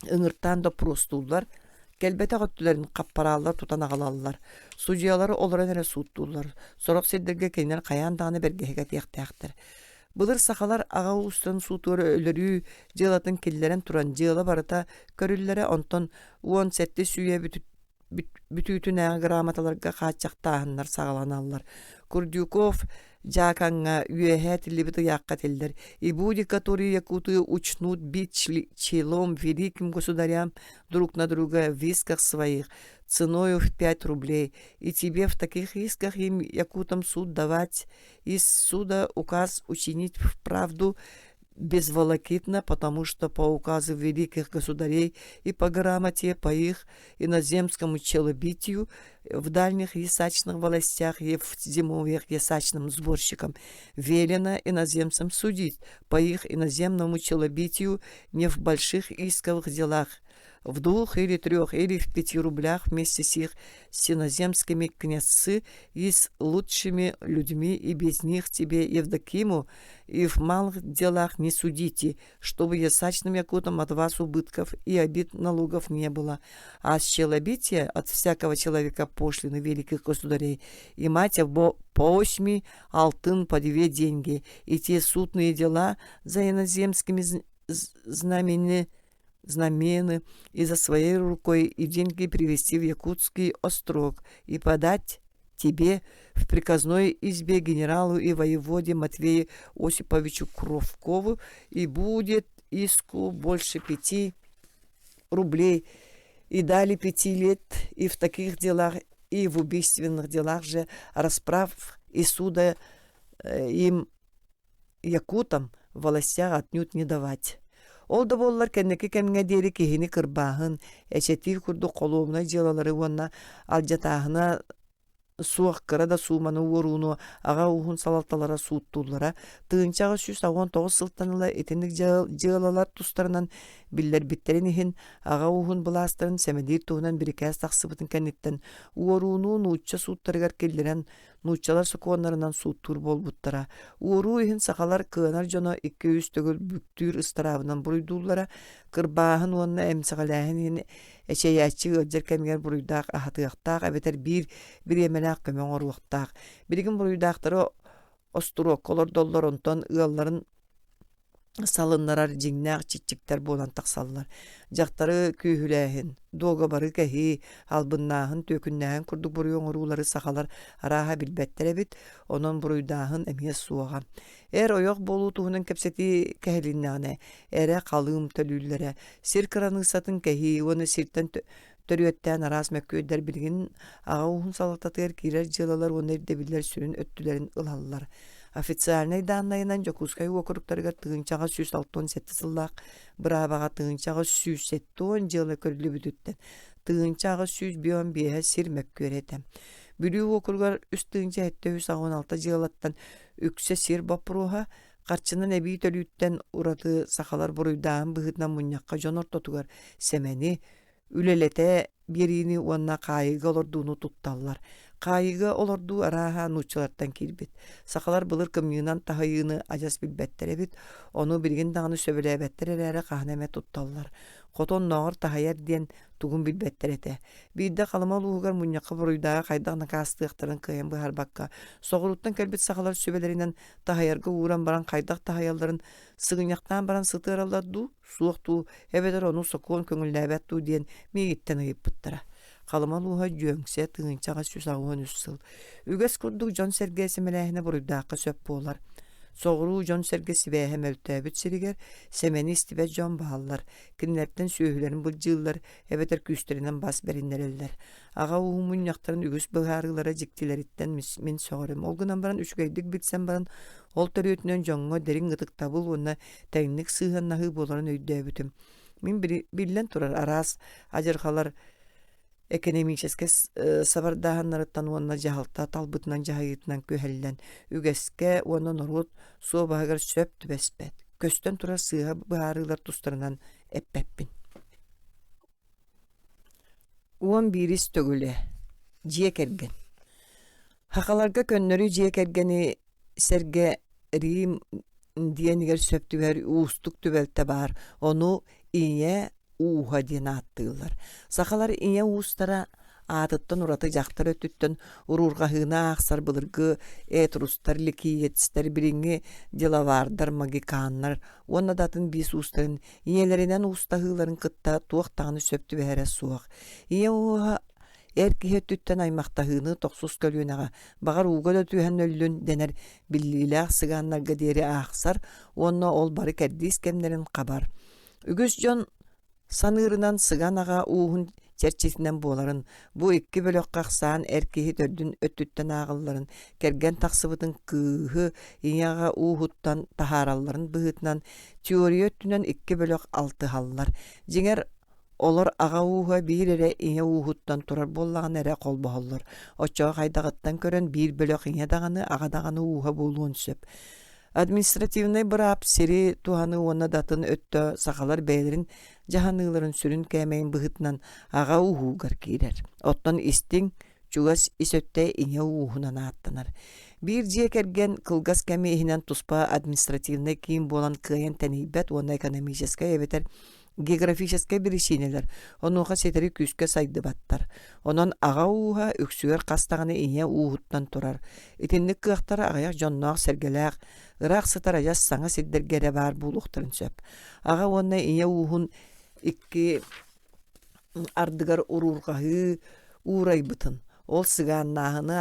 [SPEAKER 1] ыңыртан да простулар, Kelbete göttülerin kapparallar tutan ağalallar. Sucuyaları olaran ere suuttullar. Soraq sildirge kenler kayan dağını bergeheget yaqtaqtır. Bulur saxalar ağa ustan suutuları ölürü jığılatın killeren turan jığıla barıta körüllere onton uon setti süye бүтүтүн грамоталарга каачактаахыннар сагаланаллар. Курдюков жаканга үэхэ тилибити яакка тилдер. И буди, которые якуты учнут бить челом великим государям друг на друга в исках своих ценою в 5 рублей. И тебе в таких исках им якутам суд давать, из суда указ учинить вправду безволокитно, потому что по указу великих государей и по грамоте по их иноземскому челобитию в дальних ясачных властях и в зимовьях ясачным сборщикам велено иноземцам судить по их иноземному челобитию не в больших исковых делах, в 2 или 3 или в 5 рублях вместе с их иноземскими князцы и с лучшими людьми, и без них тебе, Евдокиму, и в малых делах не судите, чтобы ясачным якутам от вас убытков и обид налогов не было, а с челобития от всякого человека пошлины великих государей и мать по 8 алтын по 2 деньги, и те судные дела за иноземскими знамены и за своей рукой и деньги привезти в Якутский острог и подать тебе в приказной избе генералу и воеводе Матвею Осиповичу Кровкову, и будет иску больше 5 рублей, и дали 5 лет, и в таких делах, и в убийственных делах же расправ и суда им якутам властях отнюдь не давать. Ол да боллар кеннеки кемге дери кихини кырбаахын, эчети курду колуумна жылалары уонна алжатаахына суақкара да сууманы уоруну ага уһун салалталара сууттуулара тыынчага 119 сылтаныла этинник жылалар тустарынан биллер биттерин ихин ага уһун былаастарын семедир туһунан бирикээс тахсыбытын кенниттен уоруну нуучча сууттарыгар келлерен нууччалар сукуоннарынан сууттуур болбуттара уоруу ихин сахалар кыанар жоно 200 төгөл бүктүүр ыстарабынан буруйдуулара кырбааһын уонна эмсагалааһын эчеячи ыджер кемгер буруйдаак ахатыактаак абетер бир эмелаак көмөң оруактаак биригин буруйдаактары остурок колор доллар онтон ыалларын салыннарар жиңнаак чичиктер болан таксаллар жактары күйүлээхин дога бары кэхи албыннаахын төкүннээхин курдук буруйоң оруулары сахалар арааха билбеттеребит онон буруйдаахын эмиэ суага ойох болуу туһунан кепсети кэхилиннаане эре калыым төлүүллere сир кыранысатын кэхи уону сиртен төрүөттään араас mökkөөдер билгин ага уһун салаттатыгар кирер жылалар уону эрдебиллер сүрүн өттүлерин ылаллар. Официальный данныйынан Жокускай округтарыгар тыгынчага 167 сыллаак, Бырабага тыгынчага 107 жылы көрүлүбүтүттен, тыгынчага 115 сир mökkөөретем. Бүрүү округар үст тыгынча 716 жылаттан үксе сир бапруха, карчынын эби төлүүттен ураты сахалар буруйдаан быһытнан муньякка жонортотугар семени үлелете берини уанна кайыга олордууну тутталлар. Кайыга олорду арааха нуучалардан кирбит. Сахалар былыр кымйынан тахайыны ажас билбеттеребит, ону билген дағыны сөбелебеттерерері кахнеме тутталлар. Хотон ноғыр тахайар ден тугун билбеттерете. Бийді қалымал уғығар муньяқы буруйдаға қайдағына кастықтарын кыйын бұхар баққа. Соғыруттан кәлбет сахалар сөбелерінен тахайарга ууран баран қайдақ тахайаларын сығыняқтан баран сытыраларду, суықту, эбедер onu сокуон көңілләбәтту ден мейгіттен ұйып бұттыра. Қалымал уға жөңсе тыңынчаға 113 сыл. Үгес күрдік жон сәргесі мәләхіне бұруйдаққа сөп болар. Соғыру жон сәргесі бәйхе мәлтәбіт сірігер, сәмені істібет жон бағалар. Кінлерден сөйілерін бұл жылдар, әбетер күстерінен бас бәрінлер өлдер. Аға уғымын яқтарын үгіс бұғарылары жіктілеріттен мен соғырым. Олғынан баран үшгейдік бітсен баран, ол төрөтінен жоңға дәрін ғытық табыл, онына тәңнік сығаннағы боларын өйдәбітім. Мен білен тұрар арас, ажырғалар экономическе сабардаһаннарыттан уонна жаһалта талбытынан жаһайытынан көһэллэн үгэске уонна норут суобаһыгар сөп түбэспэт көстөн тура сыыһа быһаарыылар тустарынан эппэппин уон бирис төгүлэ жие керген хакаларга көннөрү жие кергени серге рим диэнигер сөп түбэр уустук түбэлте бар ону ийэ уха диэн ааттыылар. Сахалар ине уустара аатыттан ураты жактар өттүттөн урургаһыына ахсар былыргы этрустар ликиетстер биринги делавардар магиканнар уонна датын бис уустарын иелеринен устаһыыларын кытта туохтааны сөптү бэһэрэ суох. Ие уха эркиһөттүттэн аймактаһыыны тохсус көлүөнага багар угада түһэн өллүн денер биллилээх сыгааннарга диэри аахсар уонна ол бары кэрдиис кэмнерин хабар. Үгүс дьон саныырынан сыганага уухун черчитинен буоларын бу икки бөлөк каксаан эркиһи төрдүн өттүттэн аагылларын керген тахсыбытын кыыһы иняга уухуттан тахааралларын быһытынан теория өттүнен икки бөлөк алты халлар. Жиңер олар ага уха бир эре ине уухуттан турар боллаган эре колбоһоллор. Оччоо хайдагыттан көрөн бир бөлөк ине даганы ага даганы уха болуун сөп. Административный бырап сири туханы уонна датын өттө сахалар бээлерин жаһаныыларын сүрүн кэмэйин быһытынан ага уухуугар киирер. Оттон истиң чугас исөттэ ине уухунан ааттанар. Бир жие керген кылгас кэми ихинен туспа административный кийин болан кыайан тэнийбэт уонна экономическая эбетер географическая берешинелер, онуға сетери күскө сайдыбаттар. Онон ага уха өксүгер кастаганы ине уухуттан турар. Итинник кыактара агаяк жонноак сергелээх, ыраак сытар ажас саңа сиддергере бар булуктарын сөп. Ага онна ине уухун икки ардыгар урургаһы уурайбытын. Ол сыгааннаахыны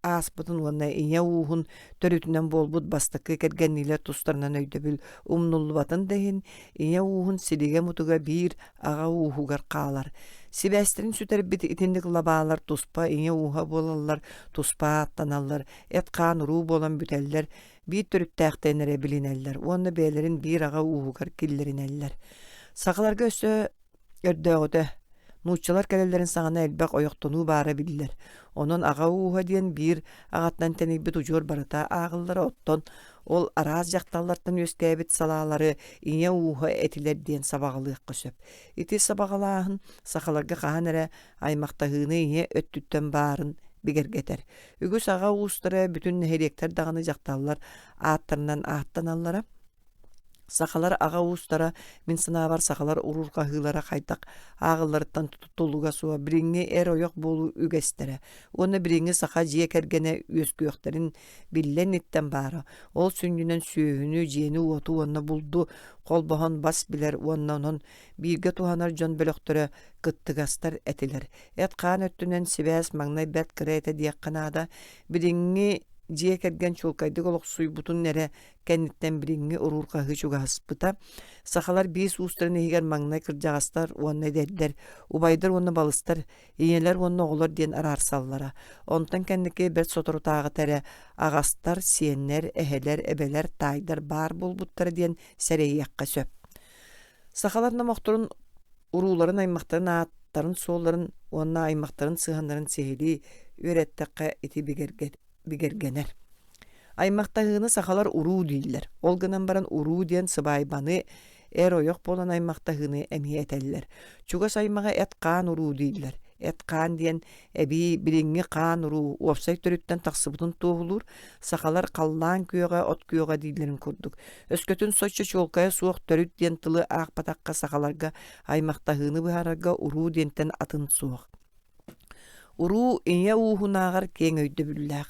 [SPEAKER 1] ааспытын уонна ине уухун төрүтүнен болбут бастакы кергеннилер тустарынан өйдөбүл умнуллубатын дехин ине уухун силиге мутуга бир ага уухугар каалар. Сибэстерин сүтербит итинник лабаалар туспа ине uuha болаллар, туспа аттаналлар, эткаан уруу болан бүтеллер, бир төрүттээхтенере билинеллер, уонна бээлерин бир ага уухугар киллеринеллер. Сакаларга өсө өрдөөгөтө нууччалар келелерин саҥана элбэх ойохтонуу баара биллер. Онон ага uuha диэн бир агаттан тенийбит ужуор барыта аагыллара оттон ол араас жакталлартан өскээбит салаалары ине uuha этилер диэн сабагалыакка сөп. Ити сабагалааһын сахаларга хаһан эре аймактаһыыны ине өттүттэн баарын бигергетер. Үгүс ага уустара бүтүн нехеректер даганы жакталлар ааттарынан ааттаналлара. Сахалар ага уустара мин сынаабар сахалар урургаһыылара хайдак аагылларыттан тутулуга суа бириңи эр ойох болуу үгэстере. Оны бириңи саха жие кергене үөскүөхтерин биллен иттен баара. Ол сүннүнен сүүһүнү жиени уоту онна булду колбоһон бас билер уоннонон биирге туханар дьон бөлөктөрө кыттыгастар этилер. Эт хаан өттүнен сибээс маҥнай бэт кырээтэ диэкканаада бириңи жие керген чулкайды олоксуй бутун нере кенниттен бириңи урургаһы чугаһаспыта. Сахалар биис уустарын ихигер маҥнай кырдьаҕастар уонна дердер, убайдар уонна балыстар, иñелер уонна оҕолор диэн араарсаллара. Онтон кэнники бэрт соторутааҕы тере аҕастар, сиэннер, эһэлер, эбэлер, таайдар баар булбуттара диэн сэрэйиэххэ сөп. Сахалар намохторун урууларын аймактарын ааттарын суоларын уонна аймактарын сыһаннарын сиһили үөрэttäххэ ити бигергенер. Аймактаһыыны сахалар уруу дииллер. Ол гынан баран уруу диэн сыбаайбаны эр ойох болан аймактаһыыны эмиэтеллер. Чугас аймага эт хаан уруу дииллер. Эт хаан диэн эби бириңи хаан уруу уопсай төрүттэн тахсыбытын туохулуур сахалар қаллаан күөҕэ от күөҕэ дииллерин курдук. Өскөтүн соччо чуолкая суох төрүт диэн тылы аахпатакка сахаларга аймактаһыыны быһаарарга уруу диэнтэн атын суох. Уруу ине уухунаагар кең өйдөбүллээх.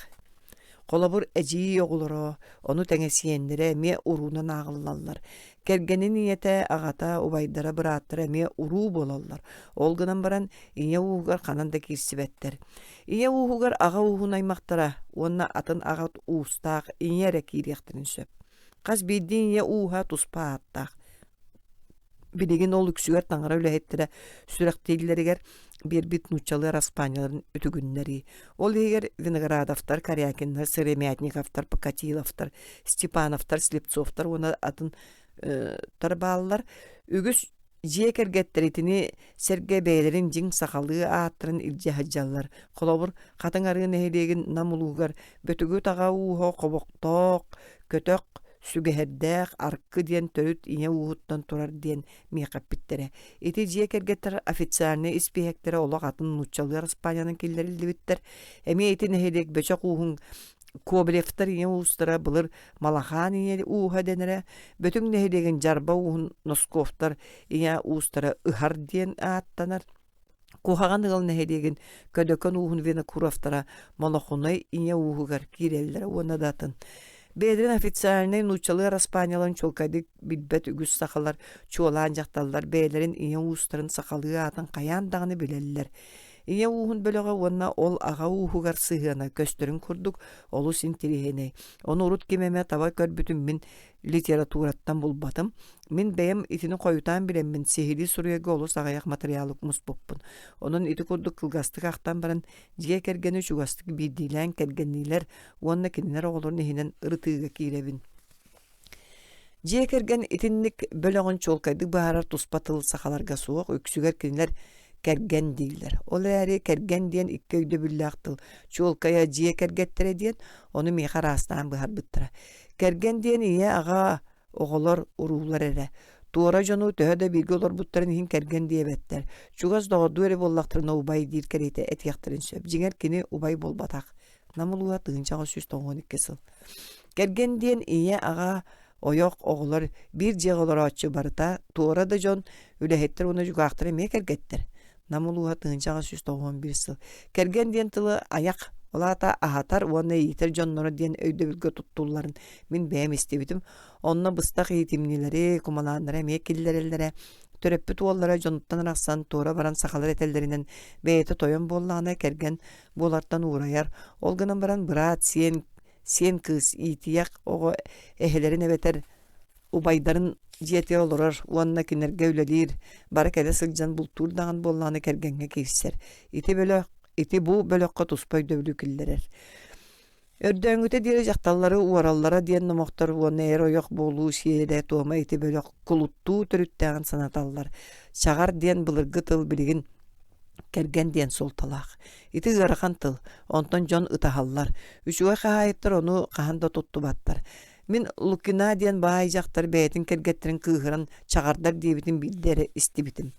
[SPEAKER 1] Колобур эжии оҕулоро, ону тэҥэсиэннере эмиэ уруунан аагыллаллар. Кэргэнин ийэтэ аҕата убайдара бырааттара эмиэ уруу болаллар. Ол гынан баран ине уухугар ханан да киирсибэттэр. Ине уухугар ага уухун аймактара, уонна атын агат уустаах ине эре киириэхтерин сөп. Хас биирдиин ине uuha туспа ааттаах. Билигин ол үксүгэр таҥара үлэһиттерэ сүрэхтииллэригэр биирбит нуучалыар аспанияларын үтүгүннэри. Ол егер Виноградовтар, Корякиннар, Сыремятниковтар, Покатиловтар, Степановтар, Слепцовтар уона атын тарбааллар үгүс жие кергеттеритини серге бээлерин жиң сахалыы ааттарын илжэһэджаллар. Холобур хатың арыын эһилиэгин намулуугар бөтүгү тага uuho кобоктоок, көтөк сүгэһэрдээх аркы диэн төрүт ине uuhuттан турар диэн миэхаппиттере. Ити жие кергеттер официальный испиэктере олох атын нуучалыар Испаниянын киллери илибиттер. Эми ити нэһилиэг бөчөк уухун Коблевтар ие устара былыр малахан ие уха денере бөтүң нехедеген жарба уун носковтар ие устара ыхар диен аттанар. Кухаган ыл нехедеген көдөкөн уун вена курафтара малахунай ие ухугар киреллер уна датын. Бедрин официальный нучалыр Испаниялан чолкайды билбет үгүс сакалар чуолаан жакталлар бээлерин ие устарын сакалыы атын каян даганы билеллер. Ие уһун бөлөҕө уонна ол ага уһугар сыһыана көстөрүн курдук олус интирихене. Оны урут кимеме таба көрбүтүм мин литератураттан булбатым. Мин бэйэм итини койутаан билеммин сихили суруяга олус агаяк материалык муспуппун. Онун ити курдук кылгастык ахтан баран жие кергени чугастык бидилэн кергеннилер уонна кинилер оголорун ихинен ырытыыга кииребин. Жие керген итинник бөлөҕүн чолкайды баарар туспатыл сахаларга суох өксүгер кинилер керген дейлер. Ол әре керген диен икки өйдө бүлләқтыл. Чуолкая жие кергеттере диен, оны мейхар астан бұхар бұттыра. Керген диен ие аға оғылар урулар әре. Туора жону төһөдө билги олар буттарын ихин керген диебеттер. Чугас доғырду эре боллақтырына убай дейір керейте әт яқтырын сөп. Жеңер кені убай болбатақ. Намылуа тыгынчаға 112 сыл. Керген диен ие аға ойоқ оғылар бір жеғылар атчы барыта. Туора да жон үләхеттер оны жүгақтыры ме кергеттер. Намулуға тыгынчаға 191 сыл. Керген диен тылы аяқ олата ахатар уонна иитер жоннора диен өйдө билге туттулларын мин бэм истебитим. Онна быстақ иитимнилери, кумалаанлары, мекиллереллere төрөппү туоллара жонуттан рақсан туора баран сақалар этеллеринен бэйеті тойон боллағына керген болартан уураяр. Олгынан баран бырат, сен кыз иитияқ оғы эхелерин эбетер убайдарын жете олорор, уанна кинерге үлелир, бары кәлі сылжан бұлтур дағын болланы кәргенге кейсер. Ити бу бөлөкқа туспай дөбілі күлдерер. Өрдөңгіте дере жақталлары уараллара диен номоқтар уанна эр ойоқ болу сиере туама ити бөлөк кулуттуу төрүттәғын санаталлар. Чағар диен бұлырғы тыл білігін керген диен сол талақ. Ити ғарахан тыл, онтон жон ытахаллар. Үшуға қағайыптар оны қағанда тұтту баттар. Мин Лукина диен баай жақтар бәйтін кергеттерін кыгыран чағардар дебитин билдері истибитим.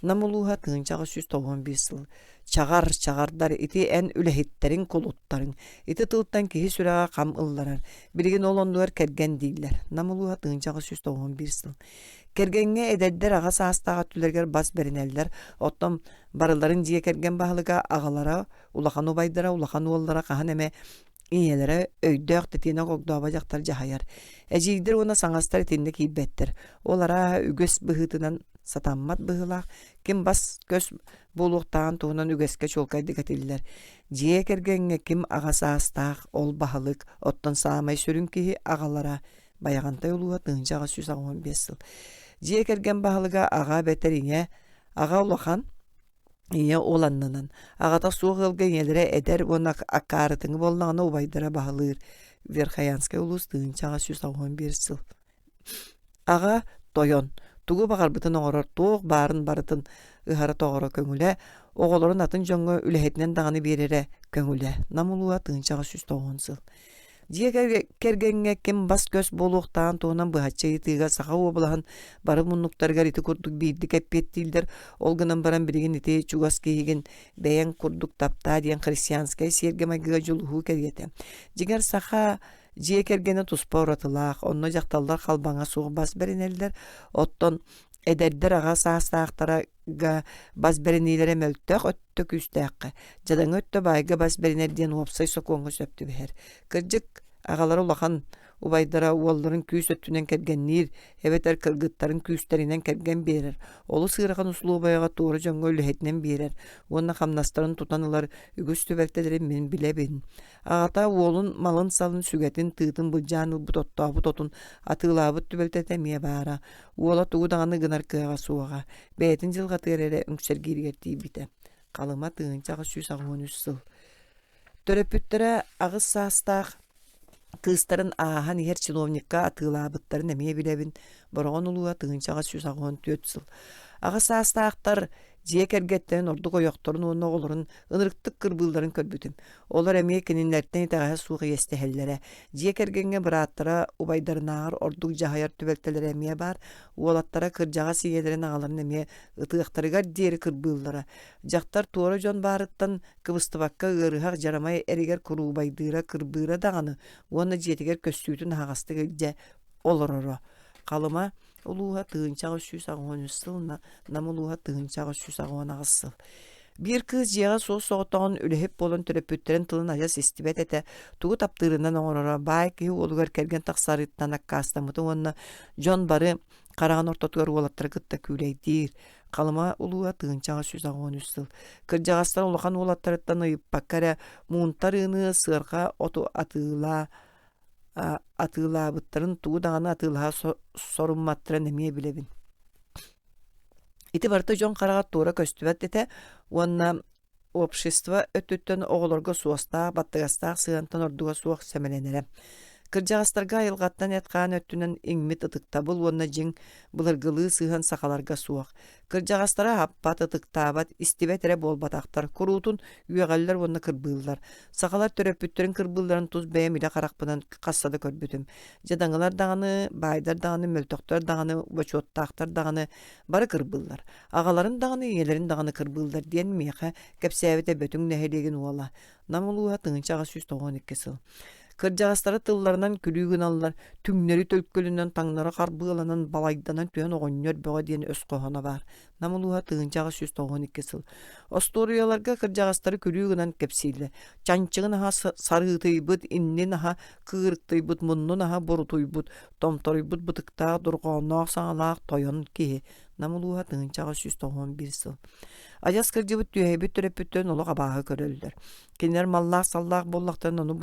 [SPEAKER 1] Намулуға тыгынчағы 191 сыл. Чағардар ити ән үләхеттерін колуттарын. Ити тылттан кихи сүрәға қам ылларар. Білген олондуар керген дейлер. Намулуға тыгынчағы 191 сыл. Кергенге эдердер аға саастаға түлергер бас беринелдер. Оттом барыларын жие керген бағылыға ағалара, улахан убайдара, улахан уоллара қахан әме иелere өйдөк тетине когдоба жактар жахаяр. Эжигдер уна саңастар тинде кийбеттер. Олара үгөс быһытынан сатаммат быһылак, ким бас көс болуктан туунан үгөскө чолкайды катиллер. Жие кергенге ким агасаастак ол бахылык, оттон саамай сүрүн кихи агалара баягантай улуга тыынчага 115 сыл. Жие керген бахылыга ага бетерине ага улахан ие оланнынан. Ағата суық ылғы елері әдер онақ аққарытыңы болнағына убайдара бағылыр. Верхаянскай улус тыынчаға 111 сыл. Аға тойон. Тугу бағар бұтын оғырар тоқ барын барытын ұхары тоғыры көңілі. Оғылырын атын жоңы үләхетінен дағаны берері көңілі. Намулуа тыынчаға 190 сыл. Жие кергенге кем бас көс болуқтан туынан бұхатчайы тыға сақа обылағын бары мұннуқтарғар ити күрдік бейді кәппеттілдер. Олғынан баран бірген ити чугас кейген бәйен күрдік тапта дейін христианскай серге магиға жылуғы кергеті. Жигер сақа жие кергені туспа ұратылақ, онны жақталдар қалбаңа суғы бас берінелдер. Оттон эдердер аға саастақтарға бас берінейлері мөлттәқ өттік үстәққа. Жадан өтті байға бас берінерден уапсай соқуңғы сөпті бәр. Кіржік ағалары улахан убайдара уолларын күйіс өттінен кәргеннер, әбетер кіргіттарын күйістерінен кәрген берер. Олы сығыраған ұсылу байға туыры жоңғы өліхетінен берер. Онна қамнастарын тұтанылар үгіс төбәктедерін мен білебін. Ағата уолын малын салын сүгетін тыытын бұлжаны бұтотын атылабыт төбәктетемие бара. Уола туғудағаны гынар кыға суаға. Бәйтін жылға тырere үңсергергерді біті. Қалыма тыынчағы 113 сыл. Төрөпүттері ағыз састақ кыстарын аахан ихер чиновникка атылабыттарын әмие білебін. Борғын ұлуға тыынчаға 114 сыл. Ағыз састақтар Жие кергеттен орду коёкторун уонна оголорун ынырыктык кырбыыларын көрбүтүм. Олар эмие кининнерттен итагаһа суuга естехеллере. Жие кергенге бырааттара убайдарынаагар ордук жахаяр түбэлтелер эмие бар. Уолаттара кырдьаҕа сииэлэрин аҕаларын эмие ытыахтарыгар диэри кырбыыллара. Дьахтар туора дьон баарыттан кыбыстыбакка ыарыһах жарамай эригер куруубайдыыра кырбыыра даҕаны уонна дьиэтигер көссүүтүн аһаҕастык илдьэ олороро. Қалыма улууһа тыынчаҕа 390 сыл, намулууһа тыынчаҕа 390 сыл. Бир кыз жиэҕа соос соҕотоҕун үлэһип болон төрөппүттерин тылын ажас истибэт этэ, тугу таптыырынан оҥорора баай киһи уолугар керген тахсарыыттан аккаастаммыты уонна дьон бары хараҕан ортотугар уолаттара кытта күлэйдиир. Қалыма улууһа тыынчаҕа 313 сыл. Кырдьаҕастар улахан уолаттарыттан ыйыппакка эрэ муунтар ыыны сыарга оту атыылаабыттарын тугу даҕаны атыылаһа сорумматтаран эмиэ билебин. Ити барыта дьон хараҕа туора көстүбэт этэ, уонна общество өттүттөн оҕолорго суостаах, баттыгастаах сыантан ордуга суох сэмэленере. Кырдьаҕастарга айылҕаттан эткаан өттүнэн иҥмит ытыктабыл уонна дьиҥ былыргылыы сыыһан сахаларга суох. Кырдьаҕастара хаппат ытыктаабат, истибэт эрэ буолбатахтар, куруутун үөҕэллэр уонна кырбыыллар. Сахалар төрөппүттерин кырбыылларын тус бэйэм илэ харахпынан хассада көрбүтүм. Дьадаҥылар даҕаны, баайдар даҕаны, мөлтөхтөр даҕаны, бочуоттаахтар даҕаны бары кырбыыллар. Аҕаларын даҕаны, иэлэрин даҕаны кырбыыллар диэн миэхэ кэпсээбэтэ бөтүң нэһилиэгин уола. Намулууһа тыынчаҕа 392 сыл. Кырдьаҕастары тылларынан күлүүгүн аллар, түҥнери төлкөлүнөн таҥнары харбыаланан балайданан түөн оҕонньор бөҕө диэн өс коһоно бар. Намулууһа тыынчаҕа 392 сыл. Осторияларга кырдьаҕастары күлүүгүнан кэпсииллэ. Чанчыгын аһа сарыытыйбыт, иннин аһа кыырыктыйбыт, муннун аһа борутуйбут, томторуйбут бытыктаах, дурҕооноох саҥалаах тойон киһи. Намулууһа тыынчаҕа 391 сыл. Ажас кырдьыбыт түөһэйбит төрөппүттөн олох абааһы көрөллөр. Кинилэр маллаах саллаах боллахтан ону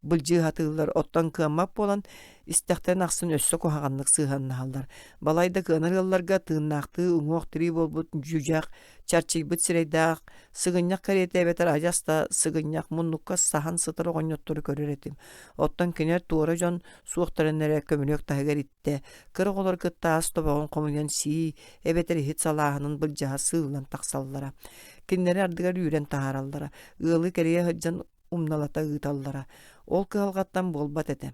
[SPEAKER 1] былдьыы хатыыллар оттон кыаммап болан истэхтэн ахсын өссө куһаҕаннык сыыһаннаһаллар. Балайда кыанарыалларга тыыннаахтыы уҥуох тирии болбут дьүдьээх, чарчыйбыт сирэйдээх, сыгынньах кэриэтэбэтэр ажаста сыгынньах муннукка сахан сытар оҕонньоттуру көрөр этим. Оттон кинилэр туора дьон суохтарын эрэ көмүлүөх таһыгар итте. Кыр оҕолор кыттаас тобоҕун хомуйан сии, эбэтэр иһит салааһынын былдьаһа сыылан тахсаллара. Кинилэри ардыгар үүрэн таһаараллара. Ыалы кэрийэ ыджан умналата ыыталлара. Ол кыалгаттан болбат эте.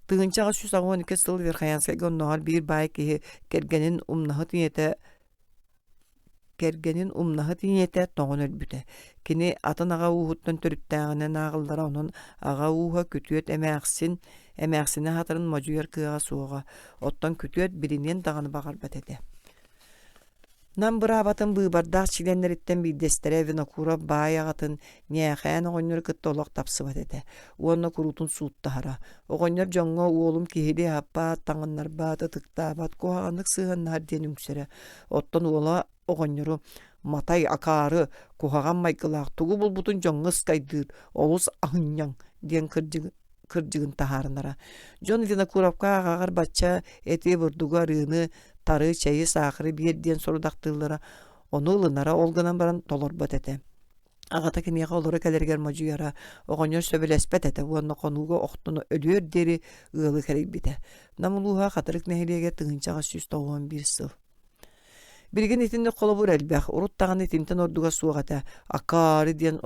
[SPEAKER 1] Тыынчаҕа 312 сыл Верхоянскайга онноҕор биир баай киһи кэргэнин умнаһы тиниэтэ тоҕун өлбүтэ. Кини атын аҕа уһуттан төрүттээҕинэн ааҕыллара онон аҕа уһа күтүөт эмээхсине хатарын модьуяр кыаҕа суоҕа. Оттон күтүөт биринен даҕаны баҕарбат эте. Нам бырабатын быыбардаах чиленнериттен бидестере винокура баай аҕатын ньээхээн оҕонньор кытта олох тапсыбат эте. Уонна курутун сууттаһара. Оҕонньор дьоҥҥо уолум киһили аппаат, таҥаннарбаат, ытыктаабат, куһаҕаннык сыыһаннаһар диэн үҥсэрэ. Оттон уола оҕонньору матай акаары куһаҕан майгылаах тугу булбутун дьоҥҥус кайдыыр, олус аһынньаҥ диэн кырдьыгын таһаарынара. Дьон винокуравка аҕаҕар бачча эти бурдуга арыыны тары, чайы, саахыры биир диэн сорудактыыллара, ону ылынара олгунан баран толорбат эте. Аҕата киниэхэ олоро кэлэригэр модьуяра, оҕонньор сөбүлэспэт эте, уонна конууга охтуну өлүөр диэри ыалы кэрийбитэ. Намулууһа хатырык нэһилиэгэ тыынчаҕа 391 сыл. Билигин итинник холобур элбэх, уруттаҕын итинтен ордуга суоҕата, акаары диэн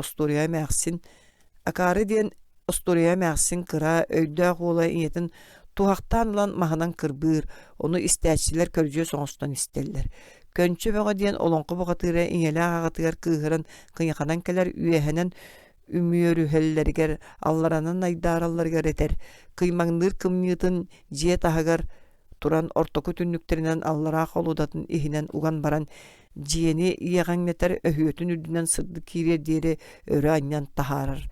[SPEAKER 1] остория мэхсин кыра өйдөөх уола иэтин туһахтаан ылан маһынан кырбыыр, ону истээчилэр көрдүө соҥостон истеллэр. Көнчө бөҕө диэн олоҥхо бөҕотыыра иҥэлээх аҕатыгар кыыһыран кыйаханан кэлэр үөһэнэн үмүөрүһэллэригэр алларанан айдааралларыгар этэр. Кыймаҥныыр кымньыытын дьиэ таһыгар туран ортоку түннүктеринэн аллараах олуудатын иһинэн уган баран дьиэни иэҕэҥнэтэр өһүөтүн үдүнэн сырдык киирэ диэри өрө анньан таһаарар.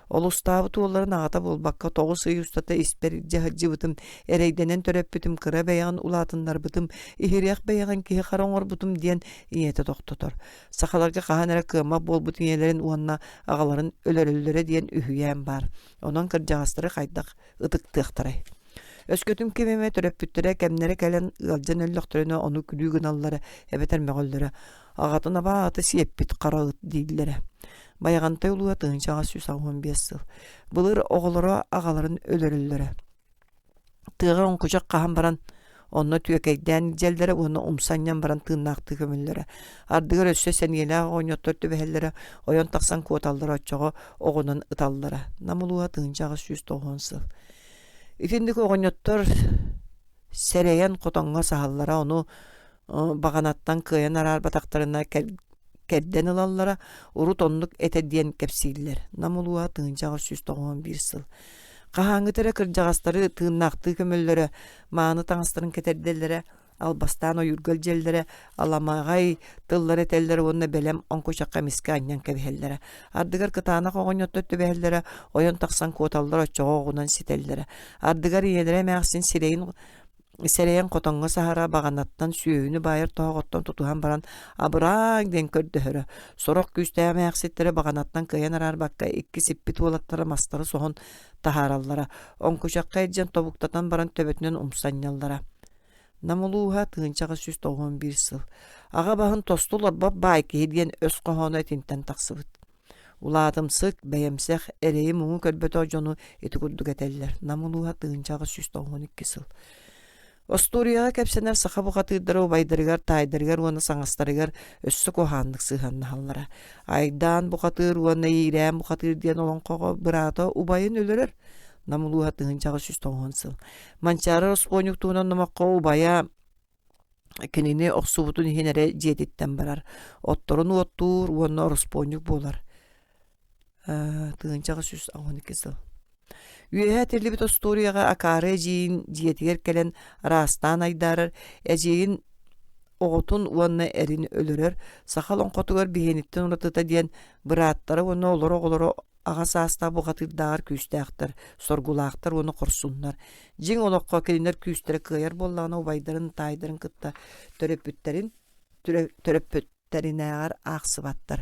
[SPEAKER 1] Олустаабы туолларын аҕата болбакка тоҕус ый устата испер дьаһыджыбытым, эрэйдэнэн төрөппүтүм, кыра бэйэҕин улаатыннарбытым, иһириэх бэйэҕин киһи хароҥорбутум диэн ийэтэ тохтотор. Сахаларга хаһан эрэ кыама буолбут иҥэлэрин уонна аҕаларын өлөрөллөрө диэн үһүйээн бар. Онон кырдьаҕастары хайдах ытыктыахтарай. Өскөтүм кемеме төрөппүттөрэ кэмнэри кэлэн ыалдьан өллөхтөрүнө ону күлүүгүн аллара, эбэтэр мөҕөллөрө. Аҕатын абааты сиэппит хара ыт дииллэрэ. Баяғантай улуа тыынчаға 315 сыл. Былыр оғылыра ағаларын өлөрілдері. Тыға онқұжақ қахан баран Onna tüökeyden jeldere onu umsanyan baran tığnaktı kömüllere. Ardıgar össe seniyela oynyottör tübehellere oyon taksan kuotallara açığı oğunun ıtallara. Namuluğa tığıncağı 190 İtindik oğunyottör sereyen kotonga sahallara onu baganattan kıyan arar bataklarına kedden alallara urut onluk ete diyen kepsiller. Namuluğa tığıncağı 191 sıl. Qahaңы tere kırjağastары tığınaktı kömüllere, mağını taŋastırın keterdellere, albastan oyurgöl jellere, alamağay tıllar etellere onunla belem onko şakka miske anyan kebihellere. Ardıgar kıtağına qoğonyottu tübehellere, oyon taqsan kotallar açığı oğunan sitellere. Ardıgar iyelere məxsin Sereyen kotonga sahara baganattan süyünü bayır toğottan tutuhan baran abıraň den kördöhörö. Sorok küstää məxsittere baganattan kıyan arar bakka ikki sippit olatlara mastары sohon taharallara. Onkuşakka edjen tobuktatan baran töbötünün umsanyallara. Namuluha tığınçağı 191 sıl. Ağa bahın tostular bab bayki hediyen öz qohonu etinten taqsıbıt. Uladım sık, beyemsek, ereyi muğu körbötü ojonu eti kudduk eteller. Namuluha tığınçağı 192 sıl. Остурияға кәпсенер саха бұқатыдары обайдырыгар, тайдырыгар, оны саңастарыгар өссі қоғандық сыханны халлара. Айдан бұқатыр, оны ирәм бұқатыр дейін олон қоға бұраты убайын өлірір. Намылуға тыңынчағы 190 сыл. Манчары оспонюк туынан номаққа убая кеніне оқсубутун хенере жететтен барар. Отторын оттур, оны оспонюк болар. Тыңынчағы 112 сыл. Üyehe terlibit ostoriyaga akare jiin jiyetiger kelen rastan aydarır, ejeyin oğutun uanna erin ölürür, sakal onqotugar bihenitten unatıta diyen bıraatları onu oloro ağa saasta buğatır dağır küstəqtir, sorgulaqtır onu korsunlar. Jin oloqqa kelinler küstəre kıyar bollağına ubaydarın taydarın kıtta töröpütterin ağır ağsıbattır.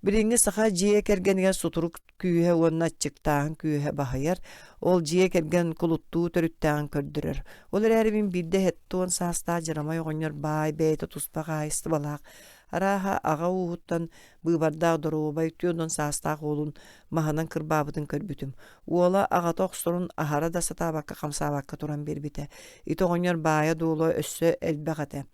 [SPEAKER 1] Biringi saha jiye kergeniga suturuk küyhe onna çıktağın küyhe bahayar, ol jiye kergen kuluttuğu törüttağın kördürür. Olar erbin birde hettoğun saasta jarama yoğunyor bay beyte tuspaq ayıstı balaq. Araha ağa uğuttan bıbardağ doru baytıyordun saasta olun mahanan kırbabıdın körbütüm. Ola ağa toqstorun ahara da satabakka kamsabakka turan birbite. İto oğunyor baya dolu össü elbaqate.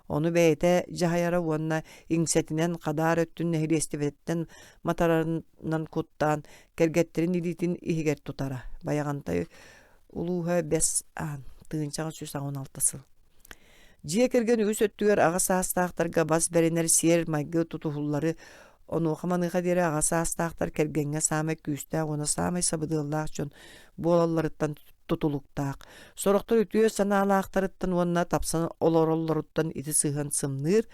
[SPEAKER 1] Onu beyte jahayara vonna ingsetinden kadar öttün nehri estivetten matararından kuttan kergetterin ilitin ihiger tutara. Bayagantay uluha bes an tığınçağı 116 sıl. Jiye kergen üs öttüger ağa saastağıtarga bas berener siyer maygı tutuhulları onu oxamanıqa dere ağa saastağıtar kergenge same küstağ ona same sabıdığıllağ çön bolallarıttan tutuluktaq. Soroktor ütüye sanalaqtarıttan onna tapsan olorollaruttan iti sığın sımnır.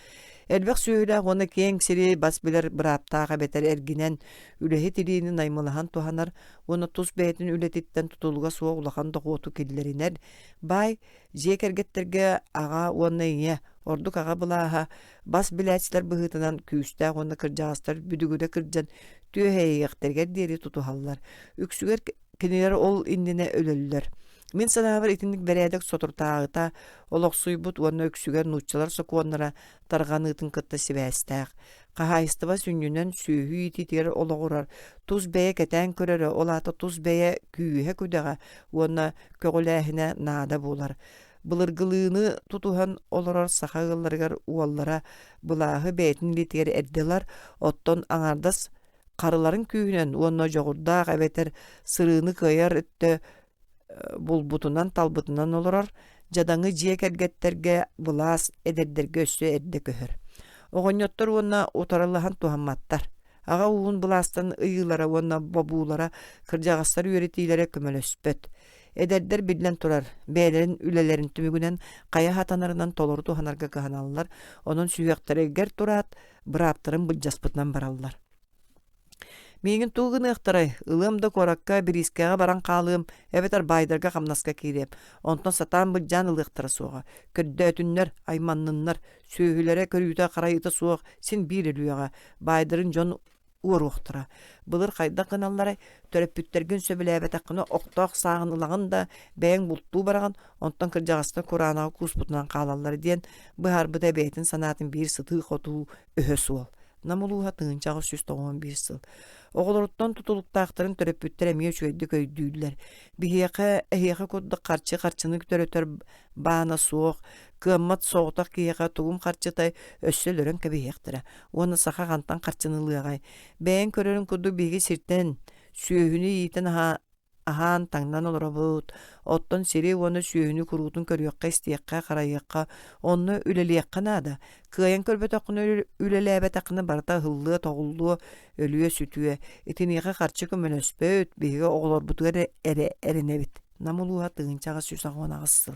[SPEAKER 1] Elbaq söyle ona keng siri basbiler bıraptağa beter erginen ülehi tiliğini naymalahan tuhanar. Ona tuz beytin ületitten tutulga suğa ulaqan doğutu killeriner. Bay, jekergetterge ağa onna iye. Orduk ağa bulaha bas biletçiler bıhıtınan küstağ onna kırcağızlar büdügüde kırcan tüheye yaqterger deri tutuhallar. Üksüger kiniler ol indine ölürler. Min sanavar itinlik beredek soturtağıta olaq suybut onna öksüger nutçalar soku onlara tarğanıtın kıtta sibestaq. Qahaystıba sünnünen sühü ititir olağurar. Tuz beye keten körere olata tuz beye küyühe küdeğe onna kögülehine nada bolar. Bılırgılığını tutuhan olarar saxağıllargar uallara bılahı beytin litir eddiler. Otton anardas karıların küyünen onna joğurdağ ebeter sırığını kıyar ötte bulbutunan talbutunan olorar. Jadaňy jiye kergetterge bulas ederderge össü edde köhür. Oğonyottor onna otarallahan tuhammattar. Ağa uğun bulastan ıyılara onna babulara kırjağastar üretilere kömölöspöt. Ederder bilen turar. Beylerin ülelerin tümügünen kaya hatanarından tolor tuhanarga kahanallar. Onun süyektere ger turat, bıraptırın bıccaspıtnan barallar. Mengin tuğunu ıqtaray, ılım da korakka biriskeğa baran qalım, ebetar baydarga qamnaska kirep. Ondan satan bıccan ılıqtara soğa. Kördü ötünler, aymannınlar, söhülere körüyüte qarayıta soğuk, sin bir elüyağa. Baydarın jon uğur oqtıra. Bılır qayda qınallara, töröpüttergün söbüle ebeta qını oqtaq sağın ılağın da bəyən bulttu barağın, ondan kırjağısına Kur'anağı kusputnan qalalları diyen, bu harbıda beytin sanatın bir sıtı qotu öhö suol. Namuluha tığınçağı 191 sıl. Оголоруттан tutuluktaqtарын töröpüttер эмие çöйdü köydüýdüler. Biheqe kodda qarçını törötör baana soğuk, kımmat soğutak kiyeqa tugum qarçıtay össölörün kebiheqtire. Onu saxa qantan qarçınılığay. Bäň körörün kudu bigi sirten süýhünü ýiten ahan tаңнан olorabut. Otton siri onu süýhünü kurutun körüýekkä istiýekkä garaýykka, onu üleliyekkä nada. Kıyan körbetaqını ülelebetaqını barda hıllı toğullu ölüye sütüye. Etiniğe qarçı kömönöspöt bigi oğlor butuğa erenebit. Namuluğa tığınçağa süsağın ağısıl.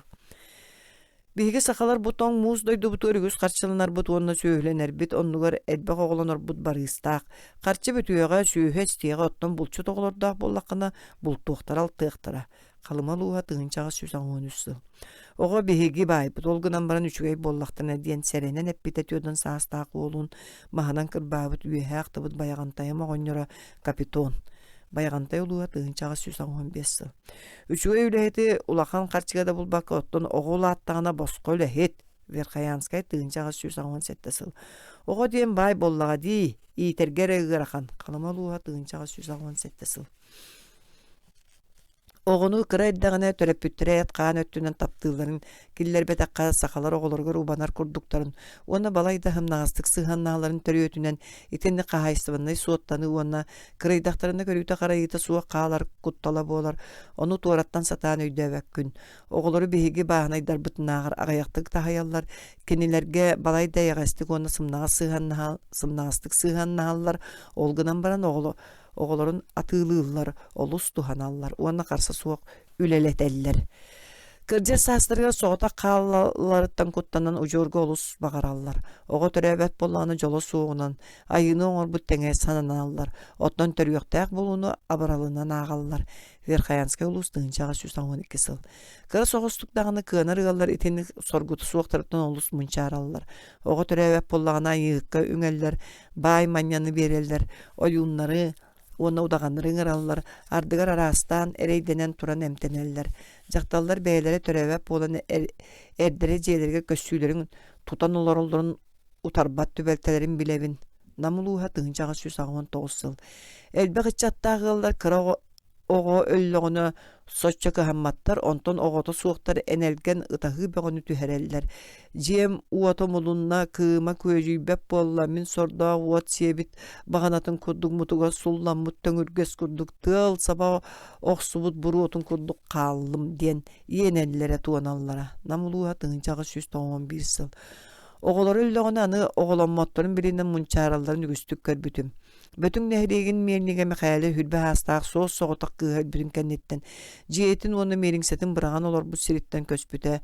[SPEAKER 1] Bihige sakalar buton muz doydu butu örgüs qarçılınar but onna söýlener bit onnugar edbek oğlanor but barыстaq. Qarçı bütüýega süýhe istiýege otton bulçu toğlordaq bollaqına bultuqtar altıqtara. Qalımaluğa tığınçağa süsağın üssü. Oğa bihigi bay but olgunan baran üçügey bollaqtana diyen serenen hep bitetiyodun saastaq olun. Mahanan kırbabıt üyehe aqtabıt bayagantayama oğonyora kapiton. Bayagantay oluğa tığınçağa süsağın besi. Üçüge üleheti ulaqan qarçıgada bulbaqı otton oğula attağına bosqa ülehet. Verkayanskay tığınçağa süsağın settesil. Oğa diyen bay bollağa di, itergere ıgırakan. Qalamaluğa tığınçağa süsağın settesil. Oğunu kıra eddağına törepüttüre yatqağın öttünen taptığıların killer betaqqa saqalar oğulorgar ubanar kurdukların ona balayda hımnağıstık sığannağların törüyötünen itenni qahaystıvannay suottanı ona kıraydaqtarına körüyte qarayıta suwa qağalar kuttala bolar onu tuarattan satan öydäbek gün oğulları bihigi bağınaydar bıtınağır ağayaqtık tahayallar kenilerge balayda yağastık ona sımnağıstık sığannağallar olgunan baran oğulların atığılığıllar, olus tuhanallar, ona qarsa soğuk üleleteller. Kırca sastırga soğuta qağalarıttan kuttanan ucurga olus bağarallar. Oğa törəbət bollağını jolo soğunan, ayını oğur büttenge sananallar. Otdan törüyöktəq bolunu abaralından ağallar. Verkayanskay olus dığınçağa 112 sıl. Kıra soğustukdağını kığınar ığallar itini sorgutu soğuktarıttan olus munçarallar. Oğa törəbət bollağına yığıqqa üngəller, bay manyanı bereller, oyunları, ona udağanların ırallar, ardıgar arastan ereydenen turan emteneller. Jaktallar beylere törevep olan erderecelerge kössülerin tutan olarların utarbat tübeltelerin bilevin. Namuluğa tığınçağı 119 sıl. Elbek içattağılar kıra oğu öllüğünü soçça kıhammattar, ondan oğutu soğuktar enelgen ıtahı beğeni tühereller. Jem uatomulunna kığıma köycüybep bolla min sorda uat siyebit bağanatın kurduk mutuga sullanmut töngürges kurduk tıl sabah oqsubut buru otun kurduk kallım diyen yenellere tuğanallara. Namuluğa tığınçağı 111 sıl. Oğular öllüğünü anı oğulanmatların birinden munçaralların ügüstük körbütüm. Bütün nehrigin mernige mekayeli hülbe hastaq soğuz soğutak kıhal birin kennetten. Cihetin onu meringsetin bırağan olur bu siritten köspüte.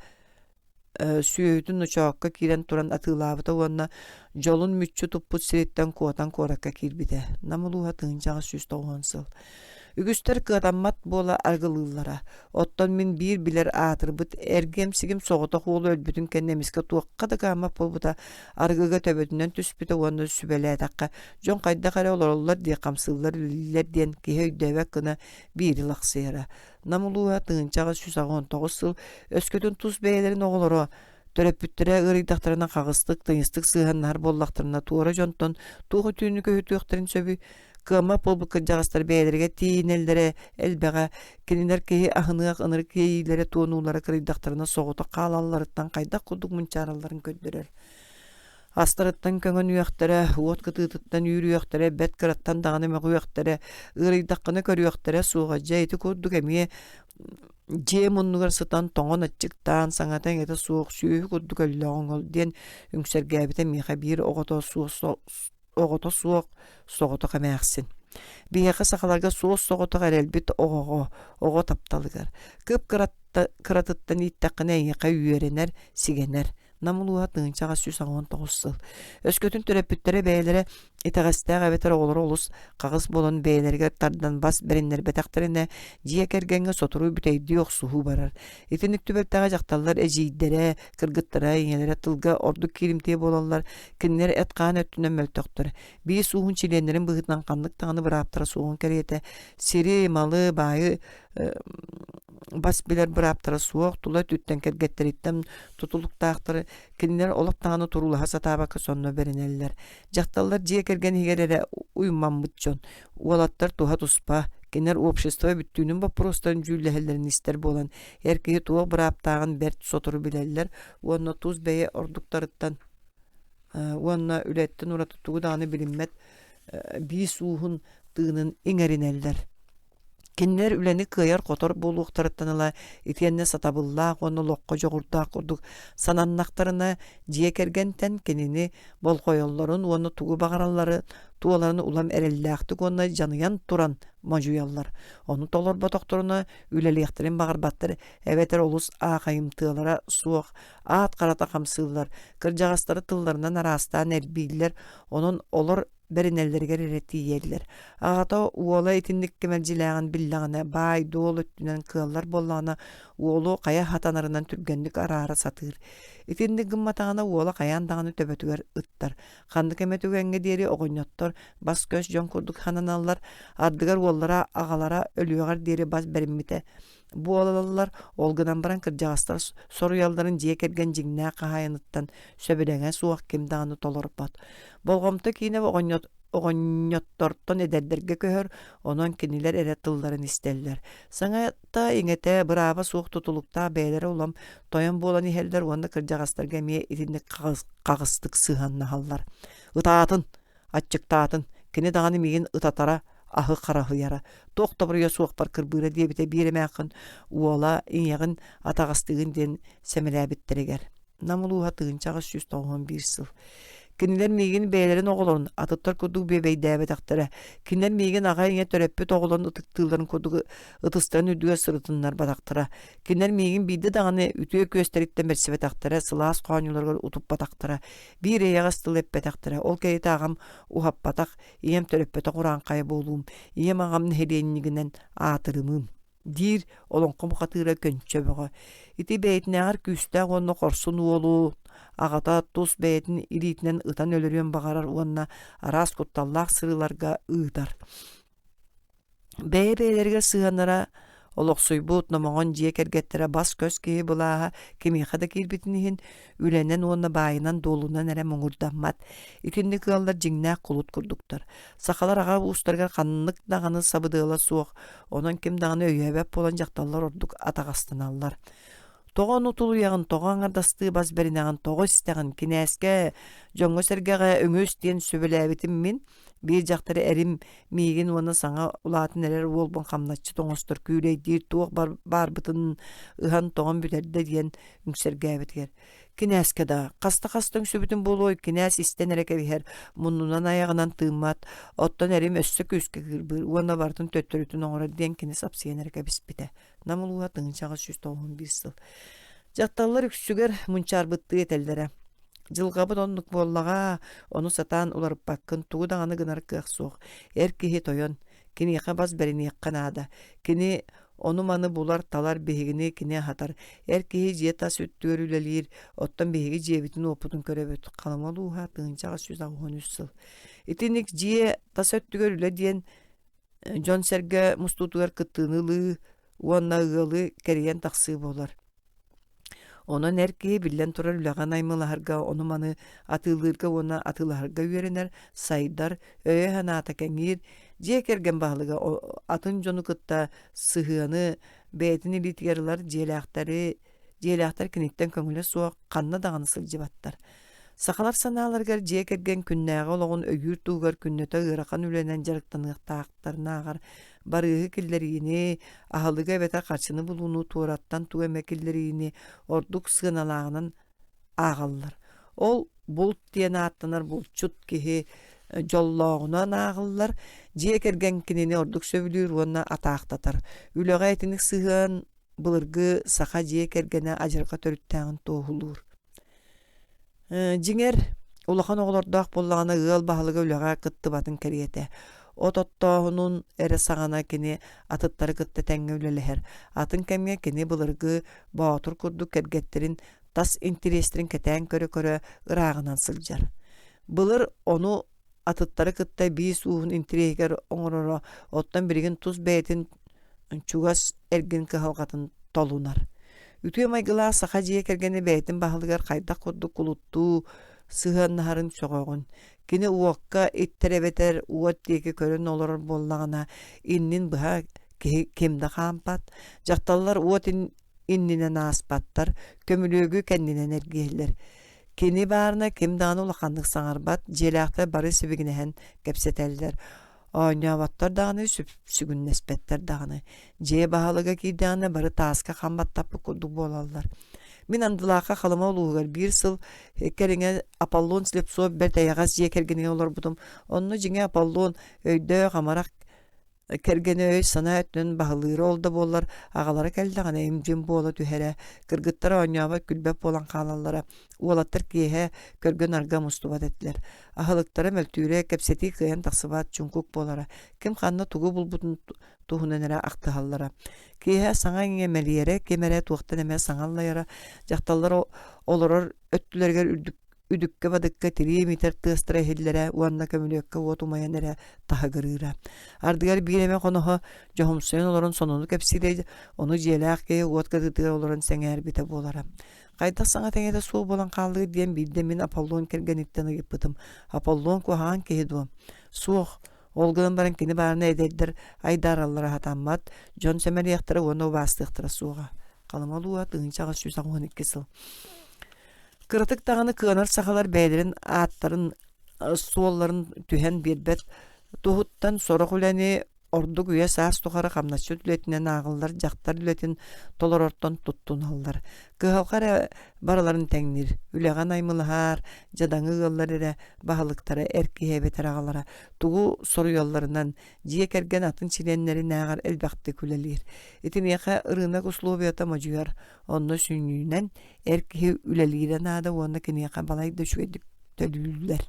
[SPEAKER 1] Süyütün uçağıqqa kiren turan atılabıda onna jolun mütçü tupput siritten kuatan korakka kirbide. Namuluğa tığıncağı 190 sıl. Ügüster kıadammat bola argılığlara. Ottan min bir biler ağıtırbıt ergem sigim soğutak oğlu ölbütün kendemiske tuakka da gağmak bolbuda argıga töbötünden tüspüte onu sübeleyadakka jon kayda kare olurlar diye kamsıllar ülüller diyen ki höydevek kına bir yıl aksayara. Namuluğa tığıncağı 119 sıl öskötün tuz beylerin oğulları töröpüttüre ırıydaktarına kağıstık, tıyıstık sığanlar bollaktarına tuğra jonton tuğu tüynü köhütüyaktarın söbü kıma polbukka jağıstar beylerge tiinellere elbeğe keniler kehi ahınıaq ınır keyilere tuğunulara kırıydaktarına soğuta qalallarıttan kaydak kuduk munçaralların köddürür. Astarıttan köngön üyaktere, uot kıtıtıttan yürüyaktere, bet kırattan dağını meğüyaktere, ırıydakını körüyaktere, suğa jayti kurduk emiye jem onnugar sıtan toğun açıktan sanatan yata soğuk süyü kurduk öllüğün ol diyen üngsergabite miha bir oğuta soğuk soğuta kamayaksin. Biyaqa saqalarga soğuk soğuta elbit oğu taptalıgar. Kıp kıratıttan ittaqına yaqa üyerener, sigener. Namuluğa tığınçağa 119 sıl. Öskötün töröpüttere beylere itağıstığa gabetar oğulları olus, qağız bolon beylerge tardan bas berinler betaqtarine jiye kergenge soturu büteydi yok suhu barar. İtinik tübeltağa jaktallar ejiydere, kırgıttara, yenelere tılga ordu kirimteye bolallar, kinler etqağın öttünen möltöktür. Bir suhun çilenlerin bıhıtnan kanlık tağını bıraptara suhun keriyete, siri, malı, bayı, бас билер бираптара суох тула түттен кергеттериттен тутулуктаактары кинилер олоктааны турулаха сатаабакка сонно беренеллер. Жакталлар жие керген хигерере уймаммыт жон. Уолаттар туха туспа. Кинер общество бүттүүнүн вопростарын жүүллэхеллерин истер болан. Эркеги туа бираптаагын берт сотуру билеллер. Уонна туз бэйе ордуктарыттан уонна үлеттен уратуттугу дааны билиммет биис уухун тыынын иңеринеллер. Киннер үлени кыйар котор болуктарыттаныла итенне сатабыллаак оны локко жогурдаак курдук сананнактарына жие кергентен кинини болкойоллорун оны тугу багараллары туоларын улам эреллээктик оны жаныян туран мажуяллар. Оны толор ботокторуна үлелиектерин багарбаттыр эбетер олус аакайымтыалара суох аат карата камсыылар кыржагастары тылларынан арастаан эрбииллер онун олор беринеллерге ререти иеллер. Ағата уола итинник кемелжилääҕин биллэҕинэ баай дуол өттүнэн кыаллар боллаҕына уолу кая хатанарынан түргенник араара сатыыр. Итинник гымматаҕына уола каяан даҕаны төбөтүгэр ыттар. Ханнык эметүгэнгэ диэри оҕонньоттор бас көс дьон курдук хананаллар ардыгар уоллара аҕалара өлүөҕэр диэри бас бериммите. Бу олалалар олгынан баран кыржагастар соруялдарын жие керген жигнää кахайыныттан сөбүлэҥэ суох ким даҕаны толорбот. Болгомто кийине оҕонньоттортон эдердерге көһөр, онон кинилер эре тылларын истеллер. Саҥата иҥете быраба суох тутулукта бээлери улам тойон буолан иһэллер уонна кырдьагастарга эмиэ итинник кагыстык сыһаннаһаллар. Ытаатын, аччыктаатын, кини даҕаны миигин ытатара ахы карахыяра. Тоқтабырыя суохпар кырбыра диэбите биэремээххын уола иҥэҕин атаҕастыгын диэн сэмэлээбиттеригэр. Намулууһа тыынчаҕа 191 сыл. Кинилер миигин бээлерин оҕолорун атыттар курдук бебейдээбэтахтара. Кинилер миигин аҕа иҥэ төрөппүт оҕолорун ытыктыыларын курдук ытыстарын үдүгэ сырытыннар батахтара. Кинилер миигин биирде даҕаны үтүө көстериттен берсибэтахтара, сылаас кооньуларга утуп батахтара. Биир эйэҕас тыл эппэтахтара. Ол кейите аҕам ухаппатах, иэм төрөппөтө кураан кайа болуум, иэм аҕамны хэлиэннигинэн аатырымым. Дир олоңко мухатыыра көнчөбөҕө. Ити бэйитнээҕэр күүстээҕ уонна хорсун уолуу аҕата тус бэйитин илиитинэн ытан өлөрүөн багарар уонна араас кутталлаах сырыларга ыытар. Бэйэ-бэйэлэргэ сыһаннара олохсуйбут номоҕон дьиэ кэргэттерэ бас көс киһи былааһа кимиэхэ да киирбитин иһин үлэнэн уонна баайынан дуолунан эрэ моҥурдаммат. Итинник ыаллар дьиҥнээх кулут курдуктар. Сахалар аҕа уустарга ханнык даҕаны сабыдыала суох, онон ким даҕаны өйөбэп болан дьахталлар ордук атаҕастаналлар. Тоҕон утулуяҕын, тоҕон ардастыы бас беринэҕин, тоҕо истэҕин, кинээске дьоҥҥо сэргэҕэ өҥөөс диэн сөбөлээбитим мин, биир дьахтары эрим миигин уонна саҥа улаатын эрэр уолбун хамначчы тоҥостор күүлэйдиир туох барбытын ыһан тоҕон бүтэрдэ диэн үҥсэргээбитигэр. Кинээске да, хаста-хастаң сөбүтүн болуой, кинээс истэн эрэ кэбиһэр, муннунан аяҕынан тыыммат, оттон эрим өссө күүскэ кырбыыр, уонна бартын төттөрүтүн оҥорор диэн кини сапсыйан эрэ кэбиспитэ. Намулууһа тыҥычаҕа 191 сыл. Дьахталлар үксүгэр мунчаарбыттыы этэллэрэ. Жылгабыт оннук буоллаҕа, ону сатаан уларыппаккын тугу даҕаны гынар кыах суох. Эр киһи тойон, киниэхэ бас бериниэххэ наада. Кини ону маны булар талар биһигини киниэ хатар. Эр киһи дьиэ тас үттүгэр үлэлиир, оттон биһиги дьиэбитин уоппутун көрөбөт. Халамалууһа тыынчаҕа 193 сыл. Итинник дьиэ тас өттүгэр үлэ диэн дьон сэргэ мустуутугар кыттыыны лыы, уонна ыалы кэриэн тахсыы болар. Онон эркии биллен турар үлэҕэн аймылаһарга, ону маны атыылыырга уонна атыылаһарга үөрэнэр сайдар, өйө ханаата кэҥиир, дьиэ керген баһылыга атын дьону кытта сыһыаны бэйэтин илиитигэрылар дьиэлээхтар киниттен көҥүлэ суох ханна даҕаны сылдьыбаттар. Сахалар санааларгар дьиэ керген күннээҕи олоҕун өйүүр туугар күннөтө ыарахан үлэнэн жарыктаныахтаактарнааҕар барыыһы киллэриини аһылыга эбэтэ харчыны булууну туураттан туу эмэ киллэриини ордук сыаналааҕынан ааҕаллар. Ол булт диэн ааттанар булчут киһи дьоллооҕунан ааҕыллар, дьиэ керген кинини ордук сөбүлүүр уонна атаахтатар. Үлэҕэ этиник сыһыан былыргы саха дьиэ кергене ажырга төрүттээҕин туоһулуур. Дьиҥэр улахан оҕолордоох боллаҕына ыал баһылыга үлэҕэ кыттыбатын кэриэтэ. Ототтоһунун эре саҕана кини атыттары кытта тэҥҥэ үлэлэһэр. Атын кэмҥэ кини былыргы баатур курдук кэргэттерин тас интерестерин кэтээн көрө-көрө ырааҕынан сылдьар. Былыр ону атыттары кытта биис уухун интериэгер оҥороро, оттон биригин тус бэйэтин чугас эрген кыһалгатын толунар. Үтүе майгыла саха жие кергени бэйтин баһылыгар хайдах курдук кулуттуу сыһаннаһарын соҕоҕун. Кини уокка иттеребетер уот диэки көрөн олорор боллагана иннин быһа кемде хаампат, жакталлар уот иннинен ааспаттар, көмүлөөгү кэннинен эргиэллер. Кини баарына кемдааны улаханнык саҥарбат, желэахта бары сибигинэһэн кэпсэтэллэр. Ооньообаттар даганы сүгүннэспэттэр даганы. Дьиэ баһалыга киирдэҕинэ бары тааска хамбаттаппы курдук буолаллар. Мин андылаакка халыма улуугар биир сыл кериңе Аполлон Слепцов бэртэйэҕас дьиэ кэргениэ олорбутум. Онно дьиҥэ Аполлон өйдөө хамарах кэргэнэ өй сана өттүнэн баһылыыры олда буоллар, аҕалара кэллэҕинэ имдьин буола түһэрэ, кыргыттара ооньообат күлбэп буолан хаалаллара, уолаттар киэһэ көргөн арга мустубат этилэр. Аһылыктара мөлтүүрэ кэпсэтии кыйан тахсыбаат чуңкук буолара. Ким ханна тугу булбутун туһунанара ахтыһаллара. Киэһэ саҥа иҥэмэлиэрэ, кемэрэ туохтан эмэ саҥаллайара, дьахталлар олорор өттүлэригэр үдүккэ бадыкка тириэмитэр тыастыра эһиллэрэ, уанна көмүлүөккэ уот умайанэрэ таһыгырыыра. Ардыгар биирэме хоноһо дьоһумсуйан олорон сонуну кэпсиирэ, ону дьиэлээх киһи уот кытыытыгар олорон сэҥээрбитэ буолара. Хайдах саҥа тэҥэтэ суу болан хааллыыр диэн биирдэ мин Аполлон кэргэниттэн ыйыппытым. Аполлон куһаҕан киһи дуо. Суох олгынан баран кини баарына эдэрдэр айдаараллара хатаммат, дьон сэмэлиэхтэрэ уонна убаастыахтара суоҕа. Халамалууа тыынчаҕа сүүсаҕуон сыл. Кырытык тағаны кыанар сахалар бәйлерин аттарын суолларын түһэн бирбет туһуттан сорох үлэни ордук үйэ саас тухары хамначы түлетинен ағыллар жақтар түлетин толорортон туттуналлар. Кыһалхара бараларын тәңнир, үлэҕан аймылыһаар, жадаңы ыллар эре баһалыктара эркиһэбетер аҕалара, тугу соруйолларынан дьиэ кэрген атын чиленнери наагар элбэхти күлэлиир. Итинияха ырыына куслуубиата мажуяр, онно сүннүүнэн эркиһи үлэлиирэ наада уонна кинияха балай дөшүэдик төлүүллэр.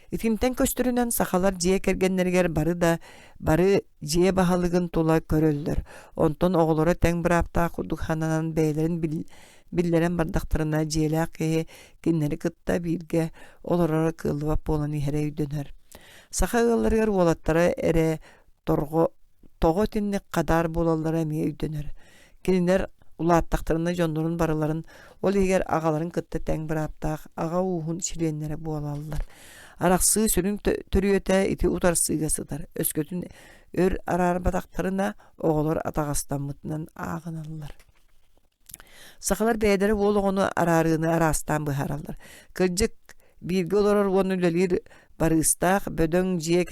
[SPEAKER 1] Итимтен көстөрүнөн сахалар дьиэ кэргеннергер бары дьиэ баһалыгын тула көрөллөр. Онтон оҕолоро тең быраапта курдук хананан бэйлерин биллэрэн бардахтарына дьиэлээх киһи киннери кытта бииргэ олорора кыыллыбап буолан иһэрэ үйдөнөр. Саха ыалларыгар уолаттара эре тоҕо тинник хадар буолаллара эмиэ үйдөнөр. Кинилер улааттахтарына дьоннорун барыларын ол иһигэр аҕаларын кытта тең бырааптаах аҕа уухун чилиэннере буолаллар. Арақсыы сүрүн төрүөтэ ити утарсыыга сытар. Өскөтүн өр арарбатактарына оҕолор атаҕастаммытынан ааҕыналлар. Сахалар бэйдери уол араарыыны араастаан быһаараллар. Кырдьык бииргэ олорор уон үлэлиир барыыстаах бөдөҥ дьиэ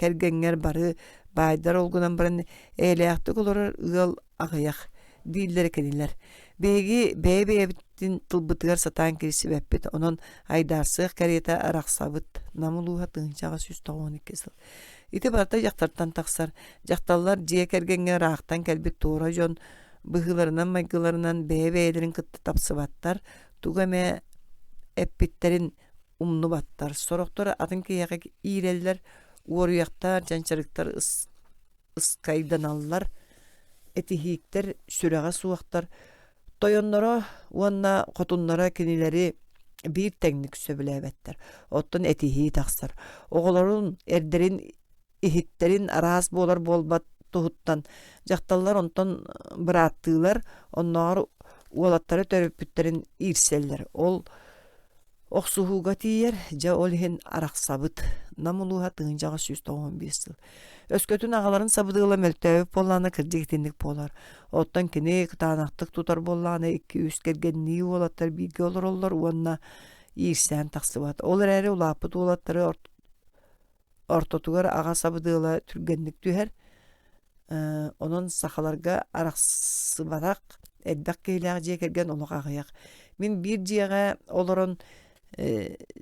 [SPEAKER 1] кэргэҥҥэр бары баайдар олгунан баран элээхтик олорор ыал аҕыйах дииллэр кэнилэр. Бэйэбиттин тылбытыгар сатаан кирисибэппит, онон айдаарсыах кариэта арахсабыт намылууha тыынчаҕа сүүс сыл. Ити барта дьахтартан тахсар, дьахталлар дьиэ кэргэҥҥэ раахтан кэлбит туора дьон быһыларынан майгыларынан бэйэлэрин кытта тапсыбаттар, туга мэ эппиттерин умнубаттар. Сорохтор атын киэҕэ иирэллэр, уоруйахтар, дьанчарыктар ыскайданаллар, этиһииктер сүрэҕэ суохтар. Тойонноро уонна хотуннара кинилери биир теңник сөбүлээбэттер. Оттон этиһии тахсар. Оҕолорун эрдерин иһиттерин араас буолар буолбат туһуттан. Дьахталлар онтон бырааттыылар, онноҕор уолаттары төрөппүттерин иирселлер. Ол охсуһууга тиийэр, дьа ол иһин арахсабыт. Намылууha тыынчаҕа сүүс. Өскөтүн аҕаларын сабыдыыла мөлтөөбүп боллаана кырдьыгитинник буолар. Оттон кини кытаанахтык тутар боллаана 2-3 кэргэннии уолаттар бииргэ олороллор уонна иирсээн тахсыбат. Ол эрээри улааппыт уолаттары ортотугар аҕа сабыдыыла түргэнник түһэр, онон сахаларга арахсыбатак элбэх киһилээх дьиэ кэргэн олох аҕыйах. Мин биир дьиэҕэ олорон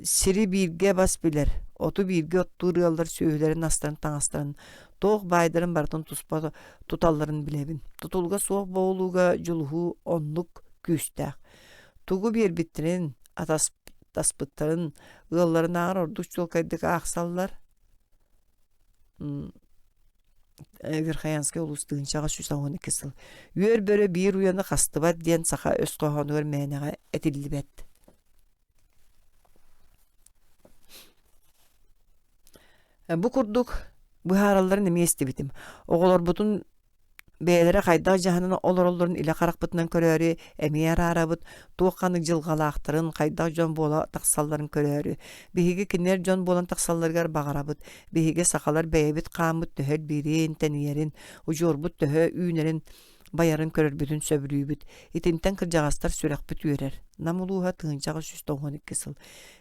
[SPEAKER 1] сири бииргэ бас билэр. Оту бииргэ оттуурыаллар сүүһүлэрин астарын таҥастарын. Тоох баайдарын бартын туспа туталларын билебин. Тутулга суох боолууга жулуһуу оннук күүстээх. Тугу биэрбиттерин таспыттарын ыалларын аагар ордук чулкайдык аахсаллар. Верхоянский улус тыынчаҕа сүүс сыл. Үөр бөрө биир уяны хастыбат диэн саха өс коһонугар мээнэҕэ этиллибэт. Бу курдук быһааралларын эмиэстибитим. Оҕолорбутун Бээлere хайдаа жаһанына олороллорун иле каракпытынан көрөөрү, эмиер арабыт, туокканы жылгалаактырын хайдаа жон бола таксалларын көрөөрү. Биһиги кинер жон болан таксалларгар багарабыт, биһиги сакалар бэйбит каамыт төһөр бирин, тениерин, ужуорбут төһө үүнерин баярын көрөрбүтүн сөбүрүүбүт. Итинтен кыржагастар сүрәкпүт үөрер. Намулууха тыынчагы 192 сыл.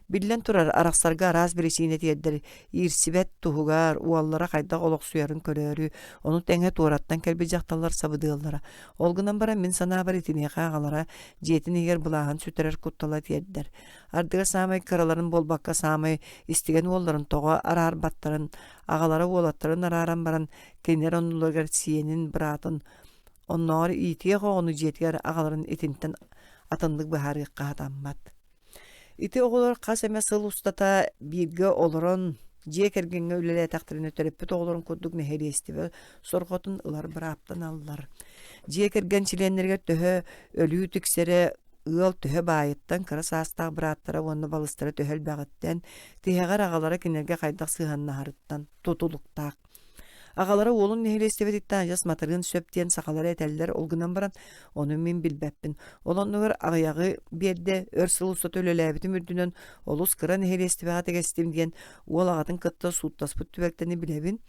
[SPEAKER 1] Биллен турар араксарга араас бирисине тиеддер ирсибет туһугар уаллара хайда олок суярын көрөөрү, ону теңе туураттан келби жакталар сабыдыаллара. Олгунан бара мен санаа бар итинеха агалара жетин егер булахан сүтерер куттала тиеддер. Ардыга самай кыраларын болбакка самай истиген уолларын тога араар баттарын агалара уолаттарын арааран баран кенер онуларгар сиенин быратын онноор итие гоonu жетигер агаларын итинтен атындык бахарыкка атаммат. Ити оголор кас эме сыл устата бирге олорон жие кергенге үлеле тактырыны төрөппүт оголорун курдук нехелестибе сорготун ылар бырааптан аллар. Жие керген чиленнерге төһө өлүү тиксере ыал төһө баайыттан кыра саастаах бырааттара онны балыстары төһөл багыттан тиһэгар агалара кинерге кайдак сыһаннаһарыттан тутулуктаак. Агалара олун нехелестебетиттен ажас матырын сөптен сакалары этеллер олгунан баран, onu min bilbepпин. Олоннугар агыягы берде өрсыл усат өлеләбитим үрдүнөн олус кыра нехелестебега тегестим диен уол агатын кытта суuттаспыт түбектени билебин.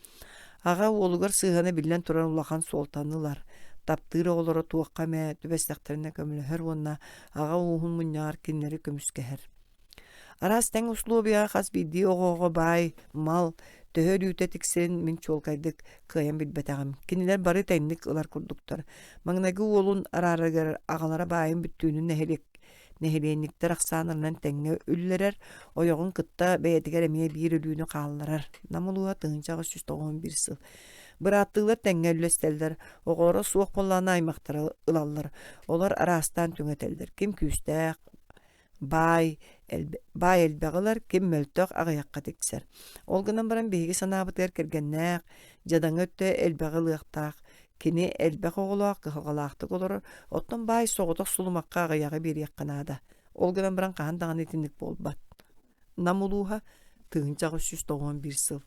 [SPEAKER 1] Ага олугар сыыганы билен туран улахан солтанылар. Таптыры олора туакка мэ түбестектерине көмөлөһөр онна ага уухун муньяар киннери көмүскэһэр. Арас тең условия хас биди ого бай мал төһөр үтэ тиксен мин чолкайдык кыян билбетагым. Кинилер бары тайник ылар курдуктар. Маңнагы олун арарыгар агалара байын бүттүүнүн нехелениктер аксанырынан теңге үллерер, ойогун кытта бэйэтигер эмие бир өлүүнү каалларар. Намулуа тыынчагы 191 сыл. Быраттыылар теңге үлестелдер, оголора суок боллана аймактары ылаллар. Олар арастан түңетелдер. Ким күстәк, бай элбегылар, ким мөлтөк агыякка тиксер. Олгунан баран биһиги санаабытыгар кергеннээх, жадаң өттө элбегылыактаах, кини элбег оголоак кыхалгалаактык олорор, оттон бай соҕотох сулумакка агыягы бириякканаада. Олгунан баран кахан даган итинник болбат. Намулууха тыынчагы 191 сыл.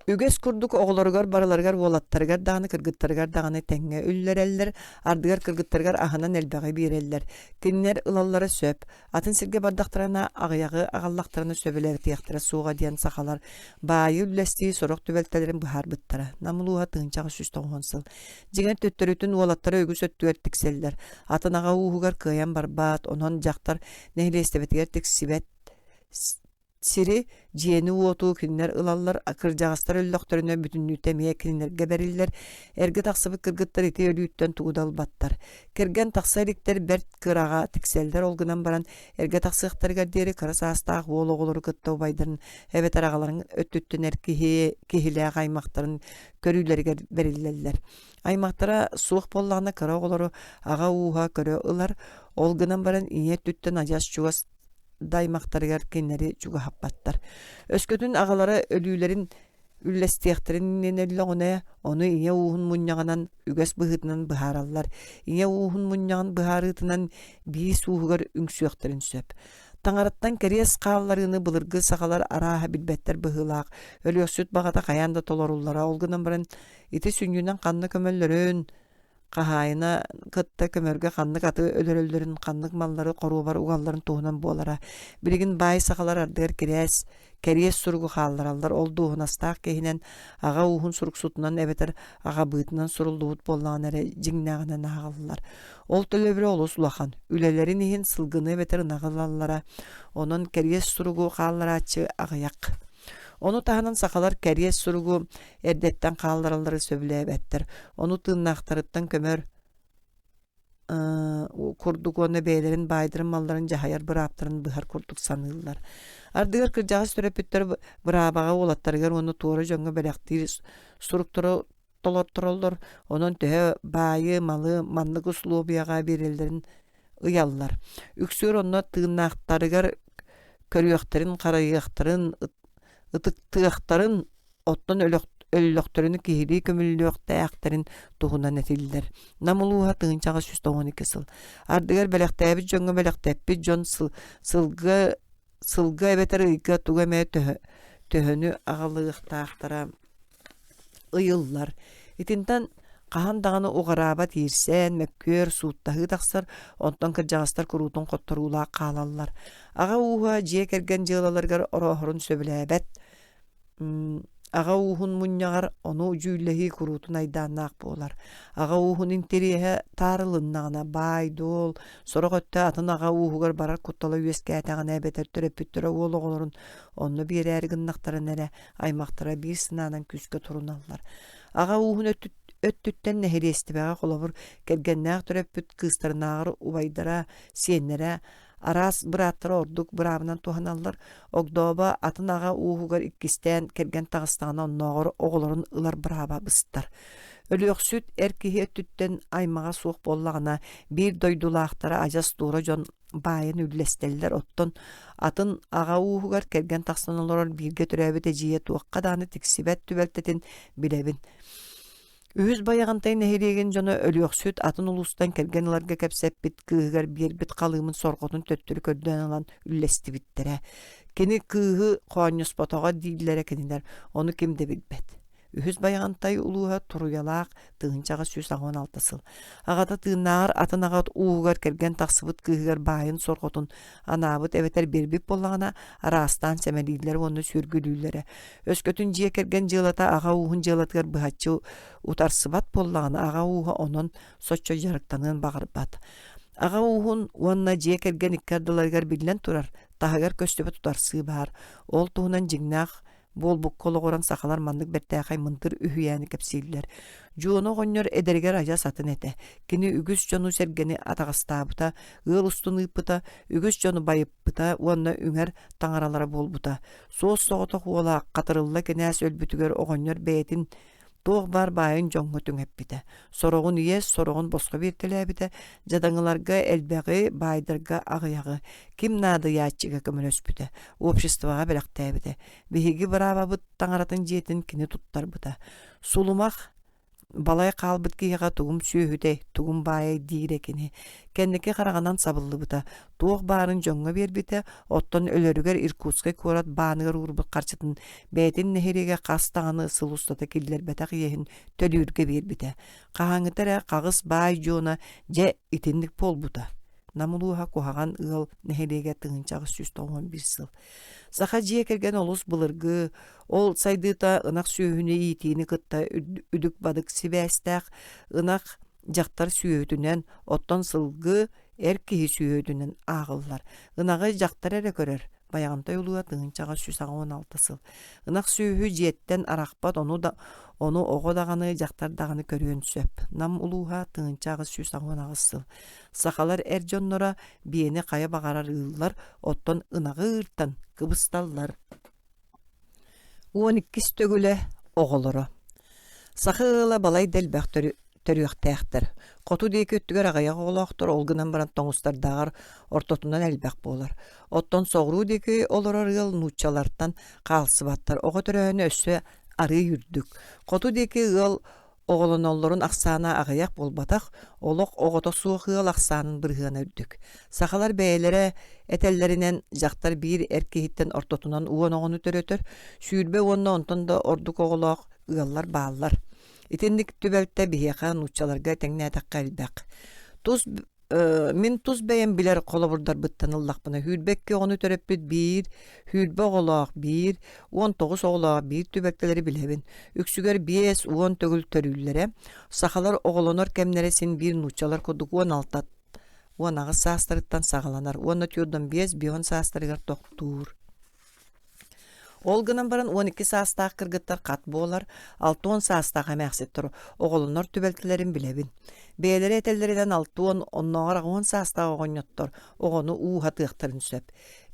[SPEAKER 1] Үгес курдук оголоргар бараларгар волаттаргар даганы кыргыттаргар даганы теңге үллереллер, ардыгар кыргыттаргар аханан элбеги биреллер. Киннер ылаллары сөп, атын сирге бардактарына агыягы агаллактарына сөбелер тияктара сууга диен сахалар, баайы үллести сорок түбелтелерин быхарбыттара. Намулууга тыынчагы 190 сыл. Жигер төттөрүтүн волаттары үгүс өттүгер тикселлер. Атынага уухугар кыян барбат, онон жактар нехилестебетигер тиксибет. Сири жиени уоту киннер ылаллар кыржагастар өллөктөрүнө бүтүннүтэ мие киннерге бериллер. Эрге таксыбы кыргыттар ити өлүүттөн тугудал баттар. Керген таксайликтер берт кырага тикселдер олгунан баран эрге таксыктарга дери кырасаастаах оологолору кытта байдарын эбет арагаларын өттүттөн кихиле аймактарын көрүүлерге бериллерлер. Аймактара суох боллагына кыра оголору ага ууха көрө ылар олгунан баран иет түттөн ажас чугас даймактарыгар кеннери чуга хаппаттар. Өскөтүн агалары өлүүлерин үллестияктерин ненеллоғуне, оны ине уухун муньяғанан үгәс быһытынан быһараллар. Ине уухун муньяған быһарытынан биис уухугар үңсүөктерин сөп. Таңараттан керес каалларыны былыргы сақалар арааха билбеттер быһылаақ. Өлөксүт бағата каянда толоруллара олгынан баран ити сүньюнан канны көмөллөрүн Кахайына кытта көмөргө каннык аты өлөрөлдөрүн каннык маллары коруубар угалларын туунан буолара. Билигин бай сакалар ардыгар керес сургу хааллараллар олдуун астаак кехинен ага уухун суруксутунан эбетер ага быытынан сурулдуут боллаан эре жиңнаагынан агаллар. Ол төлөбүрө олус улахан. Үлелерин ихин сылгыны эбетер нагалаллара. Онун керес сургу хаалларачы агаяк. Onu tahanan sakalar keriyes surugu erdetten kaldırılları söbülebettir. Onu tığnaqtarıttan kömör kurduk onu beylerin baydırın malların cahayar bıraptırın bıhar kurduk sanırlar. Ardıgar kırcağı sürepüttür bırabağa olattarıgar onu tuğru jönge belektir surukturu tolotturuldur. Onun tühe bayı malı manlık uslubiyağa berildirin ıyallar. Üksür onu tığnaqtarıgar körüyaktarın karayaktarın ытыктыактарын оттон өллөктөрүнү кихили көмүллүөктаяактарын тугунан этилдер. Намулууха тыынчага 112 сыл. Ардыгар белектээби жөңгө белектеппи жон сылга эбетер ыйга туга мэ төһөнү агалыктаактара ыйыллар. Итинтен Кахан даганы угараба тиирсен, мәккөр, суыттаһы тахсар, онтон кырдьаҕастар куруутун хотторуулаах хаалаллар. Ага ууһа дьиэ кэргэн дьыалаларгар ороһорун сөбүлээбэт. Ага уухун мунньаҕар ону дьүүлэһии куруутун айдааннаах буолар. Ага уухун интериэһэ таарылыннаҕына баай, дуол, сорох өттө атын ага уухугар барар куттала үөскээтэҕинэ бэтэр төрөппүттөрө уол онно биэрээри гыннахтарын эрэ аймахтара биир сынаанан күскө туруналлар. Ага уухун өттүттен нэһириэстибэҕэ холобур кэргэннээх төрөппүт кыыстарынааҕар убайдара, сиэннэрэ, араас бырааттара ордук быраабынан туһаналлар, огдооба атын ага уухугар иккистээн кэргэн таҕыстаҕына оннооҕор оҕолорун ылар бырааба быстар. Өлүөхсүт эр киһи өттүттен аймаҕа суох буоллаҕына биир дойдулаахтара адьас туора дьон баайын үллэстэллэр оттон атын ага уухугар кэргэн тахсан олорор бииргэ төрөөбүт эдьиийэ туохха дааны тиксибэт түбэлтэтин билэбин. Үһүс байаҕынтай нэһириэгин дьоно өлүөхсүт атын улустан кэргэн ыларга кэпсэппит кыыһыгар биэрбит калыымын сорҕотун төттүрү көрдөөн алан үллэстибиттерэ. Кини кыыһы хоонньуспотоҕо дииллэрэ кинилэр, ону ким да билбэт. Үһүс байаҕынтай улууһа туруйалаах тыынчаҕа сүс аҕуон алтасыл. Аҕата тыыннааҕар атын аҕат уухугар кэргэн тахсыбыт кыыһыгар баайын сорҕотун анаабыт эбэтэр биэрбит боллаҕына араастаан сэмэлииллэр уонну сүргүлүүлэрэ. Өскөтүн дьиэ кэргэн дьыалата ага уухун дьыалатыгар быһаччы утарсыбат боллаҕына ага ууһа онон соччо дьарыктаныын баҕарбат. Ага уухун уонна дьиэ кэргэн иккардыларыгар биллэн турар, таһыгар көстөбө тутарсыы баар. Ол туһунан дьиҥнаах буолбук кологоран сахалар маннык бэртээхай мынтыр үһүйээни кэпсииллэр. Жуону оҕонньор эдэригэр ажас атын этэ. Кини үгүс дьону сэргэни атаҕастаабыта, ыал устун ыыппыта, үгүс дьону байыппыта, уонна үҥэр таҥаралара буолбута. Суос соҕотох уолаах хатырылла кинээс өлбүтүгэр оҕонньор бэйэтин туох бар баайын дьоҥҥо түҥэппитэ. Сороҕун иэс, сороҕун босхо бииртэлээбитэ, дьадаҥыларга элбэҕи, баайдарга аҕыйаҕы. Ким наадыяаччыга көмөлөспүтэ, обществоҕа бэлэхтээбитэ. Биһиги быраабабыт таҥаратын дьиэтин кини туттарбыта. Сулумах балай хаалбыт киһиэҕэ тугум сүөһүтэй, тугум баайай диир экини. Кэнники хараҕанан сабыллыбыта. Туох баарын дьоҥҥо биэрбитэ, оттон өлөрүгэр Иркутскай куорат бааныгар уурбут харчытын бээтин нэһириге хас таҕаны ысыл устата киллэрбэтэх иэһин төлүүргэ биэрбитэ. Хаһаҥытара хаҕыс баай дьуона дьэ итинник буолбута. Намулууһа куһаҕан ыал нэһириге тыынчаҕы 191 сыл. Саха дьиэ кэргэн олус былыргы, ол сайдыыта ынах сүүһүнэ иитиини кытта үдүк бадык сибээстээх ынах дьахтар сүүһүтүнэн, оттон сылгы эр киһи сүүһүтүнэн ааҕыллар. Ынаҕы дьахтар эрэ көрөр, баяғантай улуа тыынчаға 116 сыл. Ынақ сүүһү жиеттен арахпат onu ogo dağını jaktar dağını körüön söp. Nam uluha tığınçağı 116 sıl. Sakalar erjonnora biyeni kaya bağarar ığıllar, otton ınağırtan kıbıstallar. 12 stögüle oğuluru. Sakıla balay delbək törüyöktəxtər. Qotu deyik öttügər ağayaq oğulaqtır, olgınan baran toңустар dağır, ortotundan elbək bolar. Otton soğru deyik olar ığıl nuçalardan qalsıbattar. Oğu törüyönü össü arı yürdük. Qotu deyik ığıl oğulunolların aqsana ağayaq bolbataq, oluq oğuta suğ ığıl aqsanın bırğına ürdük. Sakalar bəyəlere etellerinden jaktar bir erkehitten ortotundan uğun oğunu törötür, sürbe onunla ondan da orduk oğulaq ığıllar bağlar. İtindik tübeltte biheqa nuçalarga teňnätäk elbäk. Min tuz beýen biler qola burdar byttanyllyk buna hülbekki onu törepbit bir, hülbe oğlaq bir, 19 oğlaq bir tübekteleri bilebin. Üksüger 5, 10 tögül törüllere, sakalar oğlanor kemneresin bir nuçalar koduk 16. Onağı sastarıttan sağalanar. Ona tüyordun 5, 10 sastarıgar toktur. Olgınan baran 12 saastaq kırgıttar kat bolar, 6-10 saastaq emäxsittir. Oğulunlar tübeltilerin bilebin. Beyleri etellerinden 6-10, onnağa 10 saastaq oğunyottor. Oğunu uğha tığtırın söp.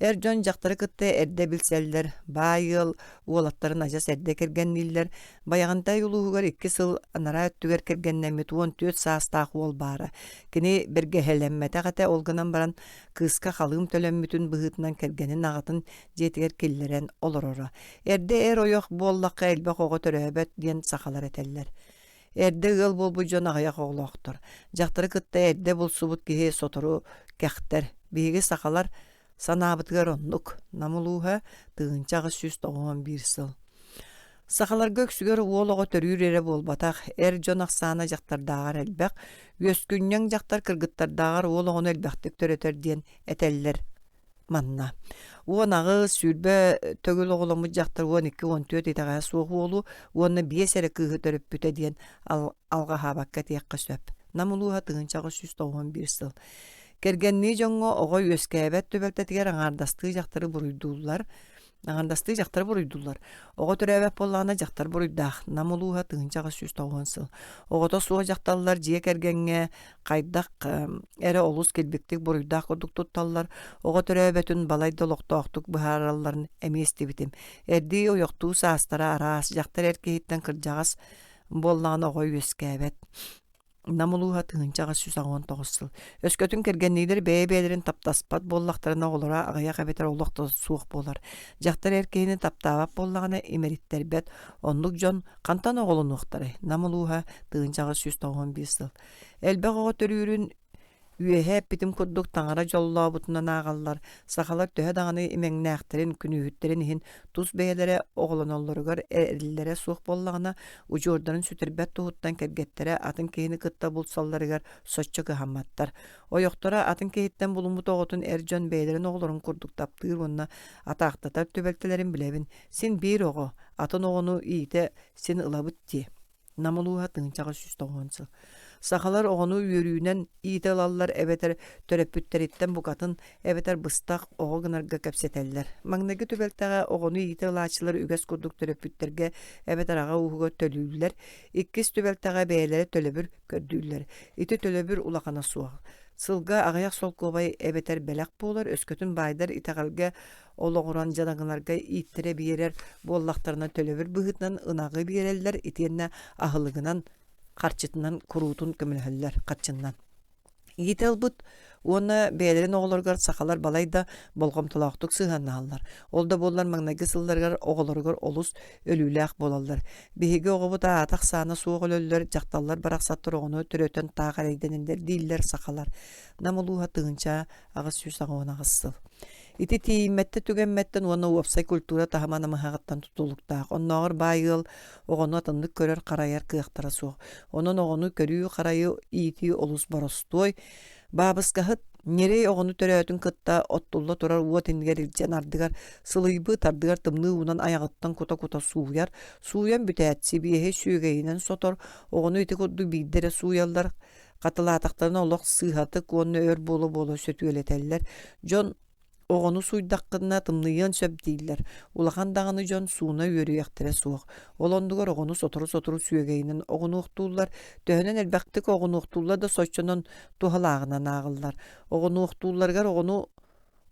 [SPEAKER 1] Erjon jaktarı kıttı erde bilseller, bayıl, uğulatların ajas erde kergenliller, bayağantay uluğugar 2 sıl anara öttüger kergennemmet 14 saastaq ol bara. Kini berge helemmete gata olgınan baran kıska halığım tölemmütün bıhıtından kergenin ağıtın jetiger killeren olur. Erde oyoq bollaqqa elbaq oğu töröbet diyen sakalar eteller. Erde ığıl bol bujon ağayak oğlaqtır. Jaktarı kıtta erde bol subut kihe sotoru kekter. Bihigi sakalar sanabıtgar onnuk. Namuluha tığınçağı 191 sıl. Сахалар göksügөр уолого төрүүрере болбатах, жон аксаана жактардагар элбек, үөскүнняң жактар кыргыттардагар уологону элбектик төрөтөр диен этеллер манна. Уонагы сүрбе төгүл оголомут жактар 12-14 итага суох уолу, уонна биесере кыыгы төрөп бүтө диен алга хабакка тиекка сөп. Намулуха тыгынчагы 191 сыл. Кергенни жоңго ого үөскәбет төбөлтетигер аңардасты жактары буруйдуулар. Ого төрөбөп боллана жактар буруйдах. Намулуха тыгынчагы 190 сыл. Огото суо жакталлар жие кергенге кайдак эре олус келбектик буруйдах кодук тутталлар. Ого төрөбөтүн балайда локтоктук быхаралларын эместибитим. Эрди оёктуу саастара арас жактар эркеиттен кыржагас боллана ого үөскәбет. Намулуха тыгынчага 119 сыл. Өскөтүн кергеннилер бәйбәлерин таптаспат боллактарына олора агая кабетер олокто суох болар. Жактар эркейини таптаабап боллагана эмериттербет онлук жон кантан оголунуктары. Намулуха тыгынчага 191 сыл. Элбек ого төрүүрүн үеһе битим курдук таңара жоллоо бутунан агаллар. Сахалар төһө даганы имеңнäхтерин күнүһүттерин иһин тус бэйэлере оголоноллоругар эриллере суох боллагана ужуордарын сүтүрбэт туһуттан кергеттере атын киһини кытта булсалларыгар соччо кыһамматтар. Ойохтора атын киһиттен булумут оготун жон бэйэлерин оголорун курдук таптыыр уонна атаактатар төбөлтелерин билебин. Син бир ого, атын огону иите син ылабыт ди. Намулуха тыгынчага 190 сыл. Сахалар оғыну үйөрүүнен иите алалар эбетер төрөппүттериттен букатын эбетер быстак оғы гынарга кепсетеллер. Маңнаги төбелтага оғыну иите алаачылар үгес курдук төрөппүттерге эбетер ага уһуга төлүүлер. Иккис төбелтага бээлери төлөбүр көрдүүлер. Ити төлөбүр улакана суах. Сылга агаяк солкобай эбетер белек болар, өскөтүн байдар итагалга ологуран жадаңыларга ииттере биерер боллактарына төлөбүр быһытынан ынагы биереллер, итиенне ахылыгынан карчытынан курутун көмөлһөллөр качыннан. Ителбут уонна бээлерин оголоргар сахалар балайда болгомтулактык сыганнааллар. Олда боллар маңнаги сылларгар оголоргар олус өлүүлээх болаллар. Биһиги оҕобут аатах саана суох өлөллөр жакталлар бараксаттар оҕону төрөтөн таагарайденендер дииллер сахалар. Намулуха тыгынча агыс 190 сыл. Ити тиимметте түгенметтен уонна уопсай культура тахамана махагаттан тутулуктаах. Онногор байыл оҕону атыннык көрөр карайар кыахтара суох. Онон оҕону көрүү карайы иити олус боростой. Бабыскахыт нерей оҕону төрөтүн кытта оттулла турар уотингер илжен ардыгар сылыйбы тардыгар тымны унан аягыттан кута сууяр. Сууян бүтээтси биэһи сүүгэйинен сотор оҕону ити курду бииддере сууяллар. Катылаатактарына олох сыыхатык уонна өр болу сөтүөлетеллер. Жон оҕону суйдаккына тымныйын сөп дииллер. Улахан даганы жон сууна үөрүяхтере суох. Олондугар оҕону сотору сүүгейинен оҕону уктуулар. Төһөнен элбэктик оҕону уктуулар да соччонон тухалаагынан агыллар. Оҕону уктууларгар оҕону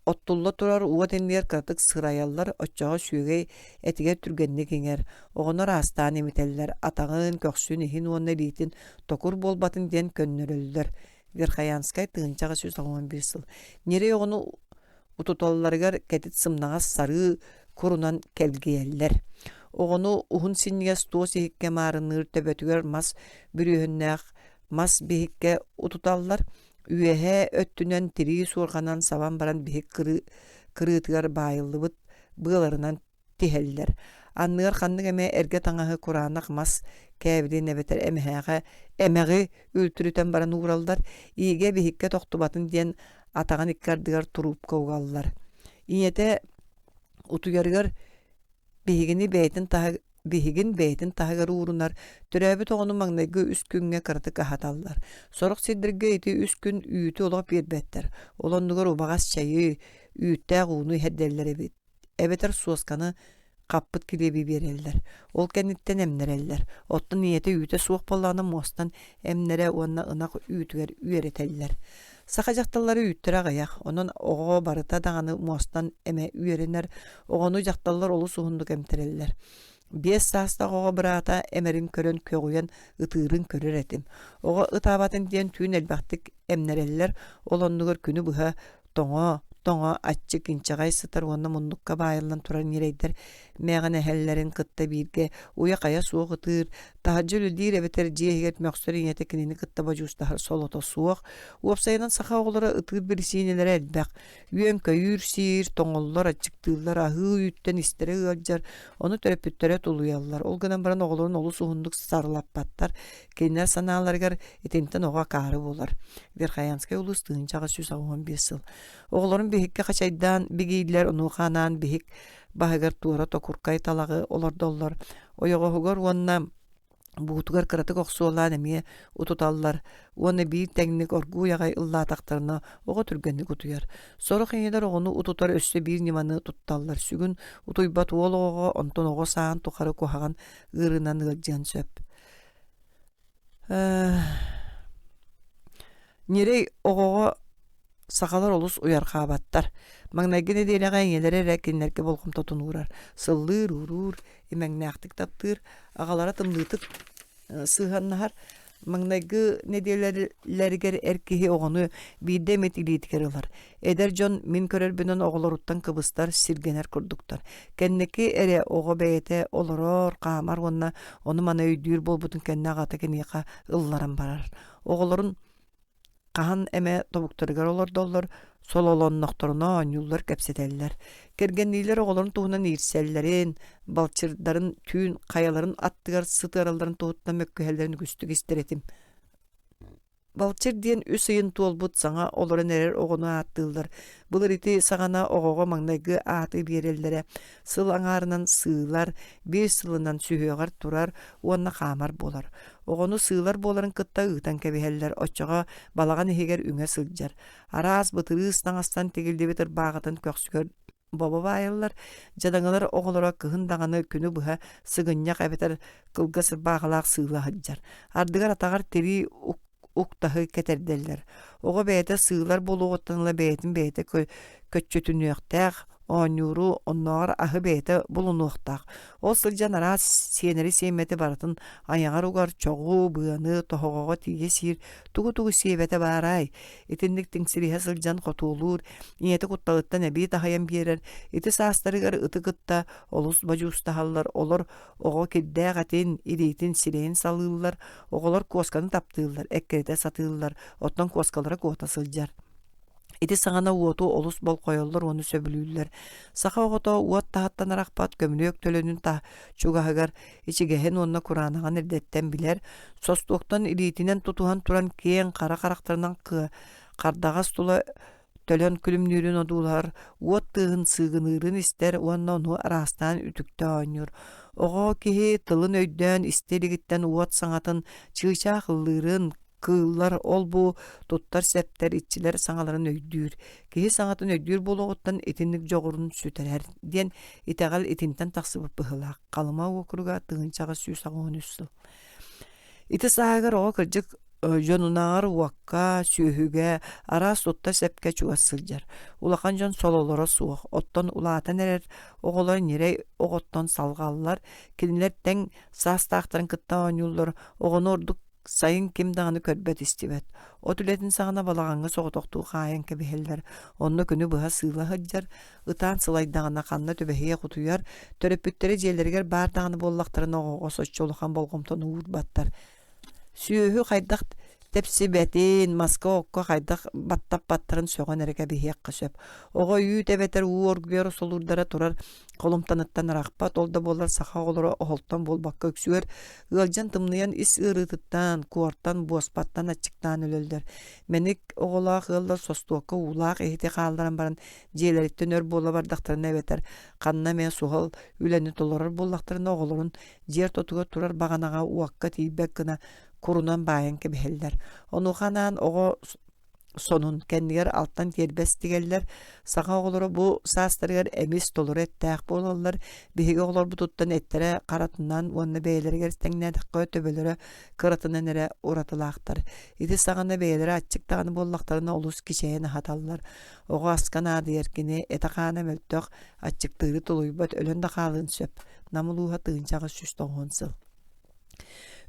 [SPEAKER 1] оттулла турар уотеннер катык сыраяллар оччоҕо сүүгей этигер түргенни киңер. Оҕону растаан эмителлер. Атаҕын көксүн иһин уонна биитин токур болбатын диэн көннөрөллөр. Верхоянскай тыгынчага 191 сыл. Нере оҕону утутолларыгар кэтит сымнагас сары курунан келгиеллер. Оҕону ухун синниге стуос ихикке маарынныыр төбөтүгөр мас бүрүһүннээх мас бихикке утуталлар. Үеһэ өттүнөн тирии суурганан сабан баран бихик кырыытыгар баайыллыбыт быаларынан тиһеллер. Анныгар ханнык эме эрге таҥаһы кураанах мас кээбилин эбетер эмэҕи үлтүрүтен баран уураллар. Ииге бихикке тохтубатын диэн атаган иккардыгар турупка угаллар. Иете утуярыгар бихигин бэйтин таһыгар уурунар. Төрөбүт оҕону маңнайгы 3 күнгө кыраты каһаталлар. Сорох сидирге ити 3 күн үүтү олоп биэрбэттер. Олондугар убагас чайы үүттээк ууну хэрдерлер эбит. Эбетер суосканы каппыт килеби береллер. Ол кенниттен эмнереллер. Оттун иете үүтэ суох боллааны мостан эмнере уонна ынак үүтүгер үеретеллер. Саха жакталлары үүттер агаяк. Онон оҕо барыта даганы мостан эме үеренер. Оҕону жакталлар олус уһундук эмтереллер. 5 сааста оҕо быраата эмерин көрөн көгуян ытыырын көрөр этим. Оҕо ытаабатын диэн түүн элбэхтик эмнереллер. Олоннугар күнү быһа тоҥо тоңо аччы кинчагай сытар уонна муннукка байылан турар нирейдер мэган эхеллерин кытта бирге уя кая суох ытыр тахаджыл үлдир эбетер жиэгет мөксөр иñете кинини кытта бажустахар солото суох уопсайынан саха оголора ытыр бирсиинелер элбэх үйөн көйүр сир тоңоллор аччыктыыллар ахыы үттен истере ыалжар ону төрөпүттөрө тулуяллар ол гынан баран оголорун олус уһундук сарылаппаттар кинилер санааларгар итинтен ого каары болар Верхоянская улус тыынчага 115 сыл оголорун бихикке качайдан бигийлер онууханаан бихик баһыгар туора токуркай талагы олордоллор ойогоһугор уонна буутугар кыратык оксуолаан эмиэ утуталлар уонна биир теңник оргууягай ыллаатактарына ого түргенник утуяр сорох иñелер оҕону утутар өссө биир ниманы тутталлар сүгүн утуйбат уол оҕого онтон оҕо саан тухары куһаган ыырынан ыалдьыан сөп нирей оҕоҕо сахалар олус уярхаабаттар маҥнайгын эдиэлэҕэ иñелери эрэ кинилэргэ болгомто тунуурар сыллыыр ууруur имэҥнээхтик таптыыр аҕалара тымныытык сыыһаннаһар маҥнайгы недиэлэригэр эр киһи оҕону биирдэ эмит илиитигэр ылар эдэр дьон мин көрөрбүнэн оҕолоруттан кыбыстар сиргэнэр курдуктар кэнники эре оҕо бэйэтэ олороор хаамар уонна ону мана өйдүүр болбутун кэннэ аҕата кениэхэ ылларан барар оҕолорун хаһан эме тобуктарыгар олордоллор сололоннохторуна оñууллар кэпсэтэллэр кэргэнниилэр оҕолорун туһунан иирсэллэрин балчырдарын түүн хайаларын аттыгар сытыаралларын туһуттан мөккөһэллэрин күстүк истеретим балчыр диэн үс ыйын туолбут саҥа олорун эрэр оҕону ааттыыллар былыр ити саҕана оҕоҕо маҥнайгы ааты биэрэллэре сыл аҥаарынан сыылар биир сылынан сүһүөҕэр турар уонна хаамар болар оҕону сыылар буоларын кытта ыытан кэбиһэллэр оччоҕо балаҕан иһигэр үҥэ сылдьар араас бытырыыс таҥастан тигилдибит ырбааҕытын көхсүгөр боба баайыллар жадаҥылар оҕолоро кыһын даҕаны күнү быһа сыгынньах эбэтэр кылгас ырбааҕалаах сыылаһыдьар ардыгар атаҕар тири уктаһы кэтердэллэр оҕо бэйэтэ сыылар болуоҕуттаныла бэйэтин бэйэтэ көччөтүнүөхтээх оонньууру оннооҕор аһы бэйэтэ булунуохтаах ол сылдьан араас сиэнэри сиэммэти барытын аñаҕар угар чоҕуу быаны тоһоҕоҕо тиийэ сиир тугу сиэбэтэ баарай итинник тиҥсириһэ сылдьан хотуулуур иñэти кутталыттан эбии таһайан биэрэр ити саастарыгар ыты кытта олус бажуустаһаллар олор оҕо кирдээх атин илиитин сирэйин салыыллар оҕолор куосканы таптыыллар эккэритэ сатыыллар оттон куоскалара куота сылдьар ити саҥана уоту олус болкойоллор уону сөбүлүүллэр саха оҕото уот таһаттанарахпат көмүнүөк төлөнүн чугаһыгар ичигэһин уонна кураанаҕан эрдэттэн билэр состуоктон илиитинэн тутуһан туран киэн хара харахтарынан хардагас тула төлөн күлүмнүүрүн одуулар уот тыыһын сыыгыныырын истер уонна ону араастаан үтүктэ оонньур оҕо киһи тылын өйдөөн истелигиттэн уот саҥатын чыычаах ыллыырын кыыллар ол бу туттар септер итчилер саҥаларын өйдүүр киһи саҥатын өйдүүр болуоҕуттан итинник дьоҕурун сүтэрэр диэн итэҕэл итинтэн тахсыбыт быһылаах халыма уокуруга тыынчаҕа 113 сыл ити сааһыгар оҕо кырдьык дьонунааҕар уакка сүөһүгэ араас туттар сепке чугас сылдьар улахан дьон сололоро суох оттон улаатан эрэр оҕолор нирэй оҕоттон салгааллар кинилэр тең саастаахтарын кытта ооньууллар оҕону ордук сайын ким даҕаны көрбөт истибэт от үлэтин саҕана балаҕаҥҥа соҕотохтуу хаайан кэбиһэллэр онно күнү быһа сыылаһыдьар ытаан сылайдаҕына ханна төбэһиэ хутуйар төрөппүттэрэ дьиэлэригэр баар даҕаны буоллахтарына оҕоҕо соччо улахан болгомтон уурбаттар сүөһү хайдах тепсибэтин маска окко хайдах баттаппаттарын сөҕөн эрэгэ биһиэкка сөп оҕо үүт эбэтэр уоргуйар солурдара турар холумтаныттан арахпат ол да буоллар саха оҕолоро оһолтон буолбакка өксүгэр ыалдьан тымныйан ис ырыытыттан куортан буоспаттан аччыктаан өлөлдөр мэник оҕолаах ыаллар состуокка уулаах эһити хаалларан баран дьиэлэриттэн өр буола бардахтарына эбэтэр ханна мен суһал үлэни толорор буоллахтарына оҕолорун дьиэр тотуга турар баганаҕа уакка тиийбэк гына курунан баайан кэбиһэллэр онууханаан оҕо сонун кэннигэр алттан тиэрбэс тигэллэр саха оҕолоро бу саастарыгар эмис толору эттээх буолаллар биһиги оҕолорбутуттан эттерэ харатынан уонна бэйэлэригэр тэҥнээдэххэ төбөлөрө кыратынан эрэ уратылаахтар ити саҕана бэйэлэрэ аччыктаҕаны буоллахтарына олус кичэйэн аһаталлар оҕо аскан аадыйаркини этахаана мөлтөх аччыктыыры тулуйбат өлөн да хаалыын сөп намылууһа тыынчаҕа 190 сыл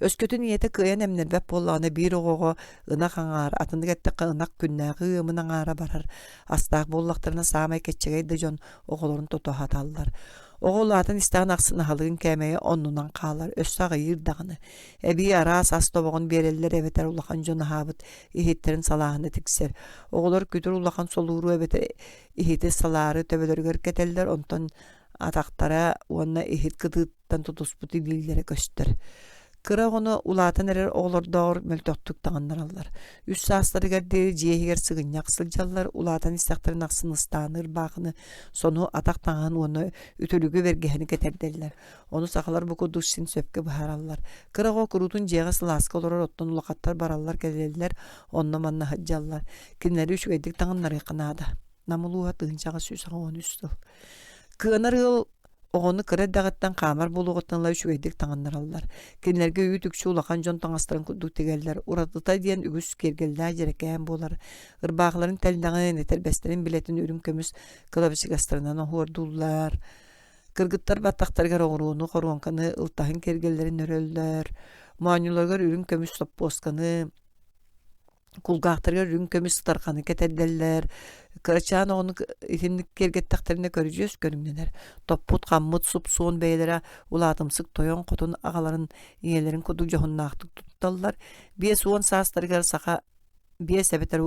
[SPEAKER 1] Өскөтүн iyete kıyan emnerbep bollağına bir oğoğu ına kanar, atını gette kınak künnäği ımına ğara barar. Astaq bollaqtarına sağmay ketçegeydi jon oğulorun totu hatallar. Oğullardan istağın aksını halığın kemeye onundan qalar, össağı yırdağını. Ebi aras astoboğun bereller ebeter ulaqan jon habıt, ihitterin salağını tikser. Oğulor kütür ulaqan soluru ebeter ihite saları töbelörgör keteller, ondan ataqtara onna ihit kıtıttan tutusput ilillere göster. Kıra onu ulatan erer oğlor doğur möltöktük tağınlarallar. Üst saasları gerderi ciyehiger sıgınyak sıljallar, ulatan istaktarın aksını ıstanır bağını, sonu ataq tağın onu ütülügü vergehini keterderler. Onu sakalar buku duşsin söpke buharallar. Kıra o kurutun ciyeğe sılaskı olur ottan ulaqattar barallar gelirler, onna manna hacjallar. Kinleri üç geydik tağınlar yıqınada. Namuluğa tığıncağı süsağı onu üstü. Kınar yıl oğunu kıra dağıttan kamar buluğutanlar üçügeydik tağınlarallar. Kinlerge üyütükçü ulaqan jon taŋastарын kudduk tegeller. Uratıta diyen ügüs kergeller jerekeen bolar. Irbağların teldağı neter besterin biletin ürün kömüs kılabıçıgastırından ohordullar. Kırgıttar battaqtargar oğruğunu korgonkanı ıltahın kergellerin öröller. Maanyulargar ürün kömüs topposkanı kulgaqtargar ürün kömüs tarkanı keterdeller. Kırçağın onu itimlik kergettaktarına görücüyüz görünmeler. Topput, kammut, sup, suun beylere ulatımsık toyon kutun ağaların iyelerin kudu johunna aktık tuttallar. Biye suun saastarıgar saka biye sebeter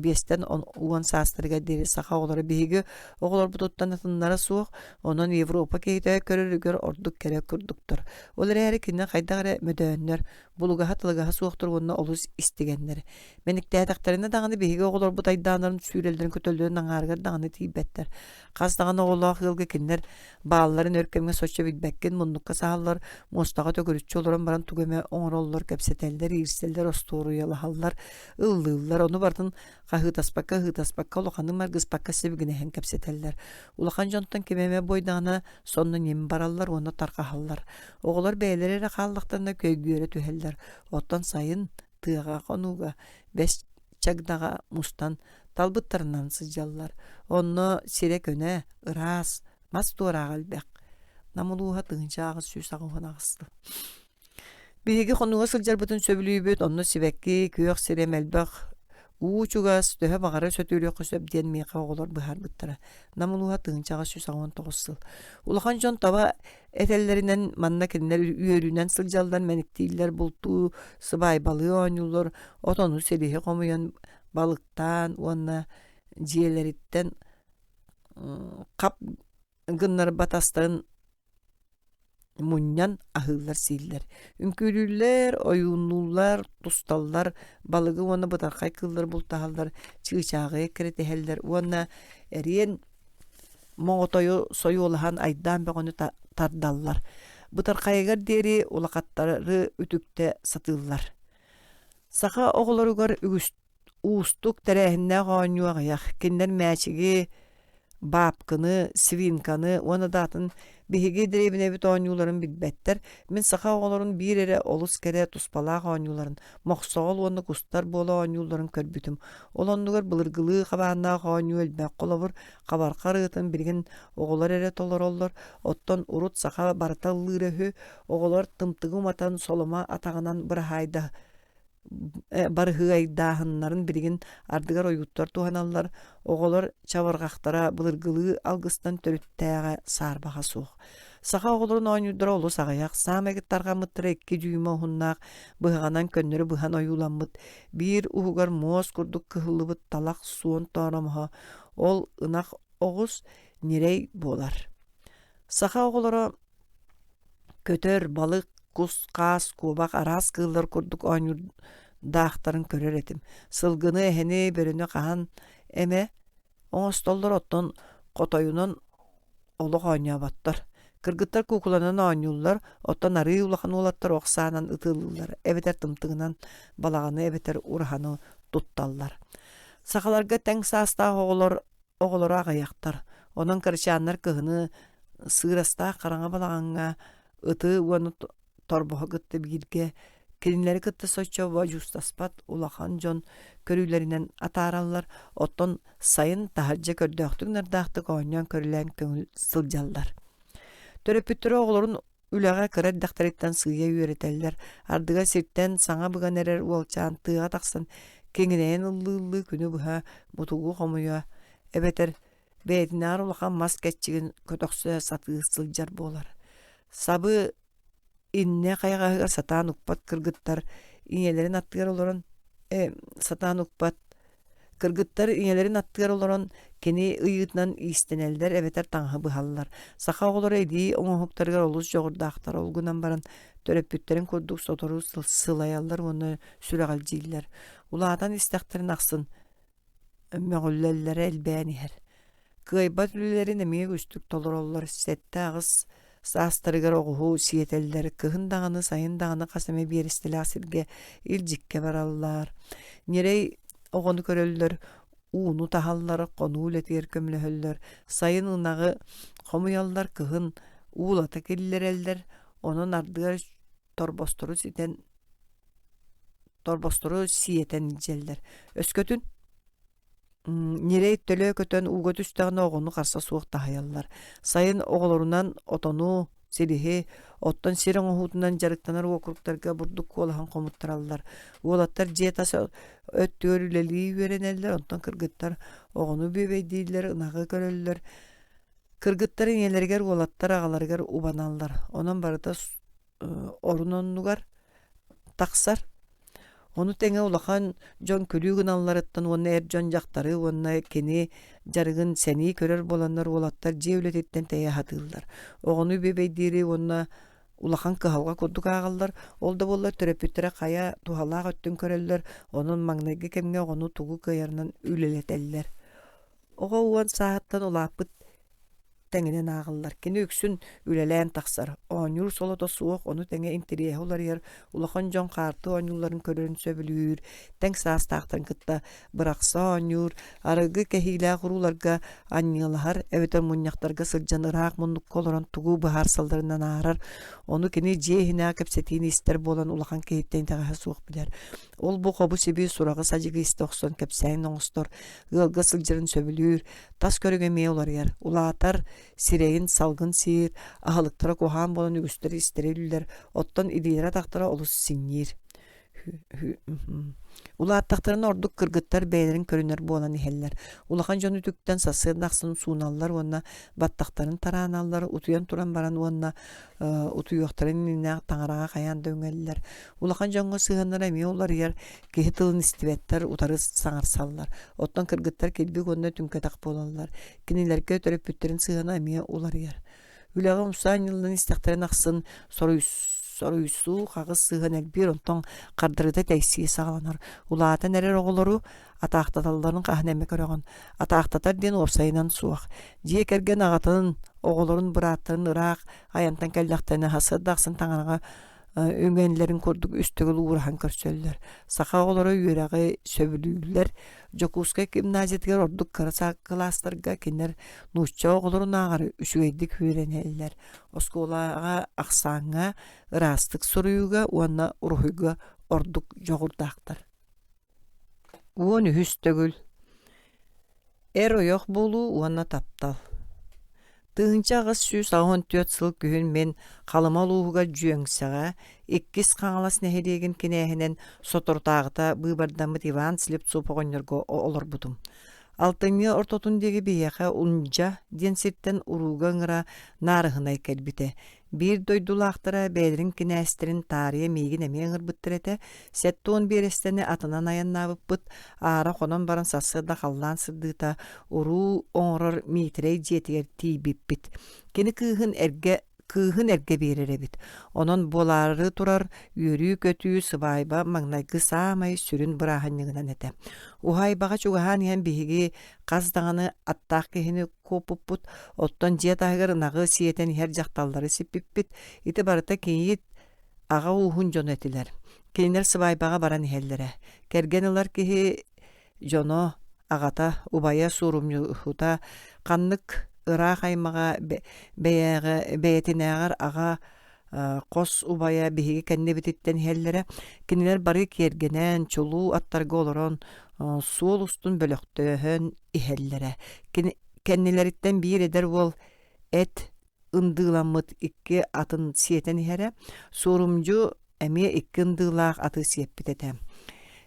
[SPEAKER 1] biyesten uwan saastarıgar deri saka oları bihigi oğlar bu tuttan atınlara suuq onun Evropa keyte körürügör orduk kere kurduktur. Olar her kinne kaydagara mödönler bulugaha tılgaha suuqtur onna olus istegenler. Menik dädaktarına dağını bihigi oğlar bu taydanların sürellerin kötöllerin angargar dağını tiybetler. Qasdağına oğlaq yılgı kinler bağlıların örkemge soçça bilbekken mundukka sahallar mostağa tökürütçü olaran baran tugeme oңrollar kepseteller irseller osturu yalahallar ıllıllar onu bardan hıtaspakka ulaqanın margıspakka sebigine hen kepseteller. Ulaqan jontan kememe boydağına sonnan yem barallar ona tarqahallar. Oğlar beyleri raqallıqtarına köygüre tüheller. Ottan sayın tığağa konuga beş çagdağa mustan talbıttarından sıcallar. Onu sirek öne ıras mastura galbek. Namuluğa tığınca ağız süs ağıvan ağızlı. Bihigi konuğa sılcar bütün söbülüybüt onu sibekki köyök sirem elbek uçugas töhe bağara sötülüyor kösöp diyen miqa oğlar bihar bıttara. Namuluğa tığınca ağız süs ağıvan toğısıl. Ulaqan jon taba etellerinden manna kinler üyörünen sıljaldan meniktiiller bultu sıbay balığı oynulur. Otonu selihi komuyan balıktan ona ciğerleritten kap gınnar batastan munyan ahıllar siller. Ünkülüller, oyunlular, tustallar, balığı ona batarkay kıllar bultahallar, çığçağı ekreteheller, ona eriyen moğotoyu soyu olahan aydan beğeni tardallar. Batarkaygar deri ulaqatları ütükte satıllar. Saqa oğlarugar uustuk terehinne qoğanyuağıyaq, kinler mäçigi, babkını, svinkanı, ona datın bihigi direbine bit oğanyuların bilbetter. Min saqa oğların bir ere olus kere tuspala oğanyuların, moqsoğul onu kustar bola oğanyuların körbütüm. Olanlugar bılırgılı qabağına oğanyu elbek qolavur, qabarqar ıtın birgin oğlar ere tolar olur, ottan urut saqa bartallı rehü, oğlar tımtıgım atan soloma atağınan bir hayda barıhı aydahınların birigin ardıgar oyuttar tuhanallar, oğular çavargaqtara bılırgılı algıstan törüttəğe sarbağa suq. Sağa oğulun oynudura olu sağayak, samegittarga mıttıra ekki düyüme ohunnaq, bıhaganan könnörü bıhan oyulanmıt, bir uhugar moz kurduk kıhılıbıt talaq suun toğramaha, ol ınaq oğuz nirey bolar. Sağa oğulara kötör, balık, kus, qas, kubak, aras kığıllar kurduk oynur dağıtların körür etim. Sılgını eheni bölünü qahan eme oňostollar otton qotoyunun oluq oýnabatlar. Kırgıtlar kukulanan oýnullar, ottan arı ulaqan olattar oqsanan ıtıllılar. Ebeter tımtığınan balağını ebeter urhanı tuttallar. Saqalarga teň saasta oğulara agayaktar. Onun kırçanlar kıhını sığrasta qaraňa balağanga ıtı uanı torboha gıttı birge kirinleri kıttı soçça va justaspat ulaqan jon körülerinden atarallar. Otton sayın tahajja kördöktüň nerdaqty goýnan körülen köňül sıljallar. Törepütürü oğulorun Ülaga kırar daktarittan sığıya üreteller. Ardıga sirtten sağa bıgan erer uolçaan tığa taksan keŋineyen ıllı günü buha mutugu komuya. Ebeter beydinar ulaka mas keçigin kötökse satı sıljar bolar. Sabı inne kayaga satan ukpat kırgıttar iňelerin attıgar olaran satan ukpat kırgıttar iňelerin attıgar olaran keni ıyıtnan istenelder ebeter taňha bıhallar. Saka olar edi oňohuktargar olus jogurdaktar olgunan baran törepütlerin kurduk sotoru sılayallar onu süregaljiller. Ulatan istekterin aksın mögüllellere elbäniher. Kıybat üllerin emiye güçlük tolorollar sette ağız sastırıgar oğuhu siyeteller kıhın dağını sayın dağını kaseme bir istilasirge ilcikke barallar. Nerey oğunu köröller uunu tahallar konu letir kömlehöller sayın ınağı komuyallar kıhın uğulata kelliler eller onun ardıgar torbostoru siyeten ilceller. Öskötün Nirey tölö kötön ugo tüstağına oğunu karsa suuq tahayallar. Sayın oğulorundan otonu, silihi, ottan siren ohutundan jarıktanar okuruktarga burduk olahan komuttarallar. Uolattar jetası öttüör üleliği vereneller, ondan kırgıttar oğunu bebeydiler, ınağı köröller. Kırgıttar inelerger uolattar ağalargar ubanallar. Onan barıda orunonlugar taksar. Onu teňe ulakan jon külügün allaryttan onu jon jaktary onu keni jarygyn seni körer bolanlar olattar jewletetten teýe hatyllar. Ogony bebeydiri onu ulakan kyhalga kurduk agallar. Olda bollar terapeutere kaya tuhala öttün köreller. Onun magnagy kemge onu tugu kayarынан üleleteller. Oga uwan saattan ulapyt teňinen agıllar. Kini üksün ülelen taksar. Oňur solota suwak onu teňe interiye olar yer. Ulakan jon karty oňurlaryň körörün söbülür. Teň saastaqtan kıtta bıraksa oňur. Arıgı kehile gurularga anýylar. Ebeter munýaktarga syljan ırak munduk koloran tugu bahar saldarından arar. Onu kini jehine kepsetini ister bolan ulakan kehitten taga suwak biler. Ol bu gobu sebi suragy sajygy istokson kepsäň oňstor. Gılga syljaryn söbülür. Tas körüge me olar yer. Ulatar sireyin salgın sir, ahalıklara kohan bolan ügüstleri isterelüller, ottan idilere taktara olus sinir. Ula attaktarın orduk kırgıttar beylerin körünler bolan iheller. Ulakan jonu tükten sasır naqsın suunallar, onna battaktarın taranallar, utuyan turan baran onna utuyoktarın inna taŋarağa kayan döňeller. Ulakan jonga sığanlar emi olar yer, kehi tılın istivetler, utarı saŋarsallar. Ottan kırgıttar kelbik onna tünketak bolallar. Kinilerge törepütlerin sığana emi olar yer. Ülaga umsan yıldan istekterin aqsın soruysu kağız sığan elbir ondan kardırıda täysiye sağlanar. Ulata nerer oğulları ataqtatalların qahneme körögön. Ataqtatar den orsayынан suaq. Jie kergen ağatının oğulların bırattırın ırak ayantan kellaqtana hasırdaqsın taŋaraga öňenlerin kurduk üstögül uğrahan körsöller. Saqa oğulları yüreği söbülüller. Jokuska gimnaziýetge orduk karasa klaslarga kinler nuşça oğulların ağarı üşügeydik hüreneller. Oskolaga aksaňa rastyk suruyuga ona ruhyga orduk jogurdaktar. Uony hüstögül ero yok bolu ona taptal. Tığınca ağız süs 14 syl gühün men kalamaluğuga jüöňsäge 2 kaňalas neheregen kinehinen sotortagda bıbardamı divan silip sopogonyorgo olur budum. Altıňy ortotundagi biýehe unja densitten urugaňra narıhynay kelbite. Bir doydulaqtıra belirin kinästerin tarihe migin emeňir bittirete, setton beresteni atınan ayannabyp bit, ara konan baran sasıda kallan sırdıta uru oňrar mitrey jetiger tibip bit. Kini kıhın erge berere bit. Onon bolary turar, yörü kötüyü sıbayba magnagy samay sürün bırahanýygynan ete. Uhay baga çugahan hem bihigi qazdaňyny attaq kehini kopup bit, ottan jetahygar nagy siyeten her jaktallary sipip bit. Iti barata kiyit aga uhun jon etiler. Kinler sıbaybaga baran ihellere. Kergeniler kihi jono agata ubaya surumyuhuta kannyk ıra haymaga beyetinäger aga qos ubaya bihigi kenne bititten hellere kinler bary kergenen çulu attarga oloron suol ustun bölöktön ihellere kennileritten bir eder bol et ындыламыт икки атын сиетен иһэрэ, сурумжу эмиэ икки ындыылаах аты сиэппитэтэ.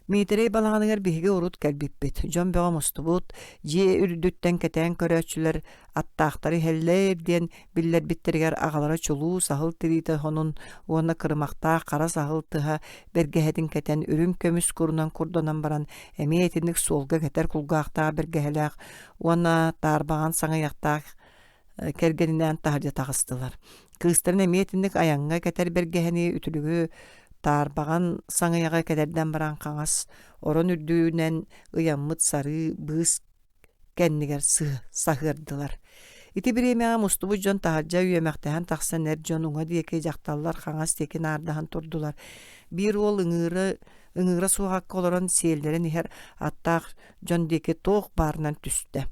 [SPEAKER 1] Миитерей балаҕаныгар биһиги урут кэлбиппит. Дьон бөҕө мустубут, дьиэ үрдүттэн кэтээн көрөөчүлэр аттаахтары хеллэйр диэн биллэрбиттеригэр аҕалара чулуу саһыл тириитэ хонун уонна кырымахтаах хара саһыл тыһа бэргэһэтин кэтэн үрүҥ көмүс курунан курдонан баран эмиэ этинник суолга кэтэр кулгаахтаа бэргэһэлээх уонна таарбаҕан саҥайахтаах кэргэнинээн таһырдьа таҕыстылар. Кыыстарын эмиэ этинник аяҥҥа кэтэр бэргэһэни үтүлүгү таарбаҕан саҥайаҕа кэтэрдэн баран хаҥас орон үрдүүнэн ыйаммыт сары быыс кэннигэр саһыардылар. Ити бириэмэҕэ мустубут дьон таһырдьа үөмэхтэһэн тахсан эр дьон уҥа диэки дьахталлар хаҥас текин аардаһан турдулар. Биир уол ыҥыыра суоҕакка олорон сиэллэрин иһэр аттаах дьон диэки туох баарынан түстэ.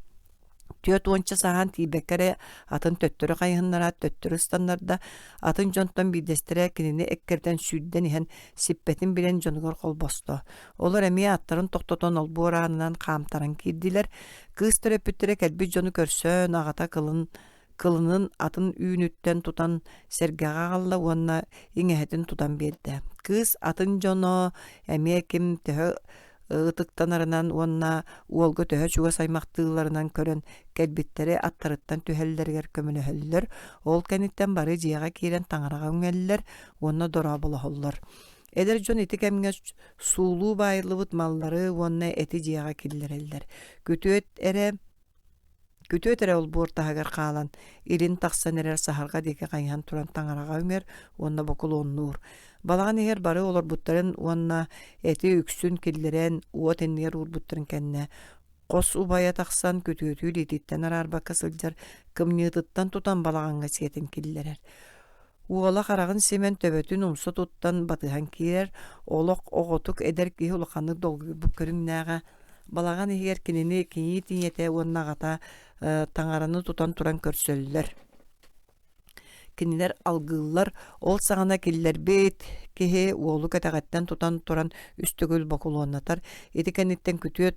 [SPEAKER 1] Түөт уонча саһан тиибэккэрэ атын төттөрү хайыһыннара төттөрү ыстаннарда атын дьонтон бидэстэрэ кинини эккерден сүүрдэн иһэн сиппэтин билэн дьонугар холбосто. Олар эмиэ аттарын тохтотон олбуораанынан хаамтаран киирдилэр, кыыс төрөппүттэрэ кэлби дьону көрсөөн аҕата кылынын атын үүнүттэн тутан сэргэҕаҕалла уонна иҥэһэтин тутан биэрдэ. Кыыс атын дьоно эмиэ ким төһө ытыктанарынан уонна уолга төһө чуга саймактыыларынан көрөн кэлбиттери аттарыттан түһэллэригэр көмүнөһөллөр, ол кэниттэн бары дьиэҕэ киирэн таҥарага үҥэллэр, уонна дора болоһоллор. Эдэр дьон ити кэмҥэ суулуу баайылыбыт маллары уонна эти дьиэҕэ киллэрэллэр. Күтүөт эрэ олбуор таһыгар хаалан, илин тахсан эрэр саһарга диэки хайыһан туран таҥарага үҥэр, уонна бокулуоннуур. Балаҕан иһэр бары олорбуттарын уонна эти үксүн киллэрэн уот иннигэр уурбуттарын кэннэ. Қос убайа тахсан күтүөтүү диититтэн араарбакка сылдьар кымньыытыттан тутан балаҕаҥҥа сиэтин киллэрэр. Уола харагын семен төбөтүн умса туттан батыһан киирэр, олох оҕотук эдэр киһи улаханнык долгуйбук көрүҥнээҕэ балаҕан иһигэр кинини киñии тиñэтэ уоннаҕата таҥараны тутан туран көрсөллөр. Кинилэр алгыыллар ол саҕана киллэрбит киһи уолу кэтэҕэттэн тутан туран үстөгүл бокулуоннатар. Ити кэнниттэн күтүөт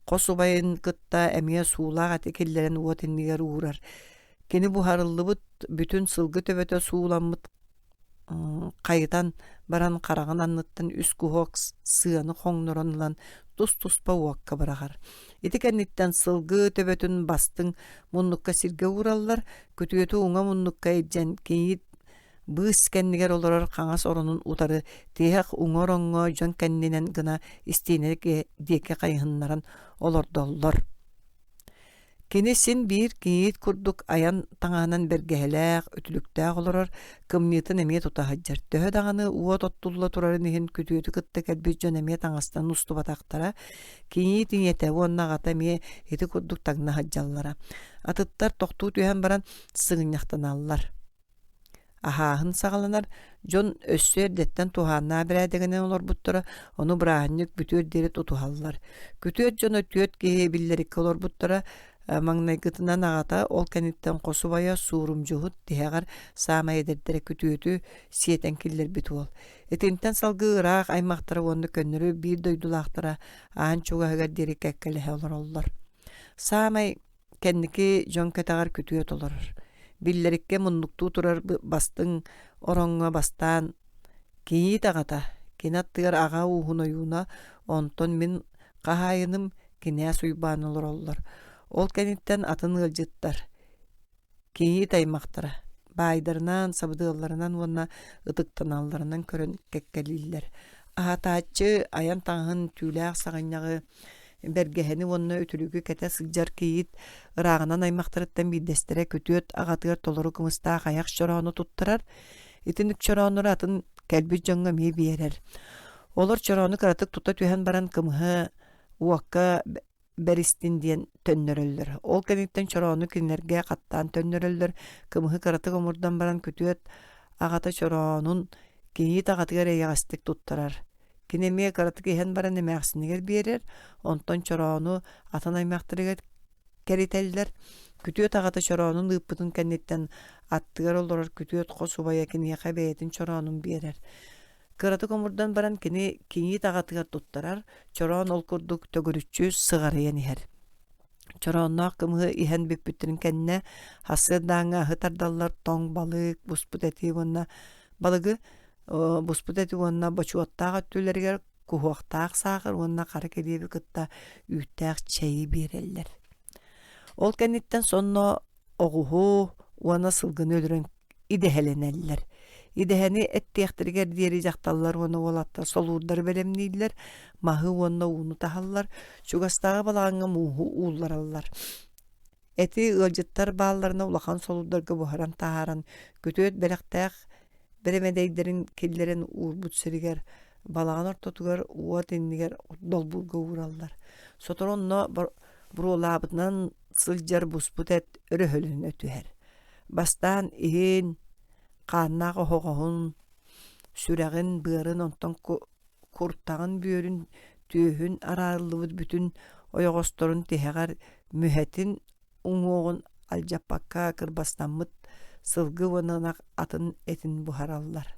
[SPEAKER 1] қос убайын кытта эмиэ суулаах ати киллэрэн уот иннигэр уурар. Кини буһарыллыбыт бүтүн сылгы төбөтө сууламмыт хайытан баран қарағын анныттан үс куһуок сыаны хоҥнорон тус-туспа уокка барахар. Ити кэнниттэн сылгы төбөтүн бастың муннукка сиргэ уураллар, күтүөтү уҥа муннукка эдьэн киñит быыс кэннигэр олорор хаҥас оронун утары тиэхэх уҥа ороҥҥо дьон кэннинэн гына истиинэ диэки хайыһыннаран олордоллор. Кини син биир киñит курдук аян таҥаанан бэргэһэлээх, үтүлүктээх олорор кымньыытын эмиэ тутаһыдьар. Төһө даҕаны уот оттулла турарын иһин күтүөтү кытта кэлбит дьон эмиэ таҥастан устубатахтара, киñии тиñэтэ уоннаҕата эмиэ ити курдук тагнаһыдьаллара. Атыттар тохтуу түһэн баран сыҥñахтаналлар. Ахааһын саҕаланар, дьон өссү эрдэттэн тухааннаа бирээдэгинэн олорбуттара, ону бырааһынньык бүтүөр диэри тутуһаллар. Күтүөт дьоно түөт киһи биллэрикке олорбуттара, маҥнайгытынан аҕата ол кэнниттэн хосубайа суурумдьуһут тиһэҕэр саама эдэрдэрэ күтүөтү сиэтэн киллэрбит уол. Этинтэн салгыыраах аймахтара уонну көннөрү биир дойдулаахтара аан чугаһыгар диэри кэккэлэһэ олороллор. Саамай кэнники дьон кэтэҕэр күтүөт олорор. Биллэрикке муннуктуу турар бастың ороҥҥо бастаан киñиит аҕата кинаттыгар аҕа уһуноюуна онтон мин хаһаайыным кинээ суйбаан олороллор. Ол кэнниттэн атын ыалдьыттар. Киñиит аймахтара баайдарынан сабыдыалларынан уонна ытыктаналларынан көрөн кэккэлииллэр. Аһатааччы аян таҥаһын түүлээх саҕынньаҕы бэргэһэни уонна үтүлүгү кэтэ сылдьар киит ырааҕынан аймахтарыттан бииддэстерэ күтүөт аҕатыгар толору кымыстаах аяк чороону туттарар. Итинник чороонур атын кэлбит дьоҥҥо мии биэрэр. Олор чороону кыратык тута түһэн баран кымыһы уокка бэристин диэн төннөрөллөр. Ол кэнниттэн чороону кинилэргэ хаттаан төннөрөллөр. Кымыһы кыратык омурдан баран күтүөт аҕата чороонун киñиит аҕатыгар эйэҕэстик туттарар. Кинемие кыратык иһэн баран эмээхсинигэр биэрэр, онтон чороону атын аймахтарыгар кэритэллэр. Күтүөт аҕата чороонун ыыппытын кэнниттэн аттыгар олорор күтүөт хос убайа киниэхэ бэйэтин чороонун биэрэр. Кыратык омурдан баран кини киñиит аҕатыгар туттарар, чороон ол курдук төгөрүччү сыҕарыйан иһэр. Чороннақ кымы иһэн бүппүттэрин кэннэ хассыдааңа аһытардаллар тоң балык буспут эти уонна балыгы буспут эти уонна бочуоттаах өттүүлэригэр куһуохтаах саахар уонна хара кедиэби кытта үүttäэх чэйи биэрэллэр. Ол кэнниттэн сонно оҕуһуу уона сылгыны өлөрөн идеһэлэнэллэр. Идеһэни эттиэхтэригэр диэри дьахталлар уона уолаттар солуурдар белемнииллэр, маһы уонна ууну таһаллар, чугастаага балааңа мууһу ууллараллар. Эти ыалдьыттар баалларына улахан солуурдарга буһаран таһааран көтүөт бэлэхтээх беремедейдерин киллерин уурбут сиригэр балаҕан ортотугар уот иннигэр долбулга уураллар. Соторонно буруулаабытынан сылдьар буспут эт өрөһөлүн өтүһэр. Бастаан иһин хааннаах оһоҕоһун сүрэҕин быарын онтон куртаҕын бүөрүн түйүһүн араарыллыбыт бүтүн ойоҕосторун тиһэҕэр мүһэтин уҥуоҕун алдьаппакка кырбастаммыт сылгы уонанах атын этин буһараллар.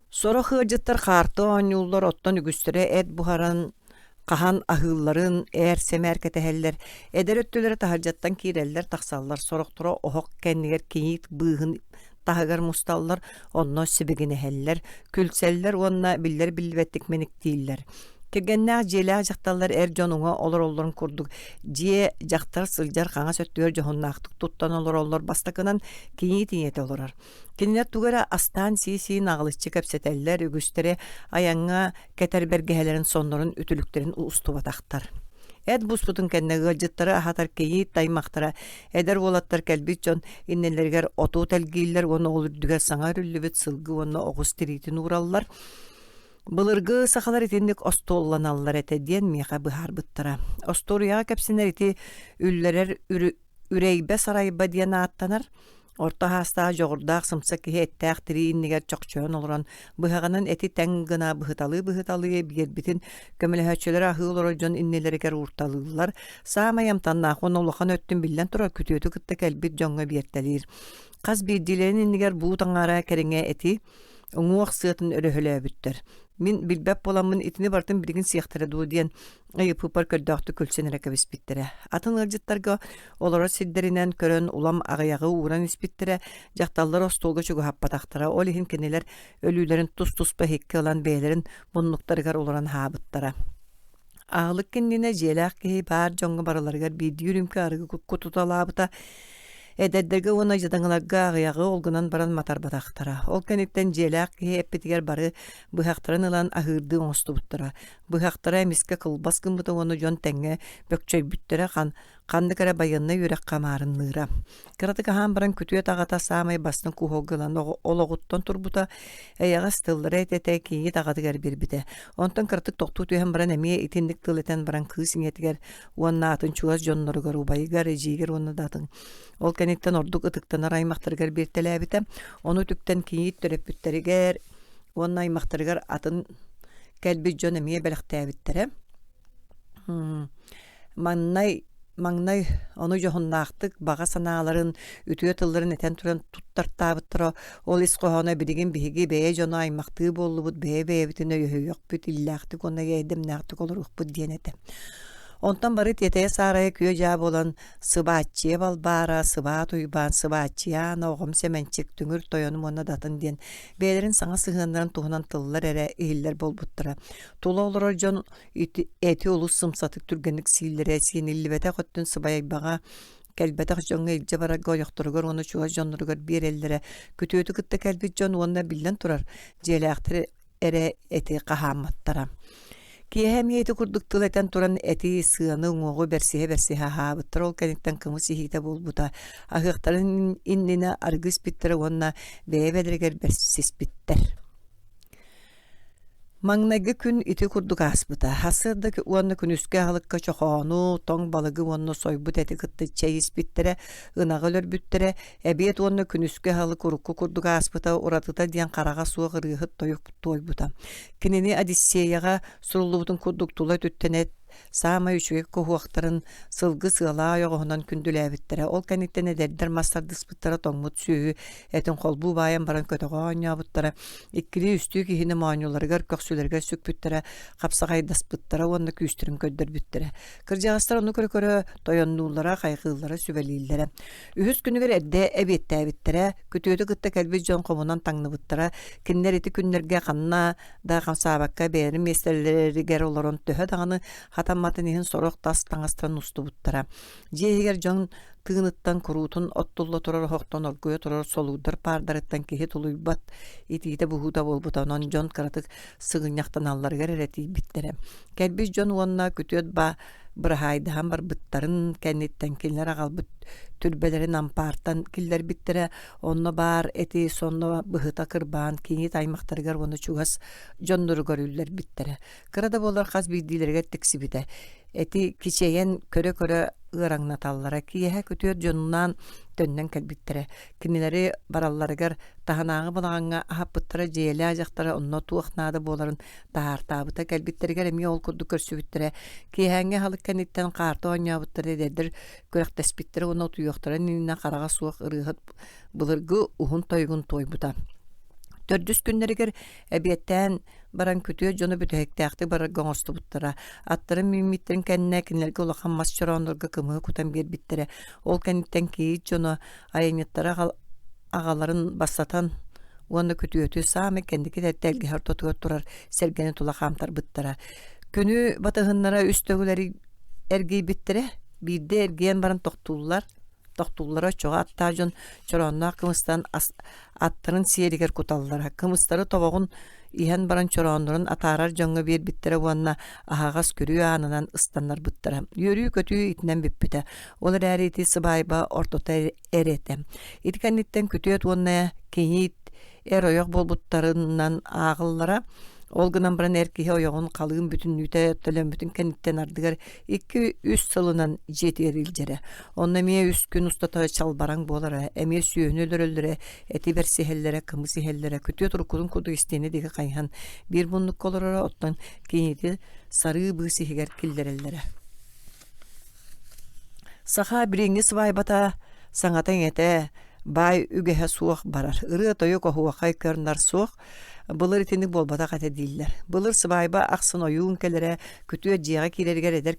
[SPEAKER 1] Соро хыырдьыттар хаарты оонньууллар оттон үгүстөрэ эт буһаран хаһан аһыылларын ээр сэмээр кэтэһэллэр, эдэр өттүлэрэ таһырдьаттан киирэллэр тахсаллар, сорохторо оһох кэннигэр киит быыһын таһыгар мусталлар, онно сибигинэһэллэр, күлсэллэр уонна биллэр биллибэттик миниктииллэр. Киргэннээх дьиэлээх дьахталлар эр дьонуҥа олор-оллорун курдук, дьиэ дьахтар сылдьар хаҥа сөттүөр дьоһуннаахтык туттан олор-оллор бастакынан киñи-тиñэти олорор. Кинилэр тугара астаан сии-сиин аҕылыччы кэпсэтэллэр, үгүстэрэ аяҥҥа кэтэрбэргэһэлэрин соннорун үтүлүктэрин устубатахтар. Эд буспутун кэннэ ыалдьыттары аһатар киñи таймахтара, эдэр уолаттар кэлбит дьон иннелэригэр отуу тэлгииллэр уонна олурдугар саҥа үрүллүбүт сылгы уонна оҕус тириитин уураллар. Былыргы сахалар итинник остолланаллар эте диэн миэхэ быһаарбыттара. Осторуяга кэпсинэр ити үллэрэр үрейбэ сарайба диэн ааттанар. Орта хастаа жоҕурдаах сымса киһи эттээх тири иннигэр чохчоон олорон быһаҕанан эти тэҥ гына быһыталыы биэрбитин көмөлөһөччөлөр аһыы олорор дьон иннилэригэр уурталыыллар. Саамайам таннаахун улахан өттүн биллэн турар күтүөтү кытта кэлбит дьоҥҥо биэртэлиир. Хас биирдилэрин иннигэр буу таҥаараа кэриҥэ эти уҥуох сыатын өрөһөлөөбүттэр. Мин билбэп боламмын итини бартын билигин сиэхтэрэ дуу диэн айыппыпар көрдөөхтү күлсэнэрэ кэбиспиттэрэ. Атын ыалдьыттарга олорор сирдэринэн көрөн улам аҕыйаҕы ууран испиттэрэ, дьахталлар остуолга чугуһаппатахтара, ол иһин кинилэр өлүүлэрин тус-туспа хикки ылан бэйэлэрин буннуктарыгар олоран хаабыттара. Аҕылык киннинэ дьиэлээх киһи баар дьоҥҥо барыларыгар биирдии үрүмкэ арыгы кутуталаабыта, эдэрдэргэ уона жадаҥыларга аҕыйаҕы олгунан баран матарбатахтара. Ол кэнниттэн дьиэлээх киһи эппитигэр бары быһахтарын ылан аһыырдыы оҥостубуттара. Быһахтара эмискэ кылбас гыммыта уону дьон тэҥҥэ бөкчөйбүттэрэ ханнык эрэ байынна үөрэх камаарынныыра. Кыратык аһаан баран күтүөт аҕата саамай бастын куһуоггылан олоҕуттон турбута эйэҕас тыллара этэтэ киñi таҕатыгар бирбитэ. Онтон кыратык тохтуу түһэн баран эмиэ итинник тыл этэн баран кыыс иҥэтигэр уонна атын чугас дьонноругар убайыгар эдьиигэр уонна датын. Ол кэнниттэн ордук ытыктанар аймахтарыгар биэртэлээбитэ, ону түктэн киñi төрөппүттэригэр уонна аймахтарыгар атын кэлбит дьон эмиэ бэлэхтээбиттэрэ. Маңнай ону жоһуннаахтык баҕа санааларын үтүө тылларын этэн туран туттартаабыттара, ол исхоһоно билигин биһиги бэйэ дьоно аймахтыы буоллубут бэйэ-бэйэбитин өйөһүйөхпүт иллээхтик оннага эдемнээхтик олорухпут диэн этэ. Онтон бары тетээ саарайа күө жаа болан сыбааччыя балбаара, сыбаа туйбаан, сыбааччыяана оҕом сэмэнчик түҥүр тойонум уонна датын диэн бэйэлэрин саҥа сыһыаннарын туһунан тыллар эрэ иһиллэр болбуттара. Тула олорор дьон эти улус сымсатык түргэнник сииллэрэ сииниллибэтэ хоттун сыбайбаҕа кэлбэтэх дьоҥҥо илдьэ барага ойохторугар уону чугас дьонноругар биэрэллэрэ күтүөтү кытта кэлбит дьон уонна биллэн турар дьиэлээхтэр эрэ эти хаһаамматтара. Киэһэмиэти курдуктыл этэн туран эти сыаны уҥуоҕу берсиһэ хаабыттар, ол кэнниттэн кымы сиһиитэ буолбута. Аһыахтарын иннинэ аргыспиттэр уонна бэйэ-бэдэригэр берсиспиттэр. Маңнайгы күн ити курдук ааспыта. Хасырда уонна күнүскэ аһылыкка чохоону, тоҥ балыгы уонна сойбут эти кытты чэйиспиттерэ, ынага өлөрбүттерэ, эбиэт уонна күнүскэ аһылык урукку курдук ааспыта, уратыта диэн хараҕа суох ырыыһыт тойбута. Кинини Одиссеяга суруллубутун курдук тула түттэнэт Саама üçüge kohuaqtарын sılgı sığala yoğundan kündüläbittere. Ol kanittene derder mastar dispıttara toңмут süğü etin kolbu bayan baran kötögön yabuttara. İkkili üstü kihini maňulargar köksülerge sükpüttere. Kapsagay daspıttara onna küstürün köddür büttere. Kırjağıstar onu körö toyonnulara kaygılara süvelillere. Ühüs günüger edde ebette bittere. Kütüyötü gıtta kelbi jon komunan taňnıbıttara. Kinler eti günlerge kanna da sabakka beğeni meseleleri ger olaron töhö dağını hatammatın sorok tas taňastan ustu buttara. Jehiger jon tığınıttan kurutun ottulla turar hoqton orguya turar soludar pardarettan kihi tuluybat itide buhuda bolbutan jon karatık sığınñaktan allar gerereti bittere. Kelbi jon onna kütüyöt ba Bırahaydahan bar bıttarın kennitten kinler agalbıt türbelerin ampartan killer bittere onna bar eti sonna bıhıta kırban kini taymaqtargar onu çugas jondur görüller bittere. Kırada bolar qaz bildilerge tiksibide. Eti kiçeyen köre ıraňnatallara kiyehe kötüyor jonundan dönnen kelbittere. Kinileri barallargar tahanağı bulaňa ahapıttara jeyeli ajaktara onna tuaqnada boların tahartabıta kelbitterger emi ol kurdu körsübittere. Kiyehenge halık kenitten qarta oňabyttara derdir. Körek tespittere onu tuyoqtara ninne qaraga suaq ırıhat bılırgı uhun toygun toybuta. Tördüs günleriger ebiyetten baran kütüye jonu bütehektäkti bara goňostu buttara. Attırın mimmitlerin kenne kinlerge ulaqan mas çorondurga kımığı kutan bir bittere. Ol kennitten ki jonu aýanyttara agaların bassatan onda kütüyötü sami kendiki de telgi her totuğa turar sergeni tulaqamtar buttara. Könü batıhınlara üstögüleri ergi bittere. Bir de ergiyen baran toktullara çoğa attajon çoronna kımıstan attırın siyeriger kutallara. Kımıstarı toboğun ihan baran çoronların atarar jonga bir bittere wanna ahagas körüy anынан ıstanlar buttara. Yörüy kötüy itinen bippite. Olar eriti sıbayba ortota erete. İtikanitten kütüyöt wanna kenyit eroyok bolbuttarından ağıllara olgunan baran erkihe oyoğun kalığın bütünlüğüte tölen bütün kenitten ardıgar 2-3 sılınan jetiyerilcere. Onna miye 3 gün ustata çalbaran bolara, emiye süyönülür öldüre, eti bersihellere, kımısihellere, kütüye turukulun kudu isteğine digi kayhan. Bir bunluk kolorara ottan kenyeti sarı bığsihiger killerellere. Saha biringi sıvaybata saňatan ete bay ügehe suaq barar. Irı toyu kohuaqay körnar suaq. Bılır itini bolbata kate diller. Bılır sıbayba aksın oyun kelere, kütüye jiyaga kilerger eder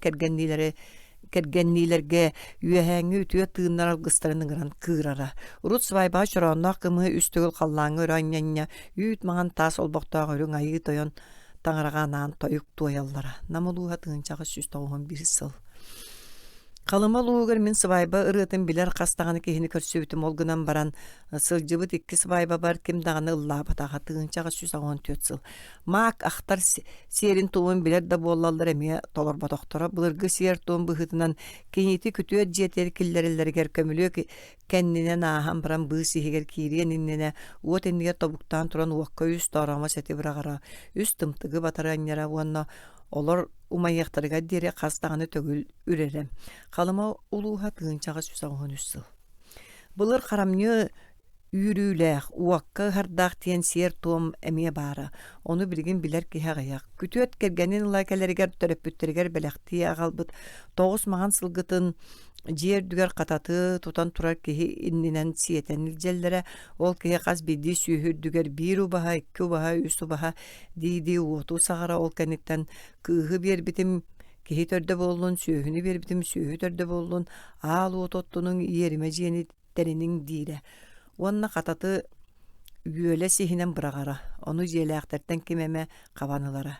[SPEAKER 1] kergennilerge üyeheňi ütüye tığınlar algıstaryny gıran kıyrara. Urut sıbayba çoronna kımı üstügül kallaňy öranýanya üýt maňan tas olbokta görüň aýy toyon taňraganan toyuk toyallara. Namuluha tığınçağı 191 syl. Kalımalığır min sıvayba ırıtın biler kastağını kehini körsübütüm olgunan baran sılcıbıt 2 sıvayba bar kim dağını ıllabatağa tığınçağı 114 syl. Maak ahtar serin tuğun biler da bollallar emiye tolorba doktora. Bılırgı ser tuğun bıhıtınan kenyeti kütüye jeteri killeriller ger kömülüyor ki kendine nahan baran bığı sihiger kiriye ninnene uot ennige tobuktan turan uakka üst arama seti bırağara üst tımtıgı bataranyara uanna Olar umayyaktarıga dere kastağını tögül ürerem. Kalıma uluha tığınçağı 113 syl. Bılır karamnı yürüylek, uakka hardaq tiyen ser tuğum emiye bara. Onu bilgin biler ki hağayak. Kütüyöt kergenin ulakeleriger töröpütteriger belektiye ağalbıt. Toğuz mağan sılgıtın Jiyer düger katatı tutan turar kehi inninen siyetenilcellere ol kehi qaz bidi sühür düger 1 ubaha 2 ubaha 3 ubaha didi uotu sağara ol kenitten kıhı bir bitim kehi törde bollun sühünü bir bitim sühü törde bollun al uotottunun yerime jeni terinin dire. Onna katatı üyele sihinen bıragara. Onu jelekterten kimeme kabanılara.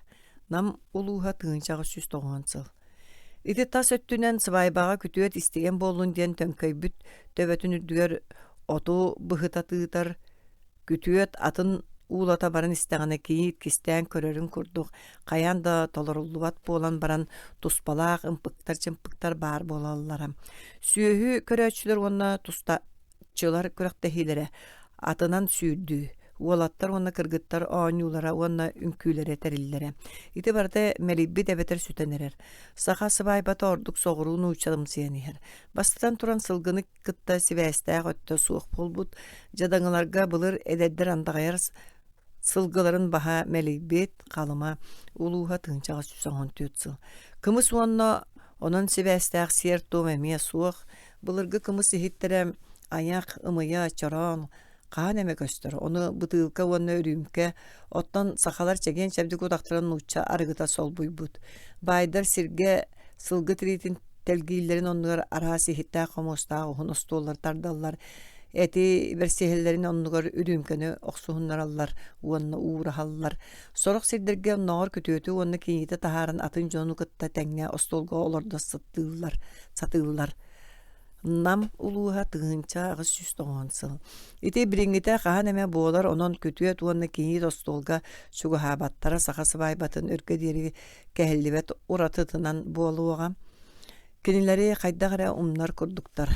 [SPEAKER 1] Nam uluha tığınçağı 190 syl. Iti tas öttünen sıvaybağa kütüyet istegen bollun diyen tönköybüt töbötün ürdüger otu bıhıta tığıtar kütüyet atın uulata baran istegane kiyit kisteyen körörün kurduk. Kayan da tolorulluvat bolan baran tuspalaq, ımpıktar çımpıktar bar bolallara. Süyöhü köröçüler onna tustaçılar körektehilere atınan sürdü. Uolattar onna kırgıttar oňulara onna ünkülere terillere. Iti barda melibbi debeter sütenerer. Saha sıvaybata orduk soğuruğunu uçalım siyeniher. Bastıdan turan sılgını kıtta sivästäg ötte suuq bolbut. Jadaňylarga bılır ededdir andagayar sılgıların baha melibbet kalıma uluha tığınçağı 114 syl. Кымыс уонна онон себестәк сер томемия суох, былыргы кымыс ихиттерем аяк ымыя чорон каан эме көстөр. Оны бытылка уонна өрүмке, оттон сахалар чеген чәбдік удақтырын нуча арыгыта сол буйбут. Байдар сирге сылгы тритин телгийлерин оннугар арасы ихиттää комустаа ухун остуоллар тардаллар. Эти берсехеллерин оннугар үрүмкені оксуһуннараллар, уонна уурахаллар. Сорох сирдерге онногор көтүөтү уонна кийите тахарын атын жону кытта теңне остолго олорда сатыыллар. Нам улууха тыгынча агыс сүз тоҕонсыл. Ити бириңите хаан эме буолар онон көтүөт уонна кийит остолга чугахабаттара сахасы байбатын өргө дири кэһэллибет уратытынан буолуоға. Кинилери хайдагара умнар курдуктар.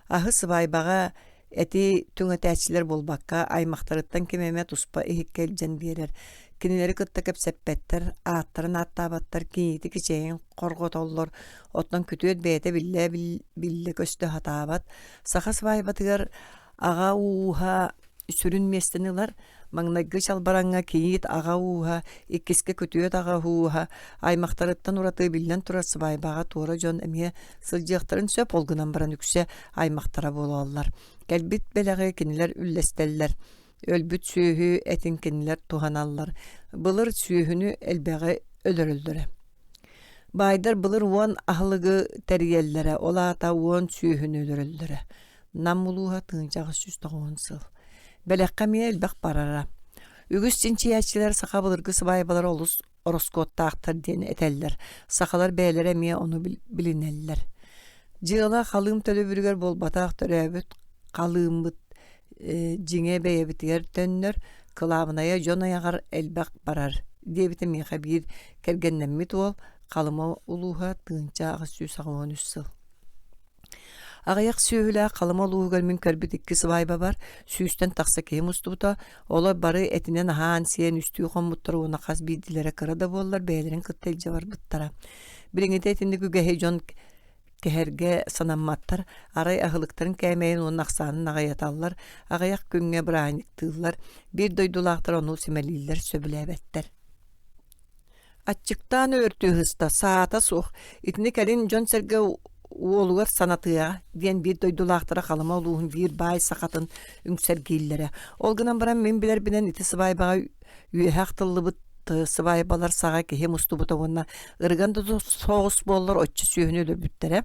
[SPEAKER 1] Ахы сыбайбаға эти түңөтәчилер болбакка аймактарыттан кемеме туспа ихиккел жан берер. Кинилери кытта кепсеппеттер, аттарын аттабаттар кийити кичейин корготоллор, оттан күтүөт бээте билле көстө хатаабат. Саха сыбайбатыгар ага ууха сүрүн местенилар, маңнайгы чалбараңа кийит ага ууха, иккиске көтүөт ага ууха, аймактарыттан ураты биллен турар сыбайбаға туора жон эмие сылжыактарын сөп олгунан баран үксе аймактара болалар. Келбит белеги кинилер үллестеллер. Өлбүт сүйүхү этин кинилер туханаллар. Былыр сүйүхүнү элбеги өлөрөлдөрө. Байдар былыр уон ахлыгы терьеллере, олаата уон сүйүхүнү өлөрөлдөрө. Наммулууха тыынчагы сүз тоҕуонсыл. Белеккамия элбек барара. Үгүс чинчиячилер саха былыргы сыбайбалар олус ороскоттаактар диэн этеллер. Сахалар бээлере мие ону билинеллер. Жыала халыым төлөбүргер болбатаак төрөбүт, калыымбыт жиңе бэйэбитигер төннөр, кылабыная жон аягар элбек барар. Диэбите миэха бир кергеннеммит ол, калыма улууха тыынча агыс сүз агуон үссыл. Агаяк сүйүлэ калыма улуугар мин көрбүт икки сыбайба бар, сүүстен такса кем устубута, ола бары этинен хаан сиен үстүү хоммуттар уна кас бидилere кырада боллар, бээлерин кыттелже бар буттара. Бириңите этинди күгэхи жон кэһэргэ санамматтар, арай ахылыктарын кәмейин он аксанын агаяталлар, агаяк күнгө бырааниктыыллар, бир дойдулаактар ону симелииллер сөбүлэбеттер. Атчыктан өртүү хыста, саата сух, итини кэлин жон серге уолугар санатыа, диэн бир дойдулаактара калыма улуухун бир бай сакатын үңсергииллере. Олгынан баран мен билер бинен ити сыбайбага үйэхак тыллыбыт сыбайбалар сага кеһе мустубута уонна ырган да соғыс боллар отчу сүйүнү өлөрбүттере.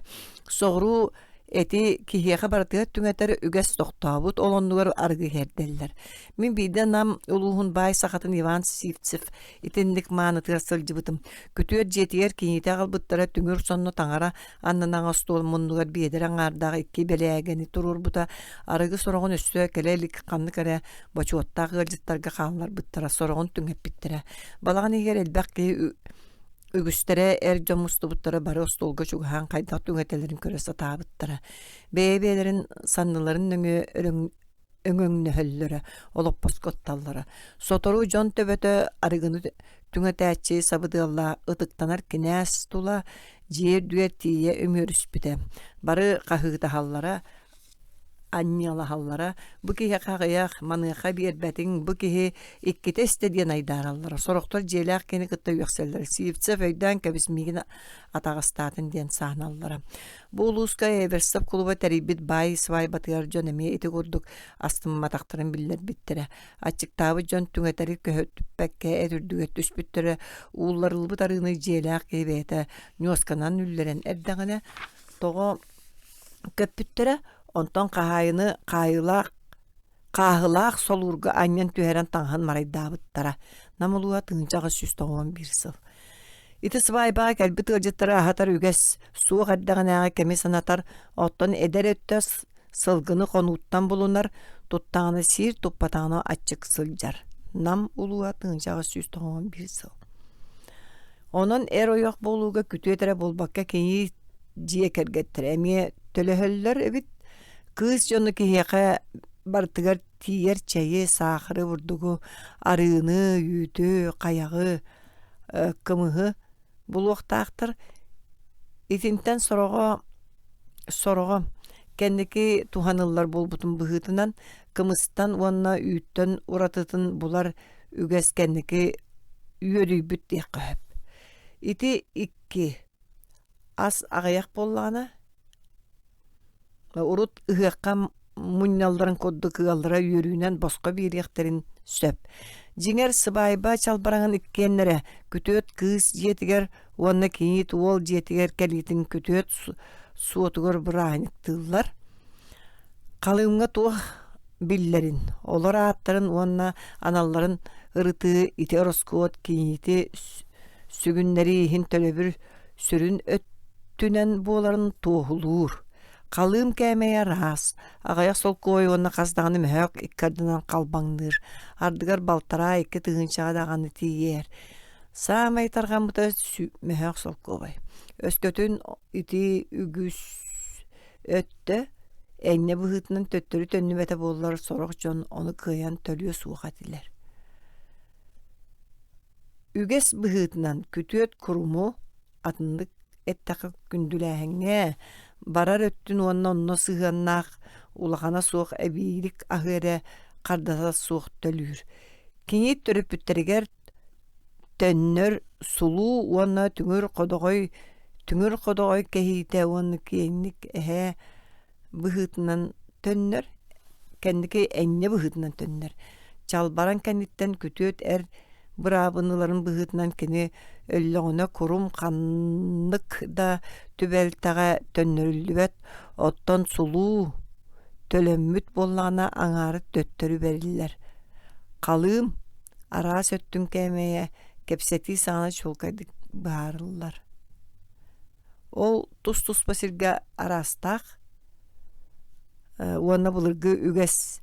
[SPEAKER 1] Соғру эти кихиэхэ барытыгар түңэтер үгэс тоқтаабыт олоннугар аргы херделлер. Мен бийде нам улуухун бай сахатын Иван Сивцев итинник маанытыгар сылжыбытым. Күтүөр жетигер кините агалбыттара түңүр сонно таңара аннынан астуол муннугар биедер аңардагы икки белээгени турурбута арыгы сорогун өссө келелик канны кэре бочуоттагы ылжыттарга хааллар быттара сорогун түңэппиттере. Балаган егер элбек үгүстере жомустубуттара бары остолга чугахан кайда түңетелерин көрөсө таабыттара. Бэйбэлерин санныларын өңөңнөһөллөрө, олоппоскотталлары. Сотору жон төбөтө арыгыны түңетәчи сабыдылла ытыктанар кинәс тула жер дүер тие өмөрүспүтэ. Бары кахыгытахаллара аннялахаллара, бу киһи кагыяк маныха биэрбэтин, бу киһи икките стедиен айдараллара. Сороктор желяк кени кытта үөхселлер. Сивцев өйдөн кебисмигин атагастатын диэн сааналлара. Бу улууска эверстеп кулуба терибит бай свай батыгар жон эме ити курдук астымматактарын биллер биттере. Ачыктабы жон түңетери көһөтүппекке этүрдүгө түспүттере ууларылбыт арыны желяк кебете ньосканан үллерен эрдэгene того көппүттере. Онтон кахайыны каһылаах солурга аннен түһэрэн таҥаһын марайдаабыттара. Намулуа тыынчаҕа сүз тоҕуон бир сыл. Ити сыбайбаа кэлбит ылдьыттара аһатар үгэс суох эрдэҕинээҕи кэми санатар оттон эдэр өттө сылгыны хонууттан булунар, туттаҕына сиир туппатаҕына аччык сылдьар. Нам улуа тыынчаҕа сүз тоҕуон бир сыл. Онон эр ойох болууга күтүөтерэ болбакка кийи жие кэргэттэр. Эмиэ төлөһөллөр эбит кыз жону киһиэхэ бартыгар тиер чайы сахары бурдугу арыыны, үйүтү, каягы, кымыһы булуохтаахтар. Итинтен сорого кенники туханыллар болбутун быһытынан кымыстан уонна үйттөн уратытын булар үгэс кенники үйөрүйбүт диэккөһөп. Ити икки ас агаяк боллана урут ыһыакка муньналларын кодду кыаллара үйөрүүнен боско бирияктерин сөп. Жиңер сыбайба чалбараңын иккеннере күтөт кыз жетигер уонна киит уол жетигер келитин күтөт суотугар бырааниктыыллар. Калыымга туох биллерин, олар ааттарын уонна аналларын ырыты ити ороскуот киити сүгүннери хин төлөбүр сүрүн өттүнен буоларын туохулуур. Калыым кәмәйә рас, агаяк сол кой уонна каздаганы мөһөк иккардынан калбаңдыр. Ардыгар балтара икки тыгынчаға даганы тиер. Самай тарган бута мөһөк сол кой. Өскөтүн ити үгүс өттө Эңне быһытынан төттөрү төннүбәтэ боллар сорох жон оны кыян төлүө суuха тилер. Үгес быһытынан күтүөт куруму атындык эттакы күндүлээһэҥҥэ барар өттүн онно сыһыаннаах улахана суох эбиирик аһыарэ кардата суох төлүүр. Киңит төрөппүттэригэр төннөр сулуу уонна түҥүр кодогой кэһиитэ уонна киэнник эһэ быһытынан төннөр кэнники эҥñe быһытынан төннөр. Чалбаран кэнниттэн күтүөт быраабыныларын быһытынан кини өллөҕүнө курум ханнык да түбэлтаҕа төннөрүллүбэт оттон сулуу төлөммүт боллаана аҥаары төттөрү бериллэр. Калыым араас өттүн кэмэйэ кепсетии саана чулкайдык баарыллар. Ол тус басирга араастаах уонна булыргы үгэс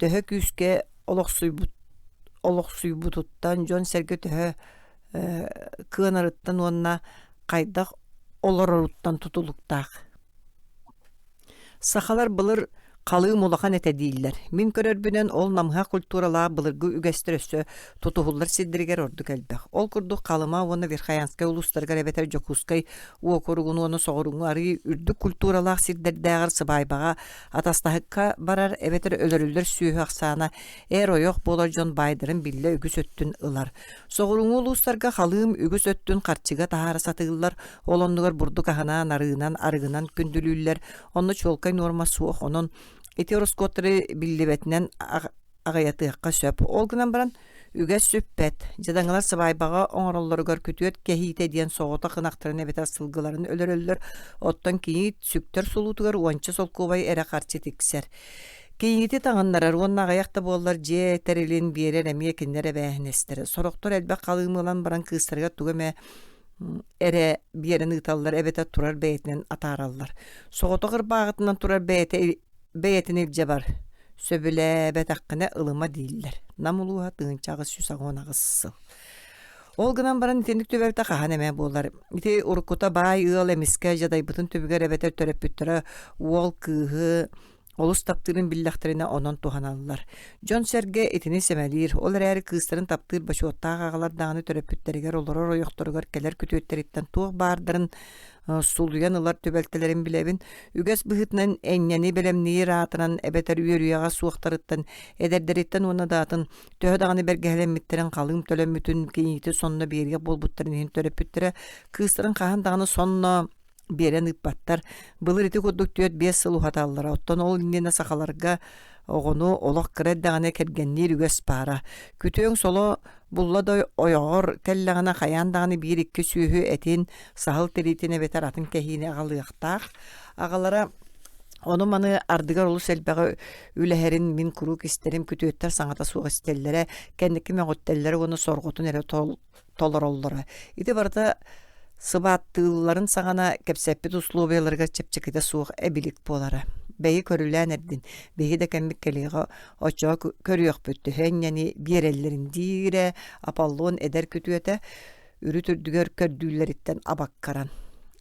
[SPEAKER 1] төһө күүске олохсуйбутуттан жон серге төһө кыанарыттан уонна кайдах олороруттан тутулуктаах. Сахалар былыр калыым улахан эте дииллер. Мин көрөрбүнен ол намха культуралаа былыргы үгэстөрөсө тутухуллар сиддиригер ордук элбэх. Ол курдук калыма уонна Верхаянскай улустаргар эбетер Жокускай уокоругуну уонна соҕоруҥу арыы үрдүк культуралаах сиддердээҕэр сыбайбаҕа атастаһыкка барар эбетер өлөрүллөр сүүһү ахсаана ойох буолар дьон байдарын билле үгүс өттүн ылар. Соҕоруҥу улустарга халыым үгүс өттүн харчыга таһаара сатыыллар. Олоннугар бурдук аһанаа нарыынан арыгынан күндүлүүллэр онно чуолкай норма суох онон ити ороскоттары биллибетинен агаятыакка сөп. Олгунан баран үгэс сүппет. Жадаңалар сыбайбаға оңороллоргар күтүөт кэһиите диэн соҕота хынахтарын эбетэ сылгыларын өлөрөллөр. Оттон киит сүктөр сулуутугар уонча солкуубай эре харчы тиксер. Киити таҥаннарар уонна агаякта буоллар же терилин биэрер эмиэ киннер эбээһинестер. Сорохтор элбэх калыымылан баран кыыстарга тугаме эре биэрен ыыталлар эбетэ турар бэйэтинен атаараллар. Соҕотоҕор бааҕытынан турар бэйэтин илдьэ бар. Сөбүлэ бэтаккына ылыма дииллер. Намулууha тыынчагыс сүсагонагыссыл. Ол гынан баран итинник түбэлtä хаһан эмэ буолар. Ити уруккута баай ыал эмиске жадайбытын түбүгэр эбетер төрөппүттөрө уол кыыһы олус таптырын билляхтарына онон туханаллар. Жон серге итини семелир. Ол эрээри кыыстарын таптыр башуоттаах агалар дааны төрөппүттеригер олорор ойохторугар келер күтүөттериттен туох баардарын сулуян ылар төбөлтелерин билебин. Үгэс быһытынан эҥñени белемниир аатынан эбетер үөрүяга суохтарыттан эдердериттен уона даатын төһө даганы бергеһелеммиттерин калыым төлөммүтүн кийити сонно биэрге болбуттарын иһин төрөппүттере кыыстарын хаһан даганы сонно берен ыппаттар. Былыр ити курдук түөт 5 сыл ухаталлара. Оттон ол иннене сахаларга оҕону олох кырет даганы кэргэнниир үгэс паара. Күтүөң соло булладой ойоҕор келлэҕина хайаан даганы биир икки сүүһү этин сахал теритине бетер атын кэһиини агалыахтаах. Агалара onu many ardygar ulus elbäge üleherin min kuruk isterim kütüötter saňata suga stellere kendiki megottellere onu sorgutun ere tolorollara. Iti barda sıbattığıların saňana kepseppit uslubelerge çepçekide suğ ebilik bolara. Beyi körülän erdin. Beyi de kemmik keliğe oçağı körüyök büttü. Henyeni bir ellerin dire apallon eder kütüöte ürütürdügör kördüğülleritten abakkaran.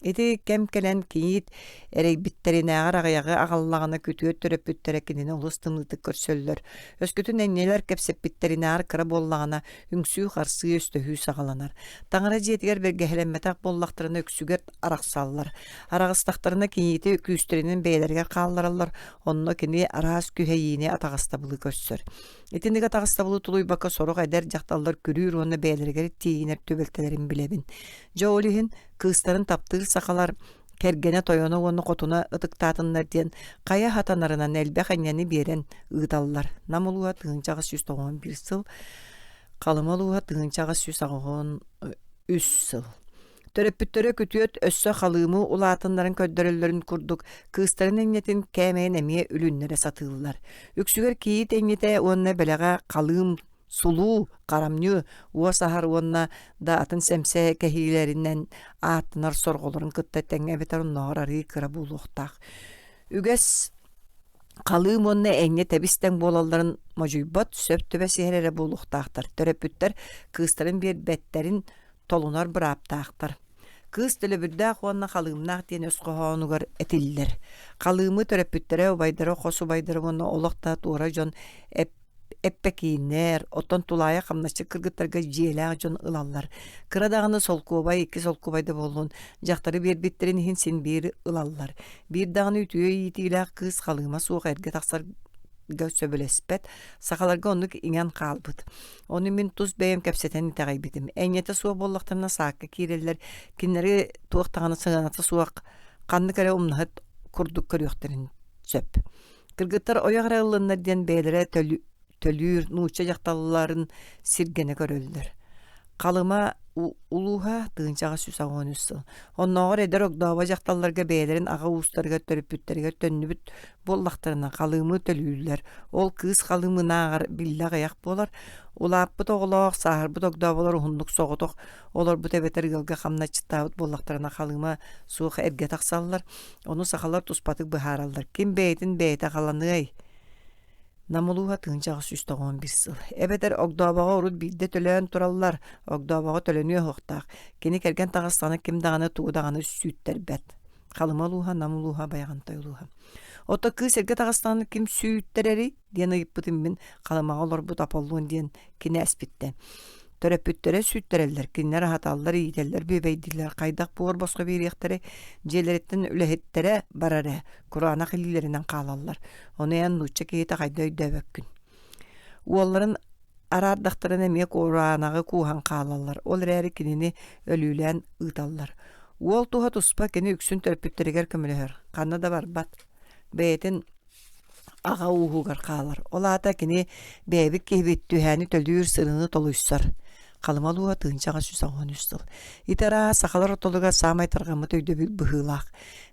[SPEAKER 1] Eti kem kelen kiyit erey bitterine ağır ağallağına kütüöt töröp bütterekinine ulustımlıtık körsöllör. Öskütün enneler kepsep bitterine ağır kıra bollağına üngsü karsı östühü sağalanar. Taňara jetiger bergehelenmetak bollaqtırına öksüger araqsallar. Araqıstaktarına kiyiti küstürinin beylerger qallarallar. Onunla kini aras küheyini atağıstabılı körsör. Etindik atağıstabılı tuluy baka soruq eder jaqtallar körür onu beylerger tiyiner töbeltelerin bilebin. Joolihin Kıstарын taptır sakalar Kergene toyonu onu kotuna ıtıktatınlar diyen kaya hatanlarına nelbe hanyani beren ıdallar. Namuluğa tığıncağı 191 sıl, kalımaluğa tığıncağı 193 sıl. Töröpüttörö kütüöt össö halığımı ulatınların köddörüllerin kurduk. Kıstарын enyetin kämeyen emiye ülünlere satılırlar. Üksüger kiit enyete onunla belega kalığım sulu, karamnyu, uwa sahar onna da atın semse kehilerinden atınar sorgolorun kıttaten ebetar onnar arı kıra buluqtaq. Üges kalığım onna enye tebisten bolalların mocuybat söptübe siherere buluqtaqtar. Töröpütter kıstарын bir betterin tolunar bıraptaqtar. Kız tülü birdaq onna kalığımnaq diyen ösqoğanugar etiller. Kalığımı töröpüttere obaydara qosu baydara onna olaqta tuğra jon eppekiyinler, oton tulaya kamnaçı kırgıtlarga jielaq jon ılallar. Kıradağını solkubay, iki solkubayda bolun, jaqtары bir bittirin hinsin bir ılallar. Bir dağını ütüyö yitiylaq kız kalığıma soğuk erge taqsar söbülespet, sakalarga onluk ingen kalbıt. Onu min tuz beyem kepseten itagay bitim. Enyete suğa bollaqtarına saakka kireller, kinleri tuğuk tağını sığanatı suğak, kanlı kare umnahat kurduk kırıyorktarin söp. Kırgıtlar oyağıra ılınlar diyen beylere tölür, nuçça jaktalıların sirgene göröldür. Kalıma uluha tığıncağı 193 sıl. Onnoğur eder ogdava jaktallarga beylerin ağa uustarga törüpütlerge tönnübüt bollaqtarına kalımı tölüller. Ol kız kalımı nağar billa gayak bolar. Ulapbıt oğloq, saharbıt ogdavalar uhunduk soğutuk. Olar bu tebeter gılga kamna çıttavut bollaqtarına kalıma suğu erge taqsallar. Onu sakalar tuspatık bıharallar. Kim beytin beyte kalanıgay. Namuluğa tığıncağı 191 sıl. Ebeder ogdabağa urut bilde tölön turallar. Ogdabağa tölönüyor hoqtaq. Keni kergen tağıstanı kim dağını tuğdağını süyütter bet. Kalımaluğa, namuluğa, bayağantayuluğa. Ota kız erge tağıstanı kim süyüttereri diyen ayıppıtım bin kalımağa olur bu tapolluğun diyen kine espitten. Töröpüttere süttereller, kinler hatallar, iyiteller, bebeydiler, kaydak buğur boska bir yektere, celeretten ülehettere barare, Kur'an'a killilerinden kalallar. Onu yan nuçça keyite kayda ödevek gün. Uolların arardaktarın emeğe Kur'an'a kuhan kalallar. Ol rəri kinini ölülen ıtallar. Uol tuha tuspa kini üksün töröpütteriger kömülüher. Kanna da var bat. Beytin ağa uğugar kalar. Ola da kini bebik kehbet tühəni tölüyür sırını toluyssar. Kalımaluğa tığıncağı 193 sıl. İtara sakalar otoluga samay targamı töydö bir bıhılaq.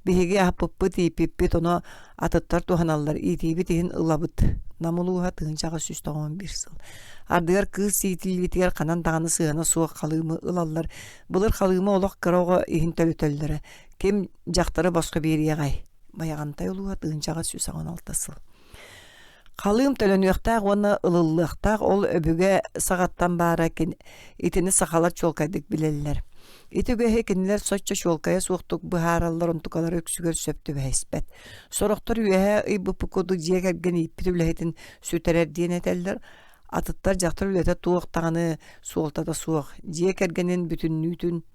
[SPEAKER 1] Bihigi ahpıppı tiyipipit onu atıttar tuhanallar itibi tihin ılabıt. Namuluğa tığıncağı 191 sıl. Ardıgar kız yitilvitiger kanan dağını sığana suğa kalığımı ılallar. Bulur kalığımı olaq kıroğa ihin tölütöllere. Kim jaktары başka bir yağay. Bayağantay oluğa tığıncağı 196 sıl. Kalığım tölönüyöktaq, onu ılıllıqtaq, ol öbüge sağattan bara itini sakalar çolkaydık bileliler. İtüge hekiniler soçça çolkaya soğuktuk, bıharallar ontukalar öksügör söptü ve hespet. Soroktor üyehe ıybıpı kodu ciyegergen ippi tüblehetin süterer diyen eteller, atıttar jaktır ülete tuğuqtağını soğultada soğuk. Ciyegergenin bütünlüğütün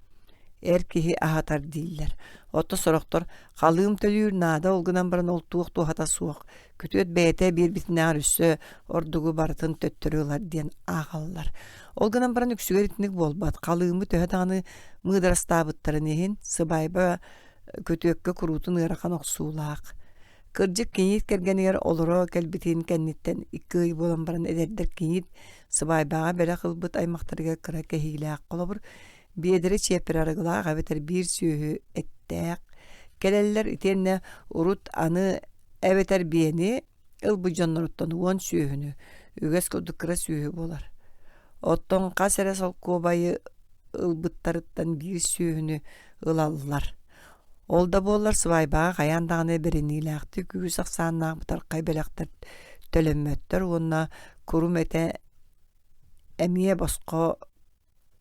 [SPEAKER 1] erkehi ahatar diller. Otta soroktor, kalığım tölüyür nada olgunan baran ol tuğuk tuğata soğuk. Kütüet beyte bir bitnar üssü ordugu baratın töttürüyorlar diyen ağallar. Olgunan baran üksüger itnik bolbat. Kalığımı töhedağını mıdarastabıttарын ehin sıbayba kötüökke kurutun ırakan oksuğulaq. Kırcık kinyit kergeniyer oluro kelbitin kennitten iki ay bolan baran ederdir kinyit sıbaybağa bela kılbıt aymaqtarıga kıra kehilaq kolabur. Biedere çepir arıgılağı gabeter bir sühü ettek. Keleller itenne urut anı eveter biyeni ılbıcanlar ottan uon sühünü. Üges kodukra sühü bolar. Otton kasere sol kobayı ılbıttarıttan bir sühünü ılallar. Olda bollar sıvaybağa kayandağını berenilaktı. Kügüs aksannağı butar kaybelaktar tölemmöttör. Onna kurum ete emiye bosko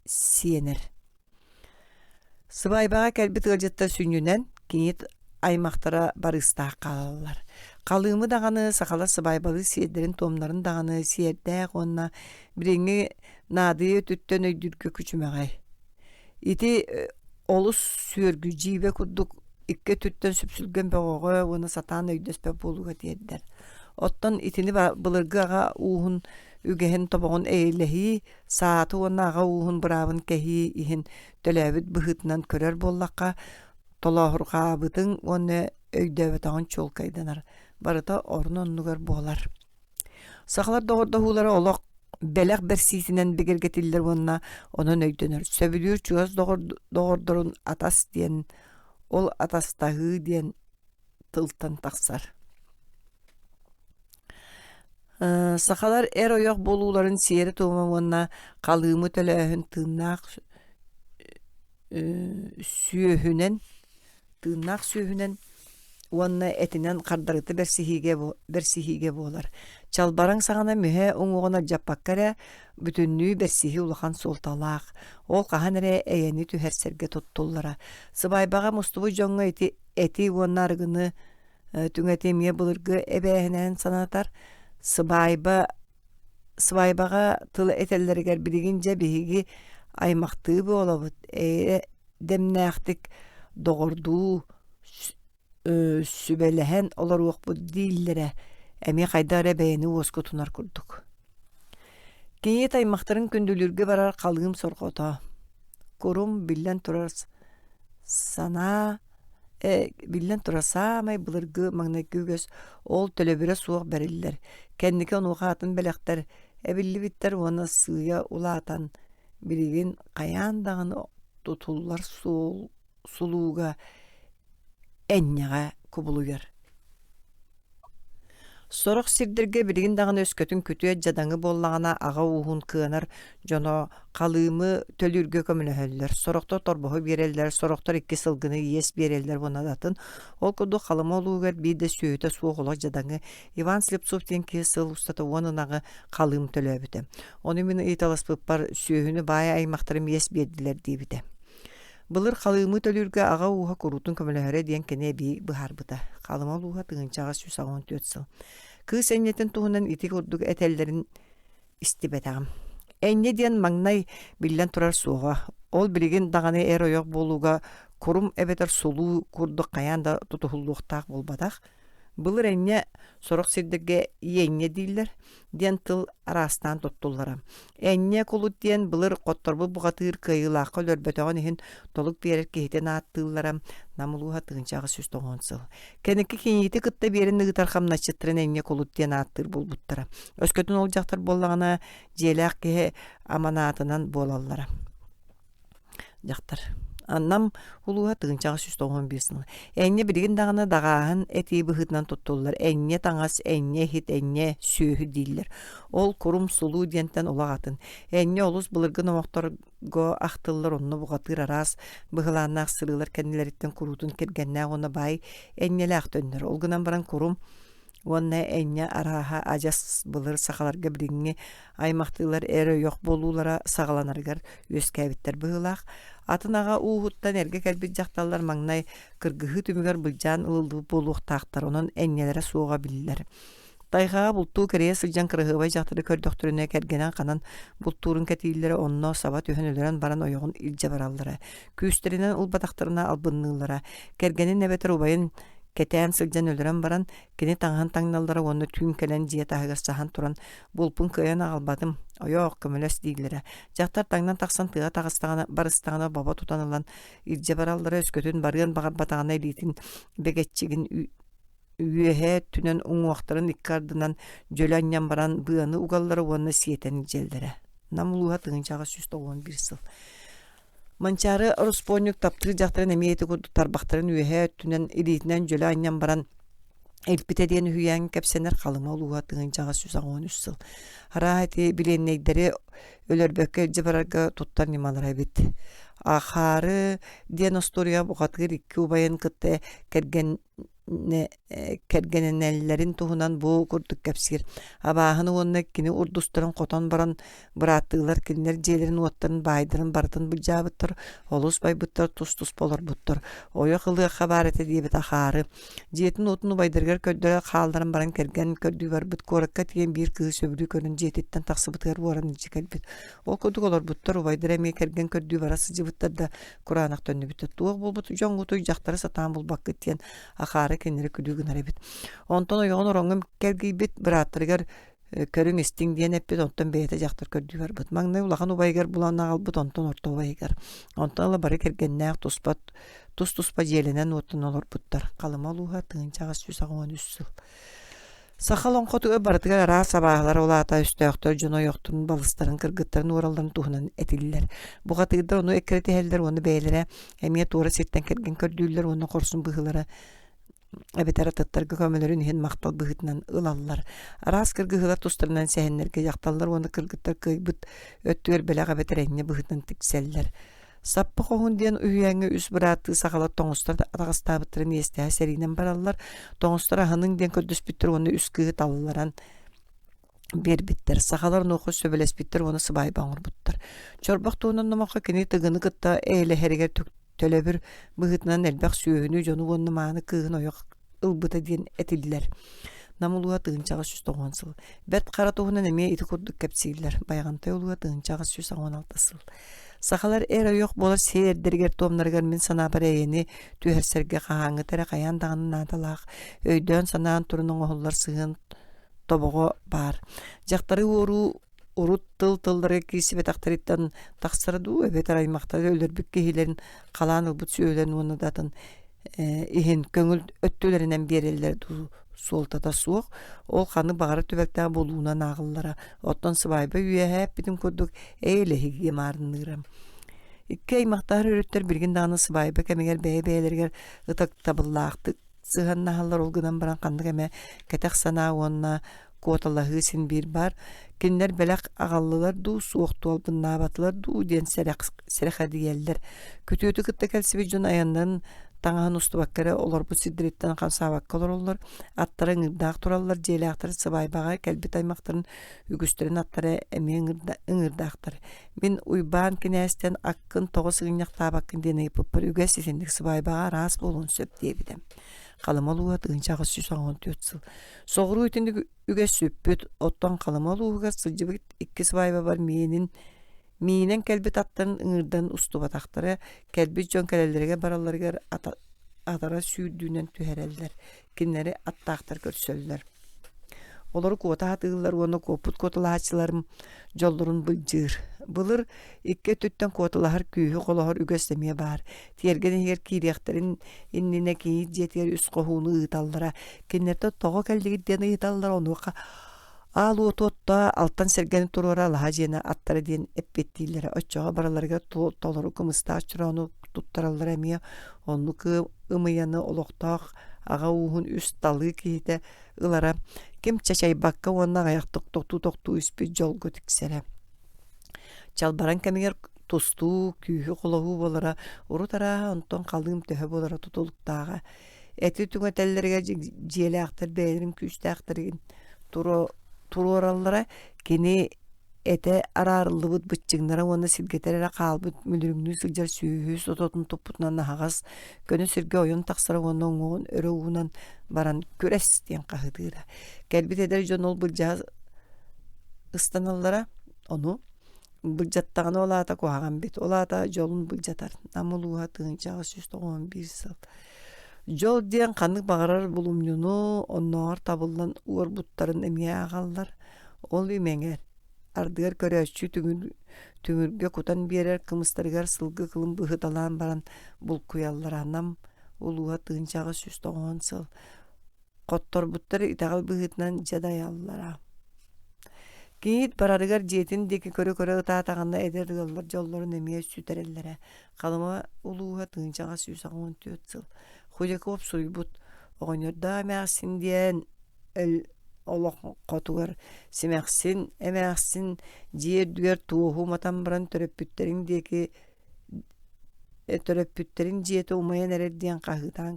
[SPEAKER 1] siyener. Sıvaybağa kelbit gılcıtta sünnünen kinyit aymaqtara barıstağ kalallar. Kalığımı dağını sakala sıvaybalı siyerlerin tomların dağını siyerdağ onna birini nadıya tütten öydürgü küçümeğay. İti olus sürgü cibe kudduk ikke tütten süpsülgen beğoğu onu satan öydespe boluğa diyediler. Ottan itini bılırgığa uğun үгэһин тобоҕун эйэлэһии сааты уоннааҕа уухун быраабын кэһии иһин төлөөбүт быһыытынан көрөр буоллакка толоохургаабытыҥ уонна өйдөбөтөҕүн чуолкайданар барыта орун оннугар буолар. Сахалар доҕордоһуулары олох бэлэх берсиитинэн бигэргэтиллэр уонна онон өйдөнөр. Сөбүлүүр чугас доҕордорун атас диэн ол атастаһыы диэн тылтан тахсар. Сахалар эр ойох болууларын сиэри туома уонна халыымы төлөөһүн тыыннаах сүүһүнэн уонна этинен хардарыты берсиһиге буолар. Чалбараң саҕана мүһэ уҥуҕуна дьаппаккара бүтүннүү берсиһи улахан суолталаах. Ол хаһан эрэ эйэни түһэрсэргэ туттуллара. Сыбайбаҕа мустубу дьоҥҥо эти уонна арыгыны түҥэтемие былыргы эбээһинэн санатар. Сыбайбаға тылы этеллеригер билигинже биһиги аймактыы буолабыт. Демнээхтик доҕордуу сүбэлэһэн олоруохпут дииллэрэ эми хайдаара бэйэни уоску тунар курдук. Кийит аймактарын күндүлүргө барар халыым соргото. Курум биллен турар саамай былыргы маҥнайкыыгөс ол төлөбүрэ суох бериллер. Кэнники онуха атын бэлэхтэр эбиллибиттэр уона сыыя улаатан билигин каяан даҕаны тутуллар сулууга эннэҕэ кубулуйар. Сорох сирдерге билигин даҕаны өскөтүн күтүө жадаҥы буоллаҕына аҕа уухун кыанар дьоно халыымы төлүүргө көмүнөһөллөр. Сорохтор торбоһу биэрэллэр, сорохтор икки сылгыны иэс биэрэллэр буонадатын. Ол курдук халыма олуугар биирдэ сүүөтө суох жадаҥы Иван Слепцов диэн киһи сыл устата уонунагы халыым төлөөбүтэ. Ону мин ыйталаспыппар сүүһүнү баай аймактарым иэс биэрдилэр диибитэ. Былыр халыымы төлүүргө аҕа ууһа курутун көмөлөһөрө диэн кэнэ бии быһаарбыта. Халыма олууга тыгынчаҕа 164 сыл. Кыыс эннетин туһунан ити курдук этэллэрин истибэтэҕим. Энне диэн маҥнай биллэн турар суоҕа. Ол билигин даҕаны эр ойох буолууга курум эбэтэр сулуу курдук каяан да тутуһуллуохтаах булбатах. Былыр энне сорох сирдерге иэнне дииллэр диэн тыл араастаан туттуллара. Энне кулут диэн былыр котторбу бугатыыр кыйылаахха өлөрбөтөҕөн иһин толук биэрэр киһитэн ааттыыллара намулууһа тыгынчаҕа 190 сыл. Кэники киниити кытта биэрин ыгытар хамначчыттарын энне кулут диэн ааттыыр булбуттара. Өскөтүн ол дьахтар буоллаҕына дьиэлээх киһи аманаатынан буолаллара. Дьахтар Аннам улууга тыгынчаҕа 191 сыл. Энне билигин даҕаны даҕааһын этии быһыытынан туттуллар. Энне таҥас, энне хит, энне сүүһү дииллэр. Ол курум сулуу диэнтэн улагатын. Энне олус былыргы номохторго ахтыллар онно бугатыыр араас быһылааннаах сырыылар кэннилэриттэн курутун киргэннээх уонна баай эннелээх төннөр. Ол гынан баран курум уонна энне арааһа ажас былыр сахаларга билиҥҥи аймактыылар эр ойох болуулара сагаланаргар үөскээбиттэр быһылаах. Атынаға уухуттан эрге кэлбит дьахталлар маҥнай кыргыһы түмүгэр былдьаан ылылдуу буолуохтаахтар, онон эннелэре суоҕа билилэр. Тайгаға бултуу кэрийэ сылдьан кырыһыабай дьахтары көрдөхтөрүнэ кэргэнэн канан бултуурун кэтииллэри онно саба түһэн өлөрөн баран ойоҕун илдьэ бараллара. Күүстэринэн ылбатахтарына албынныыллара. Кэргэнин эбэтэр убайын кэтээн сылдьан өлөрөн баран кини таҥаһан таҥналлара уонна түүн кэлэн дьиэ таһыгар саһан туран булпун кыайан аҕалбатым ойоох көмөлөс дииллэрэ. Дьахтар таҥнан тахсан тыа барыстаҕына баба тутанылан илдьэ бараллара өскөтүн барыан баҕарбатаҕына илиитин бэгэтчигин үөһэ түнэн уҥуохтарын икки ардынан дьөлө анньан баран быаны угаллара уонна сиэтэн илдьэллэрэ. Намулууга тыгынчаҕа 191 сыл. Манчары Роспонюк таптыр дьахтарын эмиэти тарбахтарын үөһэ түнэн илиитинэн дьөлө анньан баран элпите диэн үһүйээн кэпсэнэр халыма олууга тыгынчаҕа 113 сыл. Хараати билиэннэйдери өлөрбөккө илдьэ барарга туттар нималара эбит. Ахары диэн остория бугатыгар икки убайын кытта кэргэнэнэллэрин туһунан бу курдук кэпсигэр. Абааһын уонна кини урдустарын хотон баран бырааттыылар кинилэр дьиэлэрин уоттарын баайдарын бартын былдьаабыттар, олус байбыттар тус-тус болорбуттар. Ойох ылыахха баарэтэ диэбит ахаары. Дьиэтин уутун убайдыргар көрдөрө хаалларын баран кэргэн көрдүү барбыт куоракка тиэн биир кыыс сөбүлүү көрүн дьиэтиттен тахсыбытыгар буоран илдьи кэлбит. Ол курдук олорбуттар убайдыр эми кэргэн көрдүү бара сыдьыбыттар да кураанах төннүбүттэр. Туох булбут жоңгутуй дьахтары сатаан булбаккыт тиэн ахаары кинилэр күдүүгүнэр эбит. Онтон ойоҕун ороҥҥум кэргийбит бырааттарыгар көрүң истиң диэн эппит онтон бэйэтэ жактар көрдүгөр бут маңнай улахан убайгар булана албыт онтон орто убайгар онтон ала бары кергеннээх туспа желенен оттон олорбуттар калыма улууха тыынчага сүүсагоон сахал онхотуга барытыгар араа сабааһылар улаата үстөөктөр жоноёхтун балыстарын кыргыттарын уоралларын туһунан этиллер бугатыгда ону эккеретиһэллер ону бэйлере эмиэ туора ситтен керген көрдүүллер ону корсун быһылара эбетер тыттарга көмөлөрүн иһин мактал быһытынан ылаллар араас кыргыһылар тустарынан сэһэннерге жакталлар ону кыргыттар кыйбыт өттүгер белек эбетер эҥҥе быһытынан тикселлер саппы хоһун диэн үйääҥҥэ үс бырааты сахала тоҥустар атаҕастаабыттарын иэстэһэ сэрийинэн бараллар тоҥустар аһының диэн көрдөспүттэр ону үс кыыһыт алларан биэрбиттэр сахалар нуоху сөбөлэспиттэр ону сыбаайба оҥорбуттар чорбох туунан номохха кини тыгыны кытта ээлэһэригэр төлөбүр быһытынан элбэх сүүһүнүү дьону уонну мааны кыыһын ойох ылбыта диэн этиллер намулуа тыынчага сүс тоҕуон сыл бэт хара туһунан эмиэ ити курдук кэпсииллер байаҕантай улуа тыынчага сүс аҕуон алтасыл сахалар эр ойох болар сиэрдэригэр туомнарыгар мин санаабар эйэни түһэрсэргэ хаһааҥҥытэрэ хайаан даҕаны нааталаах өйдөөн санаан турун оҥоһуллар сыһын тобого бар дьахтары урут тылдары киисибэтахтариттан тахсарадуу эбетер аймактары өлөрбүк киһилерин калаан ылбыт сүүөлэн уонна датын иһин көңүл өттүүлеринен биэреллер суолтата суох ол ханы багара түбэктää болуунан аагыллара оттон сыбаайба үйэһээп битим курдук эйлэһиги маарынныырам икки аймактаар өрүттер билгин дааны сыбаайба кемигер бэйэлэригер ытак табыллаахтык сыһаннаһаллар олгунан баран ханнык эме кэтэх санаа уонна куоталаһыы син биир бар киннер белек агаллылар дуу суохтуолбуннаабатылар дуу диэн сэрэхэдиэллер күтүүтү кытта кэлсиби дьон аяннан таҥаһын устубаккара олорбут сиддириттэн хамсаабакка олороллор аттара ыҥырдаах тураллар дьиэлээхтар сыбаайбаҕа кэлбит аймактарын үгүстөрүн аттара эмиэ ыҥырдаахтар мин уйбаан кинээстен аккын тоҕо сыгынньахтаабаккын диэн ыйыппыппар үгэс сисиндик сыбаайбаҕа араас болуун сөп диэбитем калыма улууга тыынчаҕа сүс оҥон түөтсыл соҕуруу итинник үгэс сүппүт оттон калыма улуугар сылдьыбыт икки сыбаайба бар миинен кэлбит аттарын ыҥырдан устубатахтара кэлбит дьон кэлэллэригэ баралларыгар атара сүүрдүүнэн түһэрэллэр киннери аттаахтар көрсөллөр олору куота хатыыллар уону куоппут куоталаачыларым дьоллорун былыр икке түттен куоталаһар күүһү холоһор үгэстэмиэ баар тиэргэнигер киириэхтерин иннине киит дьиэтигэр үс кохууну ыыталлара киннерте тоҕо кэллигит диэн ыыталлара онуоха аалуотуотта алтан сэргэни туруора лаһа дьиэна аттара диэн эппеттииллэре оччоҕо бараларыгар толору кымыстаах чураону туттараллар эмиэ оннук ымыйаны олохтоох аға уһун үс талы киһитэ ылара ким чачайбакка уонна аяқтык токтуу үспүт жолго тиксере чалбаран кемигер тустуу күүһү холоһуу болара урутараа онтон калыым төһө болара тутулуктаага эти түңөтеллерге дьиэлээхтер бээлерин күүстээхтеригин туруораллара кини эте араарыллыбыт быччыгнара уонна сиргетерере хаалбыт мүлүрүңнүү сылдьар сүүһүү сототун туппутунан наһагас көнү сиргэ ойон тахсара уонна оҥоон өрө уунан баран күрэс диэн хаһытыыра кэлбит эдер дьон ол былдьаа ыстаналлара ону былдьаттаҕына олаата куһаҕан бит олаата дьолун былдьатар намулууһа тыынчаҕа сүс тоҕуон биир сыл дьол диэн ханнык баҕарар булумньуну оннооҕор табыллан уорбуттарын эмиэ аҕаллар ол үмэҥэр ардыгар көрөөччү түҥүргэ кутан биэрэр кымыстарыгар сылгы кылым быһыталаан баран булкуялларанам улууа тыынчаҕа сүс тоҕуон сыл хотторбуттар итаҕал быһытынан дьадаяллара киит барарыгар дьиэтин диэки көрө ытаатаҕына эдер ыаллар дьоллорун эмиэ сүтэрэллэрэ калыма улууа тыынчаҕа сүс оҕуон түөт сыл хулякоп суйбут оҕоньордоо эмээхсин диэн олоххотугар симэхсин эмээхсин дьиэрдүгэр туоһу матан баран төрөппүттериң дьиэти умайан эрэр диэн хаһыытаан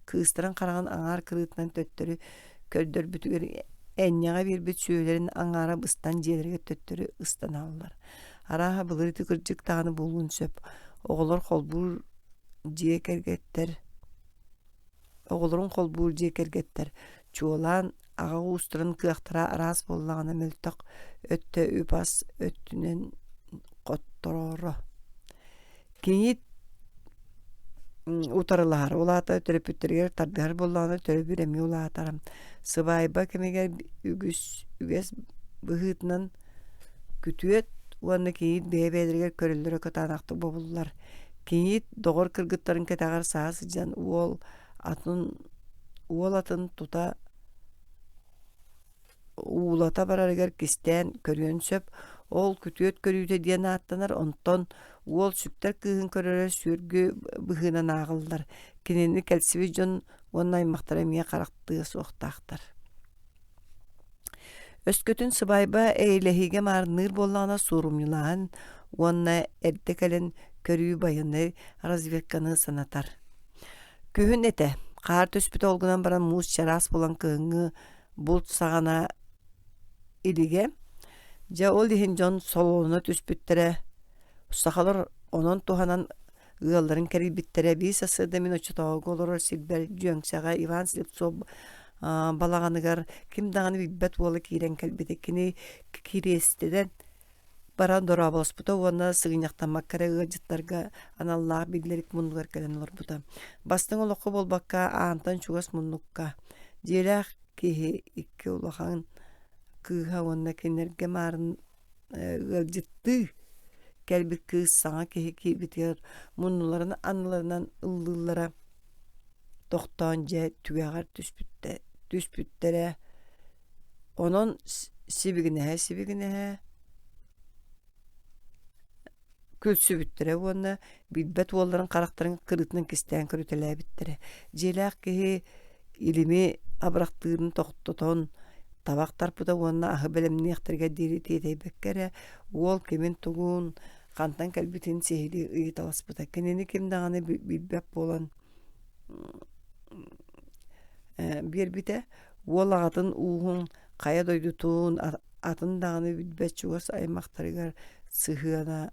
[SPEAKER 1] кыыстаран хараҕын аҥаар кырыытынан төттөрү көрдөрбүтүгэр энньэҕэ биирбит сүүөлэрин аҥаара быстан дьиэлэригэр төттөрү ыстанааллар арааһа былырыты кырдьык таҕаны буолуун сөп оҕолорун холбуур дьиэ чуолаан аҕа уустуран кыахтара араас боллаҕына мөлтөх өттө үпас өттүнэн хоттороoro киит утарылар. Улата төрөпүттергер тардыгар болланы төрөбүр эми улатарам. Сыбайба кемегер үгес быһытынан күтүөт уанна кийит бэбэдергер көрөллөрө катаанактык бобуллар. Кийит догор кыргыттарын кетагар саас жан уол атын тута уулата барарыгар кистен көрүөн сөп ол күтүөт көрүүтэ диэн ааттанар онтон уол сүктер кыыһын көрөрө сүргү быһынан агылдар. Кинини кэлсиби жон уонна аймактара эмиэ карактыы суохтаахтар. Өскөтүн сыбайба эйлэһиге маарныр боллаана суурумнюлаан уонна эрдекэлен көрүү байыны разведканы санатар. Күһүн эте каар төспүтө олгунан баран муус чарас болан кыыҥҥы булт саҕана илиге жа ол иһин дьон солоону түспүттерэ сахалар онон туханан ыалларын кэрийбиттерэ биис асыыда мин очутоого олорор силбэр дьүөҥсэҕэ Иван Слепцов балаҕаныгар ким даҕаны биббэт уола киирэн кэлбитэ кини кириэстедэн баран дораболоспута уонна сыгыньахтаммаккара ыалдьыттарга аналлаах биллерик муннугар кэлэн олорбута. Бастың олоққы болбакка аантан чугас муннукка дьиэлээх киһи икки улахан кыыһа уонна кинерге маарын ыалдьытты кэлбит кыыс саҥа киһи киибитигэр муннуларын аныларынан ыллыыллара тохтоон дьэ түгэҕэр түспүттерэ онон сибигинэһэ күлсүбүттерэ уонна билбэт уолларын карактарын кырытынан кистээн көрүтэлээбиттерэ дьиэлээх киһи илими абырахтыырын тохтотон табак тарпыта уонна аһы белемниэхтерге дири тиэтэйбэккэрэ уол кимин тугуун хантан кэлбитин сиһили ыйыталаспыта. Кинини ким даҕаны билбэп буолан биэрбитэ уол аҕатын уухун хая дойдутуун атын даҕаны билбэт чугас аймактарыгар сыһыана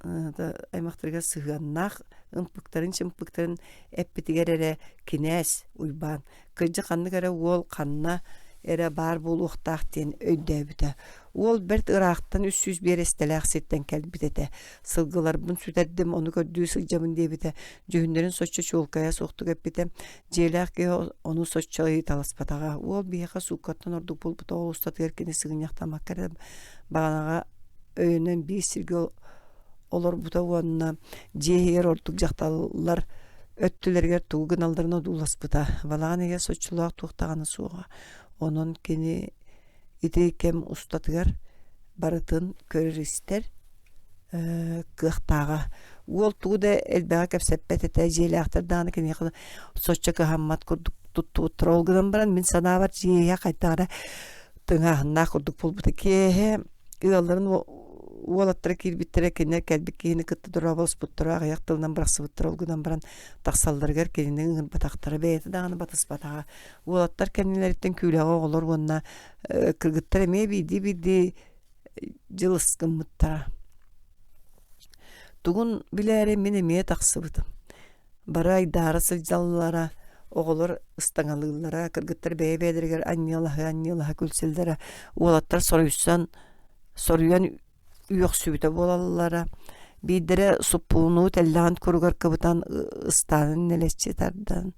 [SPEAKER 1] сыһыаннаах ымпыктарын чымпыктарын эппитигэр эрэ кинээс уйбаан кыджы ханнык эрэ уол ханна эрэ баар буолуохтаах диэн өйдөөбүтэ. Уол берт ыраахтан үссүүс биэрестэлээх ситтэн кэлбитэтэ. Сылгыларбын сүтэрдим ону көрдүү сылдьабын диэбитэ. Жүһүндөрүн соччо чуулкая суохтук эппитэ. Дьиэлээх ки ону соччо ыйталаспатаҕа. Уол биэхэ суккаттан ордук булбута олустатыгар кини сыгыньахтамаккара баганаҕа өйүнэн биис сиргэ олорбута уонна дьиэһигэр ордук дьахталлар өттүлэригэр тугугун алдарына дууласпыта. Балаҕан эгэ соччулаах туохтаҕаны суоҕа. Онон кини ити кем устатыгар барытын көрүристер кыахтаага. Уол тугуда элбэҕэ кэпсэппэт этэ дьиэлээхтэр дааны кини соччо кыһаммат курдук туттууттар олгунан баран мин санаабар дьиэһэ кайтаара тыҥааһыннаах курдук булбута. Киэһэ ыалларын уолаттара киирбиттерэ кинер кэлбик киһини кытта дураболспуттара агаяк тылынан бырахсыбыттар олгунан баран тахсалларыгар кининин ыҥын батахтара бэйэти даҕаны батыспатаҕа. Уолаттар кэннилэриттэн күүлэҕэ оҕолор уонна кыргыттар эмиэ биирдии дьылыскыммыттара. Тугун билээри мин эмиэ тахсыбытым. Бара айдаара сылдьаллара оҕолор ыстаҥалыыллара кыргыттар бэйэ-бэйэлэригэр анньыалаһы күлсэллэра уолаттар соруйан үйөх сүбүтэ буолаллара биидэрэ суппуунуу теллэҕин куругар кыбытан ыстаанын нэлэччи тардан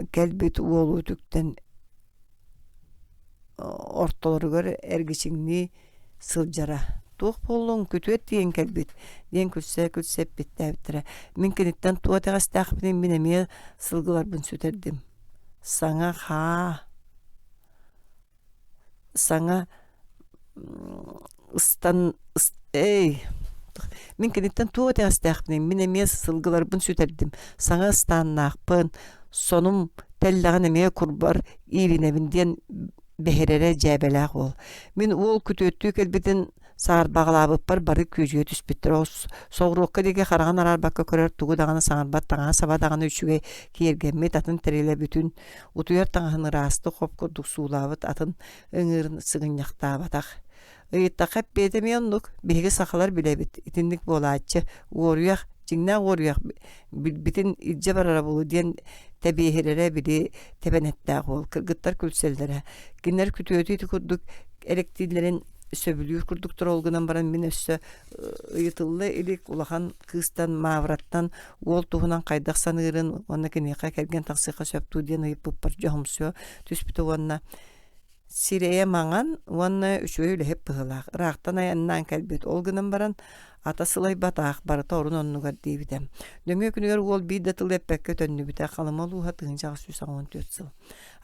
[SPEAKER 1] кэлбит уолуу түктэн ортолоругар эргичиҥни сылдьара. Туох боллуң күтүөт диэн кэлбит диэн күлсэппиттээбиттерэ. Мин киниттэн туа тэҕэстээхпитин мин эмиэ сылгыларбын сүтэрдим. Саҥа Мин киниттэн туа тэҕэстээхпитин мин эмиэ сылгыларбын сүтэрдим. Саҥа ыстаннаахпын сонум теллэҕин эмиэ курбар ииринэбин диэн бэһэрэрэ дьээбэлээх уол. Мин уол күтүөттүү кэлбитин саарбаҕалаабыппар бары күөжүө түспүттэр. Соҕуруокка диэки хараҕан араарбакка көрөр тугу даҕаны саҥарбат таҥаа саба даҕаны үчүгэй киэргэммит атын тэрилэ бүтүн утуйар таҥаһын ыраасты хоп курдук суулаабыт атын ыҥыырын сыгыньахтаабатах. Ыйыттаха эппиэтэ оннук биһиги сахалар билэбит итинник буолааччы уоруйах жиңнаа уоруйах билбитин илдьэ барара булу диэн тэбиэһирэрэ били тэбэнэттээх уол кыргыттар күлсэллэрэ. Киннер күтүөтү ити курдук эректииллэрин сөбүлүүр курдуктар олгунан баран мен өссө ыйытыллы илик улахан кыстан мавраттан уол туһунан кайдах саныырын онна кенеха келген таксыка сөптүү диэн ыйыппыппар жохумсуо түспүтө онна сирея маңан онна үчөй үлэһеп пыһылаах ыраахтан аяннаан кэлбит олгунан баран ата сылай батаах барыта орун оннугар диибитем дөңө күнүгер уол биидде тыл эппекке төннүбүтэ халымалууха тыгынчаах сүүсаҕон төтсыл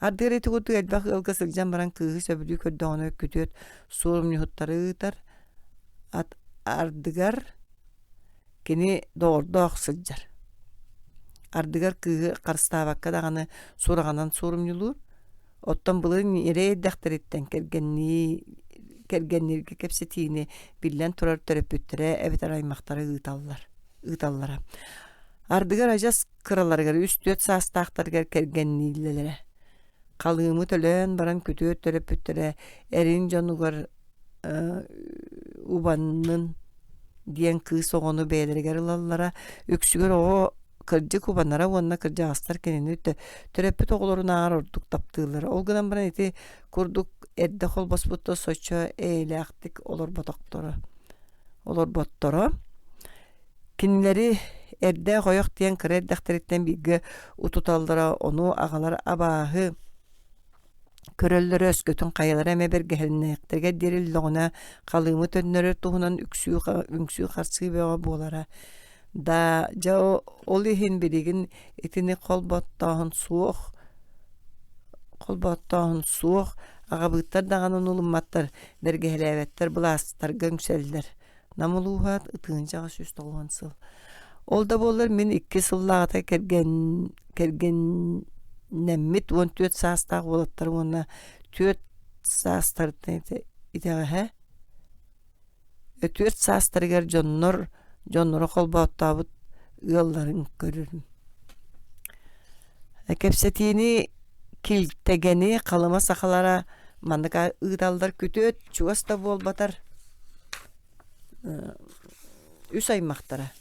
[SPEAKER 1] ардыгар этигуту элбах ылга сылдьан баран кыыһы сөбүлүү көрдөҕөнө күтүөт суурумньуһуттары ат ардыгар кини доордоох сылдьар ардыгар кыыһы карыстаабакка даганы сураганан суурумньулуур оттон былын эрэйдахтариттен кэргэннирге кэпсэтиини биллэн турар төрөппүттэрэ эбитэр аймактары ыыталлара ардыгар ажас кыраларыгар үстүөт саастаахтарыгар кэргэннииллэлэрэ калыымы төлөөн баран күтүөт төрөппүттэрэ эрин дьонугар убаннын диэн кыыс оҕону бээлэригэр ылаллара үксүгөр оҕо кырдьык убаннара уонна кырдьаҕастар кэнини төрөппүт оҕолорун аар ордук таптыыллара олгунан баран ити курдук эрдэ холбоспутта соччо ээлээхтик олорботторо кинилери эрдэ хоёх диэн кыра эрдэхтэриттэн бииргэ утуталлара ону аҕалар абааһы көрөллөрө өскөтүн кайалара мебергэһэлинээхтерге дириллоҕуна калыымы төннөрө туһунан үҥсүү харсыыбеҕо буолара да жа ол иһин билигин итини холботтоһун суох аҕабыыттар даҕанын улумматтар бэргэһэлээбэттэр былаастарга үҥсэллэр намылууһаат ытыынчаҕа сүс толуон сыл ол да буоллар мин 2 сыллаҕата кэргэннэммит уон 4 саастаах уолаттар уонна 4 саастарыттан итэҕэһэ 4 саастарыгар дьонноро холбооттообут ыалларын көрүрүм кэпсэтиини килтэгени калыма сахалара манныка ыыталлар күтүөт чугас да буолбатар үс аймактара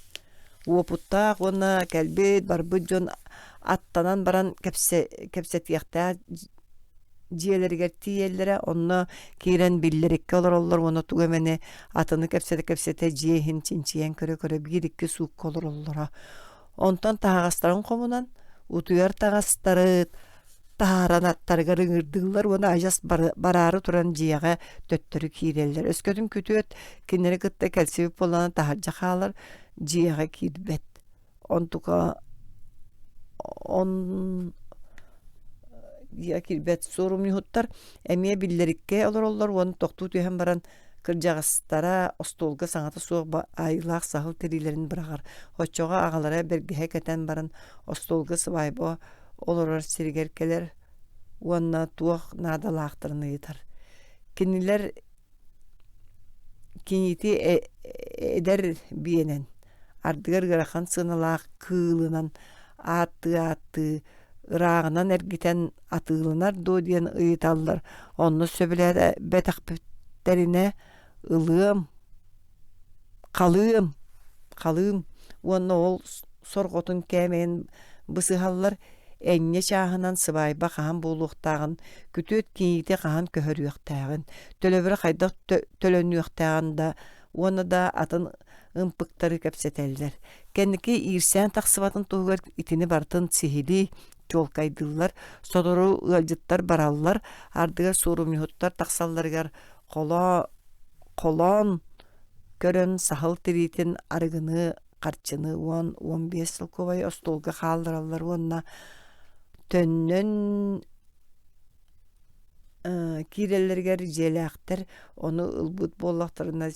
[SPEAKER 1] уопуттаах уонна кэлбит барбыт дьон аттанан баран кэпсэтиэхтээ дьиэлэригэр тииэллэрэ онно киирэн биллэрикке олороллор уонна тугамэни атыны кэпсэтэ дьиэһин чинчиэн көрө биир-2 суукка олороллоро онтон тааҕастарын хомунан утуйар таҕастарыт тааранаттарыгар ыҥырдыыллар уона ажас бараары туран дьиэҕэ төттөрү киирэллэр өскөтүн күтүөт киннери кытта кэлсибип боллана таһырдьахаалар дьиэҕэ киирбэт кирбет суурумньуһуттар эмиэ биллэрикке олороллор уон тохтуу түһэн баран кырдьаҕастара остуолга саҥата суох айылаах саһыл тирилэрин быраҕар хоччоҕо аҕалара бэргэһэ кэтэн баран остуолга сыбайбо олорор сиригэркэлэр уонна туох наадалаахтарын ыйытар кинилэр кинити эдэр биэнэн ардыгар ыарахан сыналаах кыылынан аатты ырааҕынан эргитэн атыылынар дуу диэн ыйыталлар онно сөбүлээдэ бэтахпиттерине ылыым калыым уонна ол сорготун кээмээн бысыһаллар эҥҥэ чааһынан сыбайба хаһан буолуохтааҕын күтүөт киити хаһан көһөрүөхтээҕин төлөбүрэ хайдах төлөнүөхтээҕин да уонна да атын ымпыктары кэпсэтэллэр кэнники иирсээн тахсыбатын туһугар итини бартын сихили чуолкайдыыллар содору ыалдьыттар бараллар ардыгар суурумньуһуттар тахсалларыгар холоон көрөн саһыл тириитин арыгыны харчыны 10-15 сыл кубай остуолга хааллараллар уонна төннөн киирэллэригэр дьиэлээхтэр ону ылбыт буоллахтарына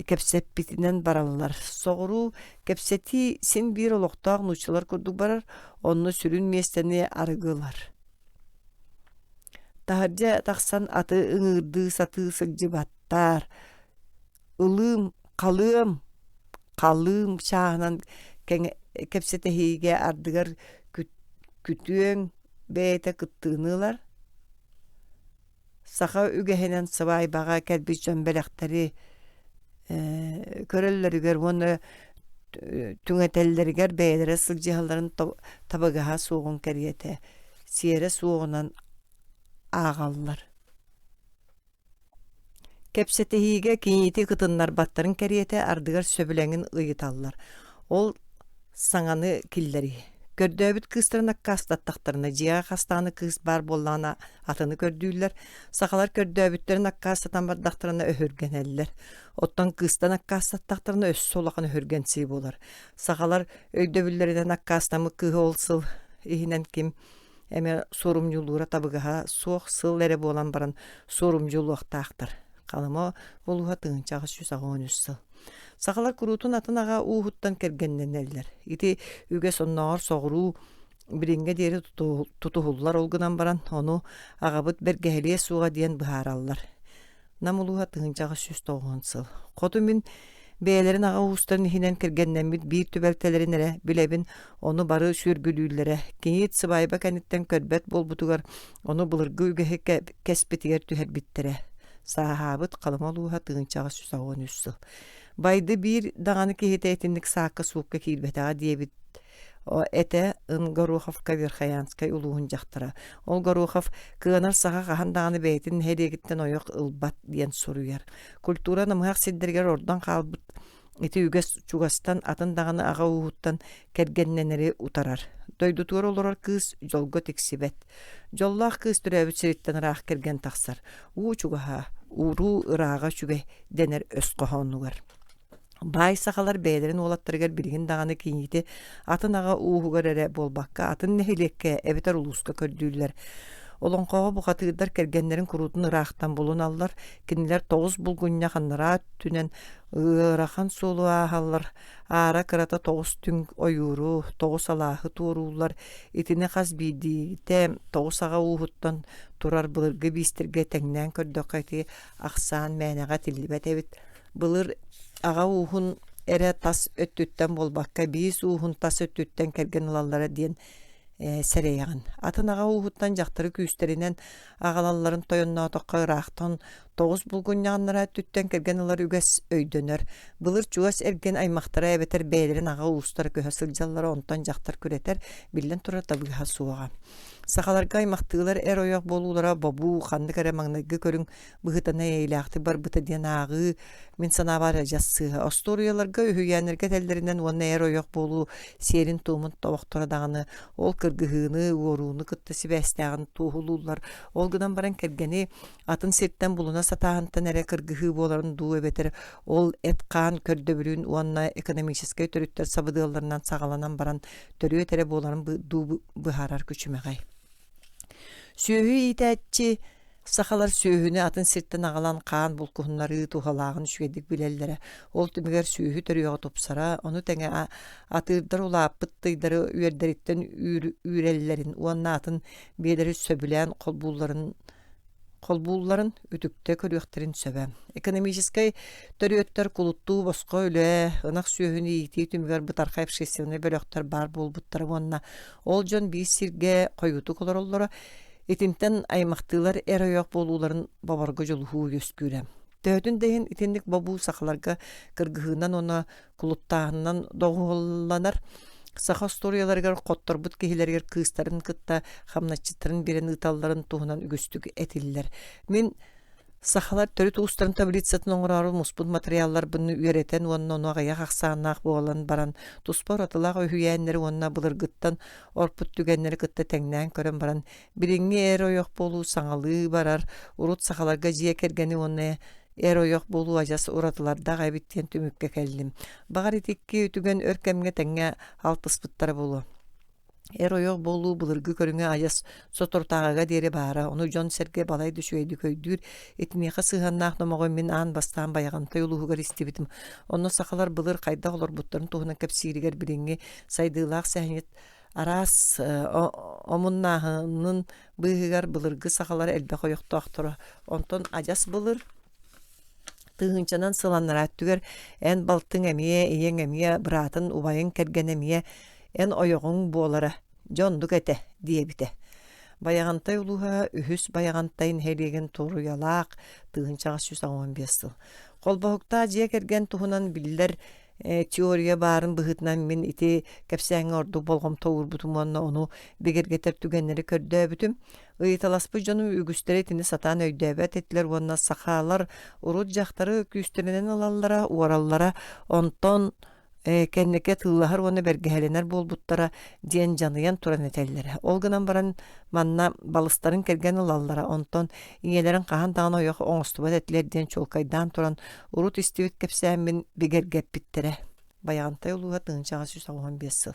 [SPEAKER 1] кэпсэппитинэн бараллар соҕуруу кэпсэти син биир олохтоох нууччулар курдук барар онно сүрүн миэстэни арыгылар таһырдьа тахсан аты ыҥыырдыы сатыы сылдьыбаттар ылыым калыым чааһынан кэпсэтэһиигэ ардыгар күтүөҥ бээтэ кыттыыныылар саха үгэһинэн сыбаайбаҕа кэлбит дьөмбэлэхтэри көрөллөрүгөр уонна түҥэтэллэригэр бэйэлэрэ сылдьыһалларын табыгаһа суоҕун кэриэтэ сиэрэ суоҕунан ааҕаллар Кепсетеһиге кинити кытыннар баттарын кәриете ардыгар сөбүләңин ыйыталлар. Ол саңаны киллери. Көрдөбүт кыстарын аккастаттактарына жия хастаны кыз бар боллана атыны көрдүүлөр. Сахалар көрдөбүттерин аккастатан бардактарына өһөргенеллер. Оттан кыстан аккастаттактарына өс солакын өһөргенси болар. Сахалар өйдөбүллеринен аккастамы кыһы олсыл ихинен ким эме сорумжулуура табыгаха суох сыл эре болан баран сорумжулуактаактар. Калыма болуға тыынчағы 113 сыл. Сақалар күрутун атынаға уухуттан кергенненеллер. Ити үге соннағар соғыру біринге дері тутухуллар олгынан баран, оны ағабыт бергәхелие суға дейін бұхараллар. Намылуға тыынчағы 109 сыл. Қоту мен бәйлерін аға уустарын ихинен кергенненмит бир түбәлтелерін әрі білебін оны бары сүргүлүүлері. Кенет сыбайба кәниттен көрбәт болбутугар, оны бұлырғы үгеhe кәспетігер түхер биттері. Сахабыт қалымалуға тыынчағы 113 сыл. Байды бир дағаны кехете этинник саққа суққа кирбетаға диебит. Эте ын Гороховка Верхоянскай улуғын жақтыра. Ол Горохов кыанар саға қахан дағаны бәйтін хедегіттен ойық ылбат диен соруяр. Культура намығақ седдергер ордан қалбыт. Эти үгес чугастан атын дағаны аға уғыттан кәргенненері утарар. Дойдутуар олорар кыз жолго тексибет. Жоллах кыз түрәбіт сиреттен рақ керген тақсар. У чугаха, уру ыраға чүбе денер өс қоғануғар. Бай сақалар бәйлерін олаттыргар бірігін дағаны кейнейті атын аға уғығар әрі болбаққа, атын нәхилекке, әбетар улуска көрдүйлер. Олонқоға бұқатығыдар кергенлерін күрутын ырақтан болын аллар, кенілер 9 бұлгүнне қаннара түнен ырахан солу ағалар, ара кырата 9 түн ойуру, 9 алағы туырулар, етіне қаз бейді, 9 аға уғыттан тұрар бұлырғы бейстерге тәңнен көрді қайты ақсан мәнеға тілібет әбет. Бұлыр аға уғын әрі тас өттіттен болбаққа, 5 уғын тас өттіттен керген ұлалары дейін сәрейяғын. Атын аға уғыттан жақтыры күйістерінен ағалаларын тойынна отаққа ұрақтан 9 бұлгүннағынлара түттен керген ұлар үгәс өйдөнөр. Бұлыр чуғас әрген аймақтара әбетер бәйлерін аға уыстары көһі сылжалары онтан жақтар көретер білден тұрар табыға суаға. Сақаларға аймақтығылар әр ойақ болулара бабу, қанды кәрі маңнайғы көрің бұғытана ейлақты бар бұта ден ағы мен сана бар жассыға. Осторияларға өйәнерге тәлдерінен оны әр ойақ болу серін туымын тоқтырадағыны, ол кіргіғыны, оруыны күттесі бәстәғын туғылулар. Ол гыдан баран кәргені атын серттен бұлына сатағынтан әрі кіргіғы боларын ду өбетер. Ол әтқан көрді бүрін уанна экономическай төріттер сабыдығыларынан сағаланан баран төрі өтері боларын ду бұхарар күчімеғай. Сөйі итәтчі сақалар сөйіні атын сирттен ағалан қаан бұлқұхынлары туғалағын шүгедік білелдері. Ол түмігер сөйі төріға топсара, оны тәңе атырдар ола аппыттыйдары үйердеріттен үйрелілерін, уанна атын бедері сөбілен қолбулларын үтікті көріқтерін сөбі. Экономическай төріөттер құлытту босқа өлі, ынақ сөйіні ити түмігер бұтарқа әпшесіні бөліқтер бар бол бұттары уанна. Ол жон бейс сирге қойуты қолар олары, Итинтен аймақтылар әр ойақ болуларын бабарға жолуғу өскүрі. Төөтін дейін итинlik бабу сақаларға кыргығынан оны құлыттағынан доғыланар. Сақа сторияларғар қоттар бұт кейлергер кыстарын кытта хамнатчыттарын берен ыталларын туғынан үгістігі әтілілер. Мен сақалар төрі туғыстарын таблицатын оңырары мұспұд материаллар бұны үйретен оны ағаяқ ақсағынақ болан баран тұспар атылақ өйәнлері онына бұлырғыттан орпыт түгенлері кытта тәңнән көрін баран біріңе әр ойық болу саңалы барар ұрут сақаларға жия кергені оны әр ойық болу ажасы ұратыларда ғайбеттен түмікке кәлдім. Бағар етекке өтіген өркәмге тәңе алтыспыттары болу. Әр ойық болу бұлырғы көріңе аяс сотортағаға дері бара. Оны жон сәрге балай düşөйді көйдір. Етінеқі сығаннақ номағой мен аң бастан баяғантай ұлығығар істебетім. Оны сақалар бұлыр қайда олар бұттарын туғына кәпсирігер біліңе сайдылақ сәхінет арас омыннағының бұғығар бұлырғы сақалар әлбе қойықты ақтыры. Онтон аяс бұлыр тығынчанан сыланнар әттігер ән балтың әмие, ең әмие, бұратын ұбайын кәрген әмие Эн ойоғың болары, жондық әті, диебіті. Баяғантай ұлыға үхіс баяғантайын хелеген тұру ялақ, тығынчаға 115 сыл. Қолбақықта жия керген тұғынан білілер теория барын быһытынан мен ити кепсәңе орду болгом тоур бутум onu бигерге түгеннери көрдө бүтүм ыйталаспы жону үгүстери тини сатан өйдөбөт этилер уонна сахалар урут жактары күстеринен алаллара уораллара онтон кеннеке тыллахар уонна бергеһеленер болбуттара диэн жаныян туран этеллер. Ол гынан баран манна балыстарын керген алаллара онтон иңелерин кахан тагын ойох оңостубат этилер диэн чолкайдан туран урут истибит кепсәмин бигергеппиттере. Баянтай улуга тыынчага 195 сыл.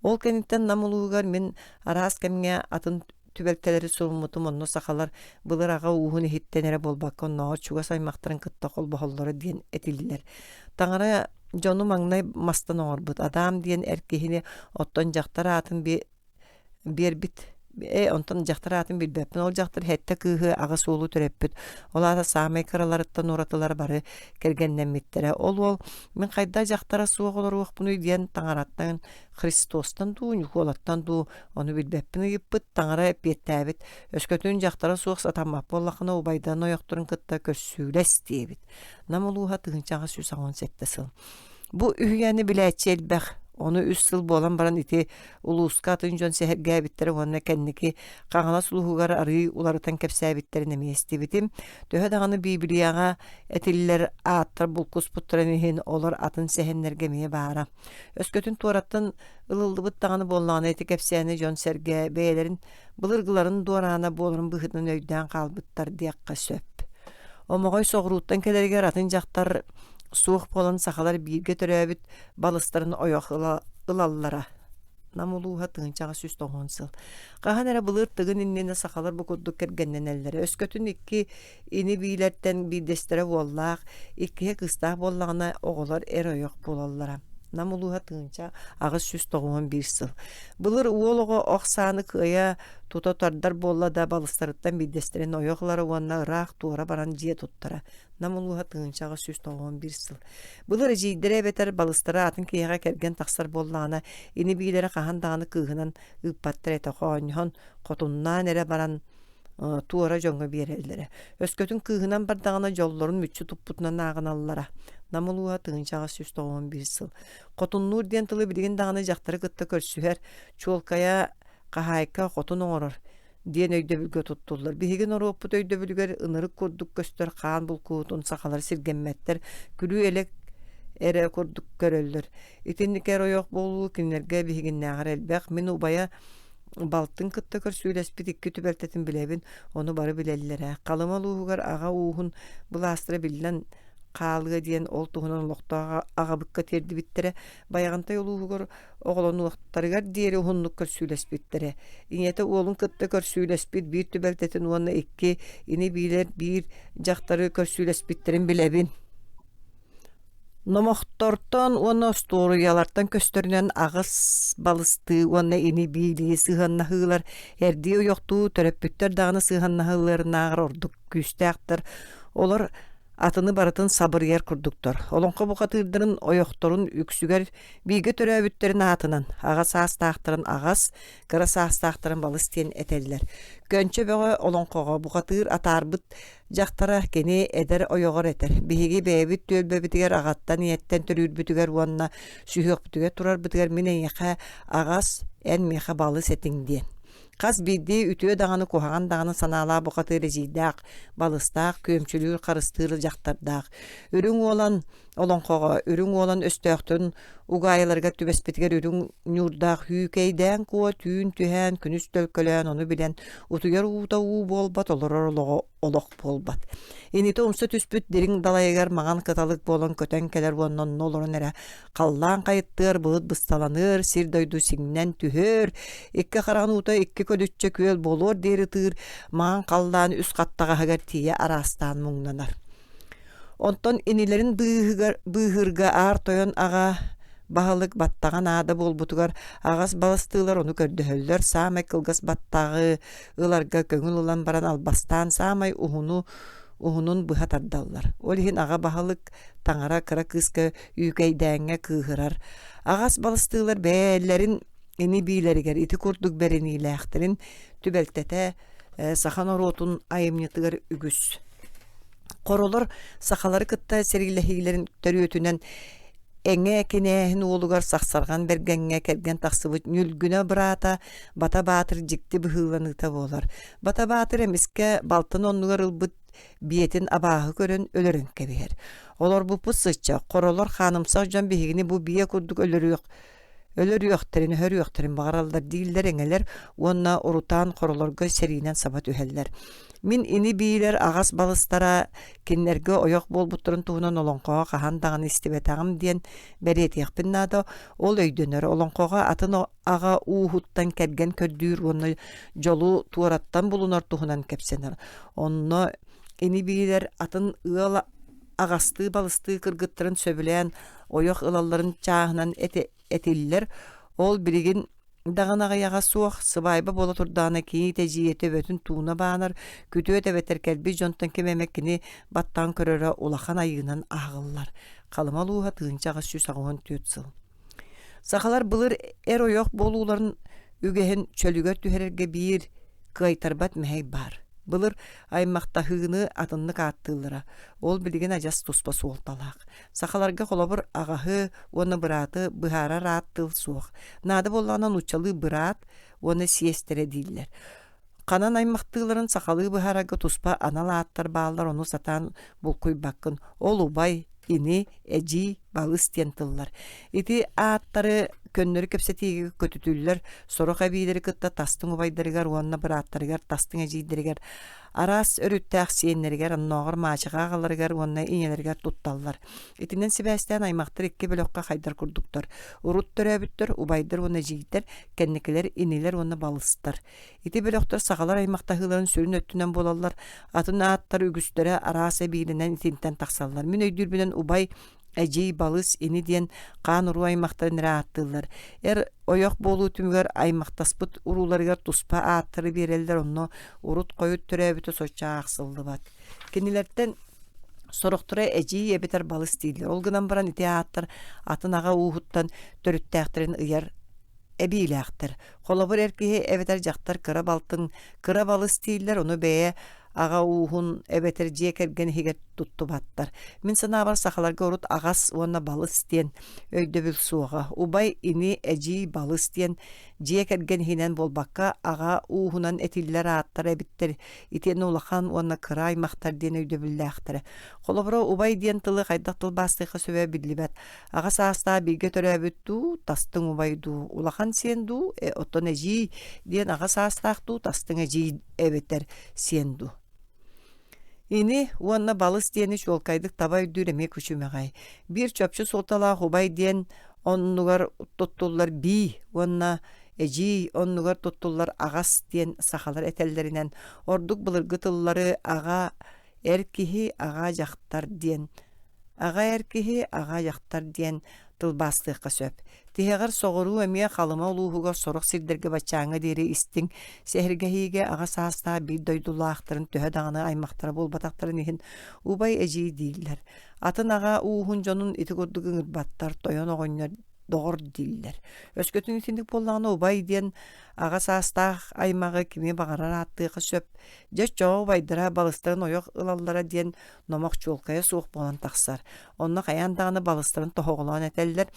[SPEAKER 1] Ол кенниттен намулуугар мен араас кемге атын түбелтелери сурмутум онно сахалар былыр ага уухун хиттенере болбаккон ноо чуга саймактарын кытта колбохоллору диэн этилилер. Таңара жону маңнай мастан оңорбут адам диэн эркехини оттон жактар атын бербит онтон жактар атын билбеппин ол жактар хетте кыыхы ага суулу төрөппүт олата самай кыраларыттан уратылар бары кергеннеммиттере ол мен кайда жактара суоголор уукпуну диэн таңараттан Христостан дуу нюхолаттан дуу ону билбеппин ыйыппыт таңара эппиеттээбит өскөтүн жактара суок сатамап боллакына убайдан оёктурун кытта көссүүлес диэбит намулууха тыгынчага 117 сыл бу үһүйэни билээчелбэх onu 3 сыл болан баран ити улууска атын жон сехергээбиттери уонна кенники каҥала сулуһугар арыы уларытан кэпсээбиттери немиэстибитим төһө даҕаны библияга этиллер ааттар булкуспуттарынихин олар атын сехеннерге мие баара өскөтүн туораттан ылылдыбыт даҕаны боллаҕына ити кэпсээни жон серге бэйэлерин былыргыларын дуораана буоларын быһытынан өйдөөн хаалбыттар диэкка сөп омоҕой соҕурууттан келэригэр атын дьахтар суох болан сахалар биирге төрөөбүт балыстарын ойох ылаллара намулууха тыынчага 190 сыл кахан эре былыр тыгын иннене сахалар букурдук кергенненеллери өскөтүн икки ини биилерден биидестере буоллаах иккиhe кыстаах боллагына оголор эр ойох болаллара намулууха тыынча агыс 191 сыл былыр уолого оксааны кыя тута тардар болла да балыстарыттан биидестерин ойохлары уонна ыраах туора баран жие туттара намулууха тыынчага 191 сыл былыр жийдере бетер балыстары атын кияга керген таксар боллаана ини биилери кахан дааны кыыһынан ыппаттар эте хооньхон котуннаан эре баран туора жоңго биэреллере өскөтүн кыыһынан бардагана жоллорун мүччү туппутунан аагыналлара намулууха тыынчага 191 сыл котуннуур диэн тылы билигин дааны жактары кытта көрсүһэр чуолкая кахайка котун оҥорор диэн өйдөбүлгө туттуллар биһигин оруоппут өйдөбүлгөр ынырык курдук көстөр хаан булкуутун сахалар сиргенметтер күлүү элек эре курдук көрөллөр итинникер ойох болуу кинилерге биһигиннээҕэр элбэх мен убая балтын кытта көрсүүлэспит икки түбэлтетин билебин ону бары билеллере калымалуугар ага уухун былаастыра билен каалыга диэн ол туһунан лохтоога агабыкка тердибиттере баягынтай улуугар оголонуактарыгар диэри ухуннук көрсүүлэспиттере иñете уолун кытта көрсүүлэспит биир түбэлтетин уонна икки ини биилер биир жактары көрсүүлэспиттерин билебин Номохтортон уонна сториялартан көстөрүнөн агыс балысты уонна ини биили сыһаннаһыылар эрдии уйохтуу төрөппүттер даҕаны сыһаннаһыыларынааҕар ордук күүстээхтэр олар атыны барытын сабырыйар курдуктор. Олонко бухатырдарын ойохторун үксүгер биге төрөбүттерин атынан агас астаахтарын агас, кырас астаахтарын балыс тиен этеллер. Көнчө бөгө олонкого бухатыр атарбыт жактара кени эдер ойогор этер. Биги бэбит төлбөбүтүгер агаттан ниеттен төрүрбүтүгер уонна сүйөкбүтүгер турарбытыгер менен яха агас эн меха балыс этиңдиен. Каз бидди үтүө даганы кухаган даганы санаалаа бухатыры жийдаак, балыстаак, көмчүлүүр карыстыры жактардаак. Үрүң olan олонкого, үрүң olan өстөктөн угайларга түбеспетигер үрүң нюрдаак хүйкейден ко түүн түһэн күнүс төлкөлөн ону билен утугер уута уу болбат олоролого олох болбат. Энити умса түспүт дириң далайгар маган кыталык болон көтөн келер воннон нолорун эре каллаан кайыттыр быт бысталаныр сир дойду сиңнен түһөр икки харануута икки көлүччө күөл болор дери тыр маган каллаан үс каттага хагар тие арастан муңнанар. Онтон инилерин быыһырга аар тойон ага баһалык баттаган аада болбутугар агас балыстыылар ону көрдөһөллөр саамай кылгас баттагы ыларга көңүл ылан баран албастан саамай ухунун быһа тардаллар. Олихин ага баһалык таңара кыра кыска үйкейдээҥҥэ кыыһырар. Агас балыстыылар бээллерин ини биилеригер ити курдук берениилээхтерин түбэлтете сахан ороотун айымньытыгар үгүс. Королор сахалары кытта серилэһиилерин төрүөтүнэн эңе кинеһин уулугар сахсарган бергенге керген тахсыбыт нүлгүнө бырата бата баатыр жикти быһыыланыта болар. Бата баатыр эмиске балтын оннугар ылбыт биетин абааһы көрөн өлөрөн кебиһэр. Олор бу пысыча королор ханымсак жон биһигини бу бие курдук өлөрүөхтерин хөрүөхтерин багаралдар дииллер эңелер уонна урутаан королорго серинен сабат үһэллер. Мин ини биилер агас балыстара киннерге ойох болбуттурун туһунан олонкоға кахан даганы истибетагым диэн беретиэхпин наада ол өйдөнөр олонкоға атын ага уухуттан керген көрдүүр уонна жолу туараттан булунар туһунан кепсенер. Онно ини биилер атын ыала агасты балысты кыргыттырын сөбүлээн ойох ылалларын чааһынан этиллер ол биригин дағанағаяға суох сыбайба бола турдаана кии тежиете бөтүн тууна баанар күтүө тебетер келби жонтон кемемеккини баттан көрөрө улахан айыынан агыллар. Калымалууха тыынчага сүс агуон түөт сыл. Сахалар былыр ойох болууларын үгэһин чөлүгөр түһэрерге биир кыайтарбат мэһэй бар. Былыр аймактахыыны атынны кааттыылара. Ол билигин ажас туспа суолталаак. Сахаларга холобур агаһы, уонна быраты быһара рааттыл суох. Наады боллаанан учалы бырат, уонна сиестере дииллер. Канан аймактыыларын сахалы быһарага туспа аналааттар баалар ону сатаан булкуй баккын. Ол убай, ини, эжи, балыс тиентыллар. Ити ааттары көннөрү кепсетиги көтүтүллер, сорох абиилери кытта тастың убайдарыгар, уонна быраттарыгар, тастың эжийдеригер, арас өрүттәк сиеннеригер, анноогор маачыга агаларыгар, уонна инелеригер тутталлар. Итинен сибэстен аймактар икки бөлөккө хайдар курдуктар. Урут төрөбүттөр, убайдар, уонна жигиттер, кенникелер, инилер, уонна балыстар. Ити бөлөктөр сагалар аймактахыларын сүрүн өттүнөн болаллар, атын ааттар үгүстөрө арас абиилинен итинтен таксаллар. Мен өйдүрбүнен убай эжей балыс ини диэн каан уру аймактарын рааттылар. Ойох болуу түмүгөр аймактаспыт уруларыгар туспа ааттары берелдер, онно урут коют төрөбүтө соча аксылдыбат. Кинилерден сорохтура эжей эбетер балыс дийлер. Ол гынан баран ити ааттар атын ага уухуттан төрүттээхтерин ыяр эбиилээхтер. Холобур эркиһи эбетер жактар кыра балтын кыра балыс дийлер, ону бэйэ ага уухун эбетер жие керген хигет туттубаттар. Мин санаабар сахаларга урут агас уонна балыс диэн өйдөбүл суога. Убай ини эжи балыс диэн жие керген хинен болбакка ага уухунан этиллер ааттар эбиттер итен улахан уонна кыра аймактар диэн өйдөбүллээхтер. Холобура убай диэн тылы хайдак тылбастыйха сөбө биллибет. Ага сааста биге төрөбүттүү тастың убайдуу улахан сиендүү оттон эжи диэн ага саастаактуу тастың эжи эбетер сиендүү. Ини уонна балыс диэни чуолкайдык табай дүреме күчүмэгай. Бир чөпчү солталаах убай диэн оннугар туттуллар бий, уонна эжи оннугар туттуллар агас диэн сахалар этеллеринен. Ордук былыргы тыллары ага эркиһи ага жактар диэн. Ага эркиһи ага жактар диэн тылбастыйка сөп. Тиһэгэр соҕуруу эмиэ халыма улууһугар сорох сирдерге бачааҥҥа диэри истиҥ сэһиргэһиигэ ага саастаа бир дойдулаахтарын төһө даҕаны аймахтара булбатахтарын иһин убай эжии дииллэр. Атын ага уухун дьонун ити курдук ыҥырбаттар, тойон оҕонньор доҕор дииллэр. Өскөтүн итинник буоллаҕына убай диэн ага саастаах аймагы кими баҕарар ааттыыха сөп. Дьөс-чоҕо убайдара балыстарын ойох ылаллара диэн номох чуолкайа суох буолан тахсар. Онно хайаан даҕаны балыстарын тоһоҕолоон этэллэр.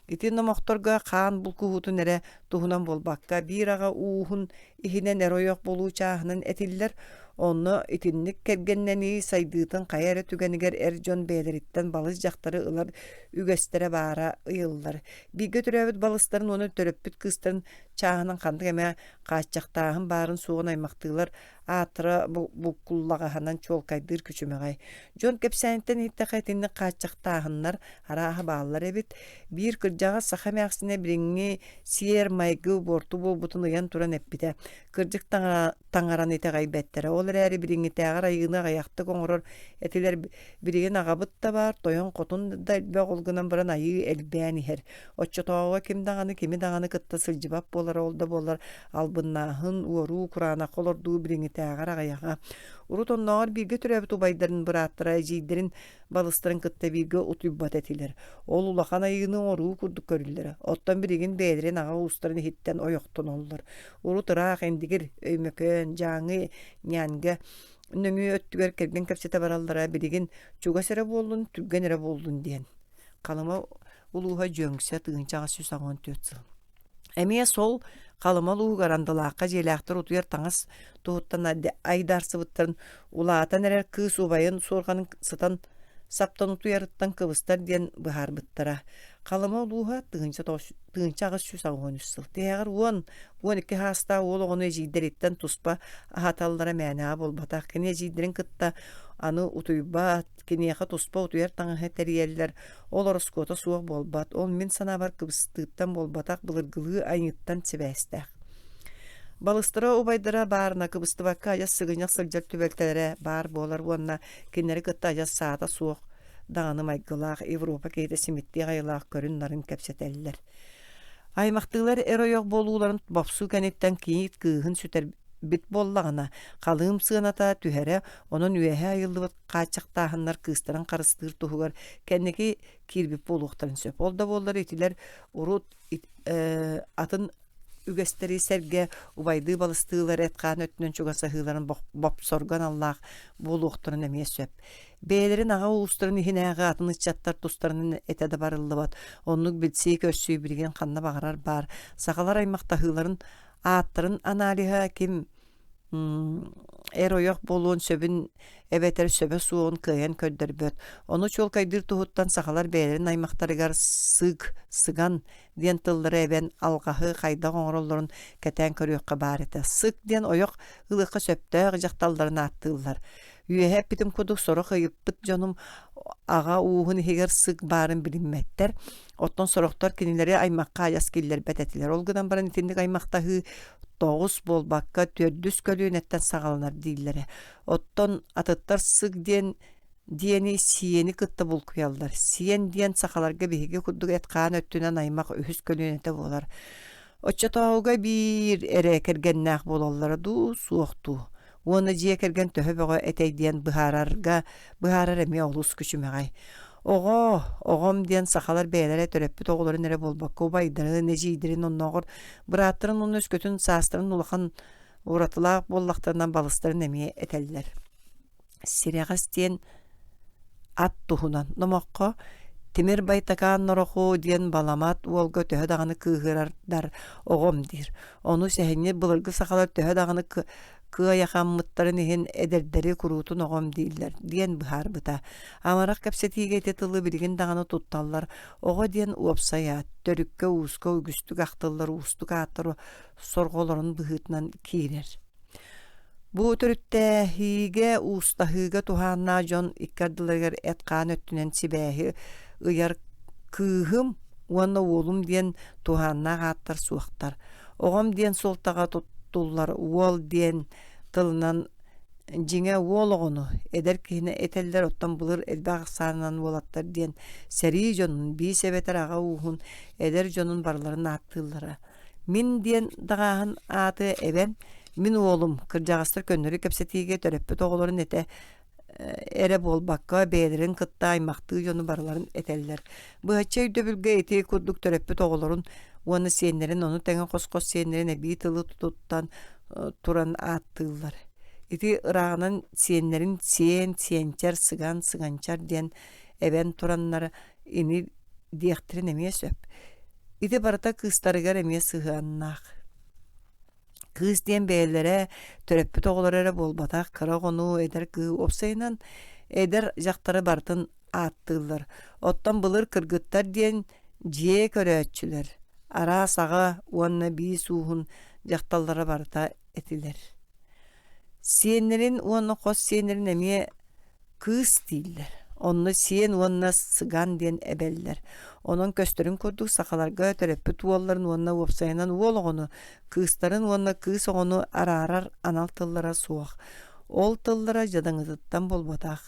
[SPEAKER 1] Ити номохторга хаан булкуһутун эре туһунан болбакка биир ага уухун иһинен ойох болуу чааһынан этиллэр. Онно итинник кергеннени сайдыытын кайары түгенигер жон бээлериттен балыс жактары ылар үгэстере баара ыйыллар. Биге төрөбүт балыстарын оны төрөппүт кыстарын чааһынан хандык эме кааччактааһын баарын сугун аймактыылар аатыра буккуллагаһанан чуолкайдыыр күчүмэгай. Жон кепсэниттен иттэхэ итинник кааччактааһыннар арааһа бааллар эбит. Биир кырдьаҕа саха мээхсине бириҥҥи сиэр майгы борту буолбутун ыйан туран эппите. Кырдьык таҥаран итэгай бэттерэ. Ол эрээри бириҥҥитээҕэр айыыны аҕыйахтык оҥорор этилэр бириген аҕабыт да баар, тойон хотун да элбэх олгунан баран айыы элбээн иһэр. Оччотооҕа ким даҕаны кими даҕаны кытта сылдьыбап буолар, олда буолар албыннааһын уоруу кураанах олордуу бириҥитээҕэр аҕыйаҕа. Урут онноҕор бииргэ төрөбүт убайдарын бырааттара эжийдерин балыстарын кытта бииргэ утуйбат этилэр. Ол улахан айыыны оҥоруу курдук көрүллэр. Оттон биригин бээлерин аҕа уустарын иһиттэн ойохтон оллор. Урут ыраах эндигир өймөкөн жааҥы ньяанга нөҥүө өттүгэр керген кэпсэтэ бараллара биригин чуга сере буоллун, түрген эре буоллун диэн. Калыма улуға жөңсе тыгынчаға 114 сыл. Әмие сол қалымал уғарандылаққа желяқтыр утуяр таңыз туғыттан айдарсы бұттарын улаатан әрер кыз убайын сорғанын сытан саптан утуярыттан кыбыстар ден бұхар бұттара. Қалымал уға тыгынчағыз 113 сыл. Тегір 10-12 хаста ол оғыны ежейдереттен туспа ахаталлара мәна болбатақ. Кене ежейдерін кытта аны утуйбат, кенеға туспа утуяр таңығы тәриелер, ол ороскота суық болбат, ол мен сана бар кыбыстыттан болбатақ бұлыргылығы айныттан себәстәқ. Балыстыра убайдыра барына кыбыстыбакка ажас сығыняқ сылжар түбәлтелері бар болар онна кенері кытта ажас саата суық дағаны майгылақ Европа кейді семетті ғайлақ көрін нарын кәпсетелілер. Аймақтығылар әройоқ болуларын бапсу кәнеттен кейт күйін сүтер бит боллағына қалым сығыната түхәрі оның үйәе айылды бұт қачықтағынлар кыстырын қарыстығыр тұғығар кәнеке кирбіп болуқтарын сөп. Олда болдар етілер ұрут атын үгестері сәрге убайды балыстығылар әтқан өттінен чуғасағыларын бап сорған Аллах болуқтарын әмей сөп. Бәйлерін аға ұлыстырын ихінәға атын ұтчаттар тұстарының әтәді барылы бат. Онлық білсей көссүй білген қанна бағарар бар. Сақалар аймақтағыларын аттырын аналиға кем ойоқ болуын сөбін әбәтер сөбі суығын күйен көддір бөт. Оны чол кайдыр тұғыттан сақалар бәйлерін аймақтарығар сыған ден тылдыры әбән алғағы қайда қоңыролларын кәтән көріққа бар еті. Сыг ден ойоқ ұлыққа сөптәғ жақталдарын аттылар. Үйәһәп битим кудук сорох ыйыппыт жоным аға уғын хегер сыг барын билинмәттер. Оттон сорохтор кинилери аймаққа аяс келлер бәтәтилер. Олгыдан баран итинdik аймақтағы 9 болбаққа 400 көлүнеттен сағаланар дейілері. Оттон атыттар сыг диени сиени кытты бұл куялдар. Сиен диен сақаларға бейге кудук әтқаан өттінен аймақ 300 көлүнетті болар. Отча тауға бір әрі кергеннәқ болалары ду суоқту. Оны жие керген төһөбөгө этейден быһарар эми олус күчүмөгай. Оғом диен сақалар бәйләре төрөппүт оғыларын эре болбакка убайдыры нежийдирин онногор бырааттырын оны өскөтүн саастырын улахан уратылаак боллактарынан балыстарын эми этеллер. Сирегас диен ат тухунан номокко Тимир байтакаан нороху диен баламат уолга төһө даганы кыыгырардар оғом дир. Оны сәһинне былыргы сақалар төһө даганы кыаяхаммыттарын иһин эдердери курутун оғом дииллер диен быһар быта. Амарак кәпсетиге тетылы билген даганы тутталлар. Оға диен уопсая, төрүккө ууска үгүстүк ақтыллар уустук аттыры сорголорун быһытынан киирер. Бу төрүттә хиге устахыга туханна жон иккардыларгар эткан өттүнен сибәһи ыяр кыһым уанна олум диен туханна гаттар суактар. Огом диен солтага туттуллар уол диен тылынан жиңе уологону эдер киһине этеллер оттан булыр элбаг саанан болаттар диен сери жонун би себетер ага уухун эдер жонун барларын аттыллары. Мин диен дагаһын аты эбен Мин оğlum kırjağastır könleri kepsetiğe töröppüt oğulların ete ere bolbakka beylerin kıtta aymaktığı yonu barıların eteller. Bu haçay döbülge eti kurduk töröppüt oğulların onu siyenlerin onu tenge koskos siyenlerin ebi tılı tututtan turan attığılar. Eti ırağının siyenlerin siyençer sıgançar diyen eben turanları ini diyektirin emeye söp. Eti barata kıstarıgar emeye sığannak. Kız diyen beylere töröppüt oğulları bolbatak kıra konu eder kığı opsayınan eder jaktары bartın attığılar. Ottan bılır kırgıttar diyen jiye körötçüler. Ara sağa uanna bir suhun jaktallara barta etiler. Siyenlerin uanna kos siyenlerin emiye kız değiller. Onu siyen uanna sıgan diyen ebeller. Onun köstörün kurduk sakalarga töröppüt uolların uanna opsayınan uologonu kızların uanna kız onu arar anal tıllara soğuk. Ol tıllara jadаңıtıttan bolbatak.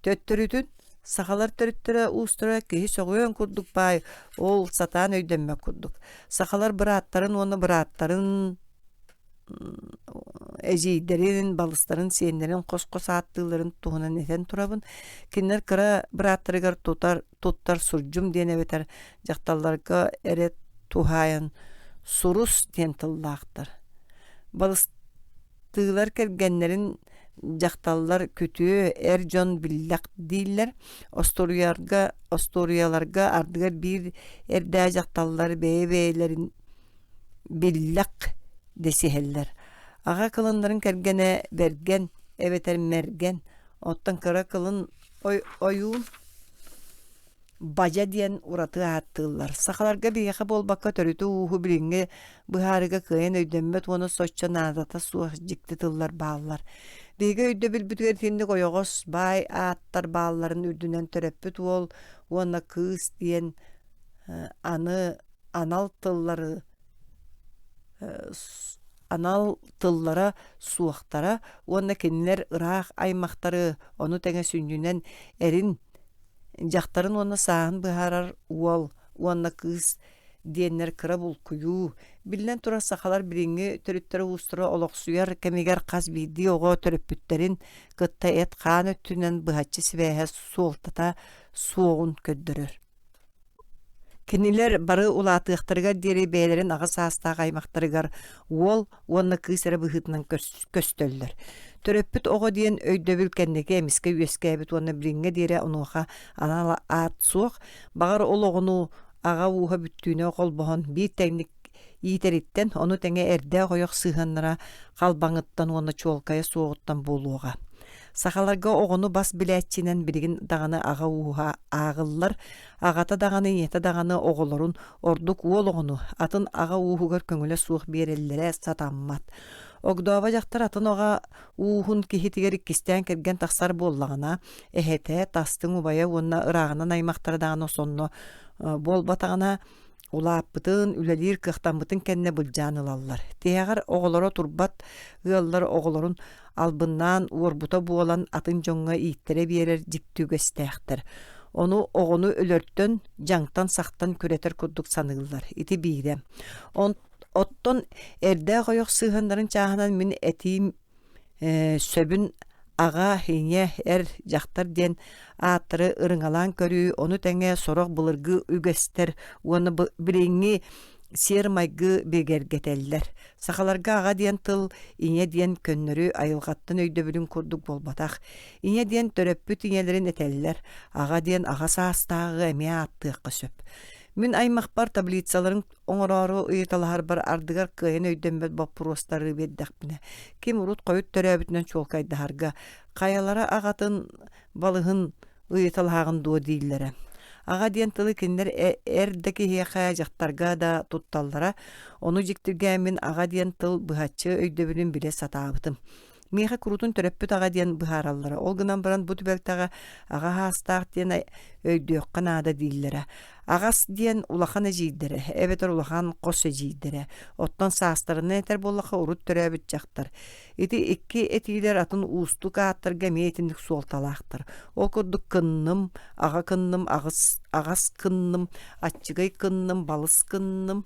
[SPEAKER 1] Töttörütün sakalar törüttüre ustura kehi soğuyon kurduk bay ol satan öydemme kurduk. Sakalar bıraatların onu bıraatların ejeyderin, balısların, siyenlerin, kos attığıların tuğunan eten turabın. Kinler kıra bırattırıgar tuttar surcum diyen eveter. Jaktallarga ere tuhayan surus diyen tıllağıktır. Balыстığılar kergenlerin жакталлар күтүө эр жон биллак дииллер. Осторияларга ардыгар бир эрдэ жакталлар бэйбэйлерин биллак десиһеллер. Ага кылыннарын кергене берген, эбетер мерген, оттан кыра кылын оюун бажа диэн ураты аттылар. Сахаларга бияха болбакка төрүтү уху билинге быхарыга кыйын өйдөнбөт оны сочча надата суах жикти тыллар баалар. Биге өйдө билбүтүгер тинди койогос бай аттар бааларын үрдүнен төрөппүт ол уонна кыыс диэн анал тыллара суақтара, уонна кеннер ыраах аймақтары оны тәңе сүннүнен эрин жақтарын уонна саан быхарар уонна кыыс диэннер кыра булкуйуу. Билен тура сахалар бириңи төрүттөрө устура олоксуяр кемигер каз биди ого төрөппүттерин кытта эт хаан өттүнен быхаччы сибэхэ суолтата суогун көддөрөр. Кинилер бары улаатыахтарыгар диэри бээлерин ага саастаах аймактарыгар уонна кыысара быхытынан көстөллөр. Төрөппүт ого диэн өйдөбүл кеннеге эмиске үескэбит уонна бириңге диэри онуоха анала аат суох багар ол огону ага uuha бүттүүнө колбоһон бир тәйник иитериттен ону тәңе эрдэ койох сыыханнара халбаңыттан уонна чуолкая суоҕуттан буолуоҕа. Сахаларга огону бас билэччинен биригин даганы ага uuha аагыллар, агата даганы иэте даганы оголорун ордук уол огону атын ага уухугар көңүлэ суох биэреллере сатаммат. Огдоова жактар атын ога уухун кихитигер иккистен керген тахсар буоллагана эхете тастың убая уонна ыраагынан аймактары даганы сонно болбатагана улааппытын үлэлиир кыахтаммытын кэнне былдьаанылаллар. Тиягар оголоро турбат ыаллар оголорун албыннаан уорбута буолан атын жоңга ииттере биэрер диптүүгэстээхтер. Ону огону өлөрттөн жаңтан сахтан күретер курдук саныыллар. Ити биире. Оттон эрдэ койох сыыхандарын чааһынан мин этиим сөбүн ага хине жактар диэн ааттары ырыңалаан көрүү, ону тәңе сорох былыргы үгэстер, уону бириңи сер майгы бегергетеллер. Сахаларга ага диэн тыл ине диэн көннөрү айылгаттан өйдөбүлүн курдук болбатах. Ине диэн төрөппүт инелерин этеллер. Ага диэн ага саастаагы эме ааттыакка сөп. Мин аймакпар таблицаларын оңорору ыйталахар бар ардыгар кыйын өйдөнбөт баппуростары bedдахпыне. Ким урут койут төрөбүтүнөн чолкайдаһарга каялара агатын балыгын ыйталахагын дуо дииллере. Ага диэн тылы киндер эрдеки хиэхэ жактарга да тутталлара. Ону жиктиргэ мин ага диэн тыл быхаччы өйдөбүнүн биле сатаабытым. Меха курутун төрөппүт ага диэн быхараллара. Ол гынан баран бу түбэлтага ага хаастаах диэн өйдөөхкан ада дииллере. Агас диэн улахана жийдере, эбетер улахан косы жийдере. Оттон саастарына этер боллаха урут төрөбүт жактар. Ити икки этилер атын уустук ааттарга мейтиндик суолталаахтар. Ол курдук кынным, ага кынным, агас кынным, аччыгай кынным, балыс кынным,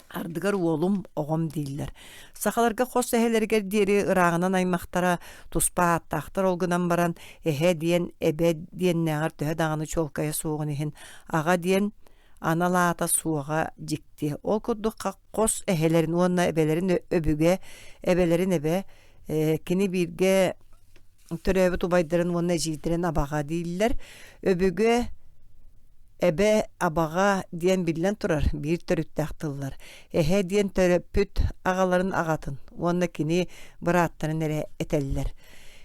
[SPEAKER 1] ардыгар уолум огом дииллер. Сахаларга хос эхелергер диэри ыраагынан аймактара туспа аттаахтар олгунан баран эхе диэн эбе диэннээҕэр төһө даганы чолкая суогун ихин ага диэн аналаата суога жикти. Ол курдук хос эхелерин уонна эбелерин өбүге, эбелерин эбе кини бирге төрөбү тубайдарын уонна жийдерин абага дииллер. Өбүге эбе абага диэн билен турар, бир төрүттääхтыллар. Эхе диэн төрөппүт агаларын агатын, уонна кини бырааттарын эре этеллер.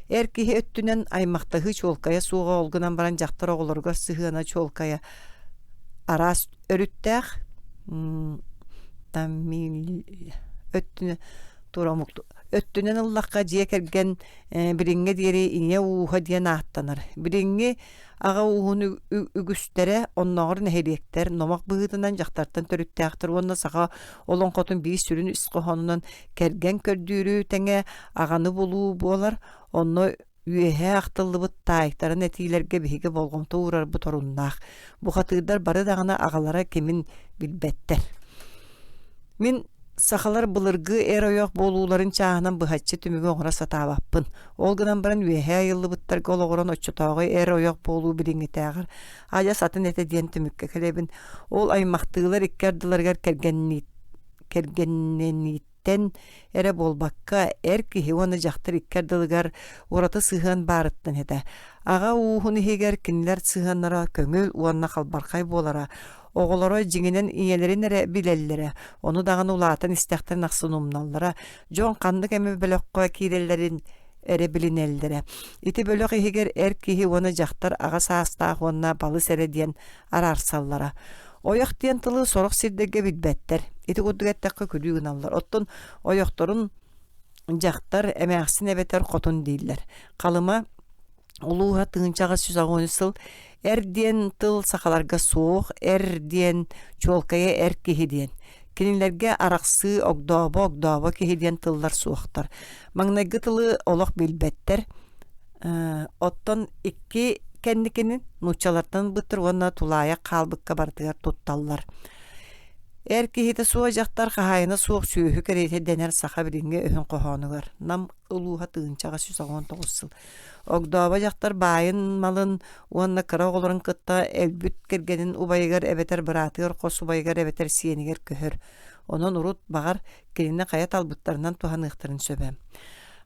[SPEAKER 1] Эркиһи өттүнен аймактагы чолкая сууга олгунан баран жактар оголорго сыһыана чолкая арас өрүттääх. Өттүнен турамукту. Өттүнен ыллакка жие керген бириңге диэри ине uuha диэн ааттанар. Бириңги ага уухун үгүстере онногор нехелиектер номак быһытынан жактартан төрүттээхтер уонна саха олоңкотун бии сүрүн исқохонунан керген көрдүүрүү теңе аганы болуу буолар. Онно үэһэ ахтыллыбыт таайыктарын этиилерге биһиге болгомто урар бу торуннаах. Бу хатыырдар бары дагана агалара кемин билбеттер. Мин сахалар былыргы эр ойох болууларын чааһынан быхаччы түмүгө оҥора сатаабаппын. Ол гынан баран үэһэ айыллыбыттарга ологорон оччотоого эр ойох болуу билиңитээҕэр аja сатын эте диэн түмүкке келебин. Ол аймактыылар иккардыларгар кергенненнииттен киһиттен эре болбакка киһи уонна дьахтар иккер дылыгар ураты сыһыан баарыттан эте. Ага уухун иһигер кинилэр сыһыаннара көҥүл уонна халбархай буолара. Оҕолоро жиңинен иелерин эре билеллере. Ону даган улаатын истэхтер нахсын умналлара. Жон каннык эми бөлөккө кииреллерин эре билинелдере. Ити бөлөк иһигер киһи уонна дьахтар ага саастаах уонна балы сэре диэн араарсаллара. Ояк диэн тылы сорох сирдеге билбеттер. Ити кудугеттакка күдүү гыналлар. Оттон ойокторун дьахтар эмээхсин эбетер хотун дииллер. Калыма улууха тыынчага сүсагоonu сыл диэн тыл сахаларга суох, диэн чуолкая киһи диэн. Кинилерге араксы огдообо киһи диэн тыллар суохтар. Маңнайгы тылы олох билбеттер. Оттон икки кенникинин нучалартан бытыр уонна тулаая каалбыкка бартыгар тутталлар. Киһите суо жактар хахайына суох сүүһү керейте денер саха билинге өһүн кохоонугар. Нам улууха тыынчага сүсагоон тоҕуссыл. Огдообо жактар баайын малын уонна кыра оҕолорун кытта элбүт кергенин убайыгар эбетер быраатыгар хос убайыгар эбетер сиэнигер көһөр. Онон урут багар кинине кая талбыттарынан туһаныахтарын сөбөм.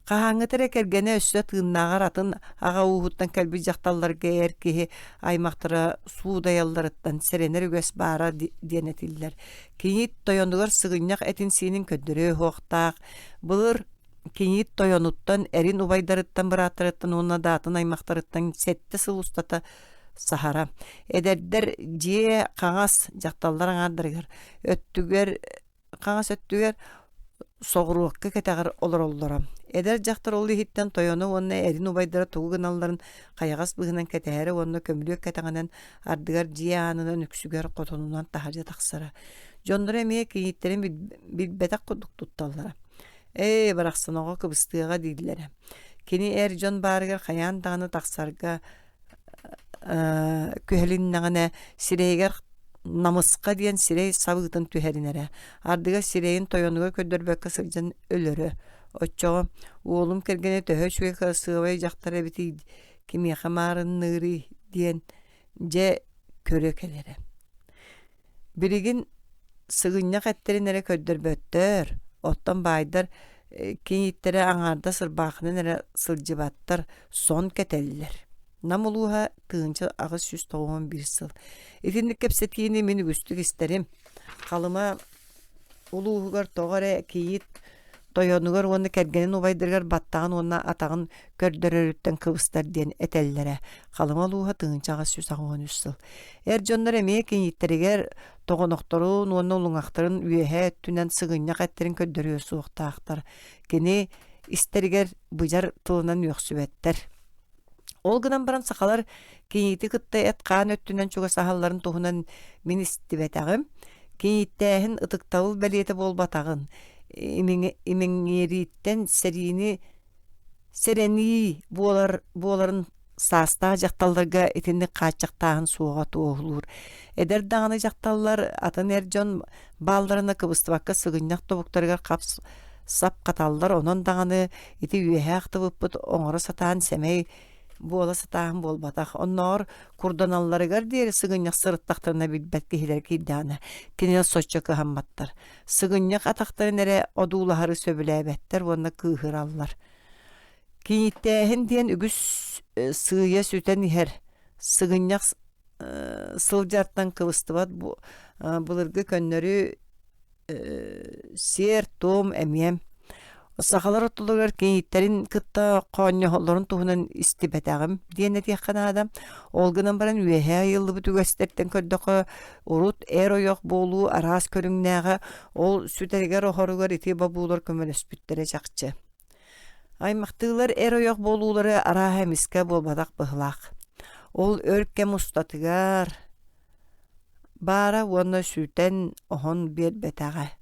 [SPEAKER 1] Кахаңытыра кергене өссө тыыннаагар атын ага уухуттан кэлби жакталларга киһи аймактыра суудаялларыттан серенер үгөс баара диэнетиллер. Кинит тойонугар сыгынньак этин сиинин көддөрөө хуохтаах. Былыр кинит тойонуттан эрин убайдарыттан бырааттарыттан уонна даатын аймактарыттан сетте сыл устата сахара. Эдердер жие каңас жакталлар аңардырыгар. Каңас өттүгер соғыруаққа кетағыр олар. Эдер жақтар олы хиттен тойону онна эрин убайдара тугугыналларын қаяғас бұғынан кетәәрі онна көмілөк кетағанан ардыгар жиянынан үксүгер қотонунан тахаржа тақсара. Жондыр әмее кейіттерін билбетақ құдық тұтталлара. Барақсаноға кыбыстыға дейділері. Кені жон барыгар қаян тағаны тақсарға көхеліннағына сирейгер намысқа диэн сирей сабыытын түһәринере. Ардыга сирейин тойонуга көддөрбөккө сылжан өлөрө. Отчоҕо уолум кергене төһө чуйка сыыбай жактар эбити кимиэхэ маарын ныырый диэн же көрө келере. Биригин сыгынньак эттерин көддөрбөттөр. Оттон байдар киниттере аңарда сырбаахынан сылжыбаттар сон кетеллер. Намулуха тыынча агыс 191 сыл. Итинник кепсеткини мени күстүк истерим. Калыма улуугар тоғаре кийит тойонугар оны кергенин убайдыргар баттагын онна атагын көрдөрөрүттен кыбыстар диэн этеллере. Калыма улууха тыынча агыс 193 сыл. Жоннор эмие киниттеригер тогонокторун онна улуңактарын үйэхэ түнен сыгынняк эттерин көддөрүө суохтаактар. Кини истеригер быжар тылынан үөксүбеттер. Ол гынан баран сақалар кинити кытта эткаан өттүнен чуга сахалларын туһунан мин истибетагым. Киниттээхин ытыктабыл бәлиете болбатагын. Имеңериттен серени буоларын саастаа жакталларга этинни каачактаахын суога туохулуур. Эдер даганы жакталлар атын жон баалларына кыбыстыбакка сыгынняк тобуктарыгар капс сап каталлар. Онон даганы ити үйэхактыбыппыт оңоро сатаан семей буола сатаан болбатах. Онноор курданалларыгар диэри сыгынняк сырыттактарына билбет киһилер кийдаана. Кине соччо кыһамматтар. Сыгынняк атактарын эре одуулахары сөбүлээбеттер, уонна кыыһыраллар. Киниттээхин диэн үгүс сыыя сүтен ихер. Сыгынняк сылжартан кыбыстыбат булыргы көннөрү сер, том, эмием. Сахалар оттулугар киниттерин кытта коонньоһоллорун туһунан истибетагым диэн этиэхханаадам. Олгынан баран үэһэ айыллыбыт үгэстертен көрдөкө урут ойох боолуу араас көрүңнээҕэ ол сүтэригэр охоругар ити бабуулар көмөлөспүттерэ чакчы. Аймактыылар ойох боолуулары арааһа эмиске болбатак быһылаах. Ол өркем устатыгар баара уонна сүтэн оһон биэрбетаҕа.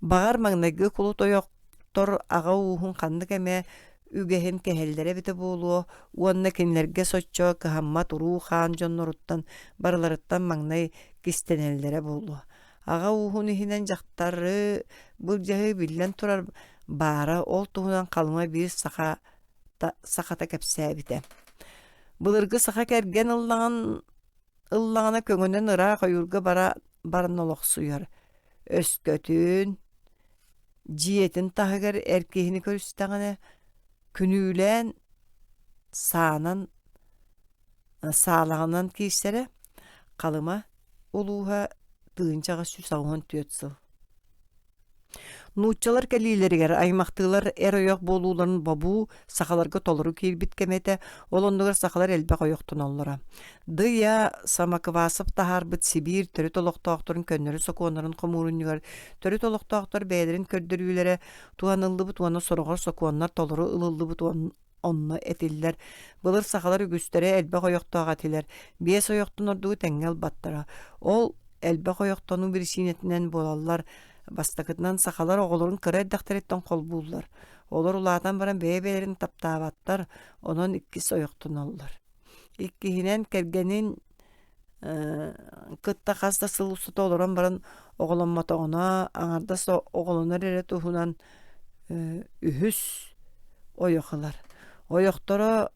[SPEAKER 1] Багар маңнайгы кулут ойоқтор аға уухун ханнык эме үгэһин кэһэллэре бите буолуо уонна кинилерге соччо кыһаммат уруу хаан дьонноруттан барыларыттан маңнай кистенеллере буолуо. Аға уухун иһинэн дьахтары бул дьаһы биллэн турар баара ол туһунан калыма биир сахата кэпсээбите. Былыргы саха кэрген ыллаҕана көҥүнэн ыраа хайурга баран олохсуйар. Өскөтүн Jiyetin tahıgar erkeğini körüstağına günülen sağlağından kişilere kalıma uluha tığıncağa süsağın tüyötsü. Nuççalar kelileriger aymaqtılar eroyoq boluların babu saxalarga toluru kirbit kemete olondugar saxalar elbe qoyoqtun ollara. Dıya Samakvasov taharbıt Sibir törü toloqtaqtorun könnörü sokuonların komurunnigar törü toloqtaqtor beylerin kördürülere tuanıllıbıt onu soruğor sokuonlar toluru ılıllıbıt onna etiller. Bılır saxalar ügüstere elbe qoyoqtağa atiler. Bies oyoqtun ordugu tengel battara. Ol elbe qoyoqtonu bir işinetinden bolallar. Bastakıtынан saxalar oğulurun kıra eddakteretten kol bullar. Olur ulatan baran beyebelerin taptabattar, onun ikki soyoqtun ollar. İkkihinen kergenin kıtta kasta sıvısuta oluran baran oğulanmata ona, ağarda oğulunar ere tuhunan ühüs oyoqılar. Oyoqtara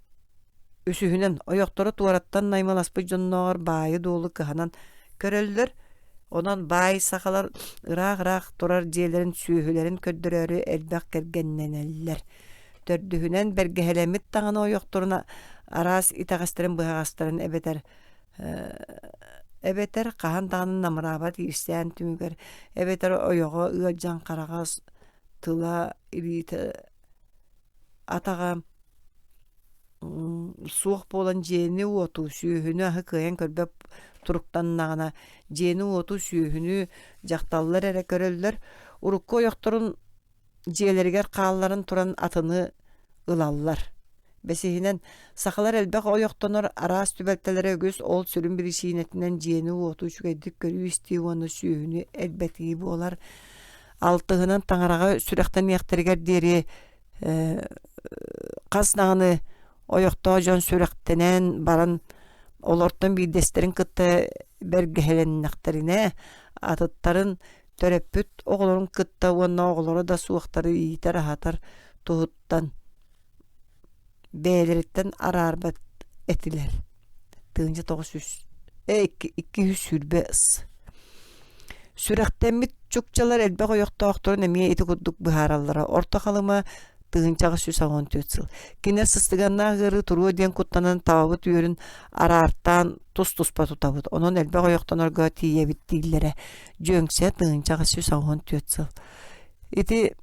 [SPEAKER 1] üsühünen, oyoqtara tuvarattan naymalaspa jonnoğar bayı dolu kıhanan köreliler. Onan bay saxalar ıraq turar jelerin sühülerin köddürörü elbaq kergenneneller. Tördühünen bergehelemit tağına oyoqturuna aras itağastırın bıhağastırın ebeter qahan tağının namırabat irseyen tümüger. Ebeter oyoğa ıacan qarağaz tıla irite atağa suuq bolan jeni otu sühünü ahı kıyan körbep turuktannağına jeni otu sühünü jaktallar ere köröller. Urukko yokturun jeleriger qaalların turan atını ыlallar. Besihinen saxalar elbaq oyoktonor aras tübeltelere göz ol sürün bir işinetinden jeni otu şügedik körü isti onu sühünü elbeti bolar. Altıhının taŋarağa sürekten yakteriger deri qasnağını oyokta jon sürektenen baran olortun bir desterin kıtta bergehelennekterine atıtların törepüt oğulurun kıtta onna oğuluru da suuqtары iyiter ahatar tuhuttan beğeleritten ararbat etiler. Tığınca 200 sürbe ıs. Sürektemmit çukçalar elbe koyokta oqturun emiye eti kudduk bıharallara. Orta kalıma tığıncağı süsağın tütsül. Kiner sıstıganna gırı turu diyen kuttanan tavabıt yörün arartan tus-tuspa tutabıt. Onun elbe koyoktan orga tiye bittillere. Jöngse tığıncağı süsağın tütsül. Eti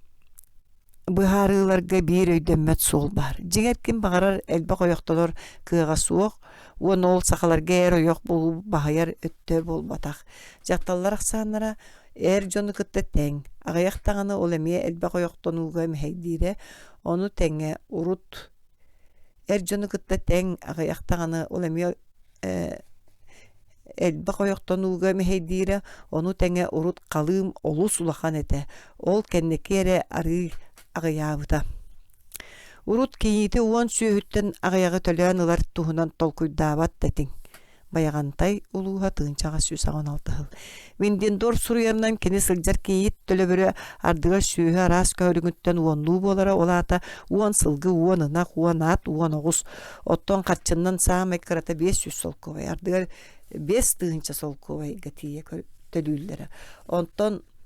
[SPEAKER 1] bıharılarga bir öydemmet sol bar. Jiger kim bağırar elbe koyoktanor kığa suoq. Onu ol saxalarga er oyoq bulu bahayar öttör bol bataq. Jaktallar aksanlara jonu kıtta teң. Agayaq tağını ol emiye elbe koyoktanuga meheydire. Onu teŋe urut. Jonu kıtta teң. Agayaq tağını ol emiye elbe koyoktanuga meheydire. Onu teŋe urut qalım olus ulahan ete. Ol kenneki ere arı agayabıta. Urut kiyiti uon sühütten agayağı töleyen ılar tuhunan tolkuydabat detin. Bayagantay uluha tığıncağa süsağın altıhıl. Vindin dor suruyandan keni sılcar kiyit tölebörü ardıga sühü aras körüngütten uonluğu bolara olata uon sılgı, uon ınak, uon at, uon oğuz. Otton katçından sağım ekkarata 500 sol kovay. Ardıga 5 tığınca sol kovay gatiye tölüllere.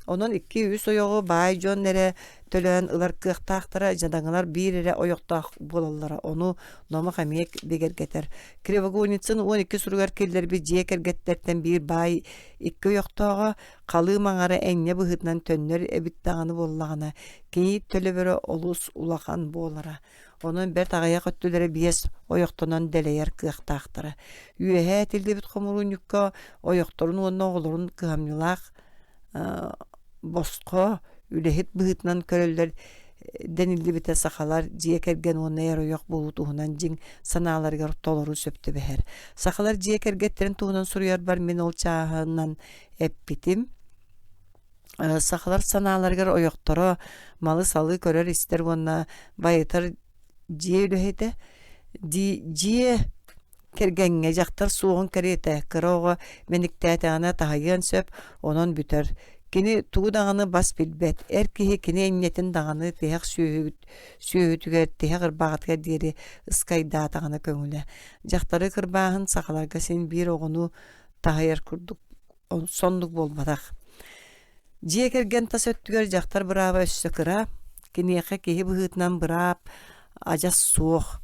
[SPEAKER 1] Onun 200 oyoğu bay jon nere tölen ılar kıhtaqtara jadаңalar bir ere oyoqtaq bolallara onu noma xamiyek begergeter. Krevagonitzin 12 surugar keller bir jekergetlerden bir bay 2 oyoqtağa qalı mangara enge bıhıtnan tönner ebittağını bollağına keyi tölebere olus ulakan bolara. Onun bir tağaya köttülere biyes oyoqtanan deleyer kıhtaqtara. Üyehe etildi bit komurun yukka oyoqtorun onna oğulurun kıhamnılaq bosqo ülehit bıhıtnan köröller denildi bite saxalar jiye kergen onu ero yok bulu tuhunan jing sanalarga toloru söptü beher. Saxalar jiye kergetlerin tuhunan suruyar bar men ol çağından eppitim. Saxalar sanalarga oyoqtoro malı salı körör ister onna bayıtar jiye ülehite jiye kergenge jaktar suğun kerete kıroğa meniktätäna tahayan söp onun büter. Kini tuğu dağını bas bilbet. Erkeği kini emniyetin dağını teyaq sühütüger, teyaq ırbağıtga deri ıskayda dağını köngüle. Jaktarı kırbağın saxalarga sen bir oğunu tahayar kurduk. Sonluk bolmadak. Жие керген тас өттүгер жақтар быраба өссө кыра, кинеке киһи быһыытынан бырап, ажас суох.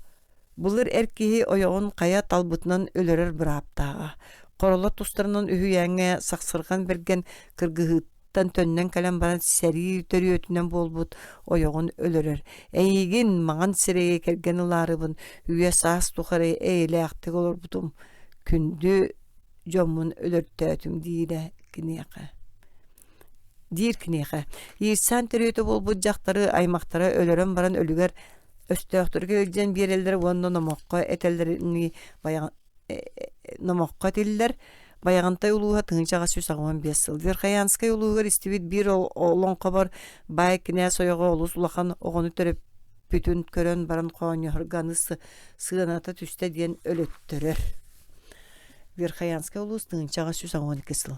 [SPEAKER 1] Булыр киһи ойоҕун кая талбытынан өлөрөр бырааптаага. Короло тустарынан үһүйәңе саксырган берген кыргыһыттан төннен кэлэн баран сәри төрүөтүнен болбут ойоҕун өлөрөр. Эйигин маҥан сирее керген ылаарыбын үйэ саас тухары эйэлээхтик олорбутум. Күндү жоммун өлөртөөтүм дииле кинеке. Дир кинеке. Иирсан төрүөтү болбут жактары аймактары өлөрөн баран өлүгер өстөөхтөргө өлжен биэреллер уонна номокко этеллерини номокко тиллер баягантай улууга тыынчага сүсагыман 5 сыл. Верхоянскай улуугар истибит бир олонко бар бай кине соёго олус улахан огону төрөп бүтүн көрөн баран кооньорганы сыаната түстө диэн өлөттөрөр. Верхоянскай улус тыынчага сүсагыман 2 сыл.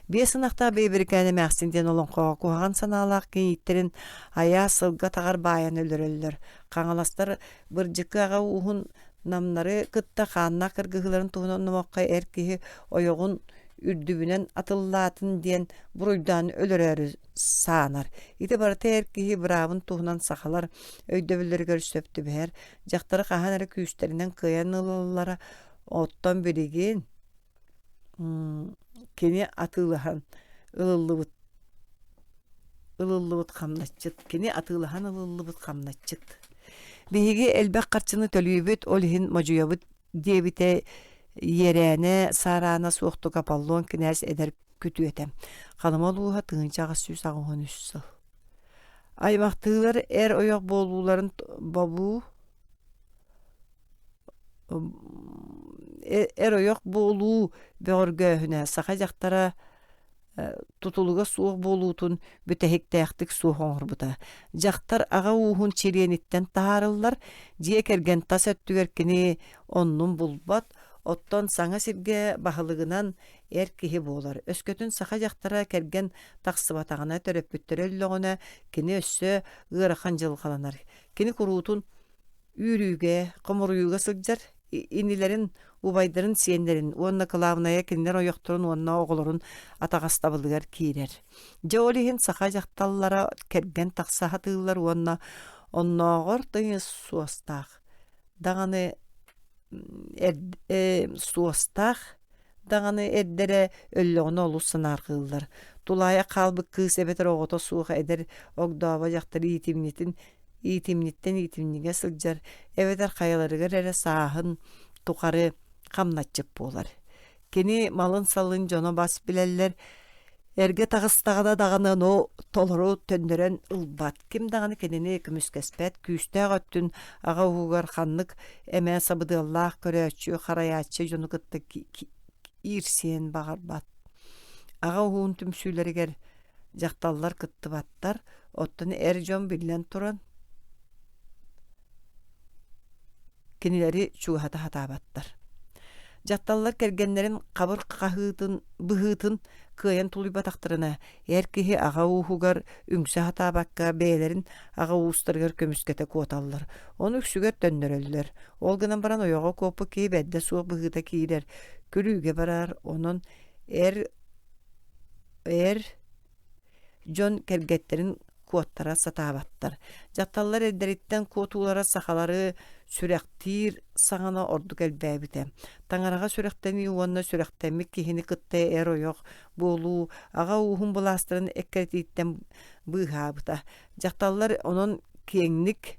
[SPEAKER 1] 5 сынакта бейберкәне мәхсинден олонко куаган санаалаак кийиттерин ая сылга тагар бааян өлөрөллөр. Каңаластар быржыкы ага уһун намнары кытта хаанна кыргыһыларын туһунан номокка киһи ойоҕун үрдүбүнен атыллаатын диэн буруйдаан өлөрөрү саанар. Ити барыта киһи быраабын туһунан сахалар өйдөбүллөргөр сөптү бэһэр жактары хаанары күүстеринен кыйан ылыллара оттон билигин кини атылахан ылыллыбыт хамначчыт. Кини атылахан ылыллыбыт хамначчыт. Биһиги элбэх харчыны төлүүбүт олиһин можуябыт диэбите ерээне сараана суохтук Аполлон князь эдер күтүэтем. Халымалууха тыынчага сүс агуһун 3 сыл. Аймактыылар ойоқ болууларын бабуу ойоқ болуу бөгөргөһүнэ саха жактара тутулуга суох болуутун бүтэхиктээхтик суох оҥорбута. Жактар ага уухун чириэниттен таарыллар, дие керген тас өттүгер кини оннун булбат, оттон саңа сирге баһылыгынан киһи буолар. Өскөтүн саха жактара керген тахсыбатагана төрөппүттөрөллөҕүнэ кини өссө ыарахан жылхаланар. Кини куруутун үүрүүгэ, комуруйууга сылдьар, инилерин убайдарын сиеннерин, уонна кылаабыная кинилер ойохторун уонна оҕолорун атагастабылыгар киирер. Жаолиһин саха жакталлара керген тахсаһатыыллар уонна онноогор тыйы суостаах. Даганы суостаах, даганы эддере өллөҕүнө олус санааргыыллар. Тулаая хаалбык кыыс эбетер оҕото сууха эдер огдооба жактар итимниге сылдьар, эбетер хайаларыгар эре сааһын тухары хамначчык буолар. Кини малын салын жоно бас билеллер, эрге тагыстагада даганы но толору төндөрөн ылбат. Ким даганы кенени күмүскеспет, күүстээх өттүн ага уһугар ханнык эмэ сабыдыаллаах көрөөчү, хараячы жону кытта иирсиэн багарбат. Ага уһуун түмсүүлэригер жакталлар кыттыбаттар, оттон жон билен туран кинилери чуухата хатаабаттар. Жатталлар кергеннерин кабыр быһыытын кыйан тулуйбатактарына киһи ага уухугар үҥсэ хатаабакка бээлерин ага уустарыгар көмүскете куоталлар. Оны үксүгер төннөрөллөр. Ол гынан баран ойоҕо куоппу кии бэдде суох быһыыта киирер. Күлүүгэ барар, онон жон кергеттерин куоттара сатаабаттар. Жатталлар эддериттен куотуулара сахалары сүрэхтиир саҥана ордук элбээбите. Таңарага сүрэхтени уонна сүрэхтэммик киһини кытта ойоқ буолуу ага уухун булаастарын эккертииттен быыһаабыта. Жакталлар онон киэҥник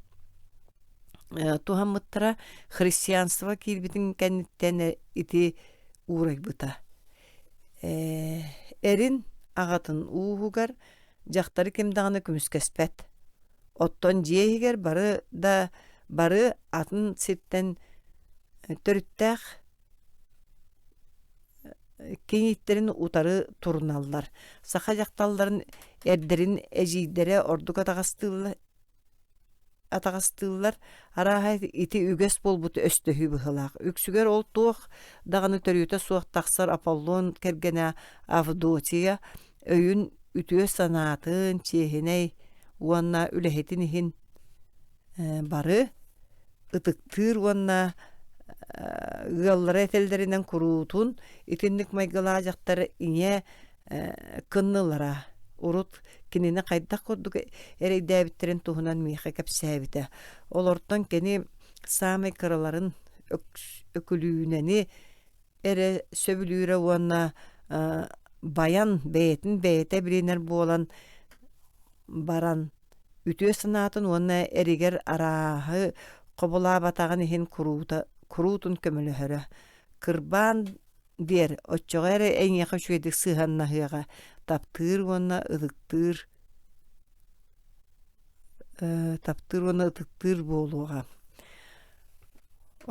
[SPEAKER 1] тухаммыттара христианство киирбитин кэнниттен ити уурайбыта. Эрин агатын уухугар жактары кимдаганы күмүскеспет. Оттон жиэһигер бары атын ситтен төрүттэх кийиттерин утары турналлар. Саха жакталларын эрдерин эжийдере ордук атагастыыллар арааһа ити үгэс болбут өстөһү быһылаах. Үксүгер ол туох даганы төрүүтэ суох тахсар Аполлон кергене Авдотия өйүн үтүө санаатын чиэһинэй уонна үлэһитин иһин бары ытыктыыр уонна ыаллара этелдеринен куруутун итинник майгылаа жактары ине кыннылара урут кинини кайдак курдук эрейдээбиттерин туһунан миэхэ кэпсээбитэ. Олортон кини самый кыраларын өкүлүүнэни эре сөбүлүүрэ уонна баян бэйэтин бэйэтэ билинер буолан баран үтүө санаатын уонна эригер арааһы кобулаа батаган иһин куруутун көмөлөһөрө кырбаан диэр оччоҕо эре эйиэхэ үчүгэдик сыыһаннаһыаҕа таптыыр уонна ытыктыыр буолуоҕа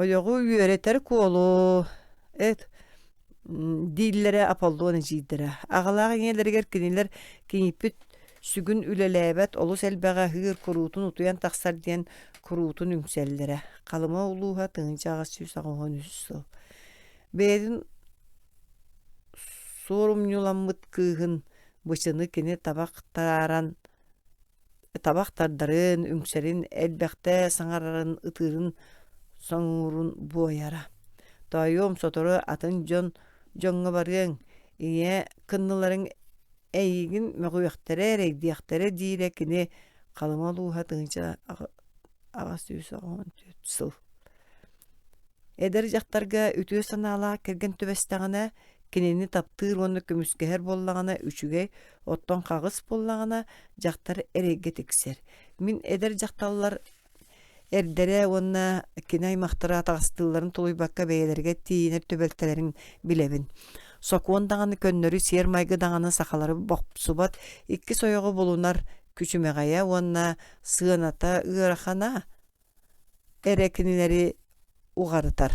[SPEAKER 1] ойоҕу үөретер куолу дииллере аполлуона дьиидэрэ аҕалаах иҥэлэригэр кинилэр киñиппит сүгүн үлэлээбэт олус элбэҕэ ыыр куруутун утуйан тахсар диэн куруутун үҥсэллэрэ халыма улууһа тыҥычааҕас сүүс аҕоһон үссү бэйэтин суорумньуламмыт кыыһын бычыны кини табахтардарын үҥсэрин элбэхтэ саҥарарын ытыырын соҥуурун буойара тойуом сотору атын дьоҥҥо барыаҥ ийэ кынныларыҥ эйигин мөҕүөхтэрэ эрэйдиэхтэрэ диирэ кини халыма улууһа тыҥыча аҕас сүүс аҕоһон түөт сыл эдэр дьахтарга үтүө санаалаа кэргэн төбөстэҕинэ кинини таптыыр уонна көмүскэһэр буоллаҕына үчүгэй оттон хаҕыс буоллаҕына дьахтар эрэйгэ тиксэр мин эдэр дьахталлар эрдэрэ уонна кини аймахтара таҕастыылларын тулуйбакка бэйэлэргэ тиинэр төбөлтэлэрин билэбин сокуон даҕаны көннөрү сиэр майгы даҕаны сахалары бохсубат икки соёҕу булунар күчүмэҕэйэ уонна сыаната ыарахана эре кинилэри уҕарытар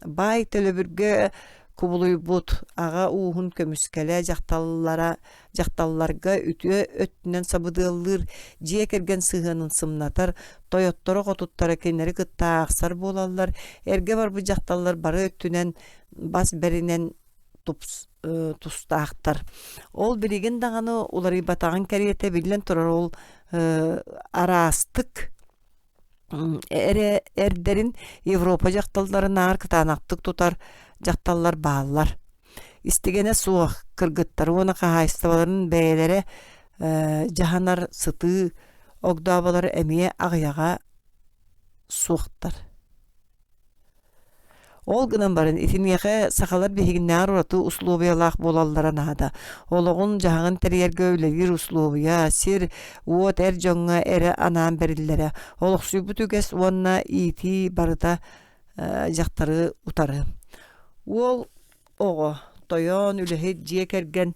[SPEAKER 1] баай төлөбүргө кубулуйбут аға уухун көмүскэлэ дьахталларга үтүө өттүнэн сабыдыаллыыр дьиэ кэргэн сыыһанын сымнатар тойотторо хотуттара кинилэри кыттаахсар буолаллар эргэ барбы дьахталлар бары өттүнэн бас бэринэн тустаахтар ол билигин даҕаны уларый батаҕын кэриэтэ билэн турар ол араастык эрдерин Европа дьахталларынаар кытаанактык тутар дьахталлар бааллар истигене суох кыргыттар уона хаһаайстабаларын бэйэлэре дьаһанар сытыы огдообалар эмиэ аҕыяҕа суохтар ол гынан барын итиниэхэ сахалар биһигиннээр ураты условиялаах буолаллара наада ологун дьаһаҥын тэрийэргэ үлэлиир условия сир уот эр дьоҥҥа эре анаан бэриллэрэ олохсуйбут үгэс уонна иити барыта дьахтары утары уол оҕо тойоон үлэһи дьиэ кэргэн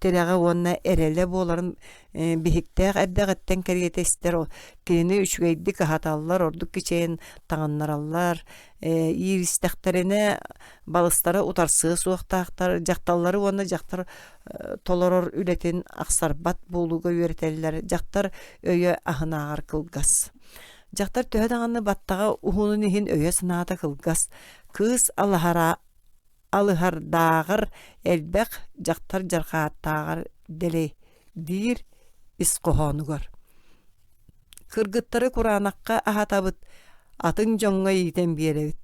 [SPEAKER 1] терэҕэ уонна эрэлэ буоларын биһиктээх эрдэҕэттэн кэриэтэстэр кинини үчүгэйди каһаталлар ордук кичэйэн таҥаннараллар ииристэхтерине балыстары утарсыа суохтаахтар дьахталлары уонна дьахтар толорор үлэтин ахсарбат буолууга үөрэтэллэр дьахтар өйө аһынааҕар кылгас дьахтар төһө даҕаны баттаҕа уһунун иһин өйө санаата кылгас кыыс алыһардааҕар элбэх дьахтар дьарҕааттааҕар дэлэй диир искоһоонугар кыргыттары кураанакка аһатабыт атын дьоҥҥо иитэн биэрэбит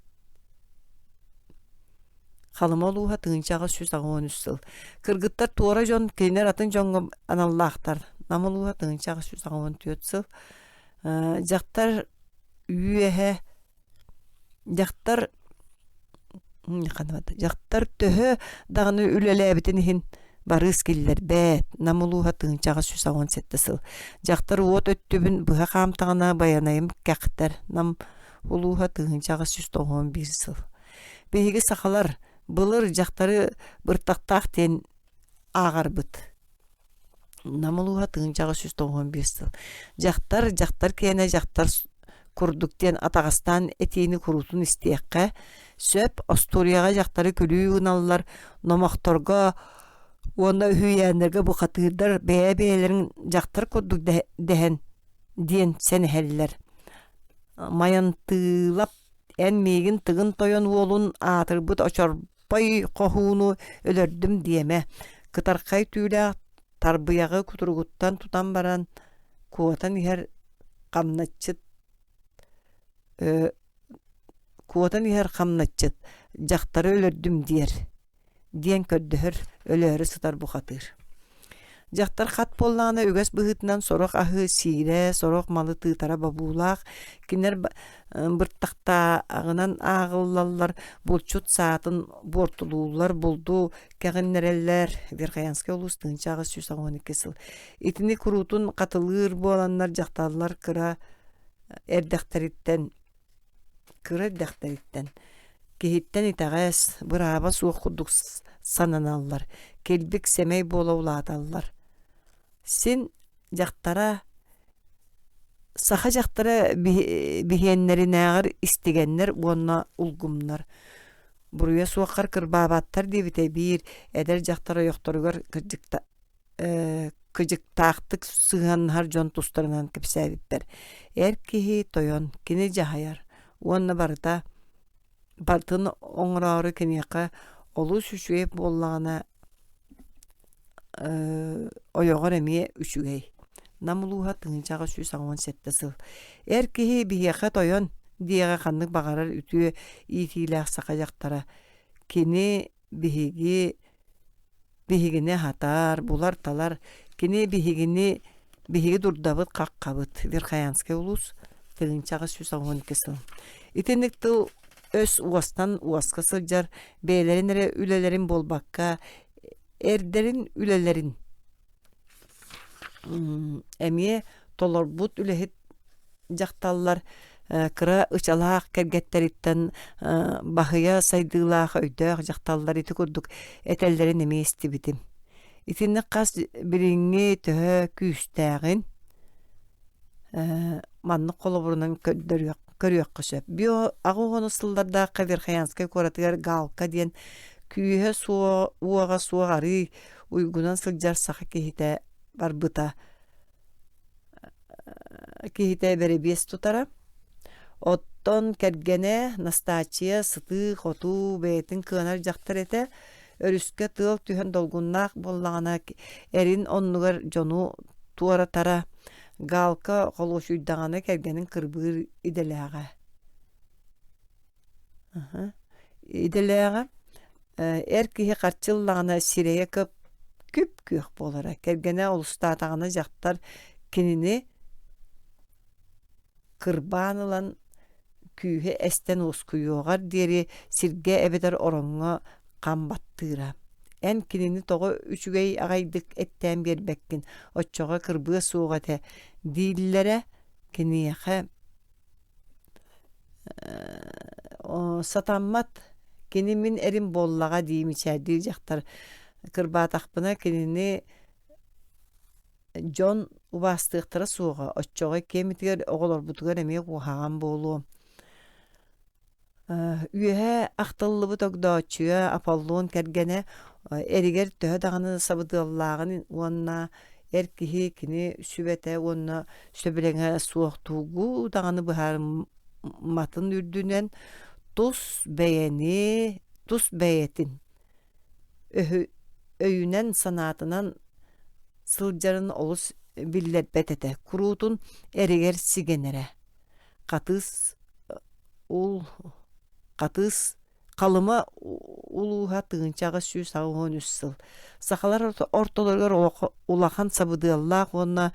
[SPEAKER 1] халыма улууһа тыынчаҕа сүс аҕоон үссыл кыргыттар туора дьон кинилэр атын дьоҥҥо аналлаахтар нам улууһа тыынчаҕа сүс аҕоон түөт сыл дьахтар үөһэ дьахтар төһө даҕаны үлэлээбитин иһин барыыс киллэр бэät нам улууһа тыынчаҕа сүс аҕоон сэтте сыл дьахтар уот өттүбүн быһа хаамтаҕына баянайым кэхтэр нам улууһа тыынчаҕа сүс тоҕоон биир сыл биһиги сахалар былыр дьахтары быртахтаах диэн ааҕарбыт нам улууһа тыынчаҕа сүс тоҕоон биир сыл дьахтар киэнэ дьахтар курдук диэн атаҕастаан этиини курутун истиэххэ сөп Остурияға дьахтары күлүү ыналлар номохторго уонна үһүйээннэргэ бухатыырдар бэйэ-бэйэлэрин дьахтар курдук дэһэн диэн сэнэһэллэр майантыылап эн миигин тыгын тойон уолун аатырбыт очорбой кохууну өлөрдүм диэмэ кытархай түүлээх тарбыяғы кутуругуттан тутан баран куотан иһэр хамначчыт дьахтары өлөрдүм диэн көрдөһөр өлөөрү сытар бухатыыр Жақтар хат боллағына үгәс бұғытынан сорок ахы сире, сорок малы тыытара бабулақ, кинер бұрттақта ағынан ағыллалар, бұлчут саатын бортулулар болду, кәғіннерелер, Верхаянский олус тыңчағы 112 сыл. Итini kurutun қатылыр боланнар жақталар кыра эрдәхтәриттен, кехиттен итағас, бұраба суық құддық сананалар, келбік семей бола улаталар. Сен жақтара, саха жақтара бихеннерин ағыр истегеннер, онна улгумнар. Бұруя суаққар кырбабаттар дебіте бір, әдер жақтара йоқтарығар кыжықтақтық сығанхар жон тұстарынан кіпсәбіттер. Әр кехи тойон, кені жағайар. Онна барда, бартын оңырауыры кенеқа олу сүшуеп боллағына ойоғыр әмие үшігей. Намылуға тыңынчаға 117 сыл. Әр кехи бихеқа тойон, диеға қандық бағарар үтіе итилақ сақа жақтара. Кені бихигіне хатар, булар талар, кені бихиги дұрдабыт қаққабыт. Верхаянский улус тыңынчаға 112 сыл. Итендікті өс уастан уасқа сылжар, бейлерин үлелерин болбаққа, эрдерин үлелерин әмие толорбут үлехет жақталлар кыра ычалаақ кәргеттериттен бахыя сайдылаақ өйдөк жақталлар ити күрдік этеллерин эмести битим. Итинне қас біріңе төхі күйістәғін манны қолыбырынан көріөк қышып. Био ағуғыны сылларда Верхаянский коратыгар галка ден күйе уаға суағары уйгунан сылжар сақы кехите барбыта кехите бәрі бес тұтара. Оттон кәргене настачия сыты хоту бәйтін кыанар жақтар еті өріске тыл түйін долгуннақ боллағына әрін оннығар жону туара тара галка қолошуйдағаны кәргенін кырбыр иделяға. Иделяға әр кихи қарчыллағына сирeye көп күйік болара. Кәргене олыстатағына жақтар кеніне кырбанылан күйе әстен ос күйоғар дері сирге әбедер оронға қамбаттыра. Ән кинини тоғы үчүгей ағайдык әттән бербәккін. Отчоға кырбыға суғаты диллері кинияқа сатаммат кини мин әрін боллаға деймичәді жақтар кырбатақпына кинини жон убастықтыра суға. Отчоға кемітігер оғылар бұтығар әме қуғаған болу. Үйе ақтылы бұтығдачуя Аполлон кәргені әрігер төхі дағаны сабыдылағын онна әркіхи кini sübete onna söbelenge suoqtugu dağını bihar matın ürdünen tuz beyetin öyünen sanatından sılcarın olus billet betete kurutun eriger sigenere katız kalıma uluha tığınçağı 113 sıl. Sakalar ortalargar ulakan sabıdığallah onna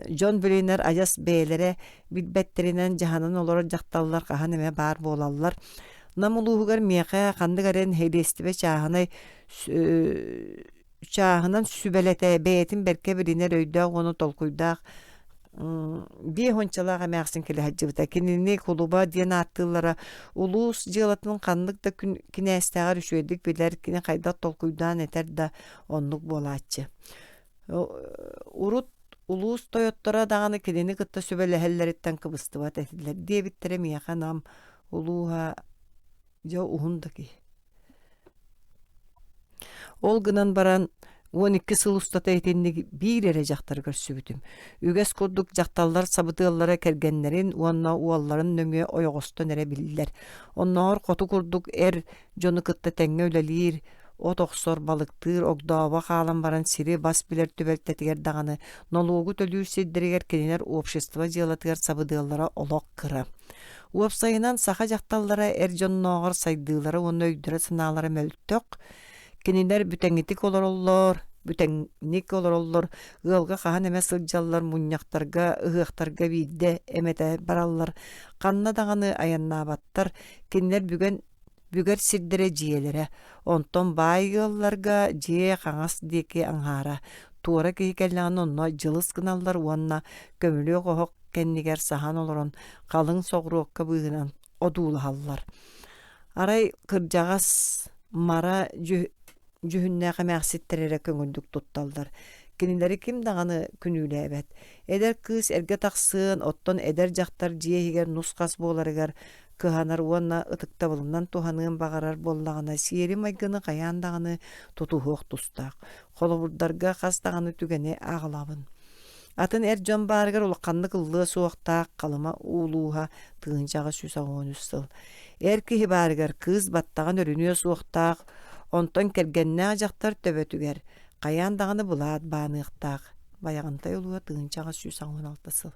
[SPEAKER 1] John Briner ayas beylere bilbetterinen jahanın olara jaktallar kahan eme bar bolallar. Namuluğugar miyaqa kandıgaren heylestibe çahınan sübelete beyetin berke biriner öydağ onu tolkuydağ. Bir honçalağa məxsin kili hacıbıta kinini kuluba diyen attılara ulus jılatının kanlık da kinestağar üşüyedik biler kine kaydat tolkuydan eter da onluk bolatçı. Ulus toyottora dağını kinini kıtta sübele helleritten kıbıstıvat ettiler diye bittere miyaqa nam uluha jo uhundaki. Olgınan baran 12 sıl ustata etendigi bir ere jaktar görsübütüm. Üges kurduk jaktallar sabıdığıllara kergenlerin, onna ualların nöngü oyoğustan ere bildiler. Onlar kotu kurduk jonu kıtta tenge ölelir, o toksor balıktır, ogdava kalan baran siri bas biler tübeltetiger dağını, noluğu tölüyü siddiriger keniner uopşestva jılatıger sabıdığıllara olok kıra. Uop sayınan saha jaktallara jonnoğur saydığılara onu öydüre sınalara mölttök, Kendiler bütengetik olur, бүтенник олороллор ылга хаан эме сылжаллар муньяктарга ыгыактарга биидде эмете бараллар канна даганы аяннаабаттар кинилер бүгер сирдере жиелере онтон баайылларга жие каңас диэки аңаара туора киһикэллэҕин онно жылыс гыналлар уонна көмүлүө коһок кэннигэр сахан олорон калың соҕуруокка быыгынан одуулаһаллар арай кырдьаҕас мара жүһүннээхэ мээхситтерере көҥүлдүк тутталлар кинилери ким даганы күнүүлээбэт эдер кыыс эрге тахсыын оттон эдер дьахтар дьиэһигэр нус хас буоларыгар кыһанар уонна ытыктабылынан туһаныын багарар буоллаҕына сиэри майгыны хайаан даҕаны тутуһуох тустаах холобурдарга хас даҕаны түгэни аҕалабын атын эр дьон баарыгар улакканнык ыллыы суохтаах калыма уулууһа тыынчаҕа сүс аҕуон үссыл эр киһи баарыгар кыыс баттаҕан өрүнүө суохтаах онтон кэргэннээх дьахтар төбөтүгэр хайаан даҕаны булаат бааныахтаах баяҕынтай улуа тыынчаҕа сүс аҕуон алтасыл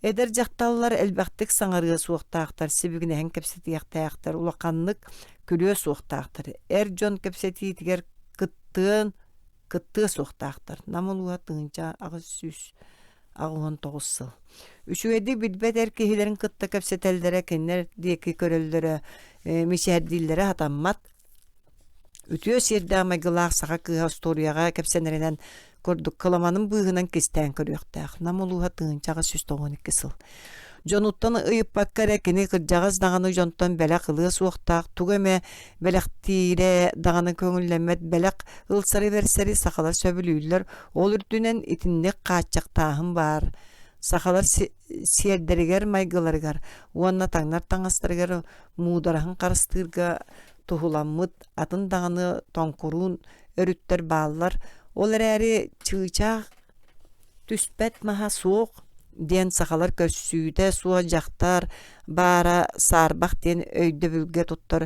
[SPEAKER 1] эдер дьахталлар элбэхтик саҥарыа суохтаахтар сибигинэһэн кэпсэтиэхтээхтэр улаканнык күлүө суохтаахтар эр дьон кэпсэтиитигэр кыттыа суохтаахтар намылуа тыынча аҕыс сүс аҕуон тоҕуссыл үчүгэдик билбэт эр киһилэрин кытта кэпсэтэллэрэ кинилэр диэки көрөллөрө мичээрдииллэрэ хатаммат үтүө сиэрдээх майгылаах саха кыыһа историяга кэпсэнэринэн курдук кыламанын быыһынан кистээн көрүөхтээх намылууһа тыынчаҕа сүс тоҕун икки сыл дьонуттан ыйыппаккара кини кырдьаҕас даҕаны дьонтон бэлэх ылыа суохтаах тугаме бэлэхтиире даҕаны көҥүллэммэт бэлэх ылсары берсэри сахалар сөбүлүүллэр ол үрдүнэн итинник хааччактааһын баар сахалар сиэрдэригэр майгыларыгар уонна таҥнар таҥастарыгар муудараһын харыстыырга туһуламмыт атын даҕаны тоҥкуруун өрүттэр бааллар ол эрээри чыычаах түспэт маһа суох диэн сахалар көрсүүтэ суа дьахтар баара саарбах диэн өйдө бүлгэ туттар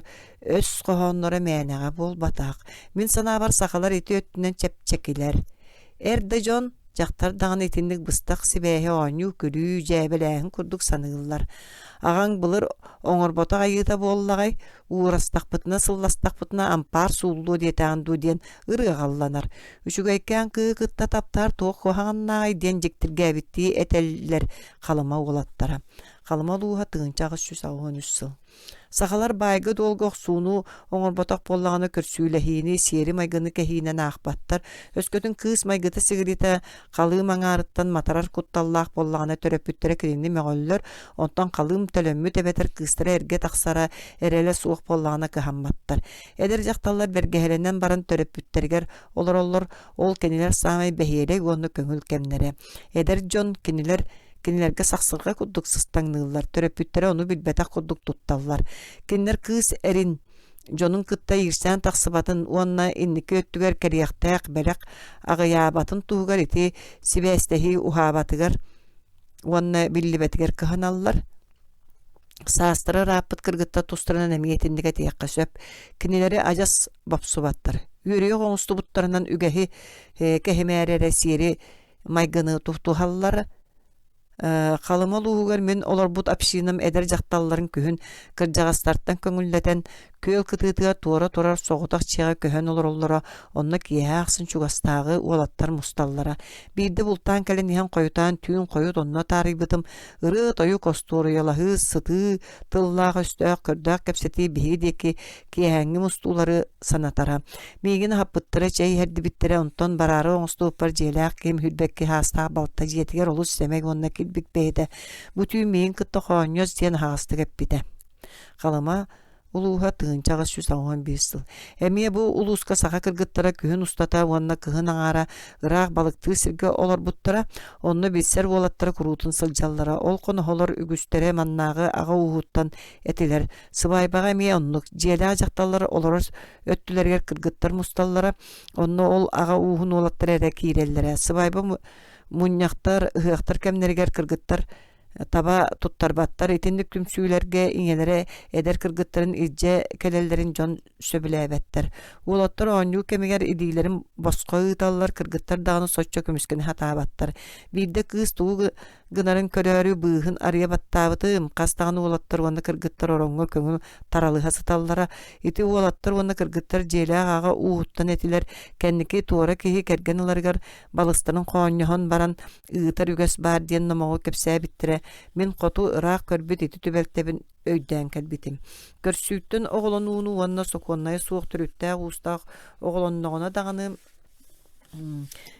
[SPEAKER 1] өс коһооннора мээнэҕэ буолбатаах мин санаабар сахалар ити өттүнэн чэпчэкилэр эр да дьон дьахтар даҕаны итинник быстах сибээһи оонньуу күлүү дьээбэлээһин курдук саныыллар аҕаң былыр оҥорбото айыыта буоллагай уурастахпытына сылластахпытына ампаар сууллуу диэтэҕин дуу диэн ырыаҕалланар үчүгэйкээн кыы кытта таптаар туох куһаҕаннаҕай диэн дьиктиргээбиттии этэллэр халыма уолаттара халыма лууһа тыынчаҕыс сүс аҕуон үссыл сахалар байга долгох сууну оҥорботох буоллаҕына көрсүүлэһиини сиэри майгыны кэһиинэн аахпаттар өскөтүн кыыс майгыта сигарита халыым аҥаарыттан матарар кутталлаах буоллаҕына төрөппүттэрэ киrinni möҕөллөр онтон халыым төлөммүт эбэтэр кыыстара эрге тахсара эрэлэ суох буоллаҕына кыһамматтар эдер дьахталлар бэргэһэрэнэн баран төрөппүттэригэр олороллор ол кинилэр саамай бэһиэлэг уонну көҥүл кэмнэрэ эдер дьон кинилэргэ сахсырга курдук сыстаҥныыллар төрөппүттэрэ ону билбэтэх курдук тутталлар кинилэр кыыс эрин дьонун кытта иирсээн тахсыбатын уонна инники өттүгэр кэриэхтээх бэлэх аҕыяабатын туһугар ити сибээстэһии уһаабатыгар уонна биллибэтигэр кыһаналлар саастара рааппыт кыргытта тустарынан эмиэтиннигэ тиэххэ сөп кинилэри адьас бопсубаттар үөрүө оҥустубуттарынан үгэһи кэһимээрэрэ сиэри майгыны тухтуһаллар халыма луугар мен олорбут апсиным эдер жакталларын күһүн кырдьаҕастартан көҥүллэтэн күөл кытыытыга туора турар соҕутах чиэҕэ көһөн олороллоро онно киэһээхсин чугастаагы уолаттар мусталлара биирде бултаан кэлэн иһэн хойутаан түүн хойут онно таарыйбытым ырыы тойу костууруйалаһыы сытыы тыллаах өстөөх көрдөөх кэпсэтии биһиги диэки киэһээҥҥи мустуулары санатара миигин хаппыттара чэй хэрдибиттерэ онтон бараары оҥостууппар дьиэлээх ким хүрбэкки хаастаах балта дьиэтигэр олус сэмэг онно килбик бэйдэ бу түү миигин кытта хоонньос диэн хаастык эппитэ халыма улууһа тыынчаҕыс сүс аҕуон биистыл эмиэ бу улууска саха кыргыттара күһүн устата уонна кыһын аҥаара ыраах балыктыы сиргэ олорбуттара онно билсэр буолаттара куруутун сылдьаллара ол хоноһолор үгүстэрэ маннааҕы аҕа ууһуттан этилэр сыбаайбаҕа эмиэ оннук дьиэлээх дьахталлар олорор өттүлэригэр кыргыттар мусталлара онно ол аҕа уухун уолаттар эрэ киирэллэрэ сыбаайба муньяхтар ыһыахтар кэмнэригэр кыргыттар таба туттарбаттар итинник түмсүүлэргэ иҥэлэрэ эдер кыргыттарын илдьэ кэлэллэрин дьон сөбүлээбэттэр уолаттар оонньуу кэмигэр идиилэрин босхо ыыталлар кыргыттар даҕаны соччо көмүскүн хатаабаттар биирдэ кыыс тугу гынарын көрөрү быыхын арыя баттабытым кастаганы олаттар уонна кыргыттар ороңго көңүл таралыха сыталлара ити олаттар уонна кыргыттар желаагага ууттан этилер кенники туора киһи керген ыларыгар балыстарын коонньоһон баран ыытар үгэс баар диэн номоҕу кэпсээбиттире мин хоту ыраах көрбүт ити түбэлтебин өйдөөн кэлбитим көрсүүттөн оголонууну уонна сокуоннайа суох түрүттээх уустаах оголонноҕуна даганы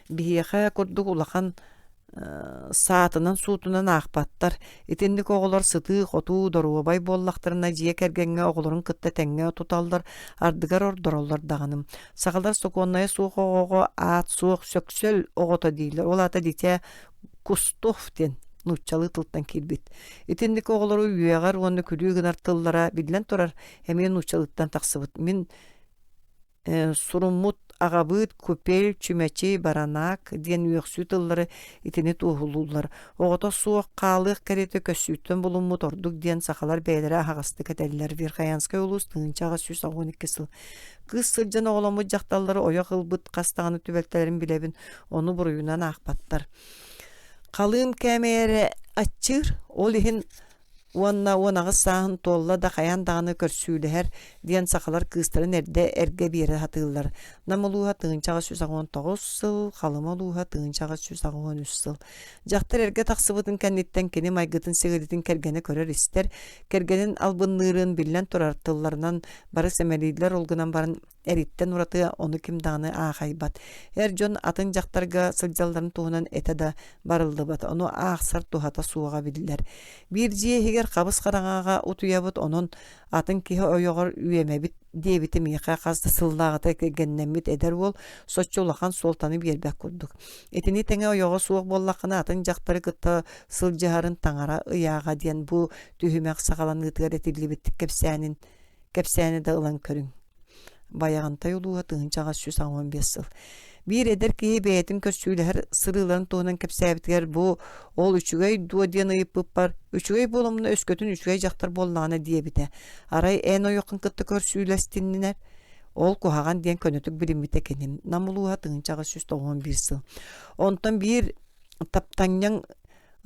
[SPEAKER 1] биһиэхэ курдук улахан саатынан суутунан аахпаттар итинник оҕолор сытыы хотуу доруобай буоллахтарына дьиэ кэргэҥҥэ оҕолорун кытта тэҥҥэ туталлар ардыгар ордороллор даҕаным саҕалар сокуоннайа суох оҕоҕо аат суох сөксөл оҕото диилэр ол ата дитэ кустуф диэн нууччалы тылтан киирбит итинник оҕолору үөҕэр уонна күлүү гынар тыллара билэн турар эмиэ нууччалыттан тахсыбыт мин суруммут агабыт көпел чүмәчи баранак диэн үөксүү тыллары итини туухулуулар оҕото суох хаалыах кэрите көссүүттөн булуммут ордук диэн сахалар бэйэлэрэ аһаҕасты кэтэллэр Верхоянская улус тыынчаҕа 112 сыл кыыс сылдьан оҕоломмут дьахталлары ойох ылбыт кастаҕаны түбэлтэлэрин билэбин ону буруйунан аахпаттар халыым кэмээре аччыыр ол иһин уонна уонагы сааһын туолла да хаян даҕаны көрсүүлэһэр диэн сахалар кыыстарын эрдэ эргэ биэре хатыыллар намылууһа тыынчаҕа 119 сыл халым олууһа тыынчаҕа 113 сыл дьахтар эргэ тахсыбытын кэнниттэн кини майгытын сигэдитин кэргэни көрөр истер кэргэнин албынныырын биллэн турар тылларынан бары сэмэлиилэр олгунан барын эриттен ураты ону ким даҕаны аахайбат эр дьон атын дьахтарга сылдьалларын туһунан этэ да барыллыбат ону аахсар тухата суоҕа билилэр биир дьиэһигэр хабыс хараҥааҕа утуйабыт онон атын киһи ойоҕор үөмэбит диэбити миэхэ хасты сыллааҕыта геннэммит эдэр уол соччулахан суолтаны биэрбэх курдук итини тэҥэ ойоҕо суох буоллаххына атын дьахтары кытта сылдьаһарын таҥара ыйааҕа диэн бу түһүмэх саҕаланыытыгар этиллибиттик кэпсээни да ылан көрүң баяғантай улуға тыынчаға 115 сыл. Бир эдер киһи бэйэтин көрсүүлэһэр сырыыларын туһунан кэпсээбитигэр бу ол үчүгэй дуо диэн ыйыппыт бар. Үчүгэй буоламна өскөтүн үчүгэй жактар боллаана диэбитэ. Арай эн ойоккун кытты көрсүүлэстиннинэр. Ол кухаган диэн көнөтүк билиммите кеним. Намулуға тыынчаға 191 сыл. Онтон бир таптанняң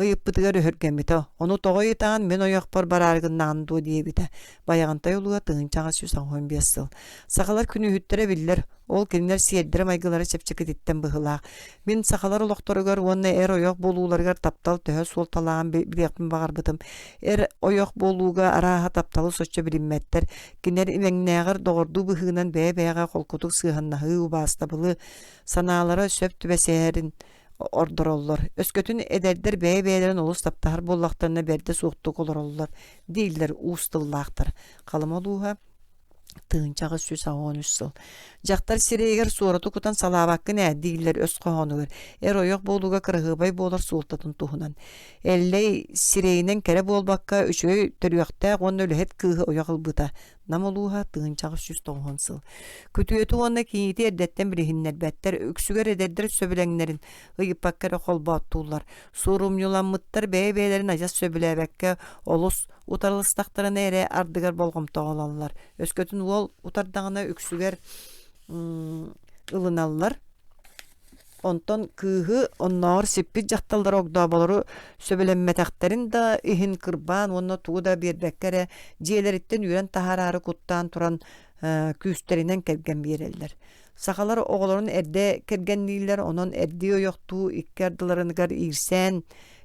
[SPEAKER 1] ыйыппытыгар өһөргэммите. Ону тоҕойытаан мен ойокпор барааргыннаан дуо диэбитэ. Баяғантай улуға тыынчаға 115 сыл. Сахалар күнүһүттэрэ биллер. Ол кинилер сиэрдэрэ майгылары чепчекетиттен быһылаах. Мин сахалар олохторугар уонна эр ойох болууларыгар таптал төһө суолталаан бириэхпин багарбытым. Эр ойох болууга арааһа тапталы соччо билиммэттер. Кинилер имэҥнээҕэр доҕордуу быһыынан бэйэ-бэйэҕэ холкутук сыыһаннаһыы убаастабылы санаалары сөп түбэсээһэрин ордороллор. Өскөтүн эдердер бэйэ-бэйэлэрин олус таптаһар буоллахтарына берде суохтук олороллор. Дииллер уустыллаахтар. Халым олууһа тыынчаға 113 сыл. Жактар сирэйгэр суорату кутан салаабаккын дииллер өс коһонугар. Эр ойох болууга кырыһыбай болар суолтатын туһунан. Эллей сирэйинен кэре болбакка үчүгэй төрүөхтээ гонна өлөһөт кыыһы ойох ылбыта. Намолууһа тыынчаға 190 сыл. Күтүөтү уонна киити эрдеттен билиһиннэрбэттер үксүгэр эдердер сөбүлэҥнэрин ыйыппаккара холбооттуулар. Суурумньуламмыттар бэйэ-бэйэлэрин ажас сөбүлээбэкке олус утарлыстактарына эре ардыгар болгомтоголаллар. Өскөтүн уол утардагына үксүгэр ылыналлар. Онтон кыыһы онноор сиппит жакталдар огдоо болору сөбүлэммэтэхтерин да иһин кырбаан онно тууда биэрбэккере дьиэлэриттен үрэн тахарары куттаан туран күүстеринен келген биэреллер. Сахалар оголорун эрде кергенниилер онон эрди ойохтуу иккардыларынгар ирсään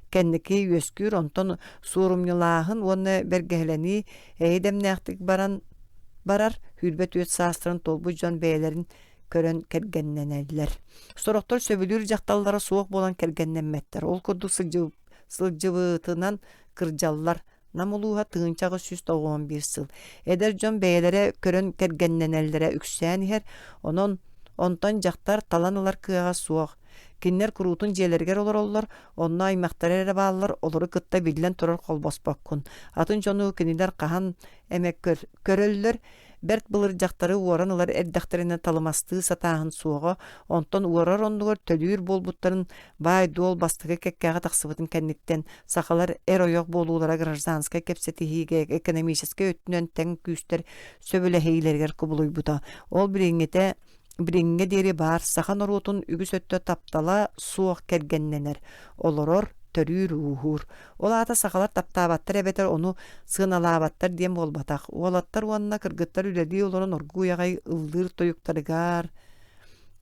[SPEAKER 1] кенники үөскүр онтон суурумньулааһын уонна бергеһэлэни эйдемнээхтик барар хүрбет үөт саастырын толбу дьон бэйэлэрин көрөн кергенненеллер. Сорохтор сөбүлүр жакталлары суох болан кергеннемметтер. Ол курдук сылжыбытынан кыржаллар. Намулууга тыынчагы 191 сыл. Эдер дьон бэйэлэре көрөн кергенненеллере үксээнихэр онтон жактар таланылар кыага суох. Киннер курутун жээлергер олороллор, онна аймактар эре бааллар олору кытта билен турар холбоспаккун. Атын жону кинилер кахан эмек көрөллөр. Берт былыр жактары уоранылар эрдахтерине талымасты сатааһын суого, онтон уорар ондугар төлүүр болбуттарын бай дуол бастыгы кеккега таксыбытын кенниттен сахалар эр ойох болуулара гражданская кепсетихиге экономическая өттүнөн тең күүстер сөбүлэһейлергер кубулуйбута. Ол бириңге дери бар сахан орутун үгүс өттө таптала суох кергенненер. Олорор төрүүр уухур. Ол ата сақалар таптабаттар эбетер ону сыналаабаттар диэн болбатах. Уолаттар уанна кыргыттар үлелии олорон оргуяғай ылдыр тойуктарыгар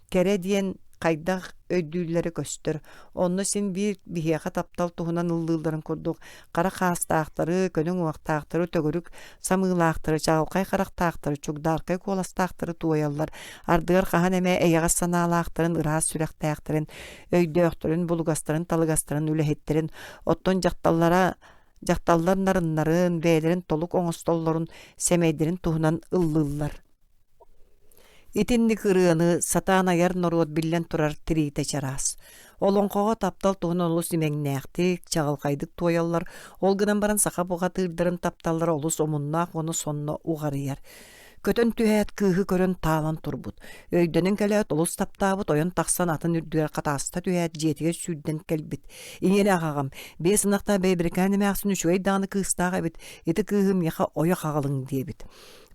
[SPEAKER 1] кере диэн кайдах өйдүүлләре көстөр. Онны син бир бихияка таптал туһунан ыллыылдарын курдук. Кара хаастаактары, көнүң уактаактары, төгөрүк самыылаактары, чагылкай карактаактары, чугдаркай куоластаактары туояллар. Ардыгар хахан эме эйяга санаалаактарын, ыраас сүрэхтаактарын, өйдөөхтөрүн, булугастарын, талыгастарын, үлэхеттерин, оттон жакталлар нарыннарын, бээлерин толук оңостоллорун, семейдерин туһунан ыллыыллар. Итинни кырыаны сатаан аяр норуот биллен турар тириите чараас. Олонкоға таптал туһун олус имеңнээхтик, чагалкайдык туояллар, ол гынан баран саха буга тыырдарын тапталлар олус омуннаах оны сонно угарыяр. Көтөн түһэт кыыһы көрөн таалан турбут. Өйдөнүн кэлэт олус таптаабыт ойон тахсан атын үрдүгэр катааста түһэт жетиге сүрден келбит. Иңере агагам, бee сынакта бейбиркән эмээхсин үчүгэй дааны кыыстаага бит, ити кыыһым яха ойо хагалың диэбит.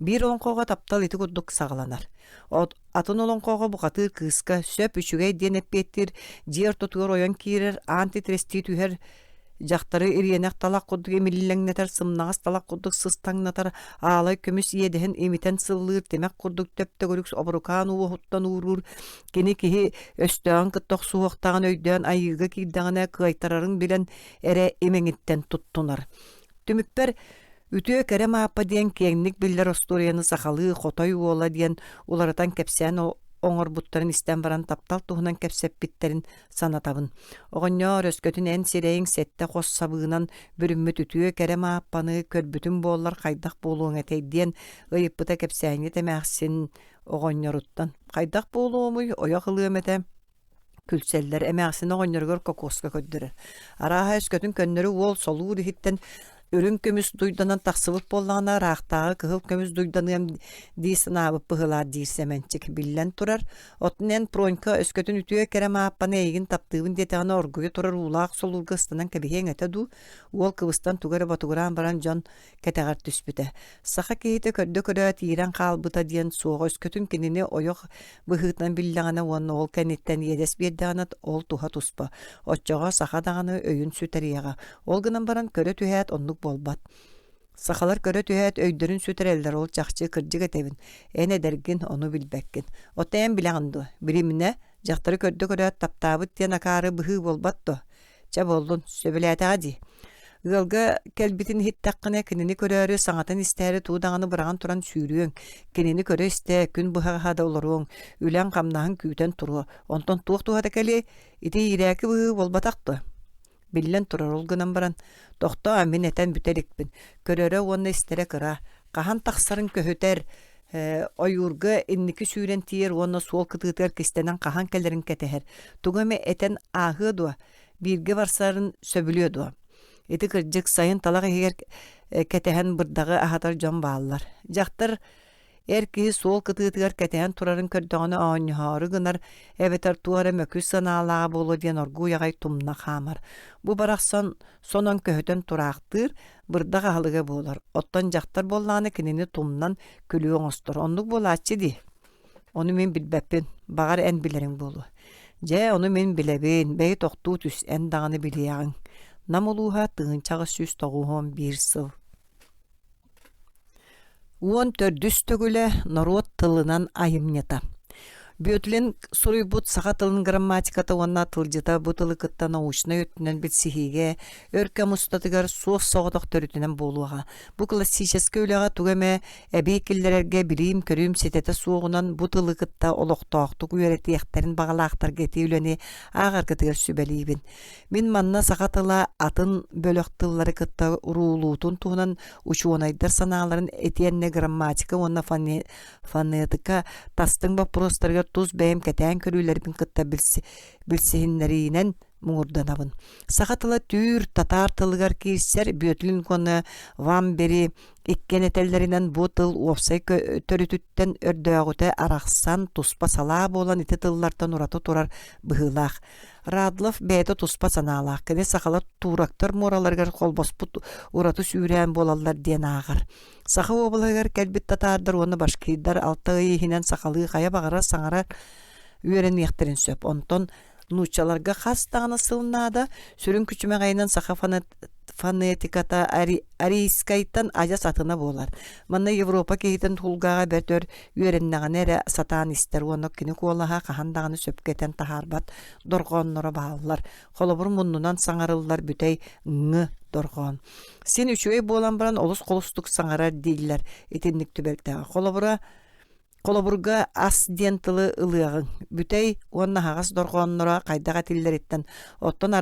[SPEAKER 1] Бир олонкоға таптал ити курдук сагаланар. Атын олонкоға букатыр кыыска сөп үчүгэй диэн эппеттир, жер тутугар ойон киирер, антитрести түһэр жақтары ириенек талақ курдук эмиллеңнетер, сымнагас талақ курдук сыстаңнатар, аалай көмүс иедехин эмитен сыллыыр темек курдук төптөгөрүкс обрукан уохуттан уурур, кини киһи өстөөн кытток суохтаган өйдөөн айыга кирдагана кыайтарарын билен эре эмеңиттен туттунар. Түмүппер үтүө керем ааппа диэн кеңник биллер осторияны сахалы хотой уола диэн уларатан кепсен оңорбуттарын истен баран таптал туһунан кепсеппиттерин санатабын. Оҕонньоор өскөтүн эн сирэйиң сетте хоссабыынан бүрүммүт үтүө керем ааппаны көрбүтүн буоллар хайдах буолуң этей диэн ыйыппыта кепсээҥи темээхсин оҕонньоруттан. Хайдах буолуумуй ойох ылыамете күлселлер эмээхсин оҕонньоргор кокуска көддөрөр. Арааһа өскөтүн көннөрү уол солуу дихиттен өрүн көмүс дуйданан тахсыбыт боллаана раахтаага кыһыл көмүс дуйданыам диисынаабыт пыһылаар диирсеменчик биллен турар. Отнен пронька өскөтүн үтүө керем ааппаны эйигин таптыыбын диэтеҕана оргуйа турар уулаах солурга ыстынан кэбиһиэң эте ду, уол кыбыстан тугара батугураан баран дьон кэтэҕэр түспүтэ. Саха киһите көрдө көрөө тиирэн хаалбыта диэн суоҕа өскөтүн кинини ойох быһыытынан биллэҕана уонна ол кэнниттэн иэдэс биэрдэҕанат ол туһа туспа. Оччоҕо саха даҕаны өйүн сүтэриэҕа. Ол гынан баран көрө түһээт оннук болбат. Сахалар көрө түһэт өйдөрүн сүтэрэллэр ол чахчы кырдьык этебин. Эне дергин ону билбеккин. Отайан билэҕинду. Биримине жактары көрдө көрөөт таптаабыт диэн акаары быһыы болбатто. Ча болдун сөбүлээтэҕа ди. Ыалга келбитин хиттаккына кинини көрөөрү саҥатын истээри туудаҕаны быраган туран сүүрүөҥ. Кинини көрө истээ күн быһаҕада олоруоҥ. Үлэн хамнаһын күүтэн туруо. Онтон туох туһата кэли ити ирээки быһыы болбатахто. Биллен турар олгынан баран. Тохто амин этен бүтерикпин. Көрөрө уонна истере кыра. Кахан тахсарын көһөтер, ойурга инники сүүрен тиер уонна суол кытыытыгар кистенен кахан келерин кетехер. Тугаме этен ааһыы дуа, бирге барсарын сөбүлүө дуа. Ити кырдьык сайын талак егер кетехен бырдагы ахатар жон бааллар. Жактар эрки суол кытыытыгар кетехен турарын көрдөҕөнө ооньһоору гынар эбетер туара мөкүс санаалаа болу диэн оргуйагай тумна хаамар. Бу барахсан сонон көһөтөн тураактыр бырдаг аһылыга буолар. Оттон жактар боллааны кинини тумнан күлүү оҥостор. Оннук буолааччы ди. Ону мен билбеппин. Багар эн билериң болу. Же ону мен билебин. Бэй тохтуу түс эн даганы билиэҕиҥ. Намулууһа тыынчаҕы сүс тоҕуһуом биир сыл. Уон төрдүс төгүлэ норуот тылынан айымнята. Бөтүлен суруйбут саха тылын грамматиката уонна тылжыта бу тылы кытта научна өттүнен бит сихиге, өркө мустатыгар суох соҕотох төрүтүнен болуага. Бу классический үлэҕа тугаме эбейкиллерерге билим көрүм сетете суоҕунан бу тылы кытта олохтоохтук үөретиэхтерин багалаахтар гети үлэни аагаргытыгар сүбэлиибин. Мин манна саха тыла атын бөлөх тыллары кытта уруулуутун туһунан учуонайдар санааларын этиенне грамматика уонна фонетика тастың вопростарга туз бэйэм кэтээн көрүүлэрбин кытта билсиһиннэринэн муңурданабын. Саха тыла түүр татар тылыгар киирсэр бөтүлүн кону вам бери иккенетеллеринен бу тыл уопсай төрүтүттен өрдөөгүтэ арахсан туспа салаа болан ити тыллартан ураты турар быһыылаах. Радлов бэйэтэ туспа санаалаах. Кэне сахала туурактар мураларгар холбоспут ураты сүүрээн болаллар диэн аагар. Саха обалагар кэлбит татаардар уонна башкиирдар алтыгы иһинэн сахалыы хая багара саҥара үөрэн иэхтерин сөп. Онтон нучаларга хастагына сылнада сүрүн күчүмө гайнан саха фонетиката арийскайттан ажа сатына болар. Манна Европа кейтен тулгага бетөр үйреннаган эре сатан истер уонок кини куолаха кахандаганы сөпкетен тахарбат доргоннора бааллар. Холобур муннунан саңарыллар бүтей ңы доргон. Сен үчөй болан баран олус колустук саңарар дейлер этинник түбелтега. Колобурга ас диен тылы ылыагын. Бүтей уонна хагас доргоннора кайдага тиллериттен оттон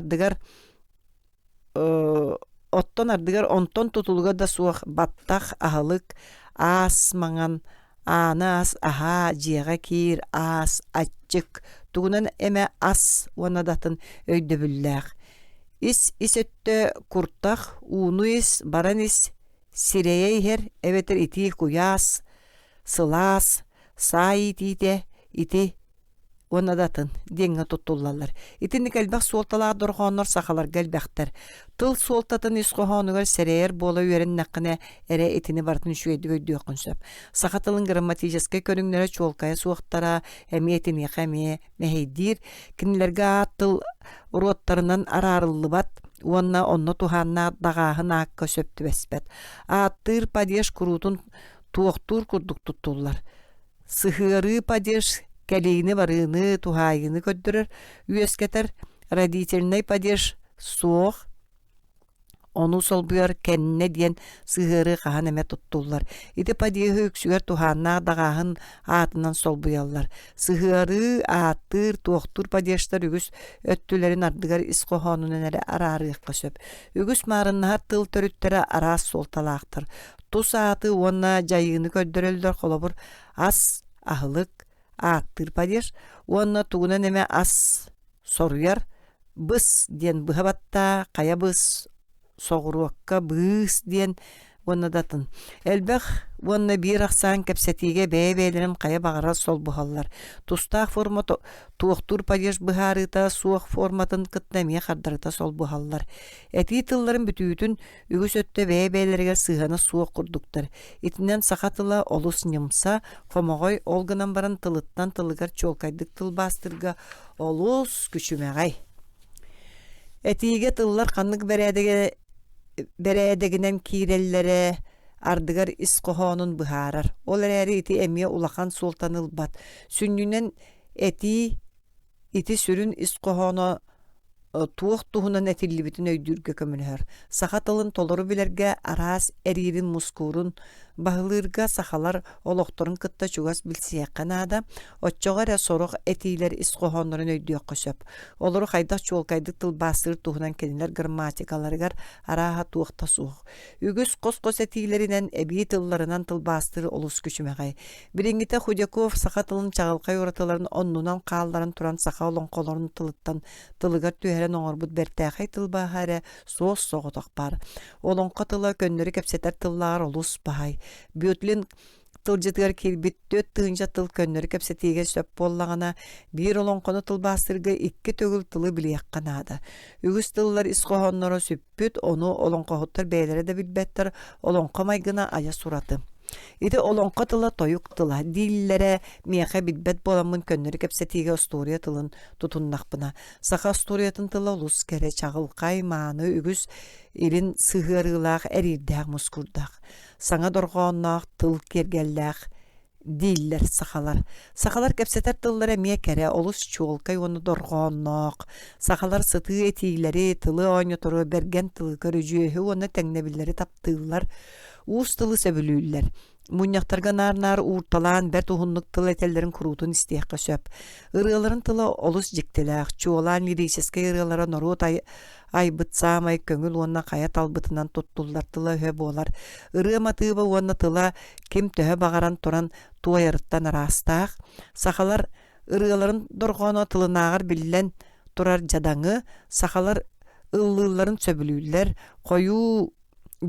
[SPEAKER 1] ардыгар онтон тутулга да суох баттах ахалык ас маңан анас аха жиэға киир ас аччык тугунан эме ас уанадатын өйдөбүллээх. Ис өттө куртах ууну ис баран ис сирэйэйхэр эбетер ити куяс сылаас саай итите ити уанадатын деңге туттуллалар. Итинник элбэх суолталаа доргооннор сахалар гэлбэхтер. Тыл суолтатын исқохоонугар сэрээр бола үйерен наққына эре итини бартын шүйеді өйдөйқын сөп. Сахатылын грамматическай көріңнері чуолкая суоқтара әме этини қәме мәхейдир кинилерге аттыл уруоттарынан арарыллыбат уанна онно туханна дағағын аққа сөпті бәспәт. Аттыр падеш курутун туоқтур курдук туттуллар. Сыхыры падеш кәлейіні барыны тухайыны көддірір, үйескетер родительный падеш соқ, onu solbuyar kenne diyen sığırı qahan eme tuttullar. Iti padiyahı öksüger tuhannaq dağahın atından solbuyallar. Sığırı, attır, toqtur padiyashtar ügüs öttülerin ardıgar isqohonunun ere ararıqqa söp. Ügüs marınnar tıl törüttere aras soltalaqtır. Tus atı ona jayını köddürelder kolabur as ahılık attır padiyash. Ona tuğunan eme as soruyar. Bıs diyen bıhabatta kaya bıs soğuruakka bıs diyen onadатын. Elbək onna bir aqsan kapsatiga bəylərin qaya bağıra sol buhallar. Tustaq format tuğtur payış buharıta suaq formatın qıtnamiya qardarıta sol buhallar. Eti tılların bütüyütün ügüs öttä bəylərə sığana suaq qurduktar. Itindən saqatıla olus nımsa qomoğoy olğanan baran tılıttan tılıgar çolkaydık tıl bastırga olus küçüməğay. Etiге tıllar qanlıq beredeginen kirellere ardıgar isqohonun buharar. Olar eri iti emiye ulakan sultanıl bat. Sünnünen iti sürün isqohonu tuğ tuğunan etilli bütün öydürge kömünher. Saxatılın toluru bilerge aras eririn muskurun bahılırga saxalar oloqtorun kıtta çugas bilsiyaqan ada otçoğara soruq etiler isqohonların öydüye qoşap. Oluru qaydaq çolkaydık tıl basır tuğunan keniler grammatikalargar araha tuğta suğ. Ügüs qos etilerinden ebi tıllarından tıl bastır olus küçümeğay. Birincite Xudяков saxatılın çağılqay oratıların onnunan qalların turan saxa olan qolorun tılıttan tılıgar tüheren oğurbut bertəxay tıl bahare soğuz soğudak bar. Olonqa tıla könleri kapseter tıllar olus bahay. Büyütlün tılcıtgar kelbit 4 tığınca tıl könleri kapsetiga söp bollağına bir olonqonu tıl bastırga 2 tögül tılı biliyaqkanada. Ügüs tıllar isqohonlara süppüt onu olonqohuttar beylere de bilbettir olonqa maygına aya suratı. Iti olonqa tıla toyuk tıla dillere miyaqa bilbet bolamın könleri kapsetiga ostoriya tılın tutunnaq bına. Saqa ostoriyatın tıla olus kere çağılqay manı ügüs ilin sığırılaq erirdaq muskurdaq. Sana dorğonnaq tıl kergellaq diller saxalar. Saxalar kapseter tıllara miyakere olus çolkay onu dorğonnaq. Saxalar sıtı etileri tılı oynaturu bergen tılı körücühü onu tengnebilleri taptığlar. Uus tılı sebülüller. Munyaqtarga nar uurtalan ber tuhunnuk tıl etellerin kurutun istiyaqqa söp. Irıların tılı olus jiktilaq. Çoğulan lirisiskay ırılara norut ay bıtsamay köngül onna kaya talbıtından tuttullar tıla hö bolar. Irı matıba onna tıla kim töhö bağaran toran tuayarıttan arastaq. Saxalar ırıların dorğona tılınağır billen turar jadağı. Saxalar ıllıların söbülüller. Koyu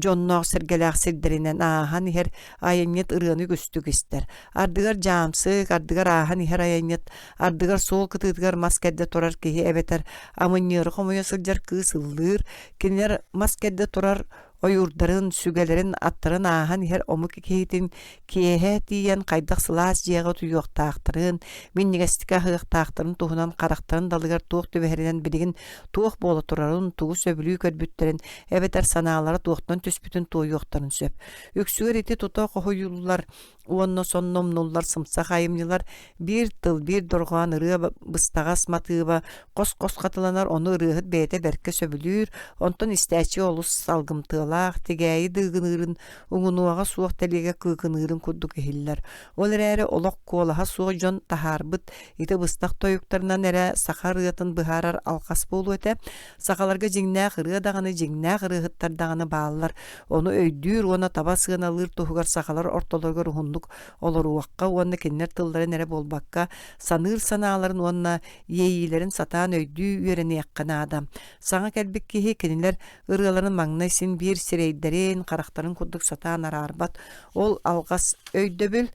[SPEAKER 1] Jonnoq sergelaq serderinen ahan her ayanyet ırığını göstük ister. Ardıgar jamsık, ardıgar ahan her ayanyet, ardıgar sol kıtıdgar maskede torar ki ebeter amanyırı komuya sırcar kısılır. Kinler maskede torar oyurdарын, sügelerin, attарын ahan her omuk kehitin kiyehe diyen kaydak sılas jega tuyuqtaqtırın, minnigestika hıqtaqtırın tuhunan qaraqtırın dalıgar tuğ tübeherinden biligin tuğ bolu turarın, tuğu söbülüyü körbütterin, ebeter sanalara tuğtan tüspütün tuğuqtарын söp. Üksüger iti tuta qohuyullar, uonno sonnomnullar, sımsa qayımlılar, bir tıl, bir dorğan ırığa bıstağas matıba, qos qatılanar, onu ırıqıt beyte berke söbülür, onton istäçi olus salgımtığılaq, tegäyi dığınırın, uğunuağa suoq telige kıqınırın kudduk ehiller. Ol erəri oloq kolaha suoq jon taharbıt, iti bыстaq toyuklarından ere saqa rıatın bıharar alqas bolu ete, saqalarga jiŋnäq ırığa dağını, jiŋnäq ırıqıttar dağını bağlılar, onu öydür, ona taba sığınalır, tuhugar saqalar ortalarga ruhunduk olur uaqqa, onu kenner tılları nere bolbakka, sanır sanaaların onna yeyilerin satan öydü yöreni yaqqana adam. Sağa kelbek kihi keniler ırıqların magnaysin bir sireyderin, qaraqtарын kudduk satan ararbat, ol alqas öydöbül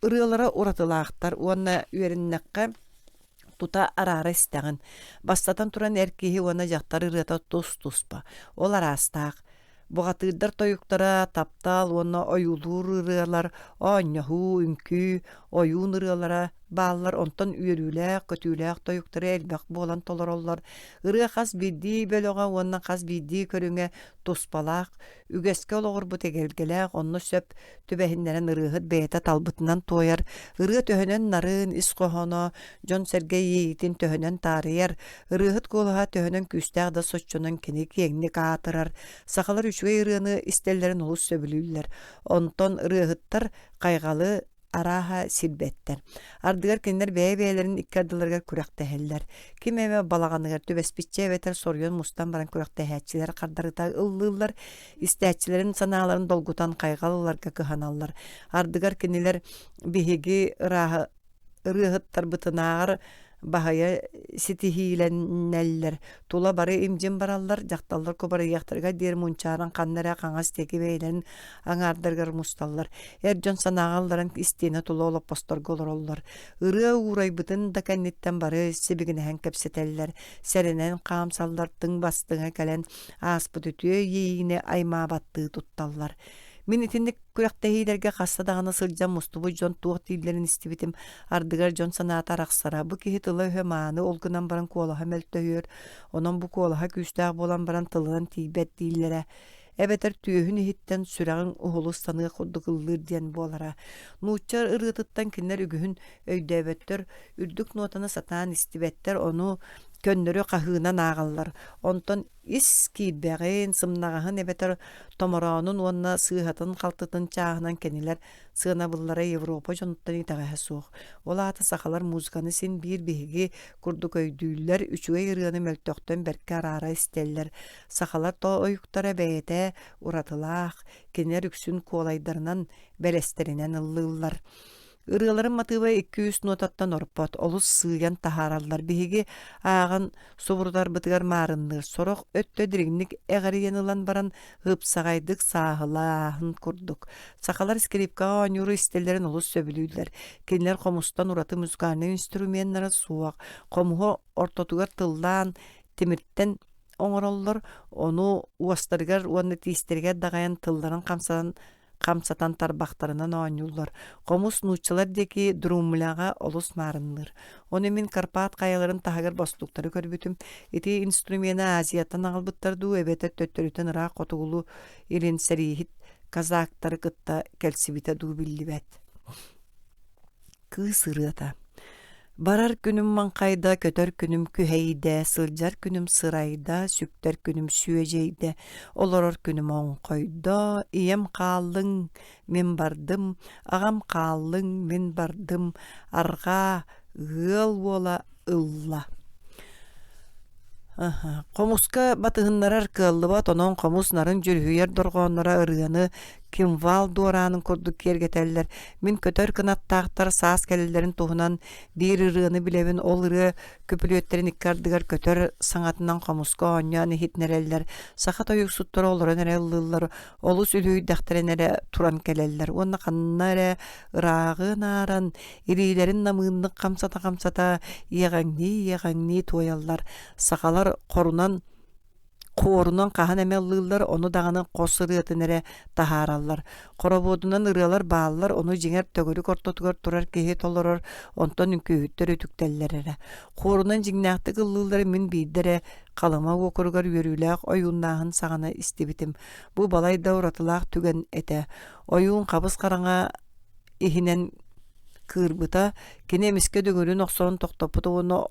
[SPEAKER 1] ırıqlara uratılaqtar, onna yörennäqqa tuta arara istäğin. Bastatan turan erkehi ona jaqtar ırıqta tus-tuspa. Ol arastaq. Buğatırdar toyuktara taptal, ona oyulur ırıqlar, oññahu, ünkü, oyun ırıqlara bağlar, ondan üyürüləq, kötüləq toyuktara elbaq bolan tolarollar. Irıqa qas biddi bölüqa, ona qas biddi körüŋe tuspalaq, ügeske oloğur bu tegelgeleq, onu söp tübehinleren ırıqıt beyta talbıtından toyar. Irıqa töhönen narın, iskohono, Jon Sergey yeyitin töhönen tarıyar. Irıqıt kolaha töhönen küstəq da soççunun kinik yengnik atırar. Saqalar üçüge ırığını istellerin olus söbülüller. Ondan ırıqıttar qaygalı araha silbetter. Ardıgar kenler beye-beyelerin ikkardılarga kurak teheller. Kim eve balağanıgar tübespitçe eveter soryon mustan baran kurak tehətçiler qardarıta ıllıllar. İstəhətçilerin sanağların dolgutan qaygalılarga kıhanallar. Ardıgar kenler bihigi ırıqıttar bıtınağır bahaya sitihilenneller. Tula bari imcin barallar, jaqtallar kubara yaqtırga der munçaran qannara qangas teki beylerin aŋardargar mustallar. Erjon sanağallaran istene tula olap postorga olorollar. Irığa uğray bıtın da kennitten bari sebigine hen kepseteller. Serenen qamsallar tın bastığına kelen aspı tütüye yeyine ayma battığı tuttallar. Min itindik kuraktahilerge qasta dağına sılcan mustubu jon tuğ tillerin istibitim ardıgar jon sanata raqsara. Bu kihi tılı hömanı olgunan baran kolaha meltöhür. Onan bu kolaha küstağ bolan baran tılınan tibet dillere. Ebeter tüyühün ihitten sürağın uhulu sanığı kudduk ıldır diyen bolara. Nuçar ırıtıttan kinler ügühün öydebetter, ürdük notana satan istibetter onu könnörü qahığına nağallar. Ondan iski beğen sımnağın ebeter tomoronun onna sığatın qaltıtın çağınan keniler sığına bullara Evropa jonuttan itağa soğuk. Ola ata saqalar muzganı sin bir bihigi kurduk öydüller, üçüge yırığını möltökten berke arara isteller. Saqalar to oyuktara beyete uratılaq, kenler üksün kolaydarından belesterinden ıllıllar. Irıqların matıba 200 notattan orpot, olus sığyan taharallar bihigi ağan soburdar bıtıgar marındır. Soroq öttö dirignik eğeri yanılan baran hıpsagaydık sahılahın kurduk. Sakalar skripka oñuru istellerin olus söbülüydüler. Kenler komustan uratı müzgarni instrumenlara suaq. Komuho ortotugar tıldan, timirtten oňorollar, onu uastargar, onu tistirger dagayan tılların kamsatan tarbaqtarынан oñullar. Qomus nuçalar deki durumlaga olus marındır. Onu min Karpat qayaların tahagar bostuktары körbütüm. Eti instrumena Aziyatan ağılbıttardu, ebete töttörüten ıra qotugulu ilin serihit kazaktarı kıtta kelsibite du billibet. Kı sırıata. Barar günüm mankayda, kötör günüm küheyde, sılcar günüm sırayda, sükter günüm süyeceyde, oloror günüm onkoyda, iyem kaldın, min bardım, ağam kaldın, min bardım, arga, ığıl vola, ılla. Qomuska batıhınlarar kıllıbat, onon qomusnarın jürhüyer dorgonlara ırığını, kimval duoranın kurduk kergeteller. Min kötör kınattağtar saas kelillerin tohunan bir ırığını bilevin ol ırığı köpülüyetlerin ikkardıgar kötör sanatından qomuska oññan ehitnereller. Sakat oyuk suttur olura nere ıllılar, olus ülüy däxtere nere turan keleller. Onna qannare ırağın aran, irilerin namığınlık kamsata, yeğenni toyallar. Sakalar korunan Korunun kahan emellillar onu dağının qosırı etinere taharallar. Korobodundan ırıalar bağlılar onu jinger tögörük ortotugar turar kehe toloror onton ünkühüttör ötüktellerere. Korunun jingnaqtı kıllılları min biddere kalama okurgar yörülaq oyunnağın sağına istibitim. Bu balay da uratılaq tügen ete. Oyun qabız qaranga ihinen kırbıta kine miske döngörün oqsorun toqtapıta onu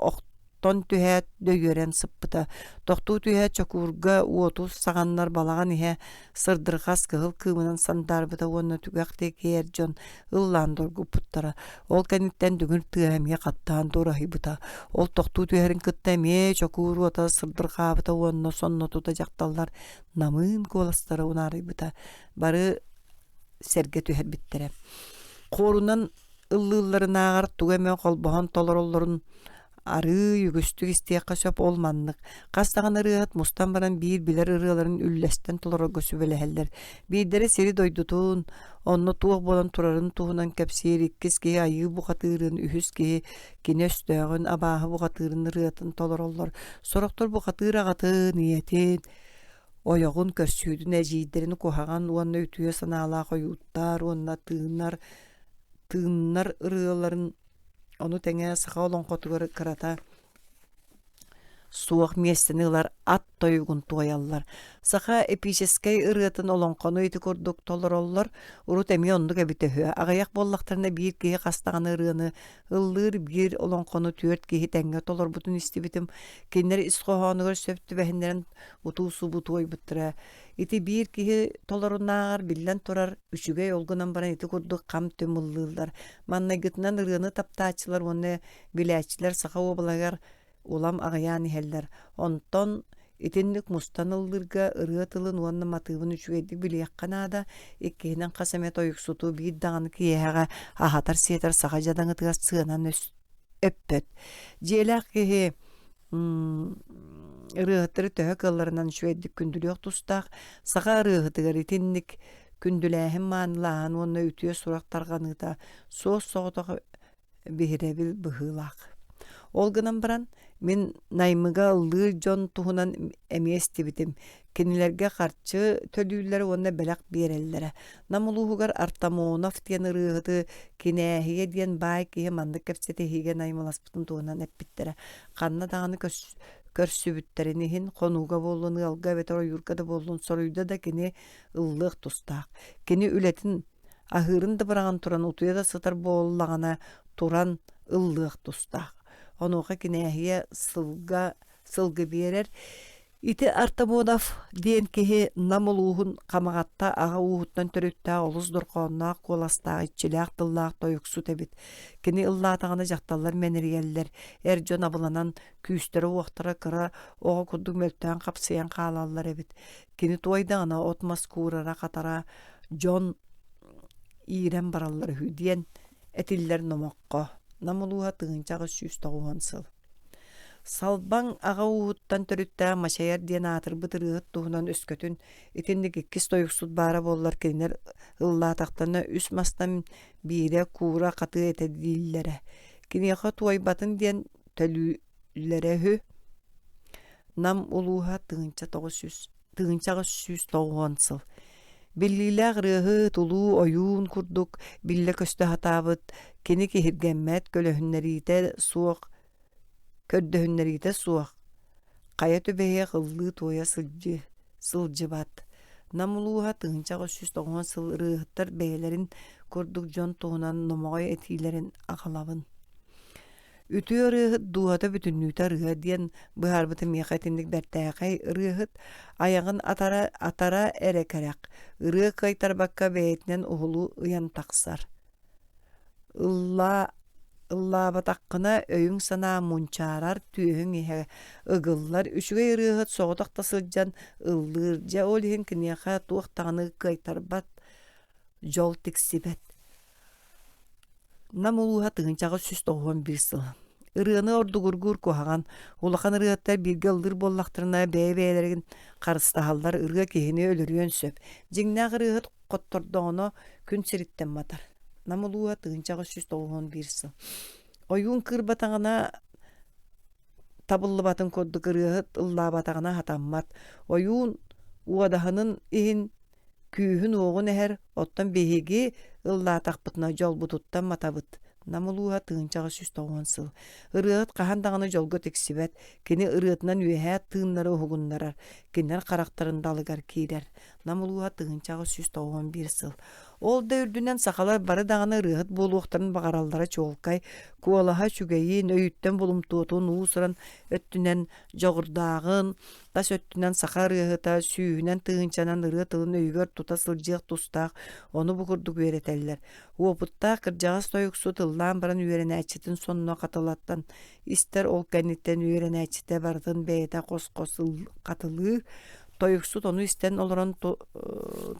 [SPEAKER 1] ton tühät dögörен sıppıta. Toqtuu tühät çokurga uotuz sağanlar balağan ihe sırdırğas kıhıl kıımынан sandarbıta onu tügaq tekeer jon ıllandor guputtara. Ol kanitten döngür tühämiye qattağın dorahibıta. Ol toqtuu tühärin kıttamiye çokur uota sırdırğabıta onu sonno tutacaqtallar namın kolastara unaribıta. Barı serge tühät bittere. Korunun ıllılların ağar tügeme kolbohan tolorolların arı yügüstük istiyakka söp olmanlık. Kastağın ırıat mustan baran bir biler ırıaların üllesten tolara gösübeleheller. Birdere seri doydutun, onu tuğ bolan turarın tuğunan kapsiyir ikkis ki ayı buqatırın ühüs ki kine üstağın abahı buqatırın ırıatın tolarollar. Soroktor buqatır ağatı niyetin. Oyoğun körsüydü neciyidlerini kuhağan uanna ütüye sanala koyuttar, uanna tığınlar ırıaların onu tenge sağa olan qotugar karata suaq miestenilar at toyugun toyallar. Sağa epicheskay ırıatın olan qonu iti kurduk tolarollar urut emi ondu gebitehü. Ağayak bollaqtarına bir gehi qastağın ırığını ıldır bir olan qonu tüört gehi tenge tolar butun istibitim. Kenleri isqoğanıgar söptü behinlerin utusu butuoy buttıra. Iti bir gehi tolarunağar billen torar üçüge yolgunan baran iti kurduk qam tömüllüldar. Manna gıtından ırığını taptaçılar onu bileçiler sağa obalagar ulam ağayan heller. Onton itinlik mustan ıldırga ırıatılın uanna matıbın üçügedik biliyakkanada ikkehinen qasamet oyuksutu bir dağını kiyehaga ahatar siyetar sağacadan ıtıgas sığınan öppöt. Jelak kehe ırıatırı töhö kıllarından üçügedik kündülüyor tustaq sağa ırıatıgar itinlik kündülähem manılahan onna ütüye suraktarganıda soğuz soğudağı bihirebil bıhılaq. Olgınan baran min naymıga ıllığı jon tuhunan emiyesti bitim. Kinilerge qarçı tölüylere onna belak berellere. Namuluğugar artamonov diyen ırıhıdı kinehiye diyen bay kihe mandık kepsete hige naymalaspıtın tuhunan epbittere. Qanna dağını körsübütterinihin konuga bollunu alga vetero yurkada bollun soruyda da kini ıllıq tustaq. Kini ületin ahırın da bırağın turan utuya da sıtar bollağına turan ıllıq tustaq. Onuğa kinehiye sılgı berer. İti Artamonov diyen kehe namuluğun kamagatta ağa uğuttan törütta oluz durqonnaaq kolastaq iççilaq dıllaq toyuksu tebit. Kini ıllatağına jaktallar meneriyeller. Erjon abılanan küysteri oqtara kıra oğa kurduk möltön kapsayan qalallar ebit. Kini toydağına otmas kurara katara John iren baralları hüdiyen etiller nomoqqa. Namuluğa tığıncağı süstoğuhan sıl. Salban ağa uğuttan törüttää maşayar diyen atır bıtırığıt tuğunan öskötün itindik ikkis toyuksud bara bollar kenler ıllataqtana üs mastan bire kura katı etedillere. Kiniyaqa tuay batın diyen tölülere hü. Nam uluğa tığıncağı süstoğuhan sıl. Billiler rıhı tulu oyun kurduk bille köste hatabıt kini kihirgemmet kölöhünlerite suaq köddöhünlerite suaq qaya töbeye qıllı toya sılcı bat namuluğa tığıncağı süs toğun sıl rıhıttar beylerin kurduk jon toğunan nomoğay etilerin aqalabın. Ütüyor rıhıt duhata bütünlüğüte rıhı diyen bu harbıtı miqatinlik bertağay rıhıt ayağın atara erekerek. Rıhı kaytar bakka beyetinden oğulu uyan taqsar. Illa bataqqına öyün sana munçarar tüyün ihe ıgıllar. Üçüge rıhıt soğudaqta sılcan ıllırca olihin kiniyaqa tuğtağını kaytar bat jol tiksibet. Namuluğa tığıncağı süs toğuan bir sıl. Irığını ordu gurgur kuhağan, ulaqan ırığıttar bir gıldır bollaqtırına bey-beylerin qarıstahallar ırığa kehini ölürüyen söp. Jingnağı ırığıt qottordoğunu kün siritten matar. Namuluğa tığıncağı süs toğuan bir sıl. Oyun kırbatağına табылlı батын koddu kırıhıt ılla batağına hatammat. Oyun uadahanın ihin kүйүһүн оҕун эһэр оттон биһиги ыллаатахпытына дьолбутуттан матабыт намылууһа тыынчаҕа сүс тоҕуон сыл ырыат хаһан даҕаны дьолго тиксибэт кини ырыатынан үөһээт тыыннары уһугуннарар киннер харахтарын далыгар киирэр намылууһа тыынчаҕа сүс тоҕуон биир сыл ол да үрдүнэн сахалар бары даҕаны ырыат буолуохтарын баҕараллара чуолкай куолаһа чүгэйиин өйүттэн булумтуотун уусуран өттүнэн дьоҕурдааҕын тас өттүнэн саха ырыаһыта сүүһүнэн тыынчанан ырыат ылын өйүгөр тута сылдьыах тустаах ону букурдук үөретэллэр уопуттаах кырдьаҕас тойуксут ыллаан баран үөрэнээччитин сонно катылаттан истер ол кэнниттэн үөрэнээччите бардын бэйэтэ кос-кос катылыы тойуксут ону истен олорон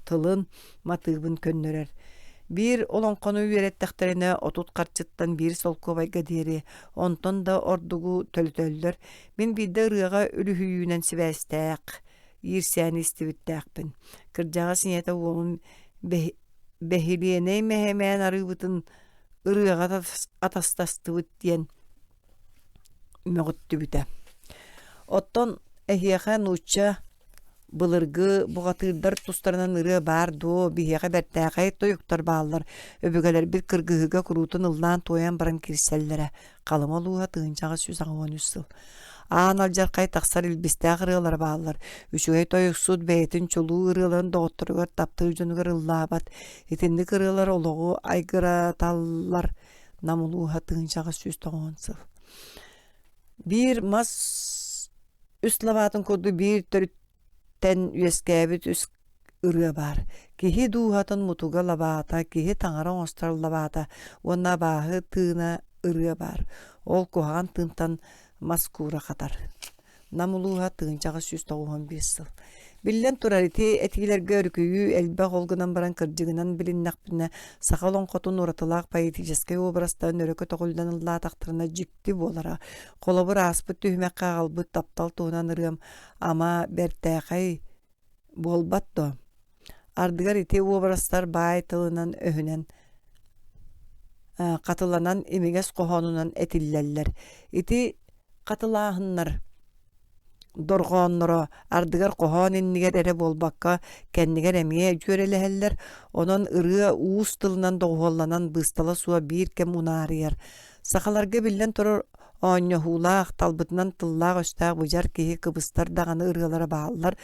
[SPEAKER 1] тылын матыыбын көннөрөр. Бир олонкону үөрэttäхтерине отут карчыттан бир солкобайга диэри, онтон да ордугу төлтөллөр. Мен биирде ырыаға үлүһүйүүнэн сибээстээк, иирсээни истибиттээкпин. Кырдьаҕа синьэtä уолун бэһилиэнэй мэһэмээн арыыбытын ырыаға атастастыбыт диэн мөҕүттүбүтэ. Оттон эһиэхэ нуучча былыргы буҕатыырдар тустарынан ырыа баар дуо биһиэхэ бэртээхэй тойуктар бааллар өбүгэлэр бир кыргыһыга куруутун ыллаан туойан баран кирсэллэрэ халыма олууһа тыынчаҕа сүс аҕуон үссыл аан алдьархай тахсар илбистээх ырыалар бааллар үчүгэй тойуксут бэйэтин чулуу ырыаларын доҕотторугар таптыыр дьонугар ыллаабат итинник ырыалар олоҕу айгыраталлар намылууһа тыынчаҕа сүс тоҕуон сыл бир мас үс лабаатын курду бир тэн үескээбит үс ырыа бар. Киһи дуухатын мутуга лабаата, киһи таҥара оҥостар лабаата, уонна бааһы тыына ырыа бар. Ол куһаҕан тыынтан маскуура хатар. Намулууһа тыынчаҕа сүс тоҕуһун биис сыл. Биллэн турар ити этигилэргэ өркүйүү элбэх олгунан баран кырдьыгынан билиннэхпинэ саха олоҥхотун уратылаах поэтической образтан өрөкө тоҕулдан ыллаатахтарына дьикти буолара. Холобур ааспыт түһүмэккэ аҕалбыт таптал туунан ырыам ама бэртээхэй буолбат до. Ардыгар ити образтар баай тылынан өһүнэн катыланан имигес кохонунан этиллэллэр. Ити катылааһыннар доргоонноро ардыгар коһоон иннигэр эре буолбакка кэннигэр эмиэ үчүөрэлэһэллэр онон ырыа уус тылынан доҕуолланан быстала суа биир кэм унаарыйар. Сахаларга биллэн турар оонньоһуулаах талбытынан тыллаах өстөөх быдьар киһи кыбыстар даҕаны ырыалара бааллар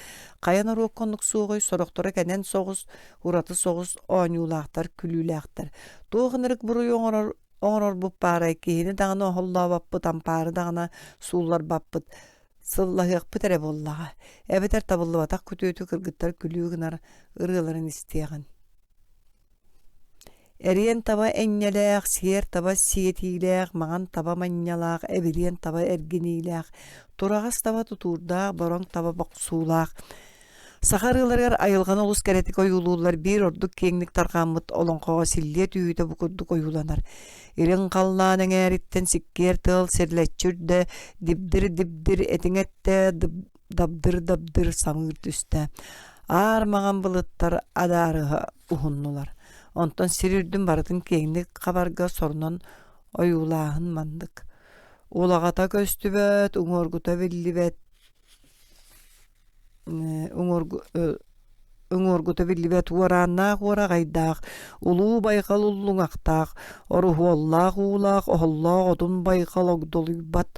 [SPEAKER 1] хайан оруокконнук суоҕой сорохторо кэнэн соҕус ураты соҕус ооньуулаахтар күлүүлээхтэр туохунарык буруй оҥорорбуп баарай киһини даҕаны оһоллообаппыт ампаары даҕана сууллар баппыт сыллаһыахпыт эрэ буоллаҕа эбэтэр табыллыбатах күтүөтү кыргыттар күлүү гынар ырыаларын истиэҕин эриэн таба эññэлээх сиэр таба сиэтиилээх маҕан таба манньалаах эбириэн таба эргиниилээх тураҕас таба тутуурдаах бороҥ таба бохсуулаах саха ырыаларыгар айылҕан олус кэрэтик ойуулуулар биир ордук киэҥник тарҕааммыт олоҥхоҕо силлиэ түүһүтэ букурдук ойууланар ирин халлаан эҥээриттэн сиккиэр тыал сирлэччүрдэ дибдир этиҥэтте дабдыр самыыр түстэ аар маҕан былыттар адаарыһа уһуннулар онтон сирирдүн барытын киэҥник хабарга сорунан ойуулааһын мандык улаҕата көстүбэт уҥуоргута биллибэт уҥуоргута биллибэт уорааннаах уорагайдаах улуу байхал уллуҥахтаах оруһуоллаах уулаах оһоллоох отун байхал огдолуйбат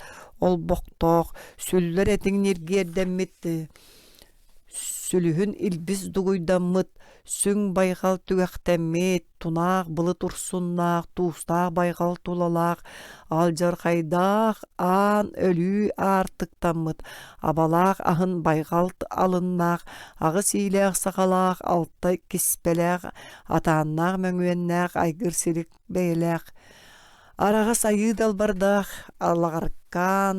[SPEAKER 1] олбохтоох сүллэр этиҥ ниргиэрдэммит сүлүһүн илбис дугуйдаммыт сүң байхал түгэхтэммит тунаах былыт урсуннаах туустаах байхал тулалаах алдьархайдаах аан өлүү аартыктаммыт абалаах аһын байхал алыннаах аҕы сиилээх сахалаах алта киспэлээх атааннаах мөҥүөннээх айгыр сирик бэйэлээх араҕас айыыдал бардаах аллаҕаркаан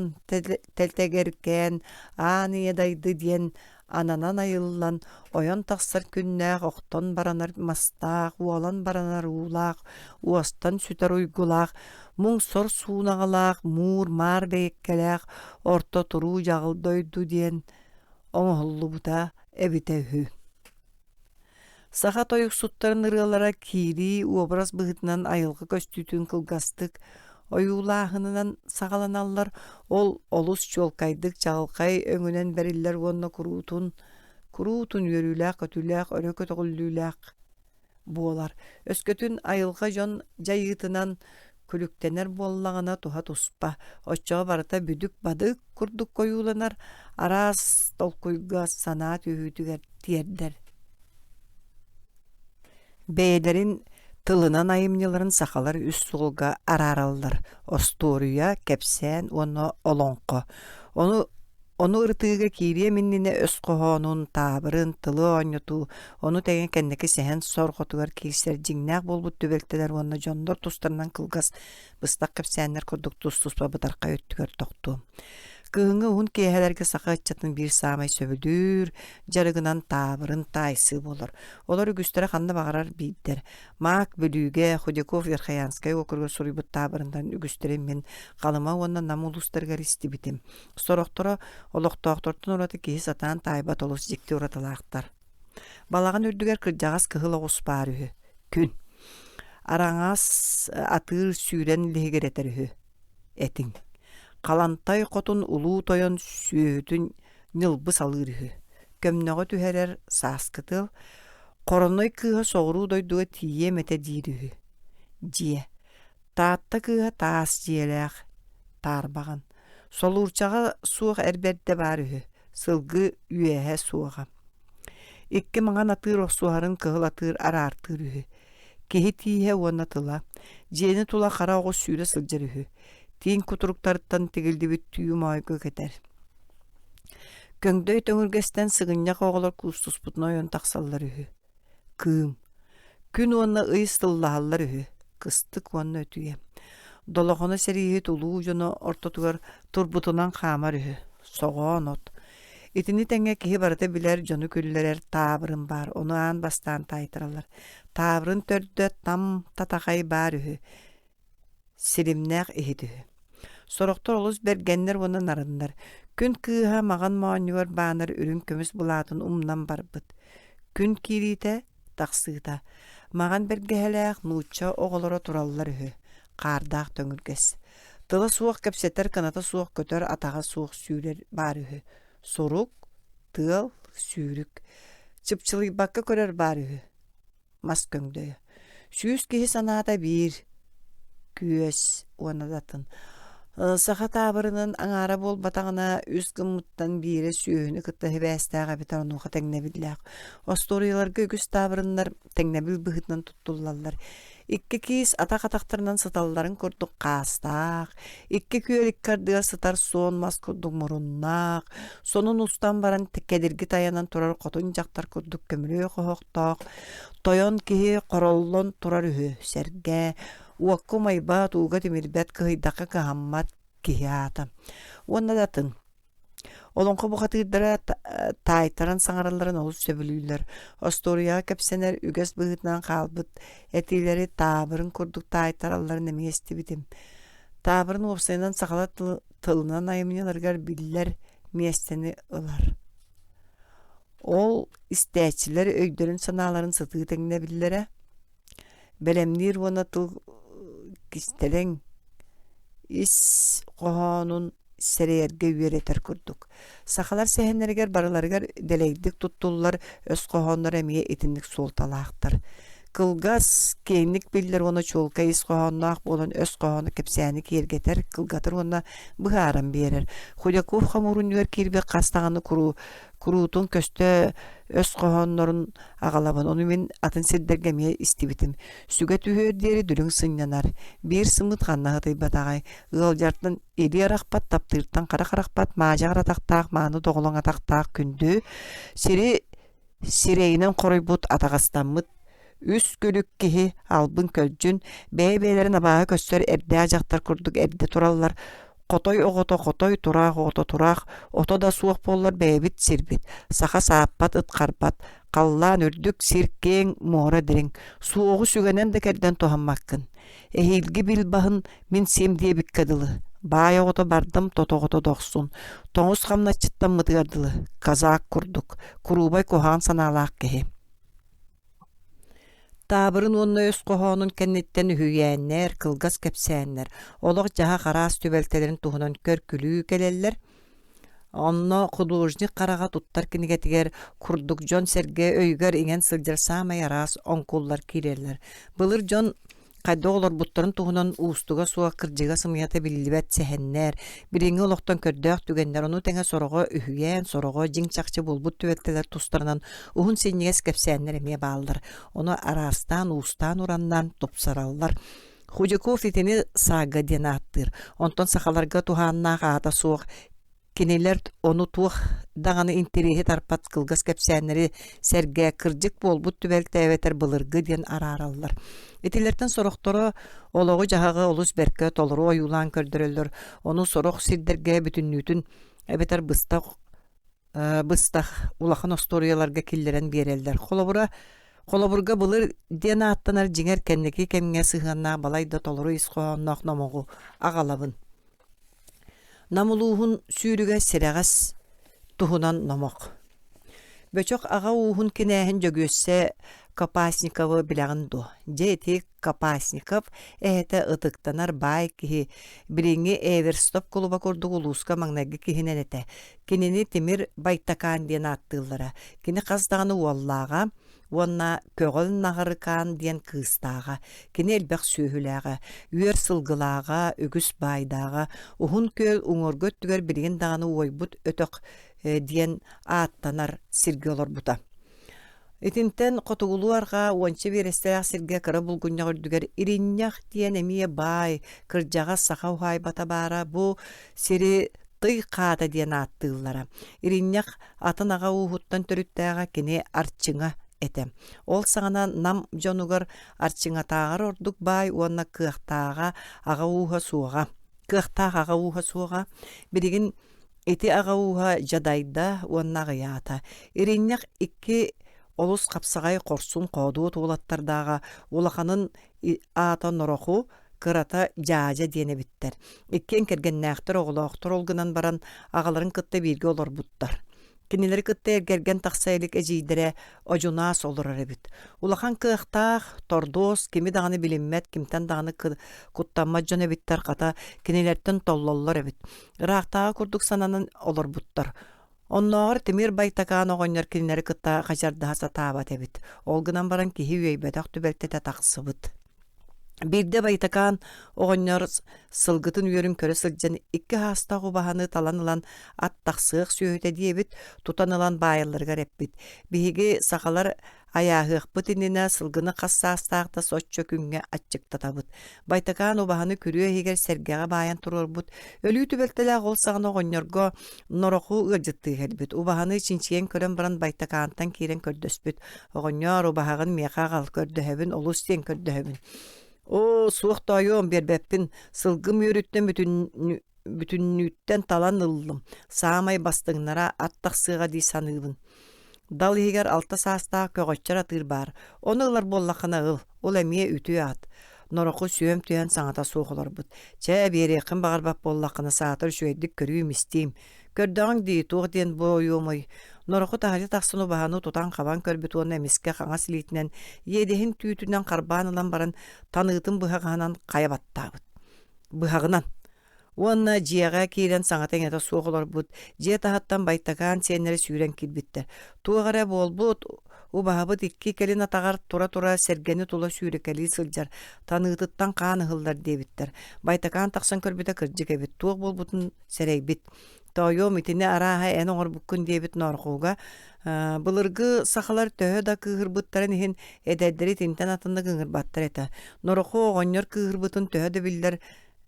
[SPEAKER 1] тэлтэгэркээн аан иэдайды диэн ананан айыллан ойон тахсар күннээх охтон баранар мастаах уолан баранар уулаах уостан сүтэр уйгулаах муң сор суунаҕалаах муур маар бэйэккэлээх орто туруу дьаҕылдойду диэн оҥоһуллубута эбитэ үһү саха тойуксуттарын ырыалара киирии образ быһытынан айылҕа көстүүтүн кылгастык Oyulahınынан sağalanallar, ol olus çolkaydık çağılkay öngünen beriller onunla kurutun yörülək, ötülək, örököt oğullülək bolar. Öskөtün ayılға jon jayıtынан külüktener bollağına tuha tuspa. Oçağı barata büdük badık kurduk koyulanar. Aras tolkuyga sanat ühütüger tiyerder. Beylerin tılınan ayımnıların sakalar üst solga ararallar. Ostoruya, kepsen, onu olonko. Onu ırtığıga kiriye minnine öz kohonun, tabırın, tılı onyutu, onu tegen kendeki sehen sorgotugar kirser jingnak bolbut dübelteler onu jondor tustarından kılgas bıstak kepsenler kurduk tuspa bıdarka öttüger toktu. Kığını hun kehelerge saka etçatın bir samay söbüdür, jarıgınan tabırın taysı bolur. Olar ügüstere xanna bağırar biyder. Maak bölüge Xudяков Верхоянскай okurga suribut tabırından ügüstere men qalıma onna namulustargar istibitim. Soroktora oloqtoqtortun orata kehi satan taybat olus jikti oratalaqtar. Balağın ürdüger kırjağas kıhıla osparühü. Kün. Arаңас atır süren lehegereterühü. Etin. Қалантай қотун улуу тойон сүйөтүн нылбы салырыхы. Көмнөҕө түһэрэр сааскытыл, қороной кыыһа соҕуруу дойдуга тиийэ мэтэ диирыхы. Дие. Таатта кыыһа таас диэлээх таарбаҕан. Солуурчаҕа суох эрбэрдэ баарыхы. Сылгы үэһэ суоҕа. Икки маҥан атыыр охсуһарын кыһыл атыыр араартыырыхы. Киһи тииһэ уонна тыла. Дьиэни тула хара оҕо сүүрэ сылдьарыхы. Тиин кутуруктарыттан тигилдибит түйү майгы кетер. Көңдөй төңүргестен сыгынняк оголор кустуспутун ойон таксаллар үһү. Кыым. Күн уонна ыйыстыллааллар үһү. Кыстык уонна өтүге. Долохоно сериһи тулуу жоно ортотугар турбутунан хаамар үһү. Соҕоон от. Итини теңе киһи барыта билер жону күллерер таабырын бар. Ону аан бастаан тайтыралар. Таабырын төрдө там татахай бар үһү. Сиримнәк иһитүһү. Сороктор олус бергеннер уонна нарыннар. Күн кыыһа маған маанньугар баанар үрүн көмүс булаатын умнан барбыт. Күн кириите тахсыыта. Маған бергеһэлээх нуучча оҕолоро тураллар үһү. Каардаах төҥүргес. Тыла суох кэпсэтэр каната суох көтөр атаҕа суох сүүрэр бар үһү. Сорук, тыал, сүүрүк. Чыпчылыйбакка көрөр бар үһү. Мас көңдөйө. Сүүс киһи санаата биир. Күөс уанадатын. Саха табырынан аңара бол батағына үс гыммыттан бире сүйөһүнү кытта хэбэстээҕэ битар онуха теңнебиллээх. Осторияларга үгүс табырыннар теңнебил быһытынан туттуллаллар. Икки киис атак-атактарынан сыталларын курдук каастаах, икки күөлик кардыга сытар соон мас курдук муруннаах, сонун устан баран кедирги таянан турар котун жактар курдук көмүрөө кохоктоох, тойон киһи короллон турар үһү, серге, уакку майбаат уга тимирбет кыһыйдака каһаммат киһиата. Уонна датын. Олонко бухатыырдара тайтаран саңараларын олус сөбүлүүлөр. Остория кепсенер үгес быһытынан хаалбыт. Этилери таабырын курдук тайтараларын эмиестибитим. Таабырын опсайынан сахала тылынан айымныларгар биллер миестени ылар. Ол истээчилер өйдөрүн санааларын сытыы теңне биллере. Белемнир уона тыл кистелең ис кохонун серерге үеретер курдук. Сахалар сехеннергер барыларгар делейдик туттуллар өс кохоннор эмие итинник суолталаактар. Кылгас кейник биллер оны чолка ис кохоннаах болон өс кохону кепсääни киергетер, кылгатыр оны быхааран берер. Xudяков хамуруннугар кирбе кастаганы куруутун көстө өс кохоннорун агалабын. Onu мен атын сирдергемие истибитим. Сүгө түһөрдери дүрүң сыннанар. Бир сымыт ханнахытай батагай. Ыалжартын эди аракпат таптыртан кара-каракпат маажагара тактаак мааны доголоңа тактаак күндү сирейинен коройбут атагастаммыт. Үс күлүк киһи албын көлжүн бэйбээлерин абааһы көстөр эрдээ жактар курдук эрде тураллар. Котой огото котой тураах огото тураах ото да суох боллар бэйбит сирбит. Саха сааппат ыткарбат. Қаллаан үрдүк сиркең моора дириң. Суогу сүгенен де керден тохаммаккын. Эхилги билбахын мин сем диэбик кадылы. Баая огото бардым тотогото дохсун. Тоңус хамначыттан мытыгардылы. Казаак курдук. Курубай кохан санаалаак кеһи. Табырын онна өс қоғонун кеннеттен үйәннер, кылгас кепсәннер. Олық жаға қарас түбелтелерін туғынан көркүлүү келелер. Онно художник қараға туттар кенегетігер курдук жон серге өйгөр иңен сылжар самай арас онкуллар кирерлер. Былыр жон қайда олар бұттарын туғынан уустуға суға кыржыға сымията білілбәт сәхеннер, біріңі олықтан көрдөк түгендер, оны тәңе сорого үхүйен, сорого жиң чақчы болбут түвелтелер тустарынан уғын сенегес кәпсәннер әме балдар. Оны арастан, уустан ураннан топсаралар. Худяков етені сага ден аттыр. Онтан сақаларға туғанна ғата суық Кинелер onu тух дағаны интерехи тарпат кылгас кәпсәннери сәрге кыржык болбут түбәлті әветер былыргы ден арараллар. Этилерден сорохторо олығы жағағы олыс бәркі толыру ойулан көрдірілдір. Оны сорох сирдерге бүтіннүтін әбетер быстақ улахан осторияларға киллерен берелдер. Холобурга былыр ден аттанар жеңер кәннеки кәмге сығанна балайда толыру исқоғаннақ намоғу ағалабын. Намулуһун сүүрүгө серегас туһунан номок. Бөчөк ага уһун кинэһин жөгөссө Капасниковы билягын ду. Жети Капасников эһэте ытыктанар бай киһи бириңи Эверстоп клуба курдук улууска маңнаги киһинен эте. Кинини Тимир Байтакан диэн аттыыллара. Кини каздаганы уоллаага Уонна көгөл нағырыкан диен кыстаға, кені әлбәқ сүйіліға, үйер сылғылаға, үгіс байдаға, ұхын көл ұңыргөт түгер білген дағаны ойбұт өтіқ диен аттанар сірге олар бұта. Этинтен қотығылуарға уанчы берестіғақ сірге кірі бұлғынға үрдігер ириннях диен әмие бай, кіржаға сақа ұхай бата бара, бұ сірі тый қата диен аттыыллара. Ириннях атын аға ұғыттан төріттәға кені арчыңа эте. Ол саңана нам жонугар арчыңатағар ордук бай, уанна кыақтаға аға уға суға. Кыақтаға аға уға суға. Бірігін эти аға уға жадайда уанна ғията. Ириннях икки олус қапсағай қорсун қоду туылаттардаға улақанын ата нороху кырата жажа дене биттер. Иккен керген нәқтір оғылақтыр олғынан баран ағаларын кытты бірге олар бұттар. Кинилер кытты ергерген тақсайлык әжейдері ожунас олар әребіт. Улахан кыақтақ, тордос, кеми дағаны біліммет, кемтен дағаны құттамма жон әбіттер қата кинилерден толлолар әбіт. Ирақтаға күрдік сананын олар бұттар. Оннағыр Тимир Байтакан оғынер кинилері кытта қажардағаса табат әбіт. Олғынан баран кихи өйбәдақ түбәлтеті тақсыбыт. Бирде Байтакан оғынер сылгытын үйерін көрі сылжан икки хастағы бағаны таланылан ат тақсық сүйөйті дейбіт, тұтанылан байылырға рәппіт. Биһиги сақалар аяғық бұтынына сылгыны қассастағыта сотчо күнге атчықтатабыт. Байтакан обағаны көріе егер сәргеға баян тұрыр бұт. Өлі түбелтілі ғол сағын оғынерго нороху ұғыржытты ғелбіт. Обағаны чинчиен көрін баран Байтакантан кейрен көрдөспіт. Оғынер обағағын меқа қал көрдөһөбін, олустен көрдөһөбін. О, суық тойон бербеппін, сылгым үйріттен бүтіннүйттен талан ыллым. Самай бастыңнара аттақ сыға дей саныбын. Дал егер алты састағы көғытчар атыр бар. Оны ылар боллақына ыл, ол әмие үті ат. Норақы сүйем түйен саңата суғылар бұд. Чә береқін бағарбап боллақына саатыр шүйедік көрүйім істейм. Көрдіғың дей туғы ден бойуымой. Нороху тахали тахсыну бағаны тұтан қабан көрбітуын әмеске қаңа сілейтінен едехін түйітінен қарбанылан баран танытын бұхағынан қайабаттабыд. Бұхағынан. Уанна жияға кейлен саңатен ета соғылар бұд. Жия тахаттан Байтакан сенері сүйрен келбіттер. Туғара бол бұд. Убаһабыт икки келин атагар тура-тура сергени тула сүйрекели сылжар. Танытыттан қанығылдар дебіттер. Байтакан тақсан көрбіті кіржік әбіт. Туғы бол бұтын сәрейбіт. Тойом итини араха эн оңор буккун дебит норхуга. Былыргы сахалар төһө да кыгырбыттарын ихин эдәддери тинтен атында кыгырбаттар эте. Норху оғоньор кыгырбытын төһө да билдер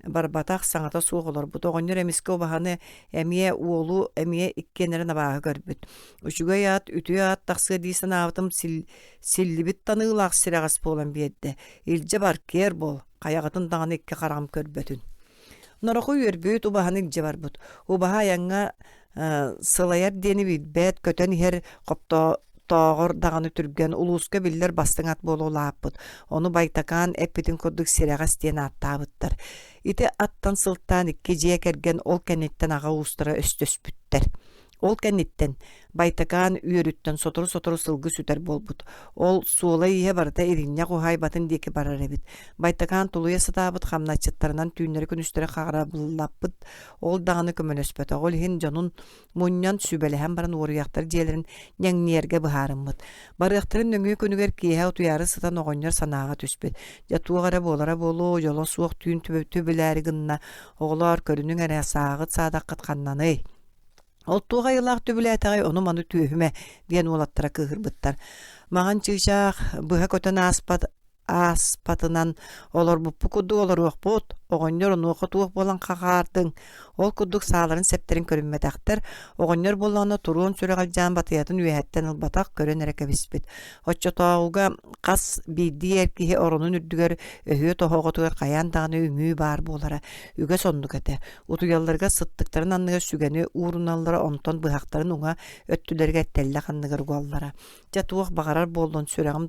[SPEAKER 1] барбатах саңата суғылар. Бұт оғоньор эмиске обаханы әмие уолу әмие иккенерін абағы көрбіт. Үшіге ят, үтіе ат тақсы дейсін авытым силлибит танығылақ сирағас болан бейді. Илже бар кер бол, қаяғытын дағаны икке қарағым көрбөтін. Нороху үйербөт убаханы илже бар бұт. Убаха янға сылаяр дені бейбет көтен хер қопто тоғыр дағаны түрген улуска биллер бастың ат болу лаппыт. Оны Байтакан әппетін көрдік сирағас дені аттабыттар. Ити аттан сылттан икке жия керген ол кәнеттен аға устыра өстөспүттер. Ол кәнниттен байтакан үйөрүттен сотору сылгы сүтер болбут. Ол суола ihe барыта ириння кухай батын деки барар эбит. Байтакан тулуя сытабыт хамначыттарынан түйнері күнүстері қағыра бұллаппыт. Ол дағаны көмөнөспөт. Ол хин жонун муннян сүбелеһен баран уруяқтар диелерин ньяңниерге быхарыммыт. Барыяқтарын нөңү күнүгер киэһэ утуяры сытан оҕонньор санаага түспүт. Жатуугара болара болу, жоло суох түйін төбіләри гынна оҕолор көрүнүң эрэ саагыт саадаккыт ханнаны. Ол туға йылаах төбіләтәғай оны маны түйіме диэн олаттара кыһырбыттар. Маған чыгшаах быһа көтөн аспатынан олар буппу кудду олар уақпут, оғоннор оны оқы туық болан қағардың. Ол куддук сааларын септерин көрінметақтар, оғоннор боланы туруын сүріғал жан батыятын үйәттен ылбатақ көрін әрекебіспет. Отча тауға қас бейді еркеге орынын үрдігер өйі тоғығытығыр қаяндағыны үмүй бар болара. Үге соннук әті. Утуялларға сыттықтарын анныға сүгені уруналлары онтон бұхақтарын уңа өттілерге әттәлі қанныгыр уаллара. Жатуық бағарар болдың сүрәғым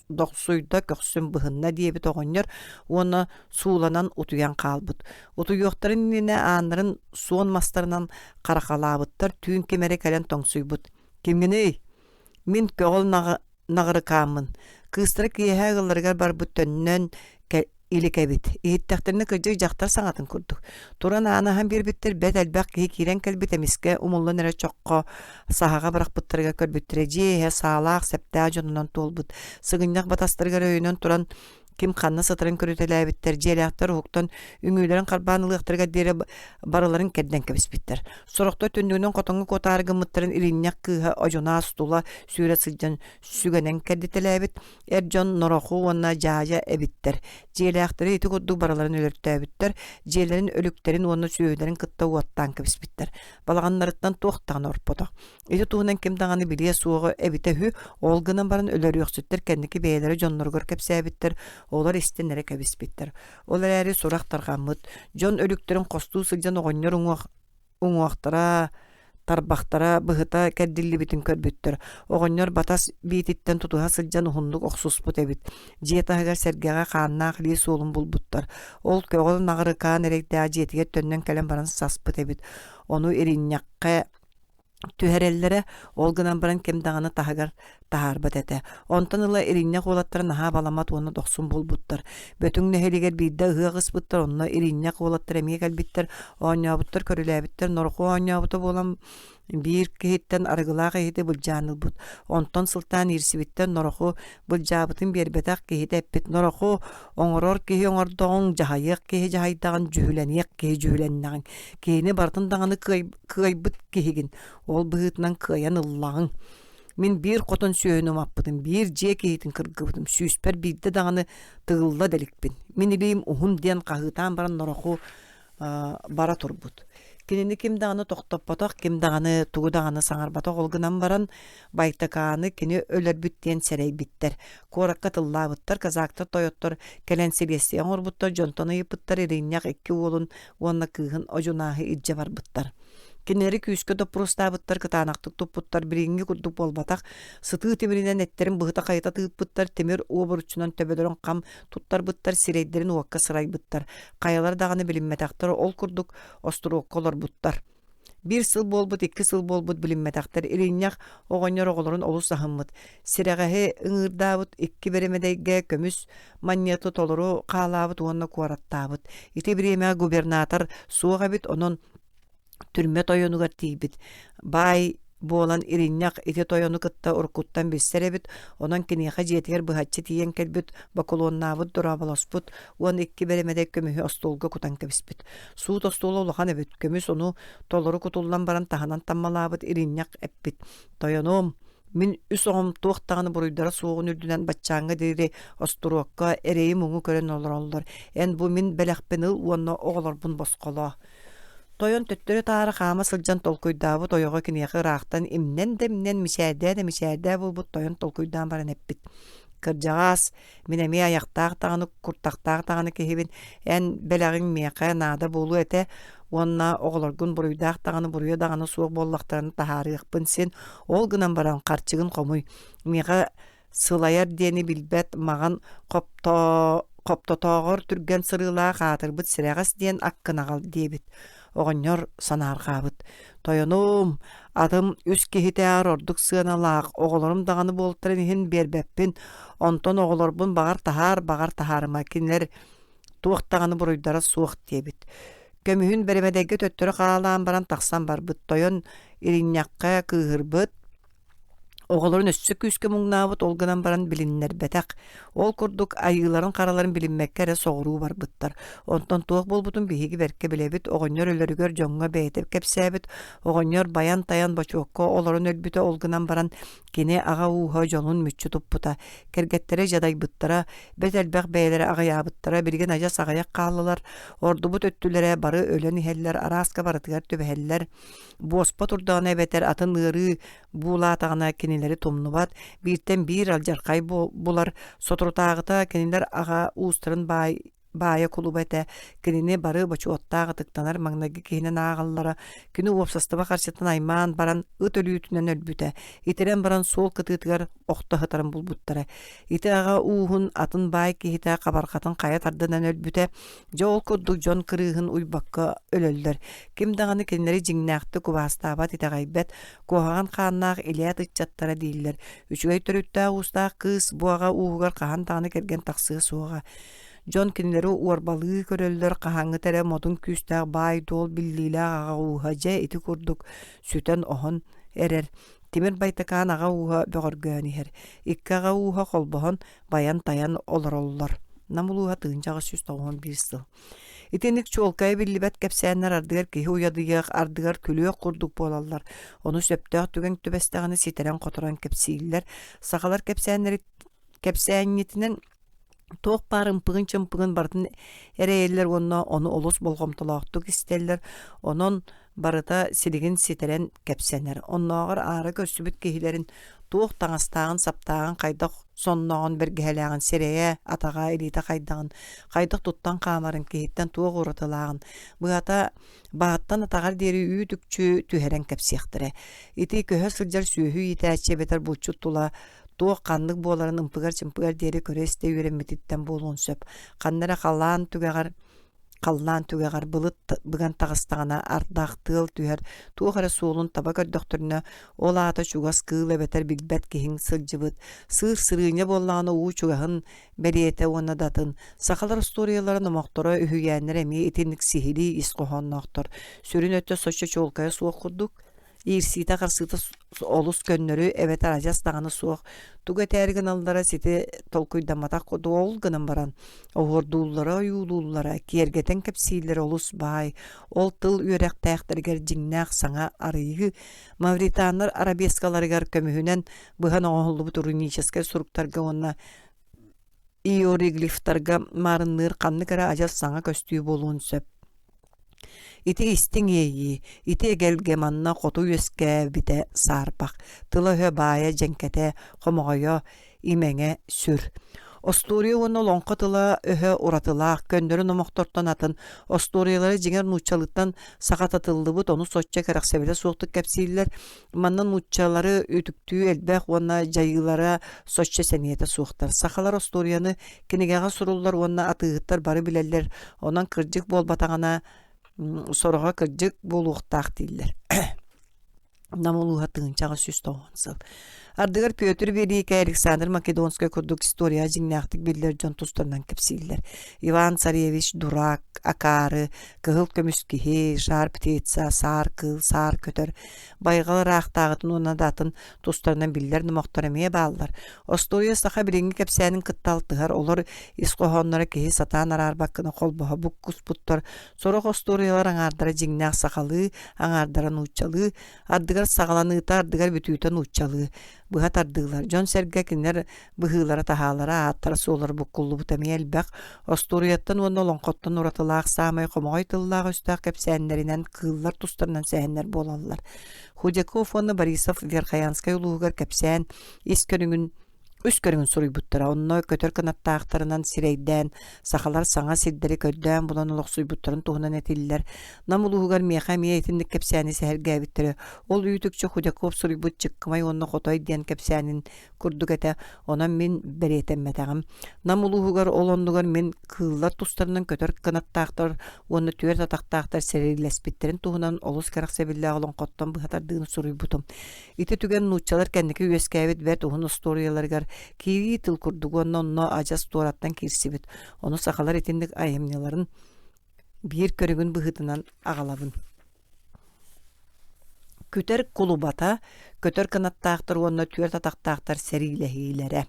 [SPEAKER 1] доқсуйда көксүн быһынна диэбит оҕонньор уонна сууланан утуян хаалбыт. Утуйуохтарын ине ааннарын суон мастарынан каракалаабыттар түүн кемере кэлэн тоҥсуйбут. Кимгиней, мин көҕөл нагыры кааммын. Кыыстара киэһэ ыгылларыгар барбыт төннөн илекебит. Иһиттахтарына кыдьык дьахтар саҥатын курдук. Туран аанаһан биирбиттер бэт элбэх киһи киирэн кэлбит эмиске умуллан эрэ чоққо саһаға барахпыттарыга көрбүттэрэ дьиэһэ саалаах сэптää дьонунан туолбут. Сыгынньах батастарыгар өйүнөн туран ким ханна сатырын көрүтэлээбиттер, дьиэлээхтер уһуктан үҥүүлэрин харбаанылыахтарыга диэри барыларын кэрдэн кэбиспиттер. Сорохтой түндүгүнөн котоҥҥу котаарыгыммыттарын иринньах кыыһа ожунаа стула сүүрэ сылдьан сүгэнэн кэрдитэлээбит. Эр дьон нороху уонна жаажа эбиттер. Дьиэлээхтери ити курдук барыларын өлөртөөбүттер, дьиэлэрин өлүктерин уонна сүүөлэрин кытта уоттаан кэбиспиттер. Балаганнарыттан туохтаан орпото. Ити туһунан ким даганы билие суоҕу эбите үһү ол гынан баран өлөрүөхсүттер кэнники бэйэлери дьонноргор кэпсээбиттер. Олар истенлere кэбиспиттер. Олар эри сурахтаргаммыт. Дьон өлүктерин костуу сылдьан оҕонньор уҥуахтара, тарбахтара быһыта кэрдиллибитин көрбүттер. Оҕонньор батас биититтен тутуһа сылдьан уһуннук охсуспут эбит. Дьиэтаһыгар сэргэҕэ хааннаах лии суолун булбуттар. Ол көҕөл нагырыкаан эрэйдээ дьиэтиге төннөн кэлэн баран саспыт эбит. Ону иринньакка түһэрэллэре ол гынан баран кем даганы таһыгар таһаарбат эте. Онтон ыла иринньэ куолаттар наһаа баламат уонна дохсун булбуттар. Бөтүң нэһилигэр биирдэ ыһыагыспыттар, онно иринньэ куолаттар эмиэ кэлбиттер, оонньообуттар көрүлээбиттер, норху оонньообута буолан биир киһиттен арыгылаах киһити булдьаанылбут. Онтон сылтаан ирсибиттен нороху булдьаабытын биэрбэтэх киһитэ эппит. Нороху оҥорор киһи оҥордоҕуҥ, жаһайыах киһи жаһайдаган, жүһүлэниэх киһи жүһүлэннэҕиҥ. Киһини бартын даҕаны кыайбыт киһигин, ол быһыытынан кыайан ыллаҕыҥ. Мин биир хотон сүйөнүм аппытым, биир дьиэ киһитин кыргыбытым, сүүспэр биирдэ даҕаны тыгылла дэликпин. Мин илиим уһун диэн хаһыытаан баран нороху бара турбут. Кинини ким даганы тохтоппотох, ким даганы тугу даганы саңарбатох олгынан баран байтакааны кини өлөрбүт диэн сэрейбиттер. Куоракка тыллаабыттар, казаактар тойоттор келен сибестиэн орбуттар, дьонтону йыппыттар, иринньах икки уолун уонна кыыһын ожунааһы илдьэ барбыттар. Кинери күүскө доппурустаабыттар, кытаанактык туппуттар, бириңги курдук болбатах, сытыы тимиринен эттерин быһыта хайыта тыыппыттар, тимир уобуручунан төбөлөрүн кам туттарбыттар, сирейдерин уокка сырайбыттар. Каялар даганы билимметактар, ол курдук остуруокколорбуттар. Бир сыл болбут, икки сыл болбут билимметактар, иринньах оҕонньор оҕолорун олус саһыммыт. Сирэҕэһи ыҥырдаабыт, икки беремедейге көмүс манньеты толору хаалаабыт, уонна куораттаабыт. Ити бириэмэ губернатор суоҕа бит, онон түрмө тойонугар тийбит. Бай буолан иринньах ити тойону кытта уркуттан билсеребит, онон киниэхэ дьиэтигэр быһаччы тиийэн келбит, бакулуоннаабыт дураболоспут, уон икки беремедей көмүһү остуолга кутан кэбиспит. Суут остуола улахан эбит, көмүс ону толору кутуллан баран таһанан таммалаабыт, иринньах эппит. Тойонуум, мин үс оҕом туохтаҕаны буруйдара суоҕун үрдүнэн баччааҥҥа дири остуруокка эрэйи муҥу көрөн олороллор. Эн бу мин бэлэхпин ыл уонна оҕолорбун босхолоо. Тойон төттөрө таары хаама сылдьан толкуйдаабыт, ойоҕо киниэхэ ыраахтан имнен мичээдээ булбут тойон толкуйдаан баран эппит. Кырдьаҕаас мин эмиэ аяхтаах таҕаны, куртахтаах таҕаны киһибин, эн бэлэҕиҥ миэхэ наада буолу этэ, уонна оҕолоргун буруйдаах таҕаны, буруйа даҕаны суох буоллахтараны таһаарыахпын син, ол гынан баран харчыгын хомуй. Миэхэ сылайар диэни билбэт, маҕан коптотоогор түргэн сырыылаа хаатырбыт сирэҕэс диэн аккынаҕал диэбит. оҕонньор санааргаабыт. Тойонум, атым үс кихитээр ордук сыаналаах, оҕолорум даганы буолтарын иһин биэрбэппин, онтон оҕолорбун багар тахаарыма кинилэр туохтаганы буруйдара суох диэбит. Көмүһүн бэремэдэйгэ төттөрө хаалаан баран тахсан барбыт. Тойон иринньакка кыыһырбыт. Оҕолорун өссө күүскэ муҥнаабыт олгунан баран билиннэрбэтэх. Ол курдук айыыларын хараларын билинмэккэ эрэ соҕуруу барбыттар. Онтон туох болбутун биһиги берке билэбит, оҕонньор өлөрүгөр дьоҥҥо бэйэтеп кэпсээбит, оҕонньор баян таян бочуокко олорун өлбүтэ олгунан баран кини ага ууха дьонун мүччү туппута. Кэргэттерэ жадайбыттара, бэт элбэх бэйэлэрэ аҕайаабыттара, билигин ажас аҕайах хааллылар, ордубут өттүлэрэ бары өлөн иһэллэр, арааска барытыгар түбэһэллэр, буоспа турдаҕына эбэтэр атын ыары буулаатаҕына кинилери тумнубат, бииртен биир алдьархай булар, соторутаагыта кинилер аға уустарын баая кулубэте, кинини бары бачуоттааға тыктанар маңнаги киһинэн ааҕаллара, күнү уопсастыба харчытын аймаан баран ыт өлүүтүнэн өлбүтэ, итирэн баран суол кытыытыгар охтоһытарын булбуттара. Ити аға уухун атын баай киһитэ кабархатын хая тардынан өлбүтэ, жол курдук дьон кырыыһын уйбакка өлөллөр. Ким даганы кинилери жиңнээхти кубаастаабат итаҕайбэт, куоһаҕан хааннаах илиэт ыччаттара дииллэр. Үчүгэй төрүттää уустаах кыыс буаға уухугар хаһан тааны керген тахсыа суоҕа. Дьон кинилери уорбалыы көрөллөр, хаһаҥҥы тэрэ модун күүстээх баай дуол биллиилээх аға ууһа дьэ ити курдук сүтэн оһон эрэр. Тимир байтакаан аға ууһа бөҕөргөөн иһэр. Икки аға ууһа холбоһон баян таян олороллор. Намулууһа тыынчаҕа 191 сыл. Итинник чуолкай биллибэт кэпсээннэр ардыгар киһи уядыйах, ардыгар күлүөх курдук буолаллар. Ону сөптөөх түгэн түбэстэҕини ситерэн хотуран кэпсииллэр. Сахалар кэпсээннитинэн туох барын пыгын бартын эрэйэллэр онно ону олус болгомтолооқтук истеллэр, онон барыта силигин ситерен кэпсэнэр. Онноогар аары көрсүбүт киһилэрин туох таңастаагын саптаагын хайдах сонноогон бергеһэлээҕин серэйэ атаға илиитэ хайдах туттан хаамарын киһиттэн туох уратылаагын быата бааттан атагар диэри үүтүкчү түһэрэн кэпсиэхтэрэ. Ити көһө сылдьар сүүһүү итээччебетэр булчут тула туох каннык буоларын ымпыгар диэри көрөстэ үөрэммититтэн буолуун сөп. Ханнара халлаан түгэгар былыт быган тагыстаҕына ардаахтыал түһэр туох эрэ суолун таба көрдөхтөрүнө ол аата чугас кыыл эбэтэр билбэт киһиң сылдьыбыт. Сыыр сырыыня буоллаҕына уу чугаһын бэриэтэ уонна датын. Сахалар историяларын омохторо үһүйээннэр эмиэ итинник сихили исхохонноохтор. Сүрүн өттө соччо чуолкая суох курдук. Иирсиите харсыыта олус көннөрү эбэтэр ажас даганы суох. Туга тээригин аллара сити толкуйдаматах дуол гынан баран. Оҕордууллара, юулууллара, киэргэтен кэпсииллэр олус баай. Ол тыл үөрэхтээхтэригэр жиңнээх саҥа арыйы. Мавританнар арабескаларыгар көмүһүнэн быһан оҕоллубут уруническэ суруктарга уонна иероглифтарга марынныыр ханнык эрэ ажас саҥа көстүү болуун сөп. Ити истиң эйи, ити эгелге манна хоту үескэ бите саарпах. Тыла хө баая жеңкете хомоғойо имеңе сүр. Остория уонна лонқа тыла өһө уратылаах көндөрүн омохтортон атын. Осториялары жеңер нучалыттан сақататылдыбыт, оны сочча кәрәксәбеле суықтық кәпсейлер. Маннан нучалары өтүктүү элбэх уонна жайылара сочча сәниеті суықтар. Сақалар осторияны кенегеға суруллар уонна атыгыттар бары билелер. Онан кырдык бол батағана сороға кырдык болуқтақ дейілер. Намулуға тыңчаға 190 сыл. Ардыгар Петр Великий, Александр Македонский курдук история жиңнақтық билдер жон тустарынан кепсилер. Иван Царевич Дурак, Акары, кығыл көміскихи, жар птица, сар кыл, сар көтөр. Байғалы рақтағытын онадатын тустарынан билдер нымоқтарамия балылар. Остория саха біріңі кепсәнің кытталтығар, олар исқохонлары кехи сатан арар баққыны қолбаға бұққус бұттар. Сорақ осториялар аңардара жиңнақ сақалы, аңардара нучалы, ардыгар сағаланыта, ардыгар бүтүйтен нучалы. Быһа тардыылар. Дьон сэргэ кинер быһыылара таһаалара ааттара суолар буккуллу бутами элбэх. Осторияттан уонна олоңхоттон уратылаах саамай хомоҕой тыллаах өстөөх кэпсээннэринэн кыыллар тустарынан сээннэр буолаллар. Худяков уонна Борисов Верхоянскай улуугар кэпсээн ис көнүҥүн Үс көрүн суруй буттара, онно көтөр кынаттаактарынан сирейден, сахалар саңа сиддери көддөн булан олоксуй буттарын туһунан этиллер. Намулуугар меха миетинник кепсәни сәһәргәбиттер. Ол үйтүкчө худяков суруй бут чыккымай онно хотой диен кепсәнин курдугата, онан мен беретемметагым. Намулуугар олондугар мен кыллар тустарынан көтөр кынаттаактар, онно түер татактаактар серилеспиттерин туһунан олус караксебилле олон коттон быхатардыгын суруй бутум. Ите түген нучалар кенники үескәбит бер туһун историяларгар кири тыл курдугонно онно ажас туараттан кирсибит. Оны сахалар этиндик айымняларын бир көрүгүн быхытынан агалабын. Күтер кулубата, көтөр канаттаактар онно түер татактаактар серилехилере.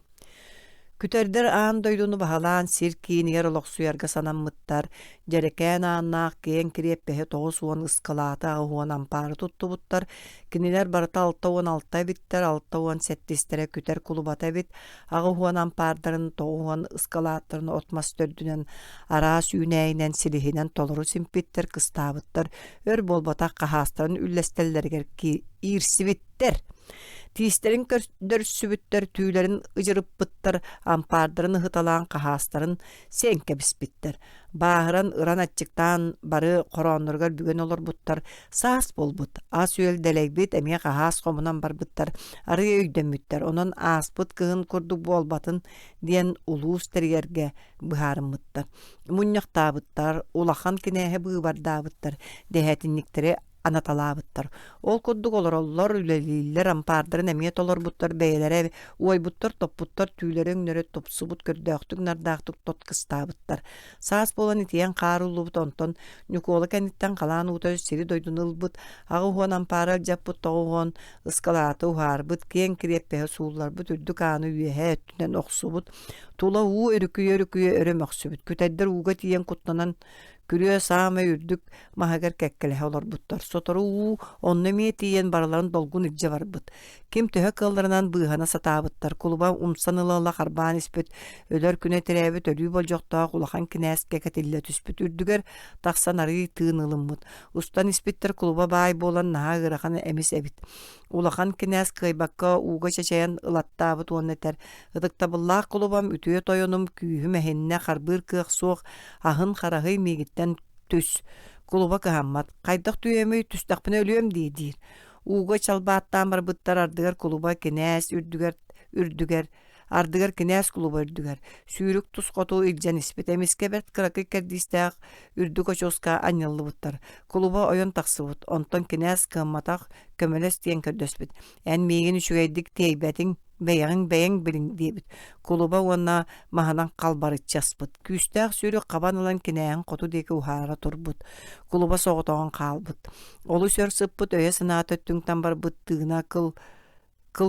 [SPEAKER 1] Күтердер аан дойдуну бахалаан сиркиинигер олоксуярга санаммыттар, жерекән ааннаах киен киреппеhe тоғыз уон ыскалаата агуон ампары туттубуттар, кинилер барыта 6-16 биттер, 6-10 сеттистере күтер кулубата бит, агуон ампардарын тоғуон ыскалааттарын отмас төрдүнен араа сүүнәйінен силихинен толору симпиттер кыстаабыттар, өр болбата қахастарын үллестеллергер ки ирсибиттер. Тиистерин көрдөрсүбүттер, түүлерин ыжырыппыттар, ампардарын ыхыталаан кахастарын сенке биспиттер. Баахыран ыран аччыктан бары коронноргар бүгөн олорбуттар, саас болбут, ас үөл делейбит, эмие кахаас комунан барбыттар, ары өйдөнмүттер, онон ааспыт кыһын курдук болбатын диэн улуус тергерге быхаарыммыттар. Муньяктаабыттар, улахан кинеһе быыбардаабыттар, дэһэтинниктери анаталаабыттар. Ол курдук олороллор үлелииллер ампардарын эмиет олорбуттар бэйэлере уойбуттар топпуттар түүлөрі өңнөрө топсубут көрдөөхтүк нардаахтык тоткыстаабыттар. Саас болан итиен каарулубут онтон нюкуола кәниттен калаан уутөс сири дойдун ылбыт, ага уон ампара жаппут тоҕуон ыскалааты ухаарбыт, киен киреппеһе сууларбыт, үрдүк ааны үйэһэ өттүнен охсубут, тула уу өрүкүйө өрөмөхсүбүт, күтәддер uuга тиен куттанан күрүө саама үрдүк маһагар кәккелеһе олорбуттар. Сотору уу онно миетиен бараларын долгун илже барбыт. Ким төһө кылларынан быыһана сатаабыттар. Кулуба умсан ылыла харбаан испит, өлөр күнэ тирээбит, өлүү болжоқтоох улахан кинээске кэтилле түспүт үрдүгер тахсан арыы тыын ылыммыт. Устан испиттер кулуба баай болан наһа ырахан эмис эбит. Улахан кинээс кыйбакка ууга чачаян ылаттаабыт уоннетер. Ыдыктабыллаах кулубам үтүө тойонум күүһү мэһинне харбыыр кыах суох аһын хараһый миигиттен түс. Кулуба кыһаммат. Кайдах түйөмөй түстахпына өлүөм диидиир. Ууга чалбааттаан барбыттар ардыгар кулуба кинээс үрдүгер ардыгар кинээс кулуба үрдүгер. Сүүрүк тус котуу илжен испит. Эмиске берт кыракы кердистаах үрдүк очоска аньыллыбыттар. Кулуба ойон тахсыбыт. Онтон кинээс кыамматах көмөлөс тиен көрдөспүт. Эн миигин үчүгэйдик тейбетиң бэйэң билиң диэбит. Кулуба уонна маһанан калбарычаспыт. Күүстаах сүүрүк кабан ылан кинээһин коту диэки уһаара турбут. Кулуба соҕотоҕун хаалбыт. Олу сөр сыппыт өйө санаата өттүңтан барбыт тыына кыл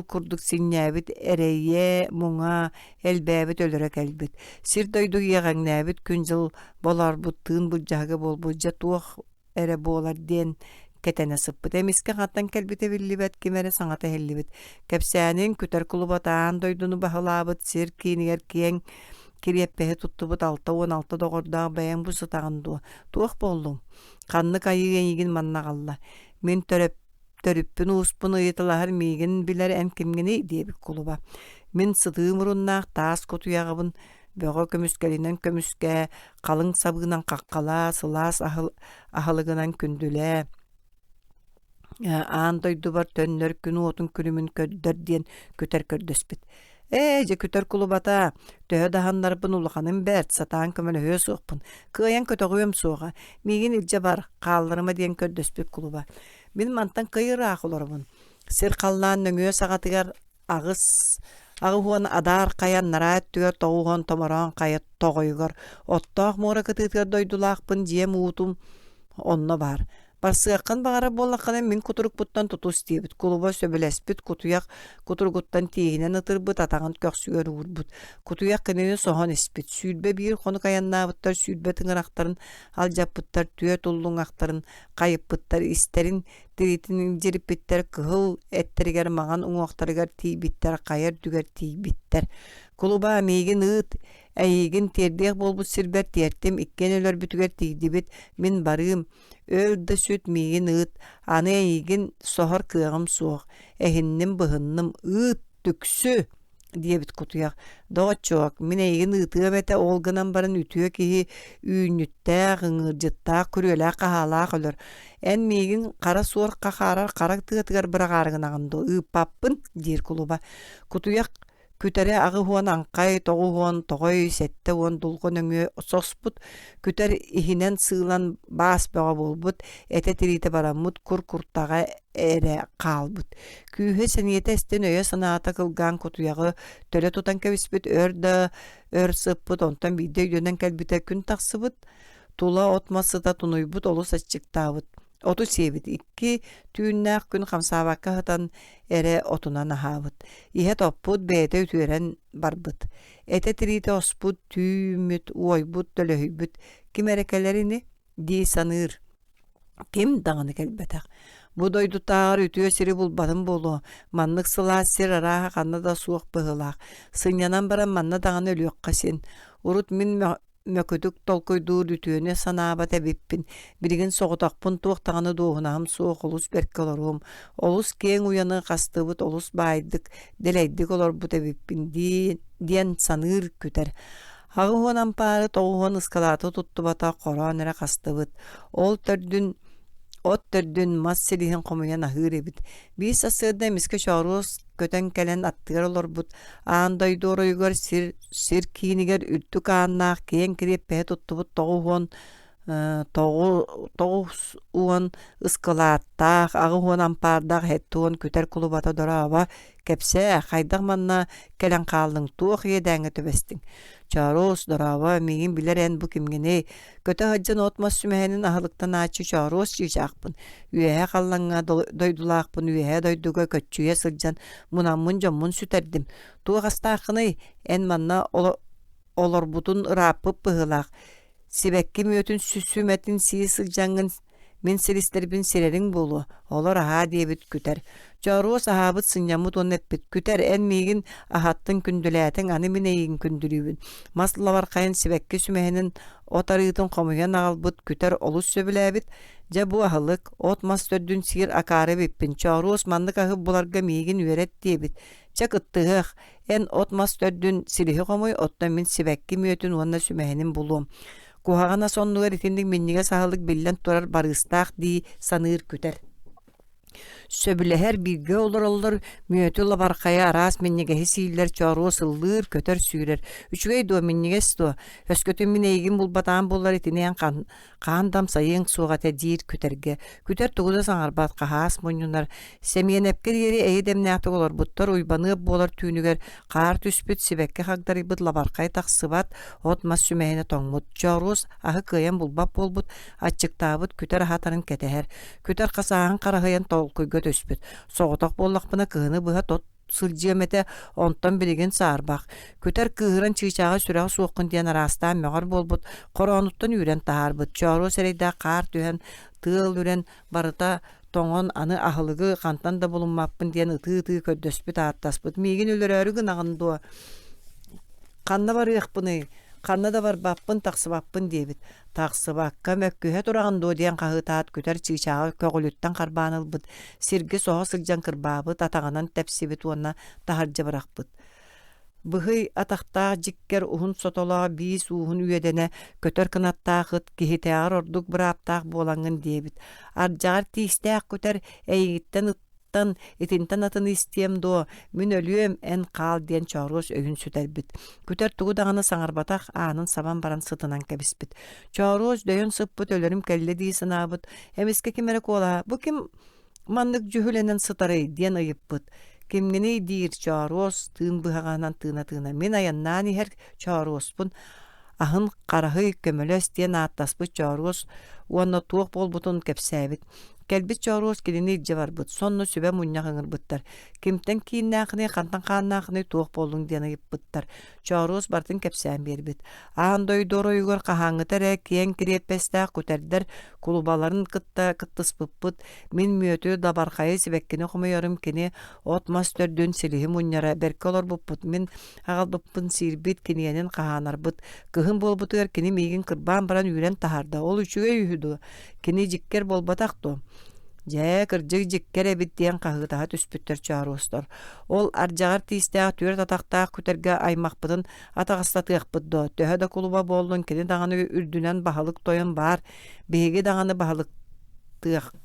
[SPEAKER 1] курдук синнээбит, эрейе, муңа, элбээбит өлөрө кэлбит. Сир дойдук иэҕэҥнээбит күн жыл боларбыт, тыын булдьаһыга болбут, жа туох эре буолар диэн кетене сыппыт. Эмиске хаттан кэлбите биллибет, кимере саҥата хеллибит. Кэпсээнин күтэр кулубатаан дойдуну баһылаабыт, сир киинигер киэҥ кириэппэһи туттубут 6-16 доҕордаах бэйэҥ бу сытаҕын дуо. Туох боллум. Ханнык айыгын игин маннаҕалла. Мин төрүппүн uuспун ыйытылаһар миигин билэр эн кимгини диэбик кулуба. Мин сытыым уруннаах таас котуяҕабын бөҕө көмүскэлинен көмүскэ, калың сабыынан каккала, сылаас аһылыгынан күндүлэ. Аан дойдубар төннөр күн уотун күнүмүн көддөр диэн күтэр көрдөспүт. Же күтөр кулубата, төһө даханнарбын улаханын бэрт, сатаан көмөлөһө суохпун. Кыайан көтөҕүөм суоҕа. Миигин илдьэ бар, хаалларыма диэн көрдөспүт кулуба. Мин мантан кыйыраах олорбун. Сир халлаан нөҥүө саҕатыгар агы хуон адар каян нараат түгөр тоҕуһон томороон кайа тоҕойгор. Оттоох муора кытыытыгар дойдулаахпын диэм уутум онно бар. Барсыаккан багара боллакканан мин кутурукпуттан тутус диэбит. Кулуба сөбүлэспит, кутуяк кутургуттан тиигинен ытырбыт, атаҕын көхсүгөр уурбут. Кутуяк кэнени соһон испит. Сүүрбэ биир хону каяннаабыттар, сүүрбэ тыҥырахтарын алдьаппыттар, түө туллуҥахтарын кайыппыттар, истерин тиритин жириппиттер, кыһыл эттеригер маҕан уҥуохтарыгар тиийбиттер, кайар дүгер тиийбиттер. Кулуба миигин ыыт, эйигин тиэрдиэх болбут сирбэр тиэртим, иккен өлөрбүтүгэр тиийдибит, мин барыым. Өлді сүт миигин ыыт, аны эйигин соһор кыаҕым суох, эһинним быһынным ыыт түксү диэбит кутуяк. Доочок, мен эйгин ытыа бете олгынан барын үтүө киһи үүннүттää, гыңыржыттаа, күрүөлää каһаалаах өлөр. Эн миигин кара суор кахаарар кара тыатыгар бырагаарыгынагындо ыыппаппын диир кулуба. Кутуяк күтәрі ағы хуан аңқай, тоғы хуан тоғой, сәтті хуан дулғын өңі соспут, күтәр ихинен сыылан бас баға болбут, әтә тирейті барамут, күр-күртаға әрі қалбут. Күйе сәниеті әстен өйе санаата қылған кутуяғы төлі тутан кәбіспіт, өр сыппут, онтан бейді өйденен кәлбіті күн тақсыбыт, тула отмасы да тунуйбут, олу сәтчіктабыт. Оту себит, икки түйіннәк күн қамсабаққа хытан әрі отунан ахабыт. Ihe топпут бәйті үтүерен барбыт. Әті тирейті оспут, түйміт, уойбут, төлөйбүт. Ким әрекелеріні? Дей саныр. Ким дағаны кәлбәтәк. Будойду тағыр үтүе сири булбатын болу. Маннық сыла сир араға қанна да суық бұғылақ. Сынянан баран манна дағаны өліөк қасен. Урут мин мөкөтүк толкойдуур үтүөнө санаабат эбиппин. Биригин соғутақпын туақтағаны доғынағым суық олус берке олорум. Олус кең уяны қастыбыт, олус байдык, делейдік олор бұт эбиппин диен саныр күтер. Ағы хуанан пары тоғуан ыскалаты туттубата қоран әрі қастыбыт. От төрдүн мас силиһин комуян ахыр эбит. Биис асырда миске шорус көтөн келен аттыгар олорбут. Аандойдоройгор сир киинигер үртүк ааннаах киен киреппе туттубут тоғуон тоғус уон ыскалааттаах ағы хуан ампаардах хеттуон күтер кулубата дораба кепсе хайдах манна келен каалдың туох едәңе төбестиң. Чарос дораба мигин билерен бу кимгене көтө хаджан отмас сүмәһенин ахылыктан ачы чарос жижакпын. Үеһе каллаңга дойдулаакпын, үеһе дойдуга көччүе сылжан мунаммын жоммун сүтердим. Тугастаакыны эн манна олорбутун ыраппып быһылаак. Сибекки мөтүн сүсүмәтин сии сылжаңын мен силистербин сирерин болу. Олар аха диебит күтер. Чарос ахабыт сыньямут оннетпит күтер эн мигин ахаттын күндүләтин аны минейин күндүлүбүн. Маславар кайын сибекки сүмәһенин отарыытын комуян агалбыт күтер олус сөбүләбит. Жа бу ахылык от мас төрдүн сир акары биппин. Чарос маннык ахып буларга мигин үерет диебит. Чак ыттыгых эн от мас төрдүн силихи комой оттан мен сибекки мөтүн онна сүмәһенин булуум. Кухагана соннугар итинник минниге сахалык биллен турар барыстаах дии саныр күтер. Сөбүлэһэр бирге олор мөтү лабаркая арас минниге хисииллер чору сыллыр көтөр сүүрер. Үчүгэй дуо минниге сто. Өскөтүн минейгин булбатаан буллар итинен каандам сайын сугата дир күтерге. Күтер тугуда саңарбат кахаас муннунар. Семиенепкер ери эйдемнәты олор буттар уйбаны болар түүнүгер каар түспүт сибекке хагдарыбыт лабаркай таксыбат от мас сүмэйне тоңмут. Чорус ахы кыйын булбап болбут ачыктаабыт күтер хатарын кетехер. Күтер касаан карахыйын толкуйга төспүт. Соғытақ боллақпына кыhını быха тот сылжиэмете онтон билигин саарбақ. Күтер кыhыран чыычаға сүрәғы суыққын диэн арастан мөғар болбут. Коронуттан үйрен таарбыт. Чору серейда қар түйен тыл үрен барыта тоңон аны ахылыгы қантан да болунмаппын диэн ыты көдөспүт аттаспыт. Мигин өлөрөрүгү нағындуа. Қанна бар ыақпыны. Қанна да бар баппын тақсыбаппын дебит. Тақсыбаққа мөккүһэ турағындо диэн қағытаат күтер чыычаға көғіліттен қарбанылбыт. Сирге соға сылжан кырбабыт, атағанан тәпсибит уонна тахаржа барақпыт. Быхый атақтақ жиккер ухун сотола биис ухун үйедене көтөр кынаттақыт кихитеағыр ордук бұраптақ болаңын дебит. Аржағар тиістәқ көтер әйгіттен итинтен атын истием до мен өлүем эн кал диэн чорус өйүн сүтэлбит. Күтер тугудаганы саңарбатах аанын сабан баран сытынан кебиспит. Чорус дөйөн сыппыт өлөрүм келле дии сынабыт. Эмиске кимере кола. Бу ким маннык жүһүленен сытары диэн ыйыппыт. Кимгени диир чорус тыын быһаганан тыына. Мен аяннаан ихер чоруспун. Ахын карахый көмөлөс диэн ааттаспыт чорус. Уонна туох болбутун кепсэбит. Келбит чорус килини жабарбыт. Сонну сүбе муньяғыңыр бұттар. Кимтен кейіннәқыны, қантан қаннақыны туық болың дені бұттар. Чорус бартын кепсән бербит. Ағандой доройғыр қағаңытары киен кіреппестәқ көтердер кулубаларын кыттыс бұппыт. Мен мөті дабарқайы себеккені құмайырым кені отмас төрден селихи муньяра беркі олар бұппыт. Мен ағал бұппын сирбит кенеенен қағанар бұт. Кығын болбытығыр кені мейгін кырбан баран үйрен тахарда. Ол үшіге үйіду. Кені жиккер болбатақты. Жә кырдьык жиккере биттиен кахытаха түспүттер чаарустар. Ол аржагар тиистаах түөр татактаах күтерге аймакпытын атагастатыакпыт до. Төһө да кулуба болдун кини даганы үрдүнен баһалык тойон бар. Беги даганы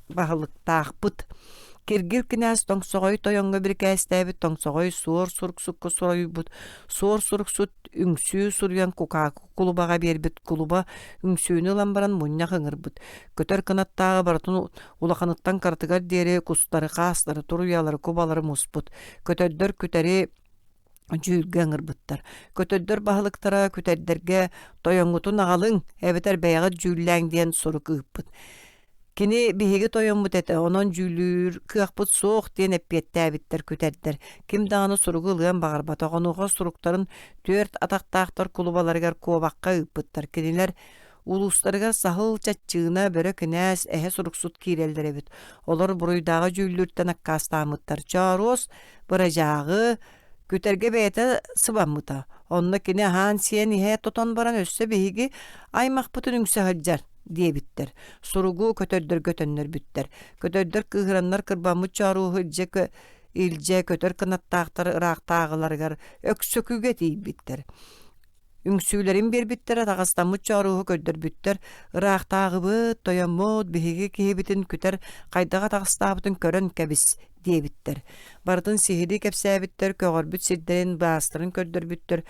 [SPEAKER 1] баһалыктаахпыт. Киргир кинәс тоңсогой тойонго бир кәстәбит тоңсогой суор сурук сукку суройбут. Суор сурук сут үңсүү сурьян кукаку кулубага бербит кулуба үңсүүнү ламбаран муння хыңырбыт. Көтөр кынаттагы бартын улаханыттан картыгар дери кустары кастары туруялары кубалары муспут. Көтөрдөр күтәри жүйүлгө ыңырбыттар. Көтөрдөр баһалыктара күтәрдерге тойоңгутун агалың эбетер бәягы жүүлләң диен сурук ыппыт. Кини биһиги тойоммут эте, онон жүлүр, кыахпыт соох диэн эппиэттээбиттер күтэрдер. Ким даганы суругу ылыан багарбат, оҕонуға суруктарын түөрт атактаахтар кулубаларыгар куобакка ыппыттар. Кинилер улустарыгар сахыл чаччыына бөрө кинээс эһэ суруксут киирелдеребит. Олар буруйдагы жүлүртен аккастаамыттар. Чааруос бырajагы күтерге бэйэте сыбаммыта. Онна кини хаан сиэн иһэ тотон баран өссө биһиги аймакпытын үңсө хаджар диэбиттер. Суругу көтөрдөр көтөннөр бүттер. Көтөрдөр кыһыраннар кырбаммыт чарууһу илже көтөр кынаттаактар ыраактаагыларыгар өксөкүгө тийбиттер. Үңсүүлерин бербиттер атагастаммыт чарууһу көддөр бүттер. Ыраактаагыбыт тойоммут биһиги киһибитин күтер кайдага тагыстаабытын көрөн кэбис диэбиттер. Бартын сихири кэпсээбиттер көгөрбүт сирдерин баастырын көрдөр бүттер.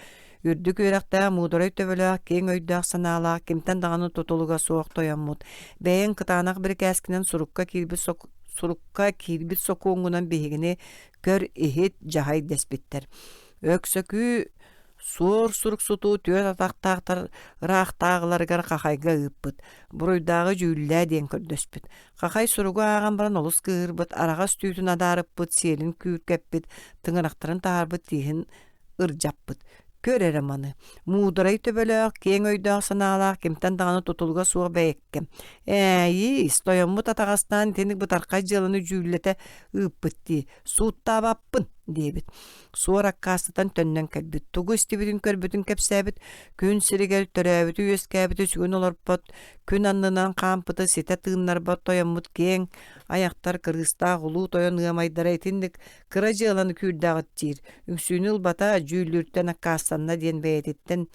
[SPEAKER 1] Үрдүк үйрәктә мудорой төбөлөк кең өйдөк санаала кимтен даганы тотулуга суок тояммут. Бәйен кытанак бир кәскинен сурукка кирбит сокуңунан бихигини көр ихит жахай деспиттер. Өксөкү суор сурук суту түөр атактаактар ыраактаагыларыгар кахайга ыппыт. Буруйдагы жүүллээ диэн көрдөспүт. Кахай суругу ааган баран олус кыырбыт, арага стүүтүн адарыппыт, сиэлин күүркеппит, тыңырактарын таарбыт тиһин ыржаппыт. Көрер аманы. Мудорай төбөлөк, кең өйдөк санаалаак, кимтен даганы тутулга суга бәйеккем. Стояммут атагастан тенік бұтарқа жылыны жүйлете ыппытти. Суутта баппын, дейбит. Суар аккастатан төннен кәлбит. Тугу истибитин көрбүтін кәпсәбит, күн сиригер төрәбіт үйескәбіті сүгін оларпат, күн аннынан қампыты сете тыыннарбат тояммут кең, аяқтар кыргыста ғулу тойон ыамайдара етіндік, кыра жыланы күрдағыт жир. Үңсүүнүл бата жүйлүрттен аккастанна ден бәйететтен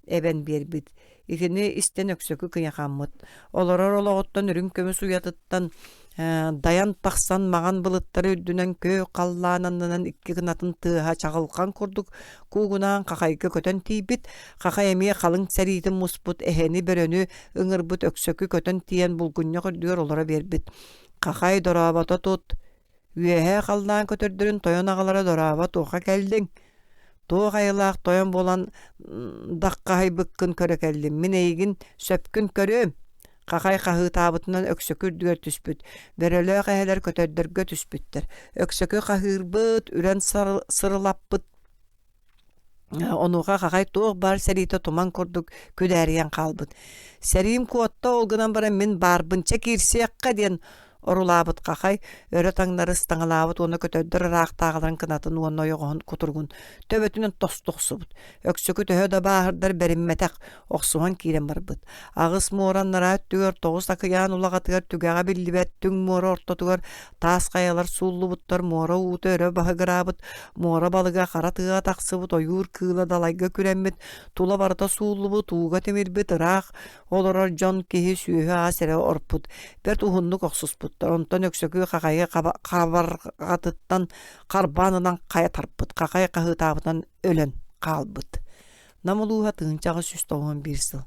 [SPEAKER 1] эбен бербит. Итини истен өксөкү кыяқаммыт. Олорор олоғыттан үрін көміс уятыттан даян тақсан маған былыттары үддүнен кö қаллаананынан икки гынатын тыыха чағылқан курдук куугунан қақайгы көтөн тийбит. Қақай эмие қалың сәритин муспут, эхени бөрөнү ыңырбыт өксөкү көтөн тиен булгуння көрдүгөр олора бербит. Қақай дорабата тут. Үйэхэ қаллаан көтөрдөрүн тойон агалара дорабат оқа кэлдиң. Тоқ айылақ тойон болан даққай бүккін көрі кэлдим. Мен эйгин сөпкін көрөм. Қақай қағы табытынан өксөкүр дүгер түспүт. Бөрөлөк әһелер көтөрдөргө түспүттер. Өксөкү қағырбыт, үрен сырылаппыт. Онуға қақай тоқ бар сәрейті туман көрдік көдәриян қалбыт. Сәрейім куатта олғынан бара мен барбынча кирсеққа ден орулабыт қақай, өрі таңнары стаңылабыт, оны көтөддір рақтағыларын кынатын оны ойығын құтырғын. Төбетінен тос-тоқсыбыт. Өксөкü төһөді бағырдар бәрімметәк оқсуған кейрен барбыт. Ағыс мораннара өттігер, тоғыз тақыян улағатығар түгәға білдібәт, түң мора ортотығар, тас қаялар суллыбыттар, мора уыты өрі бағығырабыт, мора балыға қаратыға тақсыбыт, ойуыр кыыла далайға күрәмбіт, тула барыта суллыбыт, туға темірбіт, ырақ, оларар жон кеһи сүйі асыры орпыт. Бер туғынлық оқсыспыт. Онтон өксөкү қақайы қабарғатыттан қарбанынан қая тарпыт, қақай қағы табытан өлін қалбыт. Намылуға тыңчағы сүстоғын бір сыл.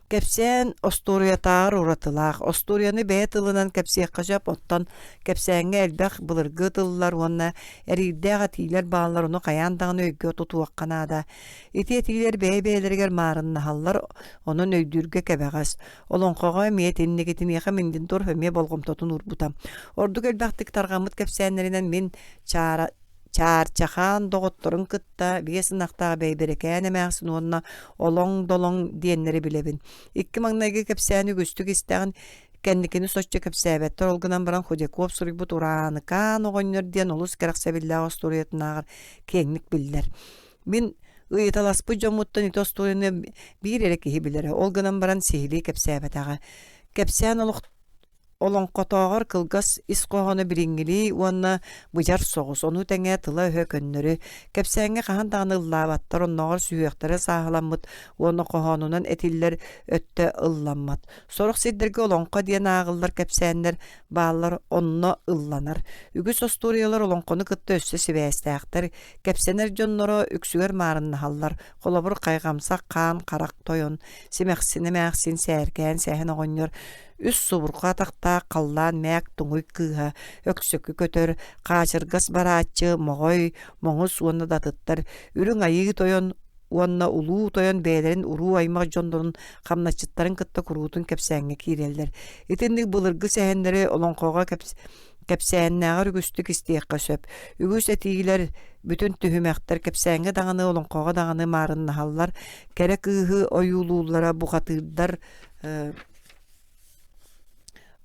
[SPEAKER 1] Кәпсән осториятағыр ұратылақ. Осторияны бәйт ылынан кәпсәк қажап, оттан кәпсәңе әлбәқ бұлырғы тылылар, онына әрейдәға тийлер бағалар, оны қаяндағын өйге тұтуаққанада. Ити тийлер бәй-бәйлергер марын нахаллар, onun öydürge кәбәғас. Олон қоға мейет еннегетін еқа менден дор хөме болғым тотын ұрбутам. Ордук әлбәқтік тарғамыт кәпсәнлерінен мен чарчахан доғыттырын кытта бейесін ақтағы бәйберекәне мәғсін онына олоң-долоң дейінлері білебін. Икки маңнайғы кәпсәні күстік істәғін кәнникені сочча кәпсәбәттір олғынан баран Ходяков сұрғыбыт ұраны кан оғыннер дейін олыс кәрәқ сәбілләғ осториятын ағыр кеңнік білдер. Мен ыйталаспы жомуттан ит осторияны бір әрекеғі білдері. Олғынан баран сехили кәпсәбәт аға. Кәпсән олық олонқотоогор кылгас ис коһоно бириңгили уонна быжар соҕус ону тэҥэ тыла өһө көннөрү кэпсээҥҥэ хаһан даҕаны ыллаабаттар онноҕор сүүһүөхтэрэ сааһыламмыт уонна коһоонунан этиллэр өттө ылламмат сорух сирдэргэ олонко диэн ааҕыллар кэпсээннэр бааллар онно ылланар үгүс остуориялар олонкону кытта өссө сибээстээхтэр кэпсэнэр дьонноро үксүгэр маарыннаһаллар холобур кайгамсак хаан харак тойон симэхсин сээргээн сээһэн оҕонньор үс субурга тахта қаллаан мәк туңуй кыыһа өксөкү көтөр хаачыргас барааччы моҕой моҥус уонна датыттар үрүң айыы тойон уонна улуу тойон бээлэрин уруу аймак дьондорун хамначчыттарын кытта куруутун кэпсээҥҥэ киирэллэр итинник былыргы сэһэннэри олоңкоҕо кэпсээннээҕэр үгүстүк истиэххэ сөп үгүс этиигилэр бүтүн түһүмэхтэр кэпсээҥҥэ даҕаны олоңкоҕо даҕаны маарыннаһаллар кэрэ кыыһы ойуулуулара бухатыырдар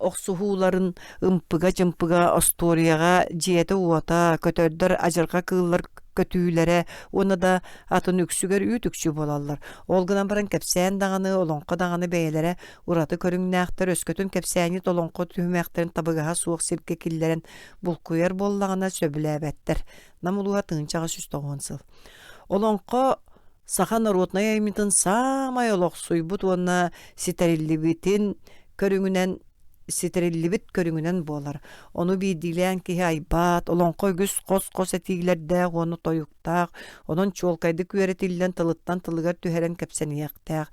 [SPEAKER 1] охсуһууларын ымпыга осторияга жиэте уота көтөрдөр ажырга кыыллар көтүүлэрэ уона да атын үксүгэр үүтүкчү болаллар ол гынан баран кэпсээн даҕаны олоңко даҕаны бэйэлэрэ ураты көрүңнээхтэр өскөтүн кэпсээни олоңко түһүмээхтерин табыгаһа суох сиргэ киллэрэн булкуйар боллагана сөбүлээбэттэр намулуа тыынчаҕа сүстоҕуон сыл олоңко саха народная эмитин саамай олохсуйбут уонна ситериллибитин көрүңүнэн болар. Ону биидилээн киһи айбаат, олоңко үгүс кос этиилэрдээх, ону тойуктаах, онон чуолкайды күөретиллэн тылыттан тылыгар түһэрэн кэпсэниэхтээх.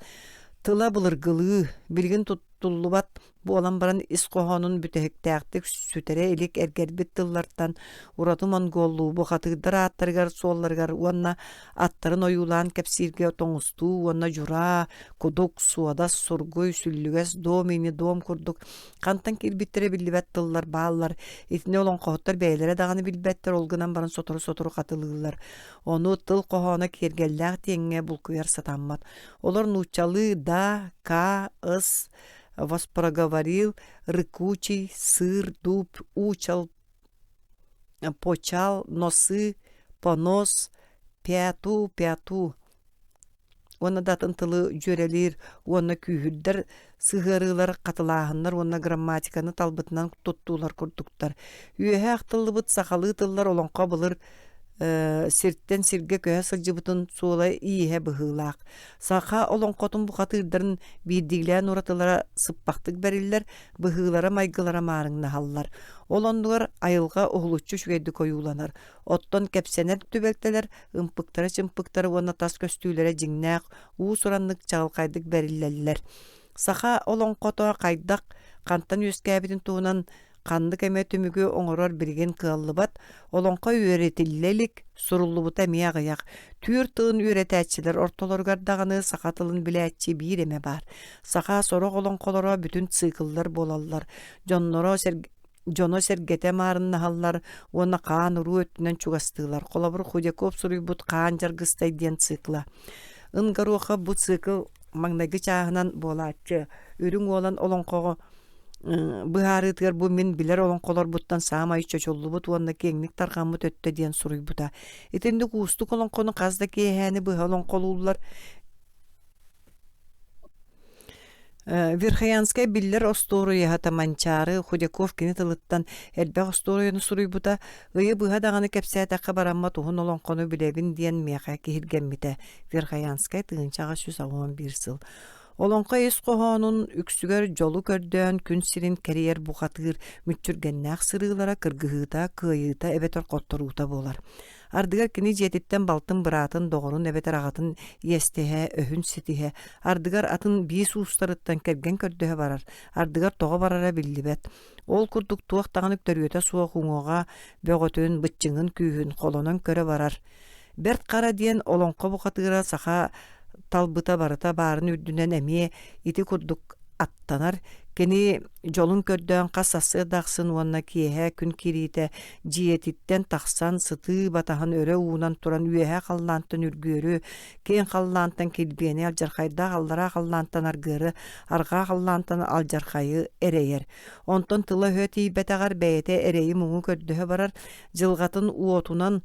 [SPEAKER 1] Тыла былыргылыы, билгин туллубат буолан баран ис коһонун бүтэһиктээхтик сүтэрэ илик эргэрбит тыллартан ураты монголлуу бухатыгдар ааттарыгар суолларыгар уонна аттарын оюулаан кэпсииргэ тоҥустуу уонна жураа, кудук, суодас, сургуй, сүллүгэс, доом ини доом курдук хантан киирбиттерэ биллибэт тыллар бааллар итине олоңкоһуттар бэйэлэрэ даҕаны билбэттэр олгунан баран сотору хатылыылар. Ону тыл коһоона киэргэллээх тиэҥҥэ булкуйар сатаммат. Олор нуучалыы да, ка, ыс воспроговорил, рыкучий, сыр, дуб, учал, почал, носы, понос, пяту. Уонна датын тылы жөрелир, уонна күүһүрдэр сыһырыылар катылааһыннар, уонна грамматиканы талбытынан туттуулар курдуктар. Үөһэ ахтыллыбыт сахалыы тыллар олоңко былыр сирттен сиргэ көһө сылдьыбытын суола ииһэ быһыылаах. Саха олоңкотун бухатыырдарын биирдиглээн уратылара сыппахтык бэриллэр, быһыылара майгылара маарыҥнаһаллар. Ол оннугар айылга оһулуччу үчүгэйди коюуланар. Оттон кэпсэнэр түбэлтэлэр, чымпыктары уонна тас көстүүлэрэ дьиҥнээх, уус ураннык чагалкайдык бэриллэллэр. Саха олоңкото кайдак кантан үөскээбитин туунан ханнык эме түмүгү оҥорор бириген кыаллыбат, олоңко үөретиллелик суруллубута миагыяк. Түүр тыын үөретээчилер ортолоргар даганы саха тылын билээчи биир эме бар. Саха сорох олоңколоро бүтүн цикыллар болаллар. Жоно сергете маарыннаһаллар, уонна хаан уруу өттүнэн чугастыылар. Холобур Худяков суруйбут хаан жаргыстай диэн цикла. Ынгаруоха бу цикл маңнайгы чааһынан болааччы. Үрүң уолан олоңкого быһаарыытыгар бу мен билер олоңколор буттан саамай чочоллубут уонна кеңник таргаммыт өттө диэн суруйбута. Итинди куустук олоңкону казда киэһээни быһа олоңколуулар Верхоянская биллер осторуя таманчары Худяков кини тылыттан элбэх осторуяны суруйбута ыйы быһа даганы кэпсээтэххэ барамма туһун олоңкону билебин диэн миэхэ киһиргэммите. Верхоянская тыынчаҕа 111 сыл. Олоңко ис коһоонун үксүгэр жолу көрдөөн күн сирин кэрийэр бухатыыр мүччүргэннээх сырыылара кыргыһыыта, кыайыыта эбетер котторуута болар. Ардыгар кини жетиттен балтын быраатын доҕорун эбетер аҕатын иэстиһэ, өһүн ситиһэ. Ардыгар атын биис уустарыттан кэрген көрдөһө барар. Ардыгар тоҕо барара биллибэт. Ол курдук туох таҕынык төрүөтэ суох уҥуоҕа бөҕөтүн, быччыҥын күүһүн холонон көрө барар. Берт хара диэн олоңко бухатыыра саха талбыта барыта баарын үрдүнэн эмие ити курдук аттанар. Кени жолун көрдөөн кас асыдаксын уонна киэһэ күн кириите жиэтиттен тахсан сыты батахан өрө уунан туран үөһэ халлаантан үргүөрү кен халлаантан килбиэни алжархайда халлара халлаантан аргыыры аргаа халлаантан алжархайы эрейер. Онтон тыла хөтии бетагар бэйэте эрейи муңу көрдөһө барар жылгатын уотунан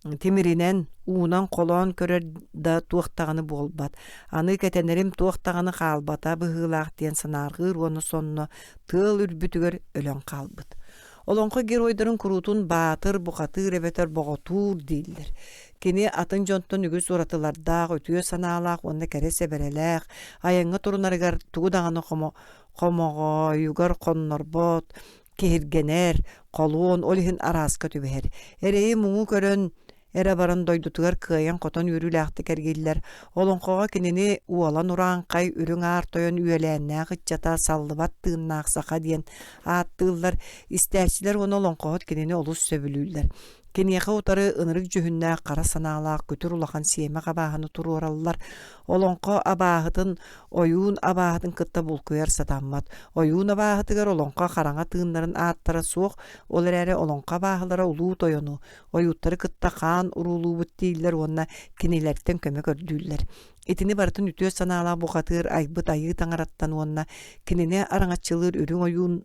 [SPEAKER 1] Тимиринен уунан колон көрөр да туохтаганы болбат. Аны кетенерим туохтаганы хаалбата быһыылаах диэн санааргыыр уону сонно тыал үрбүтүгөр өлөн хаалбыт. Олонко геройдарын курутун баатыр, бухатыр, эбетер боготуур дииллер. Кини атын жонтон үгүс уратылардаах, өтүө санаалаах, онна кересе берелээх, айаңга турунарыгар тугудаганы комогойугар коннорбот, кehirgener, колуон, олихин араска түбэхэр. Эрэйи муңу көрөн эре баран дойдутугар кыайан котон үрүлээхти кэргиллер. Олонкоға кинини уолан ураан кай үрүң аартойон үөлээннээх ытчата саллыбат тыыннаах саха диэн ааттыыллар. Истээчилер оны олонкоғот кинини олус сөбүлүүллер. Кенияқа утары ынырык жүхүннää қара санаалаах көтүр улахан сиэме абааһыны туруораллар. Олонко абааһытын ойуун абааһытын кытта булкуяр сатаммат. Ойуун абааһытыгар олонко хараҥа тыыннарын ааттара суох, ол эрээри олонко абааһылара улуу тойону. Ойууттары кытта хаан урулуубут дииллер уонна кинилэртен көмө көрдүүллер. Итини бартын үтүө санаалаах бухатыыр айбыт айыы таҥараттан уонна кинини араңачылыыр үрүң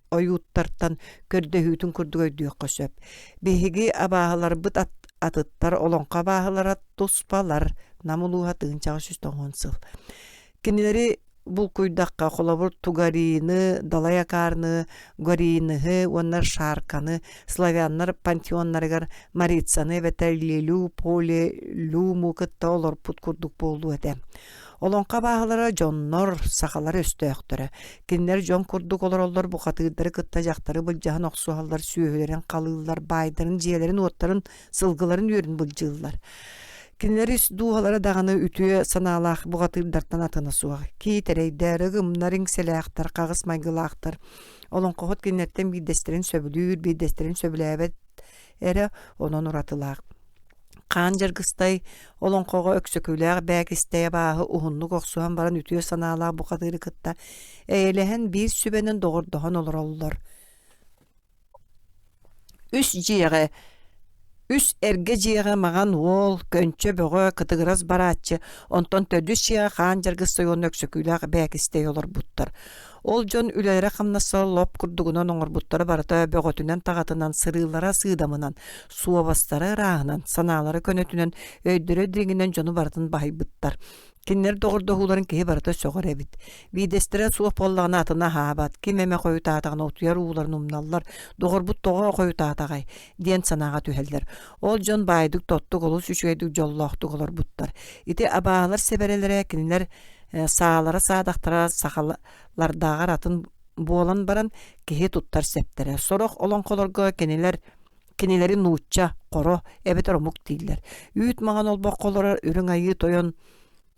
[SPEAKER 1] ойууттартан көрдөһүүтүн курдугойдуөххө сөп. Биһиги абааһыларбыт атыттар олонко абааһылара туспалар намулууха тыынчаҕы сүстоҥуон сыл. Кинилери булкуйдахха холобур тугарины, далаякаарны, горийныһы, уоннар шаарканы, славяннар пантеоннарыгар марицаны бетерлилүү, полилүүму кытта олорпут курдук буолуу эте. Олонка бааһылара дьоннор, сахалар өстөөхтөрө. Кинилер дьон курдук олороллор бухатыырдары кытта жактары былдьаһан охсуһаллар, сүүһүлэрин калыыллар, байдарын, жиэлерин, уоттарын, сылгыларын үөрүн былдьыыллар. Кинилер дуухалара даганы үтүө санаалаах бухатыырдартан атына суах. Киитерейдер, ыгымнар, иңселээхтар, кагыс майгылаахтар. Олонкохот кинилерден биидестерин сөбүлүүр, биидестерин сөбүлээбет эре онон уратылаах. Хаан жаргыстай олонкоға өксөкүлээх бэкистэйэ бааһы уһуннук охсуһан баран үтүө санаалаах бухатыыры кытта эйэлэһэн биир сүбэнэн доҕордоһон олороллор. Үс эрге жиэҕэ маҕан уол, көнчө бөҕө, кытыгырас барааччы, онтон төдүс жиэҕэ хаан жаргыстай он өксөкүлээх бэкистэй олорбуттар. Ол дьон үлэйрэ хамнаса лоп курдугунан оҥорбуттары барыта бөҕөтүнэн таҕатынан, сырыылара сыыдамынан, суобастары ырааһынан, санаалары көнөтүнэн, өйдөрө дириҥинэн дьону барытын баһайбыттар. Киннер доҕордоһууларын киһи барыта сөҕөр эбит. Биидестерэ суоп боллаҕына атына хаабат, ким эме хойутаатаҕына утуяр ууларын умналлар, доҕорбут тоҕо хойутаатаҕай диэн санаага түһэллэр. Ол дьон баайдык тоттук олус үчүгэйдик дьоллоохтук олорбуттар. Ити абааһылар себерелэрэ кинилер саалара саадахтара сахалардаагар атын буолан баран киһи туттар септерэ. Сорох олонколорго кинилери нуучча, коро, эбетер омук дииллер. Үүт маҕан олбох колорор үрүң айыы тойон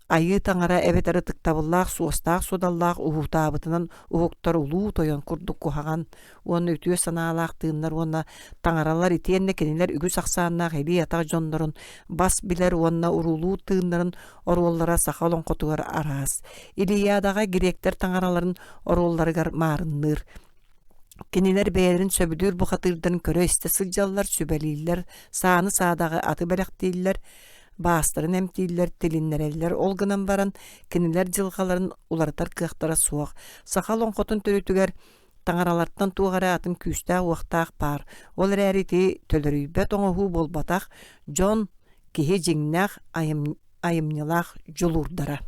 [SPEAKER 1] айыы таҥара эбетери тыктабыллаах, суостаах судаллаах уһуутаабытынан уһуктар улуу тойон курдук куһаҕан уонна үтүө санаалаах тыыннар уонна таҥаралар итиэнне кинилер үгүс ахсааннаах эбии атах дьоннорун бас билер уонна урулуу тыыннарын оруоллара саха олонхотугар араас. Илиядага гиректер таҥараларын оруолларыгар маарынныыр. Кинилер бэйэрин сөбүлүүр бухатыырдан көрө истэ сылдьаллар, сүбэлииллер, сааны саадагы аты бэлэхтииллер, баастарын эмтииллер, тилиннереллер олгынан баран кинилер дьылҕаларын улартар кыахтара суох. Саха олонхотун төрүтүгэр таҥараларттан туuгара атын күүстää уохтаах баар. Ол эрээрити төлөрүйбөт оҥоһуу болбатах дьон киһи дьиҥнээх айымньылаах дьулуурдара.